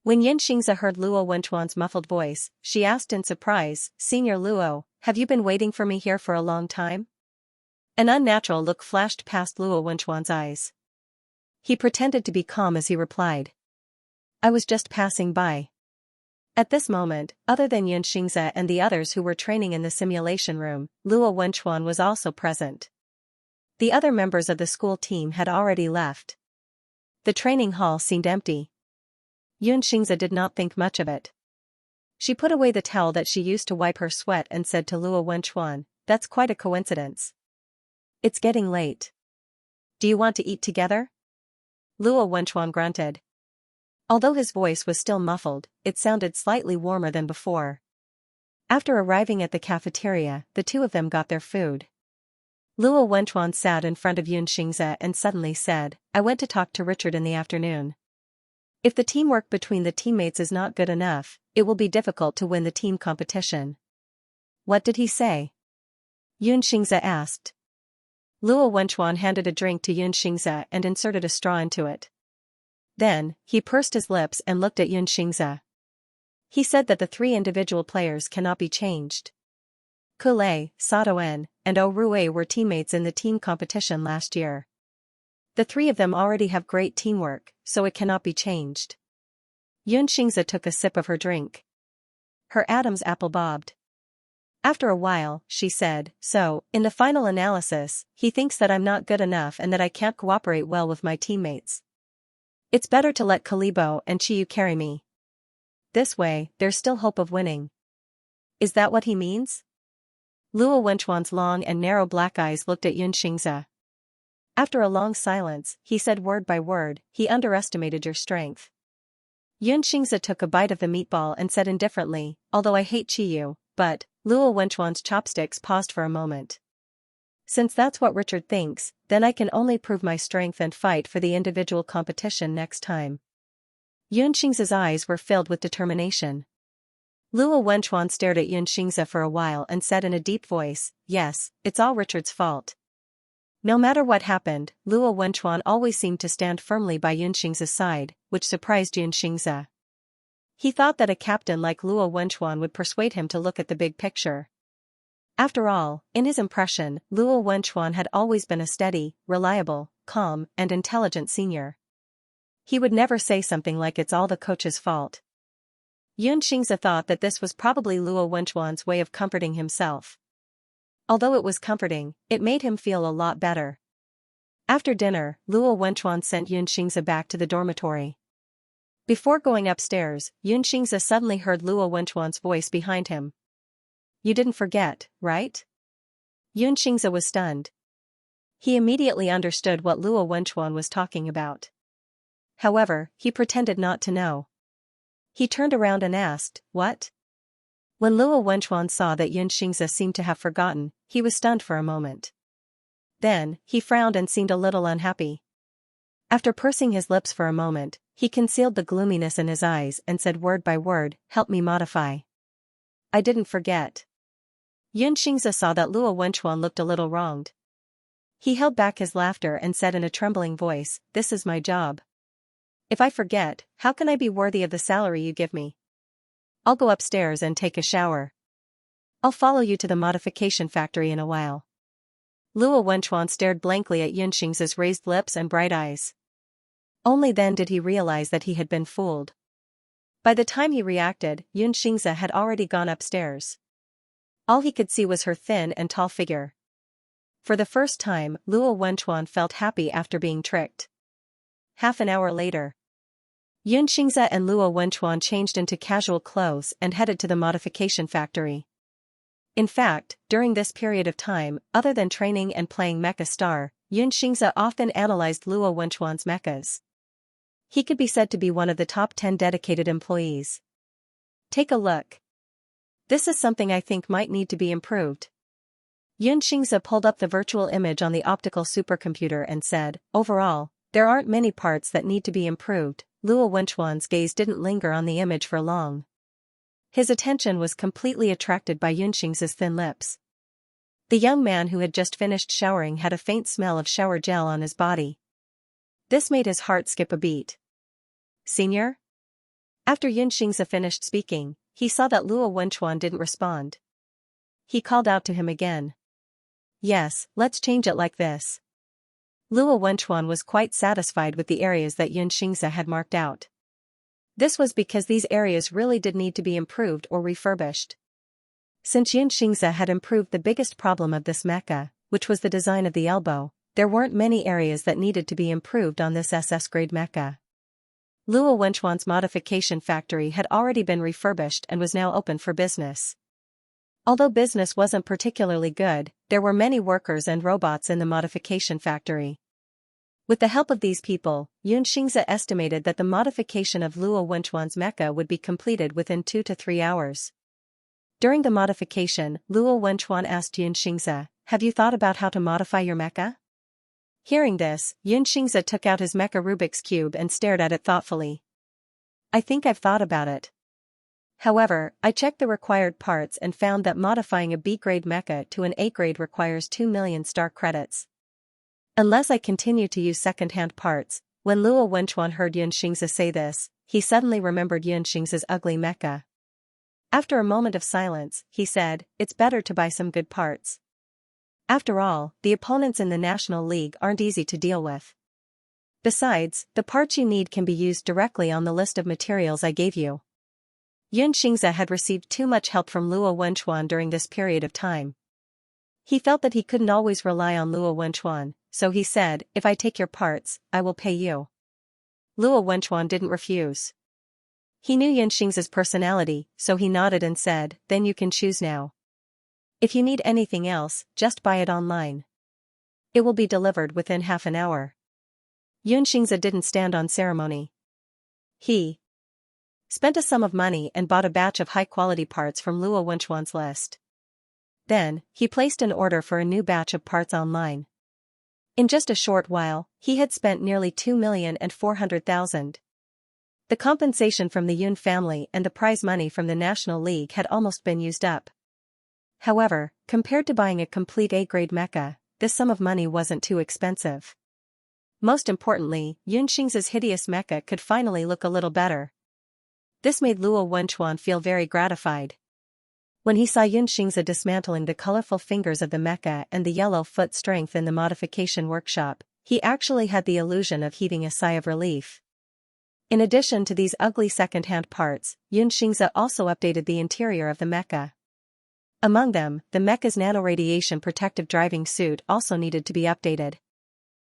When Xianxia heard Luo Wenchuan's muffled voice, she asked in surprise, Senior Luo, have you been waiting for me here for a long time? An unnatural look flashed past Luo Wenchuan's eyes. He pretended to be calm as he replied. I was just passing by. At this moment, other than Xianxia and the others who were training in the simulation room, Luo Wenchuan was also present. The other members of the school team had already left. The training hall seemed empty. Xianxia did not think much of it. She put away the towel that she used to wipe her sweat and said to Luo Wenchuan, That's quite a coincidence. It's getting late. Do you want to eat together? Luo Wenchuan grunted. Although his voice was still muffled, it sounded slightly warmer than before. After arriving at the cafeteria, the 2 of them got their food. Luo Wenchuan sat in front of Xianxia and suddenly said, I went to talk to Richard in the afternoon. If the teamwork between the teammates is not good enough, it will be difficult to win the team competition. What did he say? Xianxia asked. Luo Wenchuan handed a drink to Xianxia and inserted a straw into it. Then, he pursed his lips and looked at Xianxia. He said that the 3 individual players cannot be changed. Kulei, Satoen, and Orue were teammates in the team competition last year. The 3 of them already have great teamwork, so it cannot be changed. Xianxia took a sip of her drink. Her Adam's apple bobbed. After a while, she said, So, in the final analysis, he thinks that I'm not good enough and that I can't cooperate well with my teammates. It's better to let Kalibo and Chiyu carry me. This way, there's still hope of winning. Is that what he means? Luo Wenchuan's long and narrow black eyes looked at Xianxia. After a long silence, he said word by word, He underestimated your strength. Xianxia took a bite of the meatball and said indifferently, Although I hate Chiyu, but, Luo Wenchuan's chopsticks paused for a moment. Since that's what Richard thinks, then I can only prove my strength and fight for the individual competition next time. Xianxia's eyes were filled with determination. Luo Wenchuan stared at Xianxia for a while and said in a deep voice, Yes, it's all Richard's fault. No matter what happened, Luo Wenchuan always seemed to stand firmly by Xianxia's side, which surprised Xianxia. He thought that a captain like Luo Wenchuan would persuade him to look at the big picture. After all, in his impression, Luo Wenchuan had always been a steady, reliable, calm, and intelligent senior. He would never say something like it's all the coach's fault. Xianxia thought that this was probably Luo Wenchuan's way of comforting himself. Although it was comforting, it made him feel a lot better. After dinner, Luo Wenchuan sent Xianxia back to the dormitory. Before going upstairs, Xianxia suddenly heard Luo Wenchuan's voice behind him. "You didn't forget, right?" Xianxia was stunned. He immediately understood what Luo Wenchuan was talking about. However, he pretended not to know. He turned around and asked, "What?" When Luo Wenchuan saw that Xianxia seemed to have forgotten, he was stunned for a moment. Then, he frowned and seemed a little unhappy. After pursing his lips for a moment, he concealed the gloominess in his eyes and said word by word, "Help me modify." "I didn't forget." Xianxia saw that Luo Wenchuan looked a little wronged. He held back his laughter and said in a trembling voice, "This is my job. If I forget, how can I be worthy of the salary you give me? I'll go upstairs and take a shower. I'll follow you to the modification factory in a while." Luo Wenchuan stared blankly at Xianxia's raised lips and bright eyes. Only then did he realize that he had been fooled. By the time he reacted, Xianxia had already gone upstairs. All he could see was her thin and tall figure. For the first time, Luo Wenchuan felt happy after being tricked. Half an hour later, Xianxia and Luo Wenchuan changed into casual clothes and headed to the modification factory. In fact, during this period of time, other than training and playing Mecha Star, Xianxia often analyzed Luo Wenchuan's mechas. He could be said to be one of the top 10 dedicated employees. "Take a look. This is something I think might need to be improved." Xianxia pulled up the virtual image on the optical supercomputer and said, "Overall, there aren't many parts that need to be improved." Luo Wenchuan's gaze didn't linger on the image for long. His attention was completely attracted by Xianxia's thin lips. The young man who had just finished showering had a faint smell of shower gel on his body. This made his heart skip a beat. "Senior?" After Xianxia finished speaking, he saw that Luo Wenchuan didn't respond. He called out to him again. "Yes, let's change it like this." Luo Wenchuan was quite satisfied with the areas that Xianxia had marked out. This was because these areas really did need to be improved or refurbished. Since Xianxia had improved the biggest problem of this mecha, which was the design of the elbow, there weren't many areas that needed to be improved on this SS-grade mecha. Luo Wenchuan's modification factory had already been refurbished and was now open for business. Although business wasn't particularly good, there were many workers and robots in the modification factory. With the help of these people, Xianxia estimated that the modification of Luo Wenchuan's mecha would be completed within 2 to 3 hours. During the modification, Luo Wenchuan asked Xianxia, "Have you thought about how to modify your mecha?" Hearing this, Xianxia took out his mecha Rubik's Cube and stared at it thoughtfully. "I think I've thought about it. However, I checked the required parts and found that modifying a B-grade mecha to an A-grade requires 2 million star credits. Unless I continue to use second-hand parts." When Luo Wenchuan heard Xianxia say this, he suddenly remembered Xianxia's ugly mecha. After a moment of silence, he said, "It's better to buy some good parts. After all, the opponents in the National League aren't easy to deal with. Besides, the parts you need can be used directly on the list of materials I gave you." Xianxia had received too much help from Luo Wenchuan during this period of time. He felt that he couldn't always rely on Luo Wenchuan, so he said, "If I take your parts, I will pay you." Luo Wenchuan didn't refuse. He knew Xianxia's personality, so he nodded and said, "Then you can choose now. If you need anything else, just buy it online. It will be delivered within half an hour." Xianxia didn't stand on ceremony. He spent a sum of money and bought a batch of high-quality parts from Luo Wenchuan's list. Then, he placed an order for a new batch of parts online. In just a short while, he had spent nearly 2,400,000. The compensation from the Yun family and the prize money from the National League had almost been used up. However, compared to buying a complete A-grade mecha, this sum of money wasn't too expensive. Most importantly, Xianxia's hideous mecha could finally look a little better. This made Luo Wenchuan feel very gratified. When he saw Xianxia dismantling the colorful fingers of the mecha and the yellow foot strength in the modification workshop, he actually had the illusion of heaving a sigh of relief. In addition to these ugly second-hand parts, Xianxia also updated the interior of the mecha. Among them, the mecha's nanoradiation protective driving suit also needed to be updated.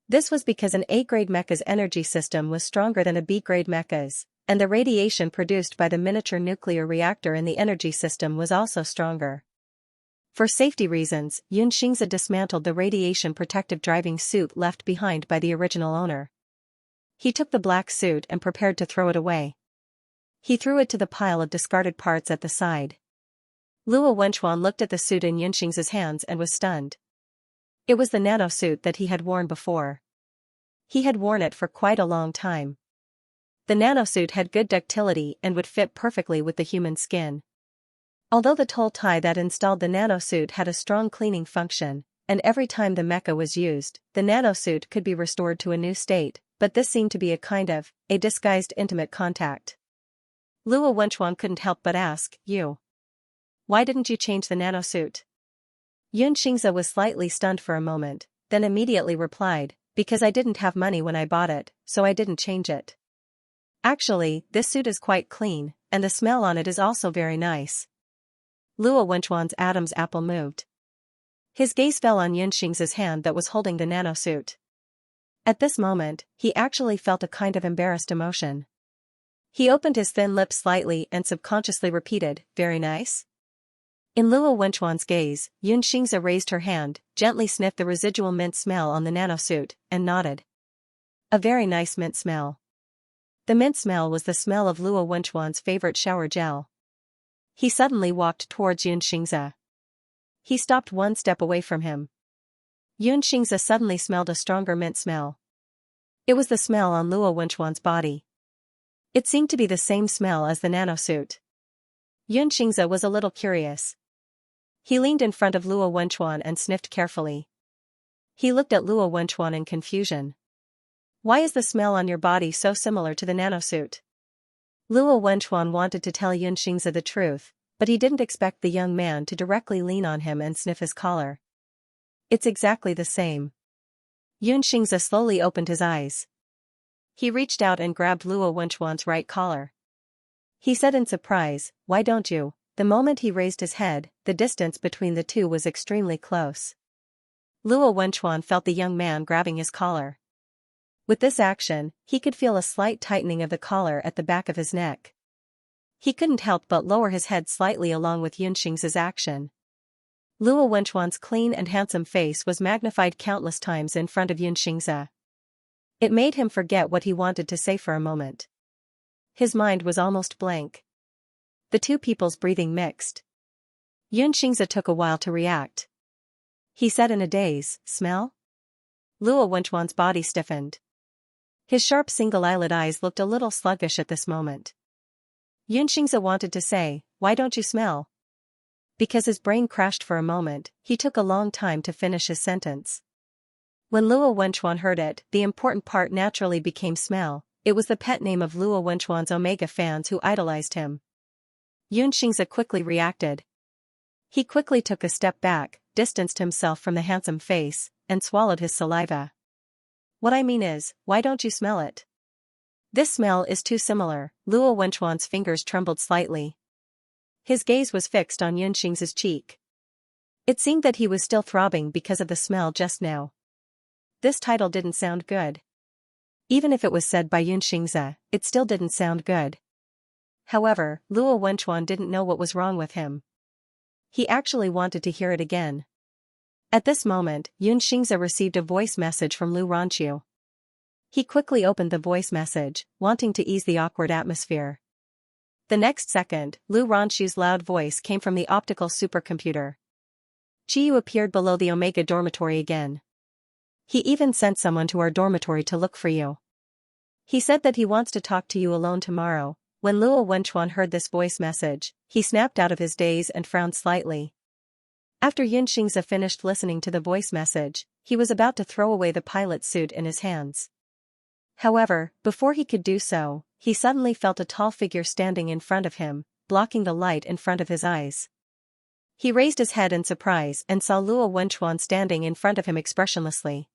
This was because an A-grade mecha's energy system was stronger than a B-grade mecha's, and the radiation produced by the miniature nuclear reactor in the energy system was also stronger. For safety reasons, Xianxia dismantled the radiation protective driving suit left behind by the original owner. He took the black suit and prepared to throw it away. He threw it to the pile of discarded parts at the side. Luo Wenchuan looked at the suit in Xianxia's hands and was stunned. It was the nanosuit that he had worn before. He had worn it for quite a long time. The nanosuit had good ductility and would fit perfectly with the human skin. Although the toll tie that installed the nanosuit had a strong cleaning function, and every time the mecha was used, the nanosuit could be restored to a new state, but this seemed to be a disguised intimate contact. Luo Wenchuan couldn't help but ask, why didn't you change the nanosuit? Xianxia was slightly stunned for a moment, then immediately replied, because I didn't have money when I bought it, so I didn't change it. Actually, this suit is quite clean, and the smell on it is also very nice. Luo Wenchuan's Adam's apple moved. His gaze fell on Xianxia's hand that was holding the nanosuit. At this moment, he actually felt a kind of embarrassed emotion. He opened his thin lips slightly and subconsciously repeated, very nice? In Luo Wenchuan's gaze, Xianxia raised her hand, gently sniffed the residual mint smell on the nanosuit, and nodded. A very nice mint smell. The mint smell was the smell of Luo Wenchuan's favorite shower gel. He suddenly walked towards Xianxia. He stopped one step away from him. Xianxia suddenly smelled a stronger mint smell. It was the smell on Luo Wenchuan's body. It seemed to be the same smell as the nanosuit. Xianxia was a little curious. He leaned in front of Luo Wenchuan and sniffed carefully. He looked at Luo Wenchuan in confusion. Why is the smell on your body so similar to the nanosuit? Luo Wenchuan wanted to tell Xianxia the truth, but he didn't expect the young man to directly lean on him and sniff his collar. It's exactly the same. Xianxia slowly opened his eyes. He reached out and grabbed Luo Wenchuan's right collar. He said in surprise, why don't you? The moment he raised his head, the distance between the two was extremely close. Luo Wenchuan felt the young man grabbing his collar. With this action, he could feel a slight tightening of the collar at the back of his neck. He couldn't help but lower his head slightly along with Xianxia's action. Luo Wenchuan's clean and handsome face was magnified countless times in front of Xianxia. It made him forget what he wanted to say for a moment. His mind was almost blank. The two people's breathing mixed. Xianxia took a while to react. He said in a daze, smell? Luo Wenchuan's body stiffened. His sharp single-eyelid eyes looked a little sluggish at this moment. Xianxia wanted to say, why don't you smell? Because his brain crashed for a moment, he took a long time to finish his sentence. When Luo Wenchuan heard it, the important part naturally became smell. It was the pet name of Luo Wenchuan's Omega fans who idolized him. Xianxia quickly reacted. He quickly took a step back, distanced himself from the handsome face, and swallowed his saliva. What I mean is, why don't you smell it? This smell is too similar. Luo Wenchuan's fingers trembled slightly. His gaze was fixed on Xianxia's cheek. It seemed that he was still throbbing because of the smell just now. This title didn't sound good. Even if it was said by Xianxia, it still didn't sound good. However, Luo Wenchuan didn't know what was wrong with him. He actually wanted to hear it again. At this moment, Xianxia received a voice message from Lu Ranqiu. He quickly opened the voice message, wanting to ease the awkward atmosphere. The next second, Lu Ranqiu's loud voice came from the optical supercomputer. Qiyu appeared below the Omega dormitory again. He even sent someone to our dormitory to look for you. He said that he wants to talk to you alone tomorrow. When Luo Wenchuan heard this voice message, he snapped out of his daze and frowned slightly. After Xianxia finished listening to the voice message, he was about to throw away the pilot suit in his hands. However, before he could do so, he suddenly felt a tall figure standing in front of him, blocking the light in front of his eyes. He raised his head in surprise and saw Luo Wenchuan standing in front of him expressionlessly.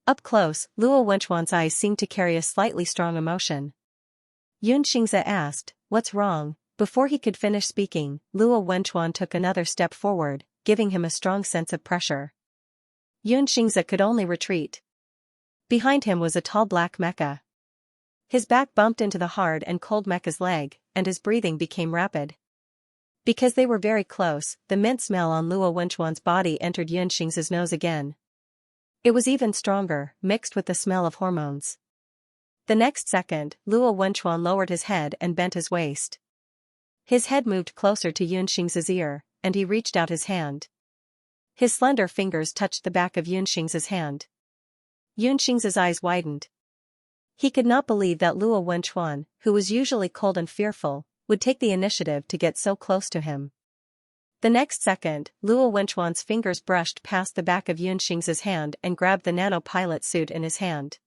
Up close, Luo Wenchuan's eyes seemed to carry a slightly strong emotion. Xianxia asked, "What's wrong?" Before he could finish speaking, Luo Wenchuan took another step forward, giving him a strong sense of pressure. Xianxia could only retreat. Behind him was a tall black mecha. His back bumped into the hard and cold mecha's leg, and his breathing became rapid. Because they were very close, the mint smell on Luo Wenchuan's body entered Xianxia's nose again. It was even stronger, mixed with the smell of hormones. The next second, Luo Wenchuan lowered his head and bent his waist. His head moved closer to Xianxia's ear, and he reached out his hand. His slender fingers touched the back of Xianxia's hand. Xianxia's eyes widened. He could not believe that Luo Wenchuan, who was usually cold and fearful, would take the initiative to get so close to him. The next second, Luo Wenchuan's fingers brushed past the back of Xianxia's hand and grabbed the nano-pilot suit in his hand.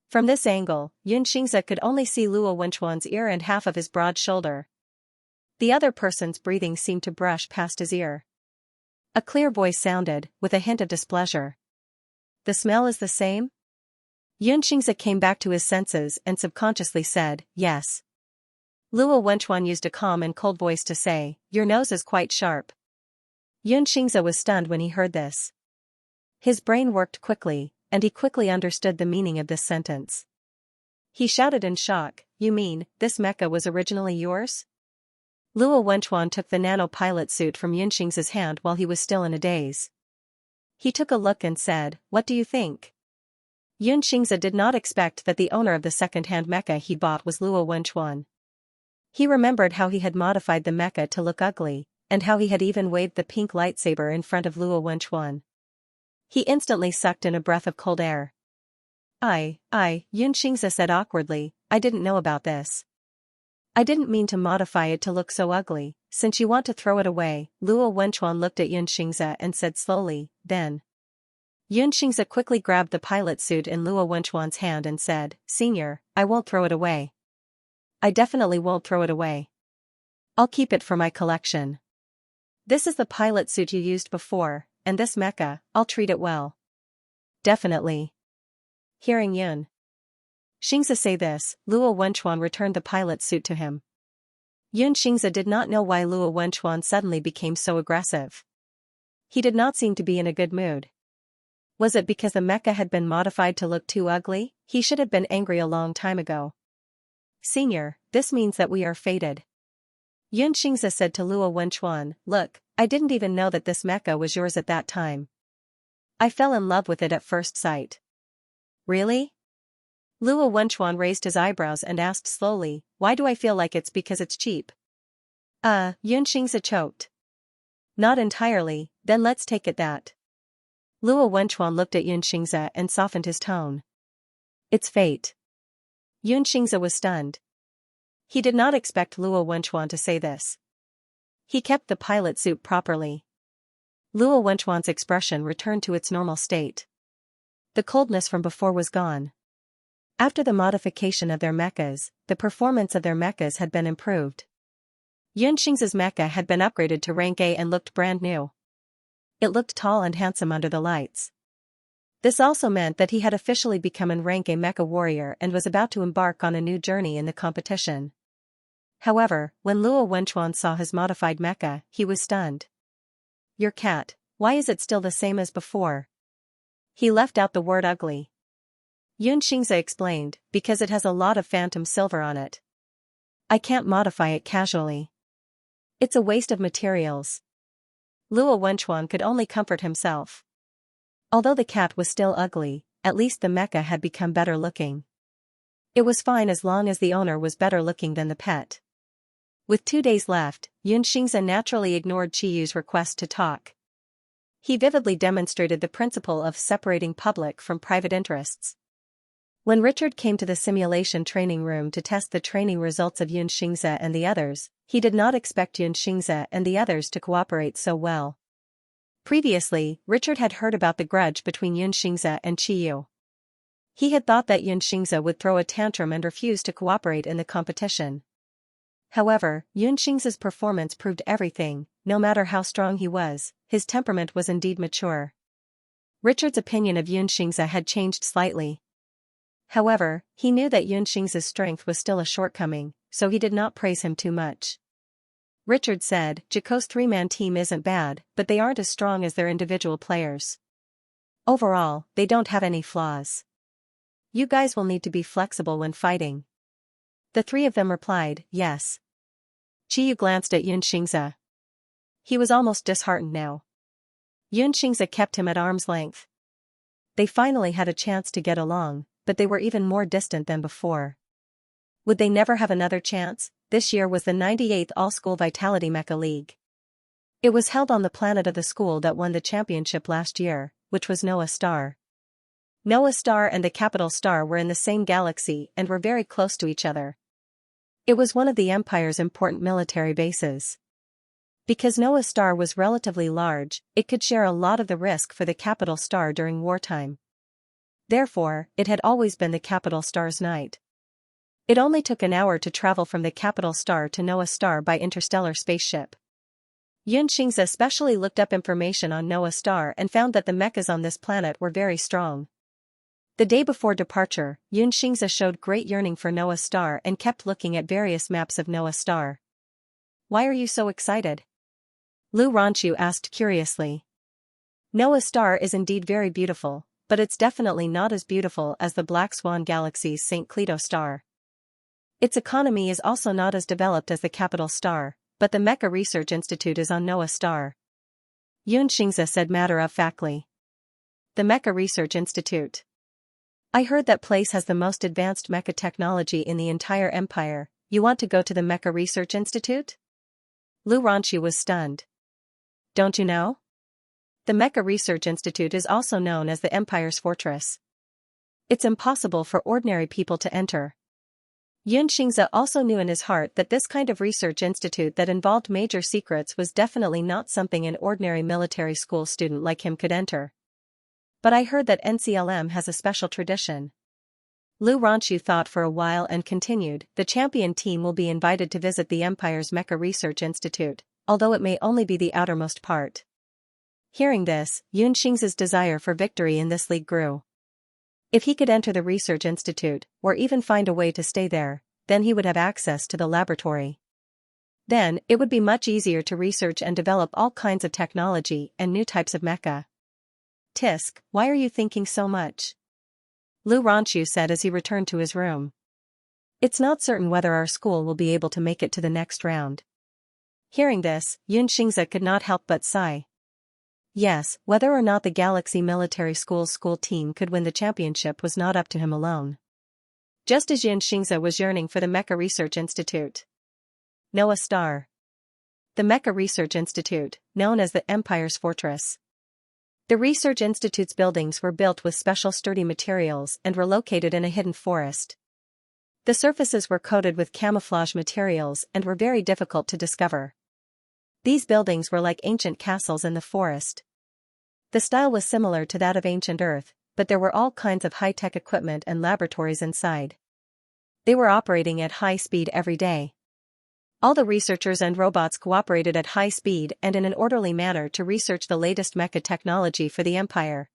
From this angle, Xianxia could only see Luo Wenchuan's ear and half of his broad shoulder. The other person's breathing seemed to brush past his ear. A clear voice sounded, with a hint of displeasure. "The smell is the same?" Xianxia came back to his senses and subconsciously said, "Yes." Luo Wenchuan used a calm and cold voice to say, "Your nose is quite sharp." Xianxia was stunned when he heard this. His brain worked quickly, and he quickly understood the meaning of this sentence. He shouted in shock, "You mean, this mecha was originally yours?" Luo Wenchuan took the nano-pilot suit from Xianxia's hand while he was still in a daze. He took a look and said, "What do you think?" Xianxia did not expect that the owner of the second-hand mecha he bought was Luo Wenchuan. He remembered how he had modified the mecha to look ugly, and how he had even waved the pink lightsaber in front of Luo Wenchuan. He instantly sucked in a breath of cold air. Xianxia said awkwardly, "I didn't know about this. I didn't mean to modify it to look so ugly, since you want to throw it away." Luo Wenchuan looked at Xianxia and said slowly, "Then." Xianxia quickly grabbed the pilot suit in Luo Wenchuan's hand and said, "Senior, I won't throw it away. I definitely won't throw it away. I'll keep it for my collection. This is the pilot suit you used before, and this mecha, I'll treat it well." "Definitely." Hearing Xianxia say this, Luo Wenchuan returned the pilot suit to him. Xianxia did not know why Luo Wenchuan suddenly became so aggressive. He did not seem to be in a good mood. Was it because the mecha had been modified to look too ugly? He should have been angry a long time ago. "Senior, this means that we are fated." Xianxia said to Luo Wenchuan, "Look, I didn't even know that this mecha was yours at that time. I fell in love with it at first sight." "Really?" Luo Wenchuan raised his eyebrows and asked slowly, "Why do I feel like it's because it's cheap?" Xianxia choked. "Not entirely, then let's take it that." Luo Wenchuan looked at Xianxia and softened his tone. "It's fate." Xianxia was stunned. He did not expect Luo Wenchuan to say this. He kept the pilot suit properly. Luo Wenchuan's expression returned to its normal state. The coldness from before was gone. After the modification of their mechas, the performance of their mechas had been improved. Xianxia's mecha had been upgraded to rank A and looked brand new. It looked tall and handsome under the lights. This also meant that he had officially become an rank A mecha warrior and was about to embark on a new journey in the competition. However, when Luo Wenchuan saw his modified mecha, he was stunned. "Your cat, why is it still the same as before?" He left out the word ugly. Xianxia explained, "Because it has a lot of phantom silver on it. I can't modify it casually. It's a waste of materials." Luo Wenchuan could only comfort himself. Although the cat was still ugly, at least the mecha had become better looking. It was fine as long as the owner was better looking than the pet. With 2 days left, Xianxia naturally ignored Qiyu's request to talk. He vividly demonstrated the principle of separating public from private interests. When Richard came to the simulation training room to test the training results of Xianxia and the others, he did not expect Xianxia and the others to cooperate so well. Previously, Richard had heard about the grudge between Xianxia and Qiyu. He had thought that Xianxia would throw a tantrum and refuse to cooperate in the competition. However, Xianxia's performance proved everything. No matter how strong he was, his temperament was indeed mature. Richard's opinion of Xianxia had changed slightly. However, he knew that Xianxia's strength was still a shortcoming, so he did not praise him too much. Richard said, Jaco's three-man team isn't bad, but they aren't as strong as their individual players. Overall, they don't have any flaws. You guys will need to be flexible when fighting. The three of them replied, yes. Qiyu glanced at Xianxia. He was almost disheartened now. Xianxia kept him at arm's length. They finally had a chance to get along, but they were even more distant than before. Would they never have another chance? This year was the 98th All-School Vitality Mecha League. It was held on the planet of the school that won the championship last year, which was Noah Star. Noah Star and the capital Star were in the same galaxy and were very close to each other. It was one of the Empire's important military bases. Because Noah Star was relatively large, it could share a lot of the risk for the capital Star during wartime. Therefore, it had always been the capital Star's night. It only took an hour to travel from the capital Star to Noah Star by interstellar spaceship. Xianxia especially looked up information on Noah Star and found that the mechas on this planet were very strong. The day before departure, Xianxia showed great yearning for Noah Star and kept looking at various maps of Noah Star. Why are you so excited? Lu Ranchu asked curiously. Noah Star is indeed very beautiful, but it's definitely not as beautiful as the Black Swan Galaxy's St. Cleto Star. Its economy is also not as developed as the capital Star, but the Mecha Research Institute is on Noah Star. Xianxia said matter-of-factly. The Mecha Research Institute. I heard that place has the most advanced mecha technology in the entire empire. You want to go to the Mecha Research Institute? Lu Ranchu was stunned. Don't you know? The Mecha Research Institute is also known as the Empire's Fortress. It's impossible for ordinary people to enter. Xianxia also knew in his heart that this kind of research institute that involved major secrets was definitely not something an ordinary military school student like him could enter. But I heard that NCLM has a special tradition. Lu Ranchu thought for a while and continued, the champion team will be invited to visit the Empire's Mecha Research Institute, although it may only be the outermost part. Hearing this, Xianxia's desire for victory in this league grew. If he could enter the research institute, or even find a way to stay there, then he would have access to the laboratory. Then, it would be much easier to research and develop all kinds of technology and new types of mecha. Tisk, why are you thinking so much? Lu Ranchu said as he returned to his room. It's not certain whether our school will be able to make it to the next round. Hearing this, Xianxia could not help but sigh. Yes, whether or not the Galaxy Military School's school team could win the championship was not up to him alone. Just as Xianxia was yearning for the Mecha Research Institute. Noah Star. The Mecha Research Institute, known as the Empire's Fortress. The Research Institute's buildings were built with special sturdy materials and were located in a hidden forest. The surfaces were coated with camouflage materials and were very difficult to discover. These buildings were like ancient castles in the forest. The style was similar to that of ancient Earth, but there were all kinds of high-tech equipment and laboratories inside. They were operating at high speed every day. All the researchers and robots cooperated at high speed and in an orderly manner to research the latest mecha technology for the Empire.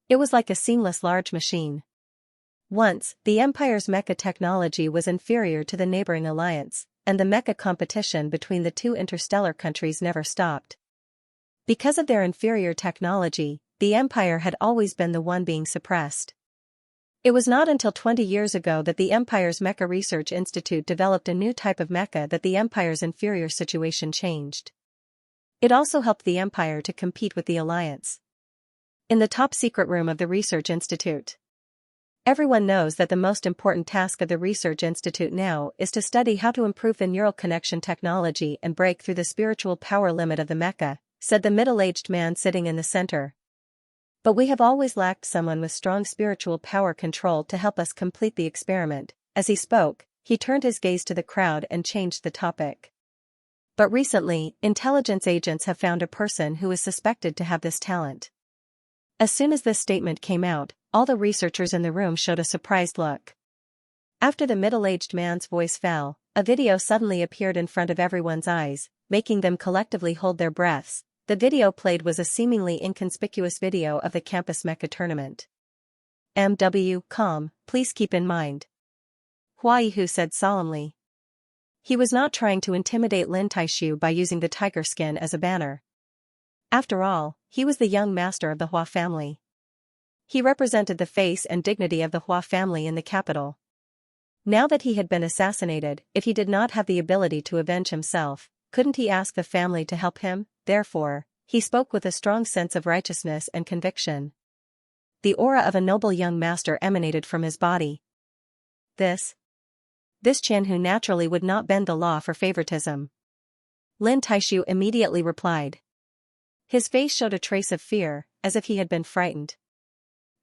It was like a seamless large machine. Once, the Empire's mecha technology was inferior to the neighboring alliance, and the mecha competition between the two interstellar countries never stopped. Because of their inferior technology, the Empire had always been the one being suppressed. It was not until 20 years ago that the Empire's Mecha Research Institute developed a new type of mecha that the Empire's inferior situation changed. It also helped the Empire to compete with the Alliance. In the top secret room of the Research Institute. Everyone knows that the most important task of the Research Institute now is to study how to improve the neural connection technology and break through the spiritual power limit of the mecha, said the middle-aged man sitting in the center. But we have always lacked someone with strong spiritual power control to help us complete the experiment. As he spoke, he turned his gaze to the crowd and changed the topic. But recently, intelligence agents have found a person who is suspected to have this talent. As soon as this statement came out, all the researchers in the room showed a surprised look. After the middle-aged man's voice fell, a video suddenly appeared in front of everyone's eyes, making them collectively hold their breaths. The video played was a seemingly inconspicuous video of the campus mecha tournament. calm, please keep in mind. Huaihu said solemnly. He was not trying to intimidate Lin Taishu by using the tiger skin as a banner. After all, he was the young master of the Hua family. He represented the face and dignity of the Hua family in the capital. Now that he had been assassinated, if he did not have the ability to avenge himself, couldn't he ask the family to help him? Therefore, he spoke with a strong sense of righteousness and conviction. The aura of a noble young master emanated from his body. This Qianhu naturally would not bend the law for favoritism. Lin Taishu immediately replied. His face showed a trace of fear, as if he had been frightened.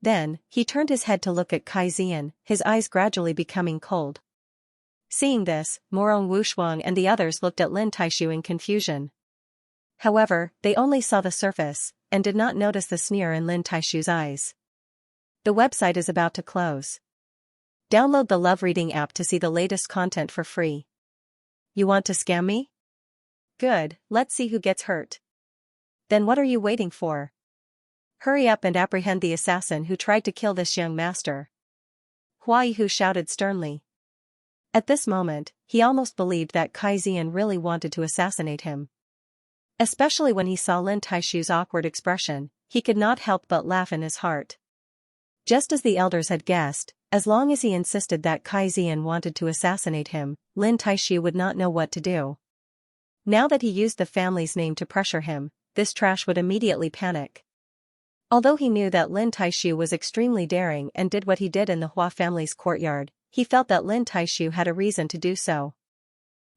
Then, he turned his head to look at Kai Zian, his eyes gradually becoming cold. Seeing this, Morong Wushuang and the others looked at Lin Taishu in confusion. However, they only saw the surface, and did not notice the sneer in Lin Taishu's eyes. The website is about to close. Download the Love Reading app to see the latest content for free. You want to scam me? Good, let's see who gets hurt. Then what are you waiting for? Hurry up and apprehend the assassin who tried to kill this young master. Huaihu shouted sternly. At this moment, he almost believed that Kai Zian really wanted to assassinate him. Especially when he saw Lin Taishu's awkward expression, he could not help but laugh in his heart. Just as the elders had guessed, as long as he insisted that Kai Zian wanted to assassinate him, Lin Taishu would not know what to do. Now that he used the family's name to pressure him, this trash would immediately panic. Although he knew that Lin Taishu was extremely daring and did what he did in the Hua family's courtyard, he felt that Lin Taishu had a reason to do so.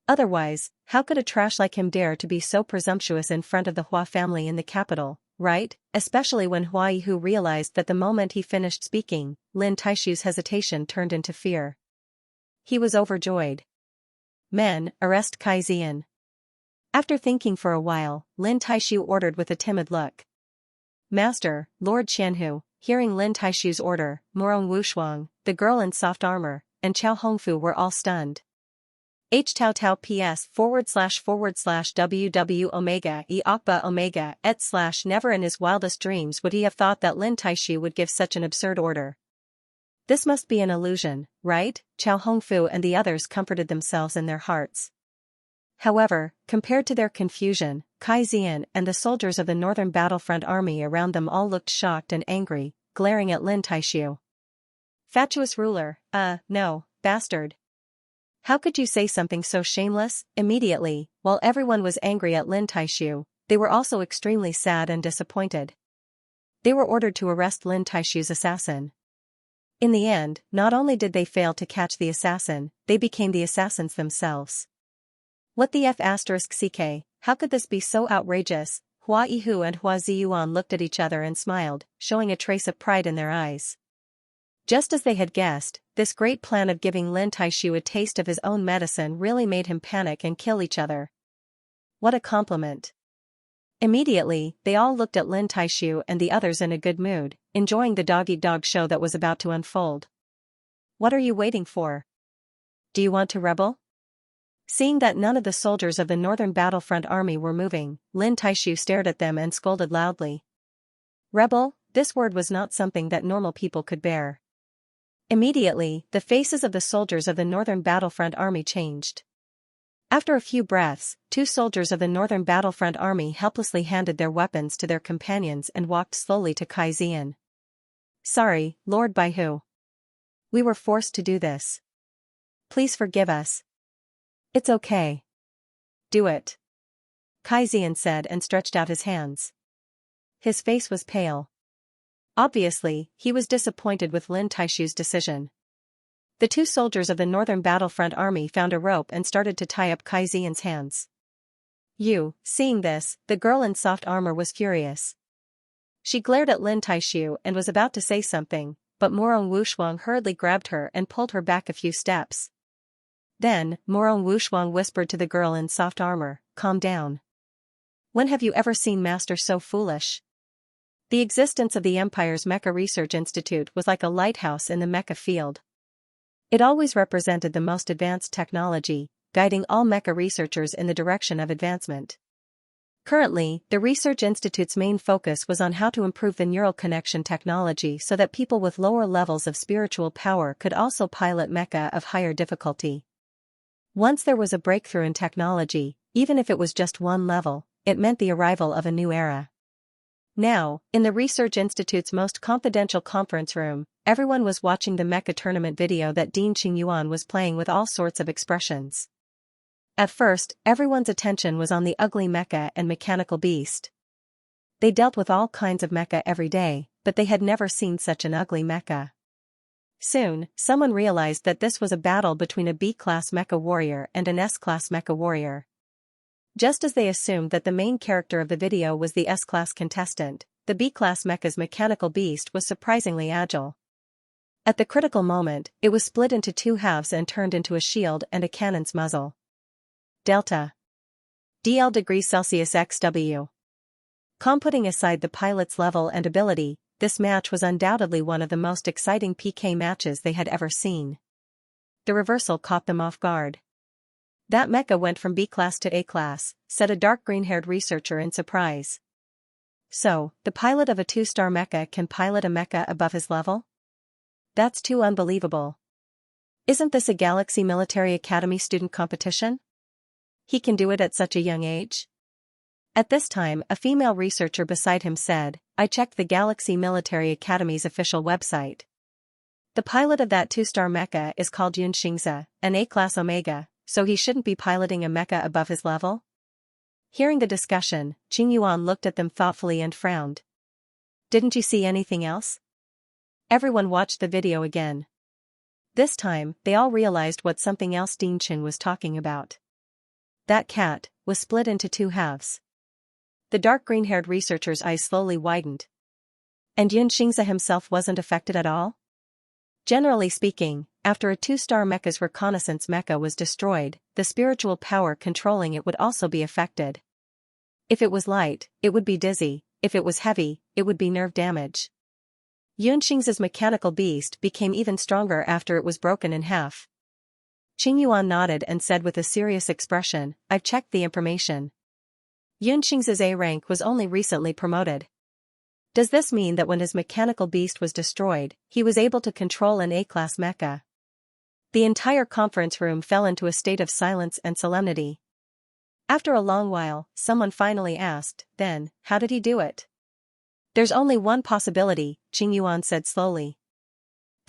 Otherwise, how could a trash like him dare to be so presumptuous in front of the Hua family in the capital, right? Especially when Huaihu realized that the moment he finished speaking, Lin Taishu's hesitation turned into fear. He was overjoyed. Men, arrest Kai Zian. After thinking for a while, Lin Taishu ordered with a timid look. Master, Lord Qianhu, hearing Lin Taishu's order, Morong Wushuang, the girl in soft armor, and Chao Hongfu were all stunned. Tao Tao ps//www omega e okba omega et / never in his wildest dreams would he have thought that Lin Taishu would give such an absurd order. This must be an illusion, right? Chao Hongfu and the others comforted themselves in their hearts. However, compared to their confusion, Kai Zian and the soldiers of the Northern Battlefront Army around them all looked shocked and angry, glaring at Lin Taishu. Fatuous ruler, no, bastard. How could you say something so shameless? Immediately, while everyone was angry at Lin Taishu, they were also extremely sad and disappointed. They were ordered to arrest Lin Taishu's assassin. In the end, not only did they fail to catch the assassin, they became the assassins themselves. What the f***ck, how could this be so outrageous? Huaihu and Hua Ziyuan looked at each other and smiled, showing a trace of pride in their eyes. Just as they had guessed, this great plan of giving Lin Taishu a taste of his own medicine really made him panic and kill each other. What a compliment. Immediately, they all looked at Lin Taishu and the others in a good mood, enjoying the dog-eat-dog show that was about to unfold. What are you waiting for? Do you want to rebel? Seeing that none of the soldiers of the Northern Battlefront Army were moving, Lin Taishu stared at them and scolded loudly. Rebel? This word was not something that normal people could bear. Immediately, the faces of the soldiers of the Northern Battlefront Army changed. After a few breaths, 2 soldiers of the Northern Battlefront Army helplessly handed their weapons to their companions and walked slowly to Kai Zian. Sorry, Lord Baihu. We were forced to do this. Please forgive us. It's okay. Do it. Kai Zian said and stretched out his hands. His face was pale. Obviously, he was disappointed with Lin Taishu's decision. The 2 soldiers of the Northern Battlefront Army found a rope and started to tie up Kai Zian's hands. Seeing this, the girl in soft armor was furious. She glared at Lin Taishu and was about to say something, but Morong Wushuang hurriedly grabbed her and pulled her back a few steps. Then, Morong Wushuang whispered to the girl in soft armor, calm down. When have you ever seen Master so foolish? The existence of the Empire's Mecha Research Institute was like a lighthouse in the mecha field. It always represented the most advanced technology, guiding all mecha researchers in the direction of advancement. Currently, the Research Institute's main focus was on how to improve the neural connection technology so that people with lower levels of spiritual power could also pilot mecha of higher difficulty. Once there was a breakthrough in technology, even if it was just one level, it meant the arrival of a new era. Now, in the Research Institute's most confidential conference room, everyone was watching the mecha tournament video that Dean Qingyuan was playing with all sorts of expressions. At first, everyone's attention was on the ugly mecha and mechanical beast. They dealt with all kinds of mecha every day, but they had never seen such an ugly mecha. Soon, someone realized that this was a battle between a B-class mecha warrior and an S-class mecha warrior. Just as they assumed that the main character of the video was the S-class contestant, the B-class mecha's mechanical beast was surprisingly agile. At the critical moment, it was split into two halves and turned into a shield and a cannon's muzzle. Delta DL degrees Celsius XW. Putting aside the pilot's level and ability, this match was undoubtedly one of the most exciting PK matches they had ever seen. The reversal caught them off guard. That mecha went from B-class to A-class, said a dark green-haired researcher in surprise. So, the pilot of a 2-star mecha can pilot a mecha above his level? That's too unbelievable. Isn't this a Galaxy Military Academy student competition? He can do it at such a young age? At this time, a female researcher beside him said, I checked the Galaxy Military Academy's official website. The pilot of that 2-star mecha is called Xianxia, an A-class Omega, so he shouldn't be piloting a mecha above his level? Hearing the discussion, Qingyuan looked at them thoughtfully and frowned. Didn't you see anything else? Everyone watched the video again. This time, they all realized what something else Dean Qin was talking about. That cat was split into two halves. The dark green-haired researcher's eyes slowly widened. And Xianxia himself wasn't affected at all? Generally speaking, after a 2-star mecha's reconnaissance mecha was destroyed, the spiritual power controlling it would also be affected. If it was light, it would be dizzy; if it was heavy, it would be nerve damage. Xianxia's mechanical beast became even stronger after it was broken in half. Qingyuan nodded and said with a serious expression, I've checked the information. Xianxia's A rank was only recently promoted. Does this mean that when his mechanical beast was destroyed, he was able to control an A-class mecha? The entire conference room fell into a state of silence and solemnity. After a long while, someone finally asked, then, how did he do it? There's only one possibility, Qingyuan said slowly.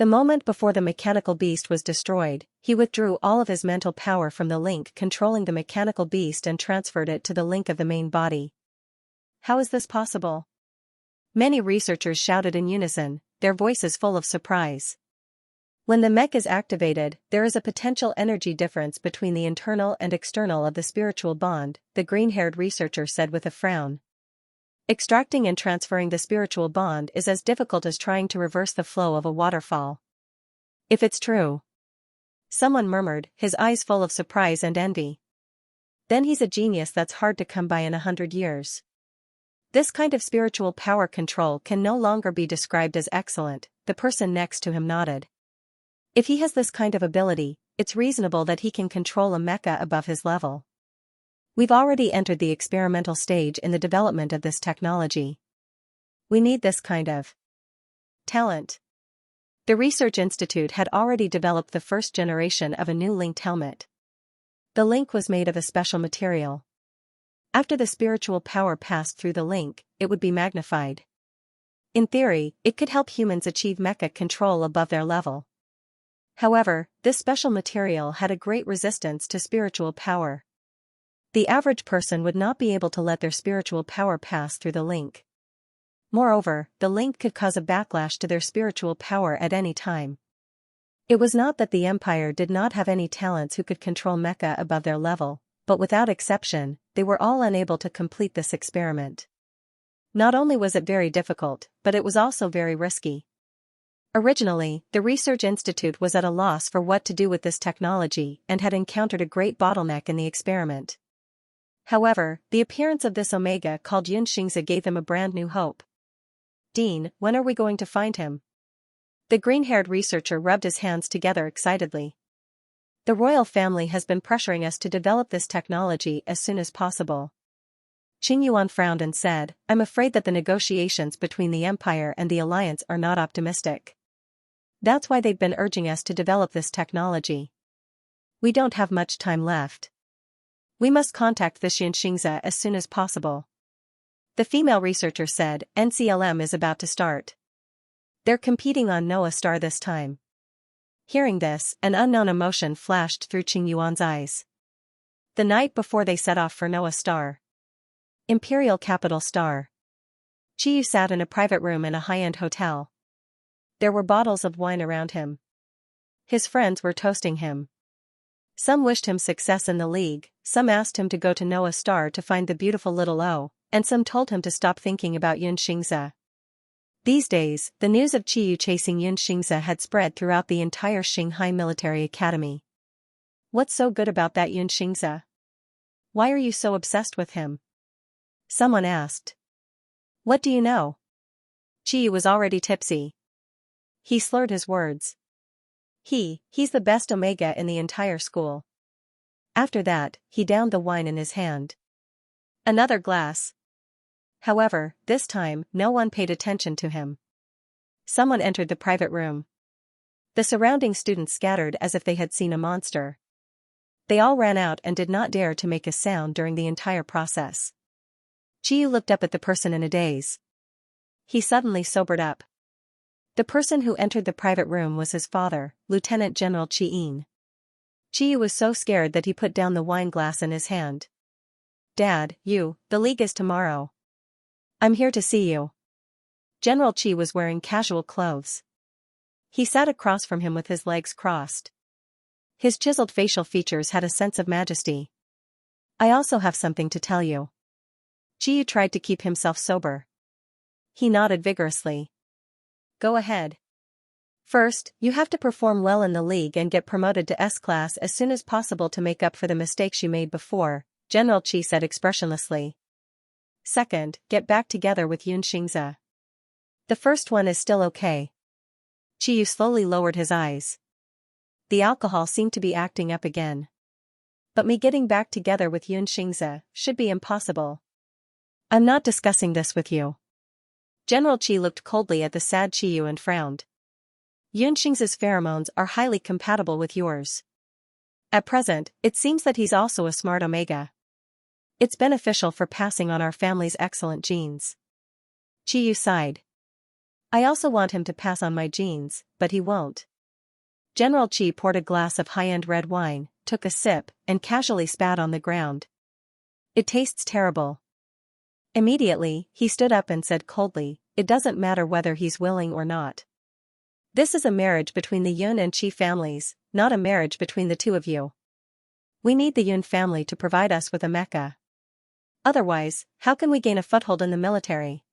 The moment before the mechanical beast was destroyed, he withdrew all of his mental power from the link controlling the mechanical beast and transferred it to the link of the main body. How is this possible? Many researchers shouted in unison, their voices full of surprise. When the mech is activated, there is a potential energy difference between the internal and external of the spiritual bond, the green-haired researcher said with a frown. Extracting and transferring the spiritual bond is as difficult as trying to reverse the flow of a waterfall. If it's true. Someone murmured, his eyes full of surprise and envy. Then he's a genius that's hard to come by in 100 years. This kind of spiritual power control can no longer be described as excellent, the person next to him nodded. If he has this kind of ability, it's reasonable that he can control a mecha above his level. We've already entered the experimental stage in the development of this technology. We need this kind of talent. The Research Institute had already developed the first generation of a new linked helmet. The link was made of a special material. After the spiritual power passed through the link, it would be magnified. In theory, it could help humans achieve mecha control above their level. However, this special material had a great resistance to spiritual power. The average person would not be able to let their spiritual power pass through the link. Moreover, the link could cause a backlash to their spiritual power at any time. It was not that the Empire did not have any talents who could control mecha above their level, but without exception, they were all unable to complete this experiment. Not only was it very difficult, but it was also very risky. Originally, the Research Institute was at a loss for what to do with this technology and had encountered a great bottleneck in the experiment. However, the appearance of this Omega called Xianxia gave them a brand new hope. Dean, when are we going to find him? The green-haired researcher rubbed his hands together excitedly. The royal family has been pressuring us to develop this technology as soon as possible. Qing Yuan frowned and said, I'm afraid that the negotiations between the Empire and the Alliance are not optimistic. That's why they've been urging us to develop this technology. We don't have much time left. We must contact the Xianxia as soon as possible. The female researcher said, NCLM is about to start. They're competing on Noah Star this time. Hearing this, an unknown emotion flashed through Qing Yuan's eyes. The night before they set off for Noah Star. Imperial Capital Star. Qiyu sat in a private room in a high-end hotel. There were bottles of wine around him. His friends were toasting him. Some wished him success in the league, some asked him to go to Noah Star to find the beautiful little O, and some told him to stop thinking about Xianxia. These days, the news of Qiyu chasing Xianxia had spread throughout the entire Shanghai Military Academy. What's so good about that Xianxia? Why are you so obsessed with him? Someone asked. What do you know? Qiyu was already tipsy. He slurred his words. He's the best Omega in the entire school. After that, he downed the wine in his hand. Another glass. However, this time, no one paid attention to him. Someone entered the private room. The surrounding students scattered as if they had seen a monster. They all ran out and did not dare to make a sound during the entire process. Qiyu looked up at the person in a daze. He suddenly sobered up. The person who entered the private room was his father, Lieutenant General Qiyin. Qiyu was so scared that he put down the wine glass in his hand. Dad, the league is tomorrow. I'm here to see you. General Qi was wearing casual clothes. He sat across from him with his legs crossed. His chiseled facial features had a sense of majesty. I also have something to tell you. Qiyu tried to keep himself sober. He nodded vigorously. Go ahead. First, you have to perform well in the league and get promoted to S-class as soon as possible to make up for the mistakes you made before, General Qi said expressionlessly. Second, get back together with Xianxia. The first one is still okay. Qiyu slowly lowered his eyes. The alcohol seemed to be acting up again. But me getting back together with Xianxia should be impossible. I'm not discussing this with you. General Qi looked coldly at the sad Qiyu and frowned. Xianxia's pheromones are highly compatible with yours. At present, it seems that he's also a smart Omega. It's beneficial for passing on our family's excellent genes. Qiyu sighed. I also want him to pass on my genes, but he won't. General Qi poured a glass of high-end red wine, took a sip, and casually spat on the ground. It tastes terrible. Immediately, he stood up and said coldly, it doesn't matter whether he's willing or not. This is a marriage between the Yun and Qi families, not a marriage between the two of you. We need the Yun family to provide us with a Mecca. Otherwise, how can we gain a foothold in the military?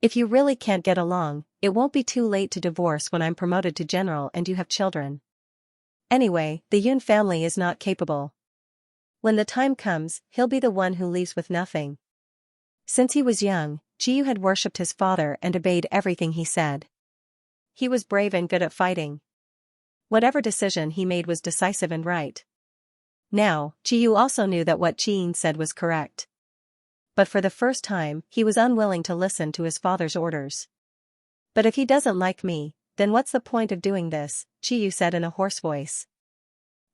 If you really can't get along, it won't be too late to divorce when I'm promoted to general and you have children. Anyway, the Yun family is not capable. When the time comes, he'll be the one who leaves with nothing. Since he was young, Qiyu had worshipped his father and obeyed everything he said. He was brave and good at fighting. Whatever decision he made was decisive and right. Now, Qiyu also knew that what Qiyin said was correct. But for the first time, he was unwilling to listen to his father's orders. But if he doesn't like me, then what's the point of doing this, Qiyu said in a hoarse voice.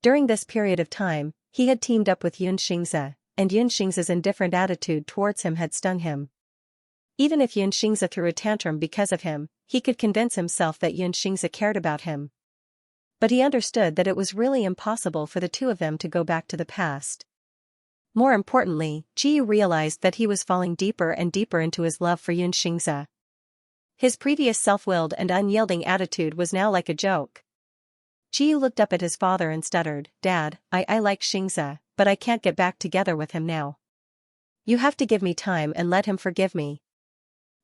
During this period of time, he had teamed up with Xianxia, and Xianxia's indifferent attitude towards him had stung him. Even if Xianxia threw a tantrum because of him, he could convince himself that Xianxia cared about him. But he understood that it was really impossible for the two of them to go back to the past. More importantly, Qiyu realized that he was falling deeper and deeper into his love for Xianxia. His previous self-willed and unyielding attitude was now like a joke. Qiyu looked up at his father and stuttered, Dad, I like Xianxia, but I can't get back together with him now. You have to give me time and let him forgive me.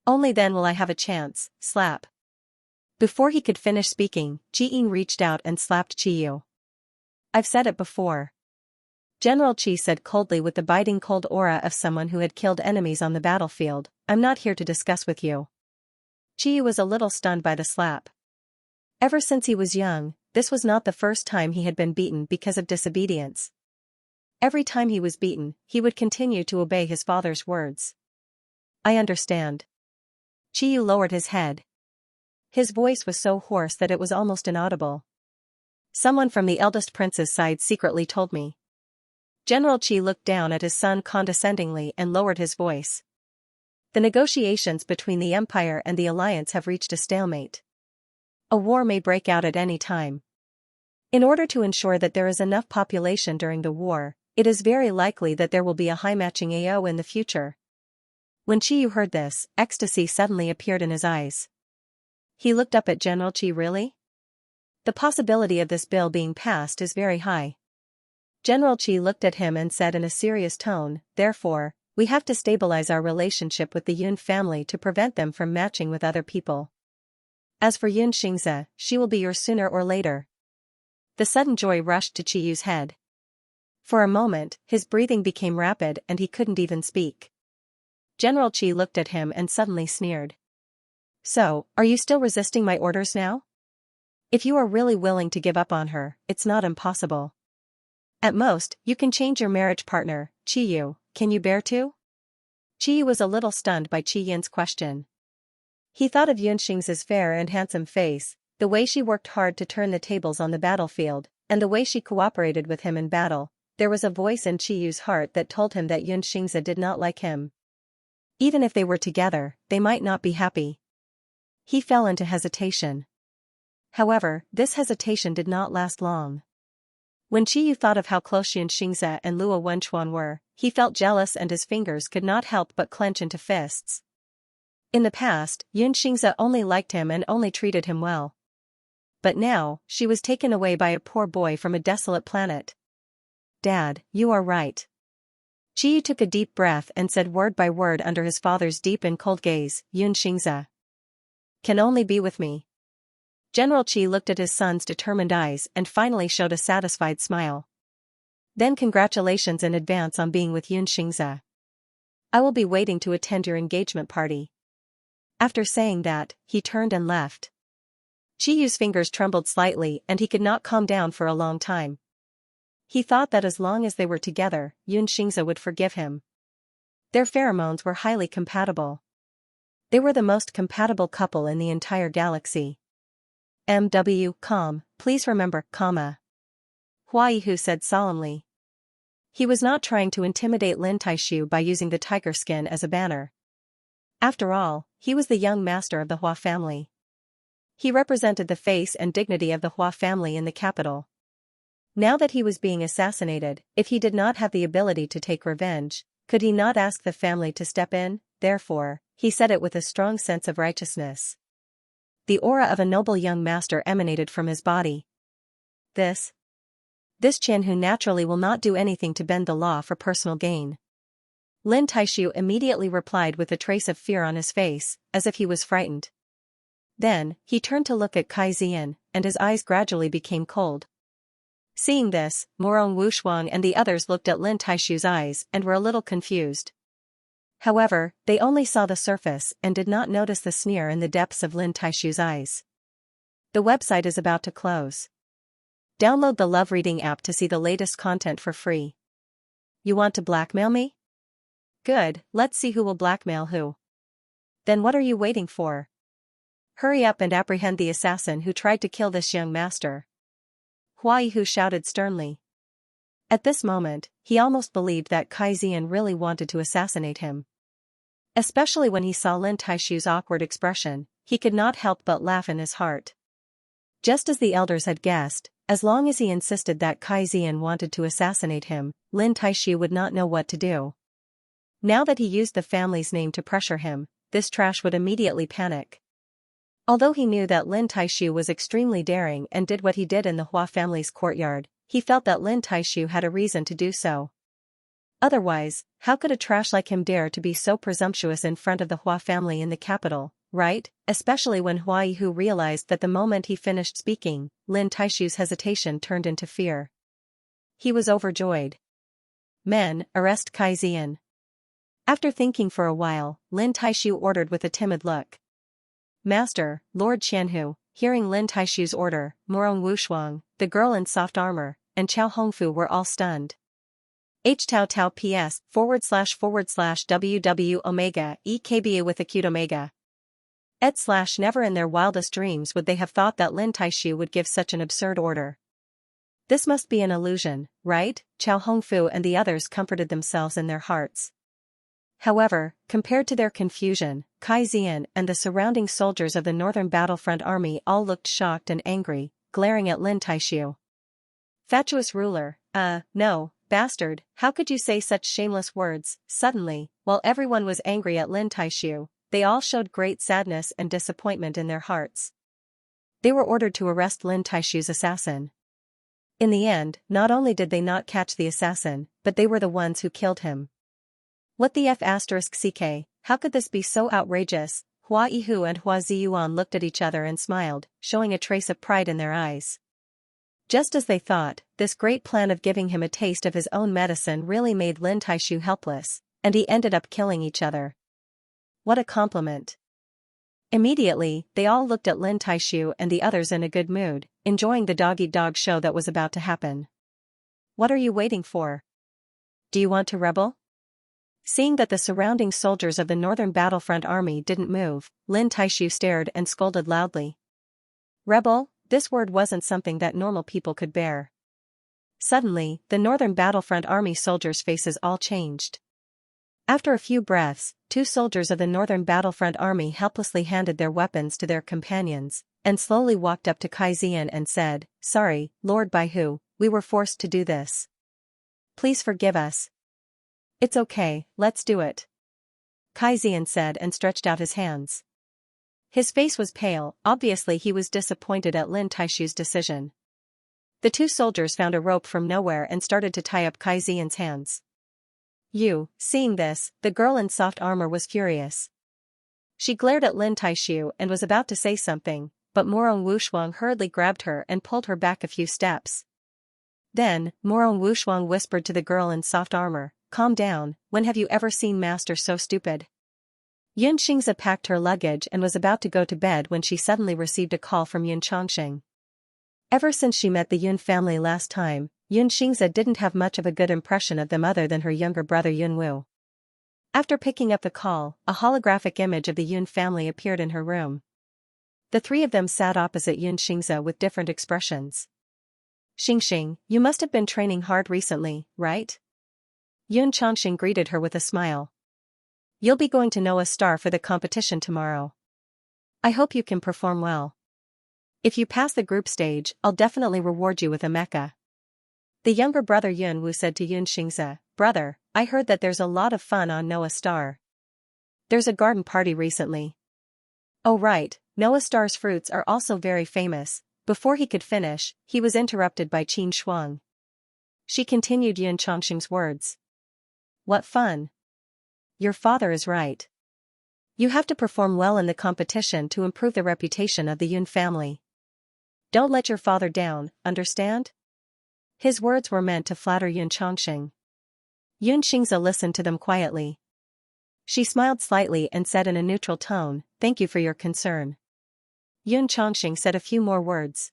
Only then will I have a chance, slap. Before he could finish speaking, Qiyin reached out and slapped Qiyu. I've said it before. General Qi said coldly with the biting cold aura of someone who had killed enemies on the battlefield, I'm not here to discuss with you. Qiyu was a little stunned by the slap. Ever since he was young, this was not the first time he had been beaten because of disobedience. Every time he was beaten, he would continue to obey his father's words. I understand. Qiyu lowered his head. His voice was so hoarse that it was almost inaudible. Someone from the eldest prince's side secretly told me. General Qi looked down at his son condescendingly and lowered his voice. The negotiations between the Empire and the Alliance have reached a stalemate. A war may break out at any time. In order to ensure that there is enough population during the war, it is very likely that there will be a high matching AO in the future. When Qiyu heard this, ecstasy suddenly appeared in his eyes. He looked up at General Qi. Really? The possibility of this bill being passed is very high. General Qi looked at him and said in a serious tone, therefore, we have to stabilize our relationship with the Yun family to prevent them from matching with other people. As for Xianxia, she will be yours sooner or later. The sudden joy rushed to Qiyu's head. For a moment, his breathing became rapid and he couldn't even speak. General Qi looked at him and suddenly sneered. So, are you still resisting my orders now? If you are really willing to give up on her, it's not impossible. At most, you can change your marriage partner, Qiyu. Can you bear to? Qiyu was a little stunned by Qi Yin's question. He thought of Xianxia's fair and handsome face, the way she worked hard to turn the tables on the battlefield, and the way she cooperated with him in battle. There was a voice in Qiyu's heart that told him that Xianxia did not like him. Even if they were together, they might not be happy. He fell into hesitation. However, this hesitation did not last long. When Qiyu thought of how close Xianxia and Luo Wenchuan were, he felt jealous and his fingers could not help but clench into fists. In the past, Xianxia only liked him and only treated him well. But now, she was taken away by a poor boy from a desolate planet. Dad, you are right. Qiyu took a deep breath and said word by word under his father's deep and cold gaze, Xianxia can only be with me. General Qi looked at his son's determined eyes and finally showed a satisfied smile. Then congratulations in advance on being with Xianxia. I will be waiting to attend your engagement party. After saying that, he turned and left. Qiyu's fingers trembled slightly and he could not calm down for a long time. He thought that as long as they were together, Xianxia would forgive him. Their pheromones were highly compatible. They were the most compatible couple in the entire galaxy. Please remember, Hua Yihu said solemnly. He was not trying to intimidate Lin Taishu by using the tiger skin as a banner. After all, he was the young master of the Hua family. He represented the face and dignity of the Hua family in the capital. Now that he was being assassinated, if he did not have the ability to take revenge, could he not ask the family to step in? Therefore, he said it with a strong sense of righteousness. The aura of a noble young master emanated from his body. This Qianhu naturally will not do anything to bend the law for personal gain. Lin Taishu immediately replied with a trace of fear on his face, as if he was frightened. Then, he turned to look at Kai Zian, and his eyes gradually became cold. Seeing this, Morong Wushuang and the others looked at Lin Taishu's eyes and were a little confused. However, they only saw the surface and did not notice the sneer in the depths of Lin Taishu's eyes. The website is about to close. Download the Love Reading app to see the latest content for free. You want to blackmail me? Good, let's see who will blackmail who. Then what are you waiting for? Hurry up and apprehend the assassin who tried to kill this young master. Hua Yihu shouted sternly. At this moment, he almost believed that Kai Zian really wanted to assassinate him. Especially when he saw Lin Taishu's awkward expression, he could not help but laugh in his heart. Just as the elders had guessed, as long as he insisted that Kai Zian wanted to assassinate him, Lin Taishu would not know what to do. Now that he used the family's name to pressure him, this trash would immediately panic. Although he knew that Lin Taishu was extremely daring and did what he did in the Hua family's courtyard, he felt that Lin Taishu had a reason to do so. Otherwise, how could a trash like him dare to be so presumptuous in front of the Hua family in the capital, right? Especially when Hua Yihu realized that the moment he finished speaking, Lin Taishu's hesitation turned into fear. He was overjoyed. Men, arrest Kai Zian. After thinking for a while, Lin Taishu ordered with a timid look. Master, Lord Qianhu, hearing Lin Taishu's order, Morong Wushuang, the girl in soft armor, and Chao Hongfu were all stunned. H tau tau ps // omega ekba with acute omega. Et / never in their wildest dreams would they have thought that Lin Taishu would give such an absurd order. This must be an illusion, right? Chao Hongfu and the others comforted themselves in their hearts. However, compared to their confusion, Kai Zian and the surrounding soldiers of the Northern Battlefront Army all looked shocked and angry, glaring at Lin Taishu. Fatuous ruler, no, bastard, how could you say such shameless words? Suddenly, while everyone was angry at Lin Taishu, they all showed great sadness and disappointment in their hearts. They were ordered to arrest Lin Taishu's assassin. In the end, not only did they not catch the assassin, but they were the ones who killed him. What the f***ck, how could this be so outrageous? Hua Yihu and Hua Ziyuan looked at each other and smiled, showing a trace of pride in their eyes. Just as they thought, this great plan of giving him a taste of his own medicine really made Lin Taishu helpless, and he ended up killing each other. What a compliment. Immediately, they all looked at Lin Taishu and the others in a good mood, enjoying the dog-eat-dog show that was about to happen. What are you waiting for? Do you want to rebel? Seeing that the surrounding soldiers of the Northern Battlefront Army didn't move, Lin Taishu stared and scolded loudly. Rebel? This word wasn't something that normal people could bear. Suddenly, the Northern Battlefront Army soldiers' faces all changed. After a few breaths, 2 soldiers of the Northern Battlefront Army helplessly handed their weapons to their companions, and slowly walked up to Kai Zian and said, "Sorry, Lord Baihu, we were forced to do this. Please forgive us." "It's okay, let's do it," Kai Zian said and stretched out his hands. His face was pale, obviously he was disappointed at Lin Taishu's decision. The 2 soldiers found a rope from nowhere and started to tie up Kai Zian's hands. Seeing this, the girl in soft armor was furious. She glared at Lin Taishu and was about to say something, but Morong Wushuang hurriedly grabbed her and pulled her back a few steps. Then, Morong Wushuang whispered to the girl in soft armor, "Calm down, when have you ever seen Master so stupid?" Xianxia packed her luggage and was about to go to bed when she suddenly received a call from Yun Chongqing. Ever since she met the Yun family last time, Xianxia didn't have much of a good impression of them other than her younger brother Yun Wu. After picking up the call, a holographic image of the Yun family appeared in her room. The 3 of them sat opposite Xianxia with different expressions. "Xingxing, you must have been training hard recently, right?" Yun Chongqing greeted her with a smile. "You'll be going to know a star for the competition tomorrow. I hope you can perform well. If you pass the group stage, I'll definitely reward you with a mecha." The younger brother Yun Wu said to Xianxia, "Brother, I heard that there's a lot of fun on Noah Star. There's a garden party recently." "Oh right, Noah Star's fruits are also very famous." Before he could finish, he was interrupted by Qin Shuang. She continued Yun Chongqing's words. "What fun. Your father is right. You have to perform well in the competition to improve the reputation of the Yun family. Don't let your father down, understand?" His words were meant to flatter Yun Chongqing. Yun Xingza listened to them quietly. She smiled slightly and said in a neutral tone, "Thank you for your concern." Yun Chongqing said a few more words.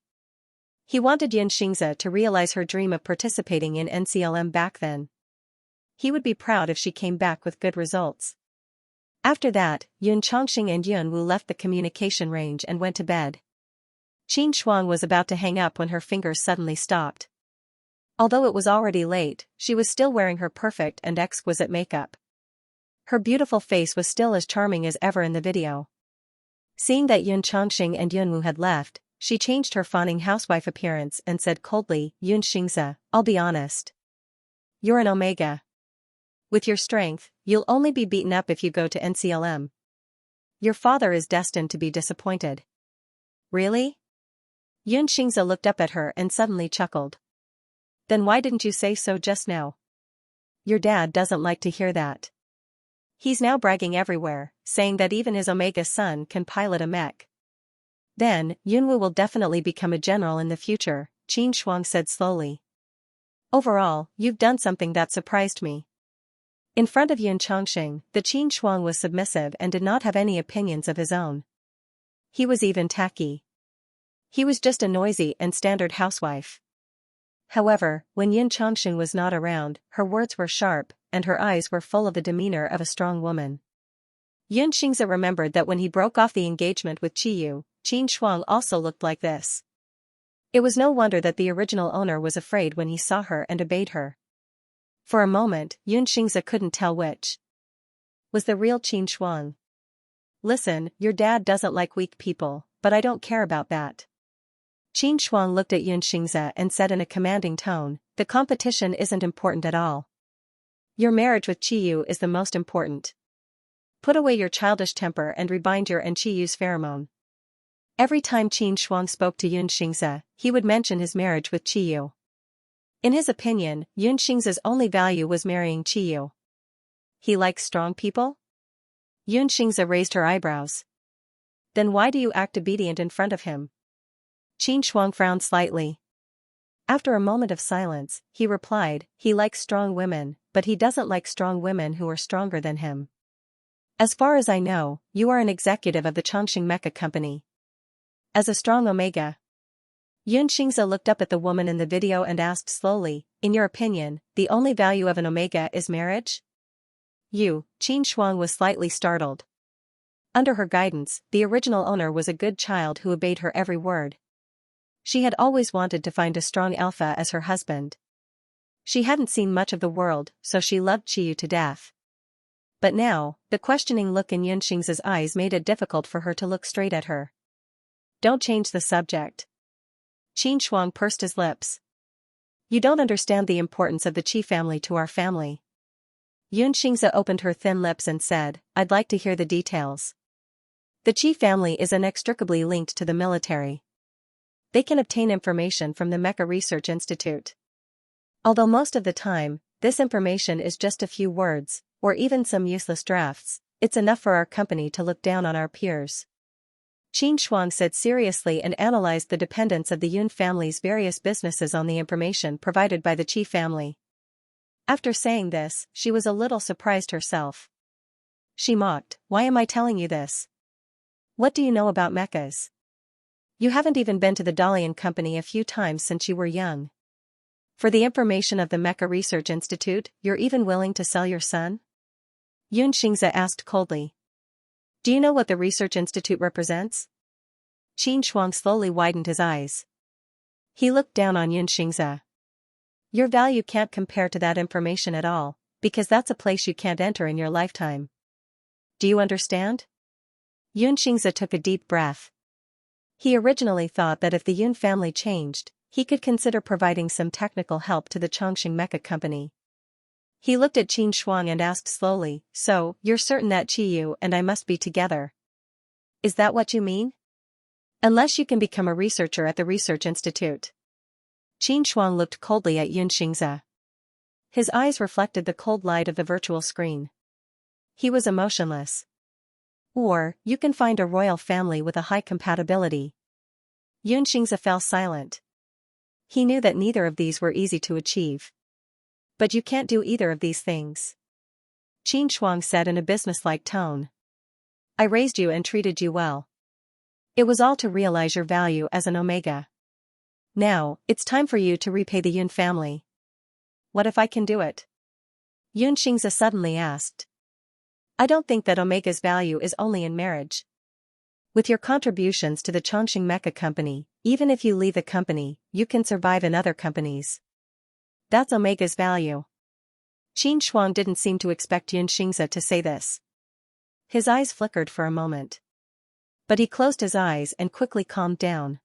He wanted Yun Xingza to realize her dream of participating in NCLM back then. He would be proud if she came back with good results. After that, Yun Chongqing and Yun Wu left the communication range and went to bed. Qin Shuang was about to hang up when her fingers suddenly stopped. Although it was already late, she was still wearing her perfect and exquisite makeup. Her beautiful face was still as charming as ever in the video. Seeing that Yun Chongqing and Yun Wu had left, she changed her fawning housewife appearance and said coldly, "Yun Xingza, I'll be honest. You're an omega. With your strength, you'll only be beaten up if you go to NCLM. Your father is destined to be disappointed." "Really?" Yun Xingza looked up at her and suddenly chuckled. "Then why didn't you say so just now?" "Your dad doesn't like to hear that. He's now bragging everywhere, saying that even his Omega son can pilot a mech." "Then, Yunwu will definitely become a general in the future," Qin Shuang said slowly. "Overall, you've done something that surprised me." In front of Yun Chongqing, the Qin Shuang was submissive and did not have any opinions of his own. He was even tacky. He was just a noisy and standard housewife. However, when Yin Chongqing was not around, her words were sharp, and her eyes were full of the demeanor of a strong woman. Yun Xingzi remembered that when he broke off the engagement with Qiyu, Qin Shuang also looked like this. It was no wonder that the original owner was afraid when he saw her and obeyed her. For a moment, Yun Xingzi couldn't tell which was the real Qin Shuang. Listen, your dad doesn't like weak people, but I don't care about that. Qin Shuang looked at Yun Xingzi and said in a commanding tone, the competition isn't important at all. Your marriage with Qiyu is the most important. Put away your childish temper and rebind your and Qiyu's pheromone. Every time Qin Shuang spoke to Yun Xingzi, he would mention his marriage with Qiyu. In his opinion, Yun Xingzi's only value was marrying Qiyu. He likes strong people? Yun Xingzi raised her eyebrows. Then why do you act obedient in front of him? Qin Shuang frowned slightly. After a moment of silence, he replied, he likes strong women, but he doesn't like strong women who are stronger than him. As far as I know, you are an executive of the Chongqing Mecha Company. As a strong Omega. Yun Xingzi looked up at the woman in the video and asked slowly, in your opinion, the only value of an Omega is marriage? Qin Shuang was slightly startled. Under her guidance, the original owner was a good child who obeyed her every word. She had always wanted to find a strong alpha as her husband. She hadn't seen much of the world, so she loved Qiyu to death. But now, the questioning look in Yun Xingzi's eyes made it difficult for her to look straight at her. Don't change the subject. Qin Shuang pursed his lips. You don't understand the importance of the Qi family to our family. Yun Xingzi opened her thin lips and said, I'd like to hear the details. The Qi family is inextricably linked to the military. They can obtain information from the Mecha Research Institute. Although most of the time, this information is just a few words, or even some useless drafts, it's enough for our company to look down on our peers. Qin Shuang said seriously and analyzed the dependence of the Yun family's various businesses on the information provided by the Qi family. After saying this, she was a little surprised herself. She mocked, why am I telling you this? What do you know about mechas? You haven't even been to the Dalian company a few times since you were young. For the information of the Mecha Research Institute, you're even willing to sell your son? Yun Xingzi asked coldly. Do you know what the Research Institute represents? Qin Shuang slowly widened his eyes. He looked down on Yun Xingzi. Your value can't compare to that information at all, because that's a place you can't enter in your lifetime. Do you understand? Yun Xingzi took a deep breath. He originally thought that if the Yun family changed, he could consider providing some technical help to the Chongqing Mecha Company. He looked at Qin Shuang and asked slowly, so, you're certain that Qiyu and I must be together? Is that what you mean? Unless you can become a researcher at the Research Institute. Qin Shuang looked coldly at Yun Xingzi. His eyes reflected the cold light of the virtual screen. He was emotionless. Or, you can find a royal family with a high compatibility. Yun Xingzi fell silent. He knew that neither of these were easy to achieve. But you can't do either of these things. Qin Shuang said in a businesslike tone. I raised you and treated you well. It was all to realize your value as an Omega. Now, it's time for you to repay the Yun family. What if I can do it? Yun Xingzi suddenly asked. I don't think that Omega's value is only in marriage. With your contributions to the Chongqing Mecha Company, even if you leave the company, you can survive in other companies. That's Omega's value. Qin Shuang didn't seem to expect Yun Xingzi to say this. His eyes flickered for a moment. But he closed his eyes and quickly calmed down.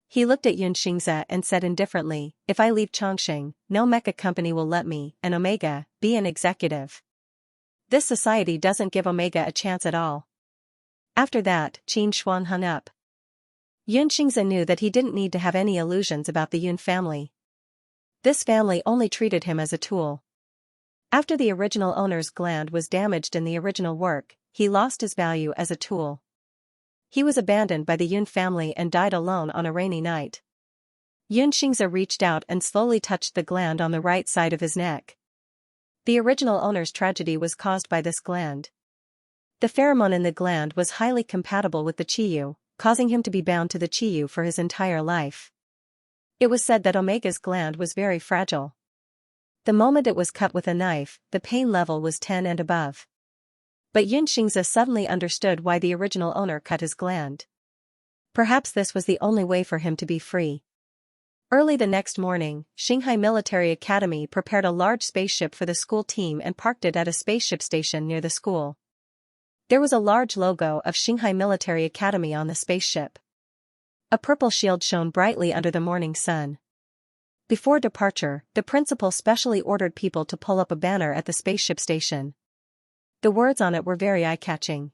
He looked at Yun Xingzi and said indifferently, if I leave Chongqing, no mecha company will let me, an Omega, be an executive. This society doesn't give Omega a chance at all. After that, Qin Shuang hung up. Yun Xingzi knew that he didn't need to have any illusions about the Yun family. This family only treated him as a tool. After the original owner's gland was damaged in the original work, he lost his value as a tool. He was abandoned by the Yun family and died alone on a rainy night. Yun Xingzi reached out and slowly touched the gland on the right side of his neck. The original owner's tragedy was caused by this gland. The pheromone in the gland was highly compatible with the Qiyu, causing him to be bound to the Qiyu for his entire life. It was said that Omega's gland was very fragile. The moment it was cut with a knife, the pain level was 10 and above. But Xianxia suddenly understood why the original owner cut his gland. Perhaps this was the only way for him to be free. Early the next morning, Shanghai Military Academy prepared a large spaceship for the school team and parked it at a spaceship station near the school. There was a large logo of Shanghai Military Academy on the spaceship. A purple shield shone brightly under the morning sun. Before departure, the principal specially ordered people to pull up a banner at the spaceship station. The words on it were very eye-catching.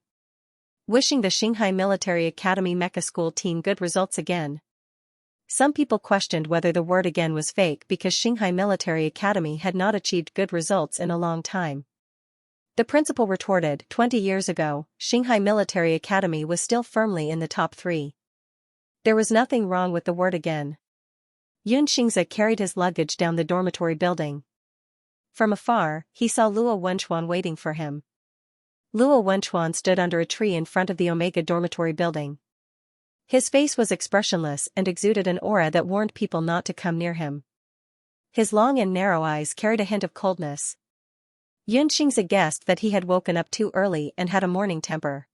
Wishing the Shanghai Military Academy Mecha School team good results again. Some people questioned whether the word again was fake because Shanghai Military Academy had not achieved good results in a long time. The principal retorted, 20 years ago, Shanghai Military Academy was still firmly in the top 3. There was nothing wrong with the word again. Xianxia carried his luggage down the dormitory building. From afar, he saw Luo Wenchuan waiting for him. Luo Wenchuan stood under a tree in front of the Omega dormitory building. His face was expressionless and exuded an aura that warned people not to come near him. His long and narrow eyes carried a hint of coldness. Xianxia guessed that he had woken up too early and had a morning temper.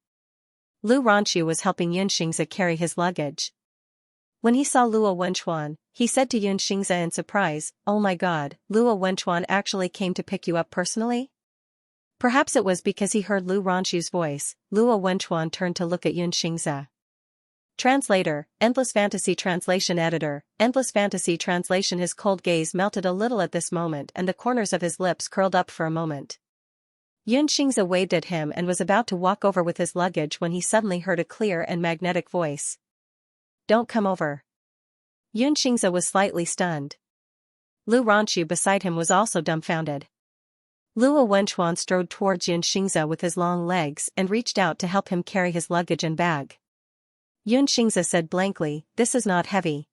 Lu Ranqiu was helping Xianxia carry his luggage. When he saw Luo Wenchuan, he said to Xianxia in surprise, "Oh my god, Luo Wenchuan actually came to pick you up personally?" Perhaps it was because he heard Lu Ranqiu's voice. Luo Wenchuan turned to look at Xianxia. Translator, Endless Fantasy Translation Editor, Endless Fantasy Translation. His cold gaze melted a little at this moment and the corners of his lips curled up for a moment. Xianxia waved at him and was about to walk over with his luggage when he suddenly heard a clear and magnetic voice. "Don't come over." Xianxia was slightly stunned. Lu Ranqiu beside him was also dumbfounded. Luo Wenchuan strode towards Xianxia with his long legs and reached out to help him carry his luggage and bag. Xianxia said blankly, "This is not heavy.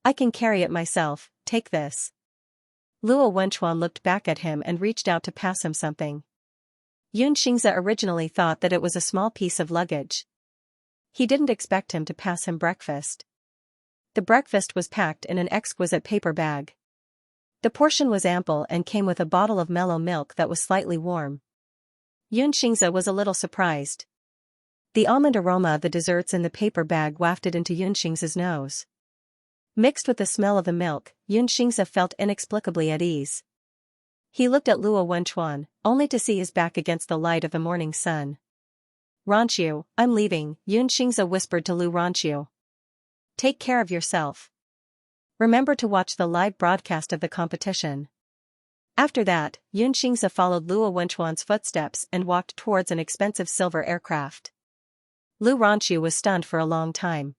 I can carry it myself, take this." Luo Wenchuan looked back at him and reached out to pass him something. Xianxia originally thought that it was a small piece of luggage. He didn't expect him to pass him breakfast. The breakfast was packed in an exquisite paper bag. The portion was ample and came with a bottle of mellow milk that was slightly warm. Xianxia was a little surprised. The almond aroma of the desserts in the paper bag wafted into Xianxia's nose. Mixed with the smell of the milk, Xianxia felt inexplicably at ease. He looked at Luo Wenchuan, only to see his back against the light of the morning sun. "Ranqiu, I'm leaving," Xianxia whispered to Lu Ranqiu. "Take care of yourself. Remember to watch the live broadcast of the competition." After that, Xianxia followed Luo Wenchuan's footsteps and walked towards an expensive silver aircraft. Lu Ranqiu was stunned for a long time.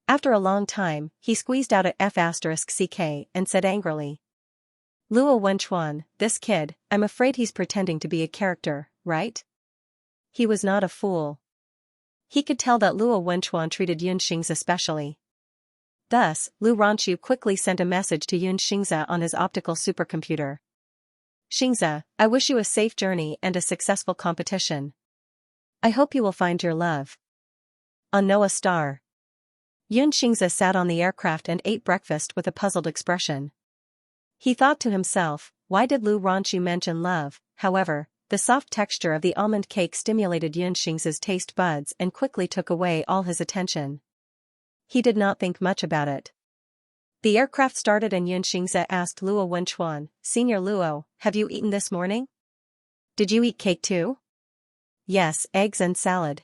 After a long time, he squeezed out a F***ck and said angrily. "Luo Wenchuan, this kid, I'm afraid he's pretending to be a character, right?" He was not a fool. He could tell that Luo Wenchuan treated Xianxia specially. Thus, Lu Ranqiu quickly sent a message to Xianxia on his optical supercomputer. "Xingxia, I wish you a safe journey and a successful competition. I hope you will find your love. On Noah Star." Xianxia sat on the aircraft and ate breakfast with a puzzled expression. He thought to himself, why did Lu Ranqiu mention love? However, the soft texture of the almond cake stimulated Xianxia's taste buds and quickly took away all his attention. He did not think much about it. The aircraft started and Xianxia asked Luo Wenchuan, "Senior Luo, have you eaten this morning? Did you eat cake too?" "Yes, eggs and salad."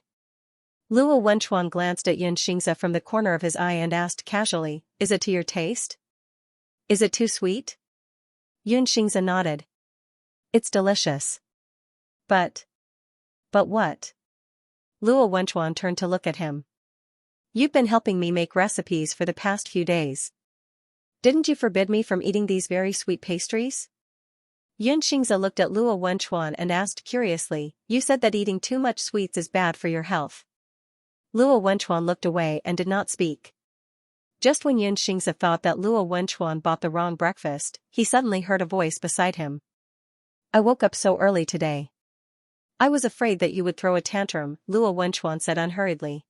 Luo Wenchuan glanced at Xianxia from the corner of his eye and asked casually, "Is it to your taste? Is it too sweet?" Xianxia nodded. "It's delicious." But what?" Luo Wenchuan turned to look at him. "You've been helping me make recipes for the past few days. Didn't you forbid me from eating these very sweet pastries?" Xianxia looked at Luo Wenchuan and asked curiously, "You said that eating too much sweets is bad for your health." Luo Wenchuan looked away and did not speak. Just when Xianxia thought that Luo Wenchuan bought the wrong breakfast, he suddenly heard a voice beside him. "I woke up so early today. I was afraid that you would throw a tantrum," Luo Wenchuan said unhurriedly.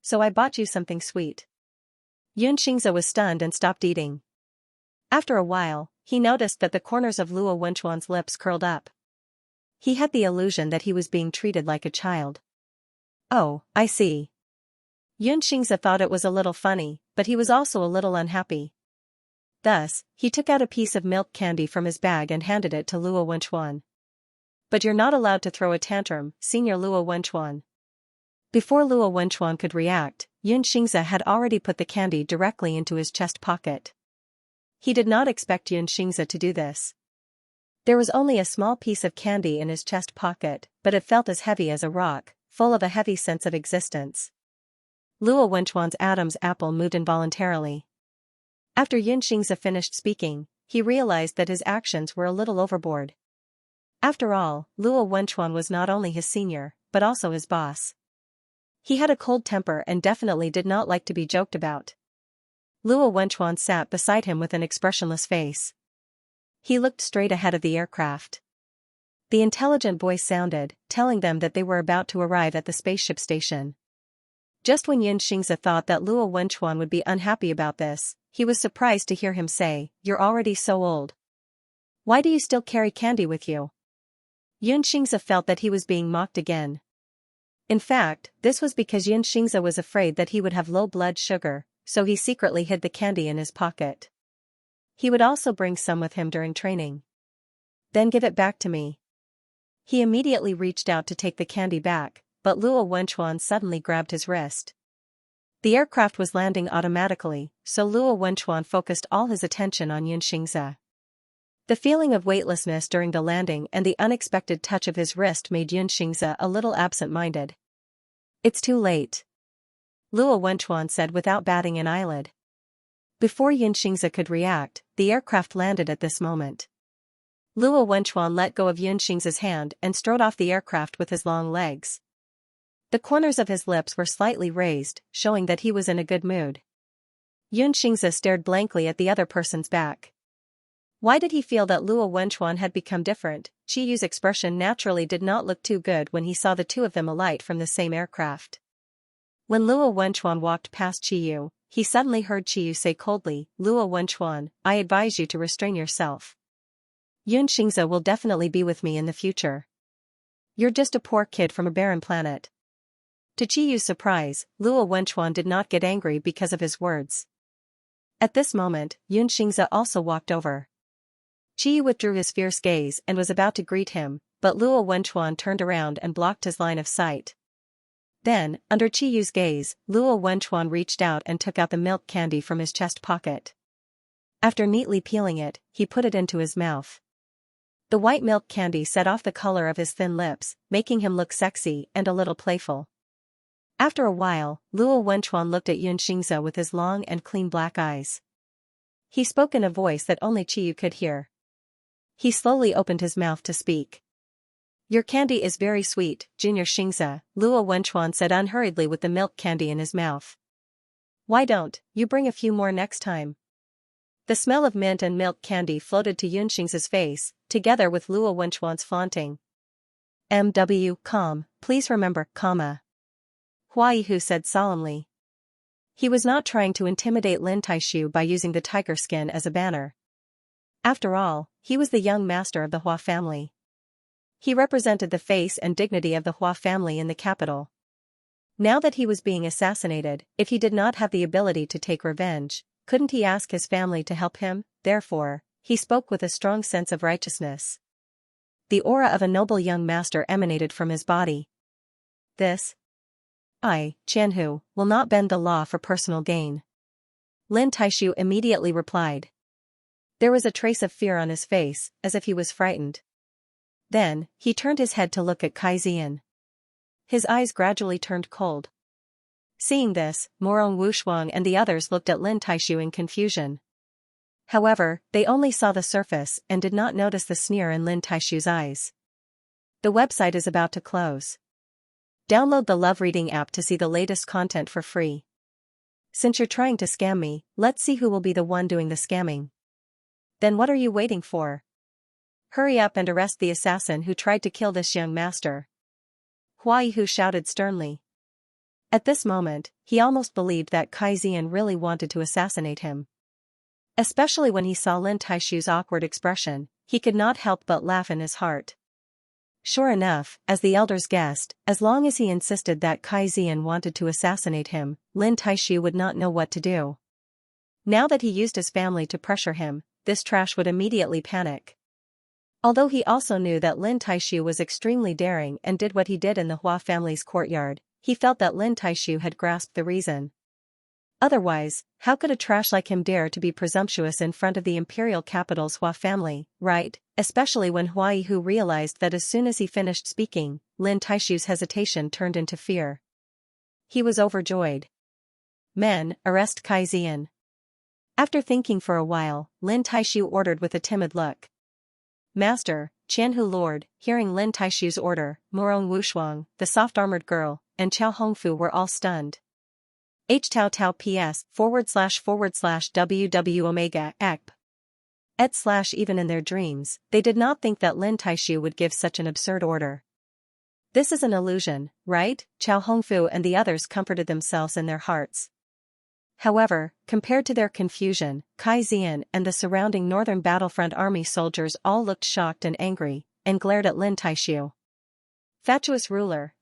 "So I bought you something sweet." Xianxia was stunned and stopped eating. After a while, he noticed that the corners of Luo Wenchuan's lips curled up. He had the illusion that he was being treated like a child. Oh, I see. Xianxia thought it was a little funny, but he was also a little unhappy. Thus, he took out a piece of milk candy from his bag and handed it to Luo Wenchuan. But you're not allowed to throw a tantrum, Senior Luo Wenchuan. Before Luo Wenchuan could react, Xianxia had already put the candy directly into his chest pocket. He did not expect Xianxia to do this. There was only a small piece of candy in his chest pocket, but it felt as heavy as a rock, full of a heavy sense of existence. Luo Wenchuan's Adam's apple moved involuntarily. After Xianxia finished speaking, he realized that his actions were a little overboard. After all, Luo Wenchuan was not only his senior, but also his boss. He had a cold temper and definitely did not like to be joked about. Luo Wenchuan sat beside him with an expressionless face. He looked straight ahead of the aircraft. The intelligent voice sounded, telling them that they were about to arrive at the spaceship station. Just when Xianxia thought that Luo Wenchuan would be unhappy about this, he was surprised to hear him say, "You're already so old. Why do you still carry candy with you?" Xianxia felt that he was being mocked again. In fact, this was because Xianxia was afraid that he would have low blood sugar, so he secretly hid the candy in his pocket. He would also bring some with him during training. "Then give it back to me." He immediately reached out to take the candy back, but Luo Wenchuan suddenly grabbed his wrist. The aircraft was landing automatically, so Luo Wenchuan focused all his attention on Xianxia. The feeling of weightlessness during the landing and the unexpected touch of his wrist made Xianxia a little absent-minded. "It's too late," Luo Wenchuan said without batting an eyelid. Before Xianxia could react, the aircraft landed at this moment. Luo Wenchuan let go of Xianxia's hand and strode off the aircraft with his long legs. The corners of his lips were slightly raised, showing that he was in a good mood. Xianxia stared blankly at the other person's back. Why did he feel that Luo Wenchuan had become different? Qiyu's expression naturally did not look too good when he saw the two of them alight from the same aircraft. When Luo Wenchuan walked past Qiyu, he suddenly heard Qiyu say coldly, "Luo Wenchuan, I advise you to restrain yourself. Xianxia will definitely be with me in the future. You're just a poor kid from a barren planet." To Qiyu's surprise, Luo Wenchuan did not get angry because of his words. At this moment, Xianxia also walked over. Qiyu withdrew his fierce gaze and was about to greet him, but Luo Wenchuan turned around and blocked his line of sight. Then, under Qiyu's gaze, Luo Wenchuan reached out and took out the milk candy from his chest pocket. After neatly peeling it, he put it into his mouth. The white milk candy set off the color of his thin lips, making him look sexy and a little playful. After a while, Luo Wenchuan looked at Xianxia with his long and clean black eyes. He spoke in a voice that only Qiyu could hear. He slowly opened his mouth to speak. "Your candy is very sweet, Junior Xianxia," Luo Wenchuan said unhurriedly with the milk candy in his mouth. "Why don't you bring a few more next time?" The smell of mint and milk candy floated to Xianxia's face, together with Luo Wenchuan's flaunting. Calm, please remember, Hua Yihu said solemnly. He was not trying to intimidate Lin Taishu by using the tiger skin as a banner. After all, he was the young master of the Hua family. He represented the face and dignity of the Hua family in the capital. Now that he was being assassinated, if he did not have the ability to take revenge, couldn't he ask his family to help him? Therefore, he spoke with a strong sense of righteousness. The aura of a noble young master emanated from his body. I, Qianhu, will not bend the law for personal gain," Lin Taishu immediately replied. There was a trace of fear on his face, as if he was frightened. Then, he turned his head to look at Kai Zian. His eyes gradually turned cold. Seeing this, Morong Wushuang and the others looked at Lin Taishu in confusion. However, they only saw the surface and did not notice the sneer in Lin Taishu's eyes. The website is about to close. Download the Love Reading app to see the latest content for free. Since you're trying to scam me, let's see who will be the one doing the scamming. Then what are you waiting for? Hurry up and arrest the assassin who tried to kill this young master. Hua Yihu shouted sternly. At this moment, he almost believed that Kai Zian really wanted to assassinate him. Especially when he saw Lin Taishu's awkward expression, he could not help but laugh in his heart. Sure enough, as the elders guessed, as long as he insisted that Kai Zian wanted to assassinate him, Lin Taishu would not know what to do. Now that he used his family to pressure him, this trash would immediately panic. Although he also knew that Lin Taishu was extremely daring and did what he did in the Hua family's courtyard, he felt that Lin Taishu had grasped the reason. Otherwise, how could a trash like him dare to be presumptuous in front of the imperial capital's Hua family, right? Especially when Hua Yihu realized that as soon as he finished speaking, Lin Taishu's hesitation turned into fear. He was overjoyed. Men, arrest Kai Zian. After thinking for a while, Lin Taishu ordered with a timid look. Master, Qianhu Lord, hearing Lin Taishu's order, Morong Wushuang, the soft-armored girl, and Chao Hongfu were all stunned. H-Tao Tao PS //WW Omega ECP. Even in their dreams, they did not think that Lin Taishu would give such an absurd order. This is an illusion, right? Chao Hongfu and the others comforted themselves in their hearts. However, compared to their confusion, Kai Zian and the surrounding northern battlefront army soldiers all looked shocked and angry, and glared at Lin Taishu. Fatuous ruler,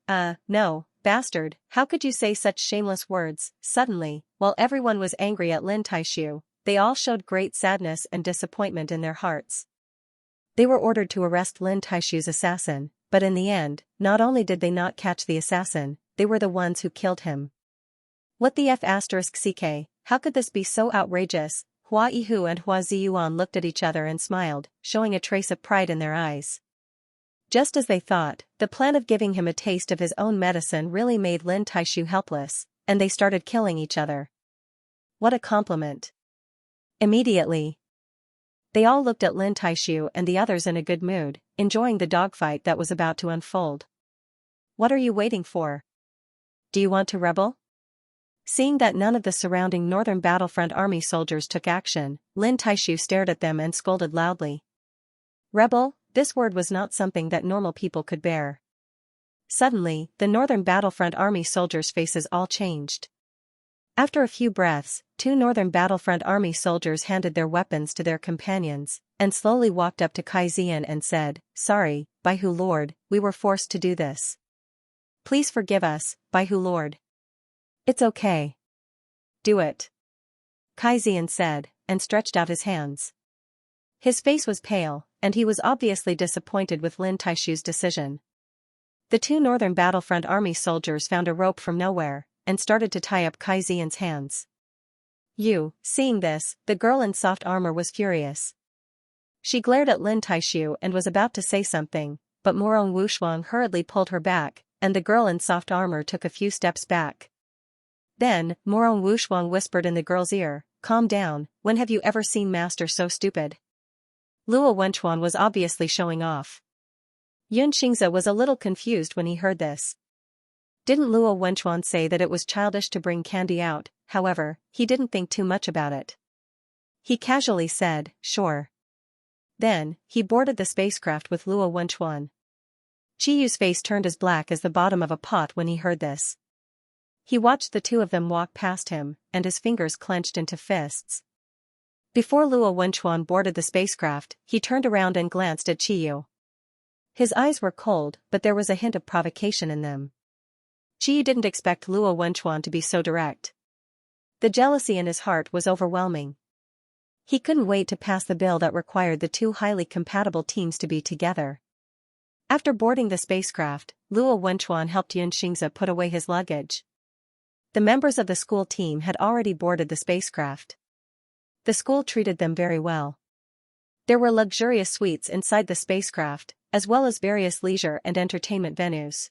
no, bastard, how could you say such shameless words? Suddenly, while everyone was angry at Lin Taishu, they all showed great sadness and disappointment in their hearts. They were ordered to arrest Lin Taishu's assassin, but in the end, not only did they not catch the assassin, they were the ones who killed him. What the f***ck, how could this be so outrageous? Hua Yihu and Hua Ziyuan looked at each other and smiled, showing a trace of pride in their eyes. Just as they thought, the plan of giving him a taste of his own medicine really made Lin Taishu helpless, and they started killing each other. What a compliment. Immediately, they all looked at Lin Taishu and the others in a good mood, enjoying the dogfight that was about to unfold. What are you waiting for? Do you want to rebel? Seeing that none of the surrounding northern battlefront army soldiers took action, Lin Taishu stared at them and scolded loudly. Rebel? This word was not something that normal people could bear. Suddenly, the northern battlefront army soldiers' faces all changed. After a few breaths, 2 northern battlefront army soldiers handed their weapons to their companions, and slowly walked up to Kai Zian and said, Sorry, Baihu Lord, we were forced to do this. Please forgive us, Baihu Lord. It's okay. Do it. Kai Zian said, and stretched out his hands. His face was pale, and he was obviously disappointed with Lin Taishu's decision. The 2 northern battlefront army soldiers found a rope from nowhere, and started to tie up Kai Zian's hands. Seeing this, the girl in soft armor was furious. She glared at Lin Taishu and was about to say something, but Morong Wushuang hurriedly pulled her back, and the girl in soft armor took a few steps back. Then, Morong Wushuang whispered in the girl's ear, Calm down, when have you ever seen Master so stupid? Luo Wenchuan was obviously showing off. Xianxia was a little confused when he heard this. Didn't Luo Wenchuan say that it was childish to bring candy out? However, he didn't think too much about it. He casually said, Sure. Then, he boarded the spacecraft with Luo Wenchuan. Chiyu's face turned as black as the bottom of a pot when he heard this. He watched the 2 of them walk past him, and his fingers clenched into fists. Before Luo Wenchuan boarded the spacecraft, he turned around and glanced at Chiyu. His eyes were cold, but there was a hint of provocation in them. Chiyu didn't expect Luo Wenchuan to be so direct. The jealousy in his heart was overwhelming. He couldn't wait to pass the bill that required the 2 highly compatible teams to be together. After boarding the spacecraft, Luo Wenchuan helped Xianxia put away his luggage. The members of the school team had already boarded the spacecraft. The school treated them very well. There were luxurious suites inside the spacecraft, as well as various leisure and entertainment venues.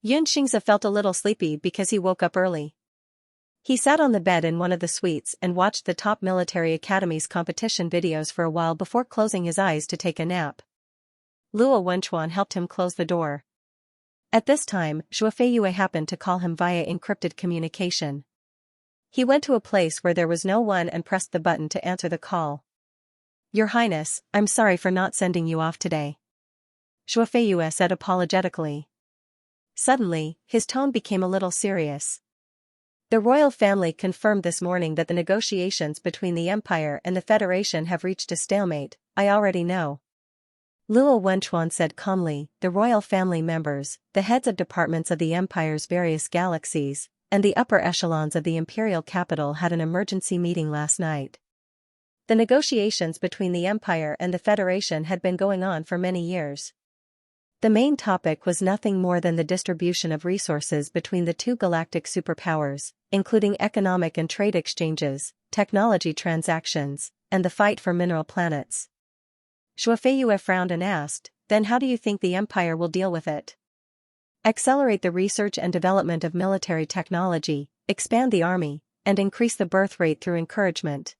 Xianxia felt a little sleepy because he woke up early. He sat on the bed in one of the suites and watched the top military academies competition videos for a while before closing his eyes to take a nap. Luo Wenchuan helped him close the door. At this time, Zhuofeiyue happened to call him via encrypted communication. He went to a place where there was no one and pressed the button to answer the call. Your Highness, I'm sorry for not sending you off today. Zhuofeiyue said apologetically. Suddenly, his tone became a little serious. The royal family confirmed this morning that the negotiations between the Empire and the Federation have reached a stalemate. I already know. Luo Wenchuan said calmly. The royal family members, the heads of departments of the Empire's various galaxies, and the upper echelons of the imperial capital had an emergency meeting last night. The negotiations between the Empire and the Federation had been going on for many years. The main topic was nothing more than the distribution of resources between the two galactic superpowers, including economic and trade exchanges, technology transactions, and the fight for mineral planets. Shuafeiyue frowned and asked, "Then how do you think the Empire will deal with it?" "Accelerate the research and development of military technology, expand the army, and increase the birth rate through encouragement."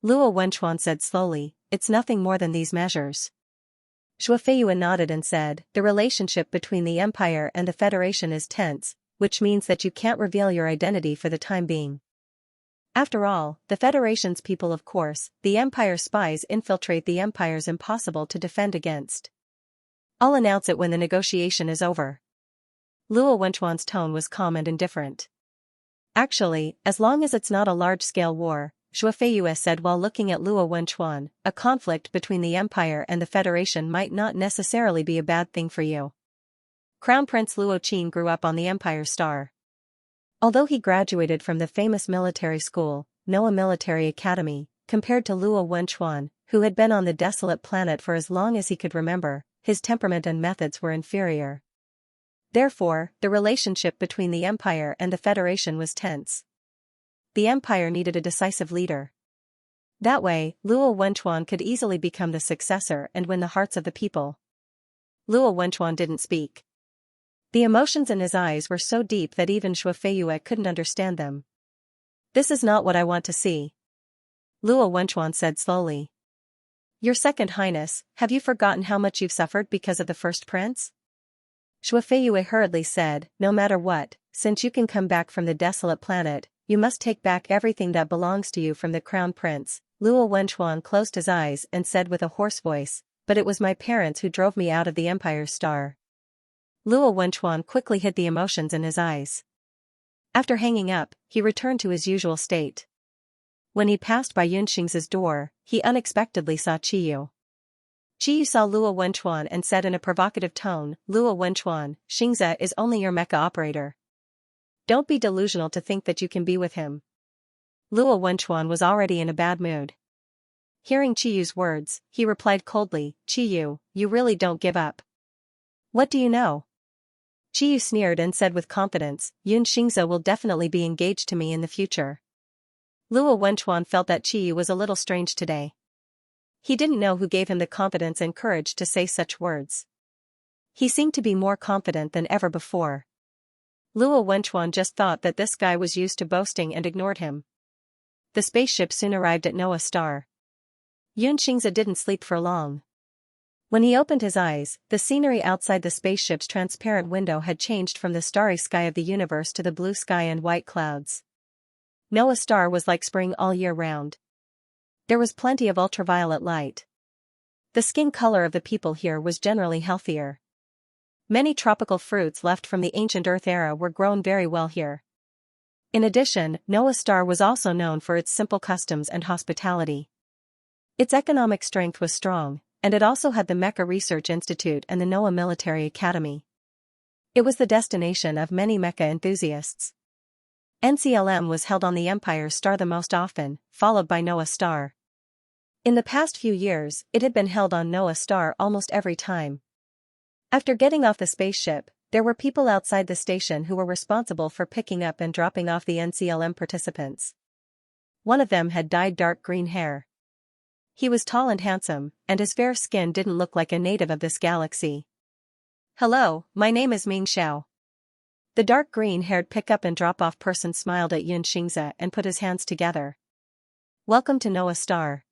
Luo Wenchuan said slowly, "It's nothing more than these measures." Shuafeiyue nodded and said, "The relationship between the Empire and the Federation is tense, which means that you can't reveal your identity for the time being. After all, the Federation's people, of course, the Empire's spies infiltrate the Empire's impossible to defend against. I'll announce it when the negotiation is over." Luo Wenchuan's tone was calm and indifferent. "Actually, as long as it's not a large-scale war," Shuafeiyue said while looking at Luo Wenchuan, "a conflict between the Empire and the Federation might not necessarily be a bad thing for you." Crown Prince Luo Qin grew up on the Empire Star. Although he graduated from the famous military school, Noah Military Academy, compared to Luo Wenchuan, who had been on the desolate planet for as long as he could remember, his temperament and methods were inferior. Therefore, the relationship between the Empire and the Federation was tense. The Empire needed a decisive leader. That way, Luo Wenchuan could easily become the successor and win the hearts of the people. Luo Wenchuan didn't speak. The emotions in his eyes were so deep that even Shuafeiyue couldn't understand them. "This is not what I want to see," Luo Wenchuan said slowly. "Your Second Highness, have you forgotten how much you've suffered because of the first prince?" Shuafeiyue hurriedly said, "No matter what, since you can come back from the desolate planet, you must take back everything that belongs to you from the Crown Prince." Luo Wenchuan closed his eyes and said with a hoarse voice, "But it was my parents who drove me out of the Empire's Star." Luo Wenchuan quickly hid the emotions in his eyes. After hanging up, he returned to his usual state. When he passed by Xianxia's door, he unexpectedly saw Qiyu. Qiyu saw Luo Wenchuan and said in a provocative tone, "Luo Wenchuan, Xianxia is only your mecha operator. Don't be delusional to think that you can be with him." Luo Wenchuan was already in a bad mood. Hearing Qiyu's words, he replied coldly, "Qiyu, you really don't give up. What do you know?" Qiyu sneered and said with confidence, "Xianxia will definitely be engaged to me in the future." Luo Wenchuan felt that Qiyu was a little strange today. He didn't know who gave him the confidence and courage to say such words. He seemed to be more confident than ever before. Luo Wenchuan just thought that this guy was used to boasting and ignored him. The spaceship soon arrived at Noah Star. Xianxia didn't sleep for long. When he opened his eyes, the scenery outside the spaceship's transparent window had changed from the starry sky of the universe to the blue sky and white clouds. Noah Star was like spring all year round. There was plenty of ultraviolet light. The skin color of the people here was generally healthier. Many tropical fruits left from the ancient Earth era were grown very well here. In addition, Noah Star was also known for its simple customs and hospitality. Its economic strength was strong, and it also had the Mecha Research Institute and the Noah Military Academy. It was the destination of many mecha enthusiasts. NCLM was held on the Empire Star the most often, followed by Noah Star. In the past few years, it had been held on Noah Star almost every time. After getting off the spaceship, there were people outside the station who were responsible for picking up and dropping off the NCLM participants. One of them had dyed dark green hair. He was tall and handsome, and his fair skin didn't look like a native of this galaxy. "Hello, my name is Ming Xiao." The dark green-haired pick-up and drop-off person smiled at Xianxia and put his hands together. "Welcome to Noah Star.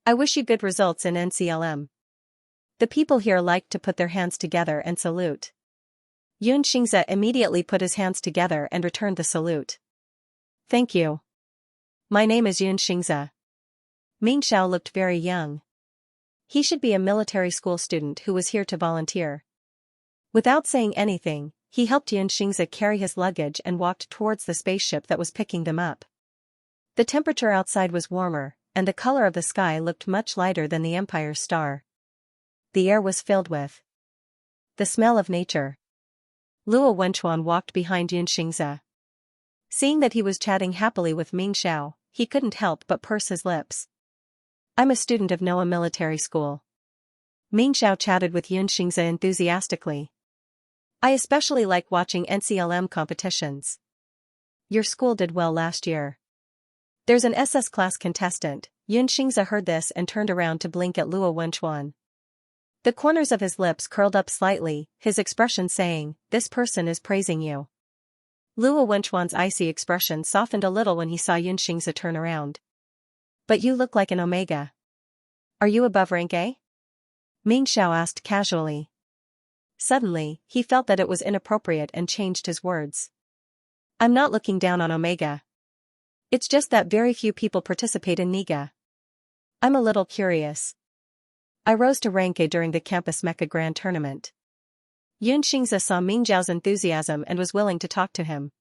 I wish you good results in NCLM." The people here liked to put their hands together and salute. Xianxia immediately put his hands together and returned the salute. "Thank you. My name is Xianxia." Ming Xiao looked very young. He should be a military school student who was here to volunteer. Without saying anything, He helped Xianxia carry his luggage and walked towards the spaceship that was picking them up. The temperature outside was warmer, and the color of the sky looked much lighter than the Empire's star. The air was filled with the smell of nature. Luo Wenchuan walked behind Xianxia. Seeing that he was chatting happily with Ming Xiao, he couldn't help but purse his lips. I'm a student of Noah Military School. Ming Xiao chatted with Xianxia enthusiastically. I especially like watching NCLM competitions. Your school did well last year. There's an SS class contestant. Xianxia heard this and turned around to blink at Luo Wenchuan. The corners of his lips curled up slightly, his expression saying, this person is praising you. Luo Wenchuan's icy expression softened a little when he saw Xianxia turn around. But you look like an Omega. Are you above rank A? Ming Xiao asked casually. Suddenly, he felt that it was inappropriate and changed his words. I'm not looking down on Omega. It's just that very few people participate in NIGA. I'm a little curious. I rose to rank A during the Campus Mecha Grand Tournament. Xianxia saw Ming Xiao's enthusiasm and was willing to talk to him.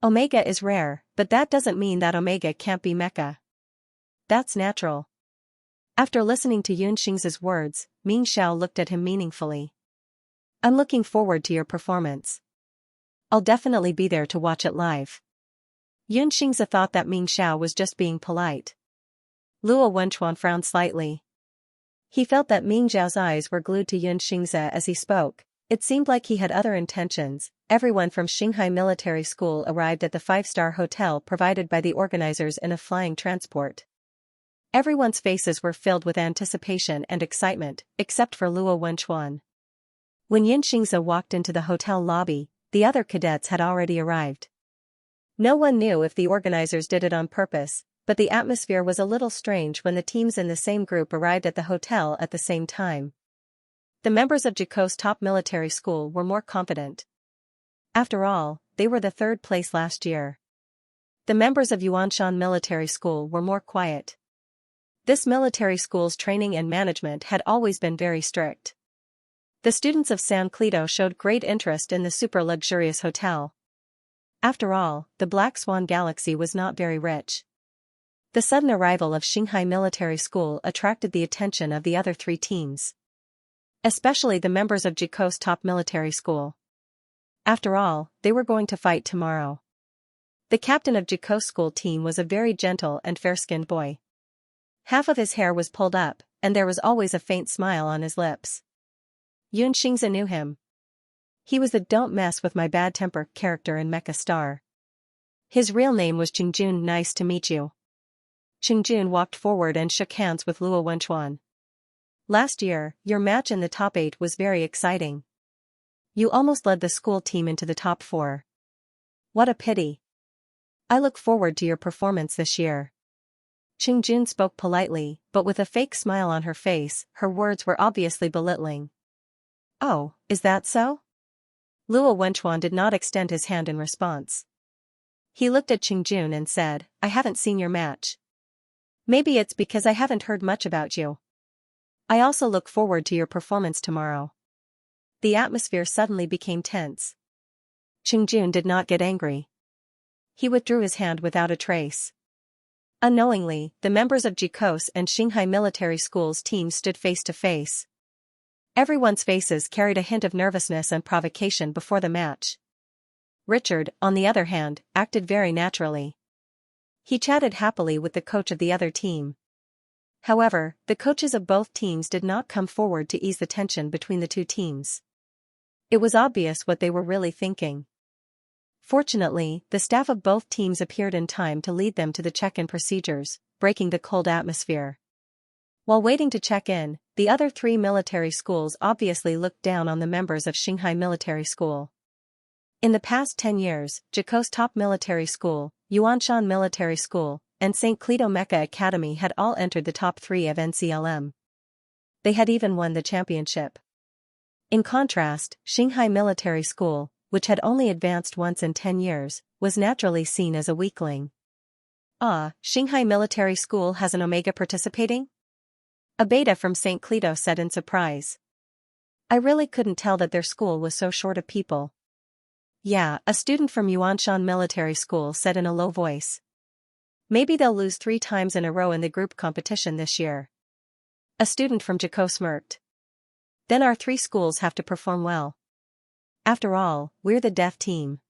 Omega is rare, but that doesn't mean that Omega can't be Mecha. That's natural. After listening to Xianxia's words, Ming Xiao looked at him meaningfully. I'm looking forward to your performance. I'll definitely be there to watch it live. Xianxia thought that Ming Xiao was just being polite. Luo Wenchuan frowned slightly. He felt that Ming Xiao's eyes were glued to Xianxia as he spoke. It seemed like he had other intentions. Everyone from Shanghai Military School arrived at the 5-star hotel provided by the organizers in a flying transport. Everyone's faces were filled with anticipation and excitement, except for Luo Wenchuan. When Xianxia walked into the hotel lobby, the other cadets had already arrived. No one knew if the organizers did it on purpose, but the atmosphere was a little strange when the teams in the same group arrived at the hotel at the same time. The members of Jico's top military school were more confident. After all, they were the third place last year. The members of Yuanshan Military School were more quiet. This military school's training and management had always been very strict. The students of San Cleto showed great interest in the super luxurious hotel. After all, the Black Swan Galaxy was not very rich. The sudden arrival of Shanghai Military School attracted the attention of the other three teams. Especially the members of Jico's top military school. After all, they were going to fight tomorrow. The captain of Jico's school team was a very gentle and fair-skinned boy. Half of his hair was pulled up, and there was always a faint smile on his lips. Xianxia knew him. He was the "don't mess with my bad temper" character in Mecha Star. His real name was Qingjun. Nice to meet you. Qingjun walked forward and shook hands with Luo Wenchuan. Last year, your match in the top 8 was very exciting. You almost led the school team into the top 4. What a pity. I look forward to your performance this year. Qingjun spoke politely, but with a fake smile on her face. Her words were obviously belittling. Oh, is that so? Luo Wenchuan did not extend his hand in response. He looked at Qingjun and said, I haven't seen your match. Maybe it's because I haven't heard much about you. I also look forward to your performance tomorrow. The atmosphere suddenly became tense. Qingjun did not get angry. He withdrew his hand without a trace. Unknowingly, the members of Jico's and Shanghai Military School's teams stood face to face. Everyone's faces carried a hint of nervousness and provocation before the match. Richard, on the other hand, acted very naturally. He chatted happily with the coach of the other team. However, the coaches of both teams did not come forward to ease the tension between the two teams. It was obvious what they were really thinking. Fortunately, the staff of both teams appeared in time to lead them to the check-in procedures, breaking the cold atmosphere. While waiting to check in, the other three military schools obviously looked down on the members of Shanghai Military School. In the past 10 years, Jico's top military school, Yuanshan Military School, and St. Cleto Mecha Academy had all entered the top 3 of NCLM. They had even won the championship. In contrast, Shanghai Military School, which had only advanced once in 10 years, was naturally seen as a weakling. Ah, Shanghai Military School has an Omega participating? A beta from St. Cleto said in surprise. I really couldn't tell that their school was so short of people. Yeah, a student from Yuanshan Military School said in a low voice. Maybe they'll lose 3 times in a row in the group competition this year. A student from Jaco smirked. Then our 3 schools have to perform well. After all, we're the deaf team.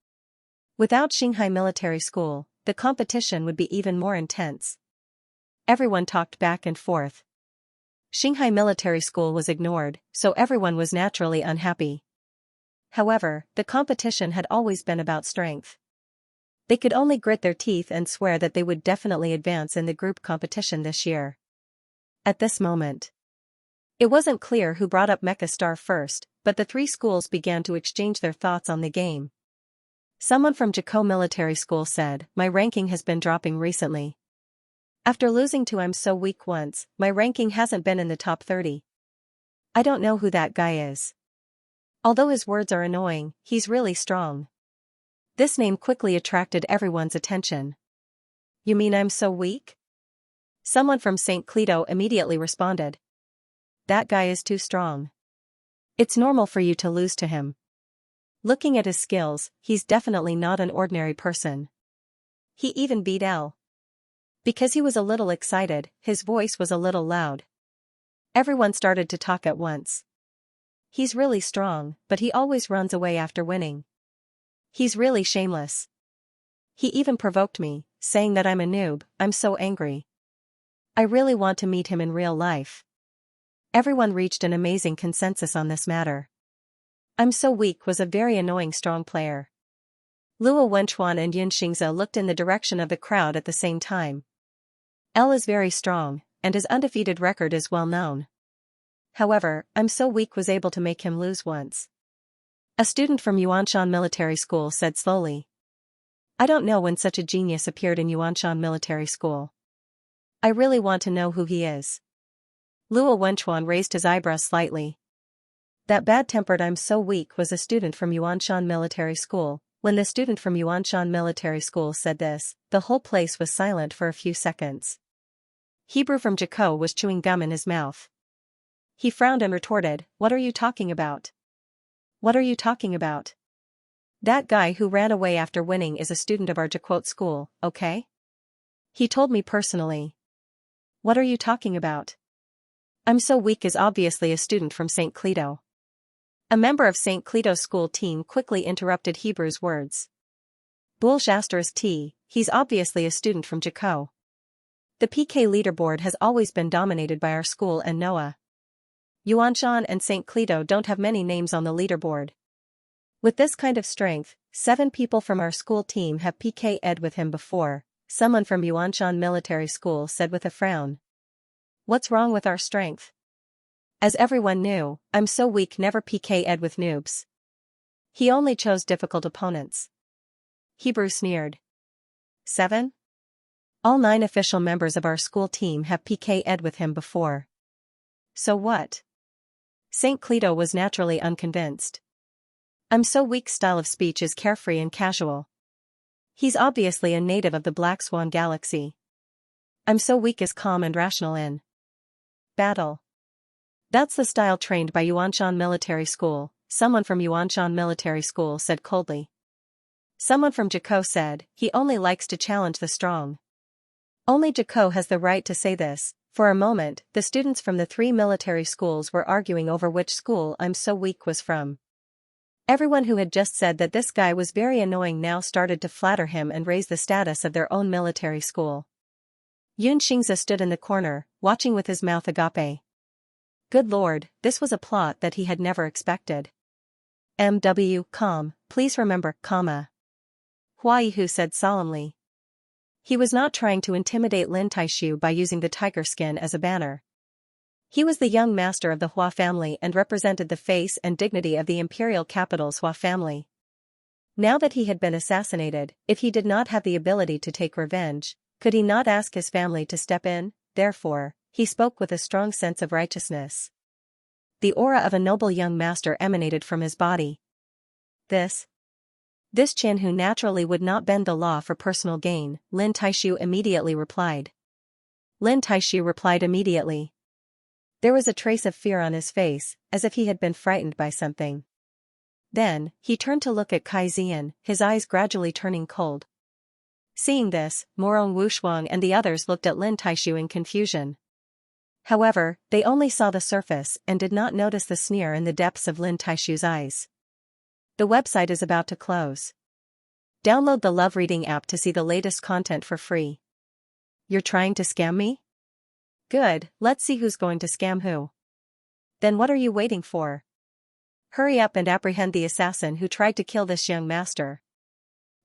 Without Shanghai Military School, the competition would be even more intense. Everyone talked back and forth. Shanghai Military School was ignored, so everyone was naturally unhappy. However, the competition had always been about strength. They could only grit their teeth and swear that they would definitely advance in the group competition this year. At this moment, it wasn't clear who brought up Mecha Star first, but the 3 schools began to exchange their thoughts on the game. Someone from Jaco Military School said, "My ranking has been dropping recently. After losing to I'm So Weak once, my ranking hasn't been in the top 30. I don't know who that guy is. Although his words are annoying, he's really strong." This name quickly attracted everyone's attention. "You mean I'm so weak?" Someone from St. Cleto immediately responded. "That guy is too strong. It's normal for you to lose to him. Looking at his skills, he's definitely not an ordinary person." He even beat L. Because he was a little excited, his voice was a little loud. Everyone started to talk at once. "He's really strong, but he always runs away after winning. He's really shameless. He even provoked me, saying that I'm a noob. I'm so angry. I really want to meet him in real life." Everyone reached an amazing consensus on this matter. I'm So Weak was a very annoying strong player. Luo Wenchuan and Xianxia looked in the direction of the crowd at the same time. L is very strong, and his undefeated record is well known. However, I'm So Weak was able to make him lose once. A student from Yuanshan Military School said slowly. "I don't know when such a genius appeared in Yuanshan Military School. I really want to know who he is." Luo Wenchuan raised his eyebrows slightly. That bad-tempered I'm So Weak was a student from Yuanshan Military School. When the student from Yuanshan Military School said this, the whole place was silent for a few seconds. Hebrew from Jaco was chewing gum in his mouth. He frowned and retorted, "What are you talking about? What are you talking about? That guy who ran away after winning is a student of our Jaquote school, okay? He told me personally. What are you talking about? I'm So Weak is obviously a student from St. Cleto." A member of St. Cleto's school team quickly interrupted Hebrew's words. Bull*T, he's obviously a student from Jaco. The PK leaderboard has always been dominated by our school and Noah. Yuanshan and St. Cleto don't have many names on the leaderboard. With this kind of strength, 7 people from our school team have PK'd with him before, someone from Yuanshan Military School said with a frown. What's wrong with our strength? As everyone knew, I'm So Weak never PK'd with noobs. He only chose difficult opponents. Hebrew sneered. 7? All 9 official members of our school team have PK'd with him before. So what? St. Cleto was naturally unconvinced. I'm So Weak's style of speech is carefree and casual. He's obviously a native of the Black Swan Galaxy. I'm So Weak is calm and rational in battle. That's the style trained by Yuanshan Military School, someone from Yuanshan Military School said coldly. Someone from Jaco said, he only likes to challenge the strong. Only Jaco has the right to say this. For a moment, the students from the 3 military schools were arguing over which school I'm So Weak was from. Everyone who had just said that this guy was very annoying now started to flatter him and raise the status of their own military school. Xianxia stood in the corner, watching with his mouth agape. Good lord, this was a plot that he had never expected. Calm, please remember, Huaihu said solemnly. He was not trying to intimidate Lin Taishu by using the tiger skin as a banner. He was the young master of the Hua family and represented the face and dignity of the imperial capital's Hua family. Now that he had been assassinated, if he did not have the ability to take revenge, could he not ask his family to step in? Therefore, he spoke with a strong sense of righteousness. The aura of a noble young master emanated from his body. This Chin who naturally would not bend the law for personal gain, Lin Taishu immediately replied. Lin Taishu replied immediately. There was a trace of fear on his face, as if he had been frightened by something. Then, he turned to look at Kai Zian, his eyes gradually turning cold. Seeing this, Morong Wushuang and the others looked at Lin Taishu in confusion. However, they only saw the surface and did not notice the sneer in the depths of Lin Taishu's eyes. The website is about to close. Download the Love Reading app to see the latest content for free. You're trying to scam me? Good, let's see who's going to scam who. Then what are you waiting for? Hurry up and apprehend the assassin who tried to kill this young master.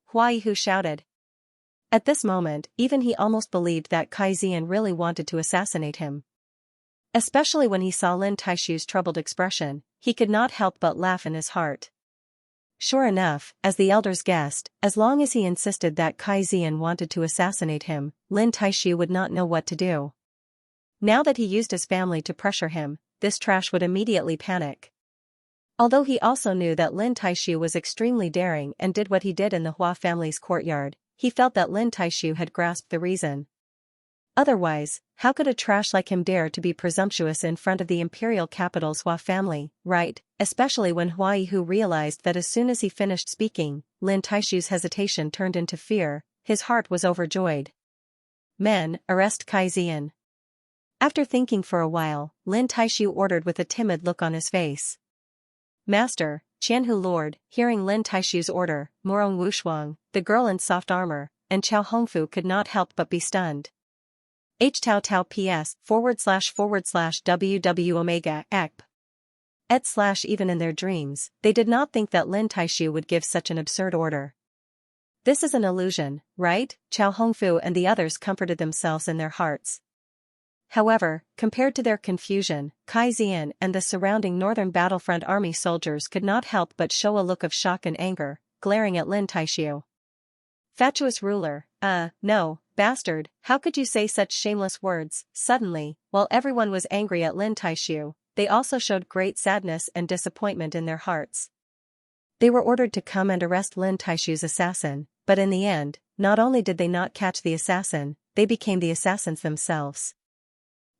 Hua Yihu shouted. At this moment, even he almost believed that Kai Zian really wanted to assassinate him. Especially when he saw Lin Taishu's troubled expression, he could not help but laugh in his heart. Sure enough, as the elders guessed, as long as he insisted that Kai Zian wanted to assassinate him, Lin Taishu would not know what to do. Now that he used his family to pressure him, this trash would immediately panic. Although he also knew that Lin Taishu was extremely daring and did what he did in the Hua family's courtyard, he felt that Lin Taishu had grasped the reason. Otherwise, how could a trash like him dare to be presumptuous in front of the imperial capital's Hua family, right? Especially when Hua Yihu realized that as soon as he finished speaking, Lin Taishu's hesitation turned into fear. His heart was overjoyed. Men, arrest Kai Zian. After thinking for a while, Lin Taishu ordered with a timid look on his face. Master, Qianhu Lord, hearing Lin Taishu's order, Morong Wushuang, the girl in soft armor, and Chao Hongfu could not help but be stunned. Tao Tao PS / WW Omega ECP. Even in their dreams, they did not think that Lin Taishu would give such an absurd order. This is an illusion, right? Chao Hongfu and the others comforted themselves in their hearts. However, compared to their confusion, Kai Zian and the surrounding northern battlefront army soldiers could not help but show a look of shock and anger, glaring at Lin Taishu. Fatuous ruler, no, bastard, how could you say such shameless words? Suddenly, while everyone was angry at Lin Taishu, they also showed great sadness and disappointment in their hearts. They were ordered to come and arrest Lin Taishu's assassin, but in the end, not only did they not catch the assassin, they became the assassins themselves.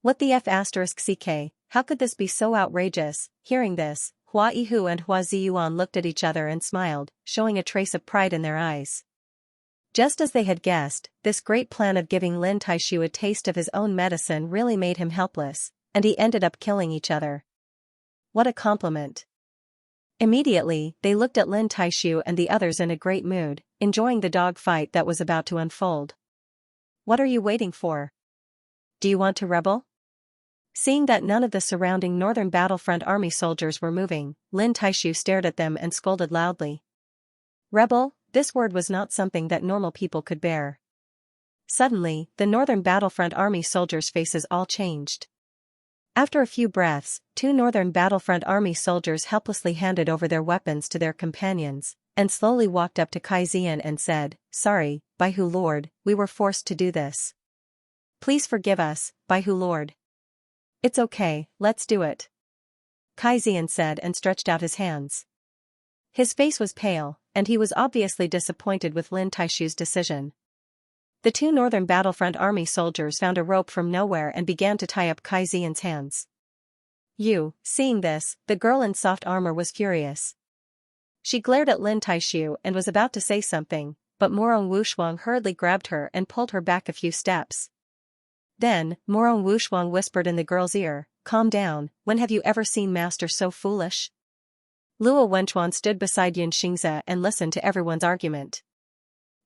What the f***ck, how could this be so outrageous? Hearing this, Hua Yihu and Hua Ziyuan looked at each other and smiled, showing a trace of pride in their eyes. Just as they had guessed, this great plan of giving Lin Taishu a taste of his own medicine really made him helpless, and he ended up killing each other. What a compliment. Immediately, they looked at Lin Taishu and the others in a great mood, enjoying the dog fight that was about to unfold. What are you waiting for? Do you want to rebel? Seeing that none of the surrounding northern battlefront army soldiers were moving, Lin Taishu stared at them and scolded loudly. Rebel? This word was not something that normal people could bear. Suddenly, the northern battlefront army soldiers' faces all changed. After a few breaths, 2 northern battlefront army soldiers helplessly handed over their weapons to their companions, and slowly walked up to Kai Zian and said, Sorry, Baihu Lord, we were forced to do this. Please forgive us, Baihu Lord. It's okay, let's do it. Kai Zian said and stretched out his hands. His face was pale, and he was obviously disappointed with Lin Taishu's decision. The 2 northern battlefront army soldiers found a rope from nowhere and began to tie up Kai Zian's hands. Seeing this, the girl in soft armor was furious. She glared at Lin Taishu and was about to say something, but Morong Wushuang hurriedly grabbed her and pulled her back a few steps. Then, Morong Wushuang whispered in the girl's ear, Calm down, when have you ever seen master so foolish? Luo Wenchuan stood beside Xianxia and listened to everyone's argument.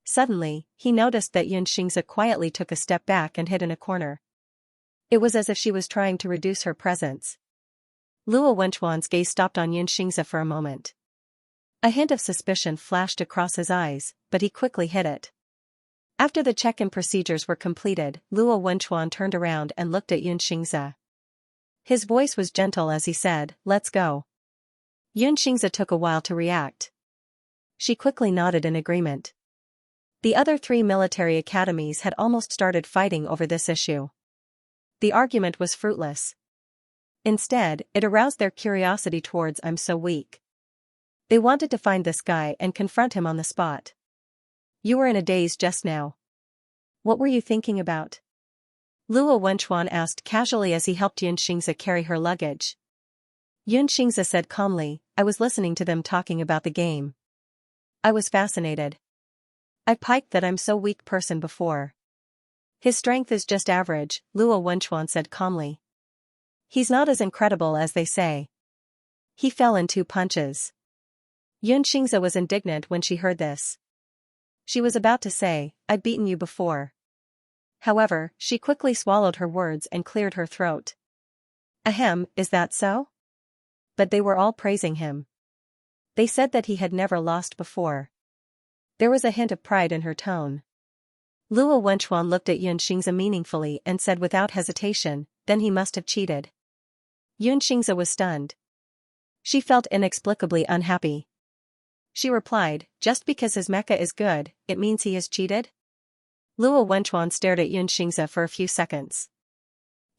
Suddenly, he noticed that Xianxia quietly took a step back and hid in a corner. It was as if she was trying to reduce her presence. Luo Wenchuan's gaze stopped on Xianxia for a moment. A hint of suspicion flashed across his eyes, but he quickly hid it. After the check-in procedures were completed, Luo Wenchuan turned around and looked at Xianxia. His voice was gentle as he said, Let's go. Xianxia took a while to react. She quickly nodded in agreement. The other 3 military academies had almost started fighting over this issue. The argument was fruitless. Instead, it aroused their curiosity towards I'm so weak. They wanted to find this guy and confront him on the spot. You were in a daze just now. What were you thinking about? Luo Wenchuan asked casually as he helped Xianxia carry her luggage. Xianxia said calmly, I was listening to them talking about the game. I was fascinated. I piked that I'm so weak person before. His strength is just average, Luo Wenchuan said calmly. He's not as incredible as they say. He fell in 2 punches. Xianxia was indignant when she heard this. She was about to say, I've beaten you before. However, she quickly swallowed her words and cleared her throat. Ahem, is that so? But they were all praising him. They said that he had never lost before. There was a hint of pride in her tone. Luo Wenchuan looked at Xianxia meaningfully and said without hesitation, then he must have cheated. Xianxia was stunned. She felt inexplicably unhappy. She replied, just because his mecha is good, it means he has cheated? Luo Wenchuan stared at Xianxia for a few seconds.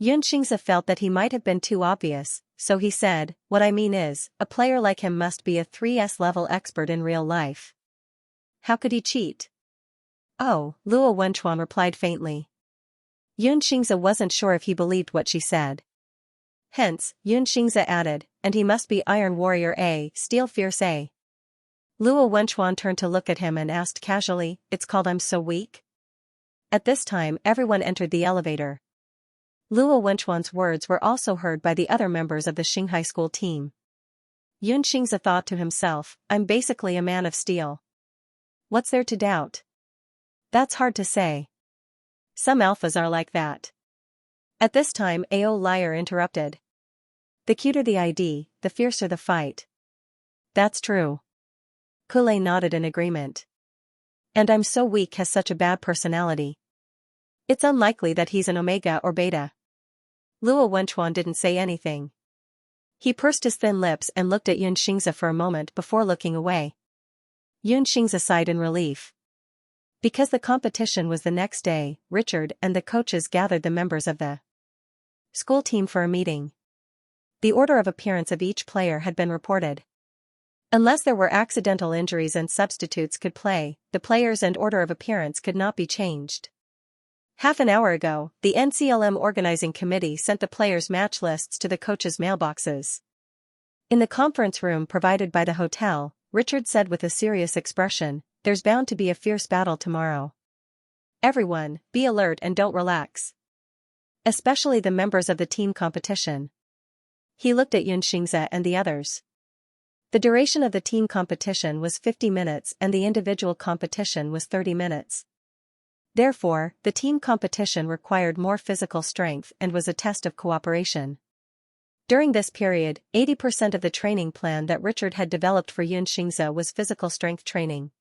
Xianxia felt that he might have been too obvious, so he said, what I mean is, a player like him must be a 3S level expert in real life. How could he cheat? Oh, Luo Wenchuan replied faintly. Xianxia wasn't sure if he believed what she said. Hence, Xianxia added, and he must be Iron Warrior A, Steel Fierce A. Luo Wenchuan turned to look at him and asked casually, it's called I'm so weak? At this time everyone entered the elevator. Luo Wenchuan's words were also heard by the other members of the Xinghai school team. Xianxia thought to himself, I'm basically a man of steel. What's there to doubt? That's hard to say. Some alphas are like that. At this time Ao Liar interrupted. The cuter the ID, the fiercer the fight. That's true. Kule nodded in agreement. And I'm so weak has such a bad personality. It's unlikely that he's an Omega or Beta. Luo Wenchuan didn't say anything. He pursed his thin lips and looked at Xianxia for a moment before looking away. Xianxia sighed in relief. Because the competition was the next day, Richard and the coaches gathered the members of the school team for a meeting. The order of appearance of each player had been reported. Unless there were accidental injuries and substitutes could play, the players and order of appearance could not be changed. Half an hour ago, the NCLM organizing committee sent the players' match lists to the coaches' mailboxes. In the conference room provided by the hotel, Richard said with a serious expression, there's bound to be a fierce battle tomorrow. Everyone, be alert and don't relax. Especially the members of the team competition. He looked at Xianxia and the others. The duration of the team competition was 50 minutes and the individual competition was 30 minutes. Therefore, the team competition required more physical strength and was a test of cooperation. During this period, 80% of the training plan that Richard had developed for Xianxia was physical strength training.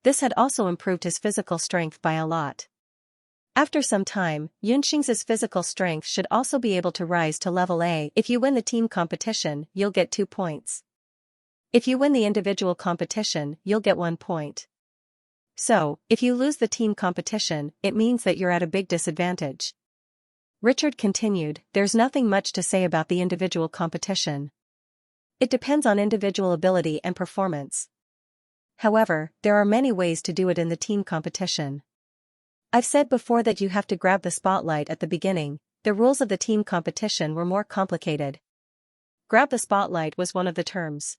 This had also improved his physical strength by a lot. After some time, Xianxia's physical strength should also be able to rise to level A. If you win the team competition, you'll get 2 points. If you win the individual competition, you'll get 1 point. So, if you lose the team competition, it means that you're at a big disadvantage. Richard continued, there's nothing much to say about the individual competition. It depends on individual ability and performance. However, there are many ways to do it in the team competition. I've said before that you have to grab the spotlight at the beginning. The rules of the team competition were more complicated. Grab the spotlight was one of the terms.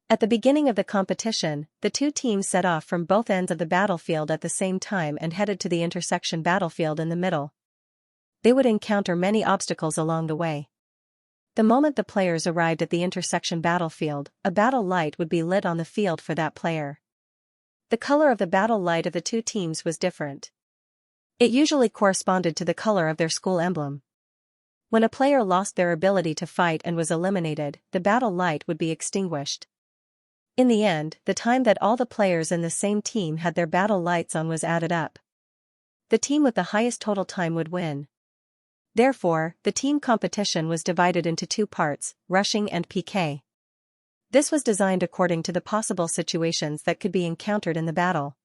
At the beginning of the competition, the 2 teams set off from both ends of the battlefield at the same time and headed to the intersection battlefield in the middle. They would encounter many obstacles along the way. The moment the players arrived at the intersection battlefield, a battle light would be lit on the field for that player. The color of the battle light of the 2 teams was different. It usually corresponded to the color of their school emblem. When a player lost their ability to fight and was eliminated, the battle light would be extinguished. In the end, the time that all the players in the same team had their battle lights on was added up. The team with the highest total time would win. Therefore, the team competition was divided into 2 parts, rushing and PK. This was designed according to the possible situations that could be encountered in the battle.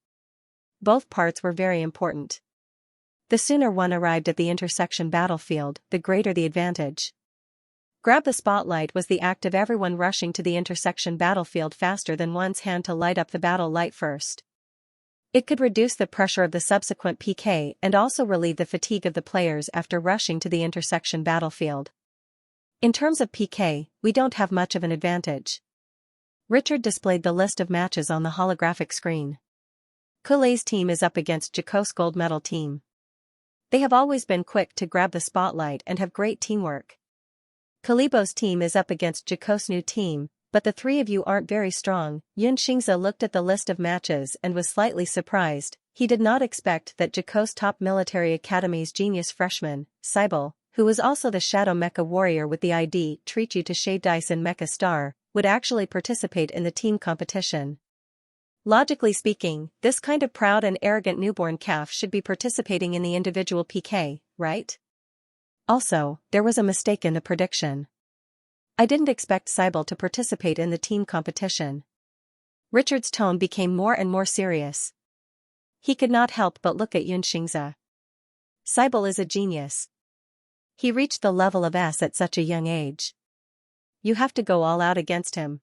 Both parts were very important. The sooner one arrived at the intersection battlefield, the greater the advantage. Grab the spotlight was the act of everyone rushing to the intersection battlefield faster than one's hand to light up the battle light first. It could reduce the pressure of the subsequent PK and also relieve the fatigue of the players after rushing to the intersection battlefield. In terms of PK, we don't have much of an advantage. Richard displayed the list of matches on the holographic screen. Kulei's team is up against Jaco's gold medal team. They have always been quick to grab the spotlight and have great teamwork. Kalibo's team is up against Jaco's new team, but the three of you aren't very strong. Xianxia looked at the list of matches and was slightly surprised. He did not expect that Jaco's top military academy's genius freshman, Cybele, who was also the Shadow Mecha warrior with the ID Treat You to Shade Dice and Mecha Star, would actually participate in the team competition. Logically speaking, this kind of proud and arrogant newborn calf should be participating in the individual PK, right? Also, there was a mistake in the prediction. I didn't expect Cybele to participate in the team competition. Richard's tone became more and more serious. He could not help but look at Xianxia. Cybele is a genius. He reached the level of S at such a young age. You have to go all out against him.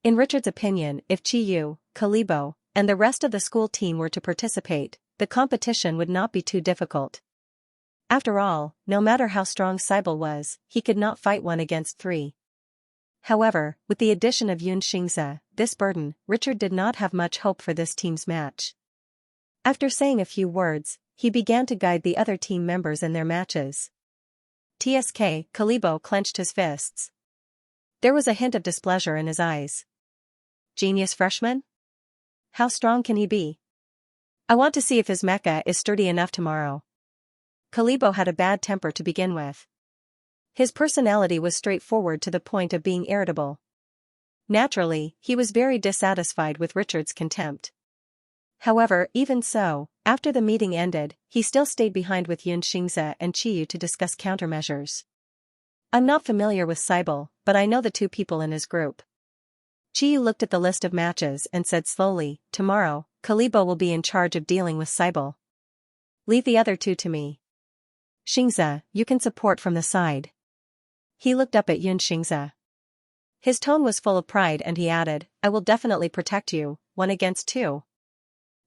In Richard's opinion, if Qiyu, Kalibo, and the rest of the school team were to participate, the competition would not be too difficult. After all, no matter how strong Cybele was, he could not fight one against three. However, with the addition of Xianxia, this burden, Richard did not have much hope for this team's match. After saying a few words, he began to guide the other team members in their matches. TSK, Kalibo clenched his fists. There was a hint of displeasure in his eyes. Genius freshman? How strong can he be? I want to see if his mecha is sturdy enough tomorrow. Kalibo had a bad temper to begin with. His personality was straightforward to the point of being irritable. Naturally, he was very dissatisfied with Richard's contempt. However, even so, after the meeting ended, he still stayed behind with Xianxia and Qiyu to discuss countermeasures. I'm not familiar with Cybele, but I know the two people in his group. Qiyu looked at the list of matches and said slowly, tomorrow, Kalibo will be in charge of dealing with Cybele. Leave the other two to me. Xianxia, you can support from the side. He looked up at Xianxia. His tone was full of pride and he added, I will definitely protect you, 1 against 2.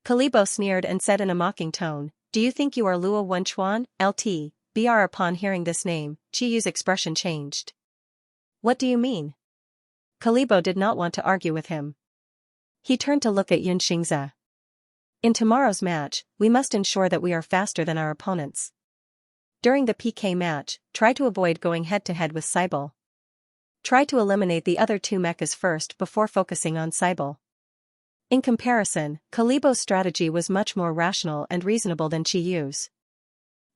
Kalibo sneered and said in a mocking tone, do you think you are Luo Wenchuan, LT, BR? Upon hearing this name, Qiyu's expression changed. What do you mean? Kalibo did not want to argue with him. He turned to look at Xianxia. In tomorrow's match, we must ensure that we are faster than our opponents. During the PK match, try to avoid going head-to-head with Cybele. Try to eliminate the other two mechas first before focusing on Cybele. In comparison, Kalibo's strategy was much more rational and reasonable than Qiyu's.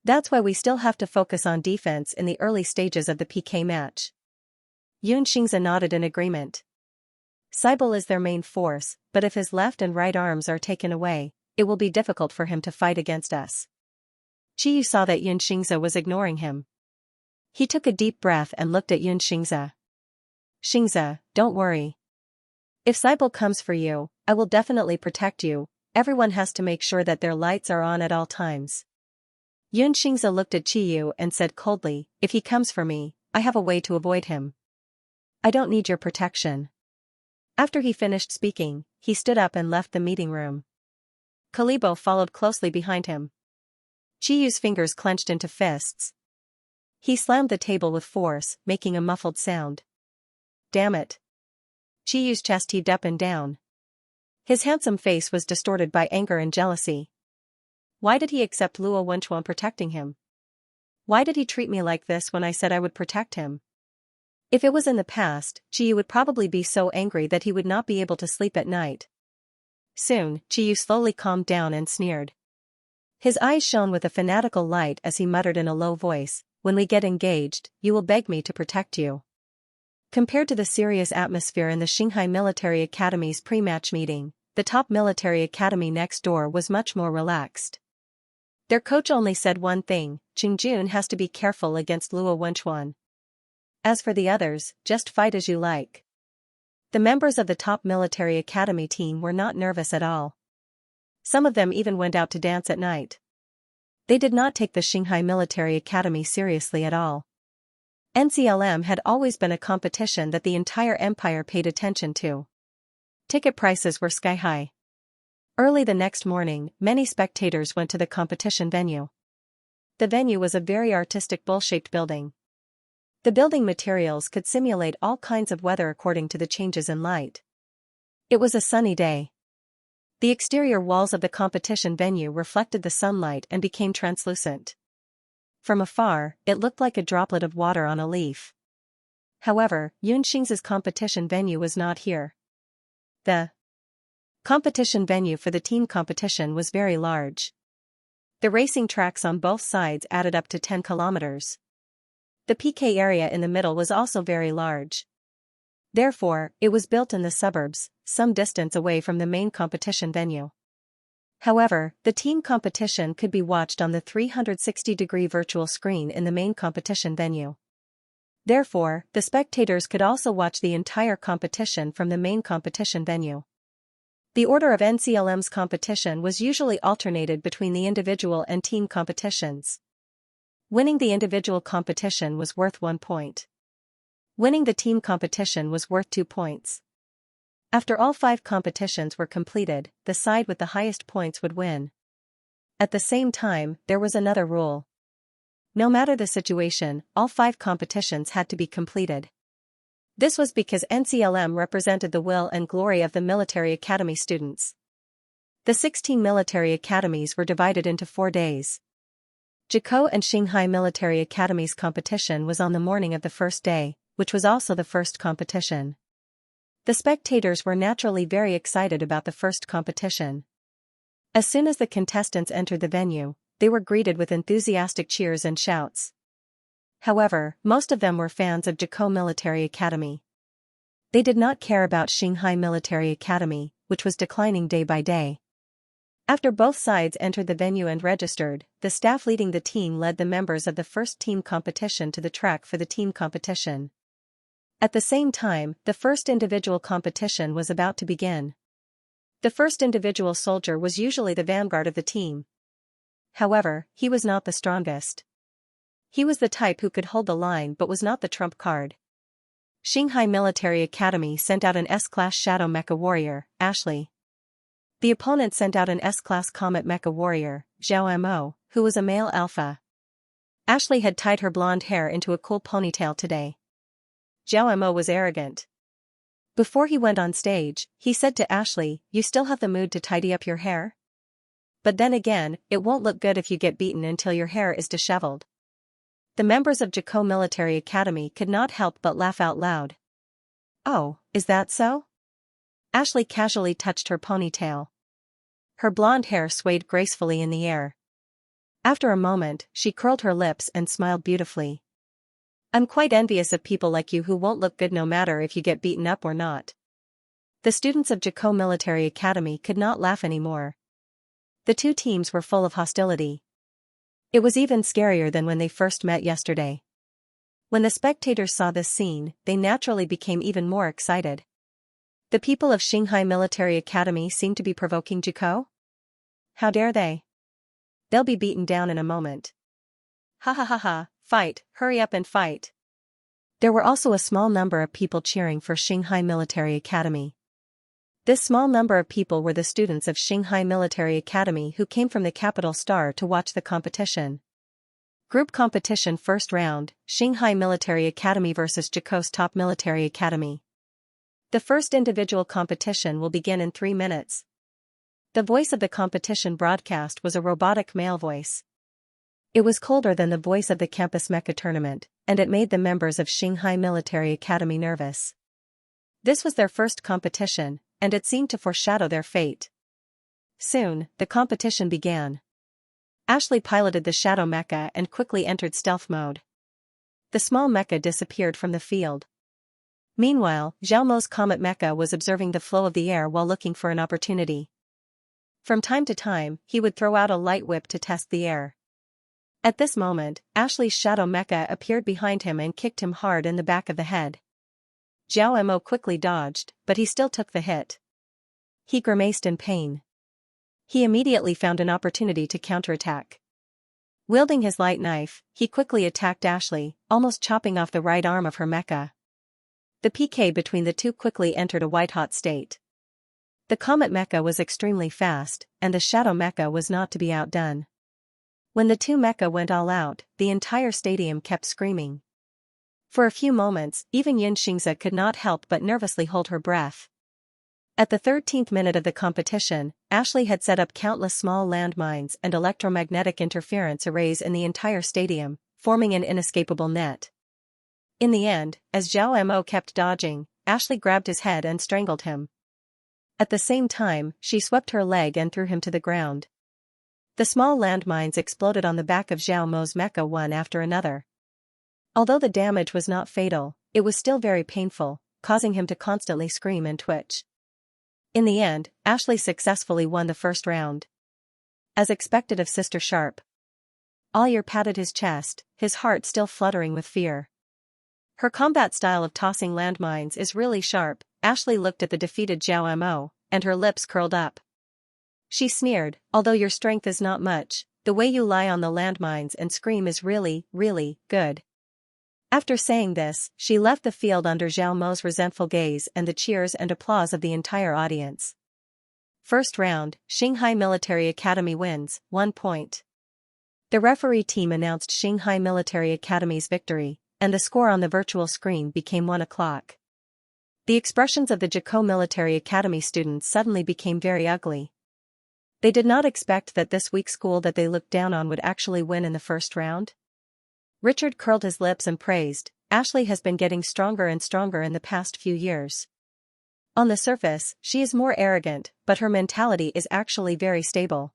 That's why we still have to focus on defense in the early stages of the PK match. Xianxia nodded in agreement. Cybele is their main force, but if his left and right arms are taken away, it will be difficult for him to fight against us. Qiyu saw that Xianxia was ignoring him. He took a deep breath and looked at Xianxia. Xianxia, don't worry. If Cybele comes for you, I will definitely protect you. Everyone has to make sure that their lights are on at all times. Xianxia looked at Qiyu and said coldly, if he comes for me, I have a way to avoid him. I don't need your protection. After he finished speaking, he stood up and left the meeting room. Kalibo followed closely behind him. Qiyu's fingers clenched into fists. He slammed the table with force, making a muffled sound. Damn it. Qiyu's chest heaved up and down. His handsome face was distorted by anger and jealousy. Why did he accept Luo Wenchuan protecting him? Why did he treat me like this when I said I would protect him? If it was in the past, Qiyu would probably be so angry that he would not be able to sleep at night. Soon, Qiyu slowly calmed down and sneered. His eyes shone with a fanatical light as he muttered in a low voice, when we get engaged, you will beg me to protect you. Compared to the serious atmosphere in the Shanghai Military Academy's pre-match meeting, the top military academy next door was much more relaxed. Their coach only said one thing, Qingjun has to be careful against Luo Wenchuan. As for the others, just fight as you like. The members of the top military academy team were not nervous at all. Some of them even went out to dance at night. They did not take the Shanghai Military Academy seriously at all. NCLM had always been a competition that the entire empire paid attention to. Ticket prices were sky high. Early the next morning, many spectators went to the competition venue. The venue was a very artistic bowl-shaped building. The building materials could simulate all kinds of weather according to the changes in light. It was a sunny day. The exterior walls of the competition venue reflected the sunlight and became translucent. From afar, it looked like a droplet of water on a leaf. However, Xianxia's competition venue was not here. The competition venue for the team competition was very large. The racing tracks on both sides added up to 10 kilometers. The PK area in the middle was also very large. Therefore, it was built in the suburbs, some distance away from the main competition venue. However, the team competition could be watched on the 360-degree virtual screen in the main competition venue. Therefore, the spectators could also watch the entire competition from the main competition venue. The order of NCLM's competition was usually alternated between the individual and team competitions. Winning the individual competition was worth 1 point. Winning the team competition was worth 2 points. After all 5 competitions were completed, the side with the highest points would win. At the same time, there was another rule. No matter the situation, all 5 competitions had to be completed. This was because NCLM represented the will and glory of the military academy students. The 16 military academies were divided into 4 days. Zhikou and Shanghai Military Academy's competition was on the morning of the first day, which was also the first competition. The spectators were naturally very excited about the first competition. As soon as the contestants entered the venue, they were greeted with enthusiastic cheers and shouts. However, most of them were fans of Zhikou Military Academy. They did not care about Shanghai Military Academy, which was declining day by day. After both sides entered the venue and registered, the staff leading the team led the members of the first team competition to the track for the team competition. At the same time, the first individual competition was about to begin. The first individual soldier was usually the vanguard of the team. However, he was not the strongest. He was the type who could hold the line but was not the trump card. Shanghai Military Academy sent out an S-Class Shadow Mecha Warrior, Ashley. The opponent sent out an S-Class Comet Mecha Warrior, Xianxia, who was a male alpha. Ashley had tied her blonde hair into a cool ponytail today. Xianxia was arrogant. Before he went on stage, he said to Ashley, "You still have the mood to tidy up your hair? But then again, it won't look good if you get beaten until your hair is disheveled." The members of Zhikou Military Academy could not help but laugh out loud. "Oh, is that so?" Ashley casually touched her ponytail. Her blonde hair swayed gracefully in the air. After a moment, she curled her lips and smiled beautifully. "I'm quite envious of people like you who won't look good no matter if you get beaten up or not." The students of Zhikou Military Academy could not laugh anymore. The 2 teams were full of hostility. It was even scarier than when they first met yesterday. When the spectators saw this scene, they naturally became even more excited. The people of Shanghai Military Academy seemed to be provoking Zhikou? How dare they? They'll be beaten down in a moment. Ha ha ha ha, fight, hurry up and fight. There were also a small number of people cheering for Shanghai Military Academy. This small number of people were the students of Shanghai Military Academy who came from the capital Star to watch the competition. Group competition first round, Shanghai Military Academy vs Zhikou's Top Military Academy. The first individual competition will begin in 3 minutes. The voice of the competition broadcast was a robotic male voice. It was colder than the voice of the campus mecha tournament, and it made the members of Shanghai Military Academy nervous. This was their first competition, and it seemed to foreshadow their fate. Soon, the competition began. Ashley piloted the shadow mecha and quickly entered stealth mode. The small mecha disappeared from the field. Meanwhile, Xiaomo's comet mecha was observing the flow of the air while looking for an opportunity. From time to time, he would throw out a light whip to test the air. At this moment, Ashley's shadow mecha appeared behind him and kicked him hard in the back of the head. Xiaomo quickly dodged, but he still took the hit. He grimaced in pain. He immediately found an opportunity to counterattack. Wielding his light knife, he quickly attacked Ashley, almost chopping off the right arm of her mecha. The PK between the two quickly entered a white-hot state. The comet mecha was extremely fast, and the shadow mecha was not to be outdone. When the two mecha went all out, the entire stadium kept screaming. For a few moments, even Xianxia could not help but nervously hold her breath. At the 13th minute of the competition, Ashley had set up countless small landmines and electromagnetic interference arrays in the entire stadium, forming an inescapable net. In the end, as Zhao Mo kept dodging, Ashley grabbed his head and strangled him. At the same time, she swept her leg and threw him to the ground. The small landmines exploded on the back of Zhao Mo's mecha one after another. Although the damage was not fatal, it was still very painful, causing him to constantly scream and twitch. In the end, Ashley successfully won the first round. As expected of Sister Sharp, Alyer patted his chest, his heart still fluttering with fear. Her combat style of tossing landmines is really sharp. Ashley looked at the defeated Zhao Mo, and her lips curled up. She sneered, although your strength is not much, the way you lie on the landmines and scream is really, really good. After saying this, she left the field under Zhao Mo's resentful gaze and the cheers and applause of the entire audience. First round, Shanghai Military Academy wins, 1 point. The referee team announced Shanghai Military Academy's victory, and the score on the virtual screen became 1 o'clock. The expressions of the Jikou Military Academy students suddenly became very ugly. They did not expect that this weak school that they looked down on would actually win in the first round. Richard curled his lips and praised, Ashley has been getting stronger and stronger in the past few years. On the surface, she is more arrogant, but her mentality is actually very stable.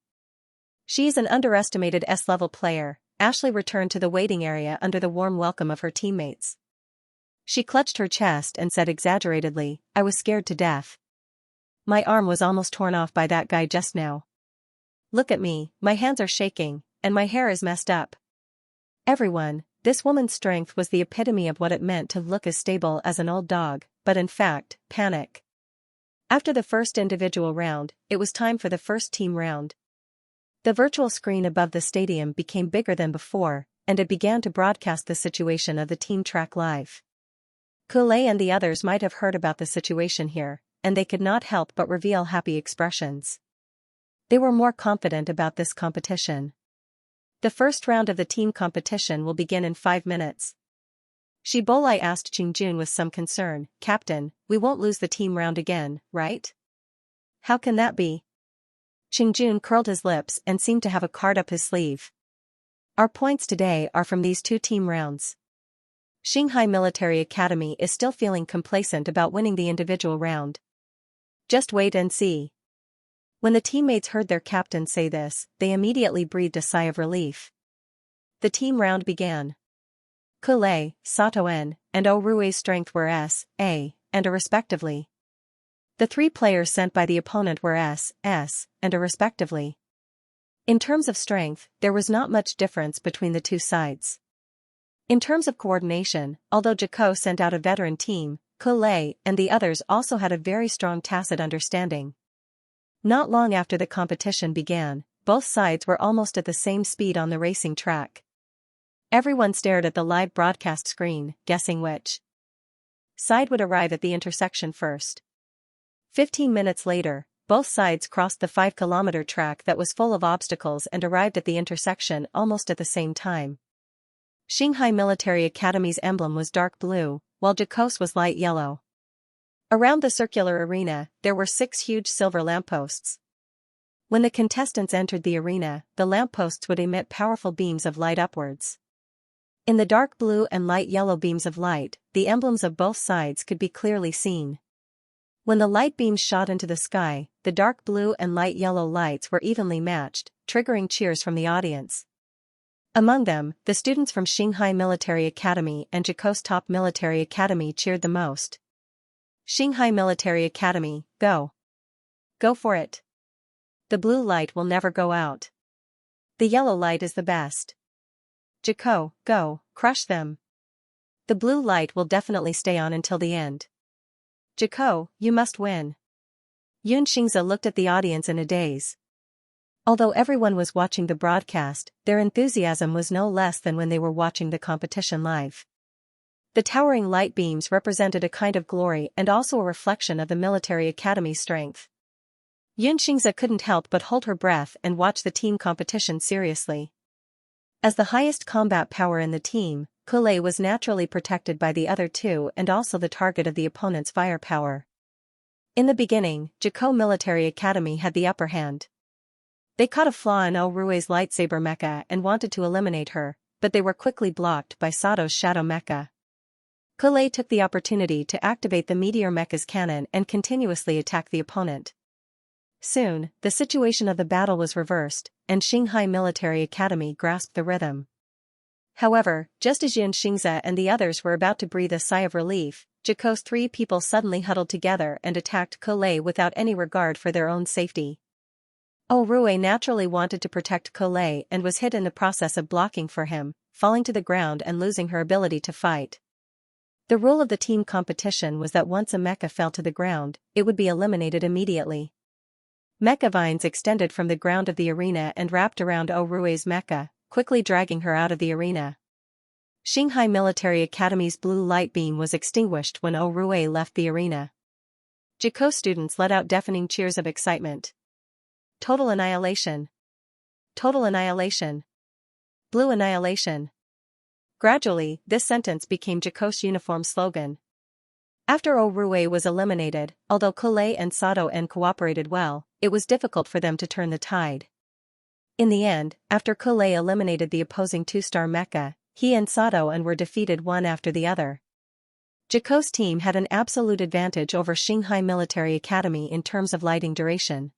She is an underestimated S-level player. Ashley returned to the waiting area under the warm welcome of her teammates. She clutched her chest and said exaggeratedly, I was scared to death. My arm was almost torn off by that guy just now. Look at me, my hands are shaking, and my hair is messed up. Everyone, this woman's strength was the epitome of what it meant to look as stable as an old dog, but in fact, panic. After the first individual round, it was time for the first team round. The virtual screen above the stadium became bigger than before, and it began to broadcast the situation of the team track live. Koulei and the others might have heard about the situation here, and they could not help but reveal happy expressions. They were more confident about this competition. The first round of the team competition will begin in 5 minutes. Shibolai asked Qingjun with some concern, Captain, we won't lose the team round again, right? How can that be? Qingjun curled his lips and seemed to have a card up his sleeve. Our points today are from these 2 team rounds. Shanghai Military Academy is still feeling complacent about winning the individual round. Just wait and see. When the teammates heard their captain say this, they immediately breathed a sigh of relief. The team round began. Koulei, Satoen, and Orue's strength were S, A, and A respectively. The 3 players sent by the opponent were S, and A respectively. In terms of strength, there was not much difference between the 2 sides. In terms of coordination, although Jikou sent out a veteran team, Koulei and the others also had a very strong tacit understanding. Not long after the competition began, both sides were almost at the same speed on the racing track. Everyone stared at the live broadcast screen, guessing which side would arrive at the intersection first. 15 minutes later, both sides crossed the 5-kilometer track that was full of obstacles and arrived at the intersection almost at the same time. Shanghai Military Academy's emblem was dark blue, while Jikou's was light yellow. Around the circular arena, there were 6 huge silver lampposts. When the contestants entered the arena, the lampposts would emit powerful beams of light upwards. In the dark blue and light yellow beams of light, the emblems of both sides could be clearly seen. When the light beams shot into the sky, the dark blue and light yellow lights were evenly matched, triggering cheers from the audience. Among them, the students from Shanghai Military Academy and Jikou's top military academy cheered the most. Shanghai Military Academy, go! Go for it! The blue light will never go out. The yellow light is the best. Jikou, go, crush them! The blue light will definitely stay on until the end. Jikou, you must win! Xianxia looked at the audience in a daze. Although everyone was watching the broadcast, their enthusiasm was no less than when they were watching the competition live. The towering light beams represented a kind of glory and also a reflection of the military academy's strength. Xianxia couldn't help but hold her breath and watch the team competition seriously. As the highest combat power in the team, Kulei was naturally protected by the other two and also the target of the opponent's firepower. In the beginning, Jakko Military Academy had the upper hand. They caught a flaw in Orue's lightsaber mecha and wanted to eliminate her, but they were quickly blocked by Sato's shadow mecha. Kulei took the opportunity to activate the meteor mecha's cannon and continuously attack the opponent. Soon, the situation of the battle was reversed, and Xianxia Military Academy grasped the rhythm. However, just as Xianxia and the others were about to breathe a sigh of relief, Jakko's three people suddenly huddled together and attacked Kulei without any regard for their own safety. Orue naturally wanted to protect Kulei and was hit in the process of blocking for him, falling to the ground and losing her ability to fight. The rule of the team competition was that once a mecha fell to the ground, it would be eliminated immediately. Mecha vines extended from the ground of the arena and wrapped around Orue's mecha, quickly dragging her out of the arena. Xianxia Military Academy's blue light beam was extinguished when Orue left the arena. Jakko students let out deafening cheers of excitement. Total annihilation. Total annihilation. Blue annihilation. Gradually, this sentence became Jakko's uniform slogan. After Orue was eliminated, although Kulei and Sato cooperated well, it was difficult for them to turn the tide. In the end, after Kulei eliminated the opposing two-star mecha, he and Sato were defeated one after the other. Jakko's team had an absolute advantage over Xianxia Military Academy in terms of lighting duration.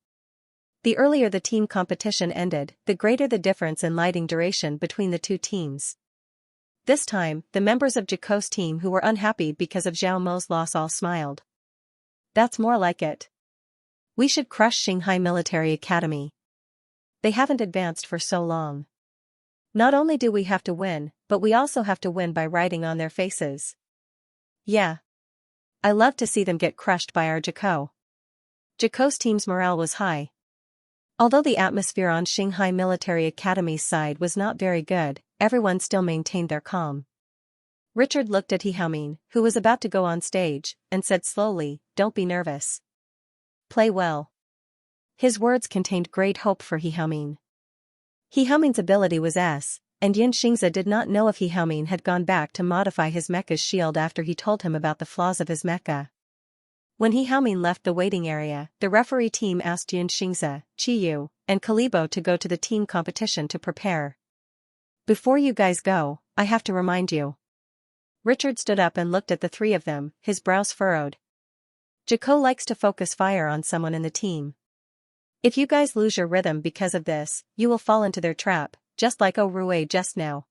The earlier the team competition ended, the greater the difference in lighting duration between the two teams. This time, the members of Jakko's team who were unhappy because of Zhao Mo's loss all smiled. That's more like it. We should crush Xianxia Military Academy. They haven't advanced for so long. Not only do we have to win, but we also have to win by writing on their faces. Yeah. I love to see them get crushed by our Jakko. Jakko's team's morale was high. Although the atmosphere on Xianxia Military Academy's side was not very good, everyone still maintained their calm. Richard looked at Xiaoming, who was about to go on stage, and said slowly, "Don't be nervous. Play well." His words contained great hope for Xiaoming. Xiaoming's ability was S, and Xianxia did not know if Xiaoming had gone back to modify his mecha's shield after he told him about the flaws of his mecha. When Xiaoming left the waiting area, the referee team asked Xianxia, Qiyu, and Kalibo to go to the team competition to prepare. "Before you guys go, I have to remind you." Richard stood up and looked at the three of them, his brows furrowed. Jakko likes to focus fire on someone in the team. If you guys lose your rhythm because of this, you will fall into their trap, just like Orue just now.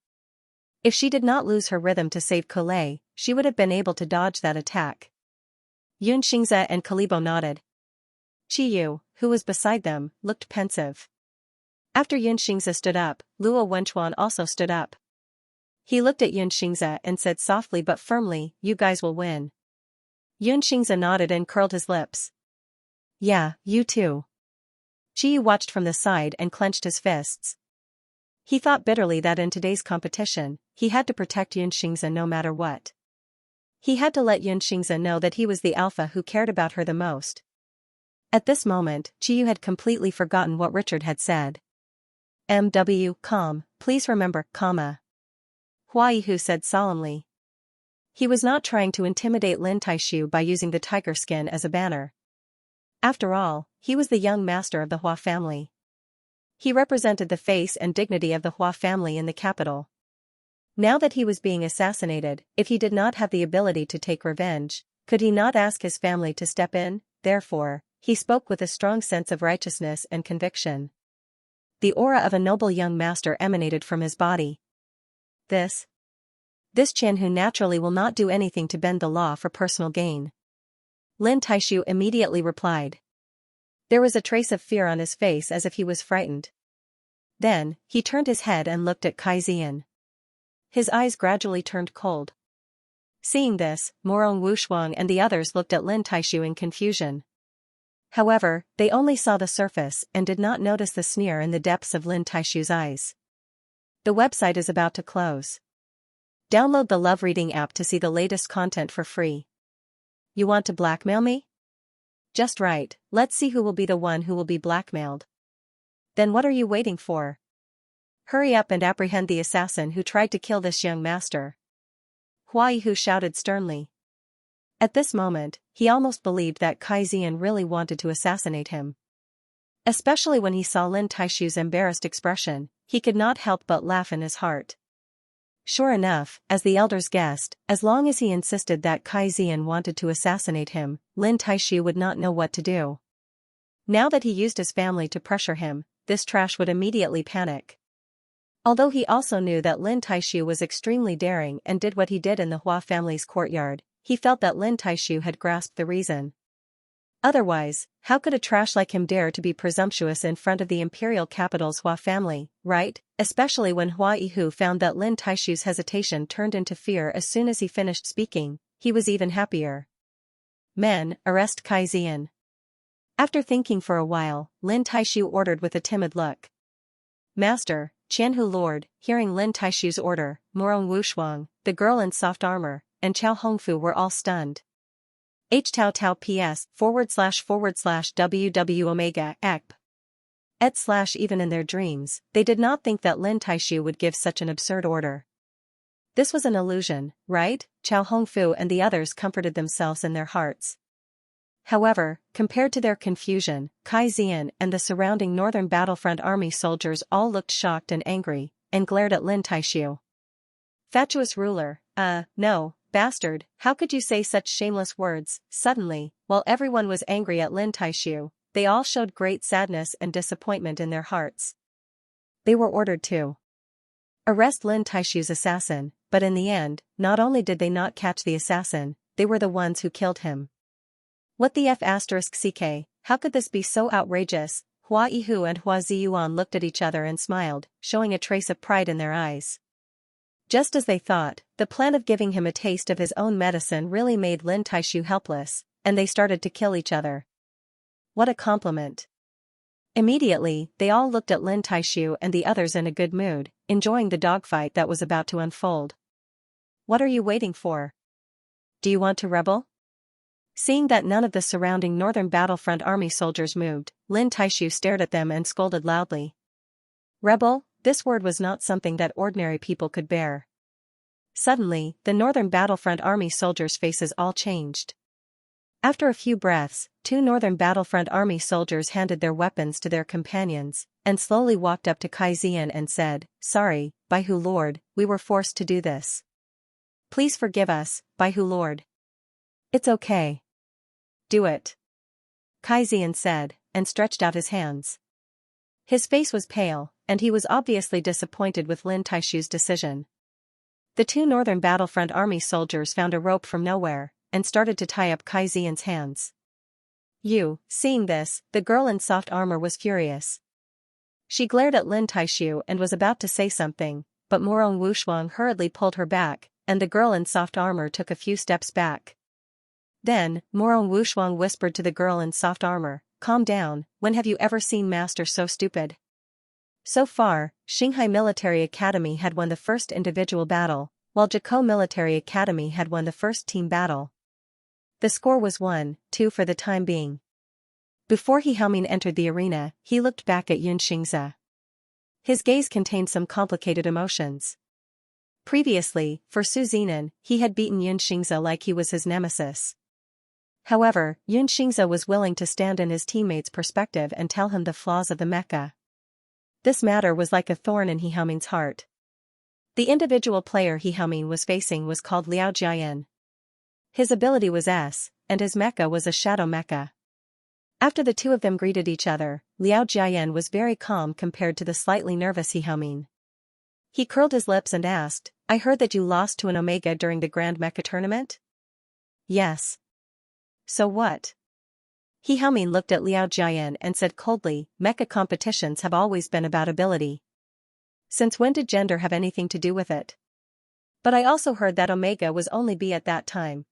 If she did not lose her rhythm to save Kulei, she would have been able to dodge that attack. Xianxia and Kalibo nodded. Qiyu, who was beside them, looked pensive. After Xianxia stood up, Luo Wenchuan also stood up. He looked at Xianxia and said softly but firmly, "You guys will win." Xianxia nodded and curled his lips. "Yeah, you too." Qiyu watched from the side and clenched his fists. He thought bitterly that in today's competition, he had to protect Xianxia no matter what. He had to let Xianxia know that he was the alpha who cared about her the most. At this moment, Qiyu had completely forgotten what Richard had said. Calm, please remember, comma. Huaihu said solemnly. He was not trying to intimidate Lin Taishu by using the tiger skin as a banner. After all, he was the young master of the Hua family. He represented the face and dignity of the Hua family in the capital. Now that he was being assassinated, if he did not have the ability to take revenge, could he not ask his family to step in? Therefore, he spoke with a strong sense of righteousness and conviction. The aura of a noble young master emanated from his body. This Qianhu naturally will not do anything to bend the law for personal gain. Lin Taishu immediately replied. There was a trace of fear on his face as if he was frightened. Then, he turned his head and looked at Kai Zian. His eyes gradually turned cold. Seeing this, Morong Wushuang and the others looked at Lin Taishu in confusion. However, they only saw the surface and did not notice the sneer in the depths of Lin Taishu's eyes. The website is about to close. Download the Love Reading app to see the latest content for free. You want to blackmail me? Just right, let's see who will be the one who will be blackmailed. Then what are you waiting for? Hurry up and apprehend the assassin who tried to kill this young master. Hua Yihu shouted sternly. At this moment, he almost believed that Kai Zian really wanted to assassinate him. Especially when he saw Lin Taishu's embarrassed expression, he could not help but laugh in his heart. Sure enough, as the elders guessed, as long as he insisted that Kai Zian wanted to assassinate him, Lin Taishu would not know what to do. Now that he used his family to pressure him, this trash would immediately panic. Although he also knew that Lin Taishu was extremely daring and did what he did in the Hua family's courtyard, he felt that Lin Taishu had grasped the reason. Otherwise, how could a trash like him dare to be presumptuous in front of the imperial capital's Hua family, right? Especially when Hua Yihu found that Lin Taishu's hesitation turned into fear as soon as he finished speaking, he was even happier. Men, arrest Kai Zian. After thinking for a while, Lin Taishu ordered with a timid look. Master, Qianhu Lord, hearing Lin Taishu's order, Morong Wushuang, the girl in soft armor, and Chao Hongfu were all stunned. Tao Tao PS //WW Omega ECP. Even in their dreams, they did not think that Lin Taishu would give such an absurd order. This was an illusion, right? Chao Hongfu and the others comforted themselves in their hearts. However, compared to their confusion, Kai Zian and the surrounding northern battlefront army soldiers all looked shocked and angry, and glared at Lin Taishu. Fatuous ruler, no, bastard, how could you say such shameless words? Suddenly, while everyone was angry at Lin Taishu, they all showed great sadness and disappointment in their hearts. They were ordered to arrest Lin Taishu's assassin, but in the end, not only did they not catch the assassin, they were the ones who killed him. What the f***ck, how could this be so outrageous? Hua Yihu and Hua Ziyuan looked at each other and smiled, showing a trace of pride in their eyes. Just as they thought, the plan of giving him a taste of his own medicine really made Lin Taishu helpless, and they started to kill each other. What a compliment. Immediately, they all looked at Lin Taishu and the others in a good mood, enjoying the dogfight that was about to unfold. What are you waiting for? Do you want to rebel? Seeing that none of the surrounding northern battlefront army soldiers moved, Lin Taishu stared at them and scolded loudly. Rebel? This word was not something that ordinary people could bear. Suddenly, the northern battlefront army soldiers' faces all changed. After a few breaths, 2 northern battlefront army soldiers handed their weapons to their companions, and slowly walked up to Kai Zian and said, Sorry, Baihu Lord, we were forced to do this. Please forgive us, Baihu Lord. It's okay. Do it. Kai Zian said, and stretched out his hands. His face was pale, and he was obviously disappointed with Lin Taishu's decision. The 2 northern battlefront army soldiers found a rope from nowhere, and started to tie up Kai Zian's hands. Seeing this, the girl in soft armor was furious. She glared at Lin Taishu and was about to say something, but Morong Wushuang hurriedly pulled her back, and the girl in soft armor took a few steps back. Then, Morong Wushuang whispered to the girl in soft armor, Calm down, when have you ever seen Master so stupid? So far, Xinghai Military Academy had won the first individual battle, while Jikou Military Academy had won the first team battle. The score was 1-2 for the time being. Before He Haoming entered the arena, he looked back at Xianxia. His gaze contained some complicated emotions. Previously, for Su Zinan, he had beaten Xianxia like he was his nemesis. However, Xianxia was willing to stand in his teammate's perspective and tell him the flaws of the mecha. This matter was like a thorn in He Haoming's heart. The individual player He Haoming was facing was called Liao Jiayan. His ability was S, and his mecha was a shadow mecha. After the two of them greeted each other, Liao Jiayan was very calm compared to the slightly nervous He Haoming. He curled his lips and asked, I heard that you lost to an Omega during the Grand Mecha Tournament? Yes. So what? He Haoming looked at Liao Jiayan and said coldly, Mecha competitions have always been about ability. Since when did gender have anything to do with it? But I also heard that Omega was only B at that time.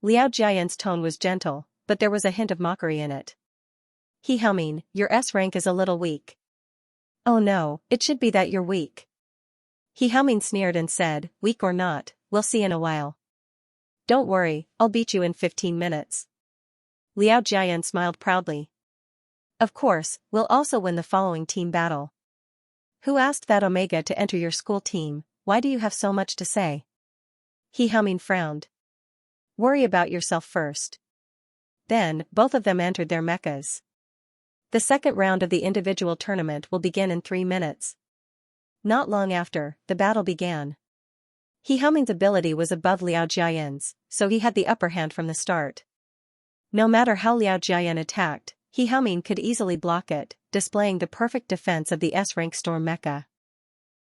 Liao Jiayan's tone was gentle, but there was a hint of mockery in it. He Haoming, your S rank is a little weak. Oh no, it should be that you're weak. He Haoming sneered and said, Weak or not, we'll see in a while. Don't worry, I'll beat you in 15 minutes. Liao Jiayan smiled proudly. Of course, we'll also win the following team battle. Who asked that Omega to enter your school team? Why do you have so much to say? He Haoming frowned. Worry about yourself first. Then, both of them entered their mechas. The second round of the individual tournament will begin in 3 minutes. Not long after, the battle began. He Haoming's ability was above Liao Jiayan's, so he had the upper hand from the start. No matter how Liao Jiayan attacked, He Haoming could easily block it, displaying the perfect defense of the S-rank storm mecha.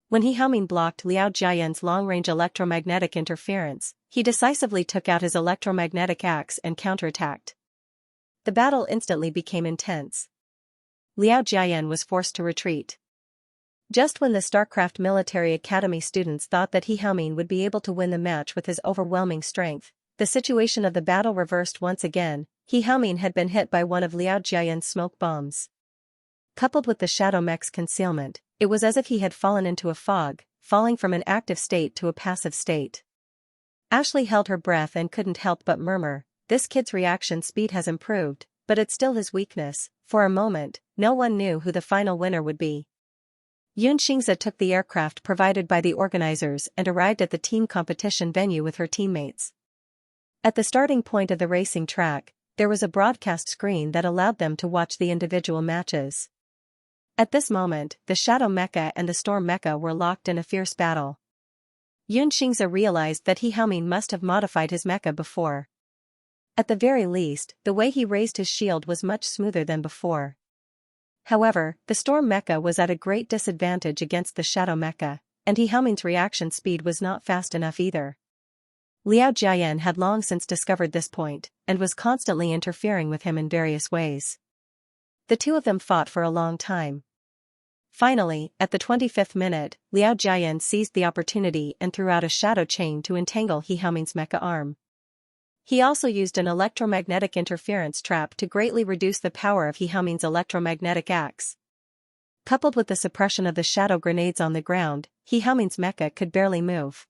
When He Haoming blocked Liao Jiayan's long-range electromagnetic interference, he decisively took out his electromagnetic axe and counterattacked. The battle instantly became intense. Liao Jiayan was forced to retreat. Just when the StarCraft Military Academy students thought that He Haoming would be able to win the match with his overwhelming strength, the situation of the battle reversed once again. He Haoming had been hit by one of Liao Jiayan's smoke bombs. Coupled with the Shadow Mech's concealment, it was as if he had fallen into a fog, falling from an active state to a passive state. Ashley held her breath and couldn't help but murmur, "This kid's reaction speed has improved, but it's still his weakness." For a moment, no one knew who the final winner would be. Xianxia took the aircraft provided by the organizers and arrived at the team competition venue with her teammates. At the starting point of the racing track, there was a broadcast screen that allowed them to watch the individual matches. At this moment, the Shadow Mecha and the Storm Mecha were locked in a fierce battle. Xianxia realized that He Haoming must have modified his mecha before. At the very least, the way he raised his shield was much smoother than before. However, the Storm Mecha was at a great disadvantage against the Shadow Mecha, and He Haoming's reaction speed was not fast enough either. Liao Jiayan had long since discovered this point, and was constantly interfering with him in various ways. The two of them fought for a long time. Finally, at the 25th minute, Liao Jiayan seized the opportunity and threw out a shadow chain to entangle He Haoming's mecha arm. He also used an electromagnetic interference trap to greatly reduce the power of He Haoming's electromagnetic axe. Coupled with the suppression of the shadow grenades on the ground, He Haoming's mecha could barely move.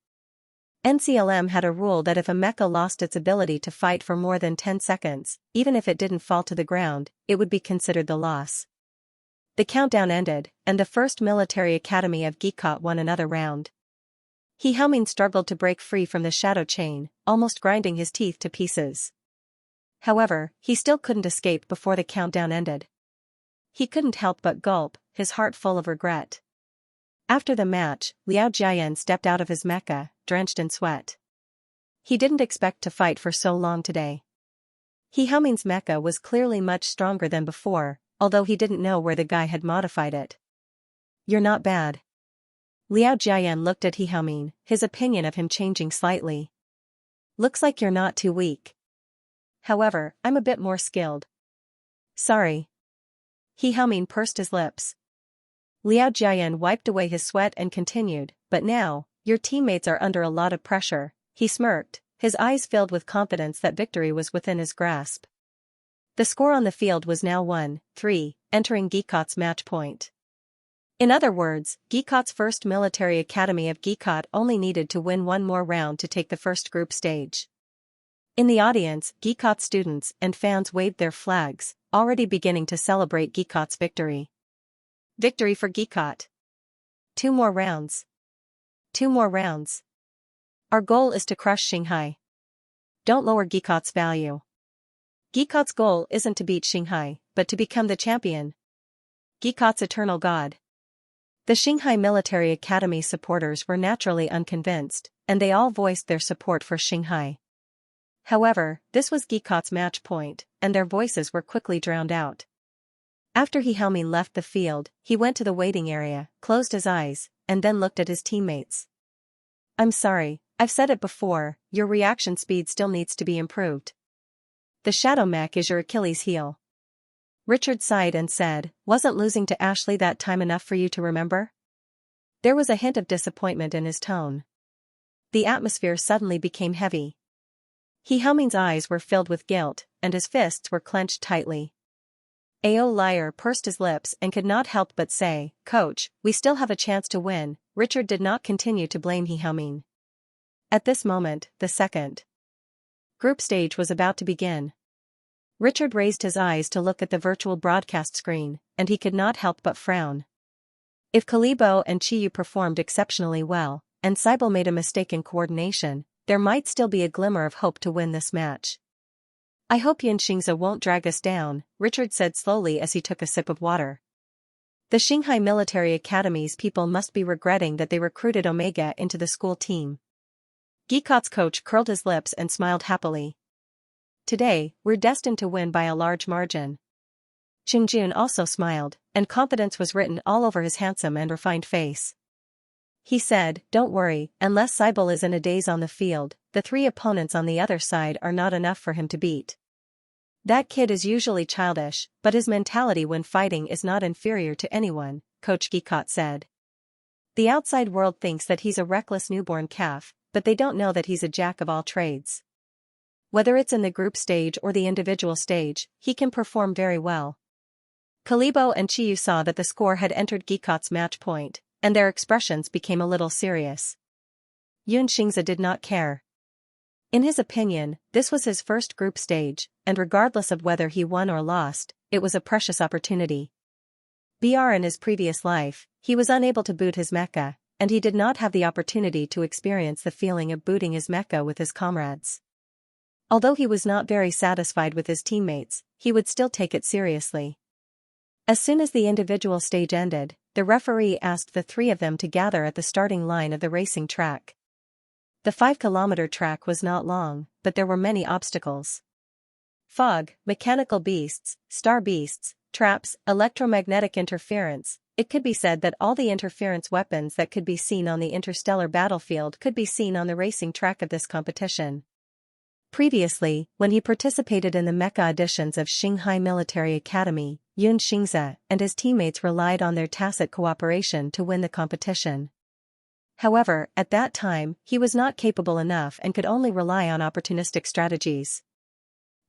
NCLM had a rule that if a mecha lost its ability to fight for more than 10 seconds, even if it didn't fall to the ground, it would be considered the loss. The countdown ended, and the first military academy of Geekot won another round. He Haoming struggled to break free from the shadow chain, almost grinding his teeth to pieces. However, he still couldn't escape before the countdown ended. He couldn't help but gulp, his heart full of regret. After the match, Liao Jiayan stepped out of his mecha, drenched in sweat. He didn't expect to fight for so long today. He Haoming's mecha was clearly much stronger than before, although he didn't know where the guy had modified it. "You're not bad." Liao Jiayan looked at He Haoming, his opinion of him changing slightly. "Looks like you're not too weak. However, I'm a bit more skilled." "Sorry." He Haoming pursed his lips. Liao Jiayan wiped away his sweat and continued, "But now, your teammates are under a lot of pressure." He smirked, his eyes filled with confidence that victory was within his grasp. The score on the field was now 1-3, entering Geekot's match point. In other words, Geekot's first military academy of Geekot only needed to win one more round to take the first group stage. In the audience, Geekot students and fans waved their flags, already beginning to celebrate Geekot's victory. Victory for Geekot. 2 more rounds. 2 more rounds. Our goal is to crush Shanghai. Don't lower Geekot's value. Geekot's goal isn't to beat Shanghai, but to become the champion. Geekot's eternal god. The Shanghai Military Academy supporters were naturally unconvinced, and they all voiced their support for Shanghai. However, this was Geekot's match point, and their voices were quickly drowned out. After He Haoming left the field, he went to the waiting area, closed his eyes, and then looked at his teammates. "I'm sorry, I've said it before, your reaction speed still needs to be improved. The Shadow Mech is your Achilles heel." Richard sighed and said, "Wasn't losing to Ashley that time enough for you to remember?" There was a hint of disappointment in his tone. The atmosphere suddenly became heavy. He Haoming's eyes were filled with guilt, and his fists were clenched tightly. Ao Liar pursed his lips and could not help but say, "Coach, we still have a chance to win." Richard did not continue to blame He Haoming. At this moment, the second group stage was about to begin. Richard raised his eyes to look at the virtual broadcast screen, and he could not help but frown. If Kalibo and Chiyu performed exceptionally well, and Cybele made a mistake in coordination, there might still be a glimmer of hope to win this match. I hope Xianxia won't drag us down, Richard said slowly as he took a sip of water. The Shanghai Military Academy's people must be regretting that they recruited Omega into the school team. Gikot's coach curled his lips and smiled happily. Today, we're destined to win by a large margin. Qingjun also smiled, and confidence was written all over his handsome and refined face. He said, "Don't worry, unless Cybele is in a daze on the field, the 3 opponents on the other side are not enough for him to beat. That kid is usually childish, but his mentality when fighting is not inferior to anyone," Coach Gikot said. "The outside world thinks that he's a reckless newborn calf, but they don't know that he's a jack of all trades. Whether it's in the group stage or the individual stage, he can perform very well." Kalibo and Chiyu saw that the score had entered Gikot's match point, and their expressions became a little serious. Xianxia did not care. In his opinion, this was his first group stage, and regardless of whether he won or lost, it was a precious opportunity. In his previous life, he was unable to boot his mecha, and he did not have the opportunity to experience the feeling of booting his mecha with his comrades. Although he was not very satisfied with his teammates, he would still take it seriously. As soon as the individual stage ended, the referee asked the 3 of them to gather at the starting line of the racing track. The 5-kilometer track was not long, but there were many obstacles. Fog, mechanical beasts, star beasts, traps, electromagnetic interference. It could be said that all the interference weapons that could be seen on the interstellar battlefield could be seen on the racing track of this competition. Previously, when he participated in the mecha editions of Shanghai Military Academy, Xianxia and his teammates relied on their tacit cooperation to win the competition. However, at that time, he was not capable enough and could only rely on opportunistic strategies.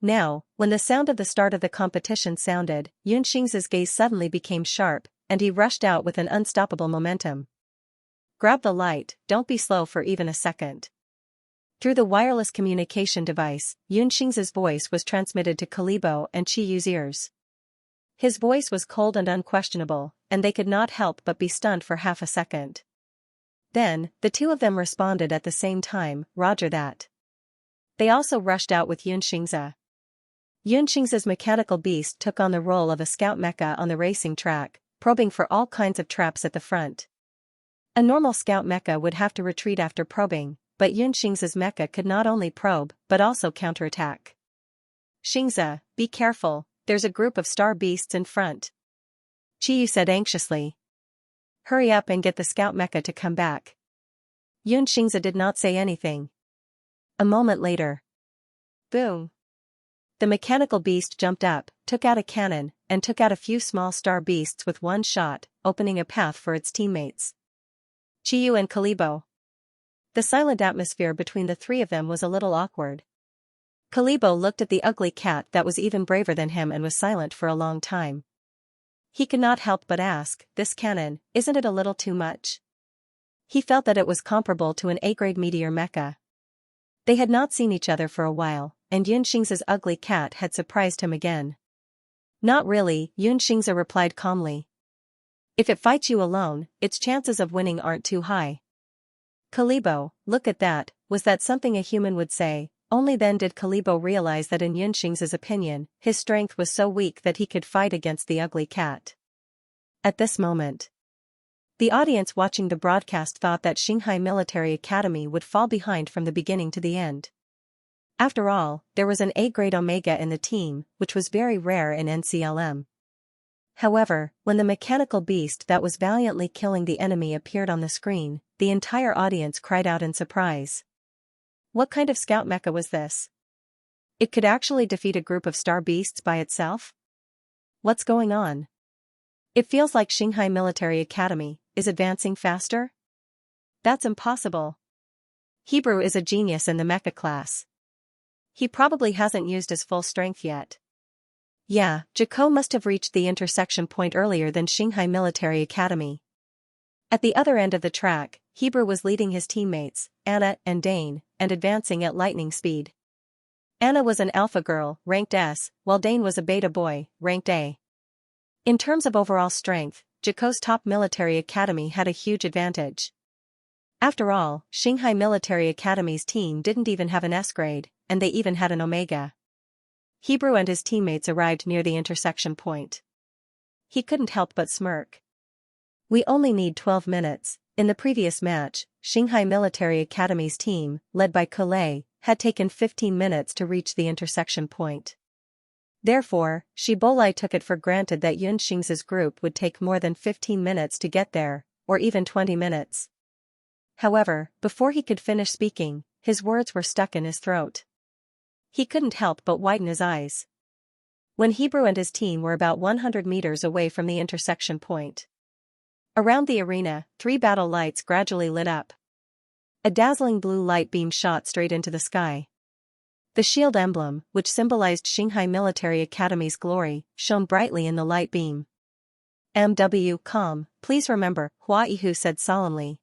Now, when the sound of the start of the competition sounded, Xianxia's gaze suddenly became sharp, and he rushed out with an unstoppable momentum. "Grab the light, don't be slow for even a second." Through the wireless communication device, Xianxia's voice was transmitted to Kalibo and Chiyu's ears. His voice was cold and unquestionable, and they could not help but be stunned for half a second. Then, the 2 of them responded at the same time, "Roger that." They also rushed out with Xianxia. Xianxia's mechanical beast took on the role of a scout mecha on the racing track, probing for all kinds of traps at the front. A normal scout mecha would have to retreat after probing, but Xianxia's mecha could not only probe, but also counterattack. "Xianxia, be careful, there's a group of star beasts in front," Chiyu said anxiously. "Hurry up and get the scout mecha to come back." Xianxia did not say anything. A moment later. Boom! The mechanical beast jumped up, took out a cannon, and took out a few small star beasts with one shot, opening a path for its teammates. Chiyu and Kalibo. The silent atmosphere between the 3 of them was a little awkward. Kalibo looked at the ugly cat that was even braver than him and was silent for a long time. He could not help but ask, "This cannon, isn't it a little too much?" He felt that it was comparable to an A-grade meteor mecha. They had not seen each other for a while, and Xianxia's ugly cat had surprised him again. "Not really," Xianxia replied calmly. "If it fights you alone, its chances of winning aren't too high." Kalibo, "Look at that," was that something a human would say? Only then did Kalibo realize that in Xianxia's opinion, his strength was so weak that he could fight against the ugly cat. At this moment, the audience watching the broadcast thought that Shanghai Military Academy would fall behind from the beginning to the end. After all, there was an A-grade Omega in the team, which was very rare in NCLM. However, when the mechanical beast that was valiantly killing the enemy appeared on the screen, the entire audience cried out in surprise. What kind of scout mecha was this? It could actually defeat a group of star beasts by itself? What's going on? It feels like Shanghai Military Academy is advancing faster? That's impossible. Hebrew is a genius in the mecha class. He probably hasn't used his full strength yet. Yeah, Jaco must have reached the intersection point earlier than Shanghai Military Academy. At the other end of the track, Hebrew was leading his teammates, Anna and Dane, and advancing at lightning speed. Anna was an alpha girl, ranked S, while Dane was a beta boy, ranked A. In terms of overall strength, Jaco's top military academy had a huge advantage. After all, Shanghai Military Academy's team didn't even have an S grade, and they even had an Omega. Hebrew and his teammates arrived near the intersection point. He couldn't help but smirk. We only need 12 minutes. In the previous match, Shanghai Military Academy's team, led by Collet, had taken 15 minutes to reach the intersection point. Therefore, Shibolai took it for granted that Xianxia's group would take more than 15 minutes to get there, or even 20 minutes. However, before he could finish speaking, his words were stuck in his throat. He couldn't help but widen his eyes. When Hebrew and his team were about 100 meters away from the intersection point. Around the arena, 3 battle lights gradually lit up. A dazzling blue light beam shot straight into the sky. The shield emblem, which symbolized Shanghai Military Academy's glory, shone brightly in the light beam. "MW, calm, please remember," Hua Yihu said solemnly.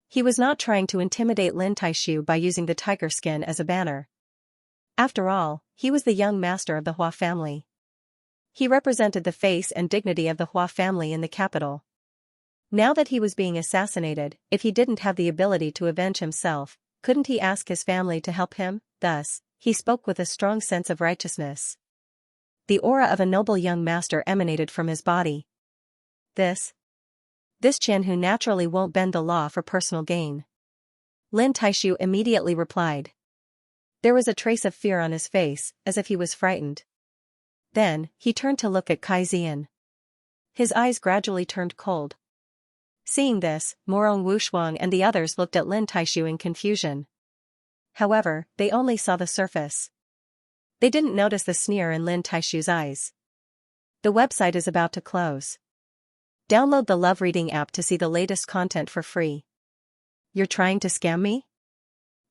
He was not trying to intimidate Lin Taishu by using the tiger skin as a banner. After all, he was the young master of the Hua family. He represented the face and dignity of the Hua family in the capital. Now that he was being assassinated, if he didn't have the ability to avenge himself, couldn't he ask his family to help him? Thus, he spoke with a strong sense of righteousness. The aura of a noble young master emanated from his body. This Qianhu naturally won't bend the law for personal gain. Lin Taishu immediately replied. There was a trace of fear on his face, as if he was frightened. Then, he turned to look at Kai Zian. His eyes gradually turned cold. Seeing this, Morong Wushuang and the others looked at Lin Taishu in confusion. However, they only saw the surface. They didn't notice the sneer in Lin Taishu's eyes. The website is about to close. Download the Love Reading app to see the latest content for free. You're trying to scam me?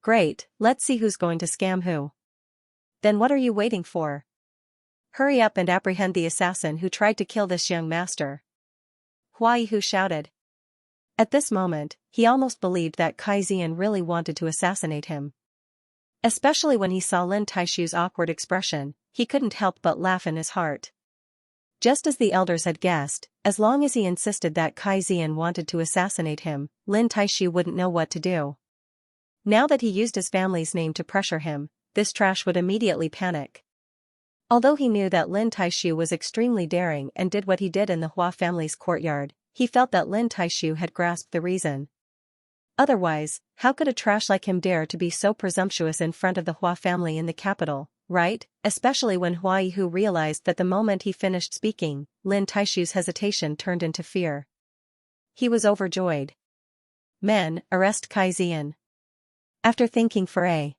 Great, let's see who's going to scam who. Then what are you waiting for? Hurry up and apprehend the assassin who tried to kill this young master. Hua Yihu shouted. At this moment, he almost believed that Kai Zian really wanted to assassinate him. Especially when he saw Lin Taishu's awkward expression, he couldn't help but laugh in his heart. Just as the elders had guessed, as long as he insisted that Kai Zian wanted to assassinate him, Lin Taishu wouldn't know what to do. Now that he used his family's name to pressure him, this trash would immediately panic. Although he knew that Lin Taishu was extremely daring and did what he did in the Hua family's courtyard, he felt that Lin Taishu had grasped the reason. Otherwise, how could a trash like him dare to be so presumptuous in front of the Hua family in the capital, right? Especially when Hua Yihu realized that the moment he finished speaking, Lin Taishu's hesitation turned into fear. He was overjoyed. Men, arrest Kai Zian. After thinking for a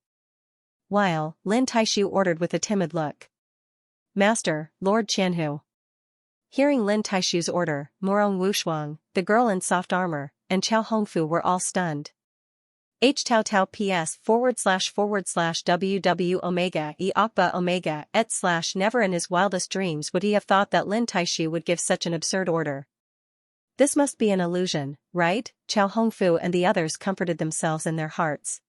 while, Lin Taishu ordered with a timid look. Master, Lord Qianhu. Hearing Lin Taishu's order, Morong Wushuang, the girl in soft armor, and Chao Hongfu were all stunned. Tao Tao PS //WW Omega E Okba Omega et / never in his wildest dreams would he have thought that Lin Taishu would give such an absurd order. This must be an illusion, right? Chao Hongfu and the others comforted themselves in their hearts.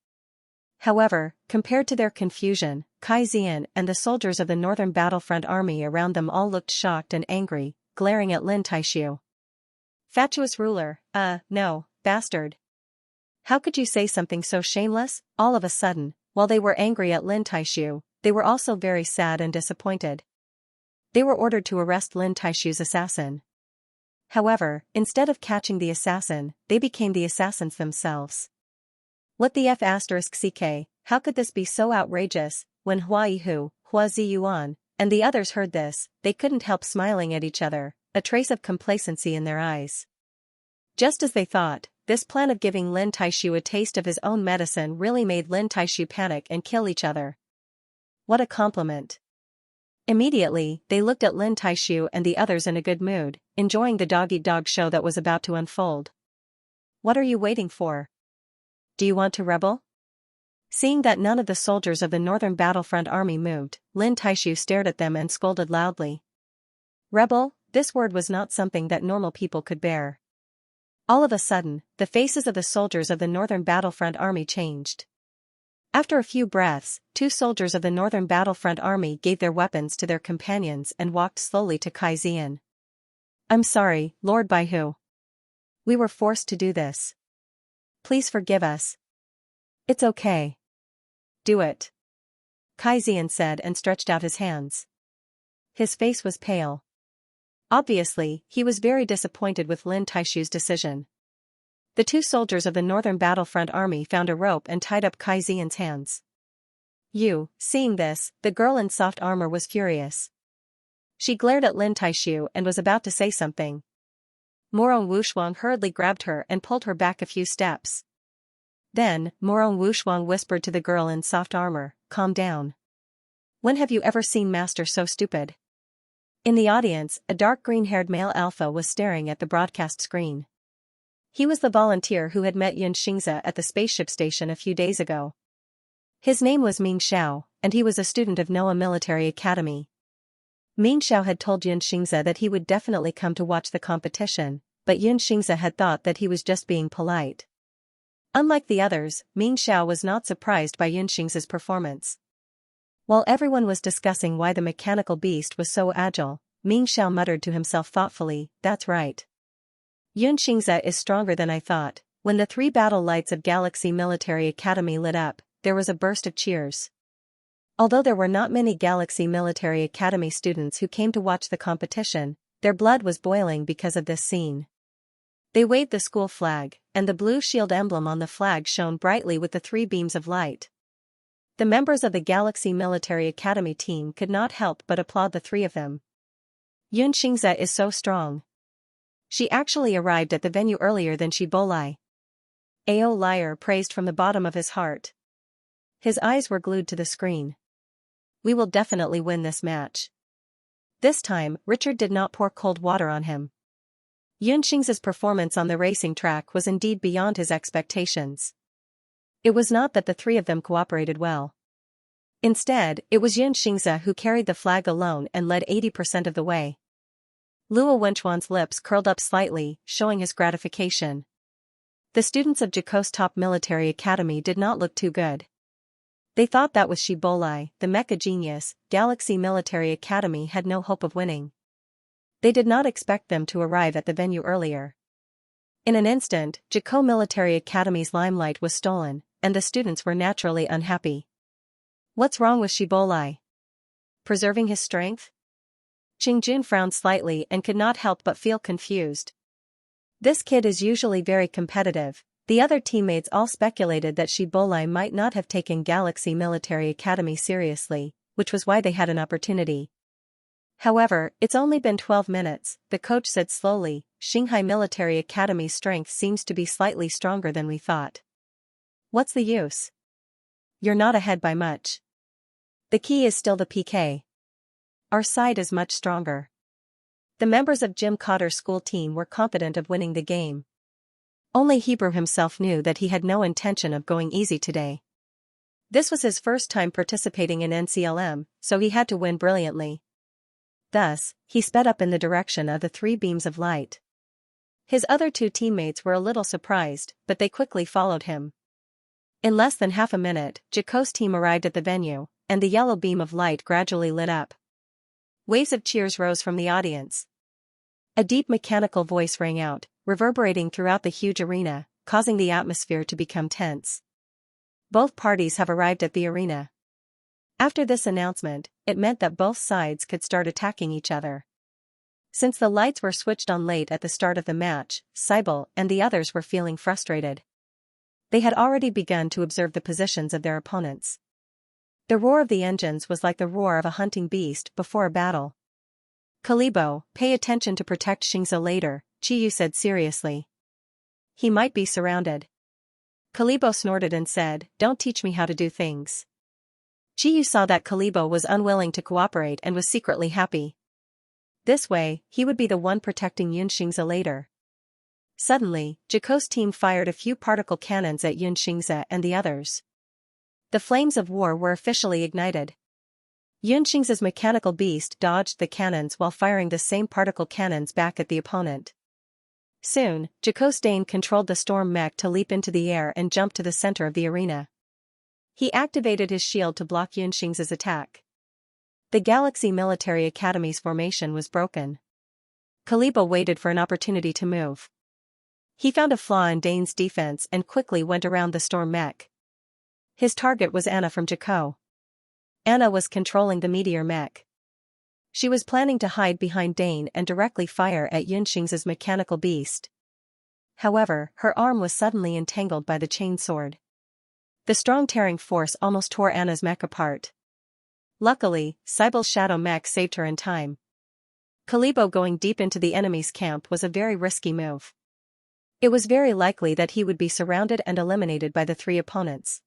However, compared to their confusion, Kai Zian and the soldiers of the Northern Battlefront Army around them all looked shocked and angry, glaring at Lin Taishu. Fatuous ruler, no, bastard. How could you say something so shameless? All of a sudden, while they were angry at Lin Taishu, they were also very sad and disappointed. They were ordered to arrest Lin Taishu's assassin. However, instead of catching the assassin, they became the assassins themselves. What the F***? How could this be so outrageous? When Hua Yihu, Hua Ziyuan, and the others heard this, they couldn't help smiling at each other, a trace of complacency in their eyes. Just as they thought, this plan of giving Lin Taishu a taste of his own medicine really made Lin Taishu panic and kill each other. What a compliment. Immediately, they looked at Lin Taishu and the others in a good mood, enjoying the dog-eat-dog show that was about to unfold. What are you waiting for? Do you want to rebel? Seeing that none of the soldiers of the Northern Battlefront Army moved, Lin Taishu stared at them and scolded loudly. Rebel? This word was not something that normal people could bear. All of a sudden, the faces of the soldiers of the Northern Battlefront Army changed. After a few breaths, 2 soldiers of the Northern Battlefront Army gave their weapons to their companions and walked slowly to Kai Zian. I'm sorry, Lord Baihu. We were forced to do this. Please forgive us. It's okay. Do it. Xian said and stretched out his hands. His face was pale. Obviously, he was very disappointed with Lin Taishu's decision. The two soldiers of the Northern Battlefront Army found a rope and tied up Xian's hands. Seeing this, the girl in soft armor was furious. She glared at Lin Taishu and was about to say something. Morong Wushuang hurriedly grabbed her and pulled her back a few steps. Then, Morong Wushuang whispered to the girl in soft armor, "Calm down. When have you ever seen Master so stupid?" In the audience, a dark green-haired male alpha was staring at the broadcast screen. He was the volunteer who had met Xianxia at the spaceship station a few days ago. His name was Ming Xiao, and he was a student of Noah Military Academy. Ming Xiao had told Xianxia that he would definitely come to watch the competition, but Xianxia had thought that he was just being polite. Unlike the others, Ming Xiao was not surprised by Xianxia's performance. While everyone was discussing why the mechanical beast was so agile, Ming Xiao muttered to himself thoughtfully, "That's right. Xianxia is stronger than I thought." When the 3 battle lights of Galaxy Military Academy lit up, there was a burst of cheers. Although there were not many Galaxy Military Academy students who came to watch the competition, their blood was boiling because of this scene. They waved the school flag, and the blue shield emblem on the flag shone brightly with the 3 beams of light. The members of the Galaxy Military Academy team could not help but applaud the 3 of them. Xianxia is so strong. She actually arrived at the venue earlier than she Bolai. Ao Liar praised from the bottom of his heart. His eyes were glued to the screen. We will definitely win this match. This time, Richard did not pour cold water on him. Xianxia's performance on the racing track was indeed beyond his expectations. It was not that the 3 of them cooperated well. Instead, it was Xianxia who carried the flag alone and led 80% of the way. Luo Wenchuan's lips curled up slightly, showing his gratification. The students of Jaco's top military academy did not look too good. They thought that with Shibolai, the mecha genius, Galaxy Military Academy had no hope of winning. They did not expect them to arrive at the venue earlier. In an instant, Jaco Military Academy's limelight was stolen, and the students were naturally unhappy. What's wrong with Shibolai? Preserving his strength? Qingjun frowned slightly and could not help but feel confused. This kid is usually very competitive. The other teammates all speculated that Shibolai might not have taken Galaxy Military Academy seriously, which was why they had an opportunity. However, it's only been 12 minutes, the coach said slowly. Shanghai Military Academy's strength seems to be slightly stronger than we thought. What's the use? You're not ahead by much. The key is still the PK. Our side is much stronger. The members of Jim Cotter's school team were confident of winning the game. Only Hebrew himself knew that he had no intention of going easy today. This was his first time participating in NCLM, so he had to win brilliantly. Thus, he sped up in the direction of the 3 beams of light. His other 2 teammates were a little surprised, but they quickly followed him. In less than half a minute, Jaco's team arrived at the venue, and the yellow beam of light gradually lit up. Waves of cheers rose from the audience. A deep mechanical voice rang out, reverberating throughout the huge arena, causing the atmosphere to become tense. Both parties have arrived at the arena. After this announcement, it meant that both sides could start attacking each other. Since the lights were switched on late at the start of the match, Cybele and the others were feeling frustrated. They had already begun to observe the positions of their opponents. The roar of the engines was like the roar of a hunting beast before a battle. Kalibo, pay attention to protect Xianxia later, Chiyu said seriously. He might be surrounded. Kalibo snorted and said, don't teach me how to do things. Chiyu saw that Kalibo was unwilling to cooperate and was secretly happy. This way, he would be the one protecting Xianxia later. Suddenly, Jaco's team fired a few particle cannons at Xianxia and the others. The flames of war were officially ignited. Xianxia's mechanical beast dodged the cannons while firing the same particle cannons back at the opponent. Soon, Jaco's Dane controlled the storm mech to leap into the air and jump to the center of the arena. He activated his shield to block Xianxia's attack. The Galaxy Military Academy's formation was broken. Kalibo waited for an opportunity to move. He found a flaw in Dane's defense and quickly went around the storm mech. His target was Anna from Jakko. Anna was controlling the meteor mech. She was planning to hide behind Dane and directly fire at Xianxia's mechanical beast. However, her arm was suddenly entangled by the chain sword. The strong tearing force almost tore Anna's mech apart. Luckily, Cybel's shadow mech saved her in time. Kalibo going deep into the enemy's camp was a very risky move. It was very likely that he would be surrounded and eliminated by the three opponents.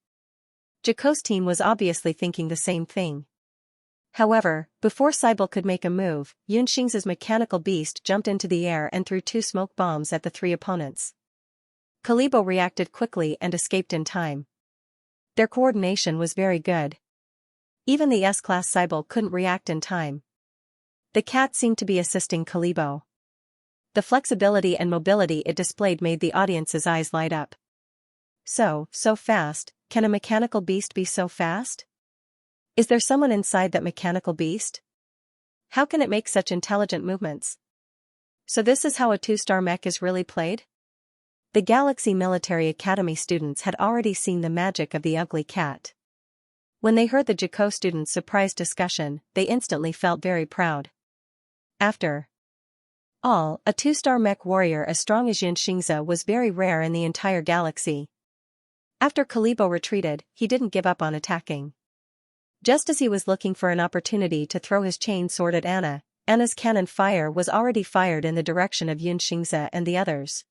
Jakko's team was obviously thinking the same thing. However, before Cybel could make a move, Xianxia's mechanical beast jumped into the air and threw 2 smoke bombs at the 3 opponents. Kalibo reacted quickly and escaped in time. Their coordination was very good. Even the S-class Cybel couldn't react in time. The cat seemed to be assisting Kalibo. The flexibility and mobility it displayed made the audience's eyes light up. So fast, can a mechanical beast be so fast? Is there someone inside that mechanical beast? How can it make such intelligent movements? So this is how a 2-star mech is really played? The Galaxy Military Academy students had already seen the magic of the ugly cat. When they heard the Jakko students' surprise discussion, they instantly felt very proud. After all, a 2-star mech warrior as strong as Xianxia was very rare in the entire galaxy. After Kalibo retreated, he didn't give up on attacking. Just as he was looking for an opportunity to throw his chain sword at Anna, Anna's cannon fire was already fired in the direction of Xianxia and the others.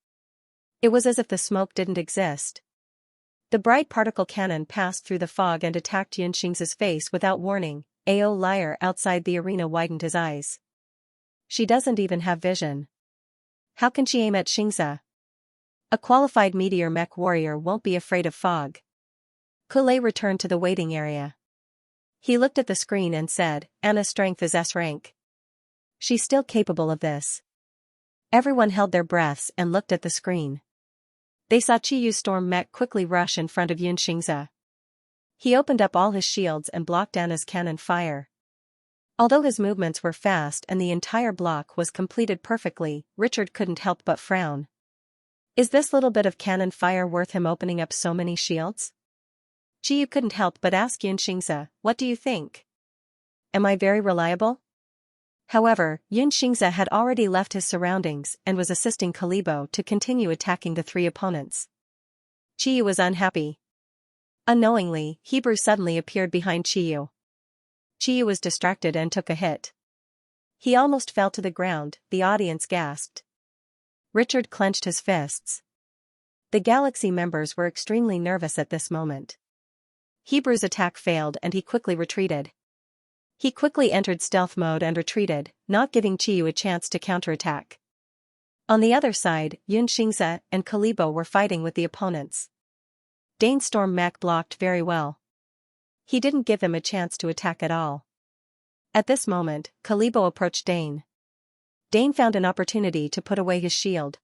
It was as if the smoke didn't exist. The bright particle cannon passed through the fog and attacked Xianxia's face without warning. Ao liar outside the arena widened his eyes. She doesn't even have vision. How can she aim at Xianxia? A qualified meteor mech warrior won't be afraid of fog. Kulei returned to the waiting area. He looked at the screen and said, Anna's strength is S rank. She's still capable of this. Everyone held their breaths and looked at the screen. They saw Chiyu's storm mech quickly rush in front of Xianxia. He opened up all his shields and blocked Anna's cannon fire. Although his movements were fast and the entire block was completed perfectly, Richard couldn't help but frown. Is this little bit of cannon fire worth him opening up so many shields? Chiyu couldn't help but ask Xianxia, what do you think? Am I very reliable? However, Xianxia had already left his surroundings and was assisting Kalibo to continue attacking the 3 opponents. Chiyu was unhappy. Unknowingly, Hebrew suddenly appeared behind Chiyu. Chiyu was distracted and took a hit. He almost fell to the ground, the audience gasped. Richard clenched his fists. The Galaxy members were extremely nervous at this moment. Hebrew's attack failed and he quickly retreated. He quickly entered stealth mode and retreated, not giving Chiyu a chance to counterattack. On the other side, Xianxia and Kalibo were fighting with the opponents. Dane's storm mech blocked very well. He didn't give him a chance to attack at all. At this moment, Kalibo approached Dane. Dane found an opportunity to put away his shield.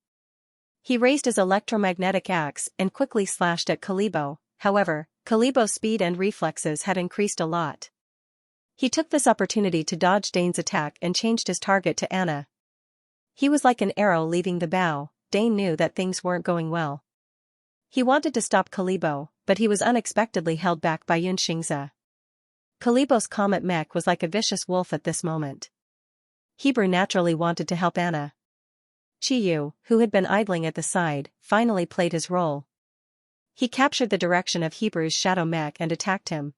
He raised his electromagnetic axe and quickly slashed at Kalibo. However, Kalibo's speed and reflexes had increased a lot. He took this opportunity to dodge Dane's attack and changed his target to Anna. He was like an arrow leaving the bow. Dane knew that things weren't going well. He wanted to stop Kalibo, but he was unexpectedly held back by Xianxia. Kalibo's comet mech was like a vicious wolf at this moment. Hebrew naturally wanted to help Anna. Chiyu, who had been idling at the side, finally played his role. He captured the direction of Hebrew's shadow mech and attacked him.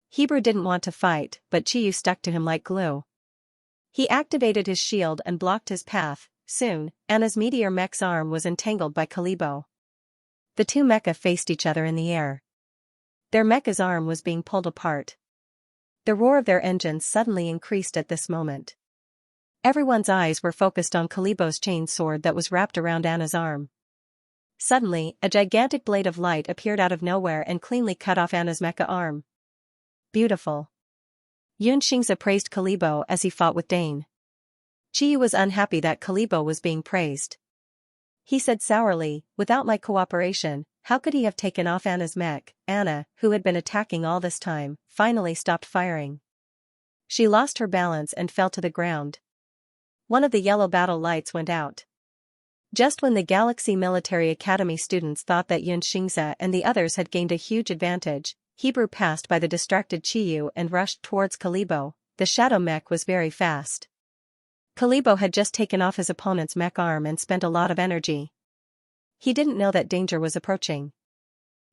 Hebrew didn't want to fight, but Chiyu stuck to him like glue. He activated his shield and blocked his path. Soon, Anna's meteor mech's arm was entangled by Kalibo. The 2 mecha faced each other in the air. Their mecha's arm was being pulled apart. The roar of their engines suddenly increased at this moment. Everyone's eyes were focused on Kalibo's chain sword that was wrapped around Anna's arm. Suddenly, a gigantic blade of light appeared out of nowhere and cleanly cut off Anna's mecha arm. Beautiful. Xianxia praised Kalibo as he fought with Dane. Chiyu was unhappy that Kalibo was being praised. He said sourly, without my cooperation, how could he have taken off Anna's mech? Anna, who had been attacking all this time, finally stopped firing. She lost her balance and fell to the ground. One of the yellow battle lights went out. Just when the Galaxy Military Academy students thought that Xianxia and the others had gained a huge advantage, Hebrew passed by the distracted Chiyu and rushed towards Kalibo. The shadow mech was very fast. Kalibo had just taken off his opponent's mech arm and spent a lot of energy. He didn't know that danger was approaching.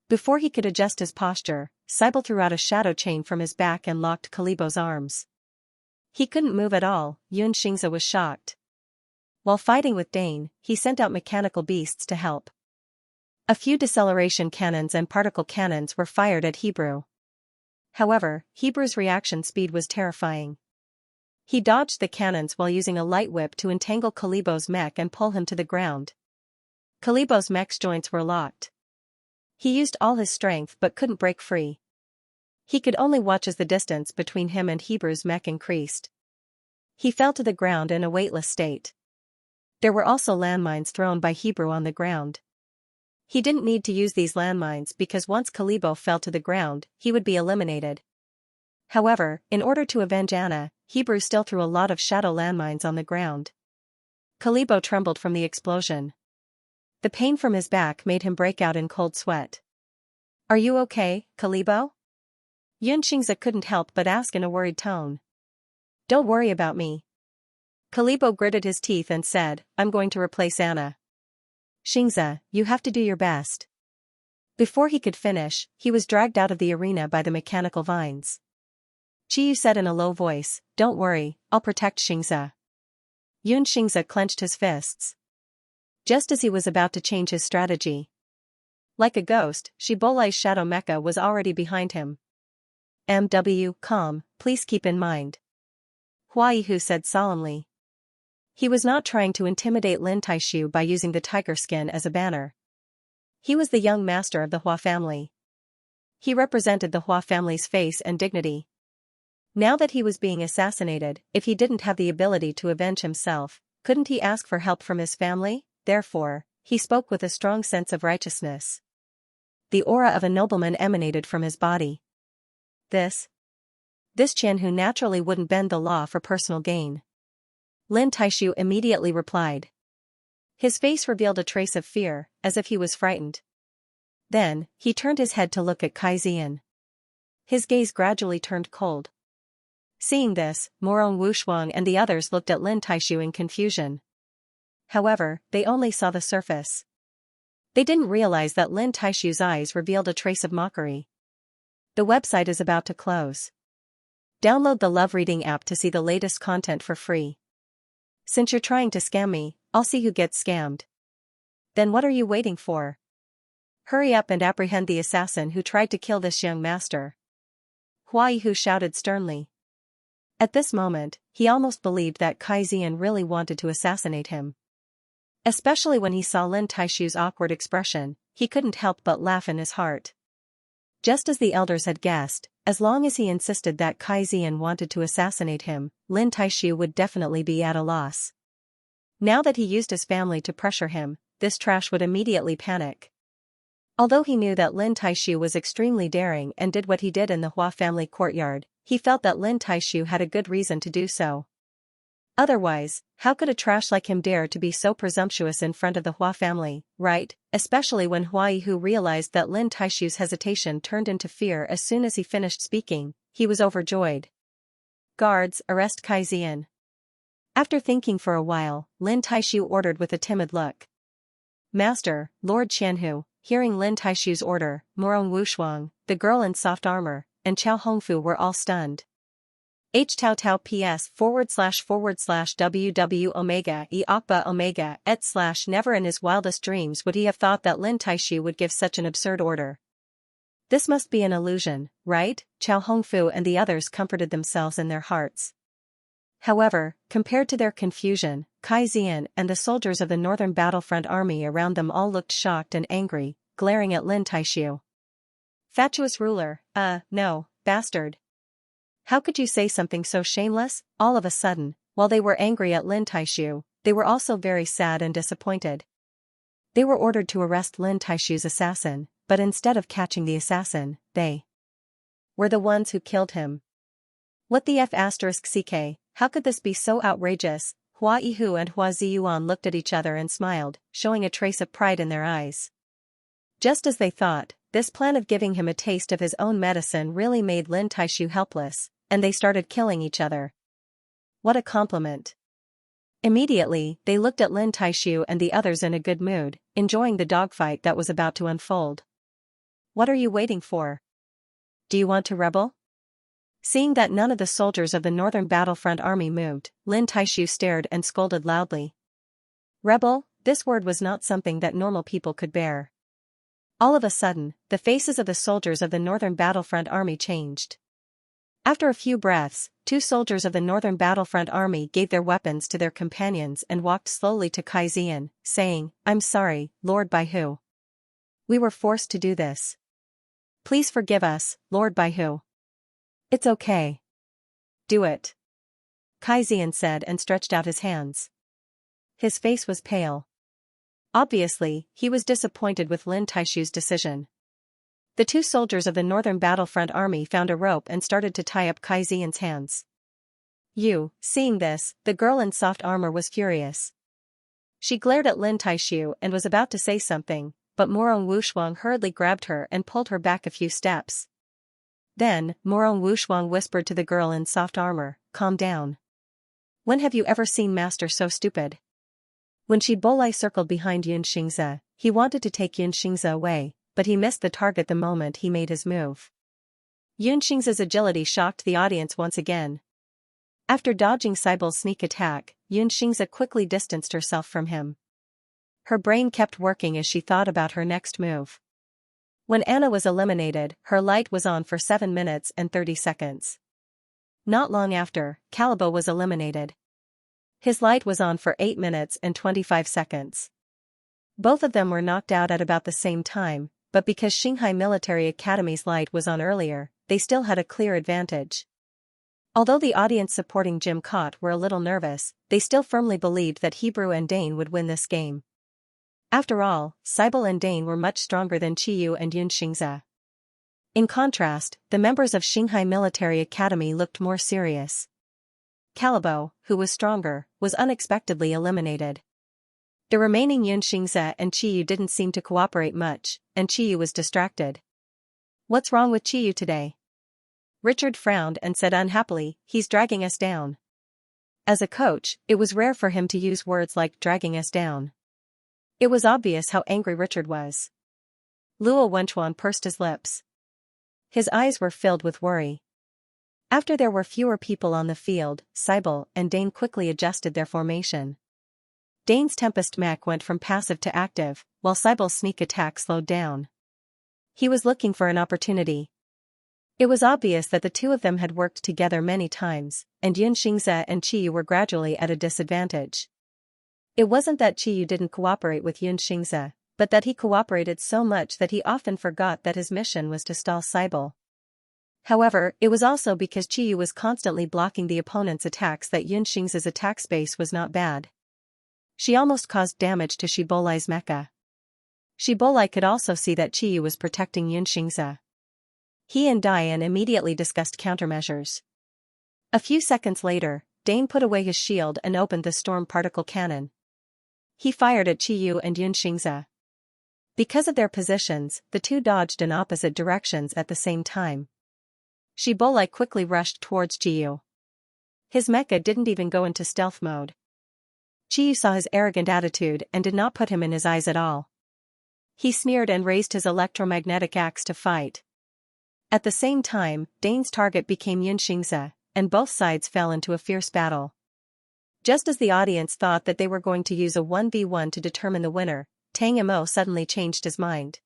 Before he could adjust his posture, Cybele threw out a shadow chain from his back and locked Kalibo's arms. He couldn't move at all. Xianxia was shocked. While fighting with Dane, he sent out mechanical beasts to help. A few deceleration cannons and particle cannons were fired at Hebrew. However, Hebrew's reaction speed was terrifying. He dodged the cannons while using a light whip to entangle Kalibo's mech and pull him to the ground. Kalibo's mech's joints were locked. He used all his strength but couldn't break free. He could only watch as the distance between him and Hebrew's mech increased. He fell to the ground in a weightless state. There were also landmines thrown by Hebrew on the ground. He didn't need to use these landmines because once Kalibo fell to the ground, he would be eliminated. However, in order to avenge Anna, Hebrew still threw a lot of shadow landmines on the ground. Kalibo trembled from the explosion. The pain from his back made him break out in cold sweat. "Are you okay, Kalibo?" Xianxia couldn't help but ask in a worried tone. "Don't worry about me." Kalibo gritted his teeth and said, "I'm going to replace Anna." "Xianxia, you have to do your best." Before he could finish, he was dragged out of the arena by the mechanical vines. Chiyu said in a low voice, "Don't worry, I'll protect Xianxia." Xianxia clenched his fists. Just as he was about to change his strategy. Like a ghost, Shibolai's shadow mecha was already behind him. Calm, please keep in mind," Huaihu said solemnly. He was not trying to intimidate Lin Taishu by using the tiger skin as a banner. He was the young master of the Hua family. He represented the Hua family's face and dignity. Now that he was being assassinated, if he didn't have the ability to avenge himself, couldn't he ask for help from his family? Therefore, he spoke with a strong sense of righteousness. The aura of a nobleman emanated from his body. This Qianhu naturally wouldn't bend the law for personal gain. Lin Taishu immediately replied. His face revealed a trace of fear, as if he was frightened. Then, he turned his head to look at Kai Zian. His gaze gradually turned cold. Seeing this, Morong Wushuang and the others looked at Lin Taishu in confusion. However, they only saw the surface. They didn't realize that Lin Taishu's eyes revealed a trace of mockery. The website is about to close. Download the Love Reading app to see the latest content for free. Since you're trying to scam me, I'll see who gets scammed. Then what are you waiting for? Hurry up and apprehend the assassin who tried to kill this young master. Huaihu shouted sternly. At this moment, he almost believed that Kai Zian really wanted to assassinate him. Especially when he saw Lin Taishu's awkward expression, he couldn't help but laugh in his heart. Just as the elders had guessed, as long as he insisted that Kai Zian wanted to assassinate him, Lin Taishu would definitely be at a loss. Now that he used his family to pressure him, this trash would immediately panic. Although he knew that Lin Taishu was extremely daring and did what he did in the Hua family courtyard, he felt that Lin Taishu had a good reason to do so. Otherwise, how could a trash like him dare to be so presumptuous in front of the Hua family, right? Especially when Huaihu realized that Lin Taishu's hesitation turned into fear as soon as he finished speaking, he was overjoyed. "Guards, arrest Kai Zian." After thinking for a while, Lin Taishu ordered with a timid look. "Master, Lord Qianhu." Hearing Lin Taishu's order, Morong Wushuang, the girl in soft armor, and Chao Hongfu were all stunned. Tao Tao PS //WW Omega E Akba Omega / never in his wildest dreams would he have thought that Lin Taishu would give such an absurd order. This must be an illusion, right? Chao Hongfu and the others comforted themselves in their hearts. However, compared to their confusion, Kai Zian and the soldiers of the Northern Battlefront army around them all looked shocked and angry, glaring at Lin Taishu. "Fatuous ruler, no, bastard. How could you say something so shameless?" All of a sudden, while they were angry at Lin Taishu, they were also very sad and disappointed. They were ordered to arrest Lin Taishu's assassin, but instead of catching the assassin, they were the ones who killed him. What the f***ck? How could this be so outrageous? Hua Yihu and Hua Ziyuan looked at each other and smiled, showing a trace of pride in their eyes. Just as they thought, this plan of giving him a taste of his own medicine really made Lin Taishu helpless, and they started killing each other. What a compliment. Immediately, they looked at Lin Taishu and the others in a good mood, enjoying the dogfight that was about to unfold. What are you waiting for? Do you want to rebel? Seeing that none of the soldiers of the Northern Battlefront Army moved, Lin Taishu stared and scolded loudly. Rebel? This word was not something that normal people could bear. All of a sudden, the faces of the soldiers of the Northern Battlefront Army changed. After a few breaths, 2 soldiers of the Northern Battlefront Army gave their weapons to their companions and walked slowly to Kai Xian, saying, I'm sorry, Lord Baihu. We were forced to do this. Please forgive us, Lord Baihu. It's okay. Do it. Kai Xian said and stretched out his hands. His face was pale. Obviously, he was disappointed with Lin Taishu's decision. The 2 soldiers of the Northern Battlefront Army found a rope and started to tie up Kai Xian's hands. Seeing this, the girl in soft armor was furious. She glared at Lin Taishu and was about to say something, but Morong Wushuang hurriedly grabbed her and pulled her back a few steps. Then, Morong Wushuang whispered to the girl in soft armor, calm down. When have you ever seen Master so stupid? When Shibolai circled behind Xianxia, he wanted to take Xianxia away, but he missed the target the moment he made his move. Xianxia's agility shocked the audience once again. After dodging Cybel's sneak attack, Xianxia quickly distanced herself from him. Her brain kept working as she thought about her next move. When Anna was eliminated, her light was on for 7 minutes and 30 seconds. Not long after, Calabo was eliminated. His light was on for 8 minutes and 25 seconds. Both of them were knocked out at about the same time, but because Shanghai Military Academy's light was on earlier, they still had a clear advantage. Although the audience supporting Jim Cott were a little nervous, they still firmly believed that Hebrew and Dane would win this game. After all, Cybele and Dane were much stronger than Qiyu and Xianxia. In contrast, the members of Shanghai Military Academy looked more serious. Calabo, who was stronger, was unexpectedly eliminated. The remaining Xianxia and Qiyu didn't seem to cooperate much, and Qiyu was distracted. What's wrong with Qiyu today? Richard frowned and said unhappily, he's dragging us down. As a coach, it was rare for him to use words like dragging us down. It was obvious how angry Richard was. Luo Wenchuan pursed his lips. His eyes were filled with worry. After there were fewer people on the field, Cybele and Dane quickly adjusted their formation. Dane's Tempest Mech went from passive to active, while Cybele's sneak attack slowed down. He was looking for an opportunity. It was obvious that the 2 of them had worked together many times, and Xianxia and Qiyu were gradually at a disadvantage. It wasn't that Qiyu didn't cooperate with Xianxia, but that he cooperated so much that he often forgot that his mission was to stall Cybele. However, it was also because Qiyu was constantly blocking the opponent's attacks that Xianxia's attack space was not bad. She almost caused damage to Shibolai's mecha. Shibolai could also see that Qiyu was protecting Xianxia. He and Diane immediately discussed countermeasures. A few seconds later, Dane put away his shield and opened the storm particle cannon. He fired at Qiyu and Xianxia. Because of their positions, the 2 dodged in opposite directions at the same time. Shibolai quickly rushed towards Qiyu. His mecha didn't even go into stealth mode. Qiyu saw his arrogant attitude and did not put him in his eyes at all. He sneered and raised his electromagnetic axe to fight. At the same time, Dane's target became Xianxia, and both sides fell into a fierce battle. Just as the audience thought that they were going to use a 1v1 to determine the winner, Tang Mo suddenly changed his mind.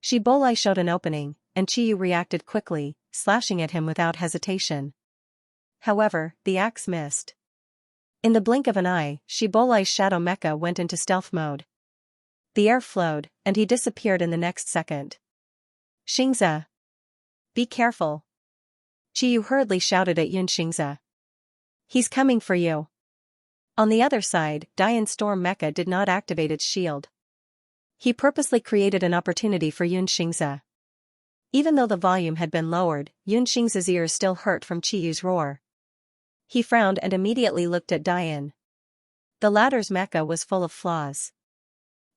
Shibolai showed an opening, and Qiyu reacted quickly, slashing at him without hesitation. However, the axe missed. In the blink of an eye, Shibolai's shadow mecha went into stealth mode. The air flowed, and he disappeared in the next second. Xianxia! Be careful! Qiyu hurriedly shouted at Xianxia. He's coming for you. On the other side, Diane's storm mecha did not activate its shield. He purposely created an opportunity for Xianxia. Even though the volume had been lowered, Xianxia's ears still hurt from Qiyu's roar. He frowned and immediately looked at Diane. The latter's mecha was full of flaws.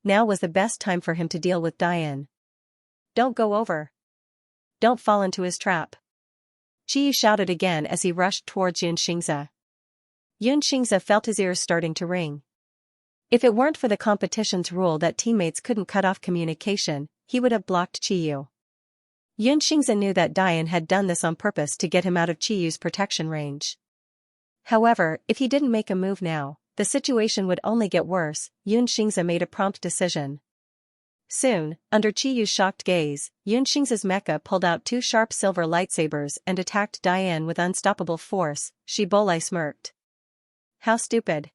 Now was the best time for him to deal with Diane. Don't go over. Don't fall into his trap. Qiyu shouted again as he rushed towards Xianxia. Xianxia felt his ears starting to ring. If it weren't for the competition's rule that teammates couldn't cut off communication, he would have blocked Qiyu. Xianxia knew that Diane had done this on purpose to get him out of Qiyu's protection range. However, if he didn't make a move now, the situation would only get worse. Xianxia made a prompt decision. Soon, under Qiyu's shocked gaze, Xianxia's mecha pulled out two sharp silver lightsabers and attacked Diane with unstoppable force. Shibolai smirked. How stupid.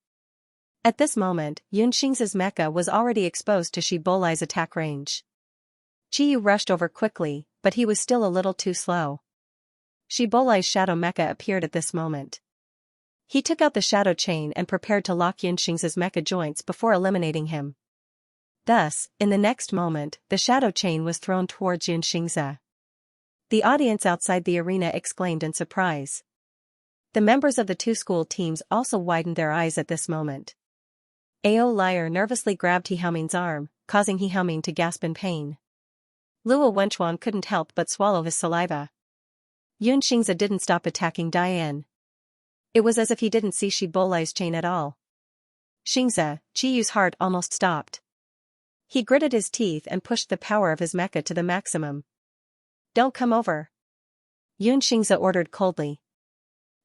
At this moment, Xianxia's mecha was already exposed to Shibolai's attack range. Qiyu rushed over quickly, but he was still a little too slow. Shibolai's shadow mecha appeared at this moment. He took out the shadow chain and prepared to lock Xianxia's mecha joints before eliminating him. Thus, in the next moment, the shadow chain was thrown towards Xianxia. The audience outside the arena exclaimed in surprise. The members of the two school teams also widened their eyes at this moment. Ao Liar nervously grabbed He Haoming's arm, causing He Haoming to gasp in pain. Luo Wenchuan couldn't help but swallow his saliva. Xianxia didn't stop attacking Diane. It was as if he didn't see Shibolai's chain at all. Xingzhe, Qiyu's heart almost stopped. He gritted his teeth and pushed the power of his mecha to the maximum. Don't come over. Xianxia ordered coldly.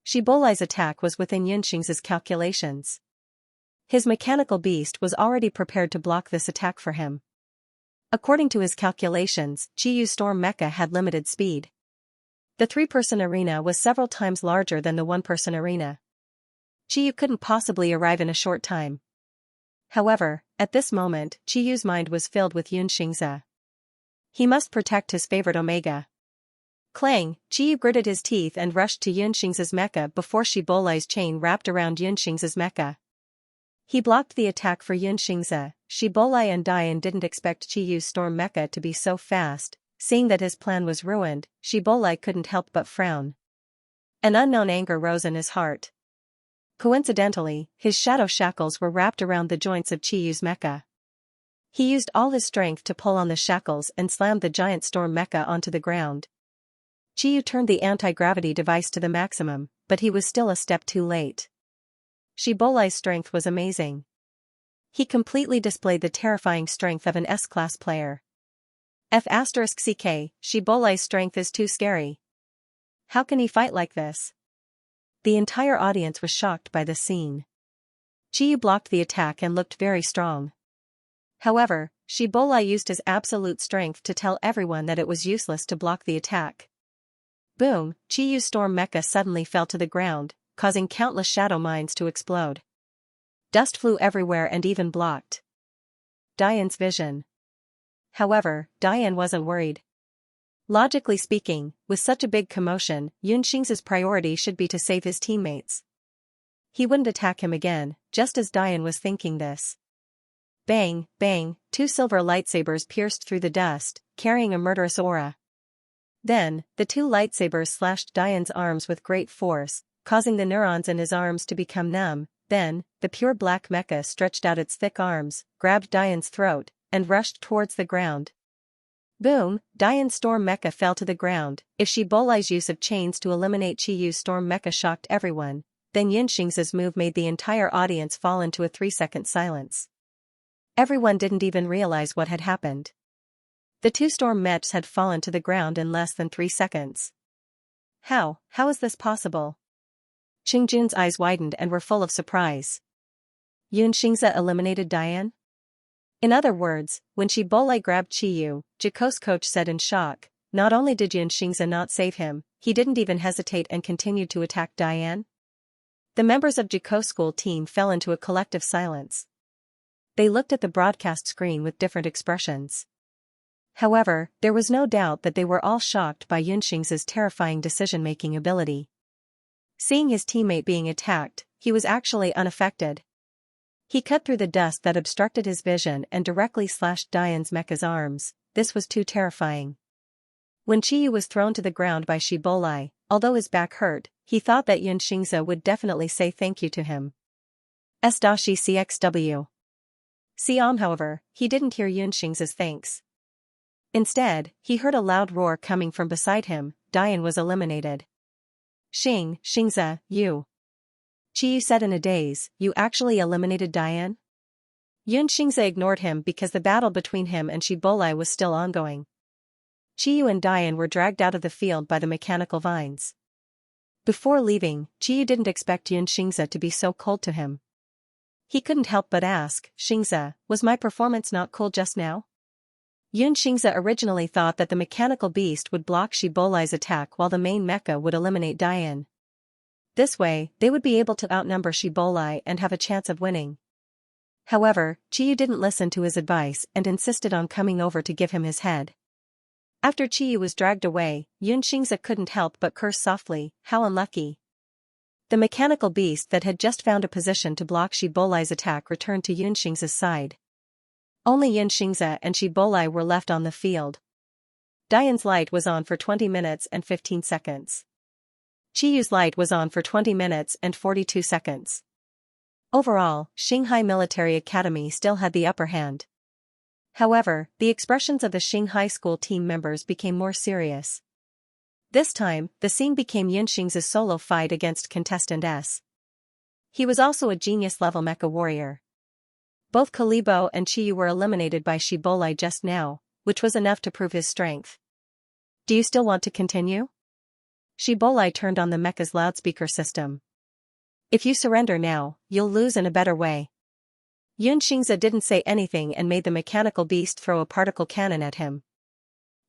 Shibolai's attack was within Xianxia's calculations. His mechanical beast was already prepared to block this attack for him. According to his calculations, Qiyu's storm mecha had limited speed. The three-person arena was several times larger than the one-person arena. Qiyu couldn't possibly arrive in a short time. However, at this moment, Qiyu's mind was filled with Xianxia. He must protect his favorite Omega. Clang, Qiyu gritted his teeth and rushed to Xianxia's mecha before Shibolai's chain wrapped around Xianxia's mecha. He blocked the attack for Xianxia. Shibolai and Diane didn't expect Qiyu's storm mecha to be so fast. Seeing that his plan was ruined, Shibolai couldn't help but frown. An unknown anger rose in his heart. Coincidentally, his shadow shackles were wrapped around the joints of Qiyu's mecha. He used all his strength to pull on the shackles and slammed the giant storm mecha onto the ground. Qiyu turned the anti-gravity device to the maximum, but he was still a step too late. Shibolai's strength was amazing. He completely displayed the terrifying strength of an S-class player. F*CK, Shibolai's strength is too scary. How can he fight like this? The entire audience was shocked by this scene. Qiyu blocked the attack and looked very strong. However, Shibolai used his absolute strength to tell everyone that it was useless to block the attack. Boom, Qiyu's storm mecha suddenly fell to the ground, causing countless shadow mines to explode. Dust flew everywhere and even blocked Diane's vision. However, Diane wasn't worried. Logically speaking, with such a big commotion, Xianxia's priority should be to save his teammates. He wouldn't attack him again, just as Diane was thinking this. Bang, bang, two silver lightsabers pierced through the dust, carrying a murderous aura. Then, the two lightsabers slashed Diane's arms with great force, causing the neurons in his arms to become numb. Then, the pure black mecha stretched out its thick arms, grabbed Diane's throat, and rushed towards the ground. Boom, Diane's storm mecha fell to the ground. If Shibolai's use of chains to eliminate Qiyu's storm mecha shocked everyone, then Xianxia's move made the entire audience fall into a 3-second silence. Everyone didn't even realize what had happened. The two storm mechs had fallen to the ground in less than 3 seconds. How is this possible? Qingjun's eyes widened and were full of surprise. Xianxia eliminated Diane? In other words, when Shibolai grabbed Qiyu, Jaco's coach said in shock, not only did Xianxia not save him, he didn't even hesitate and continued to attack Diane? The members of Jaco's school team fell into a collective silence. They looked at the broadcast screen with different expressions. However, there was no doubt that they were all shocked by Xianxia's terrifying decision-making ability. Seeing his teammate being attacked, he was actually unaffected. He cut through the dust that obstructed his vision and directly slashed Diane's mecha's arms. This was too terrifying. When Qiyu was thrown to the ground by Shibolai, although his back hurt, he thought that Xianxia would definitely say thank you to him. S-Dashi CXW. Siam, however, he didn't hear Xianxia's thanks. Instead, he heard a loud roar coming from beside him. Dian was eliminated. Xianxia, you. Qiyu said in a daze, you actually eliminated Dian? Xianxia ignored him because the battle between him and Shibolai was still ongoing. Qiyu and Dian were dragged out of the field by the mechanical vines. Before leaving, Qiyu didn't expect Xianxia to be so cold to him. He couldn't help but ask, Xianxia, was my performance not cool just now? Xianxia originally thought that the mechanical beast would block Shibolai's attack while the main mecha would eliminate Dian. This way, they would be able to outnumber Shibolai and have a chance of winning. However, Qiyu didn't listen to his advice and insisted on coming over to give him his head. After Qiyu was dragged away, Xianxia couldn't help but curse softly, how unlucky. The mechanical beast that had just found a position to block Shibolai's attack returned to Xianxia's side. Only Xianxia and Shibolai were left on the field. Dian's light was on for 20 minutes and 15 seconds. Qiyu's light was on for 20 minutes and 42 seconds. Overall, Shanghai Military Academy still had the upper hand. However, the expressions of the Shanghai school team members became more serious. This time, the scene became Xianxia's solo fight against Contestant S. He was also a genius-level mecha warrior. Both Kalibo and Qiyu were eliminated by Shibolai just now, which was enough to prove his strength. Do you still want to continue? Shibolai turned on the mecha's loudspeaker system. If you surrender now, you'll lose in a better way. Xianxia didn't say anything and made the mechanical beast throw a particle cannon at him.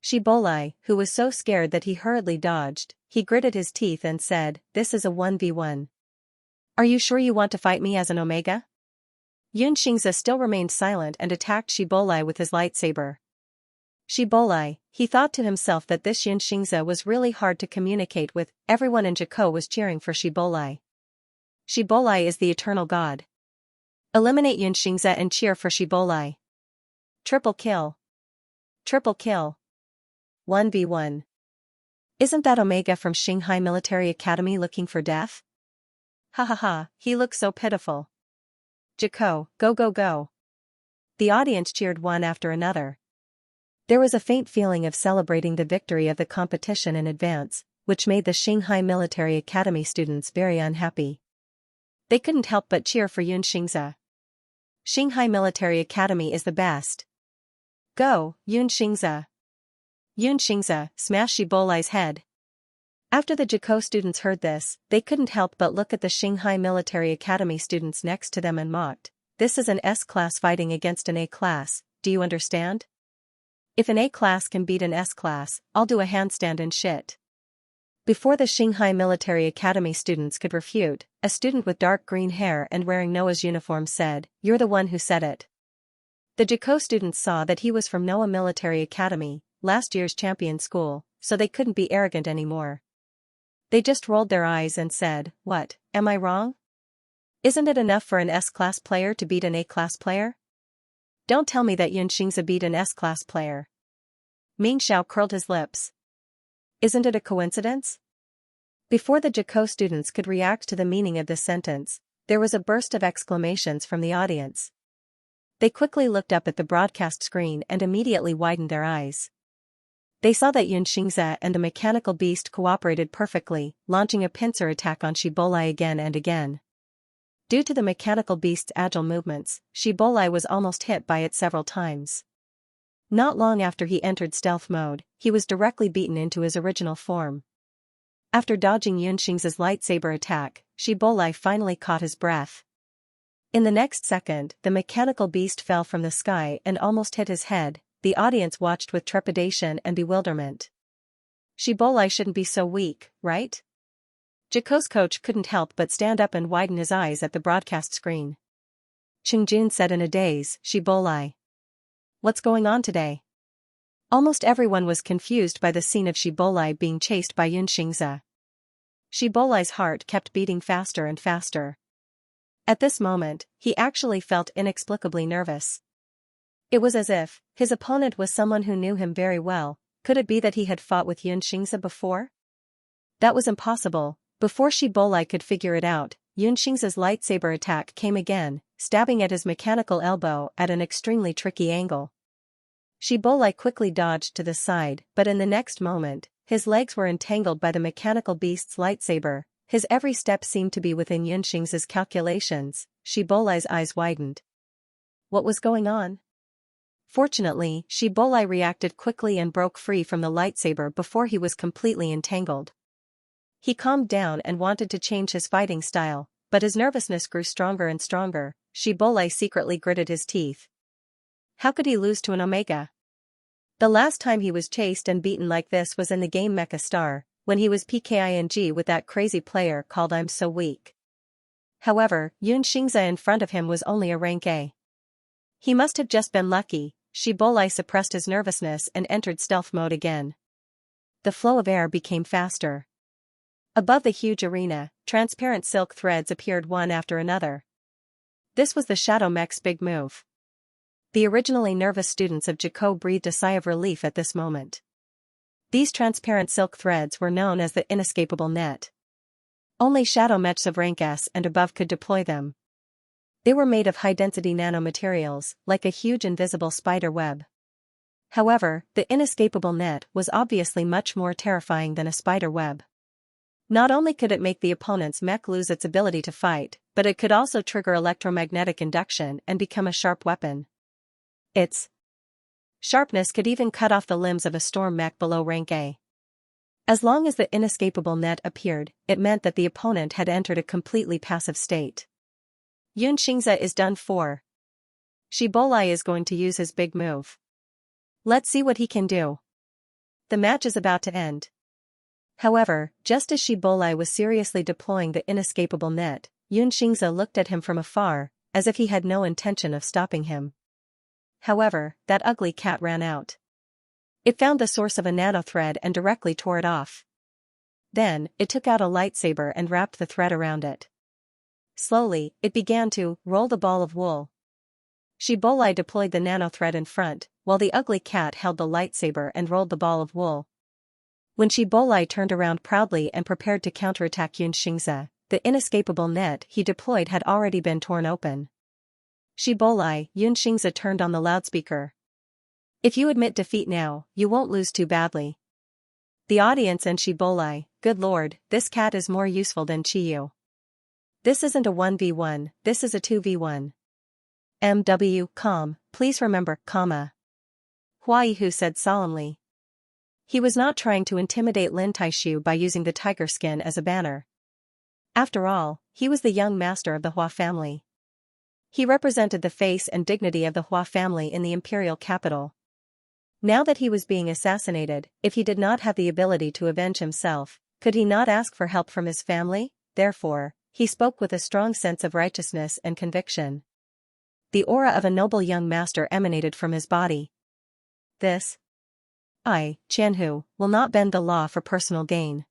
Shibolai, who was so scared that he hurriedly dodged, he gritted his teeth and said, this is a 1v1. Are you sure you want to fight me as an Omega? Xianxia still remained silent and attacked Shibolai with his lightsaber. Shibolai, he thought to himself that this Xianxia was really hard to communicate with. Everyone in Jakko was cheering for Shibolai. Shibolai is the eternal god. Eliminate Xianxia and cheer for Shibolai. Triple kill. Triple kill. 1v1. Isn't that Omega from Shanghai Military Academy looking for death? Ha ha ha, he looks so pitiful. Jakko, go go go. The audience cheered one after another. There was a faint feeling of celebrating the victory of the competition in advance, which made the Shanghai Military Academy students very unhappy. They couldn't help but cheer for Xianxia. Shanghai Military Academy is the best. Go, Xianxia. Xianxia, smash Shibolai's head. After the Jakko students heard this, they couldn't help but look at the Shanghai Military Academy students next to them and mocked. This is an S-class fighting against an A-class, do you understand? If an A-class can beat an S-class, I'll do a handstand and shit. Before the Shanghai Military Academy students could refute, a student with dark green hair and wearing Noah's uniform said, you're the one who said it. The Jakko students saw that he was from Noah Military Academy, last year's champion school, so they couldn't be arrogant anymore. They just rolled their eyes and said, what, am I wrong? Isn't it enough for an S-class player to beat an A-class player? Don't tell me that Xianxia beat an S-class player. Ming Xiao curled his lips. Isn't it a coincidence? Before the Jakko students could react to the meaning of this sentence, there was a burst of exclamations from the audience. They quickly looked up at the broadcast screen and immediately widened their eyes. They saw that Xianxia and the mechanical beast cooperated perfectly, launching a pincer attack on Shibolai again and again. Due to the mechanical beast's agile movements, Shibolai was almost hit by it several times. Not long after he entered stealth mode, he was directly beaten into his original form. After dodging Xianxia's lightsaber attack, Shibolai finally caught his breath. In the next second, the mechanical beast fell from the sky and almost hit his head. The audience watched with trepidation and bewilderment. Shibolai shouldn't be so weak, right? Jakko's coach couldn't help but stand up and widen his eyes at the broadcast screen. Qingjun said in a daze, Shibolai. What's going on today? Almost everyone was confused by the scene of Shibolai being chased by Xianxia. Shibolai's heart kept beating faster and faster. At this moment, he actually felt inexplicably nervous. It was as if his opponent was someone who knew him very well. Could it be that he had fought with Xianxia before? That was impossible. Before Shibolai could figure it out, Yunxing's lightsaber attack came again, stabbing at his mechanical elbow at an extremely tricky angle. Shibolai quickly dodged to the side, but in the next moment, his legs were entangled by the mechanical beast's lightsaber. His every step seemed to be within Yunxing's calculations. Shibolai's eyes widened. What was going on? Fortunately, Shibolai reacted quickly and broke free from the lightsaber before he was completely entangled. He calmed down and wanted to change his fighting style, but his nervousness grew stronger and stronger. Shibolai secretly gritted his teeth. How could he lose to an Omega? The last time he was chased and beaten like this was in the game Mecha Star, when he was PKING with that crazy player called I'm So Weak. However, Xianxia in front of him was only a rank A. He must have just been lucky. Shibolai suppressed his nervousness and entered stealth mode again. The flow of air became faster. Above the huge arena, transparent silk threads appeared one after another. This was the Shadow Mech's big move. The originally nervous students of Jaco breathed a sigh of relief at this moment. These transparent silk threads were known as the inescapable net. Only Shadow Mechs of rank S and above could deploy them. They were made of high-density nanomaterials, like a huge invisible spider web. However, the inescapable net was obviously much more terrifying than a spider web. Not only could it make the opponent's mech lose its ability to fight, but it could also trigger electromagnetic induction and become a sharp weapon. Its sharpness could even cut off the limbs of a storm mech below rank A. As long as the inescapable net appeared, it meant that the opponent had entered a completely passive state. Xianxia is done for. Shibolai is going to use his big move. Let's see what he can do. The match is about to end. However, just as Shibolai was seriously deploying the inescapable net, Xianxia looked at him from afar, as if he had no intention of stopping him. However, that ugly cat ran out. It found the source of a nanothread and directly tore it off. Then, it took out a lightsaber and wrapped the thread around it. Slowly, it began to roll the ball of wool. Shibolai deployed the nanothread in front, while the ugly cat held the lightsaber and rolled the ball of wool. When Shibolai turned around proudly and prepared to counterattack Xianxia, the inescapable net he deployed had already been torn open. Shibolai, Xianxia turned on the loudspeaker. If you admit defeat now, you won't lose too badly. The audience and Shibolai, good lord, this cat is more useful than Chiyu. This isn't a 1v1, this is a 2v1. MW, calm, please remember, comma. Huaihu said solemnly. He was not trying to intimidate Lin Taishu by using the tiger skin as a banner. After all, he was the young master of the Hua family. He represented the face and dignity of the Hua family in the imperial capital. Now that he was being assassinated, if he did not have the ability to avenge himself, could he not ask for help from his family? Therefore, he spoke with a strong sense of righteousness and conviction. The aura of a noble young master emanated from his body. This, I, Qianhu, will not bend the law for personal gain.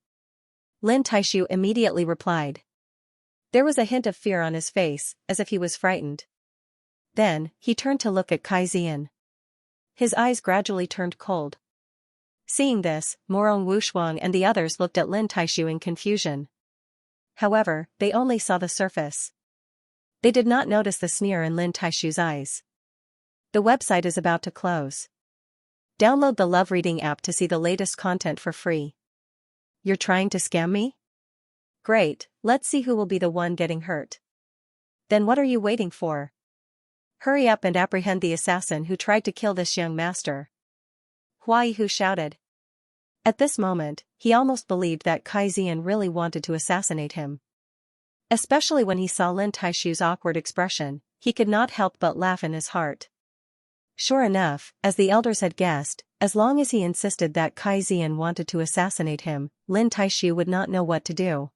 Lin Taishu immediately replied. There was a hint of fear on his face, as if he was frightened. Then, he turned to look at Kai Zian. His eyes gradually turned cold. Seeing this, Morong Wushuang and the others looked at Lin Taishu in confusion. However, they only saw the surface. They did not notice the sneer in Lin Taishu's eyes. The website is about to close. Download the Love Reading app to see the latest content for free. You're trying to scam me? Great, let's see who will be the one getting hurt. Then what are you waiting for? Hurry up and apprehend the assassin who tried to kill this young master. Huaihu shouted. At this moment, he almost believed that Kai Zian really wanted to assassinate him. Especially when he saw Lin Taishu's awkward expression, he could not help but laugh in his heart. Sure enough, as the elders had guessed, as long as he insisted that Kai Zian wanted to assassinate him, Lin Taishu would not know what to do.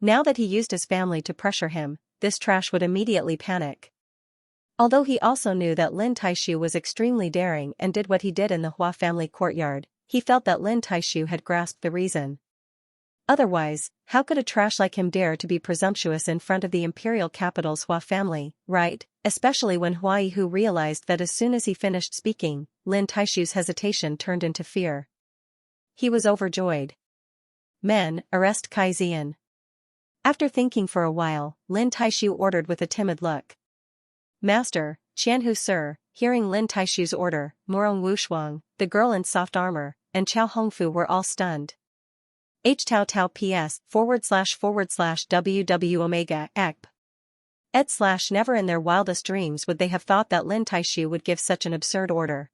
Now that he used his family to pressure him, this trash would immediately panic. Although he also knew that Lin Taishu was extremely daring and did what he did in the Hua family courtyard, he felt that Lin Taishu had grasped the reason. Otherwise, how could a trash like him dare to be presumptuous in front of the imperial capital's Hua family, right? Especially when Huaihu realized that as soon as he finished speaking, Lin Taishu's hesitation turned into fear. He was overjoyed. Men, arrest Kai Zian. After thinking for a while, Lin Taishu ordered with a timid look. Master, Qianhu sir. Hearing Lin Taishu's order, Morong Wushuang, the girl in soft armor, and Chao Hongfu were all stunned. H Tao PS //WW Omega ECP. / never in their wildest dreams would they have thought that Lin Taishu would give such an absurd order.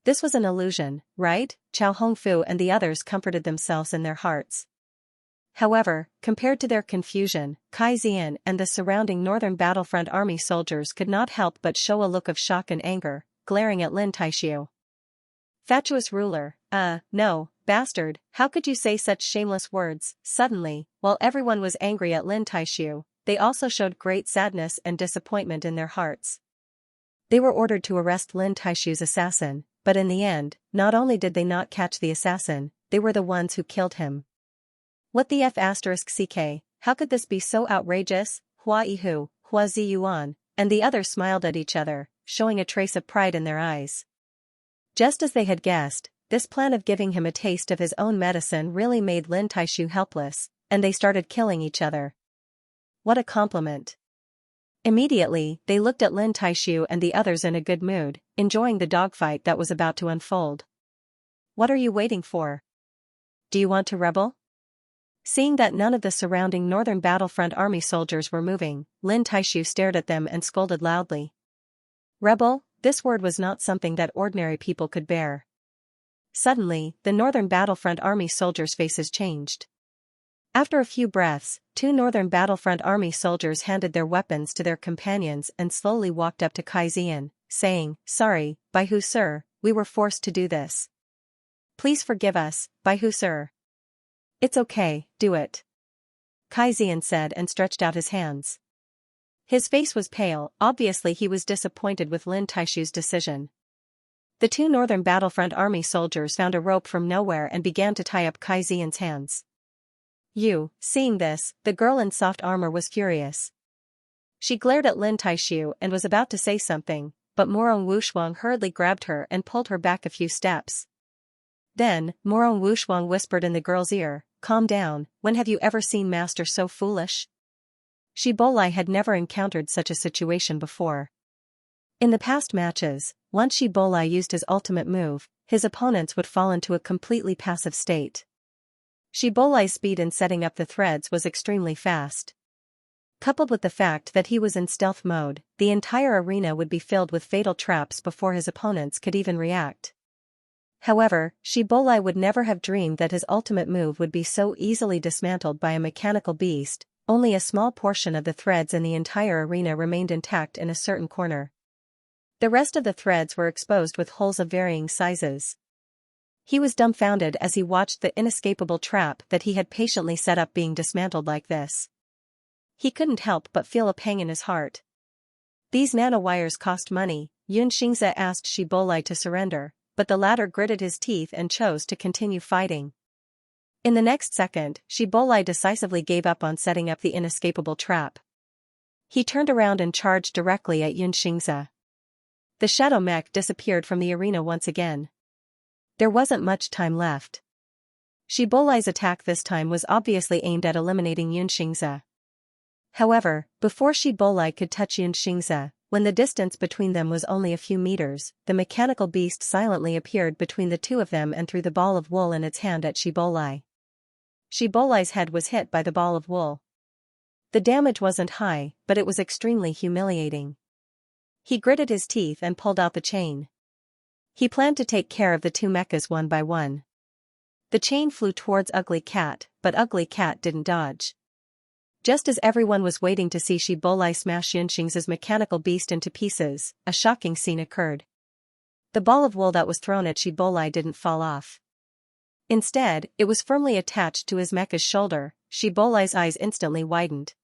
This was an illusion, right? Chao Hongfu and the others comforted themselves in their hearts. However, compared to their confusion, Kai Xian and the surrounding northern battlefront army soldiers could not help but show a look of shock and anger, glaring at Lin Taishu. Fatuous ruler, no, bastard, how could you say such shameless words? Suddenly, while everyone was angry at Lin Taishu, they also showed great sadness and disappointment in their hearts. They were ordered to arrest Lin Taishu's assassin, but in the end, not only did they not catch the assassin, they were the ones who killed him. What the **CK, how could this be so outrageous? Hua Yihu, Hua Ziyuan, and the others smiled at each other, showing a trace of pride in their eyes. Just as they had guessed, this plan of giving him a taste of his own medicine really made Lin Taishu helpless, and they started killing each other. What a compliment. Immediately, they looked at Lin Taishu and the others in a good mood, enjoying the dogfight that was about to unfold. What are you waiting for? Do you want to rebel? Seeing that none of the surrounding northern battlefront army soldiers were moving, Lin Taishu stared at them and scolded loudly. Rebel? This word was not something that ordinary people could bear. Suddenly, the northern battlefront army soldiers' faces changed. After a few breaths, 2 northern battlefront army soldiers handed their weapons to their companions and slowly walked up to Kai Xian, saying, Sorry, Baihu sir, we were forced to do this. Please forgive us, Baihu sir. It's okay, do it. Kai Xian said and stretched out his hands. His face was pale, obviously he was disappointed with Lin Taishu's decision. The 2 northern battlefront army soldiers found a rope from nowhere and began to tie up Kai Xian's hands. Seeing this, the girl in soft armor was furious. She glared at Lin Taishu and was about to say something, but Morong Wushuang hurriedly grabbed her and pulled her back a few steps. Then, Morong Wushuang whispered in the girl's ear, Calm down, when have you ever seen master so foolish? Shi Bolai had never encountered such a situation before. In the past matches, once Shi Bolai used his ultimate move, his opponents would fall into a completely passive state. Shi Bolai's speed in setting up the threads was extremely fast. Coupled with the fact that he was in stealth mode, the entire arena would be filled with fatal traps before his opponents could even react. However, Shi Bolai would never have dreamed that his ultimate move would be so easily dismantled by a mechanical beast. Only a small portion of the threads in the entire arena remained intact in a certain corner. The rest of the threads were exposed with holes of varying sizes. He was dumbfounded as he watched the inescapable trap that he had patiently set up being dismantled like this. He couldn't help but feel a pang in his heart. These nanowires cost money. Xianxia asked Shi Bolai to surrender, but the latter gritted his teeth and chose to continue fighting. In the next second, Shi Bolai decisively gave up on setting up the inescapable trap. He turned around and charged directly at Xianxia. The shadow mech disappeared from the arena once again. There wasn't much time left. Shi Bolai's attack this time was obviously aimed at eliminating Xianxia. However, before Shi Bolai could touch Xianxia, when the distance between them was only a few meters, the mechanical beast silently appeared between the two of them and threw the ball of wool in its hand at Shi Bolai. Shi Bolai's head was hit by the ball of wool. The damage wasn't high, but it was extremely humiliating. He gritted his teeth and pulled out the chain. He planned to take care of the 2 mechas one by one. The chain flew towards Ugly Cat, but Ugly Cat didn't dodge. Just as everyone was waiting to see Shi Bolai smash Xianxia's mechanical beast into pieces, a shocking scene occurred. The ball of wool that was thrown at Shi Bolai didn't fall off. Instead, it was firmly attached to his mecha's shoulder. Shi Bolai's eyes instantly widened.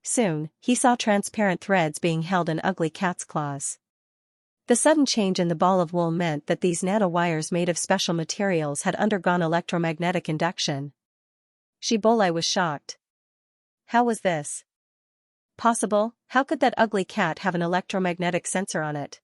Soon, he saw transparent threads being held in Ugly Cat's claws. The sudden change in the ball of wool meant that these nanowires made of special materials had undergone electromagnetic induction. Shi Bolai was shocked. How was this possible? How could that Ugly Cat have an electromagnetic sensor on it?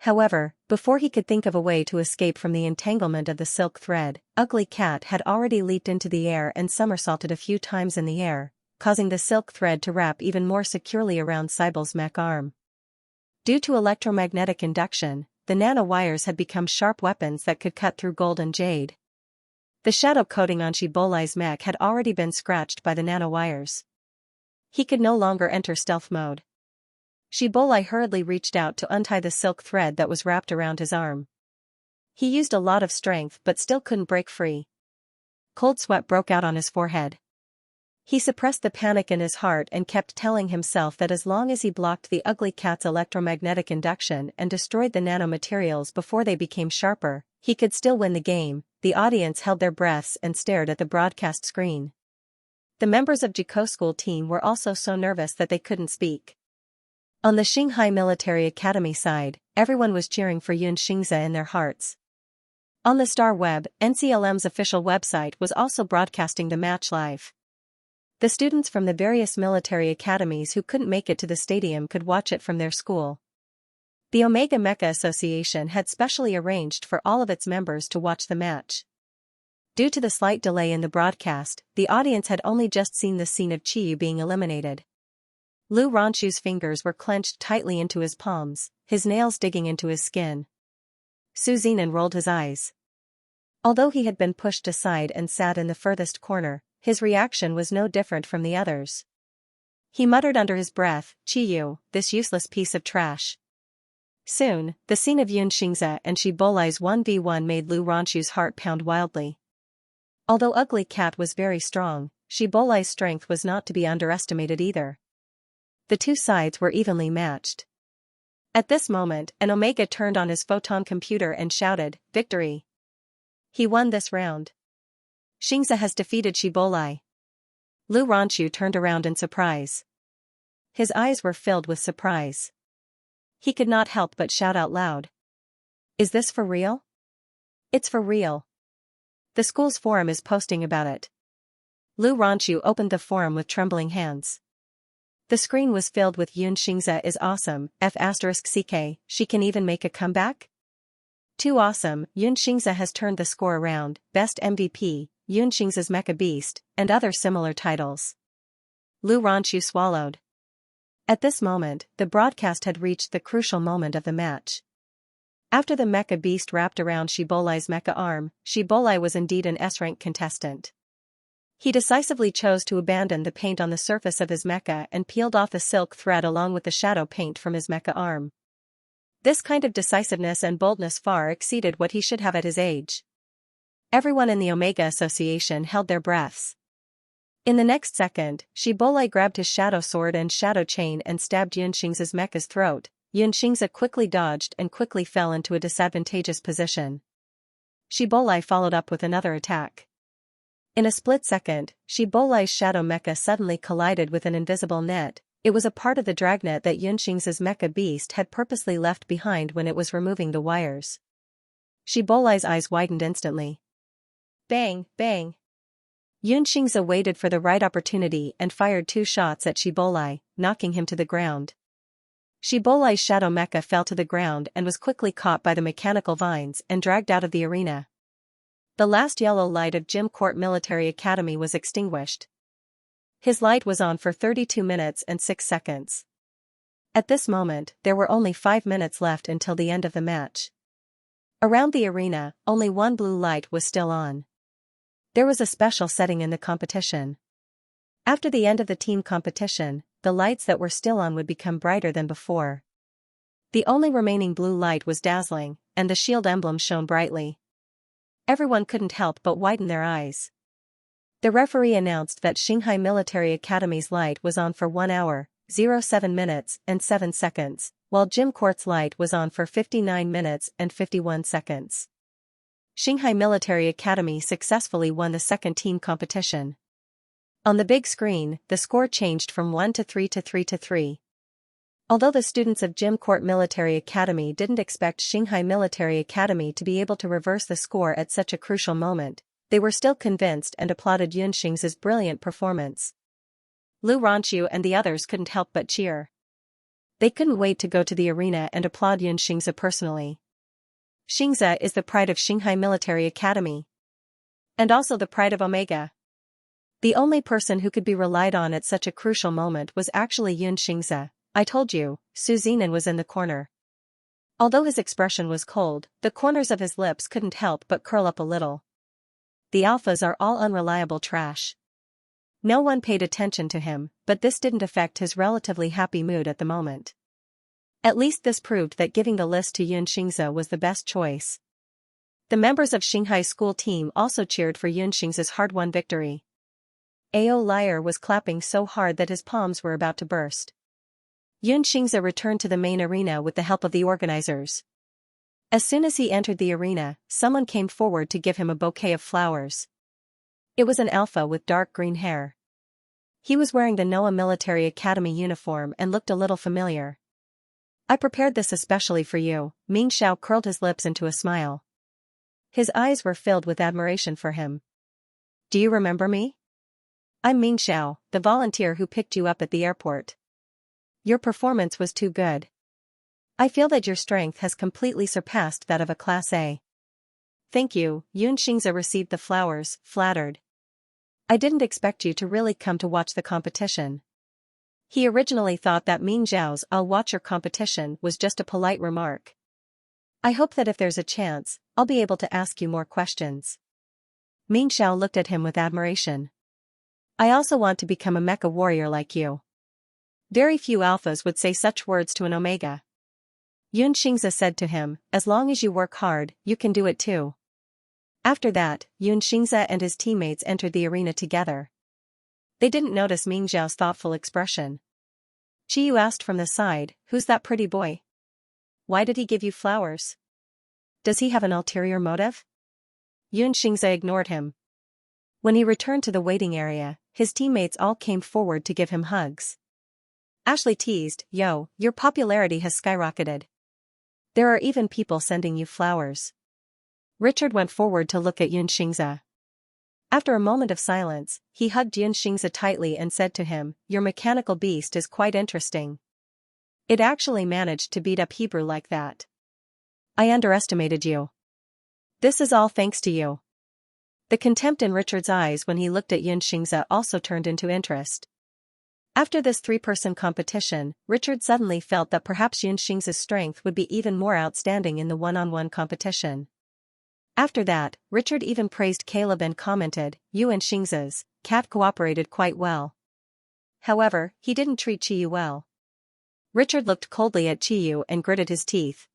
However, before he could think of a way to escape from the entanglement of the silk thread, Ugly Cat had already leaped into the air and somersaulted a few times in the air, causing the silk thread to wrap even more securely around Cybele's mech arm. Due to electromagnetic induction, the nanowires had become sharp weapons that could cut through gold and jade. The shadow coating on Shibolai's mech had already been scratched by the nanowires. He could no longer enter stealth mode. Shibolai hurriedly reached out to untie the silk thread that was wrapped around his arm. He used a lot of strength but still couldn't break free. Cold sweat broke out on his forehead. He suppressed the panic in his heart and kept telling himself that as long as he blocked the Ugly Cat's electromagnetic induction and destroyed the nanomaterials before they became sharper, he could still win the game. The audience held their breaths and stared at the broadcast screen. The members of Jiko's school team were also so nervous that they couldn't speak. On the Shanghai Military Academy side, everyone was cheering for Xianxia in their hearts. On the Star Web, NCLM's official website was also broadcasting the match live. The students from the various military academies who couldn't make it to the stadium could watch it from their school. The Omega Mecha Association had specially arranged for all of its members to watch the match. Due to the slight delay in the broadcast, the audience had only just seen the scene of Chiyu being eliminated. Lu Ronshu's fingers were clenched tightly into his palms, his nails digging into his skin. Su Zenan rolled his eyes. Although he had been pushed aside and sat in the furthest corner, his reaction was no different from the others. He muttered under his breath, "Chiyu, this useless piece of trash." Soon, the scene of Xianxia and Shibolai's 1v1 made Lu Ronshu's heart pound wildly. Although Ugly Cat was very strong, Shibolai's strength was not to be underestimated either. The two sides were evenly matched. At this moment, an Omega turned on his photon computer and shouted, "Victory! He won this round. Xianxia has defeated Shibolai." Lu Ronshu turned around in surprise. His eyes were filled with surprise. He could not help but shout out loud. "Is this for real? It's for real. The school's forum is posting about it." Lu Ronshu opened the forum with trembling hands. The screen was filled with Xianxia is awesome, F*CK, she can even make a comeback? Too awesome, Xianxia has turned the score around, best MVP, Xianxia's Mecha Beast, and other similar titles. Lu Ronshu swallowed. At this moment, the broadcast had reached the crucial moment of the match. After the Mecha Beast wrapped around Shibolai's mecha arm, Shibolai was indeed an S-rank contestant. He decisively chose to abandon the paint on the surface of his mecha and peeled off the silk thread along with the shadow paint from his mecha arm. This kind of decisiveness and boldness far exceeded what he should have at his age. Everyone in the Omega Association held their breaths. In the next second, Shibolai grabbed his shadow sword and shadow chain and stabbed Xianxia's mecha's throat. Xianxia quickly dodged and quickly fell into a disadvantageous position. Shibolai followed up with another attack. In a split second, Shibolai's shadow mecha suddenly collided with an invisible net. It was a part of the dragnet that Xianxia's mecha beast had purposely left behind when it was removing the wires. Shibolai's eyes widened instantly. Bang, bang. Xianxia waited for the right opportunity and fired 2 shots at Shibolai, knocking him to the ground. Shibolai's shadow mecha fell to the ground and was quickly caught by the mechanical vines and dragged out of the arena. The last yellow light of Jim Court Military Academy was extinguished. His light was on for 32 minutes and 6 seconds. At this moment, there were only 5 minutes left until the end of the match. Around the arena, only one blue light was still on. There was a special setting in the competition. After the end of the team competition, the lights that were still on would become brighter than before. The only remaining blue light was dazzling, and the shield emblem shone brightly. Everyone couldn't help but widen their eyes. The referee announced that Shanghai Military Academy's light was on for 1 hour, 07 minutes and 7 seconds, while Jim Court's light was on for 59 minutes and 51 seconds. Shanghai Military Academy successfully won the second team competition. On the big screen, the score changed from 1-3 to 3-3. Although the students of Jim Court Military Academy didn't expect Shanghai Military Academy to be able to reverse the score at such a crucial moment, they were still convinced and applauded Xianxia's brilliant performance. Lu Ronshu and the others couldn't help but cheer. They couldn't wait to go to the arena and applaud Xianxia personally. Xianxia is the pride of Shanghai Military Academy. And also the pride of Omega. The only person who could be relied on at such a crucial moment was actually Xianxia. I told you, Su Zinan was in the corner. Although his expression was cold, the corners of his lips couldn't help but curl up a little. The alphas are all unreliable trash. No one paid attention to him, but this didn't affect his relatively happy mood at the moment. At least this proved that giving the list to Xianxia was the best choice. The members of Shanghai's school team also cheered for Xianxia's hard-won victory. Ao Liar was clapping so hard that his palms were about to burst. Xianxia returned to the main arena with the help of the organizers. As soon as he entered the arena, someone came forward to give him a bouquet of flowers. It was an alpha with dark green hair. He was wearing the Noah Military Academy uniform and looked a little familiar. I prepared this especially for you. Ming Xiao curled his lips into a smile. His eyes were filled with admiration for him. Do you remember me? I'm Ming Xiao, the volunteer who picked you up at the airport. Your performance was too good. I feel that your strength has completely surpassed that of a Class A. Thank you. Xianxia received the flowers, flattered. I didn't expect you to really come to watch the competition. He originally thought that Ming Xiao's "I'll watch your competition" was just a polite remark. I hope that if there's a chance, I'll be able to ask you more questions. Ming Xiao looked at him with admiration. I also want to become a mecha warrior like you. Very few alphas would say such words to an omega. Xianxia said to him, as long as you work hard, you can do it too. After that, Xianxia and his teammates entered the arena together. They didn't notice Ming Xiao's thoughtful expression. Qiyu asked from the side, who's that pretty boy? Why did he give you flowers? Does he have an ulterior motive? Xianxia ignored him. When he returned to the waiting area, his teammates all came forward to give him hugs. Ashley teased, Yo, your popularity has skyrocketed. There are even people sending you flowers. Richard went forward to look at Xianxia. After a moment of silence, he hugged Xianxia tightly and said to him, Your mechanical beast is quite interesting. It actually managed to beat up Hebrew like that. I underestimated you. This is all thanks to you. The contempt in Richard's eyes when he looked at Xianxia also turned into interest. After this three-person competition, Richard suddenly felt that perhaps Xianxia's strength would be even more outstanding in the one-on-one competition. After that, Richard even praised Caleb and commented, You and Xianxia's cat cooperated quite well. However, he didn't treat Qiyu well. Richard looked coldly at Qiyu and gritted his teeth.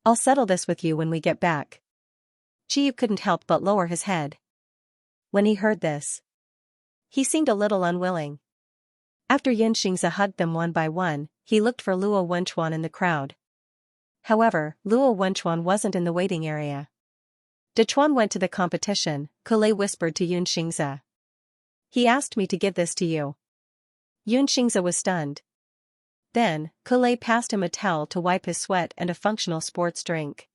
I'll settle this with you when we get back. Qiyu couldn't help but lower his head. When he heard this, he seemed a little unwilling. After Xianxia hugged them one by one, he looked for Luo Wenchuan in the crowd. However, Luo Wenchuan wasn't in the waiting area. Dechuan went to the competition, Kulei whispered to Xianxia. He asked me to give this to you. Xianxia was stunned. Then, Kulei passed him a towel to wipe his sweat and a functional sports drink.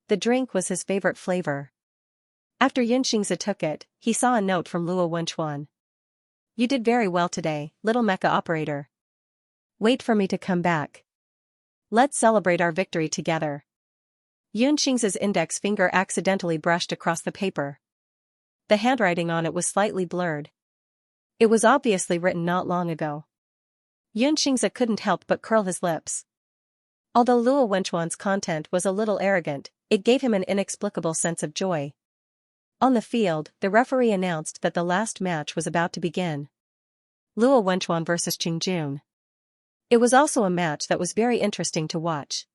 The drink was his favorite flavor. After Xianxia took it, he saw a note from Luo Wenchuan. You did very well today, little mecha operator. Wait for me to come back. Let's celebrate our victory together. Xianxia's index finger accidentally brushed across the paper. The handwriting on it was slightly blurred. It was obviously written not long ago. Xianxia couldn't help but curl his lips. Although Luo Wenchuan's content was a little arrogant, it gave him an inexplicable sense of joy. On the field, the referee announced that the last match was about to begin. Luo Wenchuan vs. Qingjun. It was also a match that was very interesting to watch.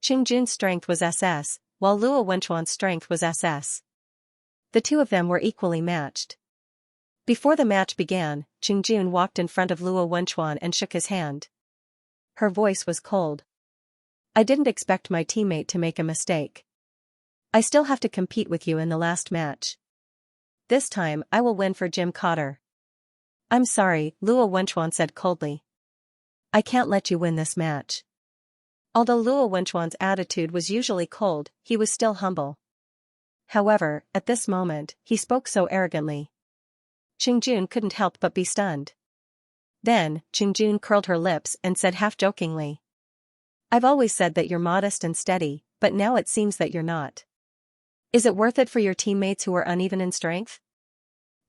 Qingjun's strength was SS, while Luo Wenchuan's strength was SS. The two of them were equally matched. Before the match began, Qingjun walked in front of Luo Wenchuan and shook his hand. Her voice was cold. I didn't expect my teammate to make a mistake. I still have to compete with you in the last match. This time, I will win for Jim Cotter. I'm sorry, Luo Wenchuan said coldly. I can't let you win this match. Although Luo Wenchuan's attitude was usually cold, he was still humble. However, at this moment, he spoke so arrogantly. Qingjun couldn't help but be stunned. Then, Qingjun curled her lips and said half-jokingly. I've always said that you're modest and steady, but now it seems that you're not. Is it worth it for your teammates who are uneven in strength?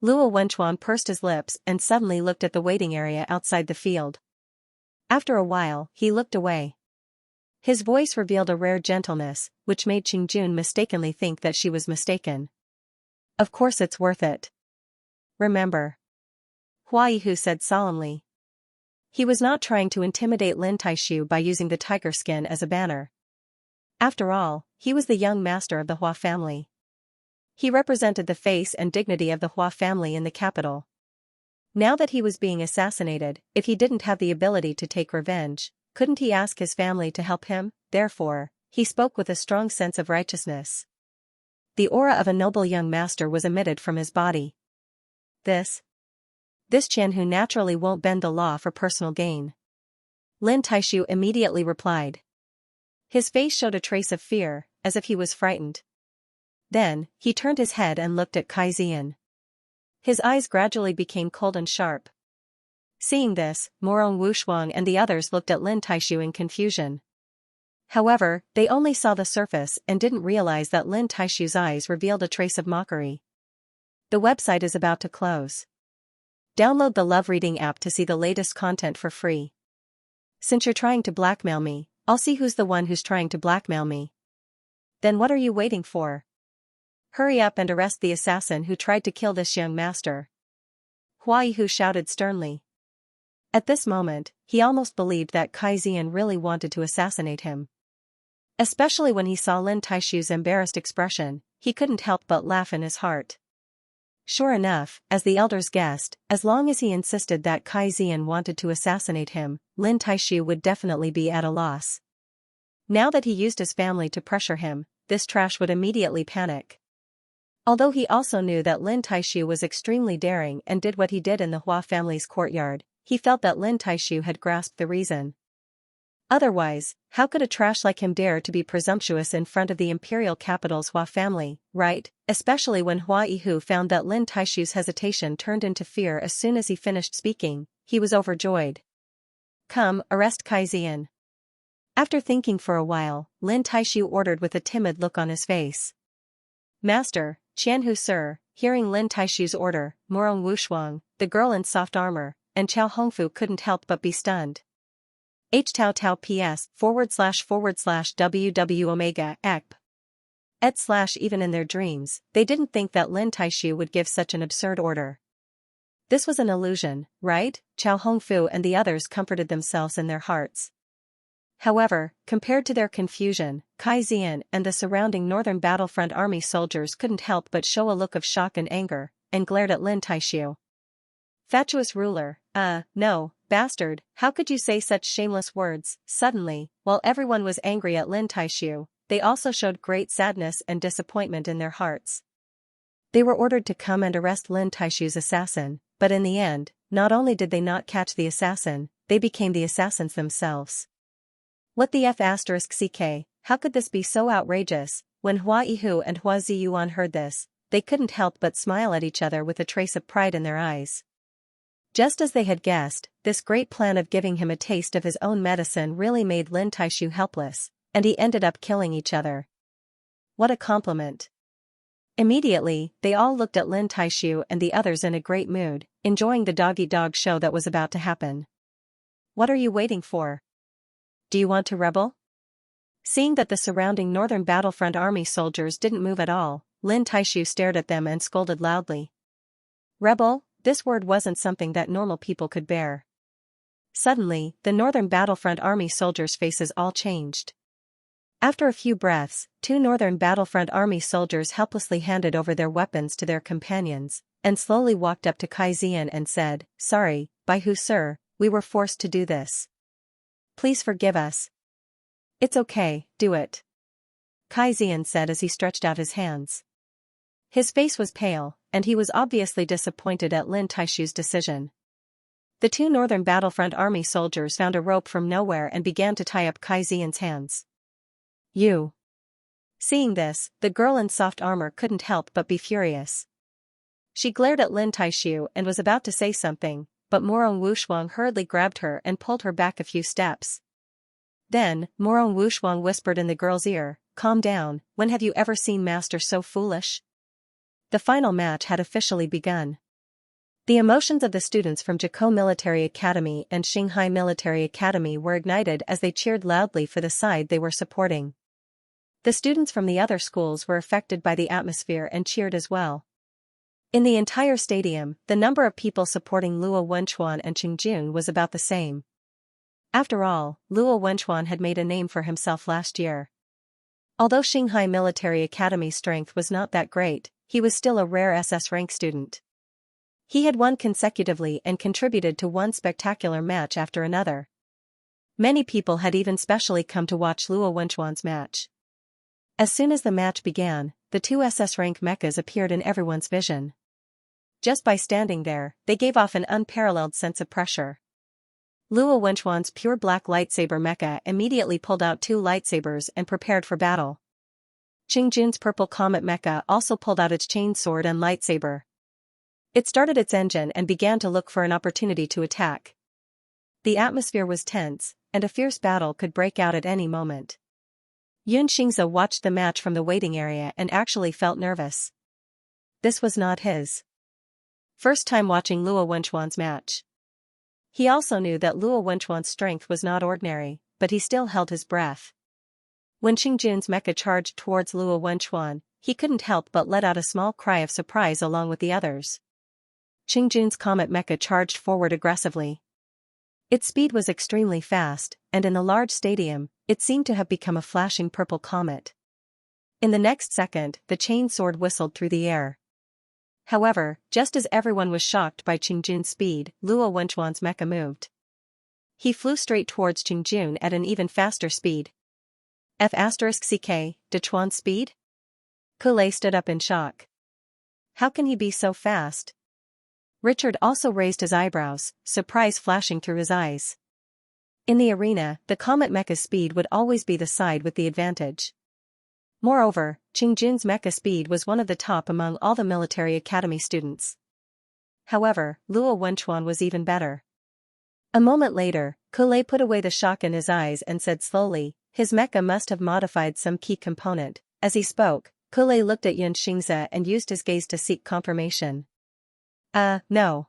Luo Wenchuan pursed his lips and suddenly looked at the waiting area outside the field. After a while, he looked away. His voice revealed a rare gentleness, which made Qingjun mistakenly think that she was mistaken. Of course it's worth it. Remember. Hua Yihu said solemnly. He was not trying to intimidate Lin Taishu by using the tiger skin as a banner. After all, he was the young master of the Hua family. He represented the face and dignity of the Hua family in the capital. Now that he was being assassinated, if he didn't have the ability to take revenge, couldn't he ask his family to help him? Therefore, he spoke with a strong sense of righteousness. The aura of a noble young master was emitted from his body. This Qianhu naturally won't bend the law for personal gain. Lin Taishu immediately replied. His face showed a trace of fear, as if he was frightened. Then, he turned his head and looked at Kai Zian. His eyes gradually became cold and sharp. Seeing this, Morong Wushuang and the others looked at Lin Taishu in confusion. However, they only saw the surface and didn't realize that Lin Taishu's eyes revealed a trace of mockery. The website is about to close. Download the Love Reading app to see the latest content for free. Since you're trying to blackmail me, I'll see who's the one who's trying to blackmail me. Then what are you waiting for? Hurry up and arrest the assassin who tried to kill this young master. Hua Yihu shouted sternly. At this moment, he almost believed that Kai Zian really wanted to assassinate him. Especially when he saw Lin Taishu's embarrassed expression, he couldn't help but laugh in his heart. Sure enough, as the elders guessed, as long as he insisted that Kai Zian wanted to assassinate him, Lin Taishu would definitely be at a loss. Now that he used his family to pressure him, this trash would immediately panic. Although he also knew that Lin Taishu was extremely daring and did what he did in the Hua family's courtyard, he felt that Lin Taishu had grasped the reason. Otherwise, how could a trash like him dare to be presumptuous in front of the imperial capital's Hua family, right? Especially when Hua Yihu found that Lin Taishu's hesitation turned into fear as soon as he finished speaking, he was overjoyed. Come, arrest Kai Zian. After thinking for a while, Lin Taishu ordered with a timid look on his face. Master, Qianhu sir, hearing Lin Taishu's order, Morong Wushuang, the girl in soft armor, and Chao Hongfu couldn't help but be stunned. Tao Tao PS / WW Omega ECP. Even in their dreams, they didn't think that Lin Taishu would give such an absurd order. This was an illusion, right? Chao Hongfu and the others comforted themselves in their hearts. However, compared to their confusion, Kai Zian and the surrounding northern battlefront army soldiers couldn't help but show a look of shock and anger, and glared at Lin Taishu. Fatuous ruler, no, bastard, how could you say such shameless words? Suddenly, while everyone was angry at Lin Taishu, they also showed great sadness and disappointment in their hearts. They were ordered to come and arrest Lin Taishu's assassin, but in the end, not only did they not catch the assassin, they became the assassins themselves. What the f***ck, how could this be so outrageous? When Hua Yihu and Hua Ziyuan heard this, they couldn't help but smile at each other with a trace of pride in their eyes. Just as they had guessed, this great plan of giving him a taste of his own medicine really made Lin Taishu helpless, and he ended up killing each other. What a compliment. Immediately, they all looked at Lin Taishu and the others in a great mood, enjoying the dog-eat-dog show that was about to happen. What are you waiting for? Do you want to rebel? Seeing that the surrounding northern battlefront army soldiers didn't move at all, Lin Taishu stared at them and scolded loudly. Rebel? This word wasn't something that normal people could bear. Suddenly, the northern battlefront army soldiers' faces all changed. After a few breaths, 2 northern battlefront army soldiers helplessly handed over their weapons to their companions, and slowly walked up to Kai Zian and said, Sorry, Baihu sir, we were forced to do this. Please forgive us. It's okay, do it. Kai Zian said as he stretched out his hands. His face was pale, and he was obviously disappointed at Lin Taishu's decision. The 2 northern battlefront army soldiers found a rope from nowhere and began to tie up Kai Zian's hands. You. Seeing this, the girl in soft armor couldn't help but be furious. She glared at Lin Taishu and was about to say something, but Morong Wushuang hurriedly grabbed her and pulled her back a few steps. Then, Morong Wushuang whispered in the girl's ear, "Calm down, when have you ever seen Master so foolish?" The final match had officially begun. The emotions of the students from Jikou Military Academy and Shanghai Military Academy were ignited as they cheered loudly for the side they were supporting. The students from the other schools were affected by the atmosphere and cheered as well. In the entire stadium, the number of people supporting Luo Wenchuan and Qingjun was about the same. After all, Luo Wenchuan had made a name for himself last year. Although Shanghai Military Academy's strength was not that great, he was still a rare SS rank student. He had won consecutively and contributed to one spectacular match after another. Many people had even specially come to watch Luo Wenchuan's match. As soon as the match began, the two SS rank mechas appeared in everyone's vision. Just by standing there, they gave off an unparalleled sense of pressure. Luo Wenchuan's pure black lightsaber mecha immediately pulled out two lightsabers and prepared for battle. Qingjun's purple comet mecha also pulled out its chain sword and lightsaber. It started its engine and began to look for an opportunity to attack. The atmosphere was tense, and a fierce battle could break out at any moment. Xianxia watched the match from the waiting area and actually felt nervous. This was not his first time watching Luo Wenchuan's match. He also knew that Luo Wenchuan's strength was not ordinary, but he still held his breath. When Qingjun's mecha charged towards Luo Wenchuan, he couldn't help but let out a small cry of surprise along with the others. Qingjun's comet mecha charged forward aggressively. Its speed was extremely fast, and in the large stadium, it seemed to have become a flashing purple comet. In the next second, the chain sword whistled through the air. However, just as everyone was shocked by Qingjun's speed, Luo Wenchuan's mecha moved. He flew straight towards Qingjun at an even faster speed. F*CK, Dechuan's speed? Kulei stood up in shock. How can he be so fast? Richard also raised his eyebrows, surprise flashing through his eyes. In the arena, the comet mecha's speed would always be the side with the advantage. Moreover, Qingjun's mecha speed was one of the top among all the military academy students. However, Luo Wenchuan was even better. A moment later, Kulei put away the shock in his eyes and said slowly, his mecha must have modified some key component. As he spoke, Kulei looked at Xianxia and used his gaze to seek confirmation. No.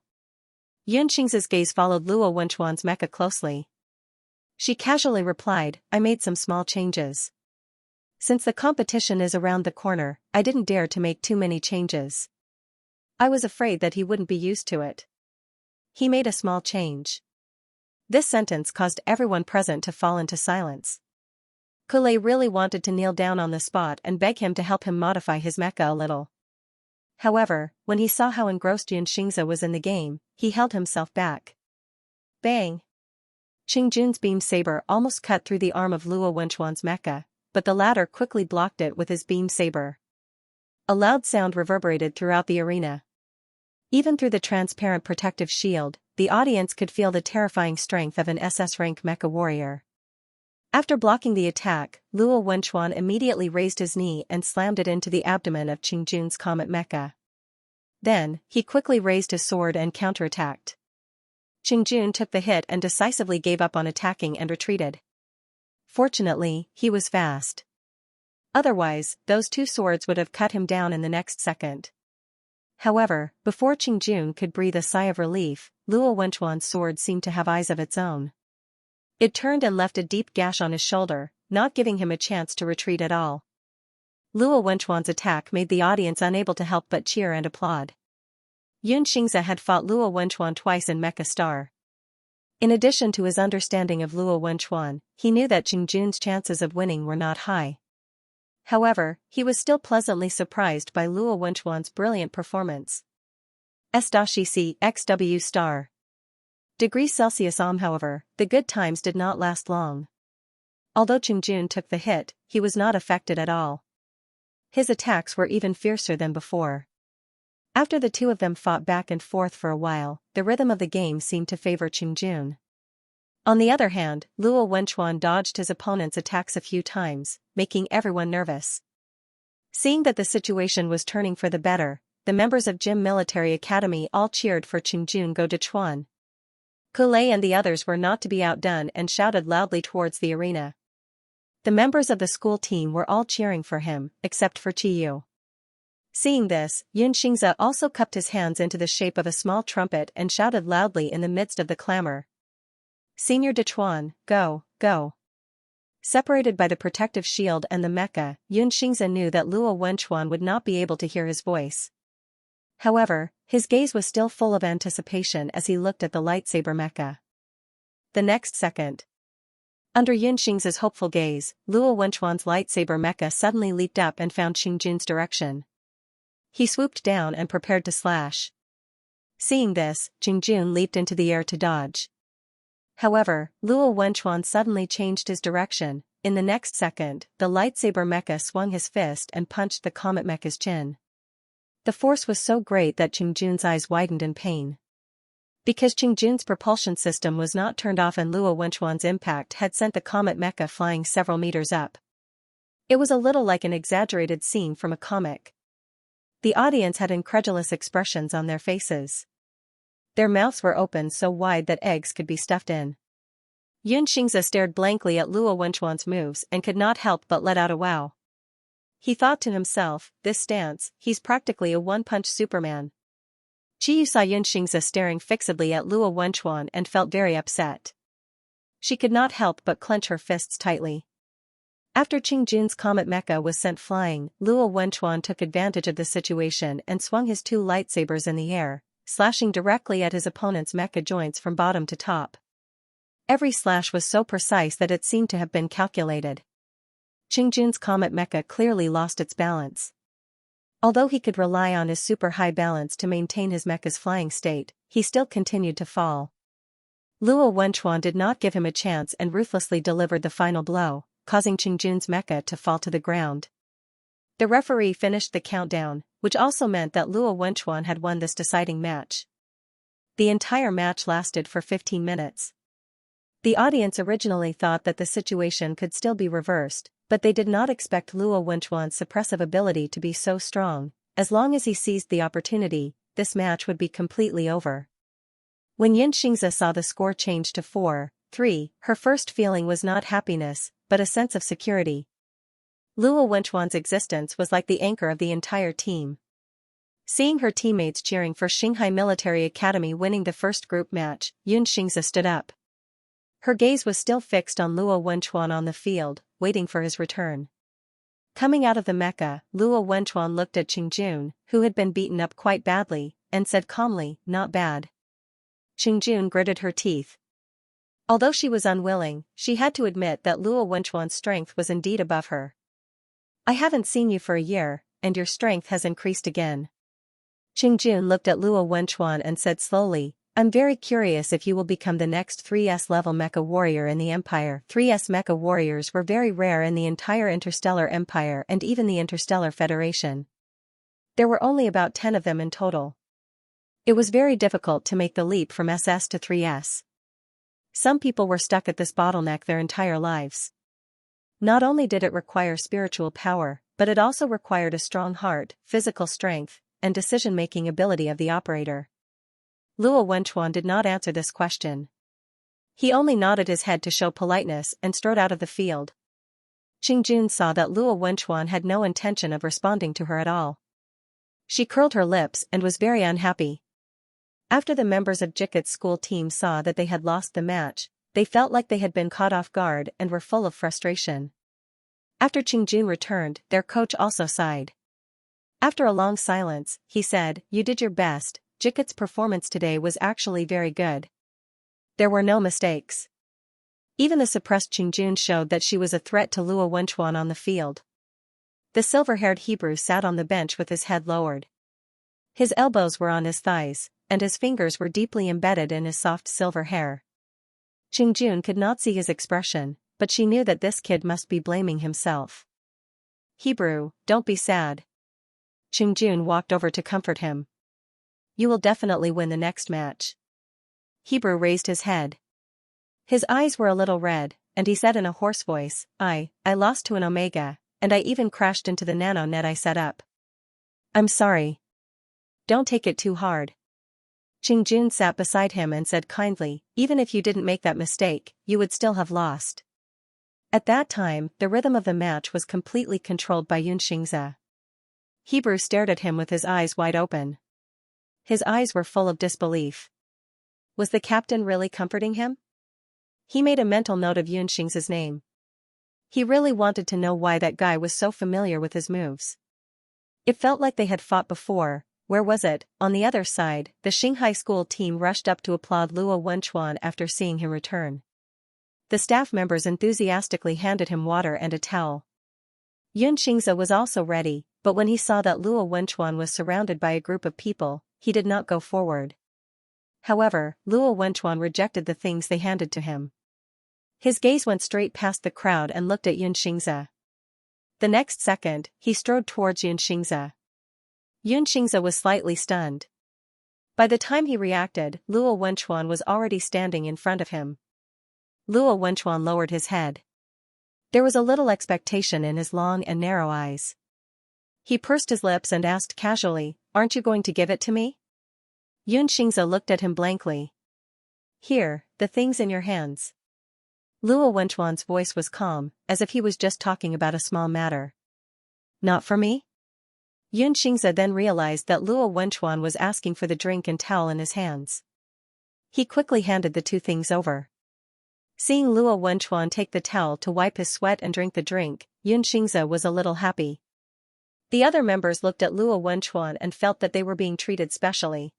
Xianxia's gaze followed Luo Wenchuan's mecha closely. She casually replied, I made some small changes. Since the competition is around the corner, I didn't dare to make too many changes. I was afraid that he wouldn't be used to it. He made a small change. This sentence caused everyone present to fall into silence. Kulei really wanted to kneel down on the spot and beg him to help him modify his mecha a little. However, when he saw how engrossed Xianxia was in the game, he held himself back. Bang! Qingjun's beam saber almost cut through the arm of Luo Wenchuan's mecha, but the latter quickly blocked it with his beam saber. A loud sound reverberated throughout the arena. Even through the transparent protective shield, the audience could feel the terrifying strength of an SS rank mecha warrior. After blocking the attack, Luo Wenchuan immediately raised his knee and slammed it into the abdomen of Qingjun's comet mecha. Then, he quickly raised his sword and counterattacked. Qingjun took the hit and decisively gave up on attacking and retreated. Fortunately, he was fast. Otherwise, those two swords would have cut him down in the next second. However, before Qingjun could breathe a sigh of relief, Luo Wenchuan's sword seemed to have eyes of its own. It turned and left a deep gash on his shoulder, not giving him a chance to retreat at all. Luo Wenchuan's attack made the audience unable to help but cheer and applaud. Xianxia had fought Luo Wenchuan twice in Mecha Star. In addition to his understanding of Luo Wenchuan, he knew that Qingjun's chances of winning were not high. However, he was still pleasantly surprised by Luo Wenchuan's brilliant performance. XW star. Degrees Celsius however, the good times did not last long. Although Qingjun took the hit, he was not affected at all. His attacks were even fiercer than before. After the two of them fought back and forth for a while, the rhythm of the game seemed to favor Qingjun. On the other hand, Luo Wenchuan dodged his opponent's attacks a few times, making everyone nervous. Seeing that the situation was turning for the better, the members of Jim Military Academy all cheered for Qingjun go Dechuan. Kulei and the others were not to be outdone and shouted loudly towards the arena. The members of the school team were all cheering for him, except for Qiyu. Seeing this, Xianxia also cupped his hands into the shape of a small trumpet and shouted loudly in the midst of the clamor. Senior Dechuan, go, go. Separated by the protective shield and the mecha, Xianxia knew that Luo Wenchuan would not be able to hear his voice. However, his gaze was still full of anticipation as he looked at the lightsaber mecha. The next second, under Xianxia's hopeful gaze, Luo Wenchuan's lightsaber mecha suddenly leaped up and found Qingjun's direction. He swooped down and prepared to slash. Seeing this, Qingjun leaped into the air to dodge. However, Luo Wenchuan suddenly changed his direction. In the next second, the lightsaber mecha swung his fist and punched the comet mecha's chin. The force was so great that Qingjun's eyes widened in pain. Because Qingjun's propulsion system was not turned off and Luo Wenchuan's impact had sent the comet mecha flying several meters up. It was a little like an exaggerated scene from a comic. The audience had incredulous expressions on their faces. Their mouths were open so wide that eggs could be stuffed in. Xianxia stared blankly at Luo Wenchuan's moves and could not help but let out a wow. He thought to himself, this stance, he's practically a one-punch Superman. Qiyu saw Xianxia staring fixedly at Luo Wenchuan and felt very upset. She could not help but clench her fists tightly. After Qingjun's comet mecha was sent flying, Luo Wenchuan took advantage of the situation and swung his two lightsabers in the air, slashing directly at his opponent's mecha joints from bottom to top. Every slash was so precise that it seemed to have been calculated. Qingjun's comet mecha clearly lost its balance. Although he could rely on his super high balance to maintain his mecha's flying state, he still continued to fall. Luo Wenchuan did not give him a chance and ruthlessly delivered the final blow, causing Qingjun's mecha to fall to the ground. The referee finished the countdown, which also meant that Luo Wenchuan had won this deciding match. The entire match lasted for 15 minutes. The audience originally thought that the situation could still be reversed, but they did not expect Luo Wenchuan's suppressive ability to be so strong. As long as he seized the opportunity, this match would be completely over. When Xianxia saw the score change to 4-3, her first feeling was not happiness, but a sense of security. Luo Wenchuan's existence was like the anchor of the entire team. Seeing her teammates cheering for Xinghai Military Academy winning the first group match, Xianxia stood up. Her gaze was still fixed on Luo Wenchuan on the field, waiting for his return. Coming out of the mecha, Luo Wenchuan looked at Qingjun, who had been beaten up quite badly, and said calmly, "Not bad." Qingjun gritted her teeth. Although she was unwilling, she had to admit that Luo Wenchuan's strength was indeed above her. "I haven't seen you for a year, and your strength has increased again." Qingjun looked at Luo Wenchuan and said slowly, "I'm very curious if you will become the next 3S level mecha warrior in the Empire." 3S mecha warriors were very rare in the entire Interstellar Empire and even the Interstellar Federation. There were only about 10 of them in total. It was very difficult to make the leap from SS to 3S. Some people were stuck at this bottleneck their entire lives. Not only did it require spiritual power, but it also required a strong heart, physical strength, and decision-making ability of the operator. Luo Wenchuan did not answer this question. He only nodded his head to show politeness and strode out of the field. Qingjun saw that Luo Wenchuan had no intention of responding to her at all. She curled her lips and was very unhappy. After the members of Jikat's school team saw that they had lost the match, they felt like they had been caught off guard and were full of frustration. After Qingjun returned, their coach also sighed. After a long silence, he said, "You did your best. Jikat's performance today was actually very good. There were no mistakes." Even the suppressed Qingjun showed that she was a threat to Luo Wenchuan on the field. The silver-haired Hebrew sat on the bench with his head lowered. His elbows were on his thighs, and his fingers were deeply embedded in his soft silver hair. Qingjun could not see his expression, but she knew that this kid must be blaming himself. "Hebrew, don't be sad." Qingjun walked over to comfort him. "You will definitely win the next match." Hebrew raised his head. His eyes were a little red, and he said in a hoarse voice, I lost to an Omega, and I even crashed into the nano net I set up. I'm sorry. Don't take it too hard." Qingjun sat beside him and said kindly, even if you didn't make that mistake, you would still have lost. At that time, the rhythm of the match was completely controlled by Xianxia. Hebrew stared at him with his eyes wide open. His eyes were full of disbelief. Was the captain really comforting him? He made a mental note of Xianxia's name. He really wanted to know why that guy was so familiar with his moves. It felt like they had fought before. Where was it? On the other side, the Shanghai school team rushed up to applaud Luo Wenchuan after seeing him return. The staff members enthusiastically handed him water and a towel. Xianxia was also ready, but when he saw that Luo Wenchuan was surrounded by a group of people, he did not go forward. However, Luo Wenchuan rejected the things they handed to him. His gaze went straight past the crowd and looked at Xianxia. The next second, he strode towards Xianxia. Xianxia was slightly stunned. By the time he reacted, Luo Wenchuan was already standing in front of him. Luo Wenchuan lowered his head. There was a little expectation in his long and narrow eyes. He pursed his lips and asked casually, "Aren't you going to give it to me?" Xianxia looked at him blankly. "Here, the things in your hands." Luo Wenchuan's voice was calm, as if he was just talking about a small matter. "Not for me?" Xianxia then realized that Luo Wenchuan was asking for the drink and towel in his hands. He quickly handed the two things over. Seeing Luo Wenchuan take the towel to wipe his sweat and drink the drink, Xianxia was a little happy. The other members looked at Luo Wenchuan and felt that they were being treated specially.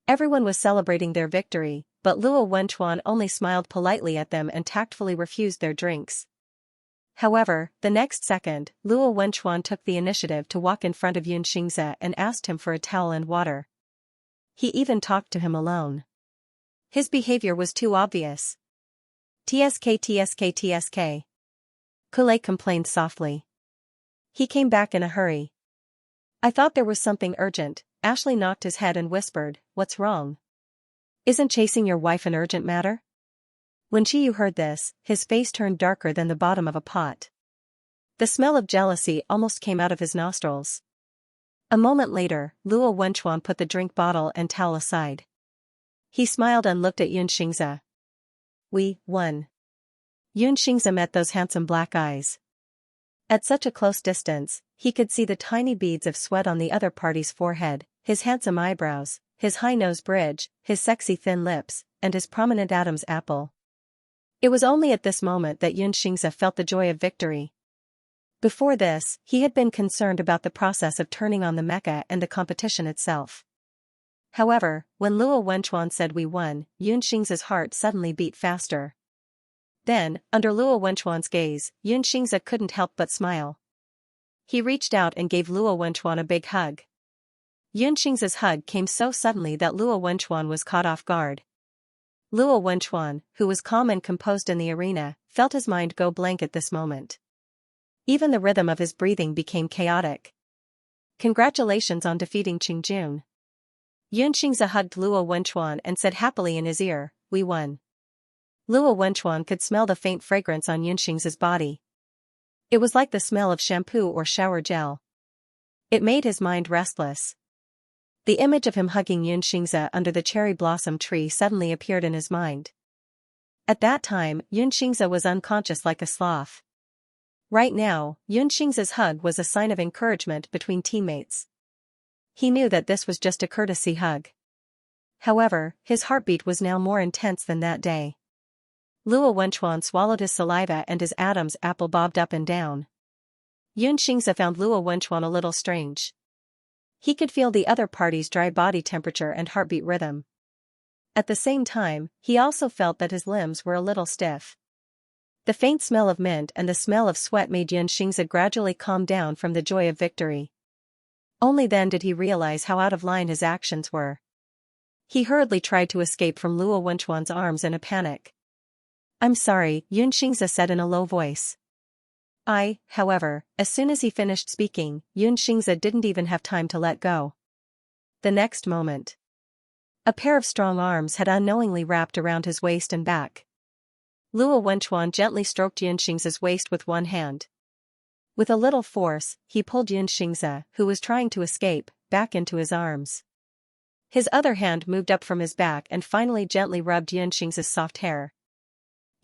Everyone was celebrating their victory, but Luo Wenchuan only smiled politely at them and tactfully refused their drinks. However, the next second, Luo Wenchuan took the initiative to walk in front of Xianxia and asked him for a towel and water. He even talked to him alone. His behavior was too obvious. "Tsk. Kule complained softly. He came back in a hurry. "I thought there was something urgent." Ashley knocked his head and whispered, "What's wrong? Isn't chasing your wife an urgent matter?" When Chiyu heard this, his face turned darker than the bottom of a pot. The smell of jealousy almost came out of his nostrils. A moment later, Luo Wenchuan put the drink bottle and towel aside. He smiled and looked at Xianxia. "We won." Xianxia met those handsome black eyes. At such a close distance, he could see the tiny beads of sweat on the other party's forehead, his handsome eyebrows, his high nose bridge, his sexy thin lips, and his prominent Adam's apple. It was only at this moment that Xianxia felt the joy of victory. Before this, he had been concerned about the process of turning on the mecha and the competition itself. However, when Luo Wenchuan said "we won," Xianxia's heart suddenly beat faster. Then, under Luo Wenchuan's gaze, Xianxia couldn't help but smile. He reached out and gave Luo Wenchuan a big hug. Xianxia's hug came so suddenly that Luo Wenchuan was caught off guard. Luo Wenchuan, who was calm and composed in the arena, felt his mind go blank at this moment. Even the rhythm of his breathing became chaotic. "Congratulations on defeating Qingjun." Xianxia hugged Luo Wenchuan and said happily in his ear, "We won." Luo Wenchuan could smell the faint fragrance on Xianxia's body. It was like the smell of shampoo or shower gel. It made his mind restless. The image of him hugging Xianxia under the cherry blossom tree suddenly appeared in his mind. At that time, Xianxia was unconscious like a sloth. Right now, Xianxia's hug was a sign of encouragement between teammates. He knew that this was just a courtesy hug. However, his heartbeat was now more intense than that day. Luo Wenchuan swallowed his saliva and his Adam's apple bobbed up and down. Xianxia found Luo Wenchuan a little strange. He could feel the other party's dry body temperature and heartbeat rhythm. At the same time, he also felt that his limbs were a little stiff. The faint smell of mint and the smell of sweat made Xianxia gradually calm down from the joy of victory. Only then did he realize how out of line his actions were. He hurriedly tried to escape from Luo Wenchuan's arms in a panic. "I'm sorry," Xianxia said in a low voice. However, as soon as he finished speaking, Xianxia didn't even have time to let go. The next moment, a pair of strong arms had unknowingly wrapped around his waist and back. Luo Wenchuan gently stroked Xianxia's waist with one hand. With a little force, he pulled Xianxia, who was trying to escape, back into his arms. His other hand moved up from his back and finally gently rubbed Xianxia's soft hair.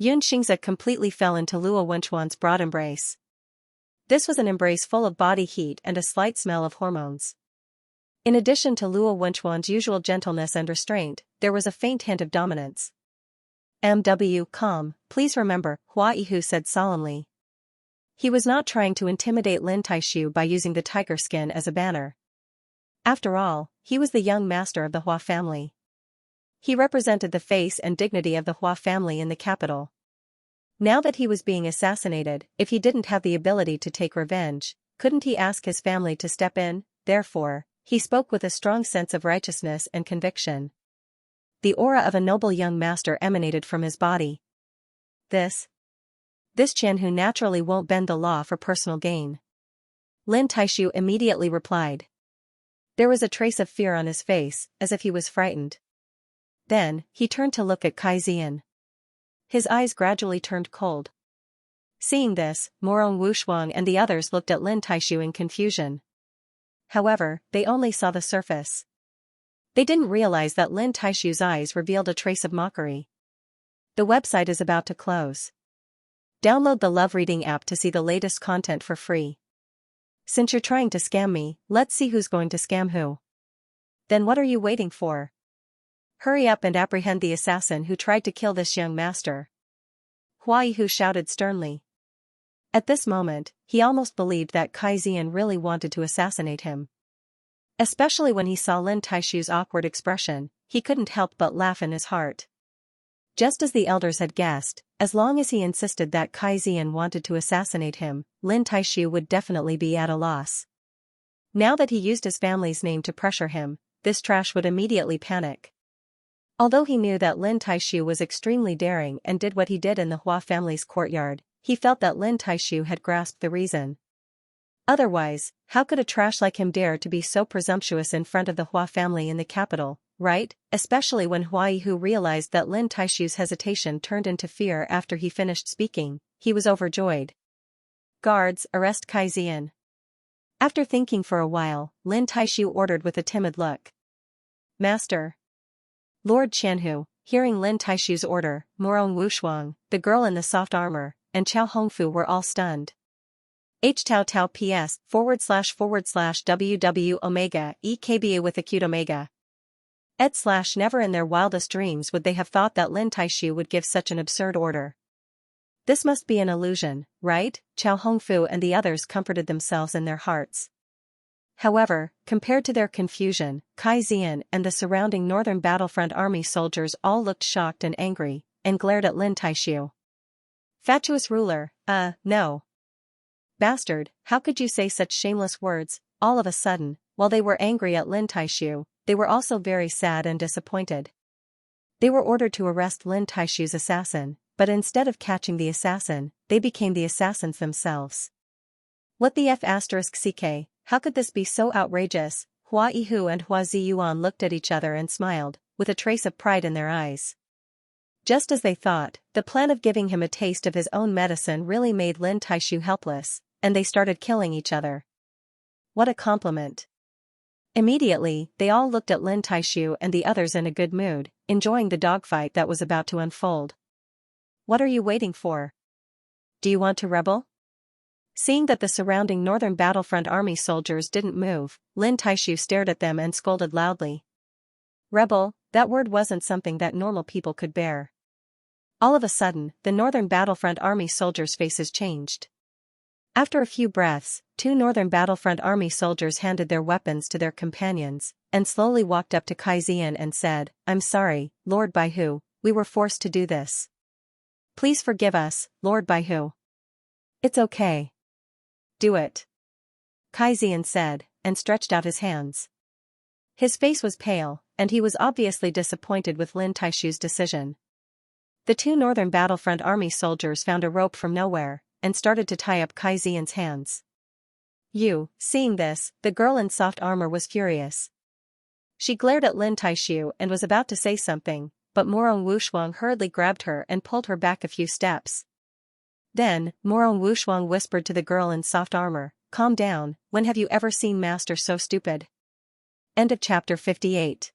Xianxia completely fell into Luo Wenchuan's broad embrace. This was an embrace full of body heat and a slight smell of hormones. In addition to Luo Wenchuan's usual gentleness and restraint, there was a faint hint of dominance. Calm, please remember, Hua Yihu said solemnly. He was not trying to intimidate Lin Taishu by using the tiger skin as a banner. After all, he was the young master of the Hua family. He represented the face and dignity of the Hua family in the capital. Now that he was being assassinated, if he didn't have the ability to take revenge, couldn't he ask his family to step in? Therefore, he spoke with a strong sense of righteousness and conviction. The aura of a noble young master emanated from his body. This Qian who naturally won't bend the law for personal gain. Lin Taishu immediately replied. There was a trace of fear on his face, as if he was frightened. Then, he turned to look at Kai Zian. His eyes gradually turned cold. Seeing this, Morong Wushuang and the others looked at Lin Taishu in confusion. However, they only saw the surface. They didn't realize that Lin Taishu's eyes revealed a trace of mockery. The website is about to close. Download the Love Reading app to see the latest content for free. Since you're trying to scam me, let's see who's going to scam who. Then what are you waiting for? Hurry up and apprehend the assassin who tried to kill this young master. Hua Yihu shouted sternly. At this moment, he almost believed that Kai Zian really wanted to assassinate him. Especially when he saw Lin Taishu's awkward expression, he couldn't help but laugh in his heart. Just as the elders had guessed, as long as he insisted that Kai Zian wanted to assassinate him, Lin Taishu would definitely be at a loss. Now that he used his family's name to pressure him, this trash would immediately panic. Although he knew that Lin Taishu was extremely daring and did what he did in the Hua family's courtyard, he felt that Lin Taishu had grasped the reason. Otherwise, how could a trash like him dare to be so presumptuous in front of the Hua family in the capital, right? Especially when Hua Yihu realized that Lin Taishu's hesitation turned into fear after he finished speaking, he was overjoyed. Guards, arrest Kai Zian. After thinking for a while, Lin Taishu ordered with a timid look. Master. Lord Qianhu, hearing Lin Taishu's order, Morong Wushuang, the girl in the soft armor, and Chao Hongfu were all stunned. Tau Tau PS //WW Omega EKBA with acute Omega. Never in their wildest dreams would they have thought that Lin Taishu would give such an absurd order. This must be an illusion, right? Chao Hongfu and the others comforted themselves in their hearts. However, compared to their confusion, Kai Zian and the surrounding northern battlefront army soldiers all looked shocked and angry, and glared at Lin Taishu. Fatuous ruler, no. Bastard, how could you say such shameless words? All of a sudden, while they were angry at Lin Taishu, they were also very sad and disappointed. They were ordered to arrest Lin Taishu's assassin, but instead of catching the assassin, they became the assassins themselves. What the F***ck, how could this be so outrageous? Hua Yihu and Hua Ziyuan looked at each other and smiled, with a trace of pride in their eyes. Just as they thought, the plan of giving him a taste of his own medicine really made Lin Taishu helpless, and they started killing each other. What a compliment. Immediately, they all looked at Lin Taishu and the others in a good mood, enjoying the dogfight that was about to unfold. What are you waiting for? Do you want to rebel? Seeing that the surrounding northern battlefront army soldiers didn't move, Lin Taishu stared at them and scolded loudly. Rebel, that word wasn't something that normal people could bear. All of a sudden, the northern battlefront army soldiers' faces changed. After a few breaths, 2 northern battlefront army soldiers handed their weapons to their companions, and slowly walked up to Kai Zian and said, I'm sorry, Lord Baihu, we were forced to do this. Please forgive us, Lord Baihu. It's okay. Do it. Kai Zian said, and stretched out his hands. His face was pale, and he was obviously disappointed with Lin Taishu's decision. The 2 northern battlefront army soldiers found a rope from nowhere, and started to tie up Kai Zian's hands. Seeing this, the girl in soft armor was furious. She glared at Lin Taishu and was about to say something, but Morong Wushuang hurriedly grabbed her and pulled her back a few steps. Then, Morong Wushuang whispered to the girl in soft armor, calm down, when have you ever seen Master so stupid? End of chapter 58.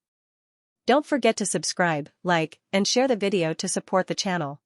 Don't forget to subscribe, like, and share the video to support the channel.